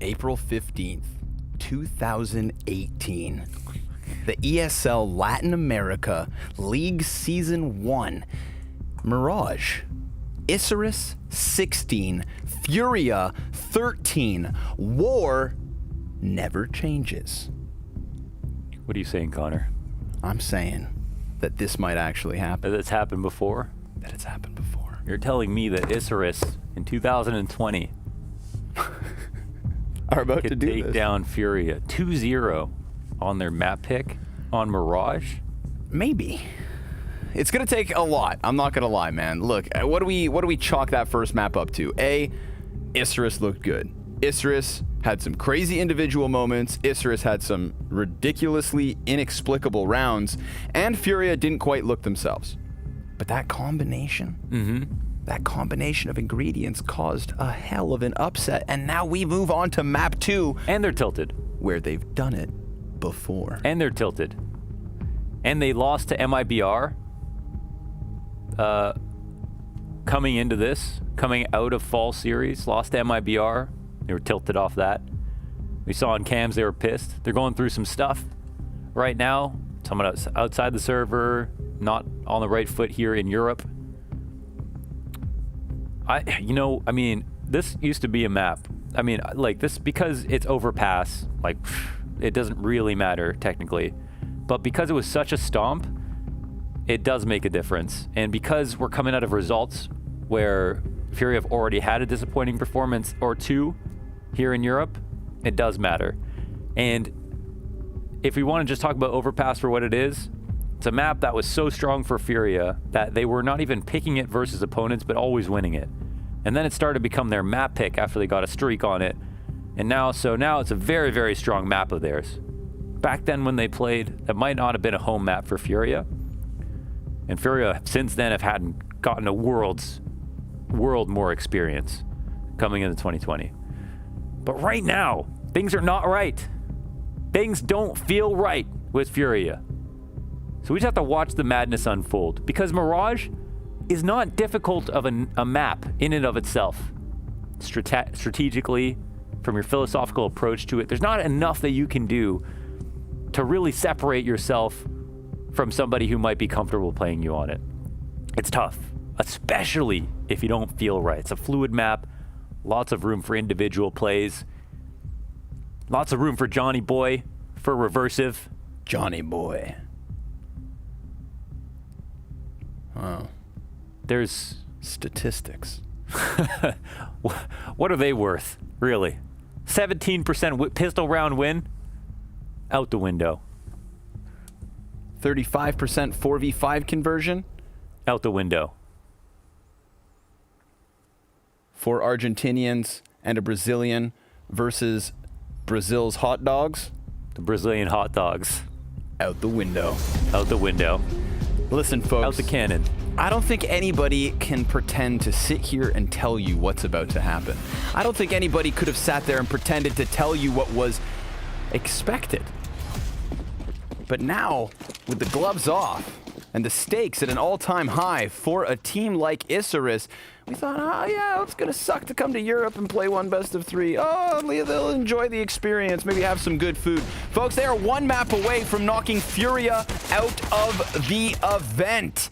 April 15th, 2018. The ESL Latin America League Season 1. Mirage, Isurus 16, Furia 13. War never changes. What are you saying, Connor? I'm saying that this might actually happen. That it's happened before? That it's happened before. You're telling me that Isurus in 2020 are about to could do take this. down Furia 2-0 on their map pick on Mirage? Maybe. It's gonna take a lot. I'm not gonna lie, man. Look, what do we chalk that first map up to? Isurus looked good. Isurus had some crazy individual moments. Isurus had some ridiculously inexplicable rounds, and Furia didn't quite look themselves. But that combination, that combination of ingredients caused a hell of an upset, and now we move on to map 2. And they're tilted. Where they've done it before. And they're tilted. And they lost to MIBR coming into this, coming out of fall series, lost to MIBR. They were tilted off that. We saw on cams they were pissed. They're going through some stuff right now. Someone outside the server, not on the right foot here in Europe. This used to be a map. I mean, like this, because it's Overpass, like it doesn't really matter technically, but because it was such a stomp, it does make a difference. And because we're coming out of results where Fury have already had a disappointing performance or two here in Europe, it does matter. And if we want to just talk about Overpass for what it is, it's a map that was so strong for Furia that they were not even picking it versus opponents, but always winning it. And then it started to become their map pick after they got a streak on it. And now it's a very, very strong map of theirs. Back then when they played, that might not have been a home map for Furia. And Furia since then have gotten a world more experience coming into 2020. But right now, things are not right. Things don't feel right with Furia. So we just have to watch the madness unfold, because Mirage is not difficult of a map in and of itself. Strategically, from your philosophical approach to it, there's not enough that you can do to really separate yourself from somebody who might be comfortable playing you on it. It's tough, especially if you don't feel right. It's a fluid map, lots of room for individual plays, lots of room for Johnny Boy, for reversive. Johnny Boy. Wow. There's statistics. What are they worth, really? 17% pistol round win? Out the window. 35% 4v5 conversion? Out the window. 4 Argentinians and a Brazilian versus Brazil's hot dogs? The Brazilian hot dogs. Out the window. Out the window. Listen, folks. Out the cannon. I don't think anybody can pretend to sit here and tell you what's about to happen. I don't think anybody could have sat there and pretended to tell you what was expected. But now, with the gloves off and the stakes at an all-time high for a team like Isurus, we thought, oh yeah, it's gonna suck to come to Europe and play one best of 3. Oh, they'll enjoy the experience, maybe have some good food. Folks, they are 1 map away from knocking Furia out of the event.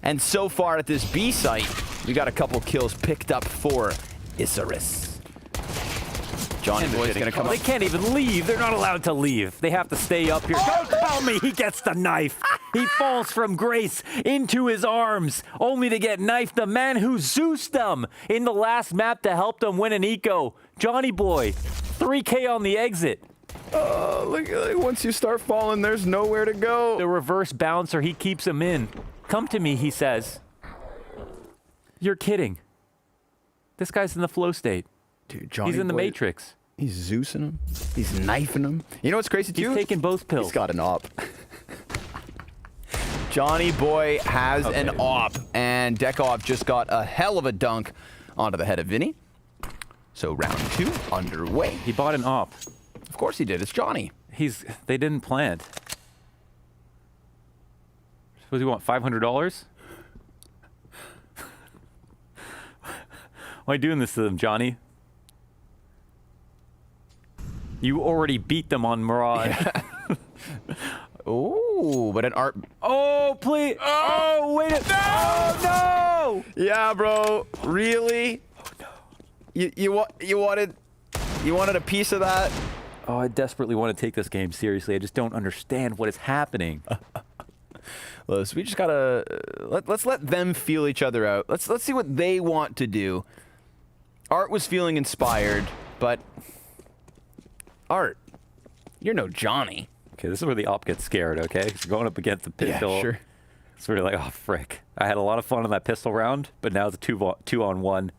And so far at this B site, we got a couple kills picked up for Isurus. Johnny Boy's gonna come up. They can't even leave. They're not allowed to leave. They have to stay up here. Don't tell me he gets the knife. He falls from grace into his arms, only to get knifed. The man who Zeused them in the last map to help them win an eco. Johnny Boy, 3K on the exit. Oh, look, once you start falling, there's nowhere to go. The reverse bouncer, he keeps him in. Come to me, he says. You're kidding. This guy's in the flow state. Dude, Johnny He's in the Boy, Matrix. He's Zeusing him. He's knifing him. You know what's crazy too? He's taking both pills. He's got an op. Johnny Boy has an op, and Dekov just got a hell of a dunk onto the head of Vinny. So round 2 underway. He bought an op. Of course he did. It's Johnny. They didn't plant. What do you want? $500? Why are you doing this to them, Johnny? You already beat them on Mirage. Yeah. Oh, but an art. Oh, please. Oh, wait. No! Oh, no! Yeah, bro. Really? Oh, no. You wanted a piece of that? Oh, I desperately want to take this game seriously. I just don't understand what is happening. So we just gotta let's let them feel each other out. Let's see what they want to do. Art was feeling inspired, but Art, you're no Johnny. Okay, this is where the op gets scared, okay? He's going up against the pistol. Yeah, sure. It's really like, oh, frick. I had a lot of fun on that pistol round, but now it's a 2-on-1,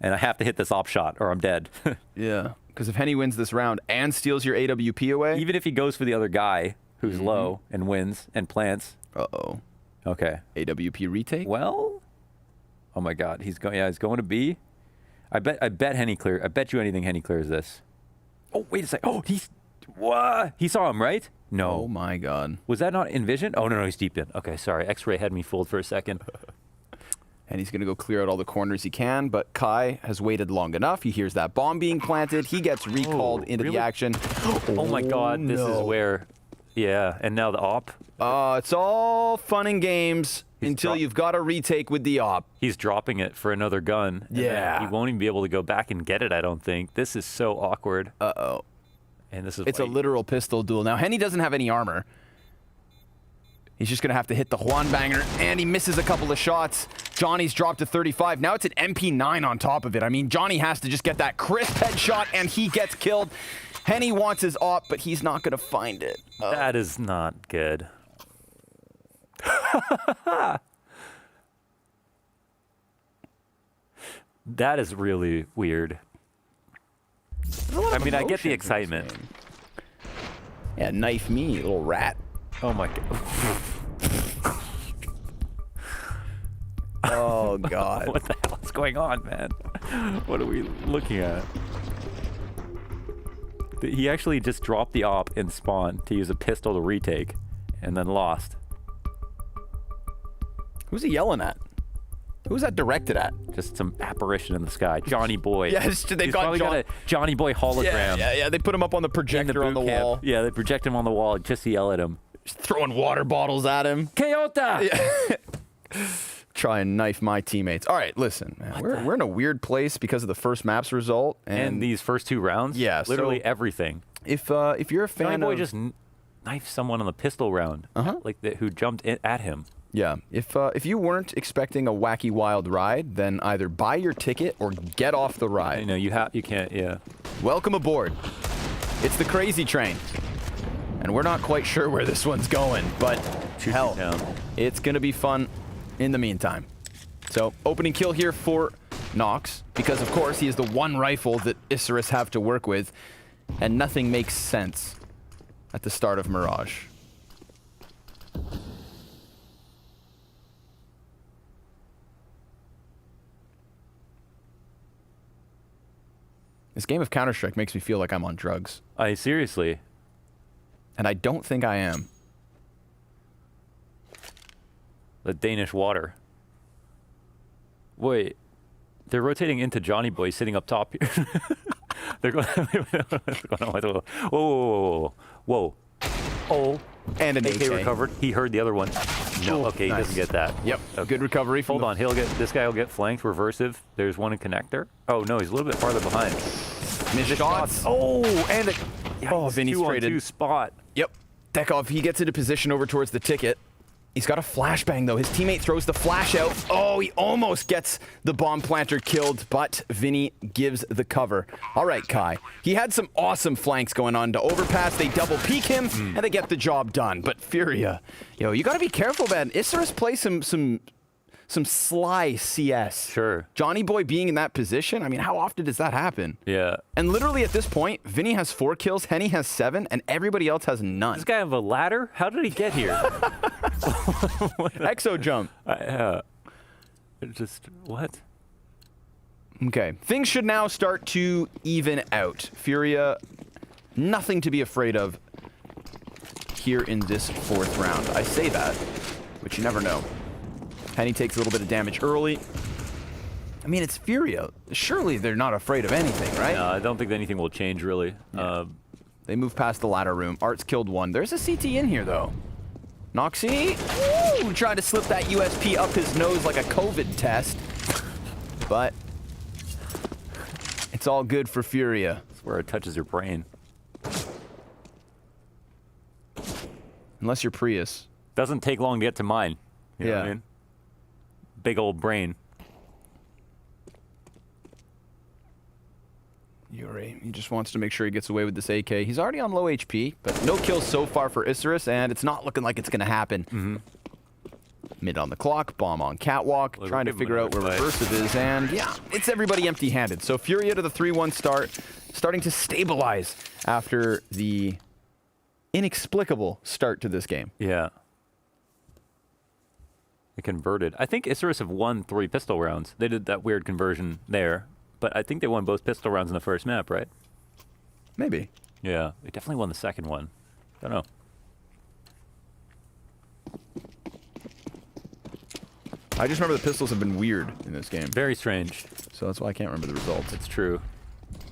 and I have to hit this op shot or I'm dead. Yeah, because if Henny wins this round and steals your AWP away... Even if he goes for the other guy who's low and wins and plants... Uh-oh. Okay. AWP retake? Well... Oh, my God. He's going to B. I bet Henny clear. I bet you anything Henny clears this. Oh, wait a sec. Oh, what? He saw him, right? No. Oh, my God. Was that not envisioned? Oh, no, he's deep in. Okay, sorry. X-Ray had me fooled for a second. And he's going to go clear out all the corners he can, but Kai has waited long enough. He hears that bomb being planted. He gets recalled into the action. Oh, my God. This is where... Yeah, and now the op. It's all fun and games until you've got a retake with the op. He's dropping it for another gun. Yeah. He won't even be able to go back and get it, I don't think. This is so awkward. Uh-oh. And this is It's a literal pistol duel. Now, Henny doesn't have any armor. He's just going to have to hit the Juan banger, and he misses a couple of shots. Johnny's dropped to 35. Now it's an MP9 on top of it. I mean, Johnny has to just get that crisp headshot, and he gets killed. Henny wants his op, but he's not going to find it. That is not good. That is really weird. I mean, I get the excitement. Yeah, knife me, little rat. Oh my God. Oh God. What the hell is going on, man? What are we looking at? He actually just dropped the op in spawn to use a pistol to retake, and then lost. Who's he yelling at? Who's that directed at? Just some apparition in the sky. Johnny Boy. Yes, they got a Johnny Boy hologram. Yeah. They put him up on the projector on the wall. Yeah, they project him on the wall just to yell at him. Just throwing water bottles at him. Kyoto! Yeah. Try and knife my teammates. All right, listen, man. We're in a weird place because of the first map's result and these first 2 rounds. Yeah, literally everything. If you're a fan Johnny Boy of... just knifed someone on the pistol round, like who jumped at him. Yeah, if you weren't expecting a wacky wild ride, then either buy your ticket or get off the ride. I know you can't. Yeah. Welcome aboard. It's the crazy train, and we're not quite sure where this one's going, but hell, it's gonna be fun in the meantime. So opening kill here for Nox, because of course he is the one rifle that Isurus have to work with, and nothing makes sense at the start of Mirage. This game of Counter-Strike makes me feel like I'm on drugs. Seriously. And I don't think I am. The Danish water. Wait. They're rotating into Johnny Boy sitting up top here. They're going... Whoa, whoa, whoa, whoa. Oh. And an AK recovered. He heard the other one. No, okay, nice. He doesn't get that. Yep, okay. Good recovery. Hold on, this guy will get flanked, reversive. There's one in connector. Oh no, he's a little bit farther behind. Missed shots. Oh, and Vinny's traded. 2-on-2 spot. Yep. Dekov, he gets into position over towards the ticket. He's got a flashbang though. His teammate throws the flash out. Oh, he almost gets the bomb planter killed, but Vinny gives the cover. All right, Kai. He had some awesome flanks going on to Overpass. They double peek him, and they get the job done. But Furia, yo, you got to be careful, man. Isurus plays some sly CS. Sure. Johnny Boy being in that position, I mean, how often does that happen? Yeah. And literally at this point, Vinny has 4 kills, Henny has 7, and everybody else has none. This guy have a ladder? How did he get here? Exo jump. Just, what? Okay. Things should now start to even out. Furia, nothing to be afraid of here in this 4th round. I say that, but you never know. Henny takes a little bit of damage early. I mean, it's Furia. Surely they're not afraid of anything, right? No, I don't think anything will change, really. Yeah. They move past the ladder room. Art's killed one. There's a CT in here, though. Noxy, tried to slip that USP up his nose like a COVID test. But it's all good for Furia. That's where it touches your brain. Unless you're Prius. Doesn't take long to get to mine. You know what I mean? Big old brain. Yuri, he just wants to make sure he gets away with this AK. He's already on low HP, but no kills so far for Isurus, and it's not looking like it's going to happen. Mid on the clock, bomb on catwalk, trying to figure out where reversive is, and yeah, it's everybody empty-handed. So Furia to the 3-1 start, starting to stabilize after the inexplicable start to this game. Yeah. They converted. I think Isurus have won 3 pistol rounds. They did that weird conversion there, but I think they won both pistol rounds in the first map, right? Maybe. Yeah, they definitely won the second one. Don't know. I just remember the pistols have been weird in this game. Very strange. So that's why I can't remember the results. It's true.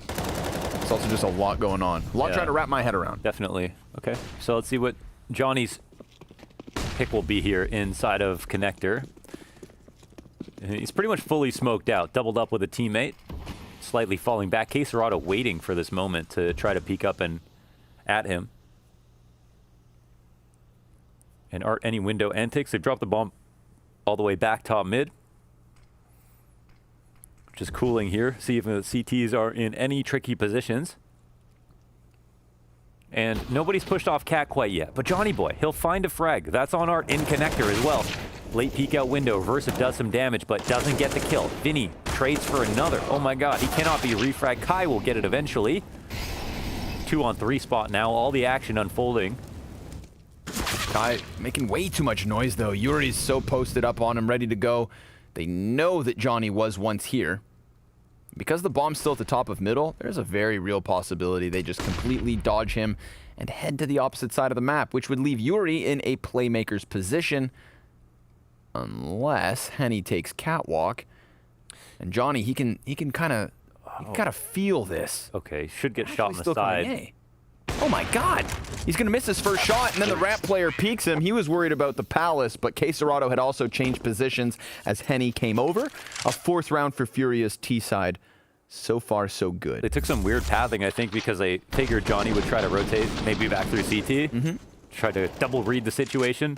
It's also just a lot going on. A lot trying to wrap my head around. Definitely. Okay, so let's see what Johnny's pick will be here inside of connector. He's pretty much fully smoked out, doubled up with a teammate, slightly falling back. Caserado waiting for this moment to try to peek up and at him. And Art any window antics. They dropped the bomb all the way back top mid. Just cooling here. See if the CTs are in any tricky positions. And nobody's pushed off Cat quite yet. But Johnny Boy, he'll find a frag. That's on Art in connector as well. Late peek out window. Versa does some damage, but doesn't get the kill. Vinny trades for another. Oh my god, he cannot be refrag. Kai will get it eventually. 2-on-3 spot now. All the action unfolding. Kai making way too much noise, though. Yuri's so posted up on him, ready to go. They know that Johnny was once here. Because the bomb's still at the top of middle, there's a very real possibility they just completely dodge him and head to the opposite side of the map, which would leave Yuri in a playmaker's position. Unless Henny takes catwalk. And Johnny, he can kind of feel this. Okay, should get shot on the side. Oh my god! He's going to miss his first shot, and then the ramp player peeks him. He was worried about the Palace, but Caserado had also changed positions as Henny came over. A 4th round for Furia's T-side. So far, so good. They took some weird pathing, I think, because they figured Johnny would try to rotate, maybe back through CT. Try to double read the situation.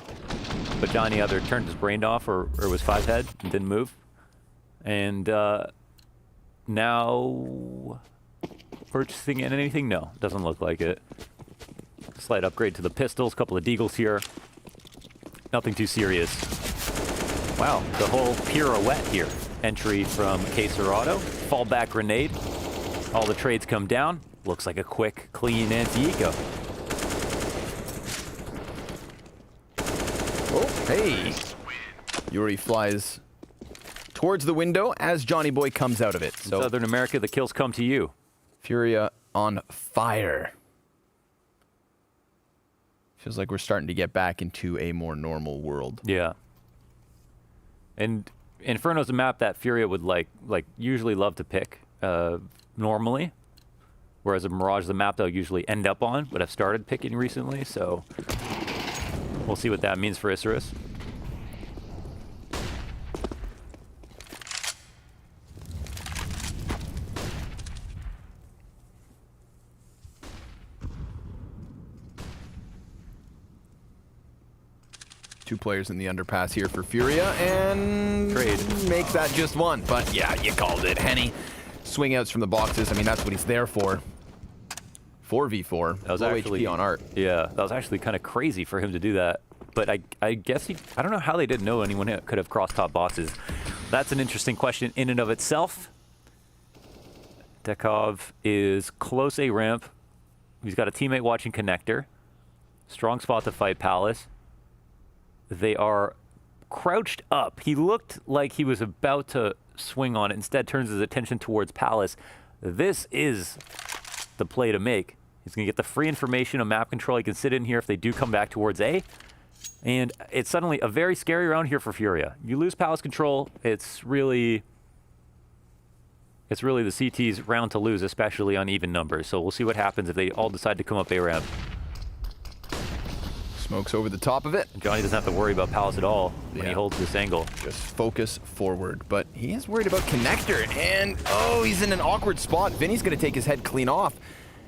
but Johnny either turned his brain off or was 5-head and didn't move. And now purchasing anything? No, doesn't look like it. Slight upgrade to the pistols, couple of deagles here. Nothing too serious. Wow, the whole pirouette here. Entry from Caserado, fallback grenade. All the trades come down. Looks like a quick, clean anti-eco. Oh, hey. Yuri flies towards the window as Johnny Boy comes out of it. So Southern America, the kills come to you. Furia on fire. Feels like we're starting to get back into a more normal world. Yeah. And Inferno's a map that Furia would like usually love to pick normally, whereas a Mirage is a map they'll usually end up on, but have started picking recently. So we'll see what that means for Isurus. Two players in the underpass here for Furia, and trade makes that just one. But yeah, you called it. Henny, swing outs from the boxes. I mean, that's what he's there for. 4v4. That was low actually HP on Art. Yeah, that was actually kind of crazy for him to do that. But I guess I don't know how they didn't know anyone could have crossed top boxes. That's an interesting question in and of itself. Dekov is close A ramp. He's got a teammate watching connector. Strong spot to fight Palace. They are crouched up. He looked like he was about to swing on it. Instead, turns his attention towards Palace. This is the play to make. He's going to get the free information on map control. He can sit in here if they do come back towards A. And it's suddenly a very scary round here for Furia. You lose Palace control, it's really the CT's round to lose, especially on even numbers. So we'll see what happens if they all decide to come up A ramp. Smokes over the top of it. Johnny doesn't have to worry about Palace at all when he holds this angle. Just focus forward. But he is worried about connector. And, oh, he's in an awkward spot. Vinny's going to take his head clean off.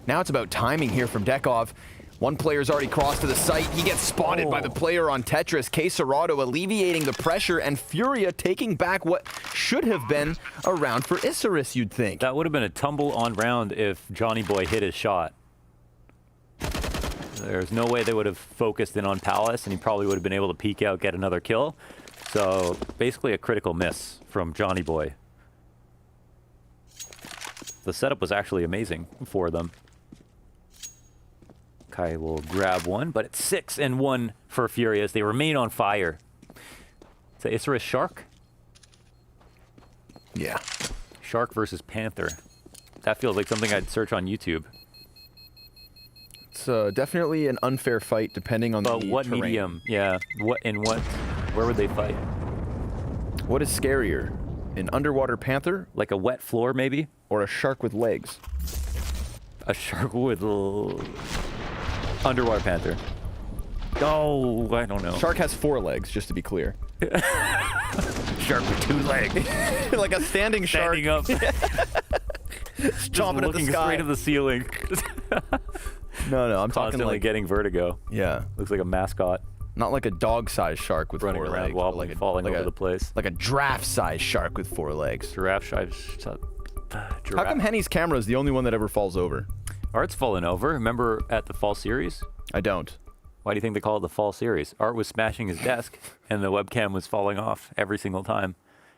Now it's about timing here from Dekov. One player's already crossed to the site. He gets spotted by the player on Tetris. Caserado alleviating the pressure, and Furia taking back what should have been a round for Isurus, you'd think. That would have been a tumble-on round if Johnny Boy hit his shot. There's no way they would have focused in on Palace, and he probably would have been able to peek out, get another kill. So basically a critical miss from Johnny Boy. The setup was actually amazing for them. Kai will grab one, but it's 6-1 for Furia as they remain on fire. Is that Isurus Shark? Yeah. Shark versus Panther. That feels like something I'd search on YouTube. It's definitely an unfair fight depending on the what terrain. medium? Yeah. Where would they fight? What is scarier? An underwater panther? Like a wet floor, maybe? Or a shark with legs? A shark with underwater panther. Oh, I don't know. Shark has 4 legs, just to be clear. Shark with 2 legs. Like a standing shark. Standing up. Stomping at the sky. Straight at the ceiling. No, I'm talking Constantly like getting vertigo. Yeah. Looks like a mascot. Not like a dog-sized shark with running 4 around, legs. wobbling, falling over the place. Like a giraffe-sized shark with 4 legs. Giraffe. How come Henny's camera is the only one that ever falls over? Art's fallen over. Remember at the fall series? I don't. Why do you think they call it the fall series? Art was smashing his desk, and the webcam was falling off every single time.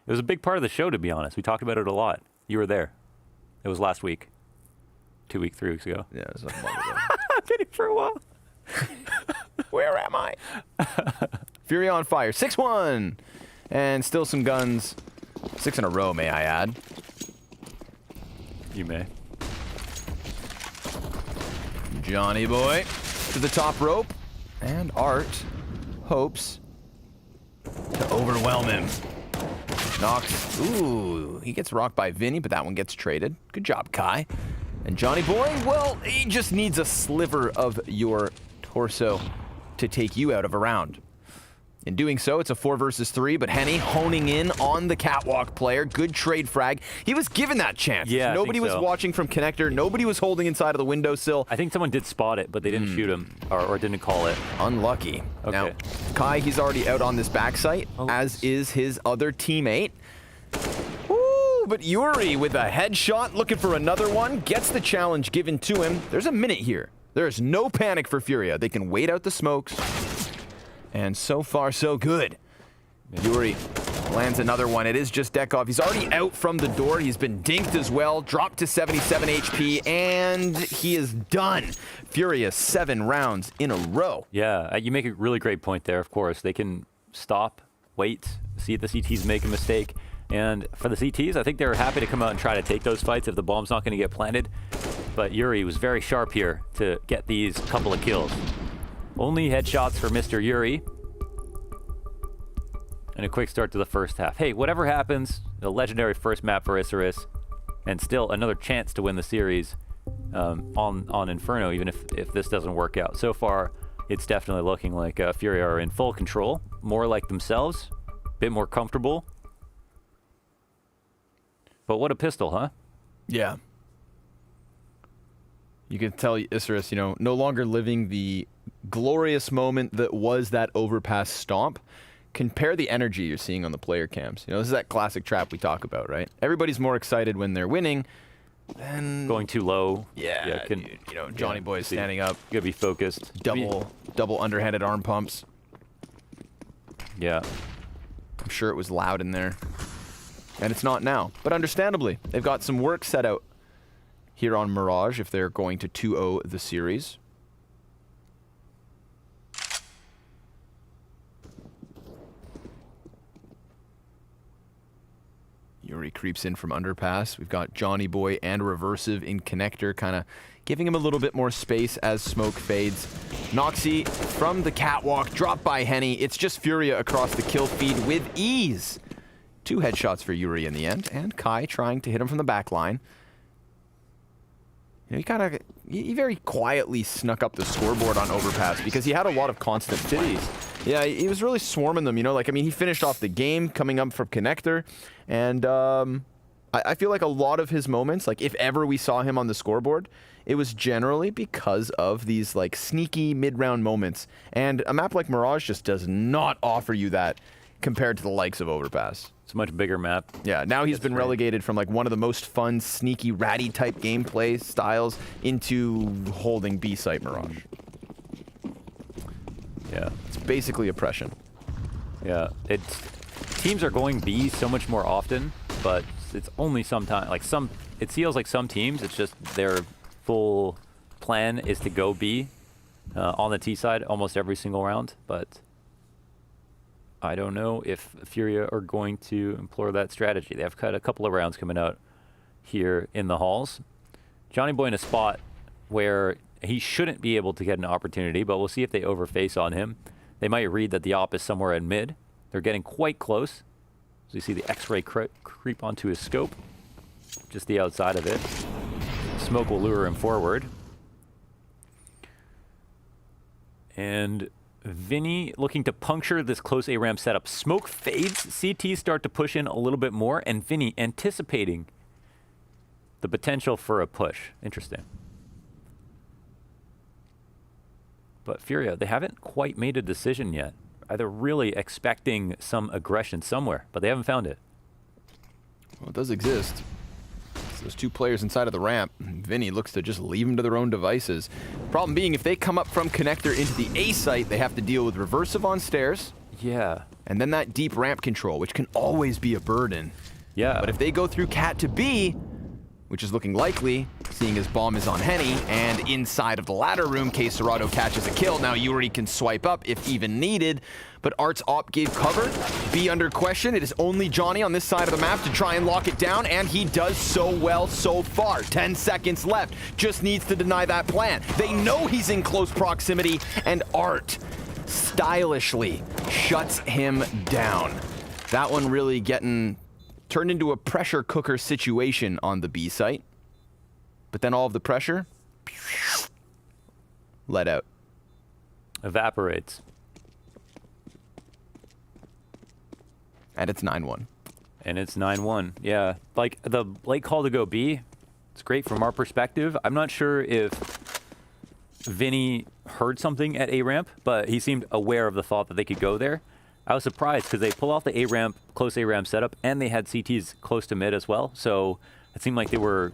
It was a big part of the show, to be honest. We talked about it a lot. You were there. It was last week. 3 weeks ago. Yeah, it was like a month ago. I've been here for a while. Where am I? Furia on fire. 6-1. And still some guns. 6 in a row, may I add. You may. Johnny Boy to the top rope. And Art hopes to overwhelm him. Knocks. Ooh, he gets rocked by Vinny, but that one gets traded. Good job, Kai. And Johnny Boy, well, he just needs a sliver of your torso to take you out of a round. In doing so, it's a 4 versus 3, but Henny honing in on the catwalk player. Good trade frag. He was given that chance. Yeah, Nobody was watching from connector. Nobody was holding inside of the windowsill. I think someone did spot it, but they didn't shoot him or didn't call it. Unlucky. Okay. Now, Kai, he's already out on this backside, as is his other teammate. Ooh, but Yuri with a headshot, looking for another one, gets the challenge given to him. There's a minute here. There is no panic for Furia. They can wait out the smokes. And so far, so good. Yuri lands another one. It is just Dekov. He's already out from the door. He's been dinked as well. Dropped to 77 HP, and he is done. Furia 7 rounds in a row. Yeah, you make a really great point there, of course. They can stop, wait, see if the CTs make a mistake. And for the CTs, I think they're happy to come out and try to take those fights if the bomb's not going to get planted. But Yuri was very sharp here to get these couple of kills. Only headshots for Mr. Yuri. And a quick start to the first half. Hey, whatever happens, the legendary first map for Isurus, and still another chance to win the series on Inferno, even if this doesn't work out. So far, it's definitely looking like Furia are in full control, more like themselves, a bit more comfortable. But what a pistol, huh? Yeah. You can tell Isurus, no longer living the glorious moment that was that overpass stomp. Compare the energy you're seeing on the player cams. This is that classic trap we talk about, right? Everybody's more excited when they're winning than going too low. Yeah, Johnny Boy is standing up. You gotta be focused. Double underhanded arm pumps. Yeah. I'm sure it was loud in there. And it's not now. But understandably, they've got some work set out here on Mirage if they're going to 2-0 the series. Yuri creeps in from underpass. We've got Johnny Boy and Reversive in connector, kind of giving him a little bit more space as smoke fades. Noxy from the catwalk, dropped by Henny. It's just Furia across the kill feed with ease. 2 headshots for Yuri in the end, and Kai trying to hit him from the back line. He very quietly snuck up the scoreboard on Overpass because he had a lot of constant cities. Yeah, he was really swarming them, he finished off the game coming up from connector, and I feel like a lot of his moments, if ever we saw him on the scoreboard, it was generally because of these sneaky mid-round moments, and a map like Mirage just does not offer you that compared to the likes of Overpass. It's a much bigger map. Yeah, now he's been relegated from one of the most fun, sneaky, ratty type gameplay styles into holding B-site Mirage. Yeah, it's basically oppression. Yeah, teams are going B so much more often, but it's only sometimes. It feels like some teams, it's just their full plan is to go B on the T side almost every single round, but I don't know if Furia are going to employ that strategy. They have cut a couple of rounds coming out here in the halls. Johnny Boy in a spot where he shouldn't be able to get an opportunity, but we'll see if they overface on him. They might read that the op is somewhere in mid. They're getting quite close. So you see the X-ray creep onto his scope, just the outside of it. Smoke will lure him forward. And Vinny looking to puncture this close A-ramp setup. Smoke fades, CTs start to push in a little bit more, and Vinny anticipating the potential for a push. Interesting. But Furia, they haven't quite made a decision yet. They're really expecting some aggression somewhere, but they haven't found it. Well, it does exist. It's those 2 players inside of the ramp. Vinny looks to just leave them to their own devices. Problem being, if they come up from connector into the A site, they have to deal with Reversive on stairs. Yeah. And then that deep ramp control, which can always be a burden. Yeah. But if they go through Cat to B, which is looking likely, seeing his bomb is on Henny, and inside of the ladder room, K-Serrato catches a kill. Now Yuri can swipe up if even needed, but Art's op gave cover. B under question. It is only Johnny on this side of the map to try and lock it down, and he does so well so far. 10 seconds left. Just needs to deny that plan. They know he's in close proximity, and Art stylishly shuts him down. That one really getting turned into a pressure cooker situation on the B site. But then all of the pressure let out. Evaporates. And it's 9-1. And it's 9-1. Yeah, like the late call to go B, it's great from our perspective. I'm not sure if Vinny heard something at A ramp, but he seemed aware of the thought that they could go there. I was surprised because they pull off the A ramp, close A ramp setup, and they had CTs close to mid as well. So it seemed like they were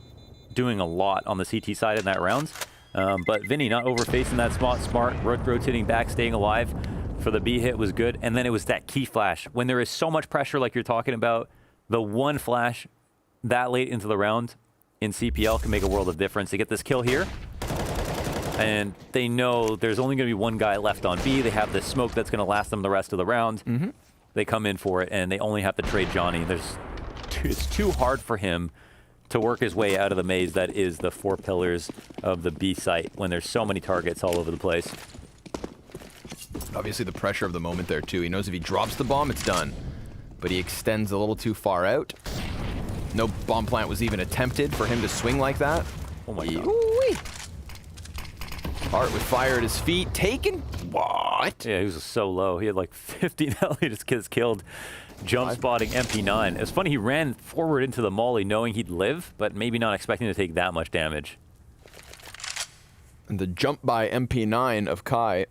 doing a lot on the CT side in that round. But Vinny not overfacing that spot, smart, rotating back, staying alive for the B hit was good. And then it was that key flash. When there is so much pressure like you're talking about, the one flash that late into the round in CPL can make a world of difference. They get this kill here, and they know there's only going to be one guy left on B. They have this smoke that's going to last them the rest of the round. They come in for it, and they only have to trade Johnny. It's too hard for him to work his way out of the maze that is the 4 pillars of the B site when there's so many targets all over the place. Obviously the pressure of the moment there too. He knows if he drops the bomb, it's done. But he extends a little too far out. No bomb plant was even attempted for him to swing like that. Oh my god. Ooh-wee. Hart with fire at his feet. Taken? What? Yeah, he was so low. He had like 15 health. He just gets killed. Jump spotting MP9. It's funny, he ran forward into the molly knowing he'd live, but maybe not expecting to take that much damage. And the jump by MP9 of Kai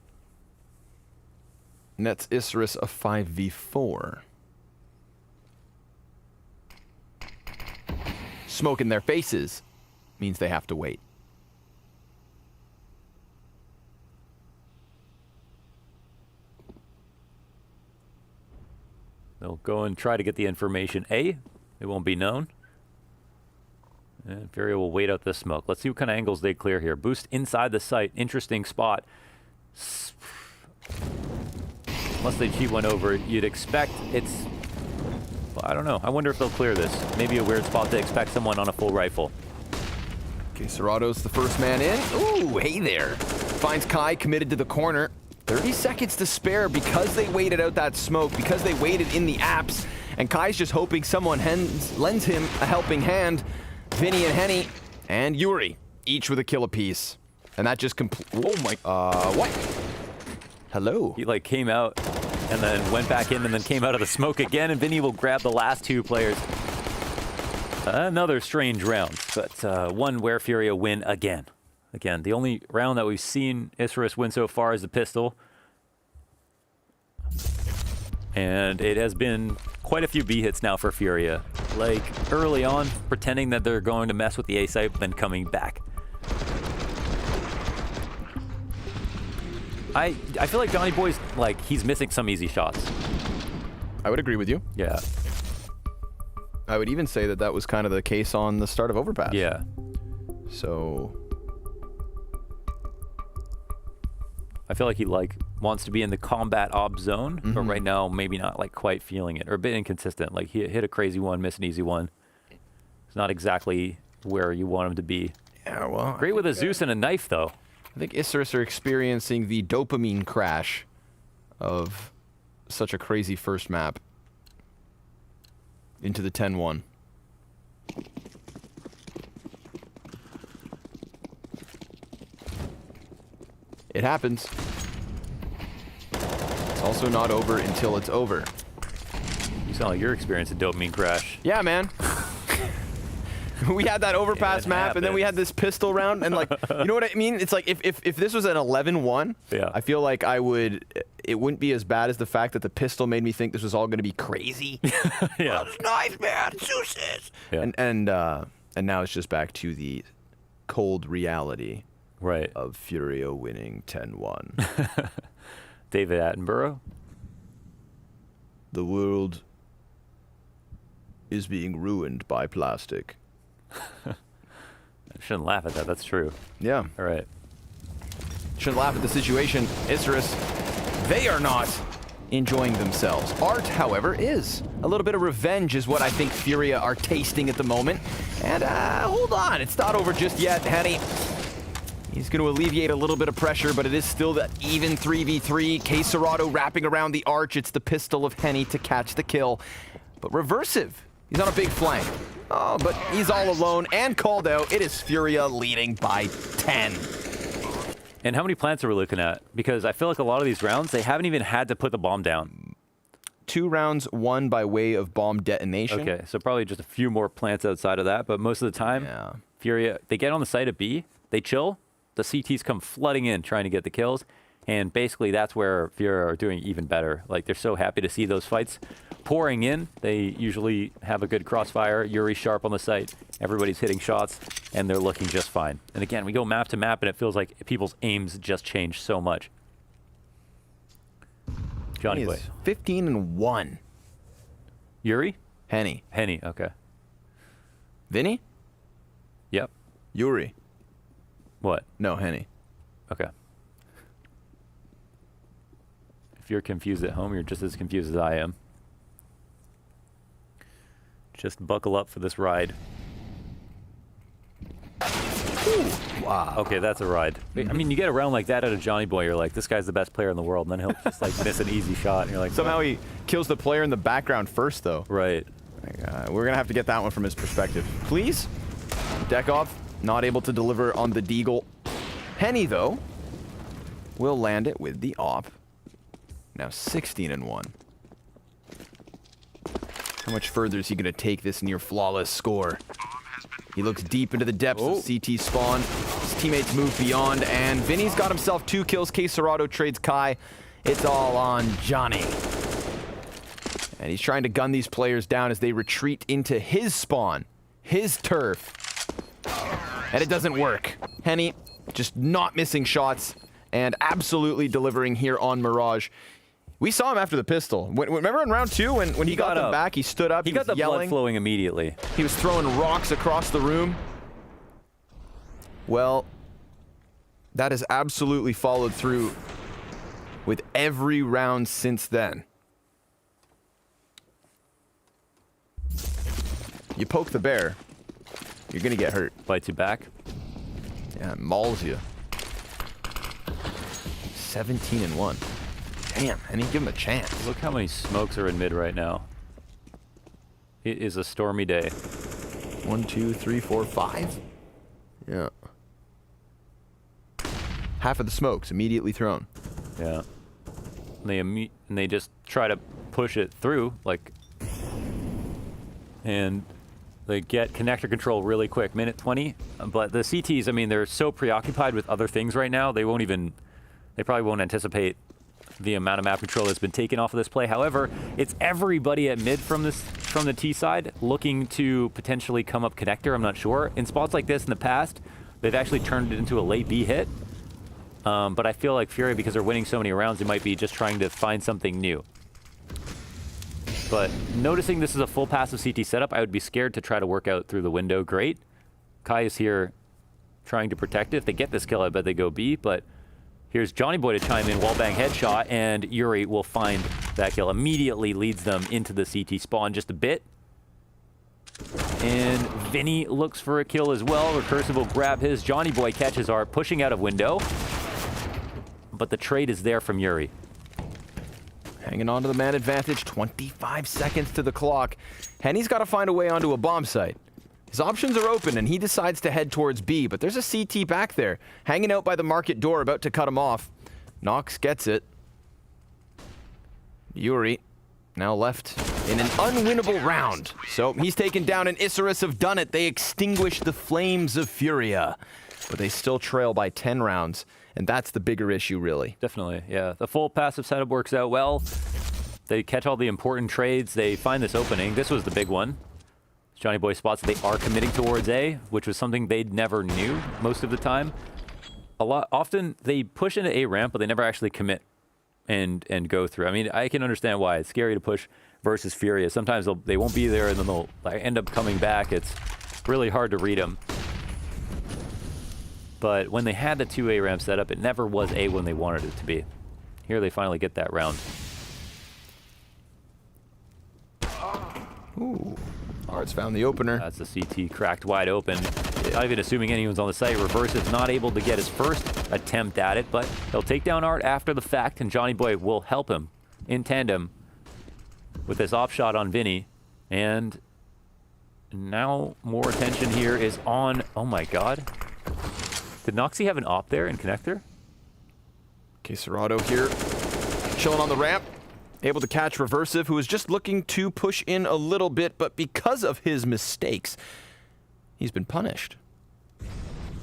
nets Isurus a 5v4. Smoke in their faces means they have to wait. They'll go and try to get the information A. It won't be known. And Furia will wait out the smoke. Let's see what kind of angles they clear here. Boost inside the site. Interesting spot. Unless they cheat one over, you'd expect it's... Well, I don't know. I wonder if they'll clear this. Maybe a weird spot to expect someone on a full rifle. Okay, Serato's the first man in. Ooh, hey there. Finds Kai committed to the corner. 30 seconds to spare because they waited out that smoke, because they waited in the apps, and Kai's just hoping someone lends him a helping hand. Vinny and Henny and Yuri, each with a kill apiece. And that just oh my... what? Hello? He like came out and then went back in and then came out of the smoke again, and Vinny will grab the last 2 players. Another strange round, but one where Furia win again. Again, the only round that we've seen Isurus win so far is the pistol. And it has been quite a few B hits now for Furia. Like, early on, pretending that they're going to mess with the A site, but then coming back. I feel like Johnny Boy's, like, he's missing some easy shots. I would agree with you. Yeah. I would even say that that was kind of the case on the start of Overpass. Yeah. So... I feel like he like wants to be in the combat op zone, but right now maybe not like quite feeling it, or a bit inconsistent. Like he hit a crazy one, missed an easy one. It's not exactly where you want him to be. Yeah, well, great with a Zeus and a knife though. I think Isurus are experiencing the dopamine crash of such a crazy first map into the 10-1. It happens. It's also not over until it's over. You sound like you're experiencing dopamine crash. Yeah, man. We had that Overpass map, and then we had this pistol round, and like, you know what I mean? It's like if this was an 11-1, yeah. I feel like it wouldn't be as bad as the fact that the pistol made me think this was all going to be crazy. Yeah. Oh, it's nice, man. Zeus. Yeah. And now it's just back to the cold reality. Right. Of Furia winning 10-1. David Attenborough. The world is being ruined by plastic. I shouldn't laugh at that. That's true. Yeah. All right. Shouldn't laugh at the situation. Isurus, they are not enjoying themselves. Art, however, is. A little bit of revenge is what I think Furia are tasting at the moment. And hold on. It's not over just yet, Henny. He's going to alleviate a little bit of pressure, but it is still that even 3v3. K Serato wrapping around the arch. It's the pistol of Henny to catch the kill. But Reversive, he's on a big flank. Oh, but he's all alone and called out. It is Furia leading by 10. And how many plants are we looking at? Because I feel like a lot of these rounds, they haven't even had to put the bomb down. 2 rounds won by way of bomb detonation. Okay, so probably just a few more plants outside of that, but most of the time, Furia, they get on the site at B, they chill, the CTs come flooding in trying to get the kills, and basically that's where Furia are doing even better. Like, they're so happy to see those fights pouring in. They usually have a good crossfire. Yuri sharp on the site. Everybody's hitting shots, and they're looking just fine. And again, we go map to map, and it feels like people's aims just change so much. Johnny Boy. 15-1. Yuri? Henny. Henny, okay. Vinny? Yep. Yuri. What? No, Henny. Okay. If you're confused at home, you're just as confused as I am. Just buckle up for this ride. Ooh, wow. Okay, that's a ride. I mean, you get a round like that out of Johnny Boy, you're like, this guy's the best player in the world, and then he'll just like miss an easy shot, and you're like, somehow he kills the player in the background first, though. Right. We're gonna have to get that one from his perspective, please. Dekov not able to deliver on the deagle. Henny though will land it with the op. Now 16-1. How much further is he going to take this near flawless score? He looks deep into the depths of CT spawn. His teammates move beyond, and Vinny's got himself 2 kills. Serato trades Kai. It's all on Johnny. And he's trying to gun these players down as they retreat into his spawn, his turf. And it doesn't work. Henny just not missing shots and absolutely delivering here on Mirage. We saw him after the pistol. Remember in round 2 when he got them back, he stood up, he got the yelling. blood flowing immediately. He was throwing rocks across the room. Well, that has absolutely followed through with every round since then. You poke the bear, you're gonna get hurt. Bites you back. Yeah, mauls you. 17-1. Damn, and he give him a chance. Look how many smokes are in mid right now. It is a stormy day. 1, 2, 3, 4, 5. Yeah. Half of the smokes immediately thrown. Yeah. And they just try to push it through, like, and they get connector control really quick, minute 20. But the CTs, I mean, they're so preoccupied with other things right now, they probably won't anticipate the amount of map control that's been taken off of this play. However, it's everybody at mid from the T side looking to potentially come up connector. I'm not sure. In spots like this in the past, they've actually turned it into a late B hit. But I feel like Furia, because they're winning so many rounds, they might be just trying to find something new. But noticing this is a full passive CT setup, I would be scared to try to work out through the window. Great. Kai is here trying to protect it. If they get this kill, I bet they go B, but here's Johnny Boy to chime in, wallbang headshot, and Yuri will find that kill. Immediately leads them into the CT spawn just a bit. And Vinny looks for a kill as well. Recursive will grab his. Johnny Boy catches Art, pushing out of window. But the trade is there from Yuri. Hanging on to the man advantage, 25 seconds to the clock. Henny's got to find a way onto a bomb site. His options are open, and he decides to head towards B, but there's a CT back there, hanging out by the market door, about to cut him off. Nox gets it. Yuri now left in an unwinnable round. So he's taken down, and Isurus have done it. They extinguish the flames of Furia, but they still trail by 10 rounds, and that's the bigger issue, really. Definitely, yeah. The full passive setup works out well. They catch all the important trades. They find this opening. This was the big one. Johnny Boy spots that they are committing towards A, which was something they never knew most of the time. Often they push into A ramp, but they never actually commit and go through. I mean, I can understand why. It's scary to push versus Furia. Sometimes they won't be there, and then they'll end up coming back. It's really hard to read them. But when they had the 2A ramp set up, it never was A when they wanted it to be. Here they finally get that round. Ooh. Art's found the opener. That's the CT cracked wide open. Not even assuming anyone's on the site. Reversive's not able to get his first attempt at it, but he'll take down Art after the fact, and Johnny Boy will help him in tandem with this off shot on Vinny. And now more attention here is on... Oh my god. Did Noxy have an op there in connector? Serato here, chilling on the ramp. able to catch Reversive, who was just looking to push in a little bit, but because of his mistakes, he's been punished.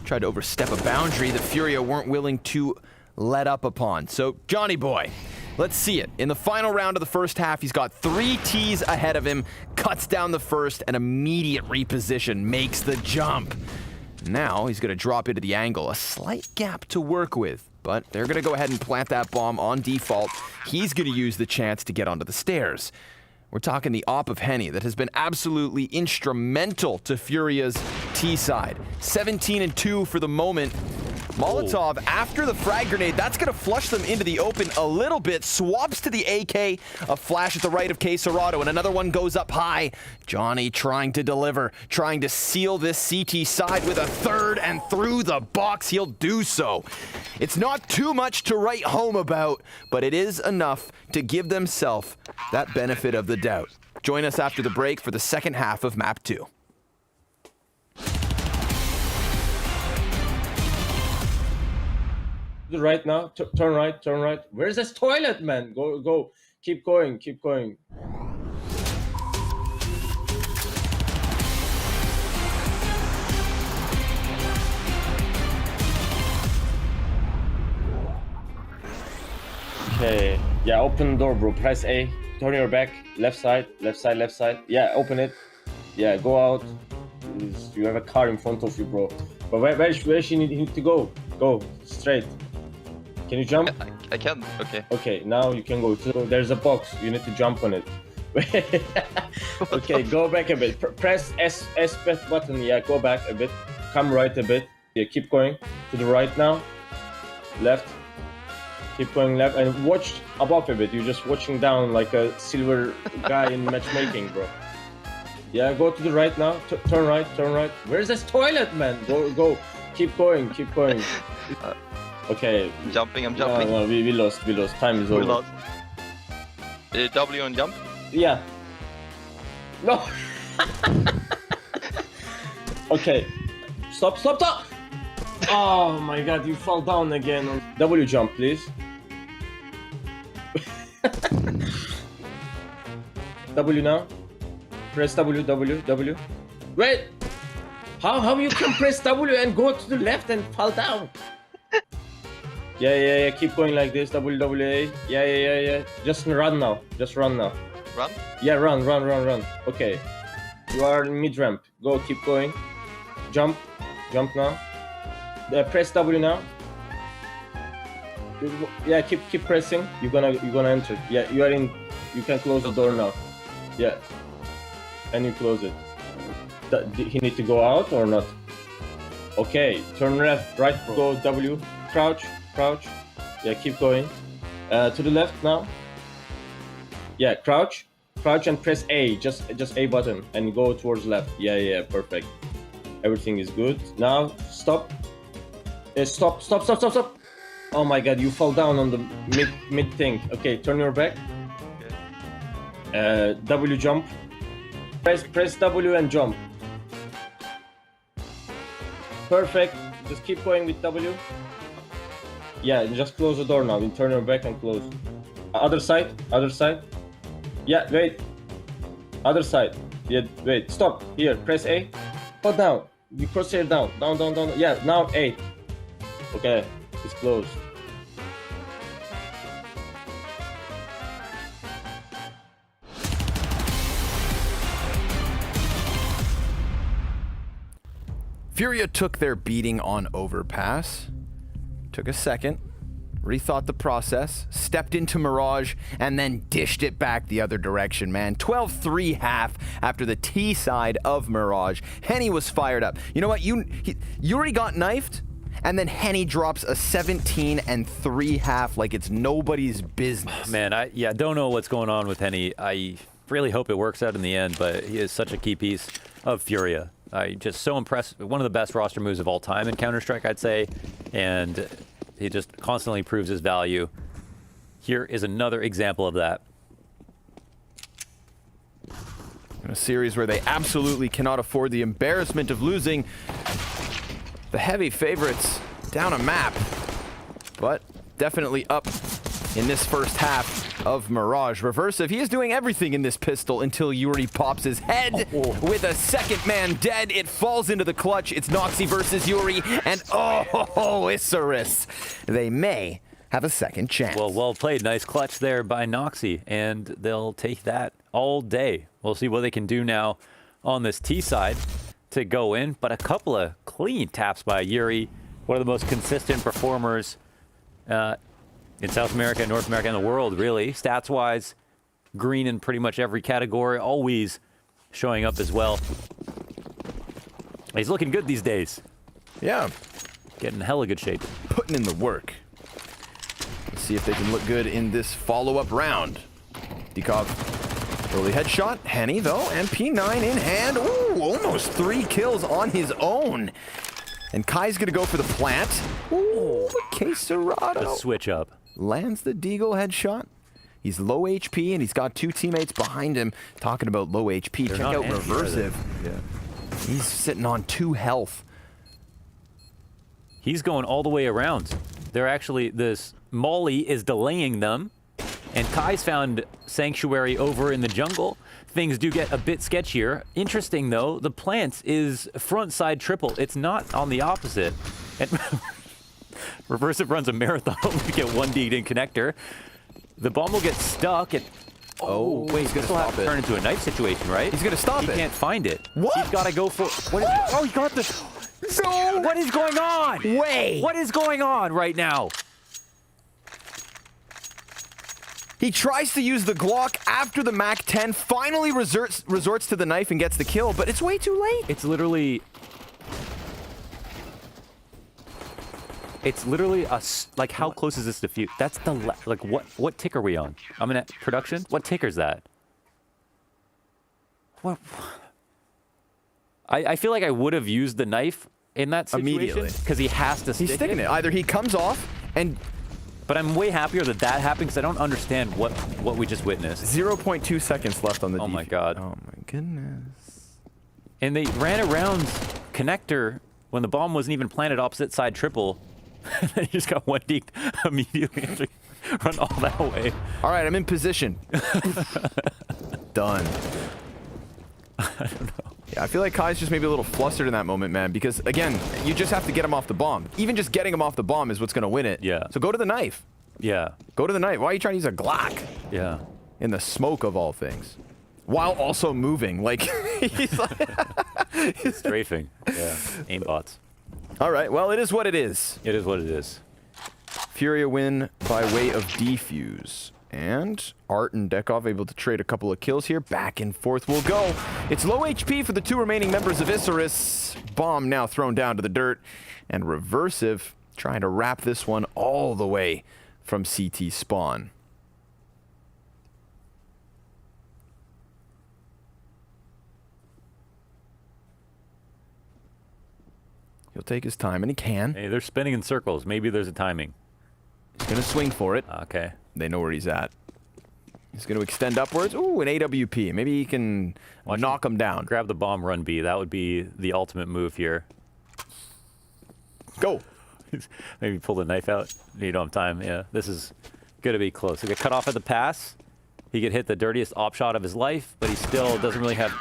Tried to overstep a boundary that Furia weren't willing to let up upon. So, Johnny boy, let's see it. In the final round of the first half, he's got 3 Ts ahead of him, cuts down the first, and immediate reposition, makes the jump. Now he's going to drop into the angle, a slight gap to work with, but they're going to go ahead and plant that bomb on default. He's going to use the chance to get onto the stairs. We're talking the op of Henny that has been absolutely instrumental to Furia's T side. 17-2 for the moment. Molotov, after the frag grenade, that's going to flush them into the open a little bit. Swaps to the AK, a flash at the right of K Serato, and another one goes up high. Johnny trying to deliver, trying to seal this CT side with a third, and through the box, he'll do so. It's not too much to write home about, but it is enough to give themselves that benefit of the doubt. Join us after the break for the second half of Map 2. Right now, turn right, turn right. Where's this toilet, man? Go, keep going, keep going. Okay, yeah, open the door, bro. Press A, turn your back, left side, left side, left side. Yeah, open it. Yeah, go out. You have a car in front of you, bro. But where she need to go? Go straight. Can you jump? I can, okay. Okay, now you can go. So there's a box, you need to jump on it. Okay, go back a bit. Press S button, yeah, go back a bit. Come right a bit. Yeah, keep going to the right now. Left. Keep going left and watch above a bit. You're just watching down like a silver guy in matchmaking, bro. Yeah, go to the right now. Turn right, turn right. Where's this toilet, man? Go. Keep going, keep going. Okay. I'm jumping. No, we lost. Time is over. We lost. W and jump? Yeah. No. Okay. Stop. Oh my god, you fall down again. W jump, please. W now. Press W. Wait. How you can press W and go to the left and fall down? Yeah. Keep going like this. WA. Yeah. Just run now. Run? Yeah, run. Okay. You are in mid ramp. Go. Keep going. Jump now. Press W now. Yeah, keep pressing. You're gonna enter. Yeah, you are in. You can close the door now. Yeah. And you close it. Did he need to go out or not? Okay. Turn left, right. Go W. Crouch. Yeah, keep going. To the left now. Yeah, crouch and press A. Just A button and go towards left. Yeah, perfect. Everything is good. Now stop. Stop. Oh my god, you fall down on the mid thing. Okay, turn your back. W jump. Press W and jump. Perfect. Just keep going with W. Yeah, just close the door now. You turn your back and close. Other side. Yeah, wait. Other side. Yeah, wait. Stop. Here, press A. Hold down. You crosshair down. Down. Yeah, now A. Okay, it's closed. Furia took their beating on Overpass. Took a second, rethought the process, stepped into Mirage, and then dished it back the other direction, man. 12-3 half after the T side of Mirage. Henny was fired up. You know what? You already got knifed, and then Henny drops a 17-3 half like it's nobody's business. Man, I don't know what's going on with Henny. I really hope it works out in the end, but he is such a key piece of Furia. Just so impressed. One of the best roster moves of all time in Counter-Strike, I'd say. And he just constantly proves his value. Here is another example of that. In a series where they absolutely cannot afford the embarrassment of losing, the heavy favorites down a map, but definitely up in this first half. of Mirage. Reversive, he is doing everything in this pistol until Yuri pops his head with a second man dead. It falls into the clutch. It's Noxy versus Yuri, and Isurus. They may have a second chance. Well played. Nice clutch there by Noxy, and they'll take that all day. We'll see what they can do now on this T side to go in, but a couple of clean taps by Yuri, one of the most consistent performers in South America, North America, and the world, really. Stats-wise, green in pretty much every category, always showing up as well. He's looking good these days. Yeah. Getting hella good shape. Putting in the work. Let's see if they can look good in this follow-up round. Dikov, early headshot. Henny, though, and P9 in hand. Ooh, almost 3 kills on his own. And Kai's going to go for the plant. Ooh, Queserado. The switch up. Lands the Deagle headshot. He's low HP, and he's got 2 teammates behind him talking about low HP. They're Check not out anti, Reversive. Yeah. He's sitting on 2 health. He's going all the way around. They're actually, this Molly is delaying them, and Kai's found Sanctuary over in the jungle. Things do get a bit sketchier. Interesting, though, the plant is front side triple. It's not on the opposite. And Reversive runs a marathon to get 1D'd in connector. The bomb will get stuck. Wait, he's gonna this will have stop to it. turn into a knife situation, right? He's gonna stop he it. He can't find it. What? He's got to go for... Oh, he got the... No! What is going on? Wait! What is going on right now? He tries to use the Glock after the MAC-10, finally resorts to the knife and gets the kill, but it's way too late. It's literally like, how close is this to defuse? That's the like, what tick are we on? I'm in production. What ticker is that? What? I feel like I would have used the knife in that situation Immediately, because he has to. He's sticking it. Either he comes off and. But I'm way happier that happened because I don't understand what we just witnessed. 0.2 seconds left on the. Oh my god. Oh my goodness. And they ran around connector when the bomb wasn't even planted opposite side triple. He just got 1D'd immediately after run all that way. All right, I'm in position. Done. I don't know. Yeah, I feel like Kai's just maybe a little flustered in that moment, man, because, again, you just have to get him off the bomb. Even just getting him off the bomb is what's going to win it. Yeah. So go to the knife. Yeah. Go to the knife. Why are you trying to use a Glock? Yeah. In the smoke of all things. While also moving. Like, he's like... Strafing. Yeah. Aimbots. All right, well, it is what it is. It is what it is. Furia win by way of defuse. And Art and Dekov able to trade a couple of kills here. Back and forth we'll go. It's low HP for the 2 remaining members of Isurus. Bomb now thrown down to the dirt. And Reversive trying to wrap this one all the way from CT spawn. He'll take his time, and he can. Hey, they're spinning in circles. Maybe there's a timing. He's going to swing for it. Okay. They know where he's at. He's going to extend upwards. Ooh, an AWP. Maybe he can knock him down. Grab the bomb, run B. That would be the ultimate move here. Go. Maybe pull the knife out. You don't have time. Yeah, this is going to be close. He got cut off at the pass. He could hit the dirtiest op shot of his life, but he still doesn't really have...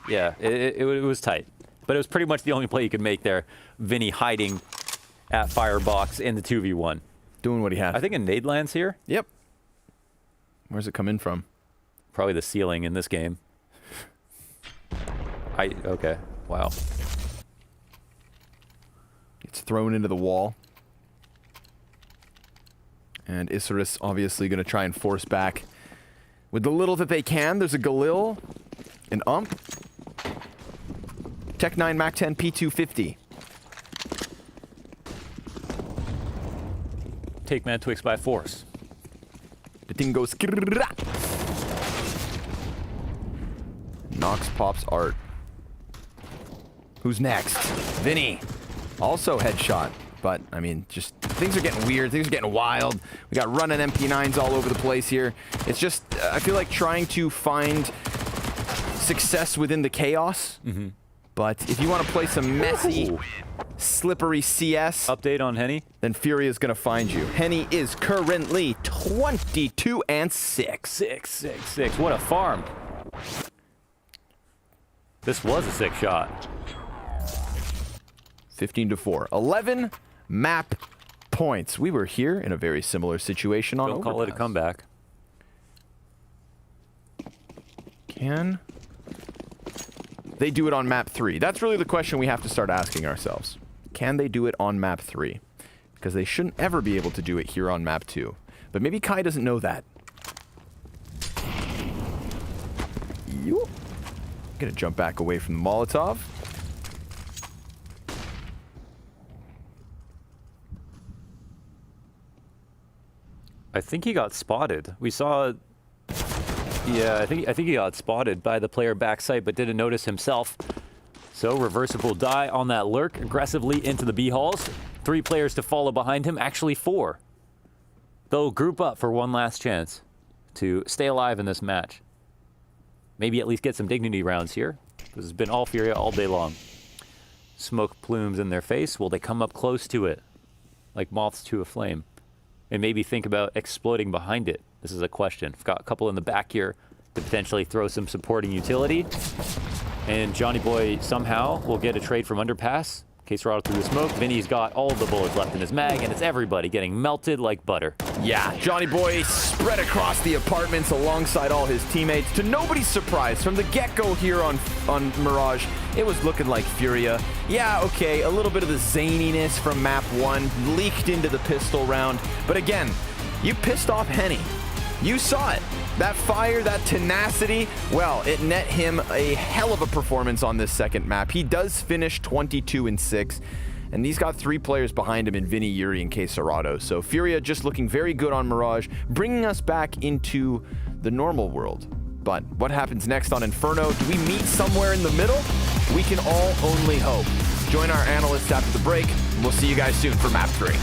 Yeah, it was tight. But it was pretty much the only play you could make there. Vinny hiding at Firebox in the 2v1. Doing what he had. I think a nade lands here. Yep. Where's it come in from? Probably the ceiling in this game. Okay. Wow. It's thrown into the wall. And Isurus obviously going to try and force back. With the little that they can, there's a Galil, an Ump, Tech 9 Mac 10 P250. Take Man Twix by force. The thing goes... Nox pops Art. Who's next? Vinny. Also headshot. But, I mean, just things are getting weird. Things are getting wild. We got running MP9s all over the place here. It's just, I feel like trying to find success within the chaos. Mm-hmm. But if you want to play some messy, slippery CS... Update on Henny? Then Furia is going to find you. Henny is currently 22 and 6. 6. What a farm. This was a sick shot. 15-4. 11 map points. We were here in a very similar situation on Don't call it a Overpass. comeback. Can they do it on map 3? That's really the question we have to start asking ourselves. Can they do it on map 3? Because they shouldn't ever be able to do it here on map 2. But maybe Kai doesn't know that. You gonna jump back away from the Molotov. I think he got spotted. We saw... Yeah, I think he got spotted by the player backside, but didn't notice himself. So reversible die on that lurk, aggressively into the B halls. 3 players to follow behind him, actually 4. They'll group up for one last chance to stay alive in this match. Maybe at least get some dignity rounds here. This has been all Furia all day long. Smoke plumes in their face. Will they come up close to it? Like moths to a flame. And maybe think about exploding behind it. This is a question. I've got a couple in the back here to potentially throw some supporting utility. And Johnny Boy somehow will get a trade from Underpass. Caserado through the smoke. Vinny's got all the bullets left in his mag, and it's everybody getting melted like butter. Yeah, Johnny Boy spread across the apartments alongside all his teammates. To nobody's surprise, from the get-go here on Mirage, it was looking like Furia. Yeah, okay, a little bit of the zaniness from map 1 leaked into the pistol round. But again, you pissed off Henny. You saw it. That fire, that tenacity, well, it net him a hell of a performance on this second map. He does finish 22 and 6, and he's got 3 players behind him in Vinny, Yuri, and Caserado. So Furia just looking very good on Mirage, bringing us back into the normal world. But what happens next on Inferno? Do we meet somewhere in the middle? We can all only hope. Join our analysts after the break, and we'll see you guys soon for map 3.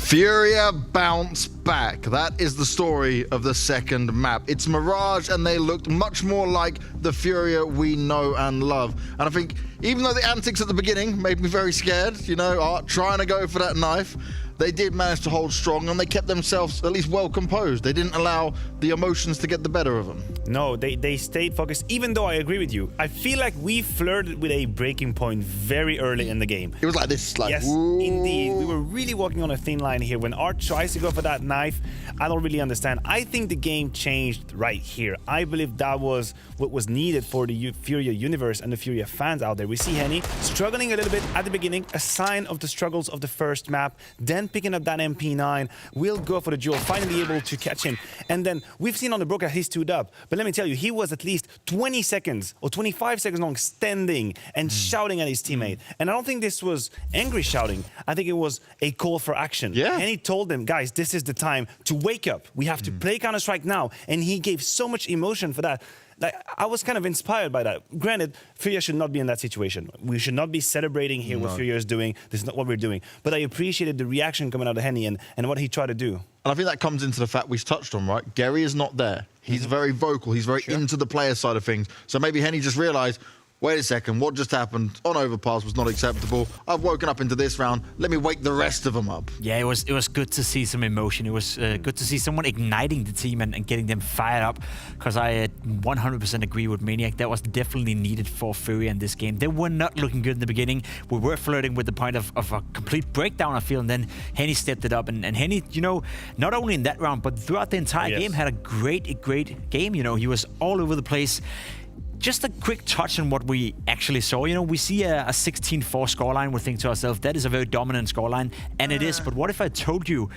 Furia bounce back. That is the story of the second map. It's Mirage, and they looked much more like the Furia we know and love. And I think even though the antics at the beginning made me very scared, you know, trying to go for that knife, they did manage to hold strong, and they kept themselves at least well composed. They didn't allow the emotions to get the better of them. No, they stayed focused, even though I agree with you. I feel like we flirted with a breaking point very early in the game. It was like this, like, yes, ooh. Indeed. We were really walking on a thin line here. When Art tries to go for that knife, I don't really understand. I think the game changed right here. I believe that was what was needed for the Furia universe and the Furia fans out there. We see Henny struggling a little bit at the beginning, a sign of the struggles of the first map, then picking up that MP9, will go for the duel, finally able to catch him. And then we've seen on the broadcast he stood up. But let me tell you, he was at least 20 seconds or 25 seconds long standing and shouting at his teammate. And I don't think this was angry shouting. I think it was a call for action. Yeah. And he told them, guys, this is the time to wake up. We have to play Counter-Strike now. And he gave so much emotion for that. Like, I was kind of inspired by that. Granted, Furia should not be in that situation. We should not be celebrating here what Furia is doing. This is not what we're doing. But I appreciated the reaction coming out of Henny and what he tried to do. And I think that comes into the fact we've touched on, right? Gary is not there. He's very vocal. He's very into the player side of things. So maybe Henny just realized, wait a second, what just happened on Overpass was not acceptable. I've woken up into this round. Let me wake the rest of them up. Yeah, it was good to see some emotion. It was good to see someone igniting the team and getting them fired up, because I 100% agree with Maniac. That was definitely needed for Furia in this game. They were not looking good in the beginning. We were flirting with the point of a complete breakdown, I feel, and then Henny stepped it up. And Henny, you know, not only in that round, but throughout the entire game, had a great game. You know, he was all over the place. Just a quick touch on what we actually saw. You know, we see a 16-4 scoreline. We think to ourselves, that is a very dominant scoreline, and it is. But what if I told you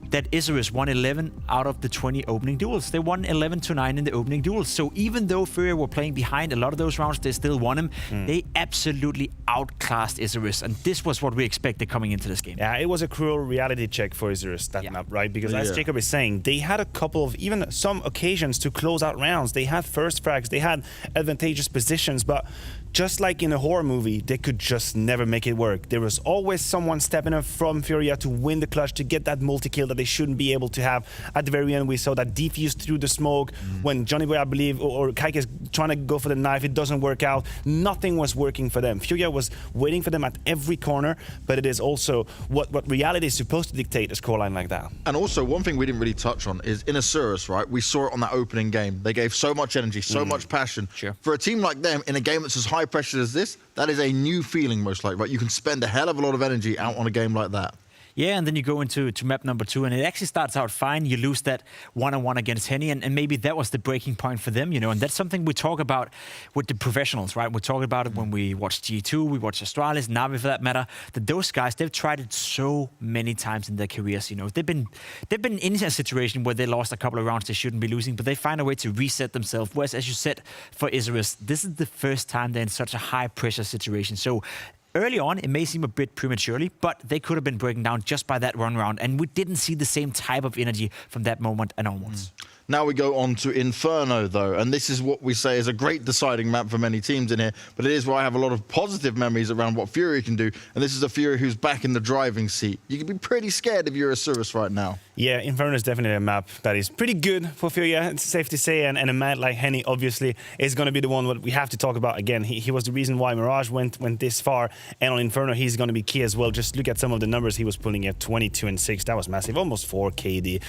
that Isurus won 11 out of the 20 opening duels? They won 11-9 in the opening duels. So even though Furia were playing behind a lot of those rounds, they still won them. They absolutely outclassed Isurus, and this was what we expected coming into this game. Yeah, it was a cruel reality check for Isurus, that map, right? Because as Jacob is saying, they had a couple of, even some occasions to close out rounds. They had first frags, they had advantageous positions, but just like in a horror movie, they could just never make it work. There was always someone stepping up from Furia to win the clutch, to get that multi-kill that they shouldn't be able to have. At the very end, we saw that defuse through the smoke when Johnny Boy, I believe, or Kaike is trying to go for the knife. It doesn't work out. Nothing was working for them. Furia was waiting for them at every corner, but it is also what reality is supposed to dictate a scoreline like that. And also, one thing we didn't really touch on is in Isurus, right? We saw it on that opening game. They gave so much energy, so much passion. For a team like them, in a game that's as high pressure as this, that is a new feeling, most likely, right? You can spend a hell of a lot of energy out on a game like that. Yeah, and then you go into map number 2, and it actually starts out fine. You lose that one-on-one against Henny, and maybe that was the breaking point for them, you know. And that's something we talk about with the professionals, right? We talk about it when we watch G2, we watch Astralis, Navi for that matter. That those guys, they've tried it so many times in their careers, you know. They've been in a situation where they lost a couple of rounds they shouldn't be losing, but they find a way to reset themselves. Whereas, as you said, for Isurus, this is the first time they're in such a high-pressure situation. So early on, it may seem a bit prematurely, but they could have been breaking down just by that run round, and we didn't see the same type of energy from that moment and onwards. Now we go on to Inferno, though, and this is what we say is a great deciding map for many teams in here, but it is where I have a lot of positive memories around what Furia can do, and this is a Furia who's back in the driving seat. You can be pretty scared if you're Isurus right now. Yeah, Inferno is definitely a map that is pretty good for Furia, it's safe to say, and a man like Henny, obviously, is going to be the one that we have to talk about again. He was the reason why Mirage went this far, and on Inferno, he's going to be key as well. Just look at some of the numbers he was pulling at 22 and 6. That was massive, almost 4 KD.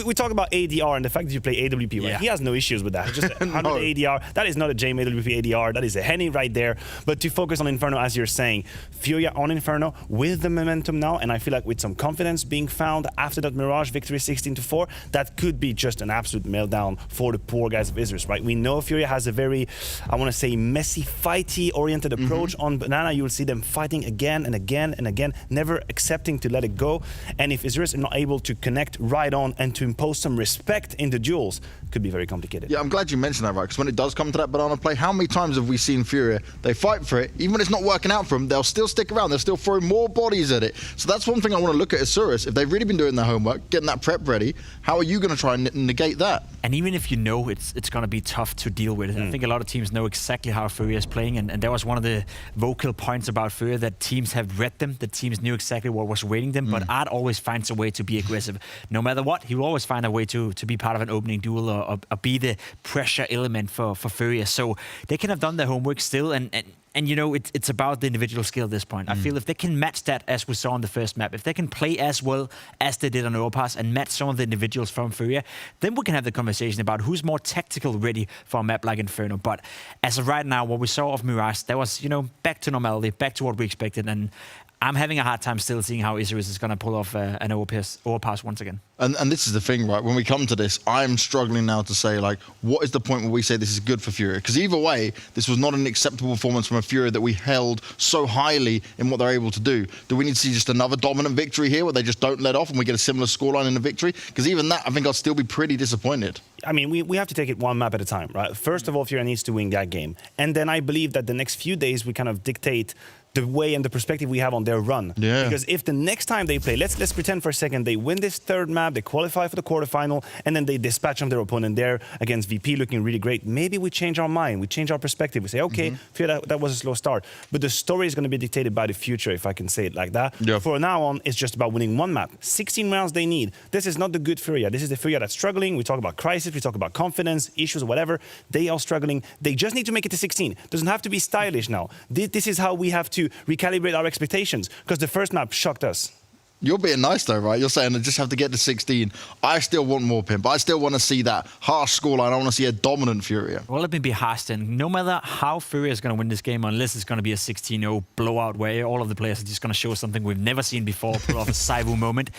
We talk about ADR and the fact that you play AWP, right? He has no issues with that. Just 100 ADR. That is not a Jame AWP ADR. That is a Henny right there. But to focus on Inferno, as you're saying, Furia on Inferno with the momentum now, and I feel like with some confidence being found after that Mirage victory 16-4, that could be just an absolute meltdown for the poor guys of Isurus, right? We know Furia has a very, I want to say, messy, fighty-oriented approach on Banana. You will see them fighting again and again and again, never accepting to let it go. And if Isurus are not able to connect right on and to impose some respect in the duels, it could be very complicated. Yeah, I'm glad you mentioned that, right? Because when it does come to that Banana play, how many times have we seen Furia? They fight for it. Even when it's not working out for them, they'll still stick around. They'll still throw more bodies at it. So that's one thing I want to look at Isurus. If they've really been doing their homework, getting that prep ready. How are you going to try and negate that? And even if you know it's going to be tough to deal with, I think a lot of teams know exactly how Furia is playing, and that was one of the vocal points about Furia, that teams have read them, that teams knew exactly what was waiting them, but Art always finds a way to be aggressive. No matter what, he will always find a way to be part of an opening duel or be the pressure element for Furia. So they can have done their homework still, and you know, it's about the individual skill at this point. I feel if they can match that, as we saw on the first map, if they can play as well as they did on Overpass and match some of the individuals from Furia, then we can have the conversation about who's more tactical ready for a map like Inferno. But as of right now, what we saw of Mirage, that was, you know, back to normality, back to what we expected. And I'm having a hard time still seeing how Isurus is going to pull off an overpass once again. And this is the thing, right? When we come to this, I'm struggling now to say, like, what is the point where we say this is good for Furia? Because either way, this was not an acceptable performance from a Furia that we held so highly in what they're able to do. Do we need to see just another dominant victory here where they just don't let off and we get a similar scoreline in the victory? Because even that, I think I'll still be pretty disappointed. I mean, we have to take it one map at a time, right? First of all, Furia needs to win that game. And then I believe that the next few days we kind of dictate the way and the perspective we have on their run. Yeah. Because if the next time they play, let's pretend for a second they win this third map, they qualify for the quarterfinal, and then they dispatch on their opponent there against VP looking really great. Maybe we change our mind, we change our perspective. We say, okay, that was a slow start. But the story is going to be dictated by the future, if I can say it like that. Yep. For now on, it's just about winning one map. 16 rounds they need. This is not the good Furia. This is the Furia that's struggling. We talk about crisis, we talk about confidence, issues, whatever. They are struggling. They just need to make it to 16. Doesn't have to be stylish now. This is how we have to recalibrate our expectations, because the first map shocked us. You're being nice though, right? You're saying I just have to get to 16. I still want more Pimp. I still want to see that harsh scoreline. I want to see a dominant Furia. Well, let me be harsh then. No matter how Furia is going to win this game, unless it's going to be a 16-0 blowout where all of the players are just going to show something we've never seen before, pull off a Saivu moment,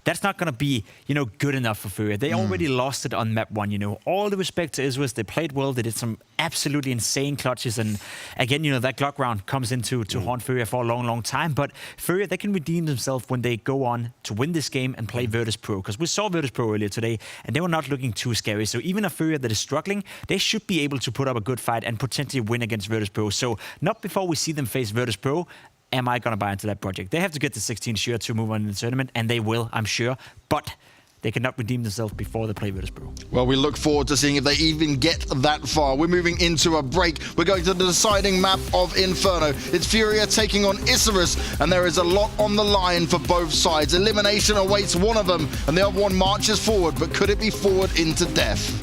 that's not going to be, you know, good enough for Furia. They already lost it on map 1, you know. All the respect to Isurus, they played well, they did some absolutely insane clutches, and again, you know, that Glock round comes into to haunt Furia for a long, long time, but Furia, they can redeem themselves when they go on to win this game and play Virtus Pro, because we saw Virtus Pro earlier today and they were not looking too scary. So even a Furia that is struggling, they should be able to put up a good fight and potentially win against Virtus Pro. So not before we see them face Virtus Pro am I going to buy into that project. They have to get to 16 sure to move on in the tournament, and they will, I'm sure, but they cannot redeem themselves before they play Virtus Pro. Well, we look forward to seeing if they even get that far. We're moving into a break. We're going to the deciding map of Inferno. It's Furia taking on Isurus, and there is a lot on the line for both sides. Elimination awaits one of them, and the other one marches forward, but could it be forward into death?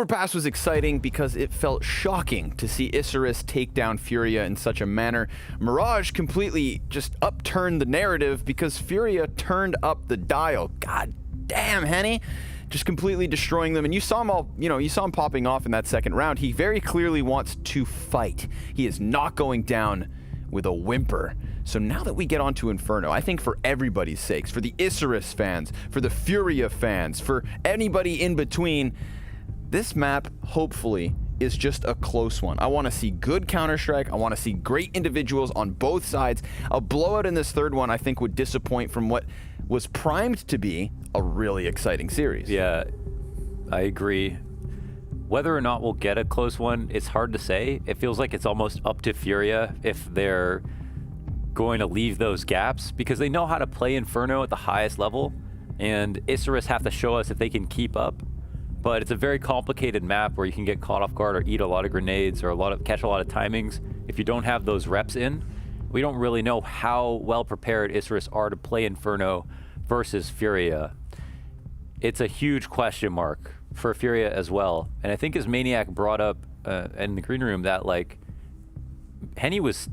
Overpass was exciting because it felt shocking to see Isurus take down Furia in such a manner. Mirage completely just upturned the narrative because Furia turned up the dial. God damn, Henny. Just completely destroying them. And you saw him all, you saw him popping off in that second round. He very clearly wants to fight. He is not going down with a whimper. So now that we get on to Inferno, I think for everybody's sakes, for the Isurus fans, for the Furia fans, for anybody in between, this map, hopefully, is just a close one. I want to see good Counter-Strike. I want to see great individuals on both sides. A blowout in this third one, I think, would disappoint from what was primed to be a really exciting series. Yeah, I agree. Whether or not we'll get a close one, it's hard to say. It feels like it's almost up to Furia if they're going to leave those gaps, because they know how to play Inferno at the highest level, and Isurus have to show us if they can keep up. But it's a very complicated map where you can get caught off guard or eat a lot of grenades or catch a lot of timings if you don't have those reps in. We don't really know how well prepared Isurus are to play Inferno versus Furia. It's a huge question mark for Furia as well. And I think as Maniac brought up in the green room that, like, Henny was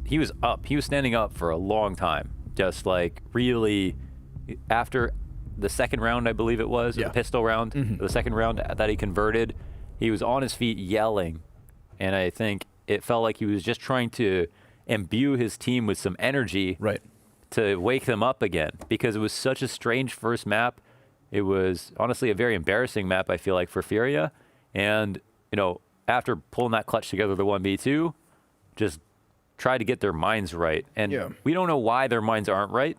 standing up for a long time. Just like really after the second round, I believe it was, the pistol round, the second round that he converted, he was on his feet yelling. And I think it felt like he was just trying to imbue his team with some energy to wake them up again, because it was such a strange first map. It was honestly a very embarrassing map, I feel like, for Furia. And, after pulling that clutch together, the 1v2, just try to get their minds right. And we don't know why their minds aren't right,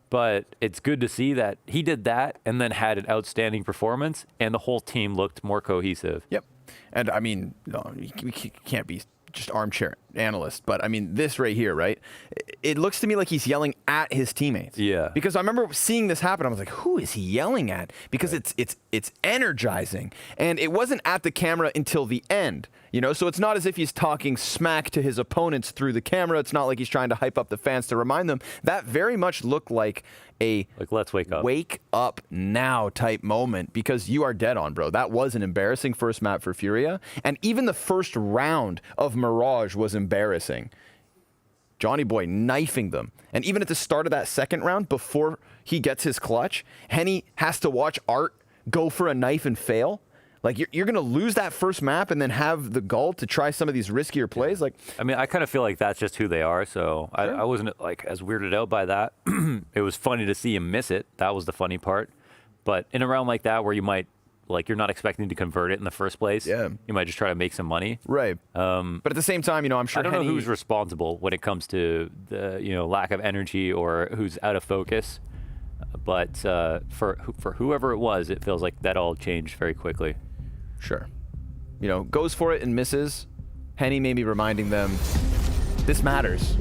but it's good to see that he did that and then had an outstanding performance, and the whole team looked more cohesive. Yep. And I mean, we can't be just armchair analyst, but I mean, this right here, right? It looks to me like he's yelling at his teammates. Yeah. Because I remember seeing this happen. I was like, who is he yelling at? Because it's energizing. And it wasn't at the camera until the end. So it's not as if he's talking smack to his opponents through the camera. It's not like he's trying to hype up the fans to remind them. That very much looked like a let's wake up now type moment, because you are dead on, bro. That was an embarrassing first map for Furia. And even the first round of Mirage was embarrassing. Johnny Boy knifing them. And even at the start of that second round, before he gets his clutch, Henny has to watch Art go for a knife and fail. Like, you're going to lose that first map and then have the gall to try some of these riskier plays. Like, I mean, I kind of feel like that's just who they are. So I wasn't like as weirded out by that. It was funny to see him miss it. That was the funny part. But in a round like that, where you might, like, you're not expecting to convert it in the first place. Yeah. You might just try to make some money. Right. But at the same time, I'm sure I don't know who's responsible when it comes to the, lack of energy or who's out of focus. But for whoever it was, it feels like that all changed very quickly. Sure. Goes for it and misses. Henny may be reminding them, this matters.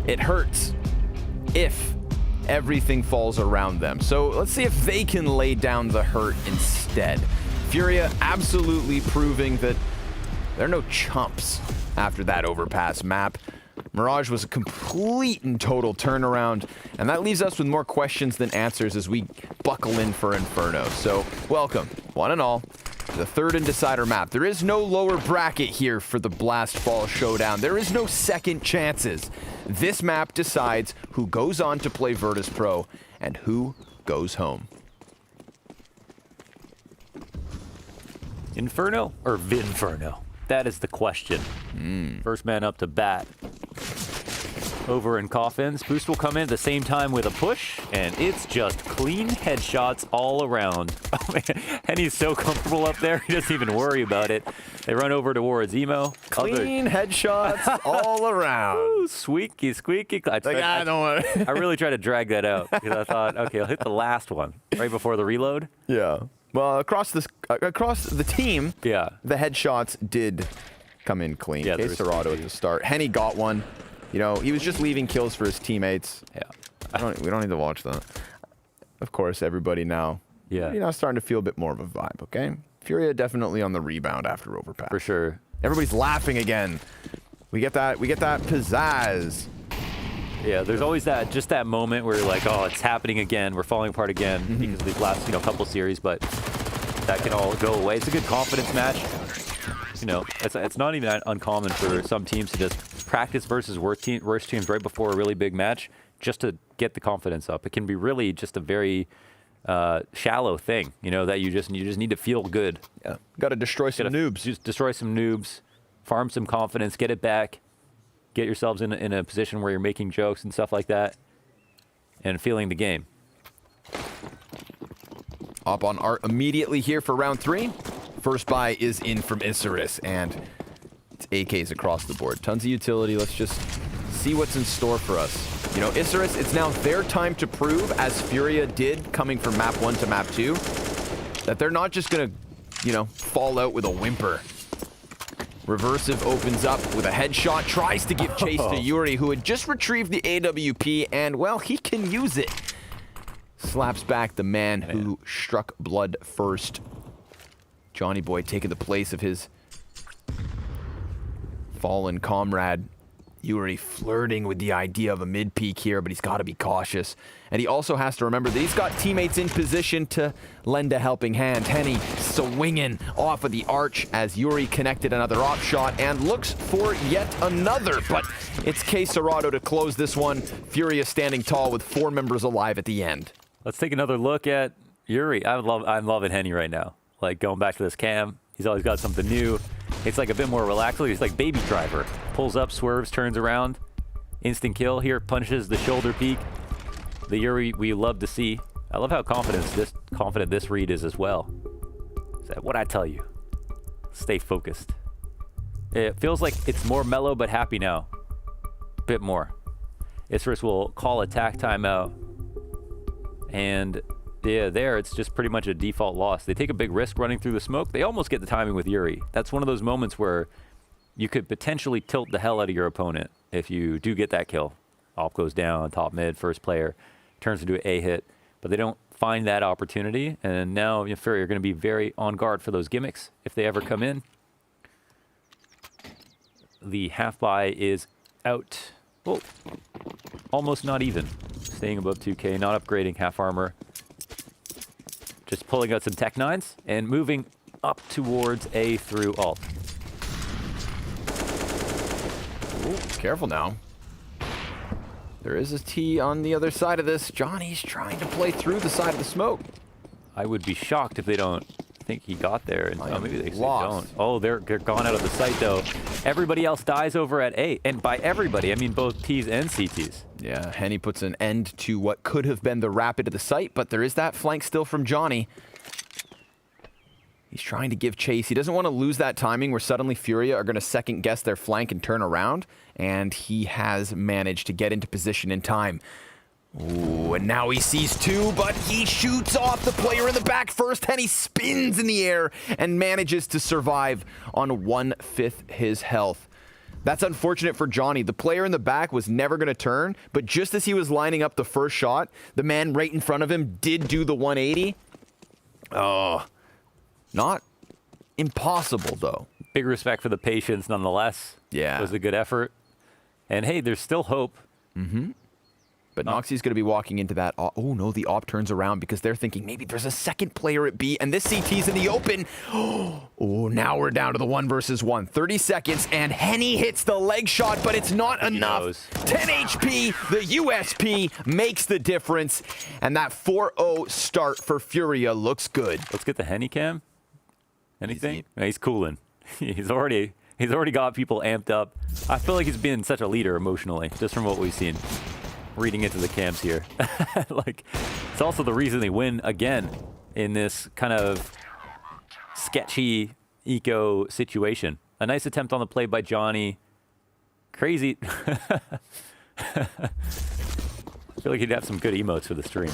It hurts if everything falls around them. So let's see if they can lay down the hurt instead. Furia absolutely proving that they're no chumps after that Overpass map. Mirage was a complete and total turnaround, and that leaves us with more questions than answers as we buckle in for Inferno. So welcome, one and all, to the third and decider map. There is no lower bracket here for the Blast Fall Showdown. There is no second chances. This map decides who goes on to play Virtus Pro and who goes home. Inferno or Vinferno? That is the question. First man up to bat. Over in Coffins. Boost will come in at the same time with a push, and it's just clean headshots all around. Oh, man. And he's so comfortable up there, he doesn't even worry about it. They run over towards Emo. Clean headshots all around. Ooh, squeaky. I really tried to drag that out, because I thought, okay, I'll hit the last one right before the reload. Yeah. Well, across the team, the headshots did come in clean. Yeah, Serato at the start. Henny got one. He was just leaving kills for his teammates. Yeah. We don't need to watch that. Of course, everybody now. Yeah. Starting to feel a bit more of a vibe, okay? Furia definitely on the rebound after Overpass. For sure. Everybody's laughing again. We get that pizzazz. Yeah, there's always that moment where you're like, oh, it's happening again. We're falling apart again because of these last, couple series. But that can all go away. It's a good confidence match. You know, it's not even that uncommon for some teams to just practice versus worst teams right before a really big match just to get the confidence up. It can be really just a very shallow thing, you know, that you just need to feel good. Yeah, got to destroy some noobs. Just destroy some noobs, farm some confidence, get it back, get yourselves in a position where you're making jokes and stuff like that, and feeling the game. Up on Art immediately here for round 3. First buy is in from Isurus, and it's AKs across the board. Tons of utility. Let's just see what's in store for us. You know, Isurus, it's now their time to prove, as Furia did coming from map 1 to map 2, that they're not just going to, you know, fall out with a whimper. Reversive opens up with a headshot, tries to give chase to Yuri, who had just retrieved the AWP, and, well, he can use it. Slaps back the man who struck blood first. Johnny Boy taking the place of his fallen comrade. Yuri flirting with the idea of a mid-peak here, but he's got to be cautious. And he also has to remember that he's got teammates in position to lend a helping hand. Henny swinging off of the arch as Yuri connected another op shot and looks for yet another. But it's K Serrato to close this one. Furia standing tall with 4 members alive at the end. Let's take another look at Yuri. I'm loving Henny right now. Like, going back to this cam, he's always got something new. It's like a bit more relaxed. He's like Baby Driver. Pulls up, swerves, turns around. Instant kill here, punches the shoulder peak. The Yuri we love to see. I love how confident this read is as well. Is that what I tell you? Stay focused. It feels like it's more mellow but happy now. A bit more. Isurus will call attack timeout. And yeah, there it's just pretty much a default loss. They take a big risk running through the smoke. They almost get the timing with Yuri. That's one of those moments where you could potentially tilt the hell out of your opponent if you do get that kill. Op goes down, top mid, first player, turns into an A hit. But they don't find that opportunity. And now Furia are going to be very on guard for those gimmicks if they ever come in. The half buy is out. Oh, almost not even. Staying above 2K, not upgrading half armor. Just pulling out some Tech 9s and moving up towards A through alt. Ooh, careful now. There is a T on the other side of this. Johnny's trying to play through the side of the smoke. I would be shocked if they don't think he got there. And maybe they lost. don't. Oh, they're gone out of the sight, though. Everybody else dies over at A. And by everybody, I mean both Ts and CTs. Yeah, Henny puts an end to what could have been the rapid of the site, but there is that flank still from Johnny. He's trying to give chase. He doesn't want to lose that timing where suddenly Furia are going to second guess their flank and turn around, and he has managed to get into position in time. Ooh, and now he sees 2, but he shoots off the player in the back first, and he spins in the air and manages to survive on 1/5 his health. That's unfortunate for Johnny. The player in the back was never going to turn, but just as he was lining up the first shot, the man right in front of him did do the 180. Oh, not impossible, though. Big respect for the patience, nonetheless. Yeah. It was a good effort. And hey, there's still hope. Mm-hmm. But Noxie's going to be walking into that. Oh, no, the op turns around because they're thinking maybe there's a second player at B, and this CT's in the open. Oh, now we're down to the 1 versus 1. 30 seconds, and Henny hits the leg shot, but it's not enough. 10 HP, the USP makes the difference, and that 4-0 start for Furia looks good. Let's get the Henny cam. Anything? He's cooling. He's already got people amped up. I feel like he's been such a leader emotionally, just from what we've seen. Reading into the cams here. Like, it's also the reason they win again in this kind of sketchy eco situation. A nice attempt on the play by Johnny. Crazy. I feel like he'd have some good emotes for the stream.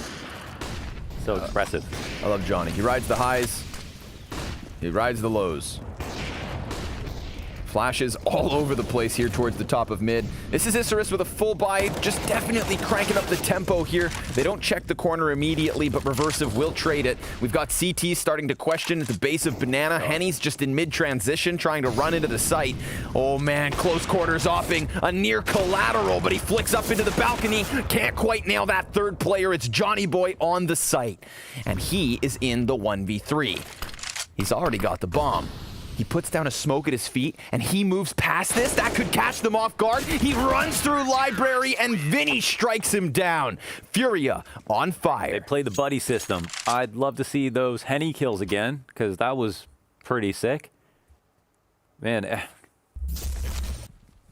So expressive. I love Johnny. He rides the highs. He rides the lows. Flashes all over the place here towards the top of mid. This is Isurus with a full buy, just definitely cranking up the tempo here. They don't check the corner immediately, but Reversive will trade it. We've got CT starting to question at the base of Banana. Henny's just in mid-transition, trying to run into the site. Oh man, close quarters offing a near collateral, but he flicks up into the balcony. Can't quite nail that third player. It's Johnny Boy on the site, and he is in the 1v3. He's already got the bomb. He puts down a smoke at his feet, and he moves past this. That could catch them off guard. He runs through Library, and Vinny strikes him down. Furia on fire. They play the buddy system. I'd love to see those Henny kills again, because that was pretty sick. Man,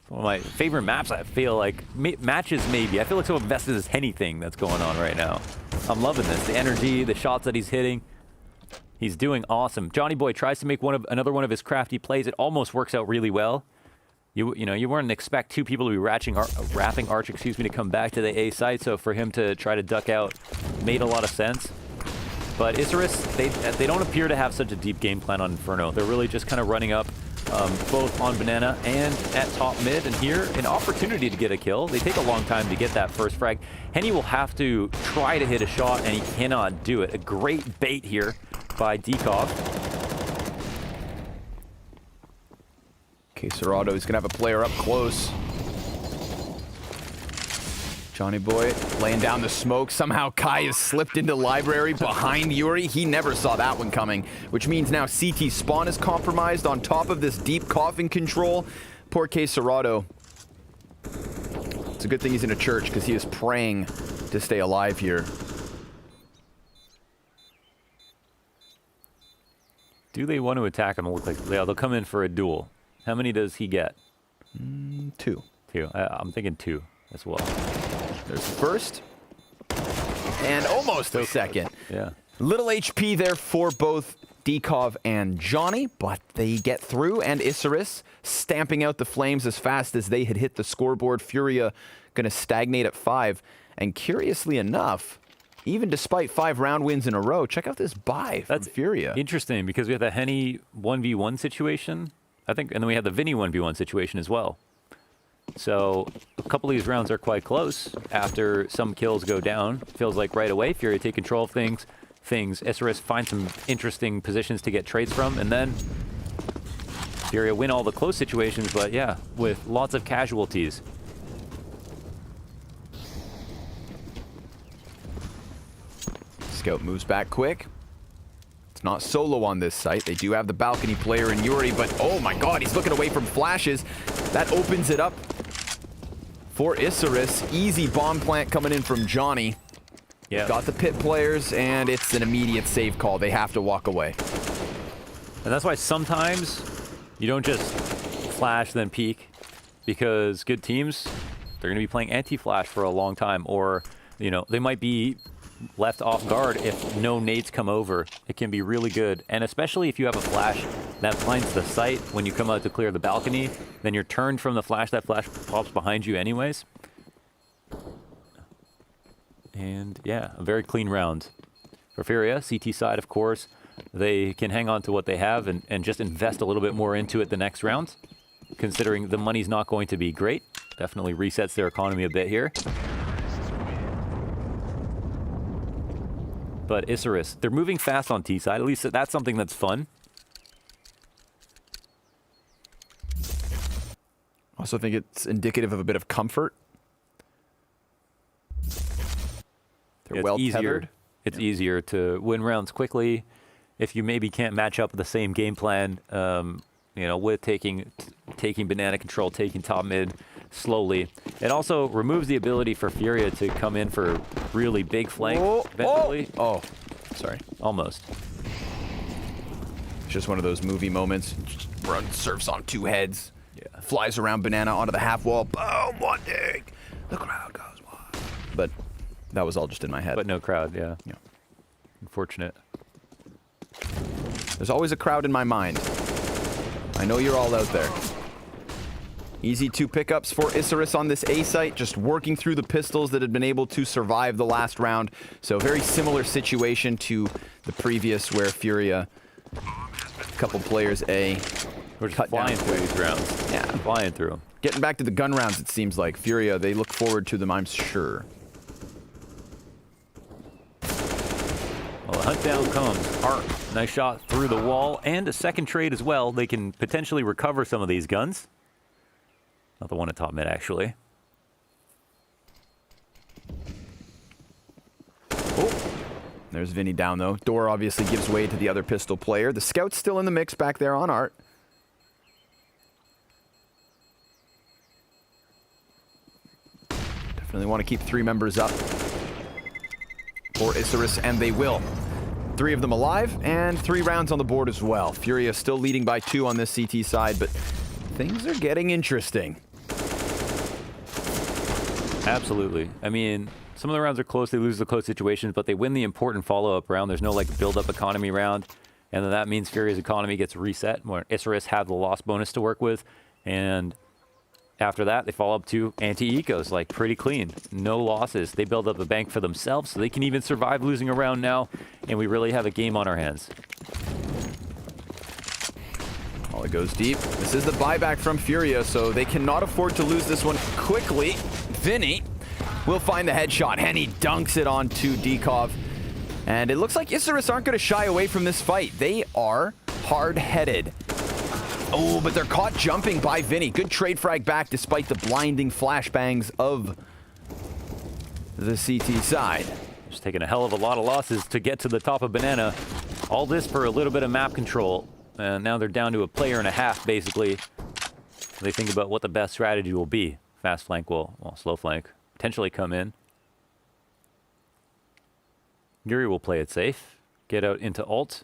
one of my favorite maps, I feel like. Matches, maybe. I feel like so invested in this Henny thing that's going on right now. I'm loving this. The energy, the shots that he's hitting. He's doing awesome. Johnny Boy tries to make another one of his crafty plays. It almost works out really well. You know, you wouldn't expect two people to be wrapping Arch, to come back to the A site. So for him to try to duck out made a lot of sense. But Isurus, they don't appear to have such a deep game plan on Inferno. They're really just kind of running up both on Banana and at top mid. And here, an opportunity to get a kill. They take a long time to get that first frag. Henny will have to try to hit a shot, and he cannot do it. A great bait here by Dekov. Okay, Serrato is going to have a player up close. Johnny Boy laying down the smoke. Somehow Kai has slipped into Library behind Yuri. He never saw that one coming, which means now CT spawn is compromised on top of this deep coughing control. Poor K Serrato. It's a good thing he's in a church because he is praying to stay alive here. Do they want to attack him? It looks like they'll come in for a duel. How many does he get? 2. I'm thinking 2 as well. There's the first. And almost a second. Yeah. Little HP there for both Dekov and Johnny, but they get through, and Isurus stamping out the flames as fast as they had hit the scoreboard. Furia going to stagnate at 5. And curiously enough, even despite 5 round wins in a row, check out this buy from Furia. Interesting, because we have the Henny 1v1 situation, I think, and then we have the Vinny 1v1 situation as well. So a couple of these rounds are quite close after some kills go down. Feels like right away, Furia take control of things. Isurus find some interesting positions to get trades from, and then Furia win all the close situations, but yeah, with lots of casualties. Scout moves back quick. It's not solo on this site. They do have the balcony player in Yuri, but oh my god, he's looking away from flashes. That opens it up for Isurus. Easy bomb plant coming in from Johnny. Yeah. Got the pit players, and it's an immediate save call. They have to walk away. And that's why sometimes you don't just flash then peek, because good teams, they're going to be playing anti-flash for a long time, or you know, they might be left off guard if no nades come over. It can be really good, and especially if you have a flash that finds the site when you come out to clear the balcony, then you're turned from the flash, that flash pops behind you anyways. And yeah, a very clean round for Furia. CT side, of course, they can hang on to what they have and just invest a little bit more into it the next round, considering the money's not going to be great. Definitely resets their economy a bit here. But Isurus, they're moving fast on T side. At least that's something that's fun. Also think it's indicative of a bit of comfort. They're well tethered. It's easier to win rounds quickly if you maybe can't match up the same game plan. You know, with taking banana control, taking top mid slowly. It also removes the ability for Furia to come in for really big flank eventually. Oh, sorry. Almost. It's just one of those movie moments. Run, surfs on 2 heads. Yeah. Flies around banana onto the half wall. Boom, one dig. The crowd goes wild. But that was all just in my head. But no crowd, yeah. Unfortunate. There's always a crowd in my mind. I know you're all out there. Easy 2 pickups for Isurus on this A site, just working through the pistols that had been able to survive the last round. So very similar situation to the previous where Furia, a couple players A. We're just flying through these rounds. Yeah. Flying through them. Getting back to the gun rounds, it seems like. Furia, they look forward to them, I'm sure. Well, the hunt down comes. Art, nice shot through the wall, and a second trade as well. They can potentially recover some of these guns. Not the one at top mid, actually. Oh, There's Vinny down, though. Door obviously gives way to the other pistol player. The scout's still in the mix back there on Art. Definitely want to keep 3 members up for Isurus, and they will. 3 of them alive, and 3 rounds on the board as well. Furia still leading by 2 on this CT side, but things are getting interesting. Absolutely. I mean, some of the rounds are close. They lose the close situations, but they win the important follow-up round. There's no like build-up economy round, and then that means Furia's economy gets reset. Where Isurus have the loss bonus to work with, and after that, they fall up to anti-ecos, like pretty clean. No losses. They build up a bank for themselves, so they can even survive losing a round now, and we really have a game on our hands. Well, it goes deep. This is the buyback from Furia, so they cannot afford to lose this one quickly. Vinny will find the headshot. Henny dunks it onto Dekov. And it looks like Isurus aren't going to shy away from this fight. They are hard-headed. Oh, but they're caught jumping by Vinny. Good trade frag back despite the blinding flashbangs of the CT side. Just taking a hell of a lot of losses to get to the top of Banana. All this for a little bit of map control. And now they're down to a player and a half, basically. They think about what the best strategy will be. Fast flank will, well, slow flank, potentially come in. Yuri will play it safe. Get out into ult.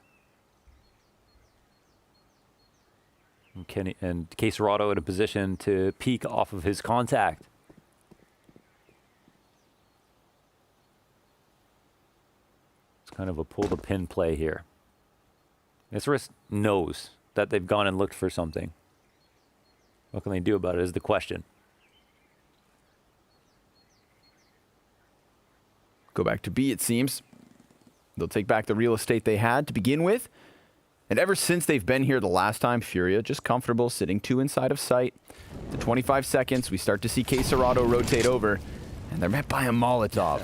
And Caserado in a position to peek off of his contact. It's kind of a pull the pin play here. Isurus knows that they've gone and looked for something. What can they do about it is the question. Go back to B, it seems. They'll take back the real estate they had to begin with. And ever since they've been here the last time, Furia just comfortable sitting 2 inside of sight. To 25 seconds, we start to see Caserado rotate over, and they're met by a Molotov.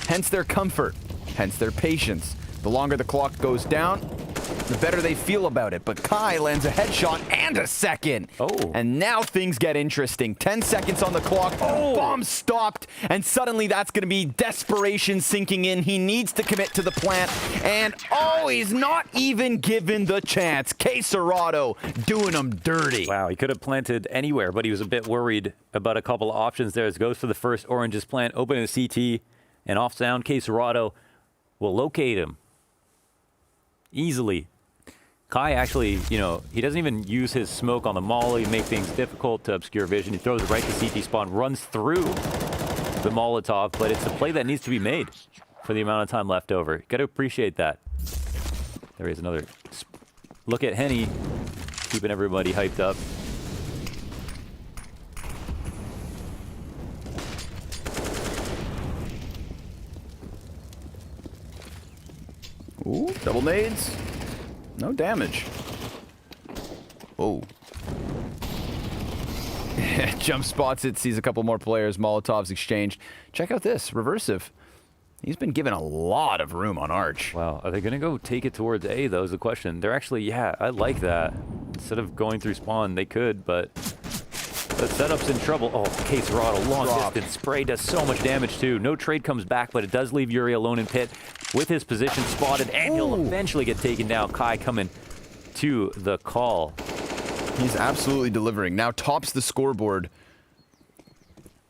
Hence their comfort, hence their patience. The longer the clock goes down, the better they feel about it. But Kai lands a headshot and a second. Oh. And now things get interesting. 10 seconds on the clock. Oh. Bomb stopped. And suddenly that's going to be desperation sinking in. He needs to commit to the plant. And oh, he's not even given the chance. Caserado doing him dirty. Wow, he could have planted anywhere, but he was a bit worried about a couple of options there. As goes for the first Orange's plant, opening the CT, and off sound, Caserado will locate him easily. Kai actually, you know, he doesn't even use his smoke on the molly, make things difficult to obscure vision. He throws it right to CT spawn, runs through the Molotov, but it's a play that needs to be made for the amount of time left over. You got to appreciate that. There is another look at Henny, keeping everybody hyped up. Ooh, double nades. No damage. Whoa. Jump spots it, sees a couple more players. Molotovs exchanged. Check out this, Reversive. He's been given a lot of room on Arch. Wow, are they going to go take it towards A, though, is the question. They're actually, yeah, I like that. Instead of going through spawn, they could, but the setup's in trouble. Oh, Caserado, long distance spray does so much damage, too. No trade comes back, but it does leave Yuri alone in pit with his position spotted, and he'll eventually get taken down. Kai coming to the call. He's absolutely delivering. Now tops the scoreboard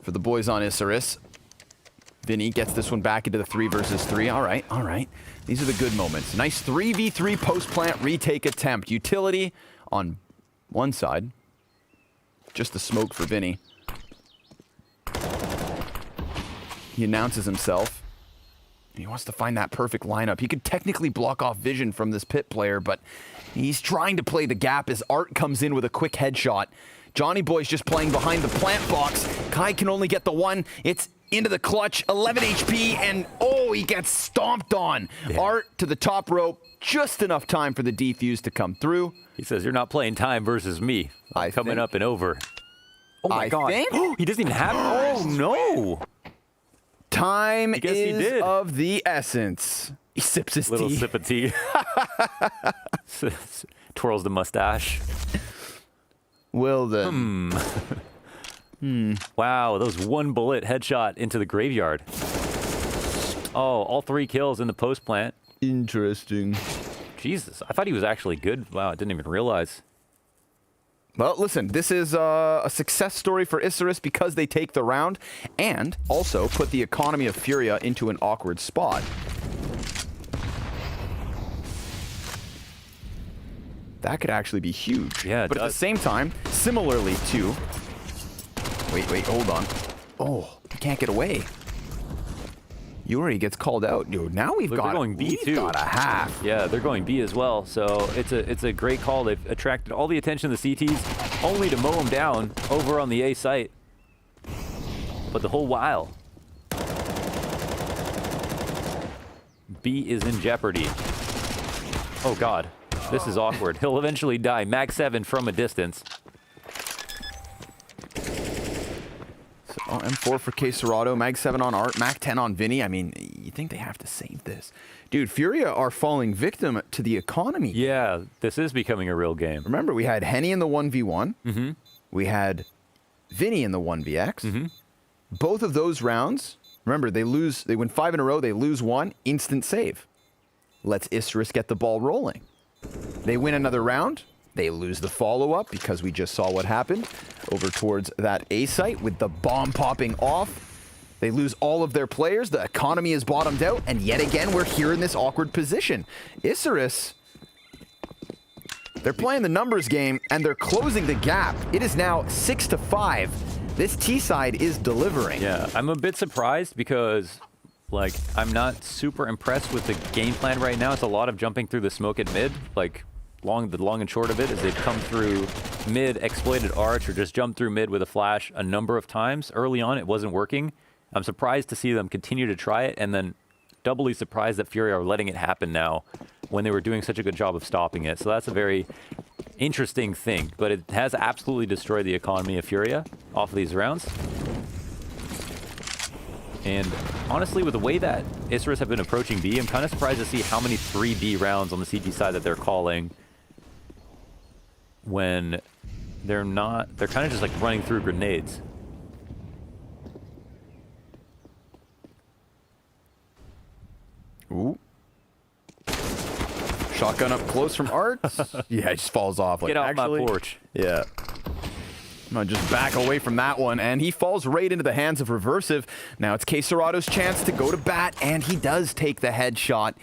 for the boys on Isurus. Vinny gets this one back into the 3 versus 3. All right, all right. These are the good moments. Nice 3v3 post-plant retake attempt. Utility on one side. Just the smoke for Vinny. He announces himself. He wants to find that perfect lineup. He could technically block off vision from this pit player, but he's trying to play the gap as Art comes in with a quick headshot. Johnny Boy's just playing behind the plant box. Kai can only get the one. It's into the clutch, 11 HP, and oh, he gets stomped on. Yeah. Art to the top rope, just enough time for the defuse to come through. He says, you're not playing time versus me. Coming up and over. Oh my God. He doesn't even have it. Oh no. Time is of the essence. He sips his little tea. Sip of tea. Twirls the mustache. Well then. Wow, those one bullet headshot into the graveyard. Oh, all 3 kills in the post plant. Interesting. Jesus, I thought he was actually good. Wow, I didn't even realize. Well, listen, this is a success story for Isurus because they take the round and also put the economy of Furia into an awkward spot. That could actually be huge. Yeah, but at the same time, similarly to... Wait, hold on. Oh, he can't get away. Yuri gets called out. Yo, now we've got a half. Yeah, they're going B as well. So it's a great call. They've attracted all the attention of the CTs, only to mow them down over on the A site. But the whole while, B is in jeopardy. Oh God, this is awkward. He'll eventually die. Mag 7 from a distance. Oh, M4 for K-Serato, Mag 7 on Art, Mag 10 on Vinny. I mean, you think they have to save this. Dude, Furia are falling victim to the economy. Yeah, this is becoming a real game. Remember, we had Henny in the 1v1. Mm-hmm. We had Vinny in the 1vx. Mm-hmm. Both of those rounds, remember, they win 5 in a row, they lose 1, instant save. Lets Isurus get the ball rolling. They win another round. They lose the follow-up because we just saw what happened over towards that A site with the bomb popping off. They lose all of their players. The economy is bottomed out. And yet again, we're here in this awkward position. Isurus, they're playing the numbers game and they're closing the gap. It is now 6-5. This T side is delivering. Yeah, I'm a bit surprised because, like, I'm not super impressed with the game plan right now. It's a lot of jumping through the smoke at mid. Like, the long and short of it is they've come through mid, exploited arch, or just jumped through mid with a flash a number of times. Early on, it wasn't working. I'm surprised to see them continue to try it, and then doubly surprised that Furia are letting it happen now when they were doing such a good job of stopping it. So that's a very interesting thing, but it has absolutely destroyed the economy of Furia off of these rounds. And honestly, with the way that Isurus have been approaching B, I'm kind of surprised to see how many 3B rounds on the CT side that they're calling when they're kind of just like running through grenades. Ooh. Shotgun up close from Art. Yeah, it just falls off. Like, Get off my porch. Yeah. I'm gonna just back away from that one, and he falls right into the hands of Reversive. Now it's K-Serato's chance to go to bat, and he does take the headshot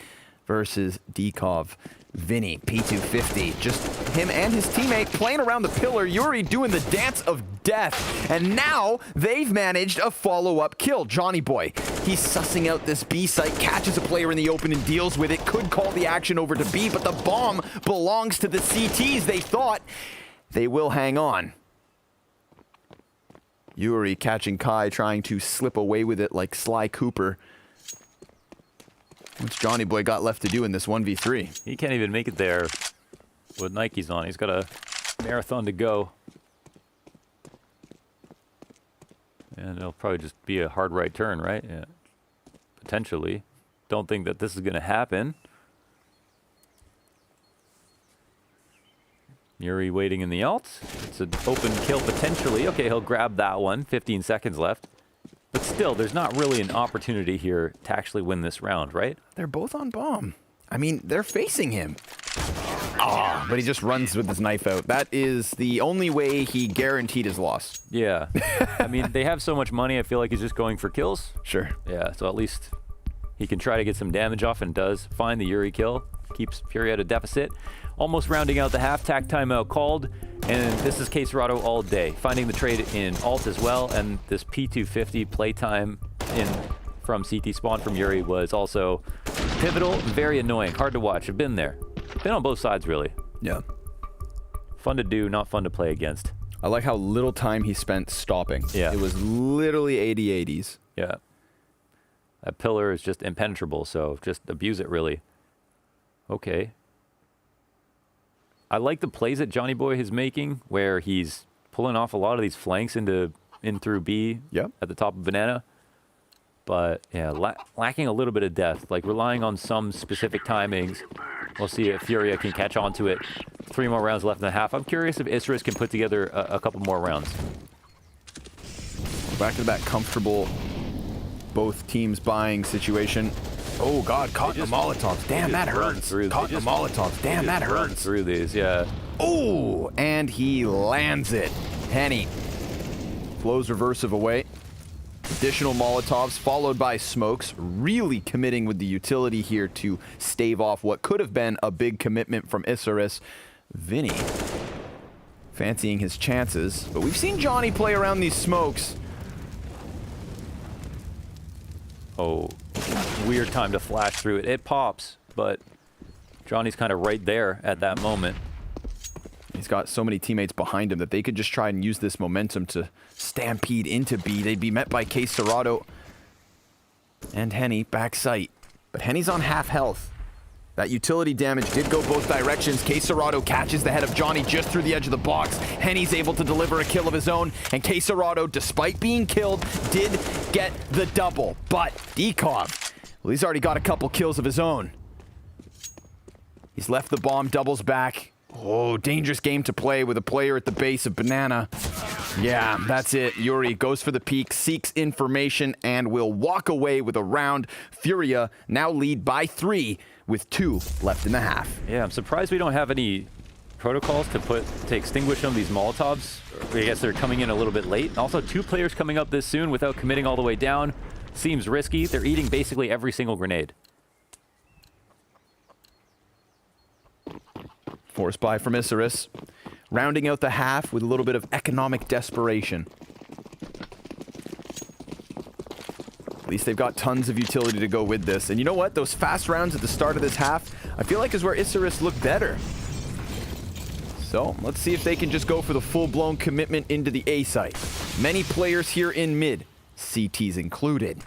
versus Dekov. Vinny, P250, just him and his teammate playing around the pillar. Yuri doing the dance of death, and now they've managed a follow-up kill. Johnny Boy, he's sussing out this B site, catches a player in the open and deals with it. Could call the action over to B, but the bomb belongs to the CTs. They thought they will hang on. Yuri catching Kai, trying to slip away with it like Sly Cooper. What's Johnny Boy got left to do in this 1v3? He can't even make it there with Nikes on. He's got a marathon to go. And it'll probably just be a hard right turn, right? Yeah. Potentially. Don't think that this is going to happen. Yuri waiting in the alt. It's an open kill potentially. Okay, he'll grab that one. 15 seconds left. But still, there's not really an opportunity here to actually win this round, right? They're both on bomb. I mean, they're facing him. Ah, but he just runs with his knife out. That is the only way he guaranteed his loss. Yeah. I mean, they have so much money, I feel like he's just going for kills. Sure. Yeah, so at least he can try to get some damage off and does find the Yuri kill. Keeps Furia at a deficit. Almost rounding out the half, tac timeout called. And this is K-Serato all day. Finding the trade in alt as well. And this P250 playtime from CT spawn from Yuri was also pivotal, very annoying, hard to watch. I've been there. Been on both sides, really. Yeah. Fun to do, not fun to play against. I like how little time he spent stopping. Yeah. It was literally 80-80s. Yeah. That pillar is just impenetrable, so just abuse it, really. Okay. I like the plays that Johnny Boy is making, where he's pulling off a lot of these flanks in through B at the top of Banana. But, yeah, lacking a little bit of depth, like relying on some specific timings. We'll see if Furia can catch on to it. 3 more rounds left in the half. I'm curious if Isurus can put together a couple more rounds. Back to back comfortable both teams buying situation. Oh God, caught in the Molotovs. Damn, that hurts. Caught in the Molotovs. Damn, that hurts. Through these, yeah. Oh, and he lands it. Henny flows reversive away. Additional Molotovs followed by smokes, really committing with the utility here to stave off what could have been a big commitment from Isurus. Vinny fancying his chances, but we've seen Johnny play around these smokes. Oh, weird time to flash through it. It pops, but Johnny's kind of right there at that moment. He's got so many teammates behind him that they could just try and use this momentum to stampede into B. They'd be met by K Serrato and Henny back sight. But Henny's on half health. That utility damage did go both directions. K Serrato catches the head of Johnny just through the edge of the box. Henny's able to deliver a kill of his own, and K Serrato, despite being killed, did get the double. But Dekov, well, he's already got a couple kills of his own. He's left the bomb, doubles back. Oh, dangerous game to play with a player at the base of Banana. Yeah, that's it. Yuri goes for the peak, seeks information, and will walk away with a round. Furia now lead by 3 with 2 left in the half. Yeah, I'm surprised we don't have any protocols to extinguish some of these Molotovs. I guess they're coming in a little bit late. Also, 2 players coming up this soon without committing all the way down. Seems risky. They're eating basically every single grenade. Force buy from Isurus, rounding out the half with a little bit of economic desperation. At least they've got tons of utility to go with this. And you know what? Those fast rounds at the start of this half, I feel like is where Isurus looked better. So let's see if they can just go for the full-blown commitment into the A site. Many players here in mid, CTs included.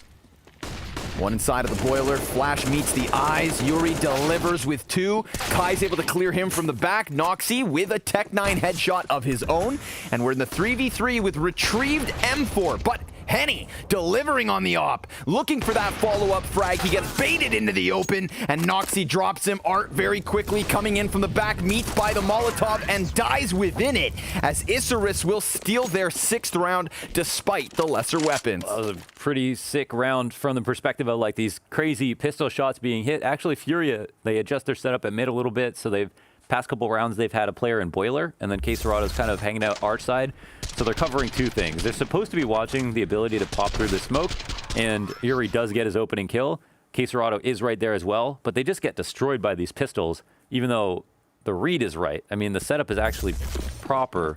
One inside of the boiler, flash meets the eyes. Yuri delivers with 2. Kai's able to clear him from the back. Noxy with a Tech 9 headshot of his own. And we're in the 3v3 with retrieved M4. But Henny delivering on the op, looking for that follow-up frag. He gets baited into the open, and Noxy drops him. Art very quickly coming in from the back, meets by the Molotov, and dies within it, as Isurus will steal their 6th round despite the lesser weapons. That was a pretty sick round from the perspective of like these crazy pistol shots being hit. Actually, Furia, they adjust their setup at mid a little bit, so they've past couple rounds they've had a player in boiler, and then K Serrato's kind of hanging out our side. So they're covering 2 things. They're supposed to be watching the ability to pop through the smoke, and Yuri does get his opening kill. K Serrato is right there as well, but they just get destroyed by these pistols, even though the read is right. I mean, the setup is actually proper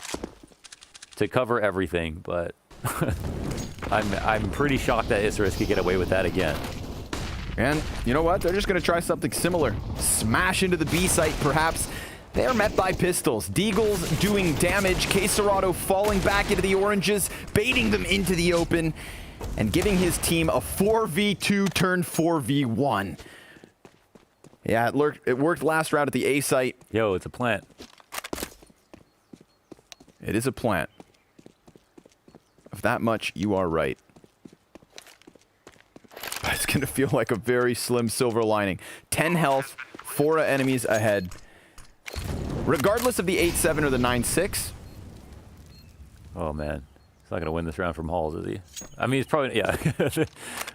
to cover everything, but I'm pretty shocked that Isurus could get away with that again. And you know what? They're just going to try something similar. Smash into the B site, perhaps. They are met by pistols. Deagle's doing damage. K Serrato falling back into the oranges, baiting them into the open, and giving his team a 4v2 turn 4v1. Yeah, it worked last round at the A site. Yo, it's a plant. It is a plant. Of that much, you are right. But it's going to feel like a very slim silver lining. 10 health, 4 enemies ahead. Regardless of the 8-7 or the 9-6. Oh, man. He's not going to win this round from Halls, is he? I mean, he's probably, yeah.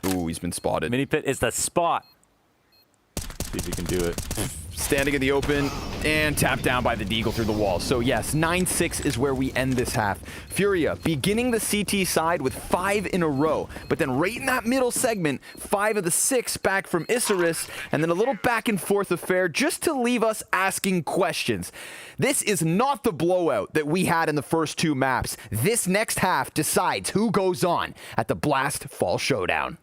Ooh, he's been spotted. Mini pit is the spot. See if he can do it. Standing in the open and tapped down by the Deagle through the wall. So yes, 9-6 is where we end this half. Furia beginning the CT side with 5 in a row, but then right in that middle segment, 5 of the 6 back from Isurus, and then a little back and forth affair just to leave us asking questions. This is not the blowout that we had in the first 2 maps. This next half decides who goes on at the Blast Fall Showdown.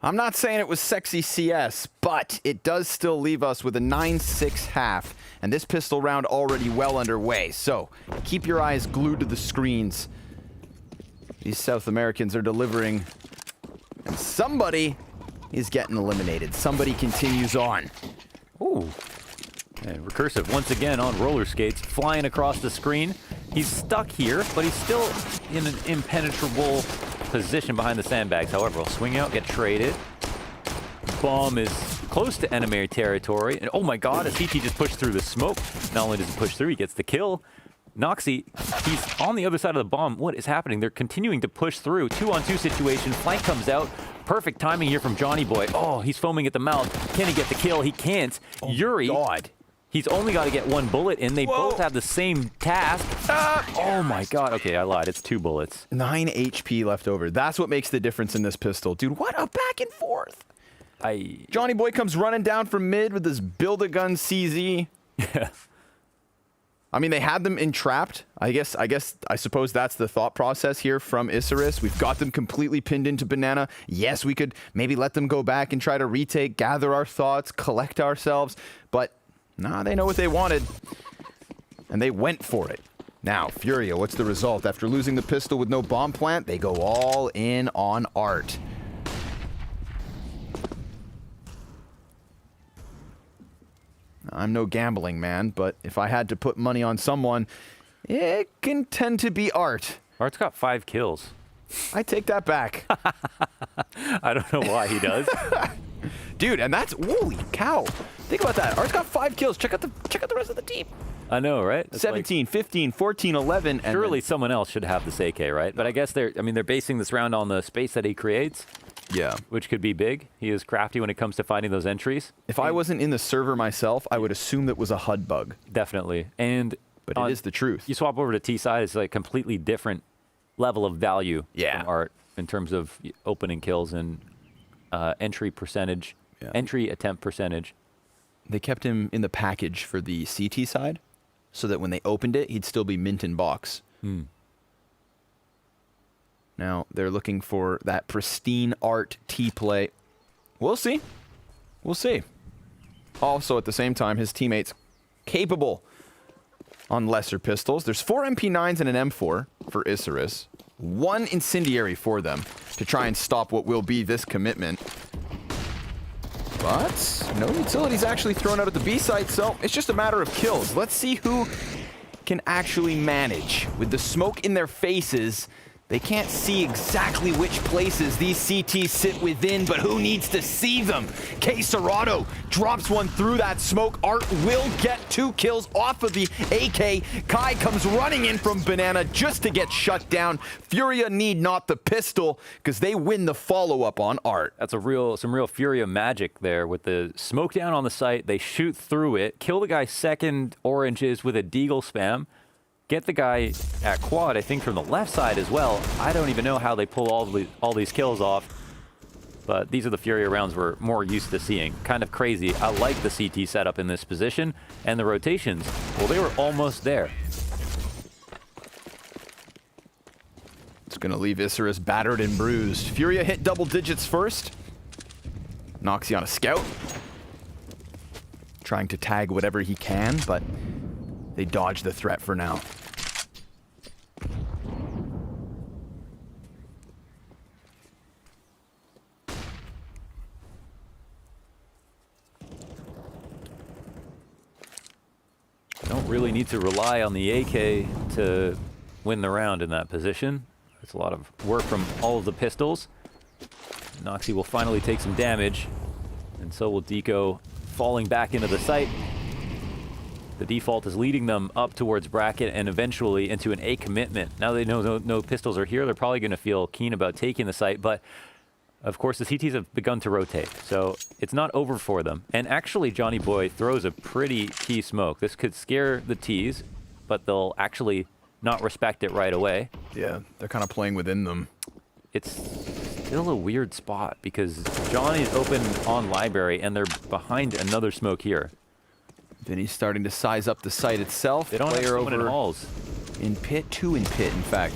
I'm not saying it was sexy CS, but it does still leave us with a 9-6 half, and this pistol round already well underway. So keep your eyes glued to the screens. These South Americans are delivering, and somebody is getting eliminated. Somebody continues on. Ooh. And Recursive once again on roller skates, flying across the screen. He's stuck here, but he's still in an impenetrable position behind the sandbags. However, he'll swing out, get traded. Bomb is close to enemy territory. And oh my god, a CT just pushed through the smoke. Not only does he push through, he gets the kill. Noxy, he's on the other side of the bomb. What is happening? They're continuing to push through. 2-on-2 situation. Flank comes out. Perfect timing here from Johnny Boy. Oh, he's foaming at the mouth. Can he get the kill? He can't. Oh, Yuri. God. He's only got to get one bullet in. They both have the same task. Oh my god. Okay, I lied. It's 2 bullets. 9 HP left over. That's what makes the difference in this pistol. Dude, what a back and forth. Johnny Boy comes running down from mid with his Build-A-Gun CZ. Yeah. I mean, they had them entrapped. I suppose that's the thought process here from Isurus. We've got them completely pinned into Banana. Yes, we could maybe let them go back and try to retake, gather our thoughts, collect ourselves. But, nah, they know what they wanted. And they went for it. Now, Furia, what's the result? After losing the pistol with no bomb plant, they go all in on Art. I'm no gambling man, but if I had to put money on someone, it can tend to be Art. Art's got 5 kills. I take that back. I don't know why he does. Dude, and that's, holy cow. Think about that. Art's got 5 kills. Check out the rest of the team. I know, right? It's 17, 15, 14, 11. And surely someone else should have this AK, right? But I guess they're basing this round on the space that he creates. Yeah. Which could be big. He is crafty when it comes to finding those entries. If I wasn't in the server myself, I would assume that was a HUD bug. Definitely. But it is the truth. You swap over to T side, it's like completely different level of value from Art in terms of opening kills and entry percentage, entry attempt percentage. They kept him in the package for the CT side so that when they opened it, he'd still be mint in box. Now, they're looking for that pristine Art T-play. We'll see. We'll see. Also, at the same time, his teammates capable on lesser pistols. There's 4 MP9s and an M4 for Isurus. 1 incendiary for them to try and stop what will be this commitment. But no utilities actually thrown out at the B site, so it's just a matter of kills. Let's see who can actually manage. With the smoke in their faces, they can't see exactly which places these CTs sit within, but who needs to see them? K Serrato drops one through that smoke. Art will get 2 kills off of the AK. Kai comes running in from Banana just to get shut down. Furia need not the pistol because they win the follow-up on Art. That's some real Furia magic there with the smoke down on the site. They shoot through it, kill the guy second oranges with a deagle spam. Get the guy at quad, I think, from the left side as well. I don't even know how they pull all these kills off. But these are the Furia rounds we're more used to seeing. Kind of crazy. I like the CT setup in this position. And the rotations, well, they were almost there. It's going to leave Isurus battered and bruised. Furia hit double digits first. Noxy on a scout. Trying to tag whatever he can, but they dodge the threat for now. Don't really need to rely on the AK to win the round in that position. It's a lot of work from all of the pistols. Noxy will finally take some damage, and so will Deco, falling back into the site. The default is leading them up towards bracket and eventually into an A commitment. Now they know no pistols are here, they're probably going to feel keen about taking the site, but of course the CTs have begun to rotate, so it's not over for them. And actually Johnny Boy throws a pretty key smoke. This could scare the Ts, but they'll actually not respect it right away. Yeah, they're kind of playing within them. It's still a weird spot because Johnny's open on library and they're behind another smoke here. Vinny's starting to size up the site itself. They don't have someone in halls. In pit, 2 in pit, in fact.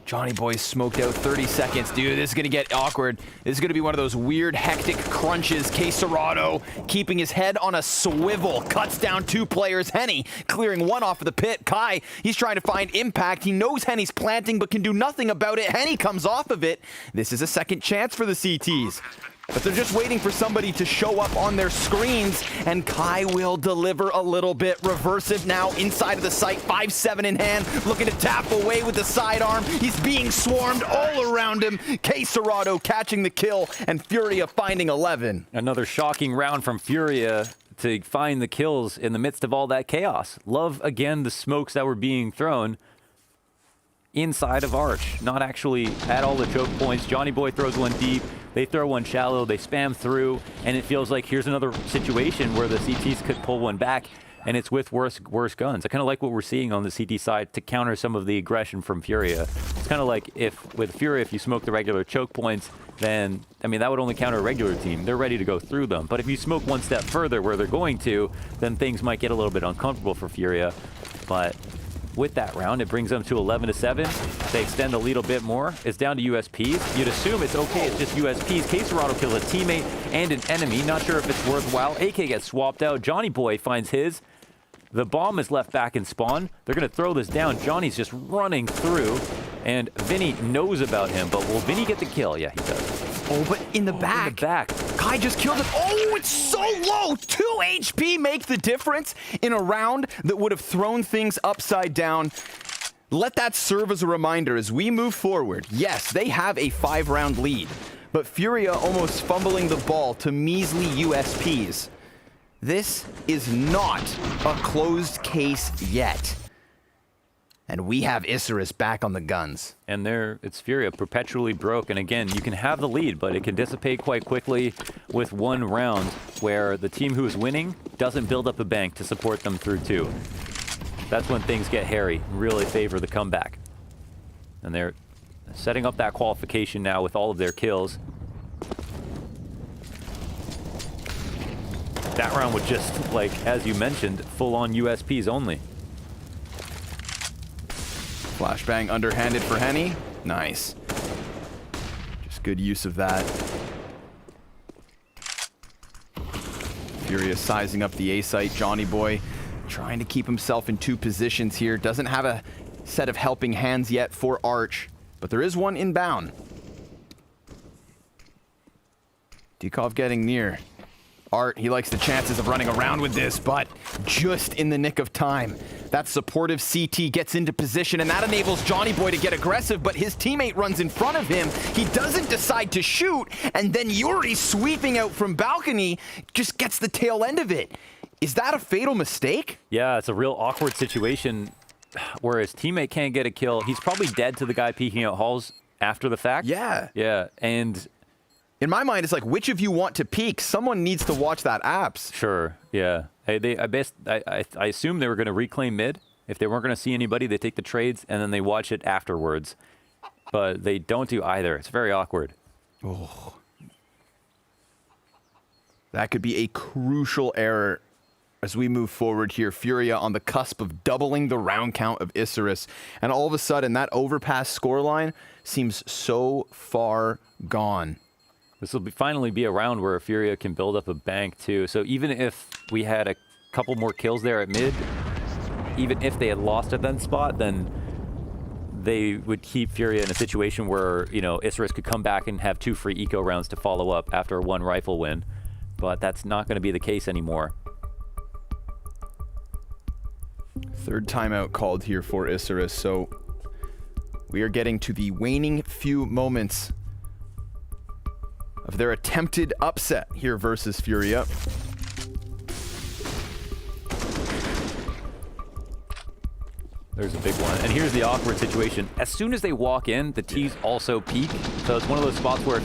Johnny Boy's smoked out 30 seconds. Dude, this is going to get awkward. This is going to be one of those weird, hectic crunches. K-Serrano keeping his head on a swivel. Cuts down 2 players. Henny clearing 1 off of the pit. Kai, he's trying to find impact. He knows Henny's planting, but can do nothing about it. Henny comes off of it. This is a second chance for the CTs. But they're just waiting for somebody to show up on their screens, and Kai will deliver a little bit. Reversive now inside of the site, 5-7 in hand, looking to tap away with the sidearm. He's being swarmed all around him. K-Serrano catching the kill, and Furia finding 11. Another shocking round from Furia to find the kills in the midst of all that chaos. Love, again, the smokes that were being thrown inside of Arch, not actually at all the choke points. Johnny Boy throws one deep, they throw one shallow, they spam through, and it feels like here's another situation where the CTs could pull one back, and it's with worse guns. I kind of like what we're seeing on the CT side to counter some of the aggression from Furia. It's kind of like with Furia, if you smoke the regular choke points, then, I mean, that would only counter a regular team. They're ready to go through them. But if you smoke one step further where they're going to, then things might get a little bit uncomfortable for Furia. But with that round, it brings them to 11-7. They extend a little bit more. It's down to USPs. You'd assume it's okay, it's just USPs. K-Serrano kills a teammate and an enemy. Not sure if it's worthwhile. AK gets swapped out. Johnny Boy finds his. The bomb is left back in spawn. They're going to throw this down. Johnny's just running through, and Vinny knows about him. But will Vinny get the kill? Yeah, he does. Oh, but in the back. In the back. Kai just killed him. Oh, it's so low. 2 HP make the difference in a round that would have thrown things upside down. Let that serve as a reminder as we move forward. Yes, they have a 5-round lead, but Furia almost fumbling the ball to measly USPs. This is not a closed case yet. And we have Isurus back on the guns. And it's Furia perpetually broke. And again, you can have the lead, but it can dissipate quite quickly with one round where the team who is winning doesn't build up a bank to support them through 2. That's when things get hairy, really favor the comeback. And they're setting up that qualification now with all of their kills. That round was just, like, as you mentioned, full-on USPs only. Flashbang underhanded for Henny. Nice. Just good use of that. Furia sizing up the A site. Johnny Boy trying to keep himself in 2 positions here. Doesn't have a set of helping hands yet for Arch, but there is one inbound. Dikov getting near. Art, he likes the chances of running around with this, but just in the nick of time. That supportive CT gets into position, and that enables Johnny Boy to get aggressive, but his teammate runs in front of him. He doesn't decide to shoot, and then Yuri sweeping out from balcony just gets the tail end of it. Is that a fatal mistake? Yeah, it's a real awkward situation where his teammate can't get a kill. He's probably dead to the guy peeking out halls after the fact. Yeah. Yeah, and in my mind, it's like, which of you want to peek? Someone needs to watch that apps. Sure, yeah. Hey, I assume they were going to reclaim mid. If they weren't going to see anybody, they take the trades, and then they watch it afterwards. But they don't do either. It's very awkward. Oh. That could be a crucial error as we move forward here. Furia on the cusp of doubling the round count of Isurus. And all of a sudden, that overpass scoreline seems so far gone. This will finally be a round where Furia can build up a bank too. So even if we had a couple more kills there at mid, even if they had lost at that spot, then they would keep Furia in a situation where, you know, Isurus could come back and have 2 free eco rounds to follow up after 1 rifle win. But that's not going to be the case anymore. 3rd timeout called here for Isurus. So we are getting to the waning few moments of their attempted upset here versus Furia. There's a big one. And here's the awkward situation. As soon as they walk in, the T's also peak. So it's one of those spots where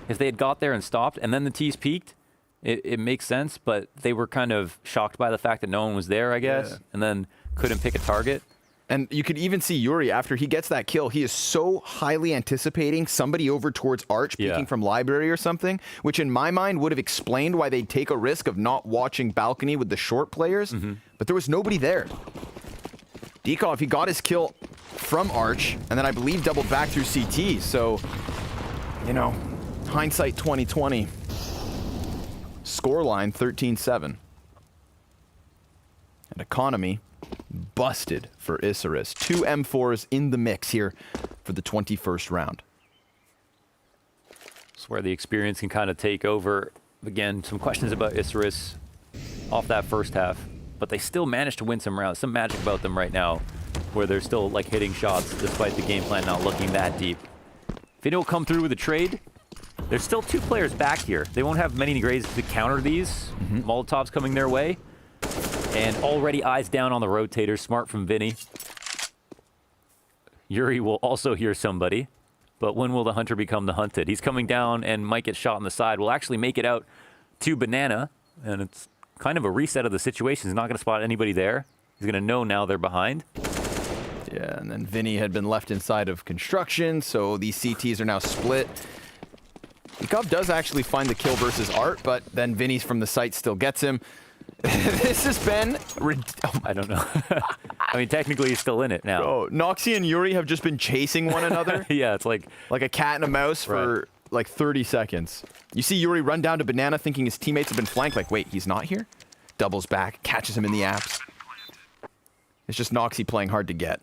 if they had got there and stopped and then the T's peaked, it makes sense, but they were kind of shocked by the fact that no one was there, I guess, and then couldn't pick a target. And you could even see Yuri, after he gets that kill, he is so highly anticipating somebody over towards Arch peeking from library or something, which in my mind would have explained why they'd take a risk of not watching balcony with the short players, but there was nobody there. Dekov, he got his kill from Arch, and then I believe doubled back through CT. So, you know, hindsight 2020. Scoreline 13-7. And economy busted for Isurus. 2 M4s in the mix here for the 21st round. That's where the experience can kind of take over. Again, some questions about Isurus off that first half, but they still managed to win some rounds. Some magic about them right now, where they're still like hitting shots despite the game plan not looking that deep. Inferno will come through with a trade. There's still 2 players back here. They won't have many grades to counter these. Molotovs coming their way. And already eyes down on the rotator. Smart from Vinny. Yuri will also hear somebody. But when will the hunter become the hunted? He's coming down and might get shot on the side. Will actually make it out to Banana. And it's kind of a reset of the situation. He's not going to spot anybody there. He's going to know now they're behind. Yeah, and then Vinny had been left inside of construction, so these CTs are now split. Dekov does actually find the kill versus Art, but then Vinny's from the site still gets him. This has been... I don't know. I mean, technically he's still in it now. Oh, Noxy and Yuri have just been chasing one another. Yeah, it's like a cat and a mouse for like 30 seconds. You see Yuri run down to Banana thinking his teammates have been flanked. Like, wait, he's not here? Doubles back, catches him in the apps. It's just Noxy playing hard to get.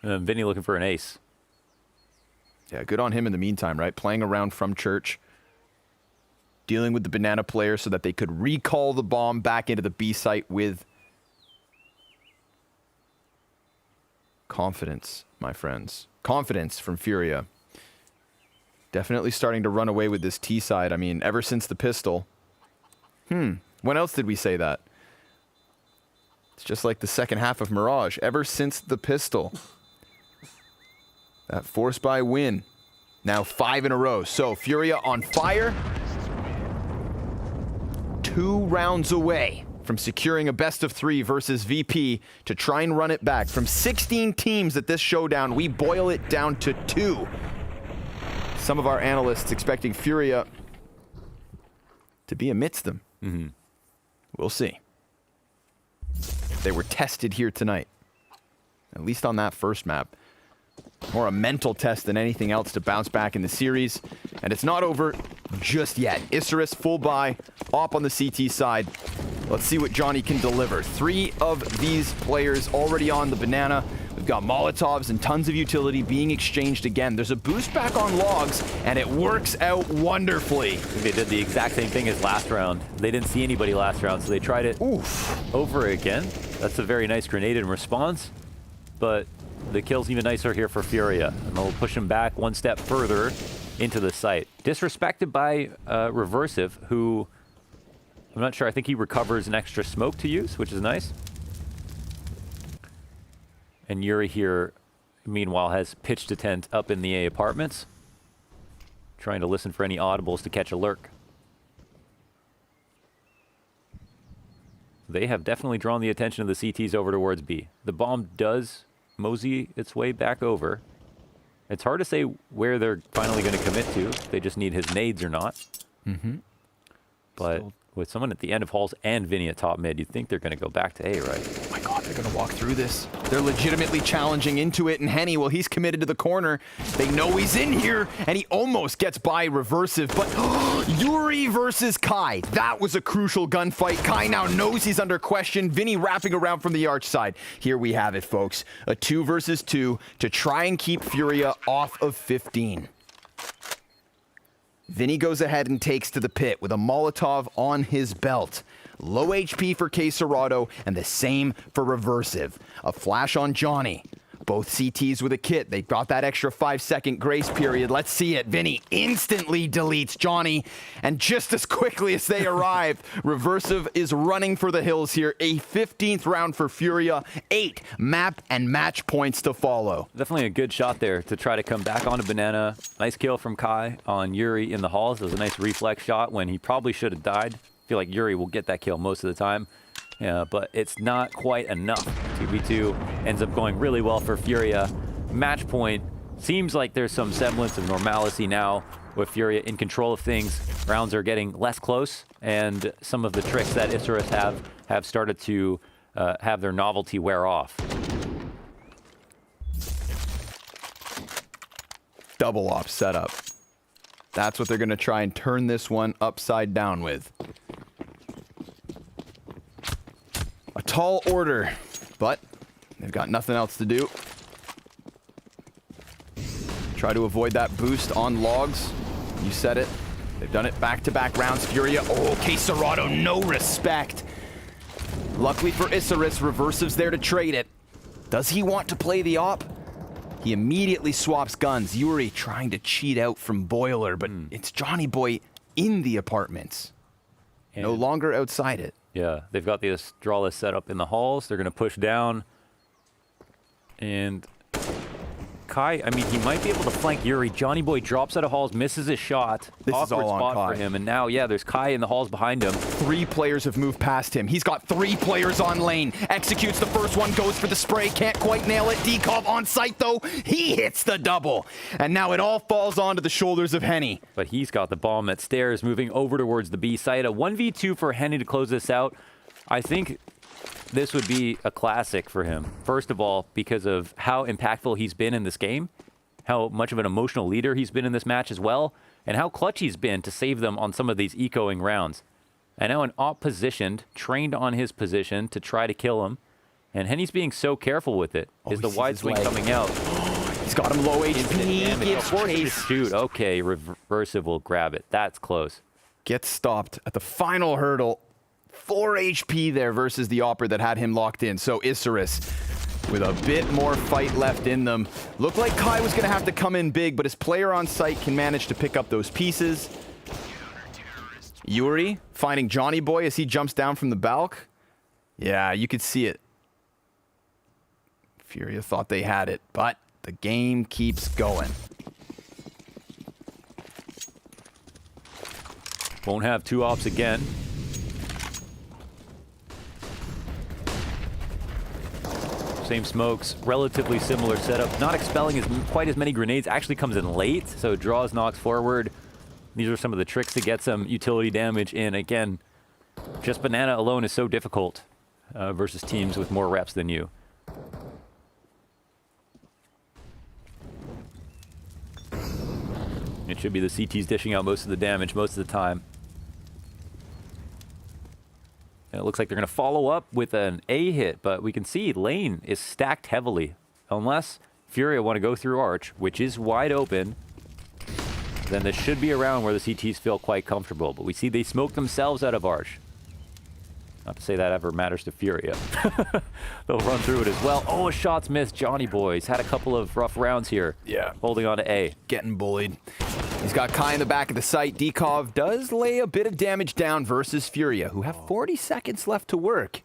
Vinny looking for an ace. Yeah, good on him in the meantime, right? Playing around from church. Dealing with the Banana player so that they could recall the bomb back into the B site with confidence, my friends. Confidence from Furia. Definitely starting to run away with this T side. I mean, ever since the pistol. When else did we say that? It's just like the second half of Mirage. Ever since the pistol. That force buy win. Now 5 in a row. So Furia on fire. 2 rounds away from securing a best of 3 versus VP to try and run it back. From 16 teams at this showdown, we boil it down to 2. Some of our analysts expecting Furia to be amidst them. We'll see. They were tested here tonight, at least on that first map. More a mental test than anything else to bounce back in the series. And it's not over just yet. Isurus full buy, op on the CT side. Let's see what Johnny can deliver. 3 of these players already on the Banana. We've got Molotovs and tons of utility being exchanged again. There's a boost back on logs, and it works out wonderfully. They did the exact same thing as last round. They didn't see anybody last round, so they tried it over again. That's a very nice grenade in response, but the kill's even nicer here for Furia, and they'll push him back 1 step further into the site. Disrespected by Reversive, who, I'm not sure, I think he recovers an extra smoke to use, which is nice. And Yuri here, meanwhile, has pitched a tent up in the A apartments, trying to listen for any audibles to catch a lurk. They have definitely drawn the attention of the CTs over towards B. The bomb does mosey its way back over. It's hard to say where they're finally going to commit to. They just need his nades or not. But with someone at the end of halls and Vinny at top mid, you'd think they're going to go back to A, right? Oh my god, they're going to walk through this. They're legitimately challenging into it, and Henny, well, he's committed to the corner. They know he's in here, and he almost gets by Reversive, but Yuri versus Kai. That was a crucial gunfight. Kai now knows he's under question. Vinny wrapping around from the arch side. Here we have it, folks. A 2 versus 2 to try and keep Furia off of 15. Vinny goes ahead and takes to the pit with a Molotov on his belt. Low HP for Quesarado, and the same for Reversive. A flash on Johnny. Both CTs with a kit. They've got that extra 5-second grace period. Let's see it. Vinny instantly deletes Johnny, and just as quickly as they arrive, Reversive is running for the hills here. A 15th round for Furia. 8 map and match points to follow. Definitely a good shot there to try to come back onto Banana. Nice kill from Kai on Yuri in the halls. It was a nice reflex shot when he probably should have died. I feel like Yuri will get that kill most of the time. Yeah, but it's not quite enough. 2v2 ends up going really well for Furia. Match point. Seems like there's some semblance of normalcy now with Furia in control of things. Rounds are getting less close, and some of the tricks that Isurus have started to have their novelty wear off. Double op setup. That's what they're going to try and turn this one upside down with. A tall order, but they've got nothing else to do. Try to avoid that boost on logs. You said it. They've done it back-to-back rounds. Furia. Oh, Quesarado, no respect. Luckily for Isurus, Reversive's there to trade it. Does he want to play the op? He immediately swaps guns. Yuri trying to cheat out from Boiler, but it's Johnny Boy in the apartments. No longer outside it. Yeah, they've got the Astralis set up in the halls. They're going to push down. And Kai, I mean, he might be able to flank Yuri. Johnny Boy drops out of halls, misses his shot. This is all on spot Kai. for him. And now, yeah, there's Kai in the halls behind him. 3 players have moved past him. He's got 3 players on lane. Executes the first one, goes for the spray. Can't quite nail it. Dekov on site, though. He hits the double. And now it all falls onto the shoulders of Henny. But he's got the bomb at stairs, moving over towards the B site. A 1v2 for Henny to close this out. I think this would be a classic for him. First of all, because of how impactful he's been in this game, how much of an emotional leader he's been in this match as well, and how clutch he's been to save them on some of these ecoing rounds. And now an op positioned, trained on his position to try to kill him. And Henny's being so careful with it. Is the wide swing coming out? He's got him low HP. Gives chase. Shoot. Okay, Reversive will grab it. That's close. Gets stopped at the final hurdle. 4 HP there versus the Opper that had him locked in. So Isurus with a bit more fight left in them. Looked like Kai was going to have to come in big, but his player on site can manage to pick up those pieces. Yuri finding Johnny Boy as he jumps down from the balk. Yeah, you could see it. Furia thought they had it, but the game keeps going. Won't have 2 ops again. Same smokes, relatively similar setup. Not expelling quite as many grenades. Actually comes in late, so it draws knocks forward. These are some of the tricks to get some utility damage in. Again, just Banana alone is so difficult versus teams with more reps than you. It should be the CTs dishing out most of the damage most of the time. And it looks like they're going to follow up with an A hit, but we can see lane is stacked heavily. Unless Furia want to go through Arch, which is wide open, then this should be around where the CTs feel quite comfortable. But we see they smoke themselves out of Arch. Not to say that ever matters to Furia. They'll run through it as well. Oh, a shot's missed. Johnny Boy's had a couple of rough rounds here. Yeah. Holding on to A. Getting bullied. He's got Kai in the back of the site. Dekov does lay a bit of damage down versus Furia, who have 40 seconds left to work.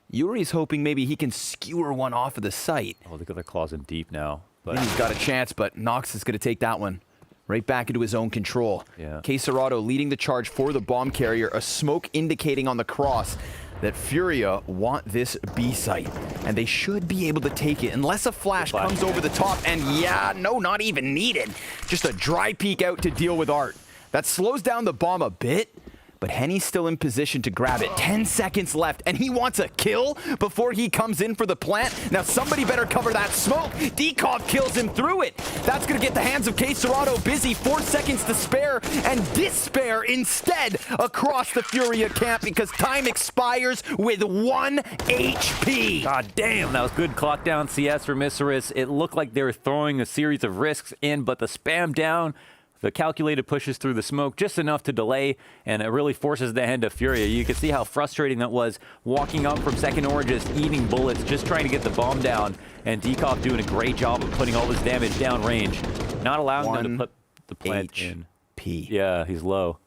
Yuri's hoping maybe he can skewer one off of the site. Oh, look at their claws in deep now. But he's got a chance, but Nox is going to take that one right back into his own control. Yeah. Quesarado leading the charge for the bomb carrier. A smoke indicating on the cross that Furia want this B site, and they should be able to take it unless a flash comes over the top. And yeah, no, not even needed. Just a dry peek out to deal with Art. That slows down the bomb a bit, but Henny's still in position to grab it. 10 seconds left, and he wants a kill before he comes in for the plant. Now somebody better cover that smoke. Dekov kills him through it. That's gonna get the hands of Quesarado busy. 4 seconds to spare, and despair instead across the Furia camp because time expires with 1 HP. God damn, that was good clock down CS from Isurus. It looked like they were throwing a series of risks in, but the spam down, the calculated pushes through the smoke just enough to delay, and it really forces the hand of Furia. You can see how frustrating that was, walking up from second oranges, eating bullets, just trying to get the bomb down, and Dekov doing a great job of putting all this damage down range, not allowing them to put the plant in. Yeah, he's low.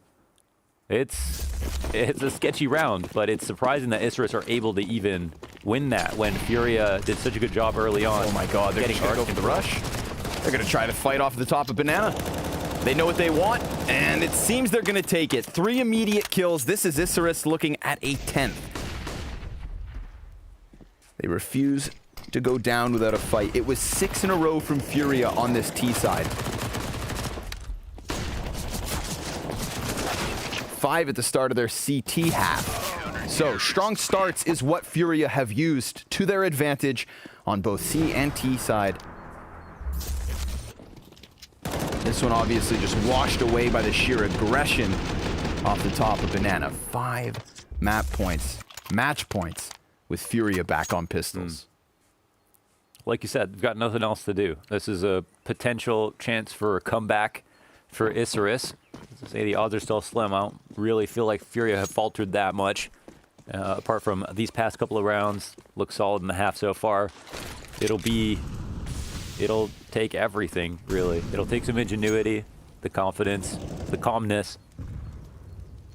It's a sketchy round, but it's surprising that Isurus are able to even win that when Furia did such a good job early on. Oh my god, they're getting go for the rush. They're going to try to fight off the top of Banana. They know what they want, and it seems they're going to take it. 3 immediate kills. This is Isurus looking at a 10th. They refuse to go down without a fight. It was 6 in a row from Furia on this T side. 5 at the start of their CT half. So, strong starts is what Furia have used to their advantage on both C and T side. This one obviously just washed away by the sheer aggression off the top of Banana. 5 map points, match points, with Furia back on pistols. Like you said, they've got nothing else to do. This is a potential chance for a comeback for Isurus. As I say, the odds are still slim. I don't really feel like Furia have faltered that much. Apart from these past couple of rounds, look solid in the half so far. It'll take everything, really. It'll take some ingenuity, the confidence, the calmness.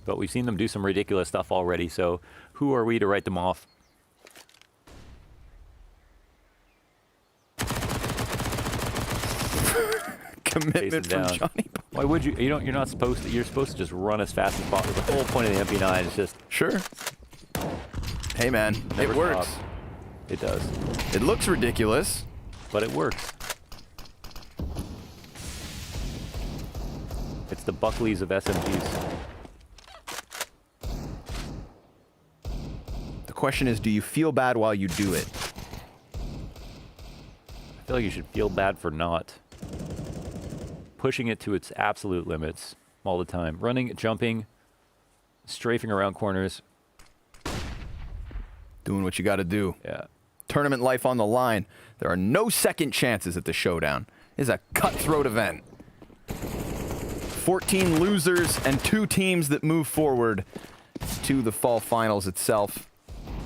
But we've seen them do some ridiculous stuff already, so who are we to write them off? Commitment from Johnny. Why would you? You're not supposed to. You're supposed to just run as fast as possible. The whole point of the MP9 is just sure. Hey man, it works. Stop. It does. It looks ridiculous, but it works. It's the Buckleys of SMGs. The question is, do you feel bad while you do it? I feel like you should feel bad for not pushing it to its absolute limits all the time. Running, jumping, strafing around corners. Doing what you got to do. Yeah. Tournament life on the line. There are no second chances at the Showdown. It is a cutthroat event. 14 losers and 2 teams that move forward to the fall finals itself.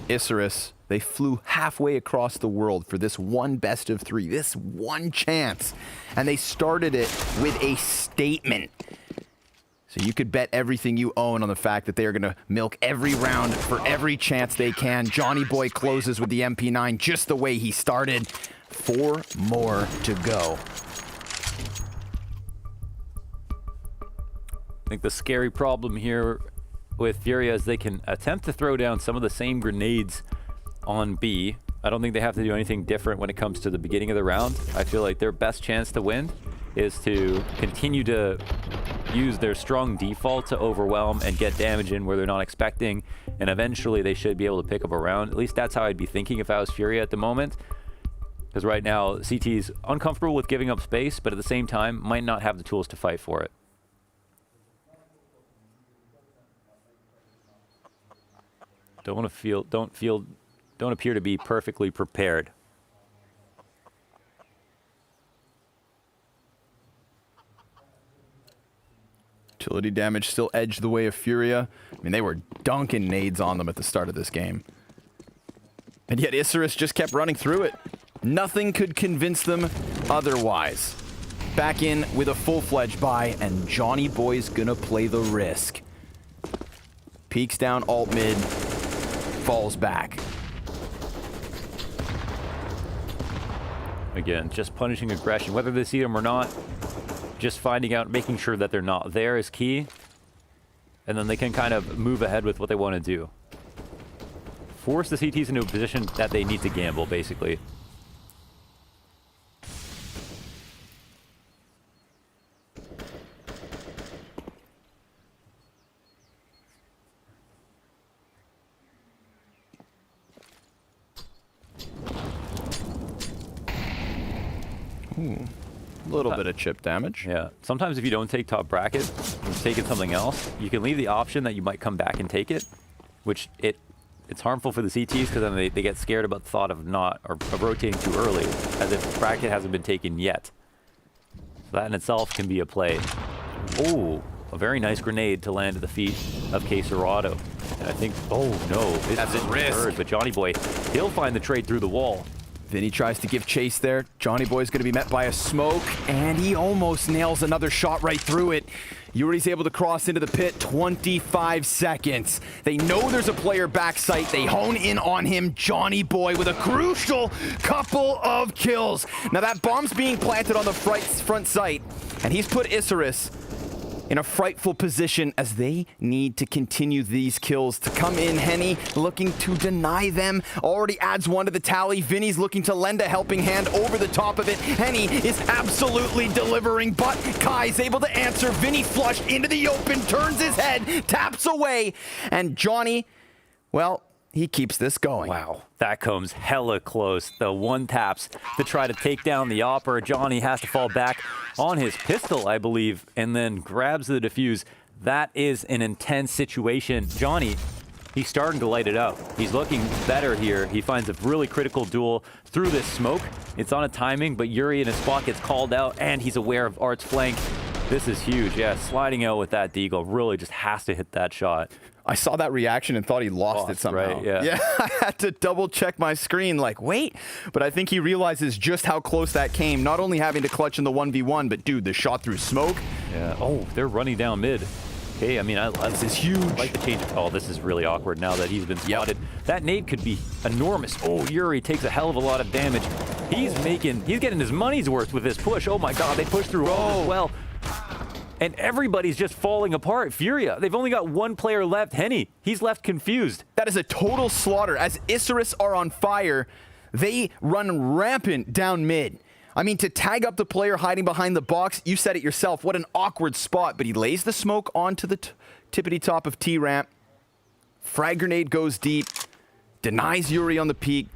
Isurus, they flew halfway across the world for this one best of 3, this one chance. And they started it with a statement. So you could bet everything you own on the fact that they are going to milk every round for every chance they can. Johnny Boy closes with the MP9 just the way he started. 4 more to go. I think the scary problem here with Furia is they can attempt to throw down some of the same grenades on B. I don't think they have to do anything different when it comes to the beginning of the round. I feel like their best chance to win is to continue to use their strong default to overwhelm and get damage in where they're not expecting, and eventually they should be able to pick up a round. At least that's how I'd be thinking if I was Furia at the moment. Because right now, CT's uncomfortable with giving up space, but at the same time, might not have the tools to fight for it. Don't appear to be perfectly prepared. Utility damage still edged the way of Furia. I mean, they were dunking nades on them at the start of this game. And yet Isurus just kept running through it. Nothing could convince them otherwise. Back in with a full-fledged buy, and Johnny Boy's gonna play the risk. Peeks down alt mid, falls back. Again, just punishing aggression, whether they see them or not. Just finding out, making sure that they're not there is key. And then they can kind of move ahead with what they want to do. Force the CTs into a position that they need to gamble, basically. Ooh. A little bit of chip damage. Yeah. Sometimes if you don't take top bracket, you're taking something else, you can leave the option that you might come back and take it, which it's harmful for the CTs because then they get scared about the thought of of rotating too early, as if bracket hasn't been taken yet. So that in itself can be a play. Oh, a very nice grenade to land at the feet of Caserado. And I think, oh no, that's a risk. But Johnny Boy, he'll find the trade through the wall. Vinny tries to give chase there. Johnny Boy's going to be met by a smoke, and he almost nails another shot right through it. Yuri's able to cross into the pit. 25 seconds. They know there's a player backside. They hone in on him. Johnny Boy with a crucial couple of kills. Now that bomb's being planted on the front site, and he's put Isurus in a frightful position as they need to continue these kills to come in. Henny looking to deny them. Already adds 1 to the tally. Vinny's looking to lend a helping hand over the top of it. Henny is absolutely delivering, but Kai's able to answer. Vinny flushed into the open, turns his head, taps away, and Johnny well, he keeps this going. Wow, that comes hella close. The one taps to try to take down the Opera. Johnny has to fall back on his pistol, I believe, and then grabs the defuse. That is an intense situation. Johnny, he's starting to light it up. He's looking better here. He finds a really critical duel through this smoke. It's on a timing, but Yuri in his spot gets called out, and he's aware of Art's flank. This is huge. Yeah, sliding out with that deagle really just has to hit that shot. I saw that reaction and thought he lost it somehow. Right, yeah. I had to double check my screen like, wait. But I think he realizes just how close that came. Not only having to clutch in the 1v1, but dude, the shot through smoke. Yeah. Oh, they're running down mid. Okay, I mean, this is huge. I like the change of call. This is really awkward now that he's been spotted. That nade could be enormous. Oh, Yuri takes a hell of a lot of damage. He's getting his money's worth with this push. Oh my God, they push through all as well. And everybody's just falling apart. Furia, they've only got one player left. Henny, he's left confused. That is a total slaughter. As Isurus are on fire, they run rampant down mid. I mean, to tag up the player hiding behind the box, you said it yourself, what an awkward spot. But he lays the smoke onto the tippity top of T-ramp. Frag grenade goes deep, denies Yuri on the peak.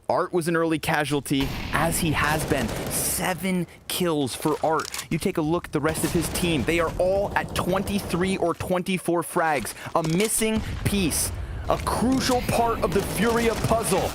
Art was an early casualty, as he has been. 7 kills for Art. You take a look at the rest of his team. They are all at 23 or 24 frags. A missing piece. A crucial part of the Furia puzzle.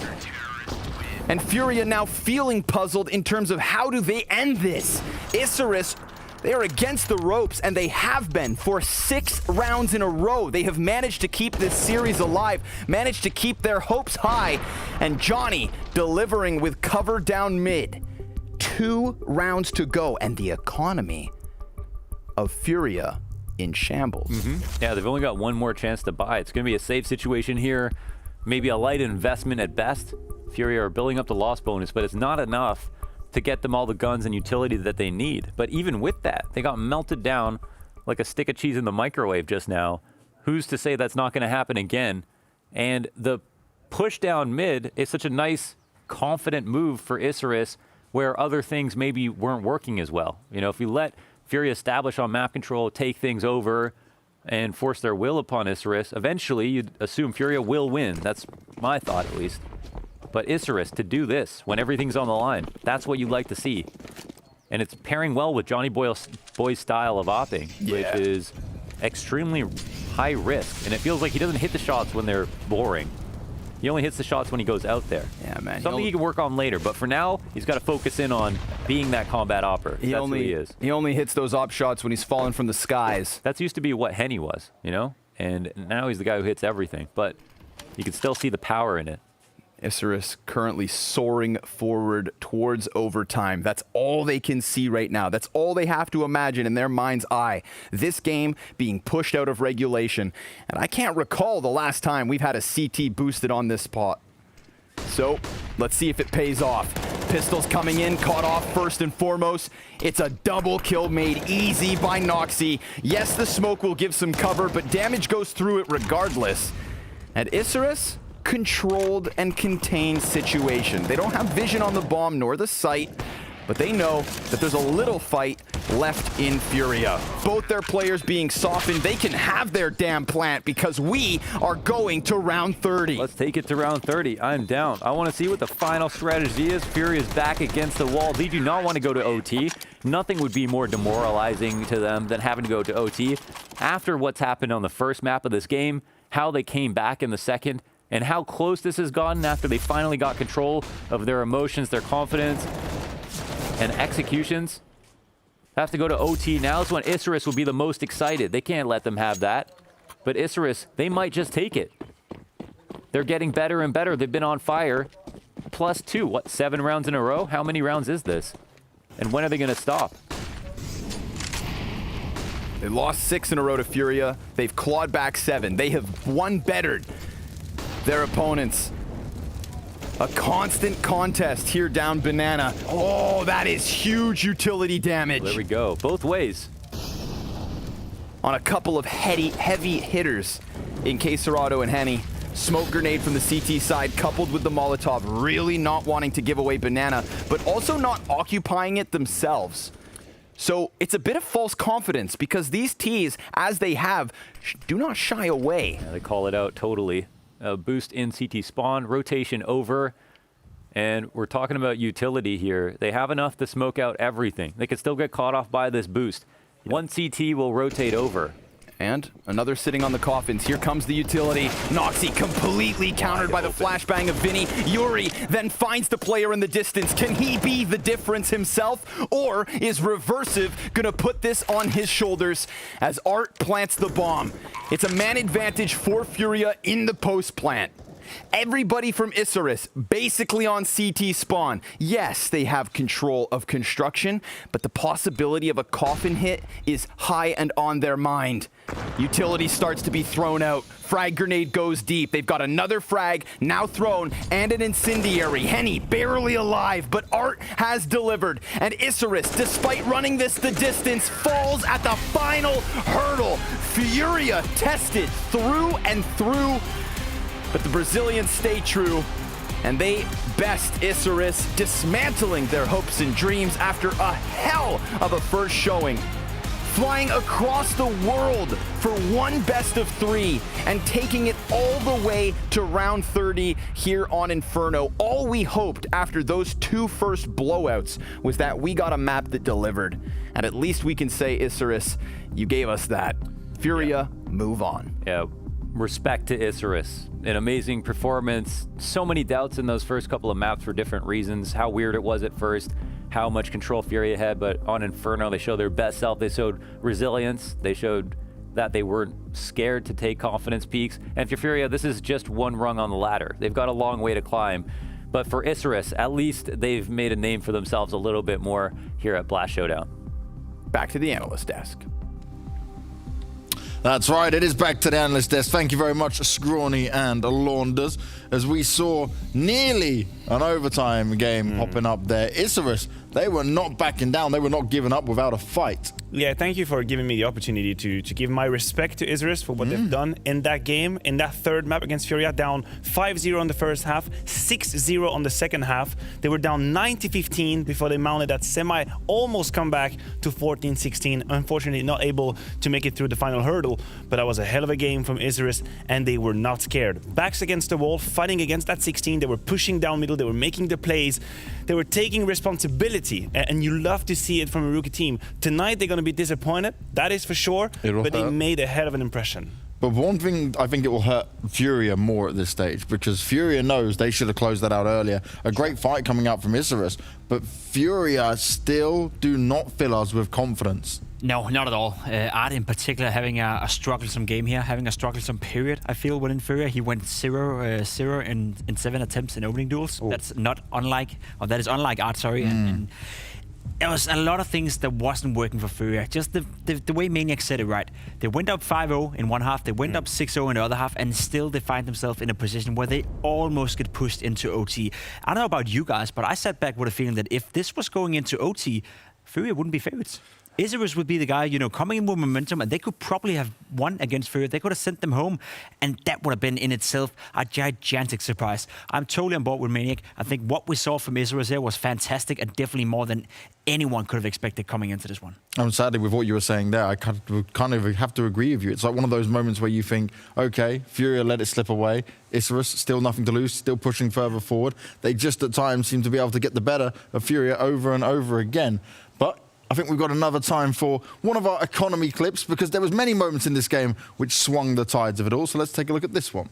And Furia now feeling puzzled in terms of how do they end this. Isurus, they are against the ropes, and they have been for 6 rounds in a row. They have managed to keep this series alive, managed to keep their hopes high, and Johnny delivering with cover down mid. 2 rounds to go, and the economy of Furia in shambles. Yeah, they've only got one more chance to buy. It's going to be a safe situation here, maybe a light investment at best. Furia are building up the loss bonus, but it's not enough to get them all the guns and utility that they need. But even with that, they got melted down like a stick of cheese in the microwave just now. Who's to say that's not going to happen again? And the push down mid is such a nice, confident move for Isurus, where other things maybe weren't working as well. You know, if you let Furia establish on map control, take things over, and force their will upon Isurus, eventually you'd assume Furia will win. That's my thought, at least. But Isurus, to do this when everything's on the line, that's what you'd like to see. And it's pairing well with Johnny Boy's style of opping, which is extremely high risk. And it feels like he doesn't hit the shots when they're boring. He only hits the shots when he goes out there. Yeah, man. Something he can work on later. But for now, he's got to focus in on being that combat opper. That's who he is. He only hits those op shots when he's falling from the skies. That's used to be what Henny was, you know? And now he's the guy who hits everything. But you can still see the power in it. Isurus currently soaring forward towards overtime. That's all they can see right now. That's all they have to imagine in their mind's eye. This game being pushed out of regulation. And I can't recall the last time we've had a CT boosted on this spot. So let's see if it pays off. Pistols coming in, caught off first and foremost. It's a double kill made easy by Noxy. Yes, the smoke will give some cover, but damage goes through it regardless. And Isurus, controlled and contained situation. They don't have vision on the bomb nor the site, but they know that there's a little fight left in Furia. Both their players being softened, they can have their damn plant because we are going to round 30. Let's take it to round 30. I'm down. I want to see what the final strategy is. Furia's back against the wall. They do not want to go to OT. Nothing would be more demoralizing to them than having to go to OT. After what's happened on the first map of this game, how they came back in the second, and how close this has gotten after they finally got control of their emotions, their confidence, and executions. Have to go to OT. Now is when Isurus will be the most excited. They can't let them have that. But Isurus, they might just take it. They're getting better and better. They've been on fire. +2. What, 7 rounds in a row? How many rounds is this? And when are they going to stop? They lost 6 in a row to Furia. They've clawed back 7. They have one-bettered their opponents. A constant contest here down Banana. Oh, that is huge utility damage. There we go. Both ways. On a couple of heavy hitters in Caserado and Henny. Smoke grenade from the CT side coupled with the Molotov. Really not wanting to give away Banana, but also not occupying it themselves. So it's a bit of false confidence because these Ts, as they have, do not shy away. Yeah, they call it out totally. a boost in CT spawn, rotation over, and we're talking about utility here. They have enough to smoke out everything. They could still get caught off by this boost. One CT will rotate over. And another sitting on the coffins. Here comes the utility. Noxy completely countered by the flashbang of Vinny. Yuri then finds the player in the distance. Can he be the difference himself? Or is Reversive going to put this on his shoulders as Art plants the bomb? It's a man advantage for Furia in the post plant. Everybody from Isurus basically on CT spawn. Yes, they have control of construction, but the possibility of a coffin hit is high and on their mind. Utility starts to be thrown out. Frag grenade goes deep. They've got another frag now thrown and an incendiary. Henny barely alive, but Art has delivered. And Isurus, despite running this the distance, falls at the final hurdle. Furia tested through and through. But the Brazilians stay true, and they best Isurus, dismantling their hopes and dreams after a hell of a first showing. Flying across the world for one best of 3 and taking it all the way to round 30 here on Inferno. All we hoped after those 2 first blowouts was that we got a map that delivered. And at least we can say, Isurus, you gave us that. Furia, move on. Yeah. Respect to Isurus. An amazing performance. So many doubts in those first couple of maps for different reasons. How weird it was at first, how much control Furia had, but on Inferno they showed their best self. They showed resilience. They showed that they weren't scared to take confidence peaks. And for Furia, this is just one rung on the ladder. They've got a long way to climb. But for Isurus, at least they've made a name for themselves a little bit more here at Blast Showdown. Back to the analyst desk. That's right, it is back to the analyst desk. Thank you very much, Scrawny and Launders, as we saw nearly an overtime game popping up there. Isurus, they were not backing down. They were not giving up without a fight. Yeah, thank you for giving me the opportunity to give my respect to Isurus for what they've done in that game, in that third map against Furia, down 5-0 in the first half, 6-0 on the second half. They were down 90-15 before they mounted that almost comeback to 14-16. Unfortunately, not able to make it through the final hurdle, but that was a hell of a game from Isurus, and they were not scared. Backs against the wall, fighting against that 16. They were pushing down middle. They were making the plays. They were taking responsibility, and you love to see it from a rookie team. Tonight, they're going to be disappointed, that is for sure, but they made a hell of an impression. But one thing, I think it will hurt Furia more at this stage, because Furia knows they should have closed that out earlier. A great fight coming out from Isurus, but Furia still do not fill us with confidence. No, not at all. Art in particular having a strugglesome game here, having a strugglesome period, I feel, within Furia. He went 0-0 in 7 attempts in opening duels. That's not unlike, or that is unlike Art, sorry. And there was a lot of things that wasn't working for Furia. Just the way Maniac said it right. They went up 5-0 in one half, they went up 6-0 in the other half, and still they find themselves in a position where they almost get pushed into OT. I don't know about you guys, but I sat back with a feeling that if this was going into OT, Furia wouldn't be favorites. Isurus would be the guy, coming in with momentum, and they could probably have won against Furia. They could have sent them home, and that would have been in itself a gigantic surprise. I'm totally on board with Maniac. I think what we saw from Isurus here was fantastic, and definitely more than anyone could have expected coming into this one. And sadly, with what you were saying there, I kind of have to agree with you. It's like one of those moments where you think, okay, Furia let it slip away. Isurus, still nothing to lose, still pushing further forward. They just at times seem to be able to get the better of Furia over and over again. But I think we've got another time for one of our economy clips, because there was many moments in this game which swung the tides of it all. So let's take a look at this one.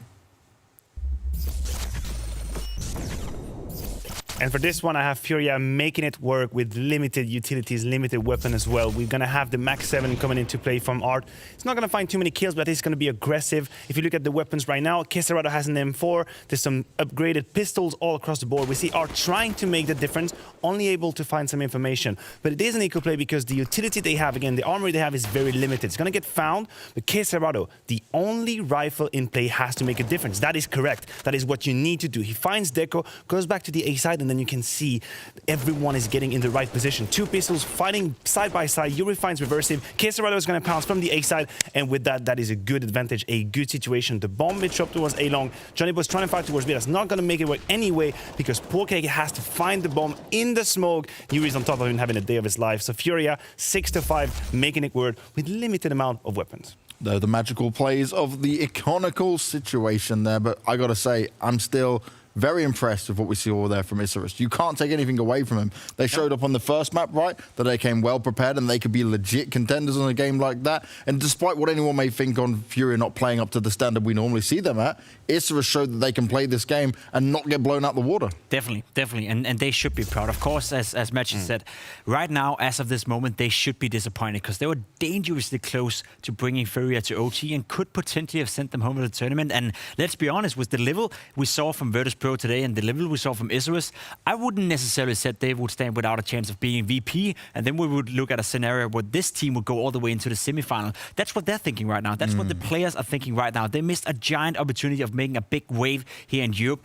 And for this one, I have Furia making it work with limited utilities, limited weapon as well. We're going to have the Max 7 coming into play from Art. It's not going to find too many kills, but he's going to be aggressive. If you look at the weapons right now, Kesarado has an M4. There's some upgraded pistols all across the board. We see Art trying to make the difference, only able to find some information. But it is an eco play because the utility they have, again, the armory they have is very limited. It's going to get found, but Kesarado, the only rifle in play, has to make a difference. That is correct. That is what you need to do. He finds Deco, goes back to the A side, and then you can see everyone is getting in the right position. 2 pistols fighting side by side. Yuri finds Reversive. Kesarado is going to pounce from the A side, and with that, that is a good advantage, a good situation. The bomb bit dropped towards A long. Johnny was trying to fight towards B. That's not going to make it work anyway, because Porkeg has to find the bomb in the smoke. Yuri's on top of him, having a day of his life. So Furia 6-5, making it work with limited amount of weapons. The magical plays of the iconical situation there, but I gotta say, I'm still very impressed with what we see over there from Isurus. You can't take anything away from him. They showed up on the first map, right, that they came well prepared and they could be legit contenders on a game like that. And despite what anyone may think on Furia not playing up to the standard we normally see them at, Isurus showed that they can play this game and not get blown out the water. Definitely. And they should be proud. Of course, as Match said, right now, as of this moment, they should be disappointed because they were dangerously close to bringing Furia to OT and could potentially have sent them home to the tournament. And let's be honest, with the level we saw from Virtus Pro today and the level we saw from Isurus, I wouldn't necessarily say they would stand without a chance of being VP, and then we would look at a scenario where this team would go all the way into the semifinal. That's what they're thinking right now. That's what the players are thinking right now. They missed a giant opportunity of making a big wave here in Europe.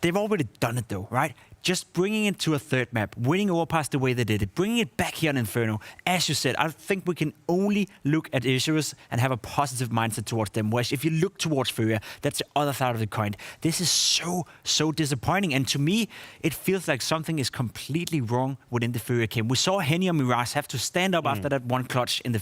They've already done it though, right? Just bringing it to a third map, winning Overpass the way they did it, bringing it back here in Inferno. As you said, I think we can only look at Isurus and have a positive mindset towards them. Whereas if you look towards Furia, that's the other side of the coin. This is so disappointing. And to me, it feels like something is completely wrong within the Furia camp. We saw Henny and Mirage have to stand up after that one clutch in the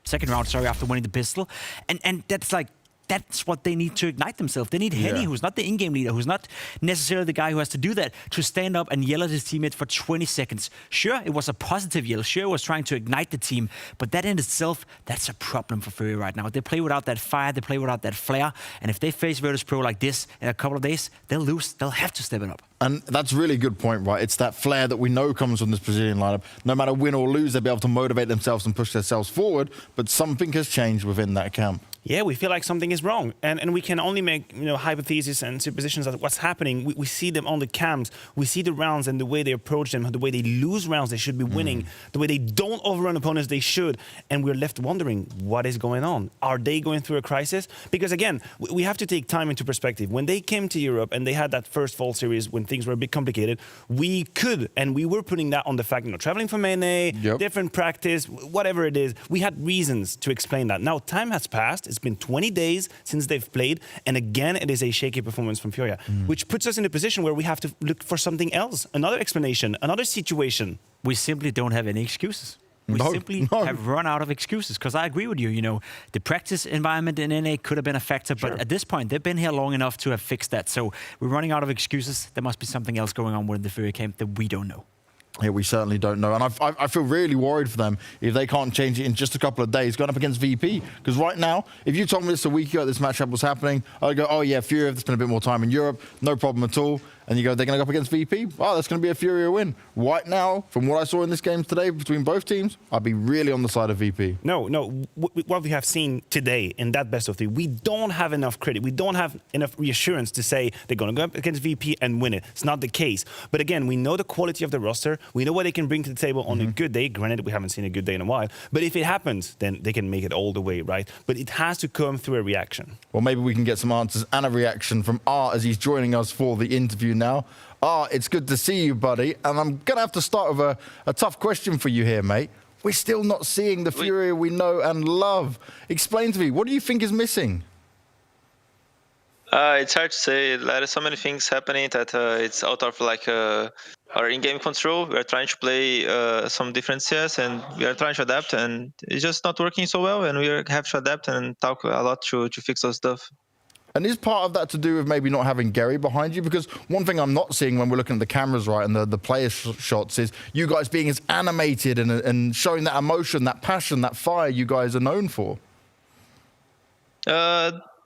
second round, after winning the pistol. And that's what they need to ignite themselves. They need Henny, who's not the in-game leader, who's not necessarily the guy who has to do that, to stand up and yell at his teammates for 20 seconds. Sure, it was a positive yell. Sure, it was trying to ignite the team. But that in itself, that's a problem for Furia right now. They play without that fire. They play without that flair. And if they face Virtus Pro like this in a couple of days, they'll lose. They'll have to step it up. And that's a really good point, right? It's that flair that we know comes from this Brazilian lineup. No matter win or lose, they'll be able to motivate themselves and push themselves forward. But something has changed within that camp. Yeah, we feel like something is wrong, and we can only make hypotheses and suppositions of what's happening. We see them on the camps, we see the rounds and the way they approach them, the way they lose rounds they should be winning, the way they don't overrun opponents they should, and we're left wondering what is going on. Are they going through a crisis? Because again, we have to take time into perspective. When they came to Europe and they had that first fall series when things were a bit complicated, we were putting that on the fact, traveling from NA, different practice, whatever it is, we had reasons to explain that. Now time has passed. It's been 20 days since they've played, and again, it is a shaky performance from Furia, which puts us in a position where we have to look for something else, another explanation, another situation. We simply don't have any excuses. We simply have run out of excuses, because I agree with you. The practice environment in NA could have been a factor, but at this point, they've been here long enough to have fixed that. So we're running out of excuses. There must be something else going on within the Furia camp that we don't know. Yeah, we certainly don't know. And I feel really worried for them if they can't change it in just a couple of days going up against VP. Because right now, if you told me this a week ago this matchup was happening, I'd go, oh yeah, Furia have to spend a bit more time in Europe, no problem at all. And you go, they're going to go up against VP? Oh, that's going to be a Furia win. Right now, from what I saw in this game today between both teams, I'd be really on the side of VP. No. What we have seen today in that best of three, we don't have enough credit. We don't have enough reassurance to say they're going to go up against VP and win it. It's not the case. But again, we know the quality of the roster. We know what they can bring to the table on a good day. Granted, we haven't seen a good day in a while. But if it happens, then they can make it all the way, right? But it has to come through a reaction. Well, maybe we can get some answers and a reaction from R as he's joining us for the interview now. It's good to see you, buddy. And I'm going to have to start with a tough question for you here, mate. We're still not seeing the Furia we know and love. Explain to me, what do you think is missing? It's hard to say. There are so many things happening that it's out of our in-game control. We are trying to play some different CS, and we are trying to adapt, and it's just not working so well, and we have to adapt and talk a lot to fix those stuff. And is part of that to do with maybe not having Gary behind you? Because one thing I'm not seeing when we're looking at the cameras, right, and the player shots is you guys being as animated and showing that emotion, that passion, that fire you guys are known for.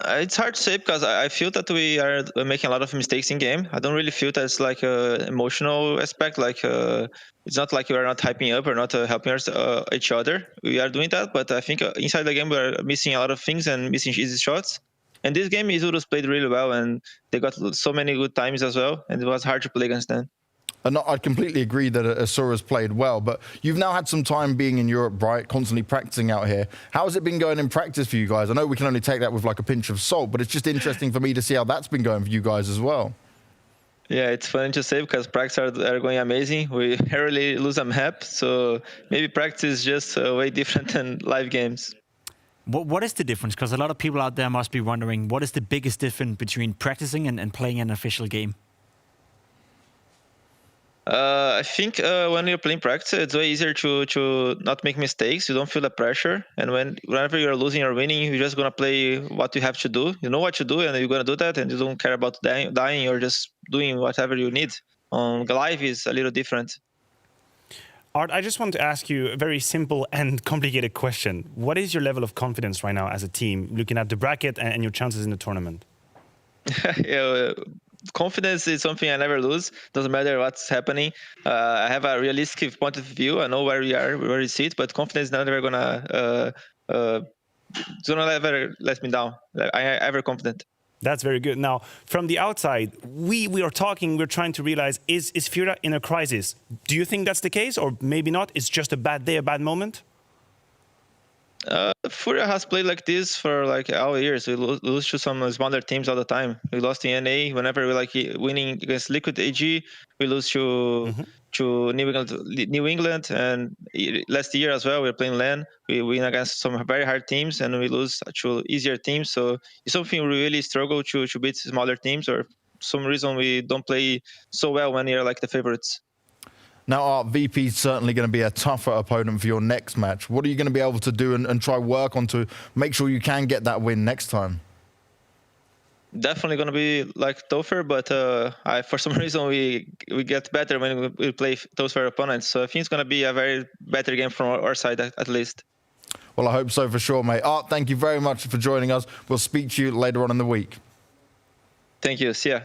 It's hard to say because I feel that we are making a lot of mistakes in game. I don't really feel that it's like an emotional aspect. It's not like we are not hyping up or not helping each other. We are doing that, but I think inside the game we are missing a lot of things and missing easy shots. And this game, Isurus played really well, and they got so many good times as well, and it was hard to play against them. And I completely agree that Isurus played well, but you've now had some time being in Europe, right, constantly practicing out here. How has it been going in practice for you guys? I know we can only take that with like a pinch of salt, but it's just interesting for me to see how that's been going for you guys as well. Yeah, it's funny to say because practice are going amazing. We rarely lose a map, so maybe practice is just way different than live games. What is the difference? Because a lot of people out there must be wondering, what is the biggest difference between practicing and playing an official game? I think when you're playing practice, it's way easier to not make mistakes. You don't feel the pressure, and whenever you're losing or winning, you're just gonna play what you have to do. You know what to do, and you're gonna do that, and you don't care about dying or just doing whatever you need. Live is a little different. Art, I just want to ask you a very simple and complicated question. What is your level of confidence right now as a team, looking at the bracket and your chances in the tournament? Yeah, confidence is something I never lose. Doesn't matter what's happening. I have a realistic point of view. I know where we are, where we sit, but confidence is never gonna ever let me down. I'm ever confident. That's very good. Now, from the outside, we are talking, we're trying to realize, is Furia in a crisis? Do you think that's the case, or maybe not? It's just a bad day, a bad moment? Furia has played like this for like all years. We lose to some smaller teams all the time. We lost in NA whenever we like winning against Liquid AG. We lose to New England, and last year as well we were playing LAN. We win against some very hard teams, and we lose to easier teams. So it's something we really struggle to beat smaller teams, or some reason we don't play so well when you're like the favorites. Now, Art, VP is certainly going to be a tougher opponent for your next match. What are you going to be able to do and try work on to make sure you can get that win next time? Definitely going to be like tougher, but for some reason we get better when we play tougher opponents. So I think it's going to be a very better game from our side at least. Well, I hope so for sure, mate. Art, thank you very much for joining us. We'll speak to you later on in the week. Thank you. See ya.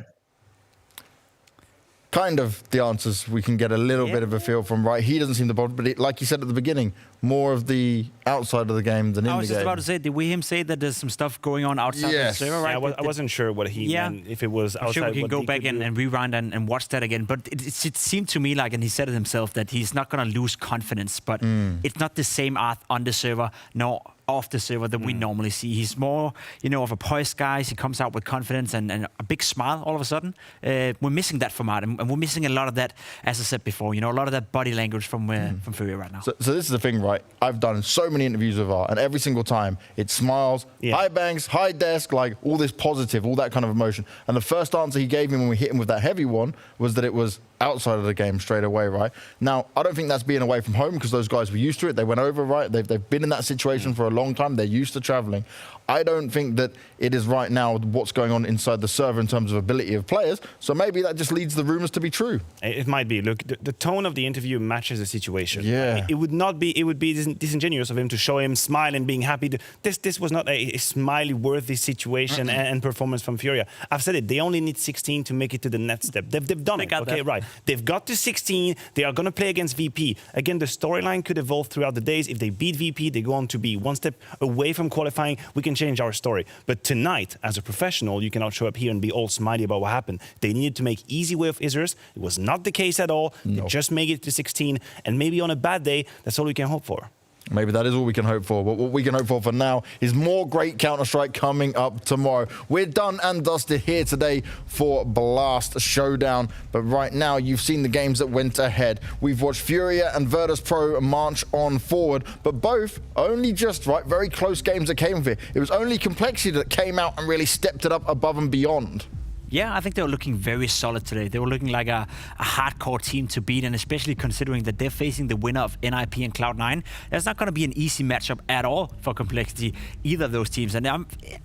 Kind of the answers we can get a little bit of a feel from, right? He doesn't seem to bother, but like you said at the beginning, more of the outside of the game than in the game. I was just about to say, did we say that there's some stuff going on outside the server, right? Yeah, I wasn't sure what he meant, if it was outside. I'm sure we can go back and rewind and watch that again. But it seemed to me like, and he said it himself, that he's not going to lose confidence, but it's not the same Art on the server, nor off the server that we normally see. He's more, of a poised guy. He comes out with confidence and a big smile all of a sudden. We're missing that from Art, and we're missing a lot of that, as I said before, a lot of that body language from Furia right now. So this is the thing, right? I've done so many interviews with Art, and every single time it smiles, high bangs, high desk, like all this positive, all that kind of emotion. And the first answer he gave me when we hit him with that heavy one was that it was outside of the game straight away, right? Now, I don't think that's being away from home, because those guys were used to it. They went over, right? They've been in that situation for a long time. They're used to traveling. I don't think that it is right now what's going on inside the server in terms of ability of players. So maybe that just leads the rumors to be true. It might be. Look, the tone of the interview matches the situation. Yeah. It would be disingenuous of him to show him smiling, being happy. This was not a smiley-worthy situation and performance from Furia. I've said it. They only need 16 to make it to the next step. They've done it. Okay, right. They've got to 16. They are going to play against VP. Again, the storyline could evolve throughout the days. If they beat VP, they go on to be one step away from qualifying. We can change our story. But tonight, as a professional, you cannot show up here and be all smiley about what happened. They needed to make easy way of Isurus. It was not the case at all. They just made it to 16. And maybe on a bad day, that's all we can hope for. Maybe that is all we can hope for. But what we can hope for now is more great Counter-Strike coming up tomorrow. We're done and dusted here today for Blast Showdown. But right now, you've seen the games that went ahead. We've watched Furia and Virtus.pro march on forward, but both only just, very close games that came of it. It was only Complexity that came out and really stepped it up above and beyond. Yeah, I think they were looking very solid today. They were looking like a hardcore team to beat, and especially considering that they're facing the winner of NIP and Cloud9. That's not going to be an easy matchup at all for Complexity, either of those teams. And I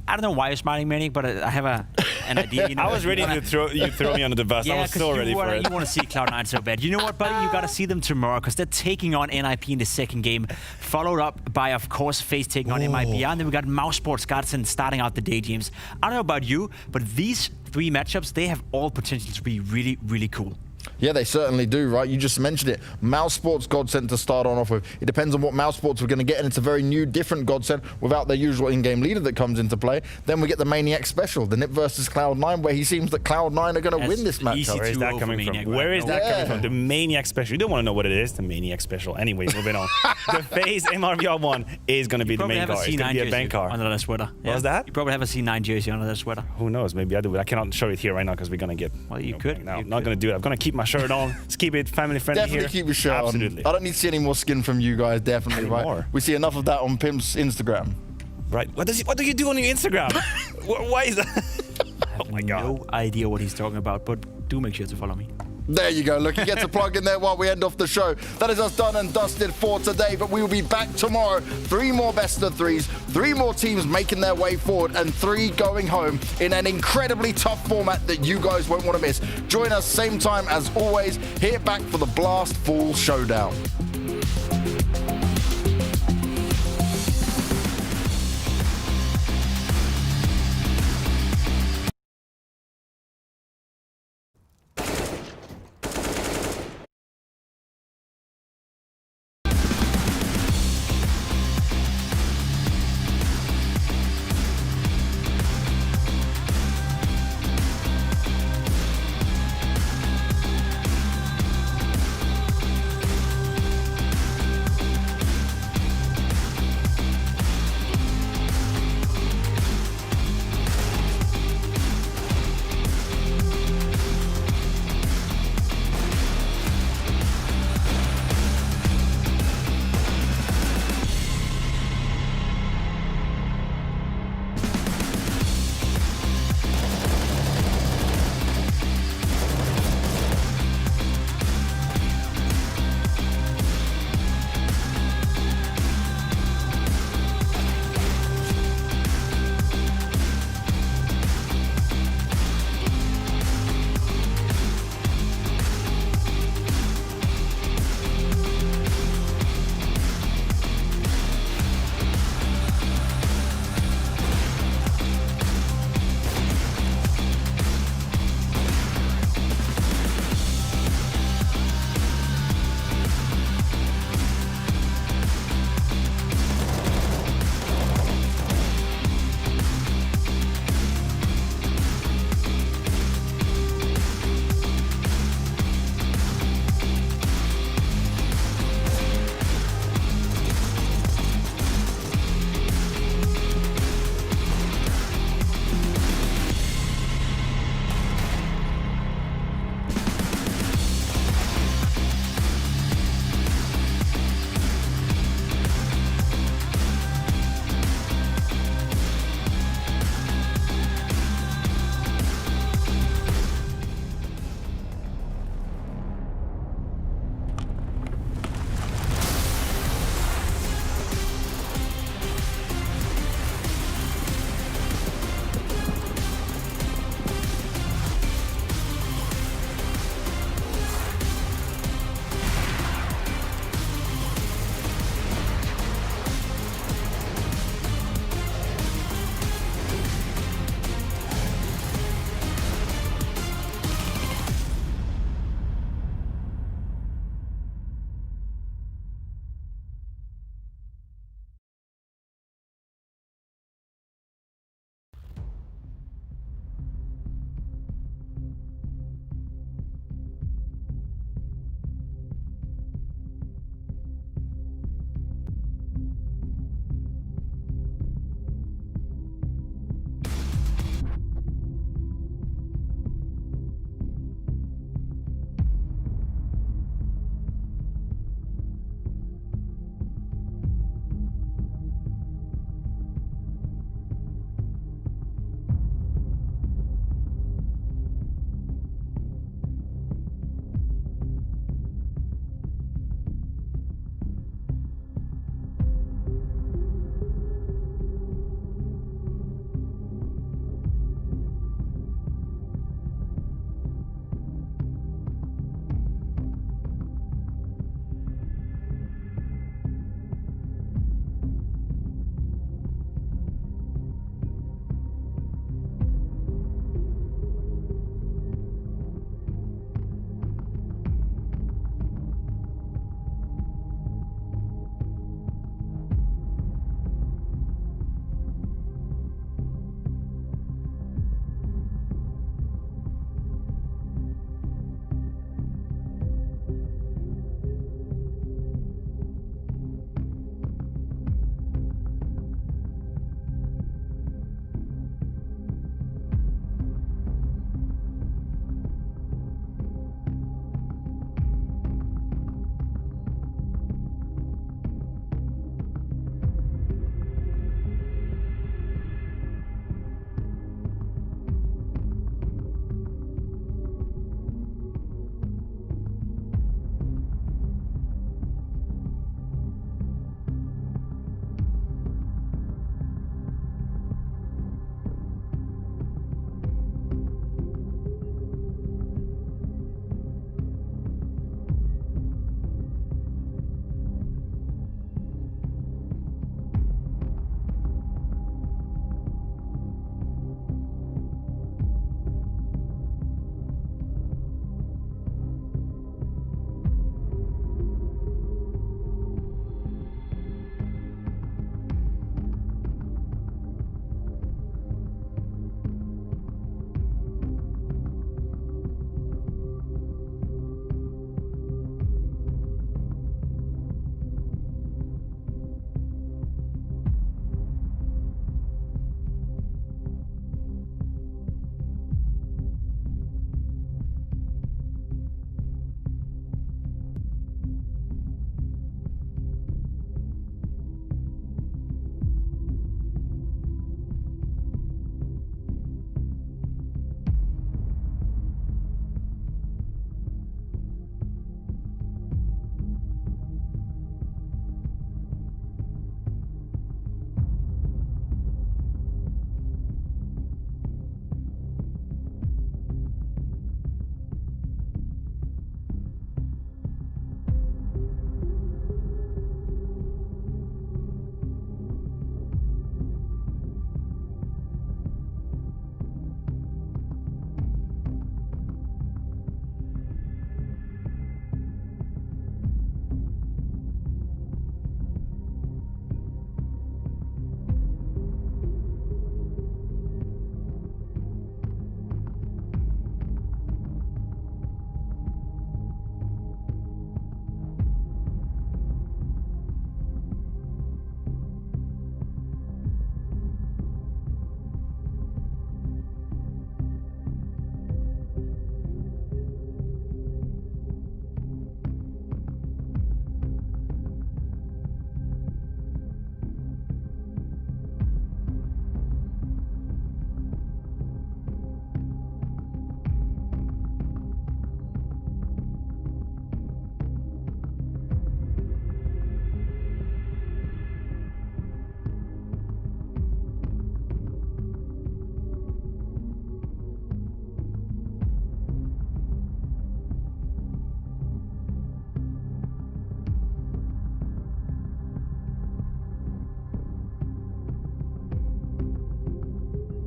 don't know why you're smiling, Manic, but I have an idea. I was ready to throw me under the bus. I was so ready for it. You want to see Cloud9 so bad. You know what, buddy? You got to see them tomorrow, because they're taking on NIP in the second game, followed up by, of course, FaZe taking on MIBR. And then we got Mousesports Godsend starting out the day games. I don't know about you, but these 3 matchups, they have all potential to be really, really cool. Yeah, they certainly do, right? You just mentioned it. Mousesports Godsend to start on off with. It depends on what Mousesports we're going to get, and it's a very new, different Godsend without their usual in-game leader that comes into play. Then we get the Maniac special, the NIP versus Cloud9, where he seems that Cloud9 are going to win this matchup. Where is that coming from? Where is that coming from? The Maniac special. You don't want to know what it is, the Maniac special. Anyways, moving on. The FaZe MRVR 1 is going to be the main car. It's going to be a bank car. Under that sweater. What was that? You probably have a C9 jersey under that sweater. Who knows? Maybe I do, but I cannot show it here right now because we're going to get... Well, you could. I'm not going to do it. I'm going to keep my shirt on. Let's keep it family friendly. Definitely keep your shirt on. Absolutely. I don't need to see any more skin from you guys, definitely, right? We see enough of that on Pimp's Instagram. Right. What do you do on your Instagram? Why is that? Oh my God. No idea what he's talking about, but do make sure to follow me. There you go. Look, you get to plug in there while we end off the show. That is us done and dusted for today, but we will be back tomorrow. 3 more best of 3s, 3 more teams making their way forward, and 3 going home in an incredibly tough format that you guys won't want to miss. Join us same time as always, here back for the Blast Fall Showdown.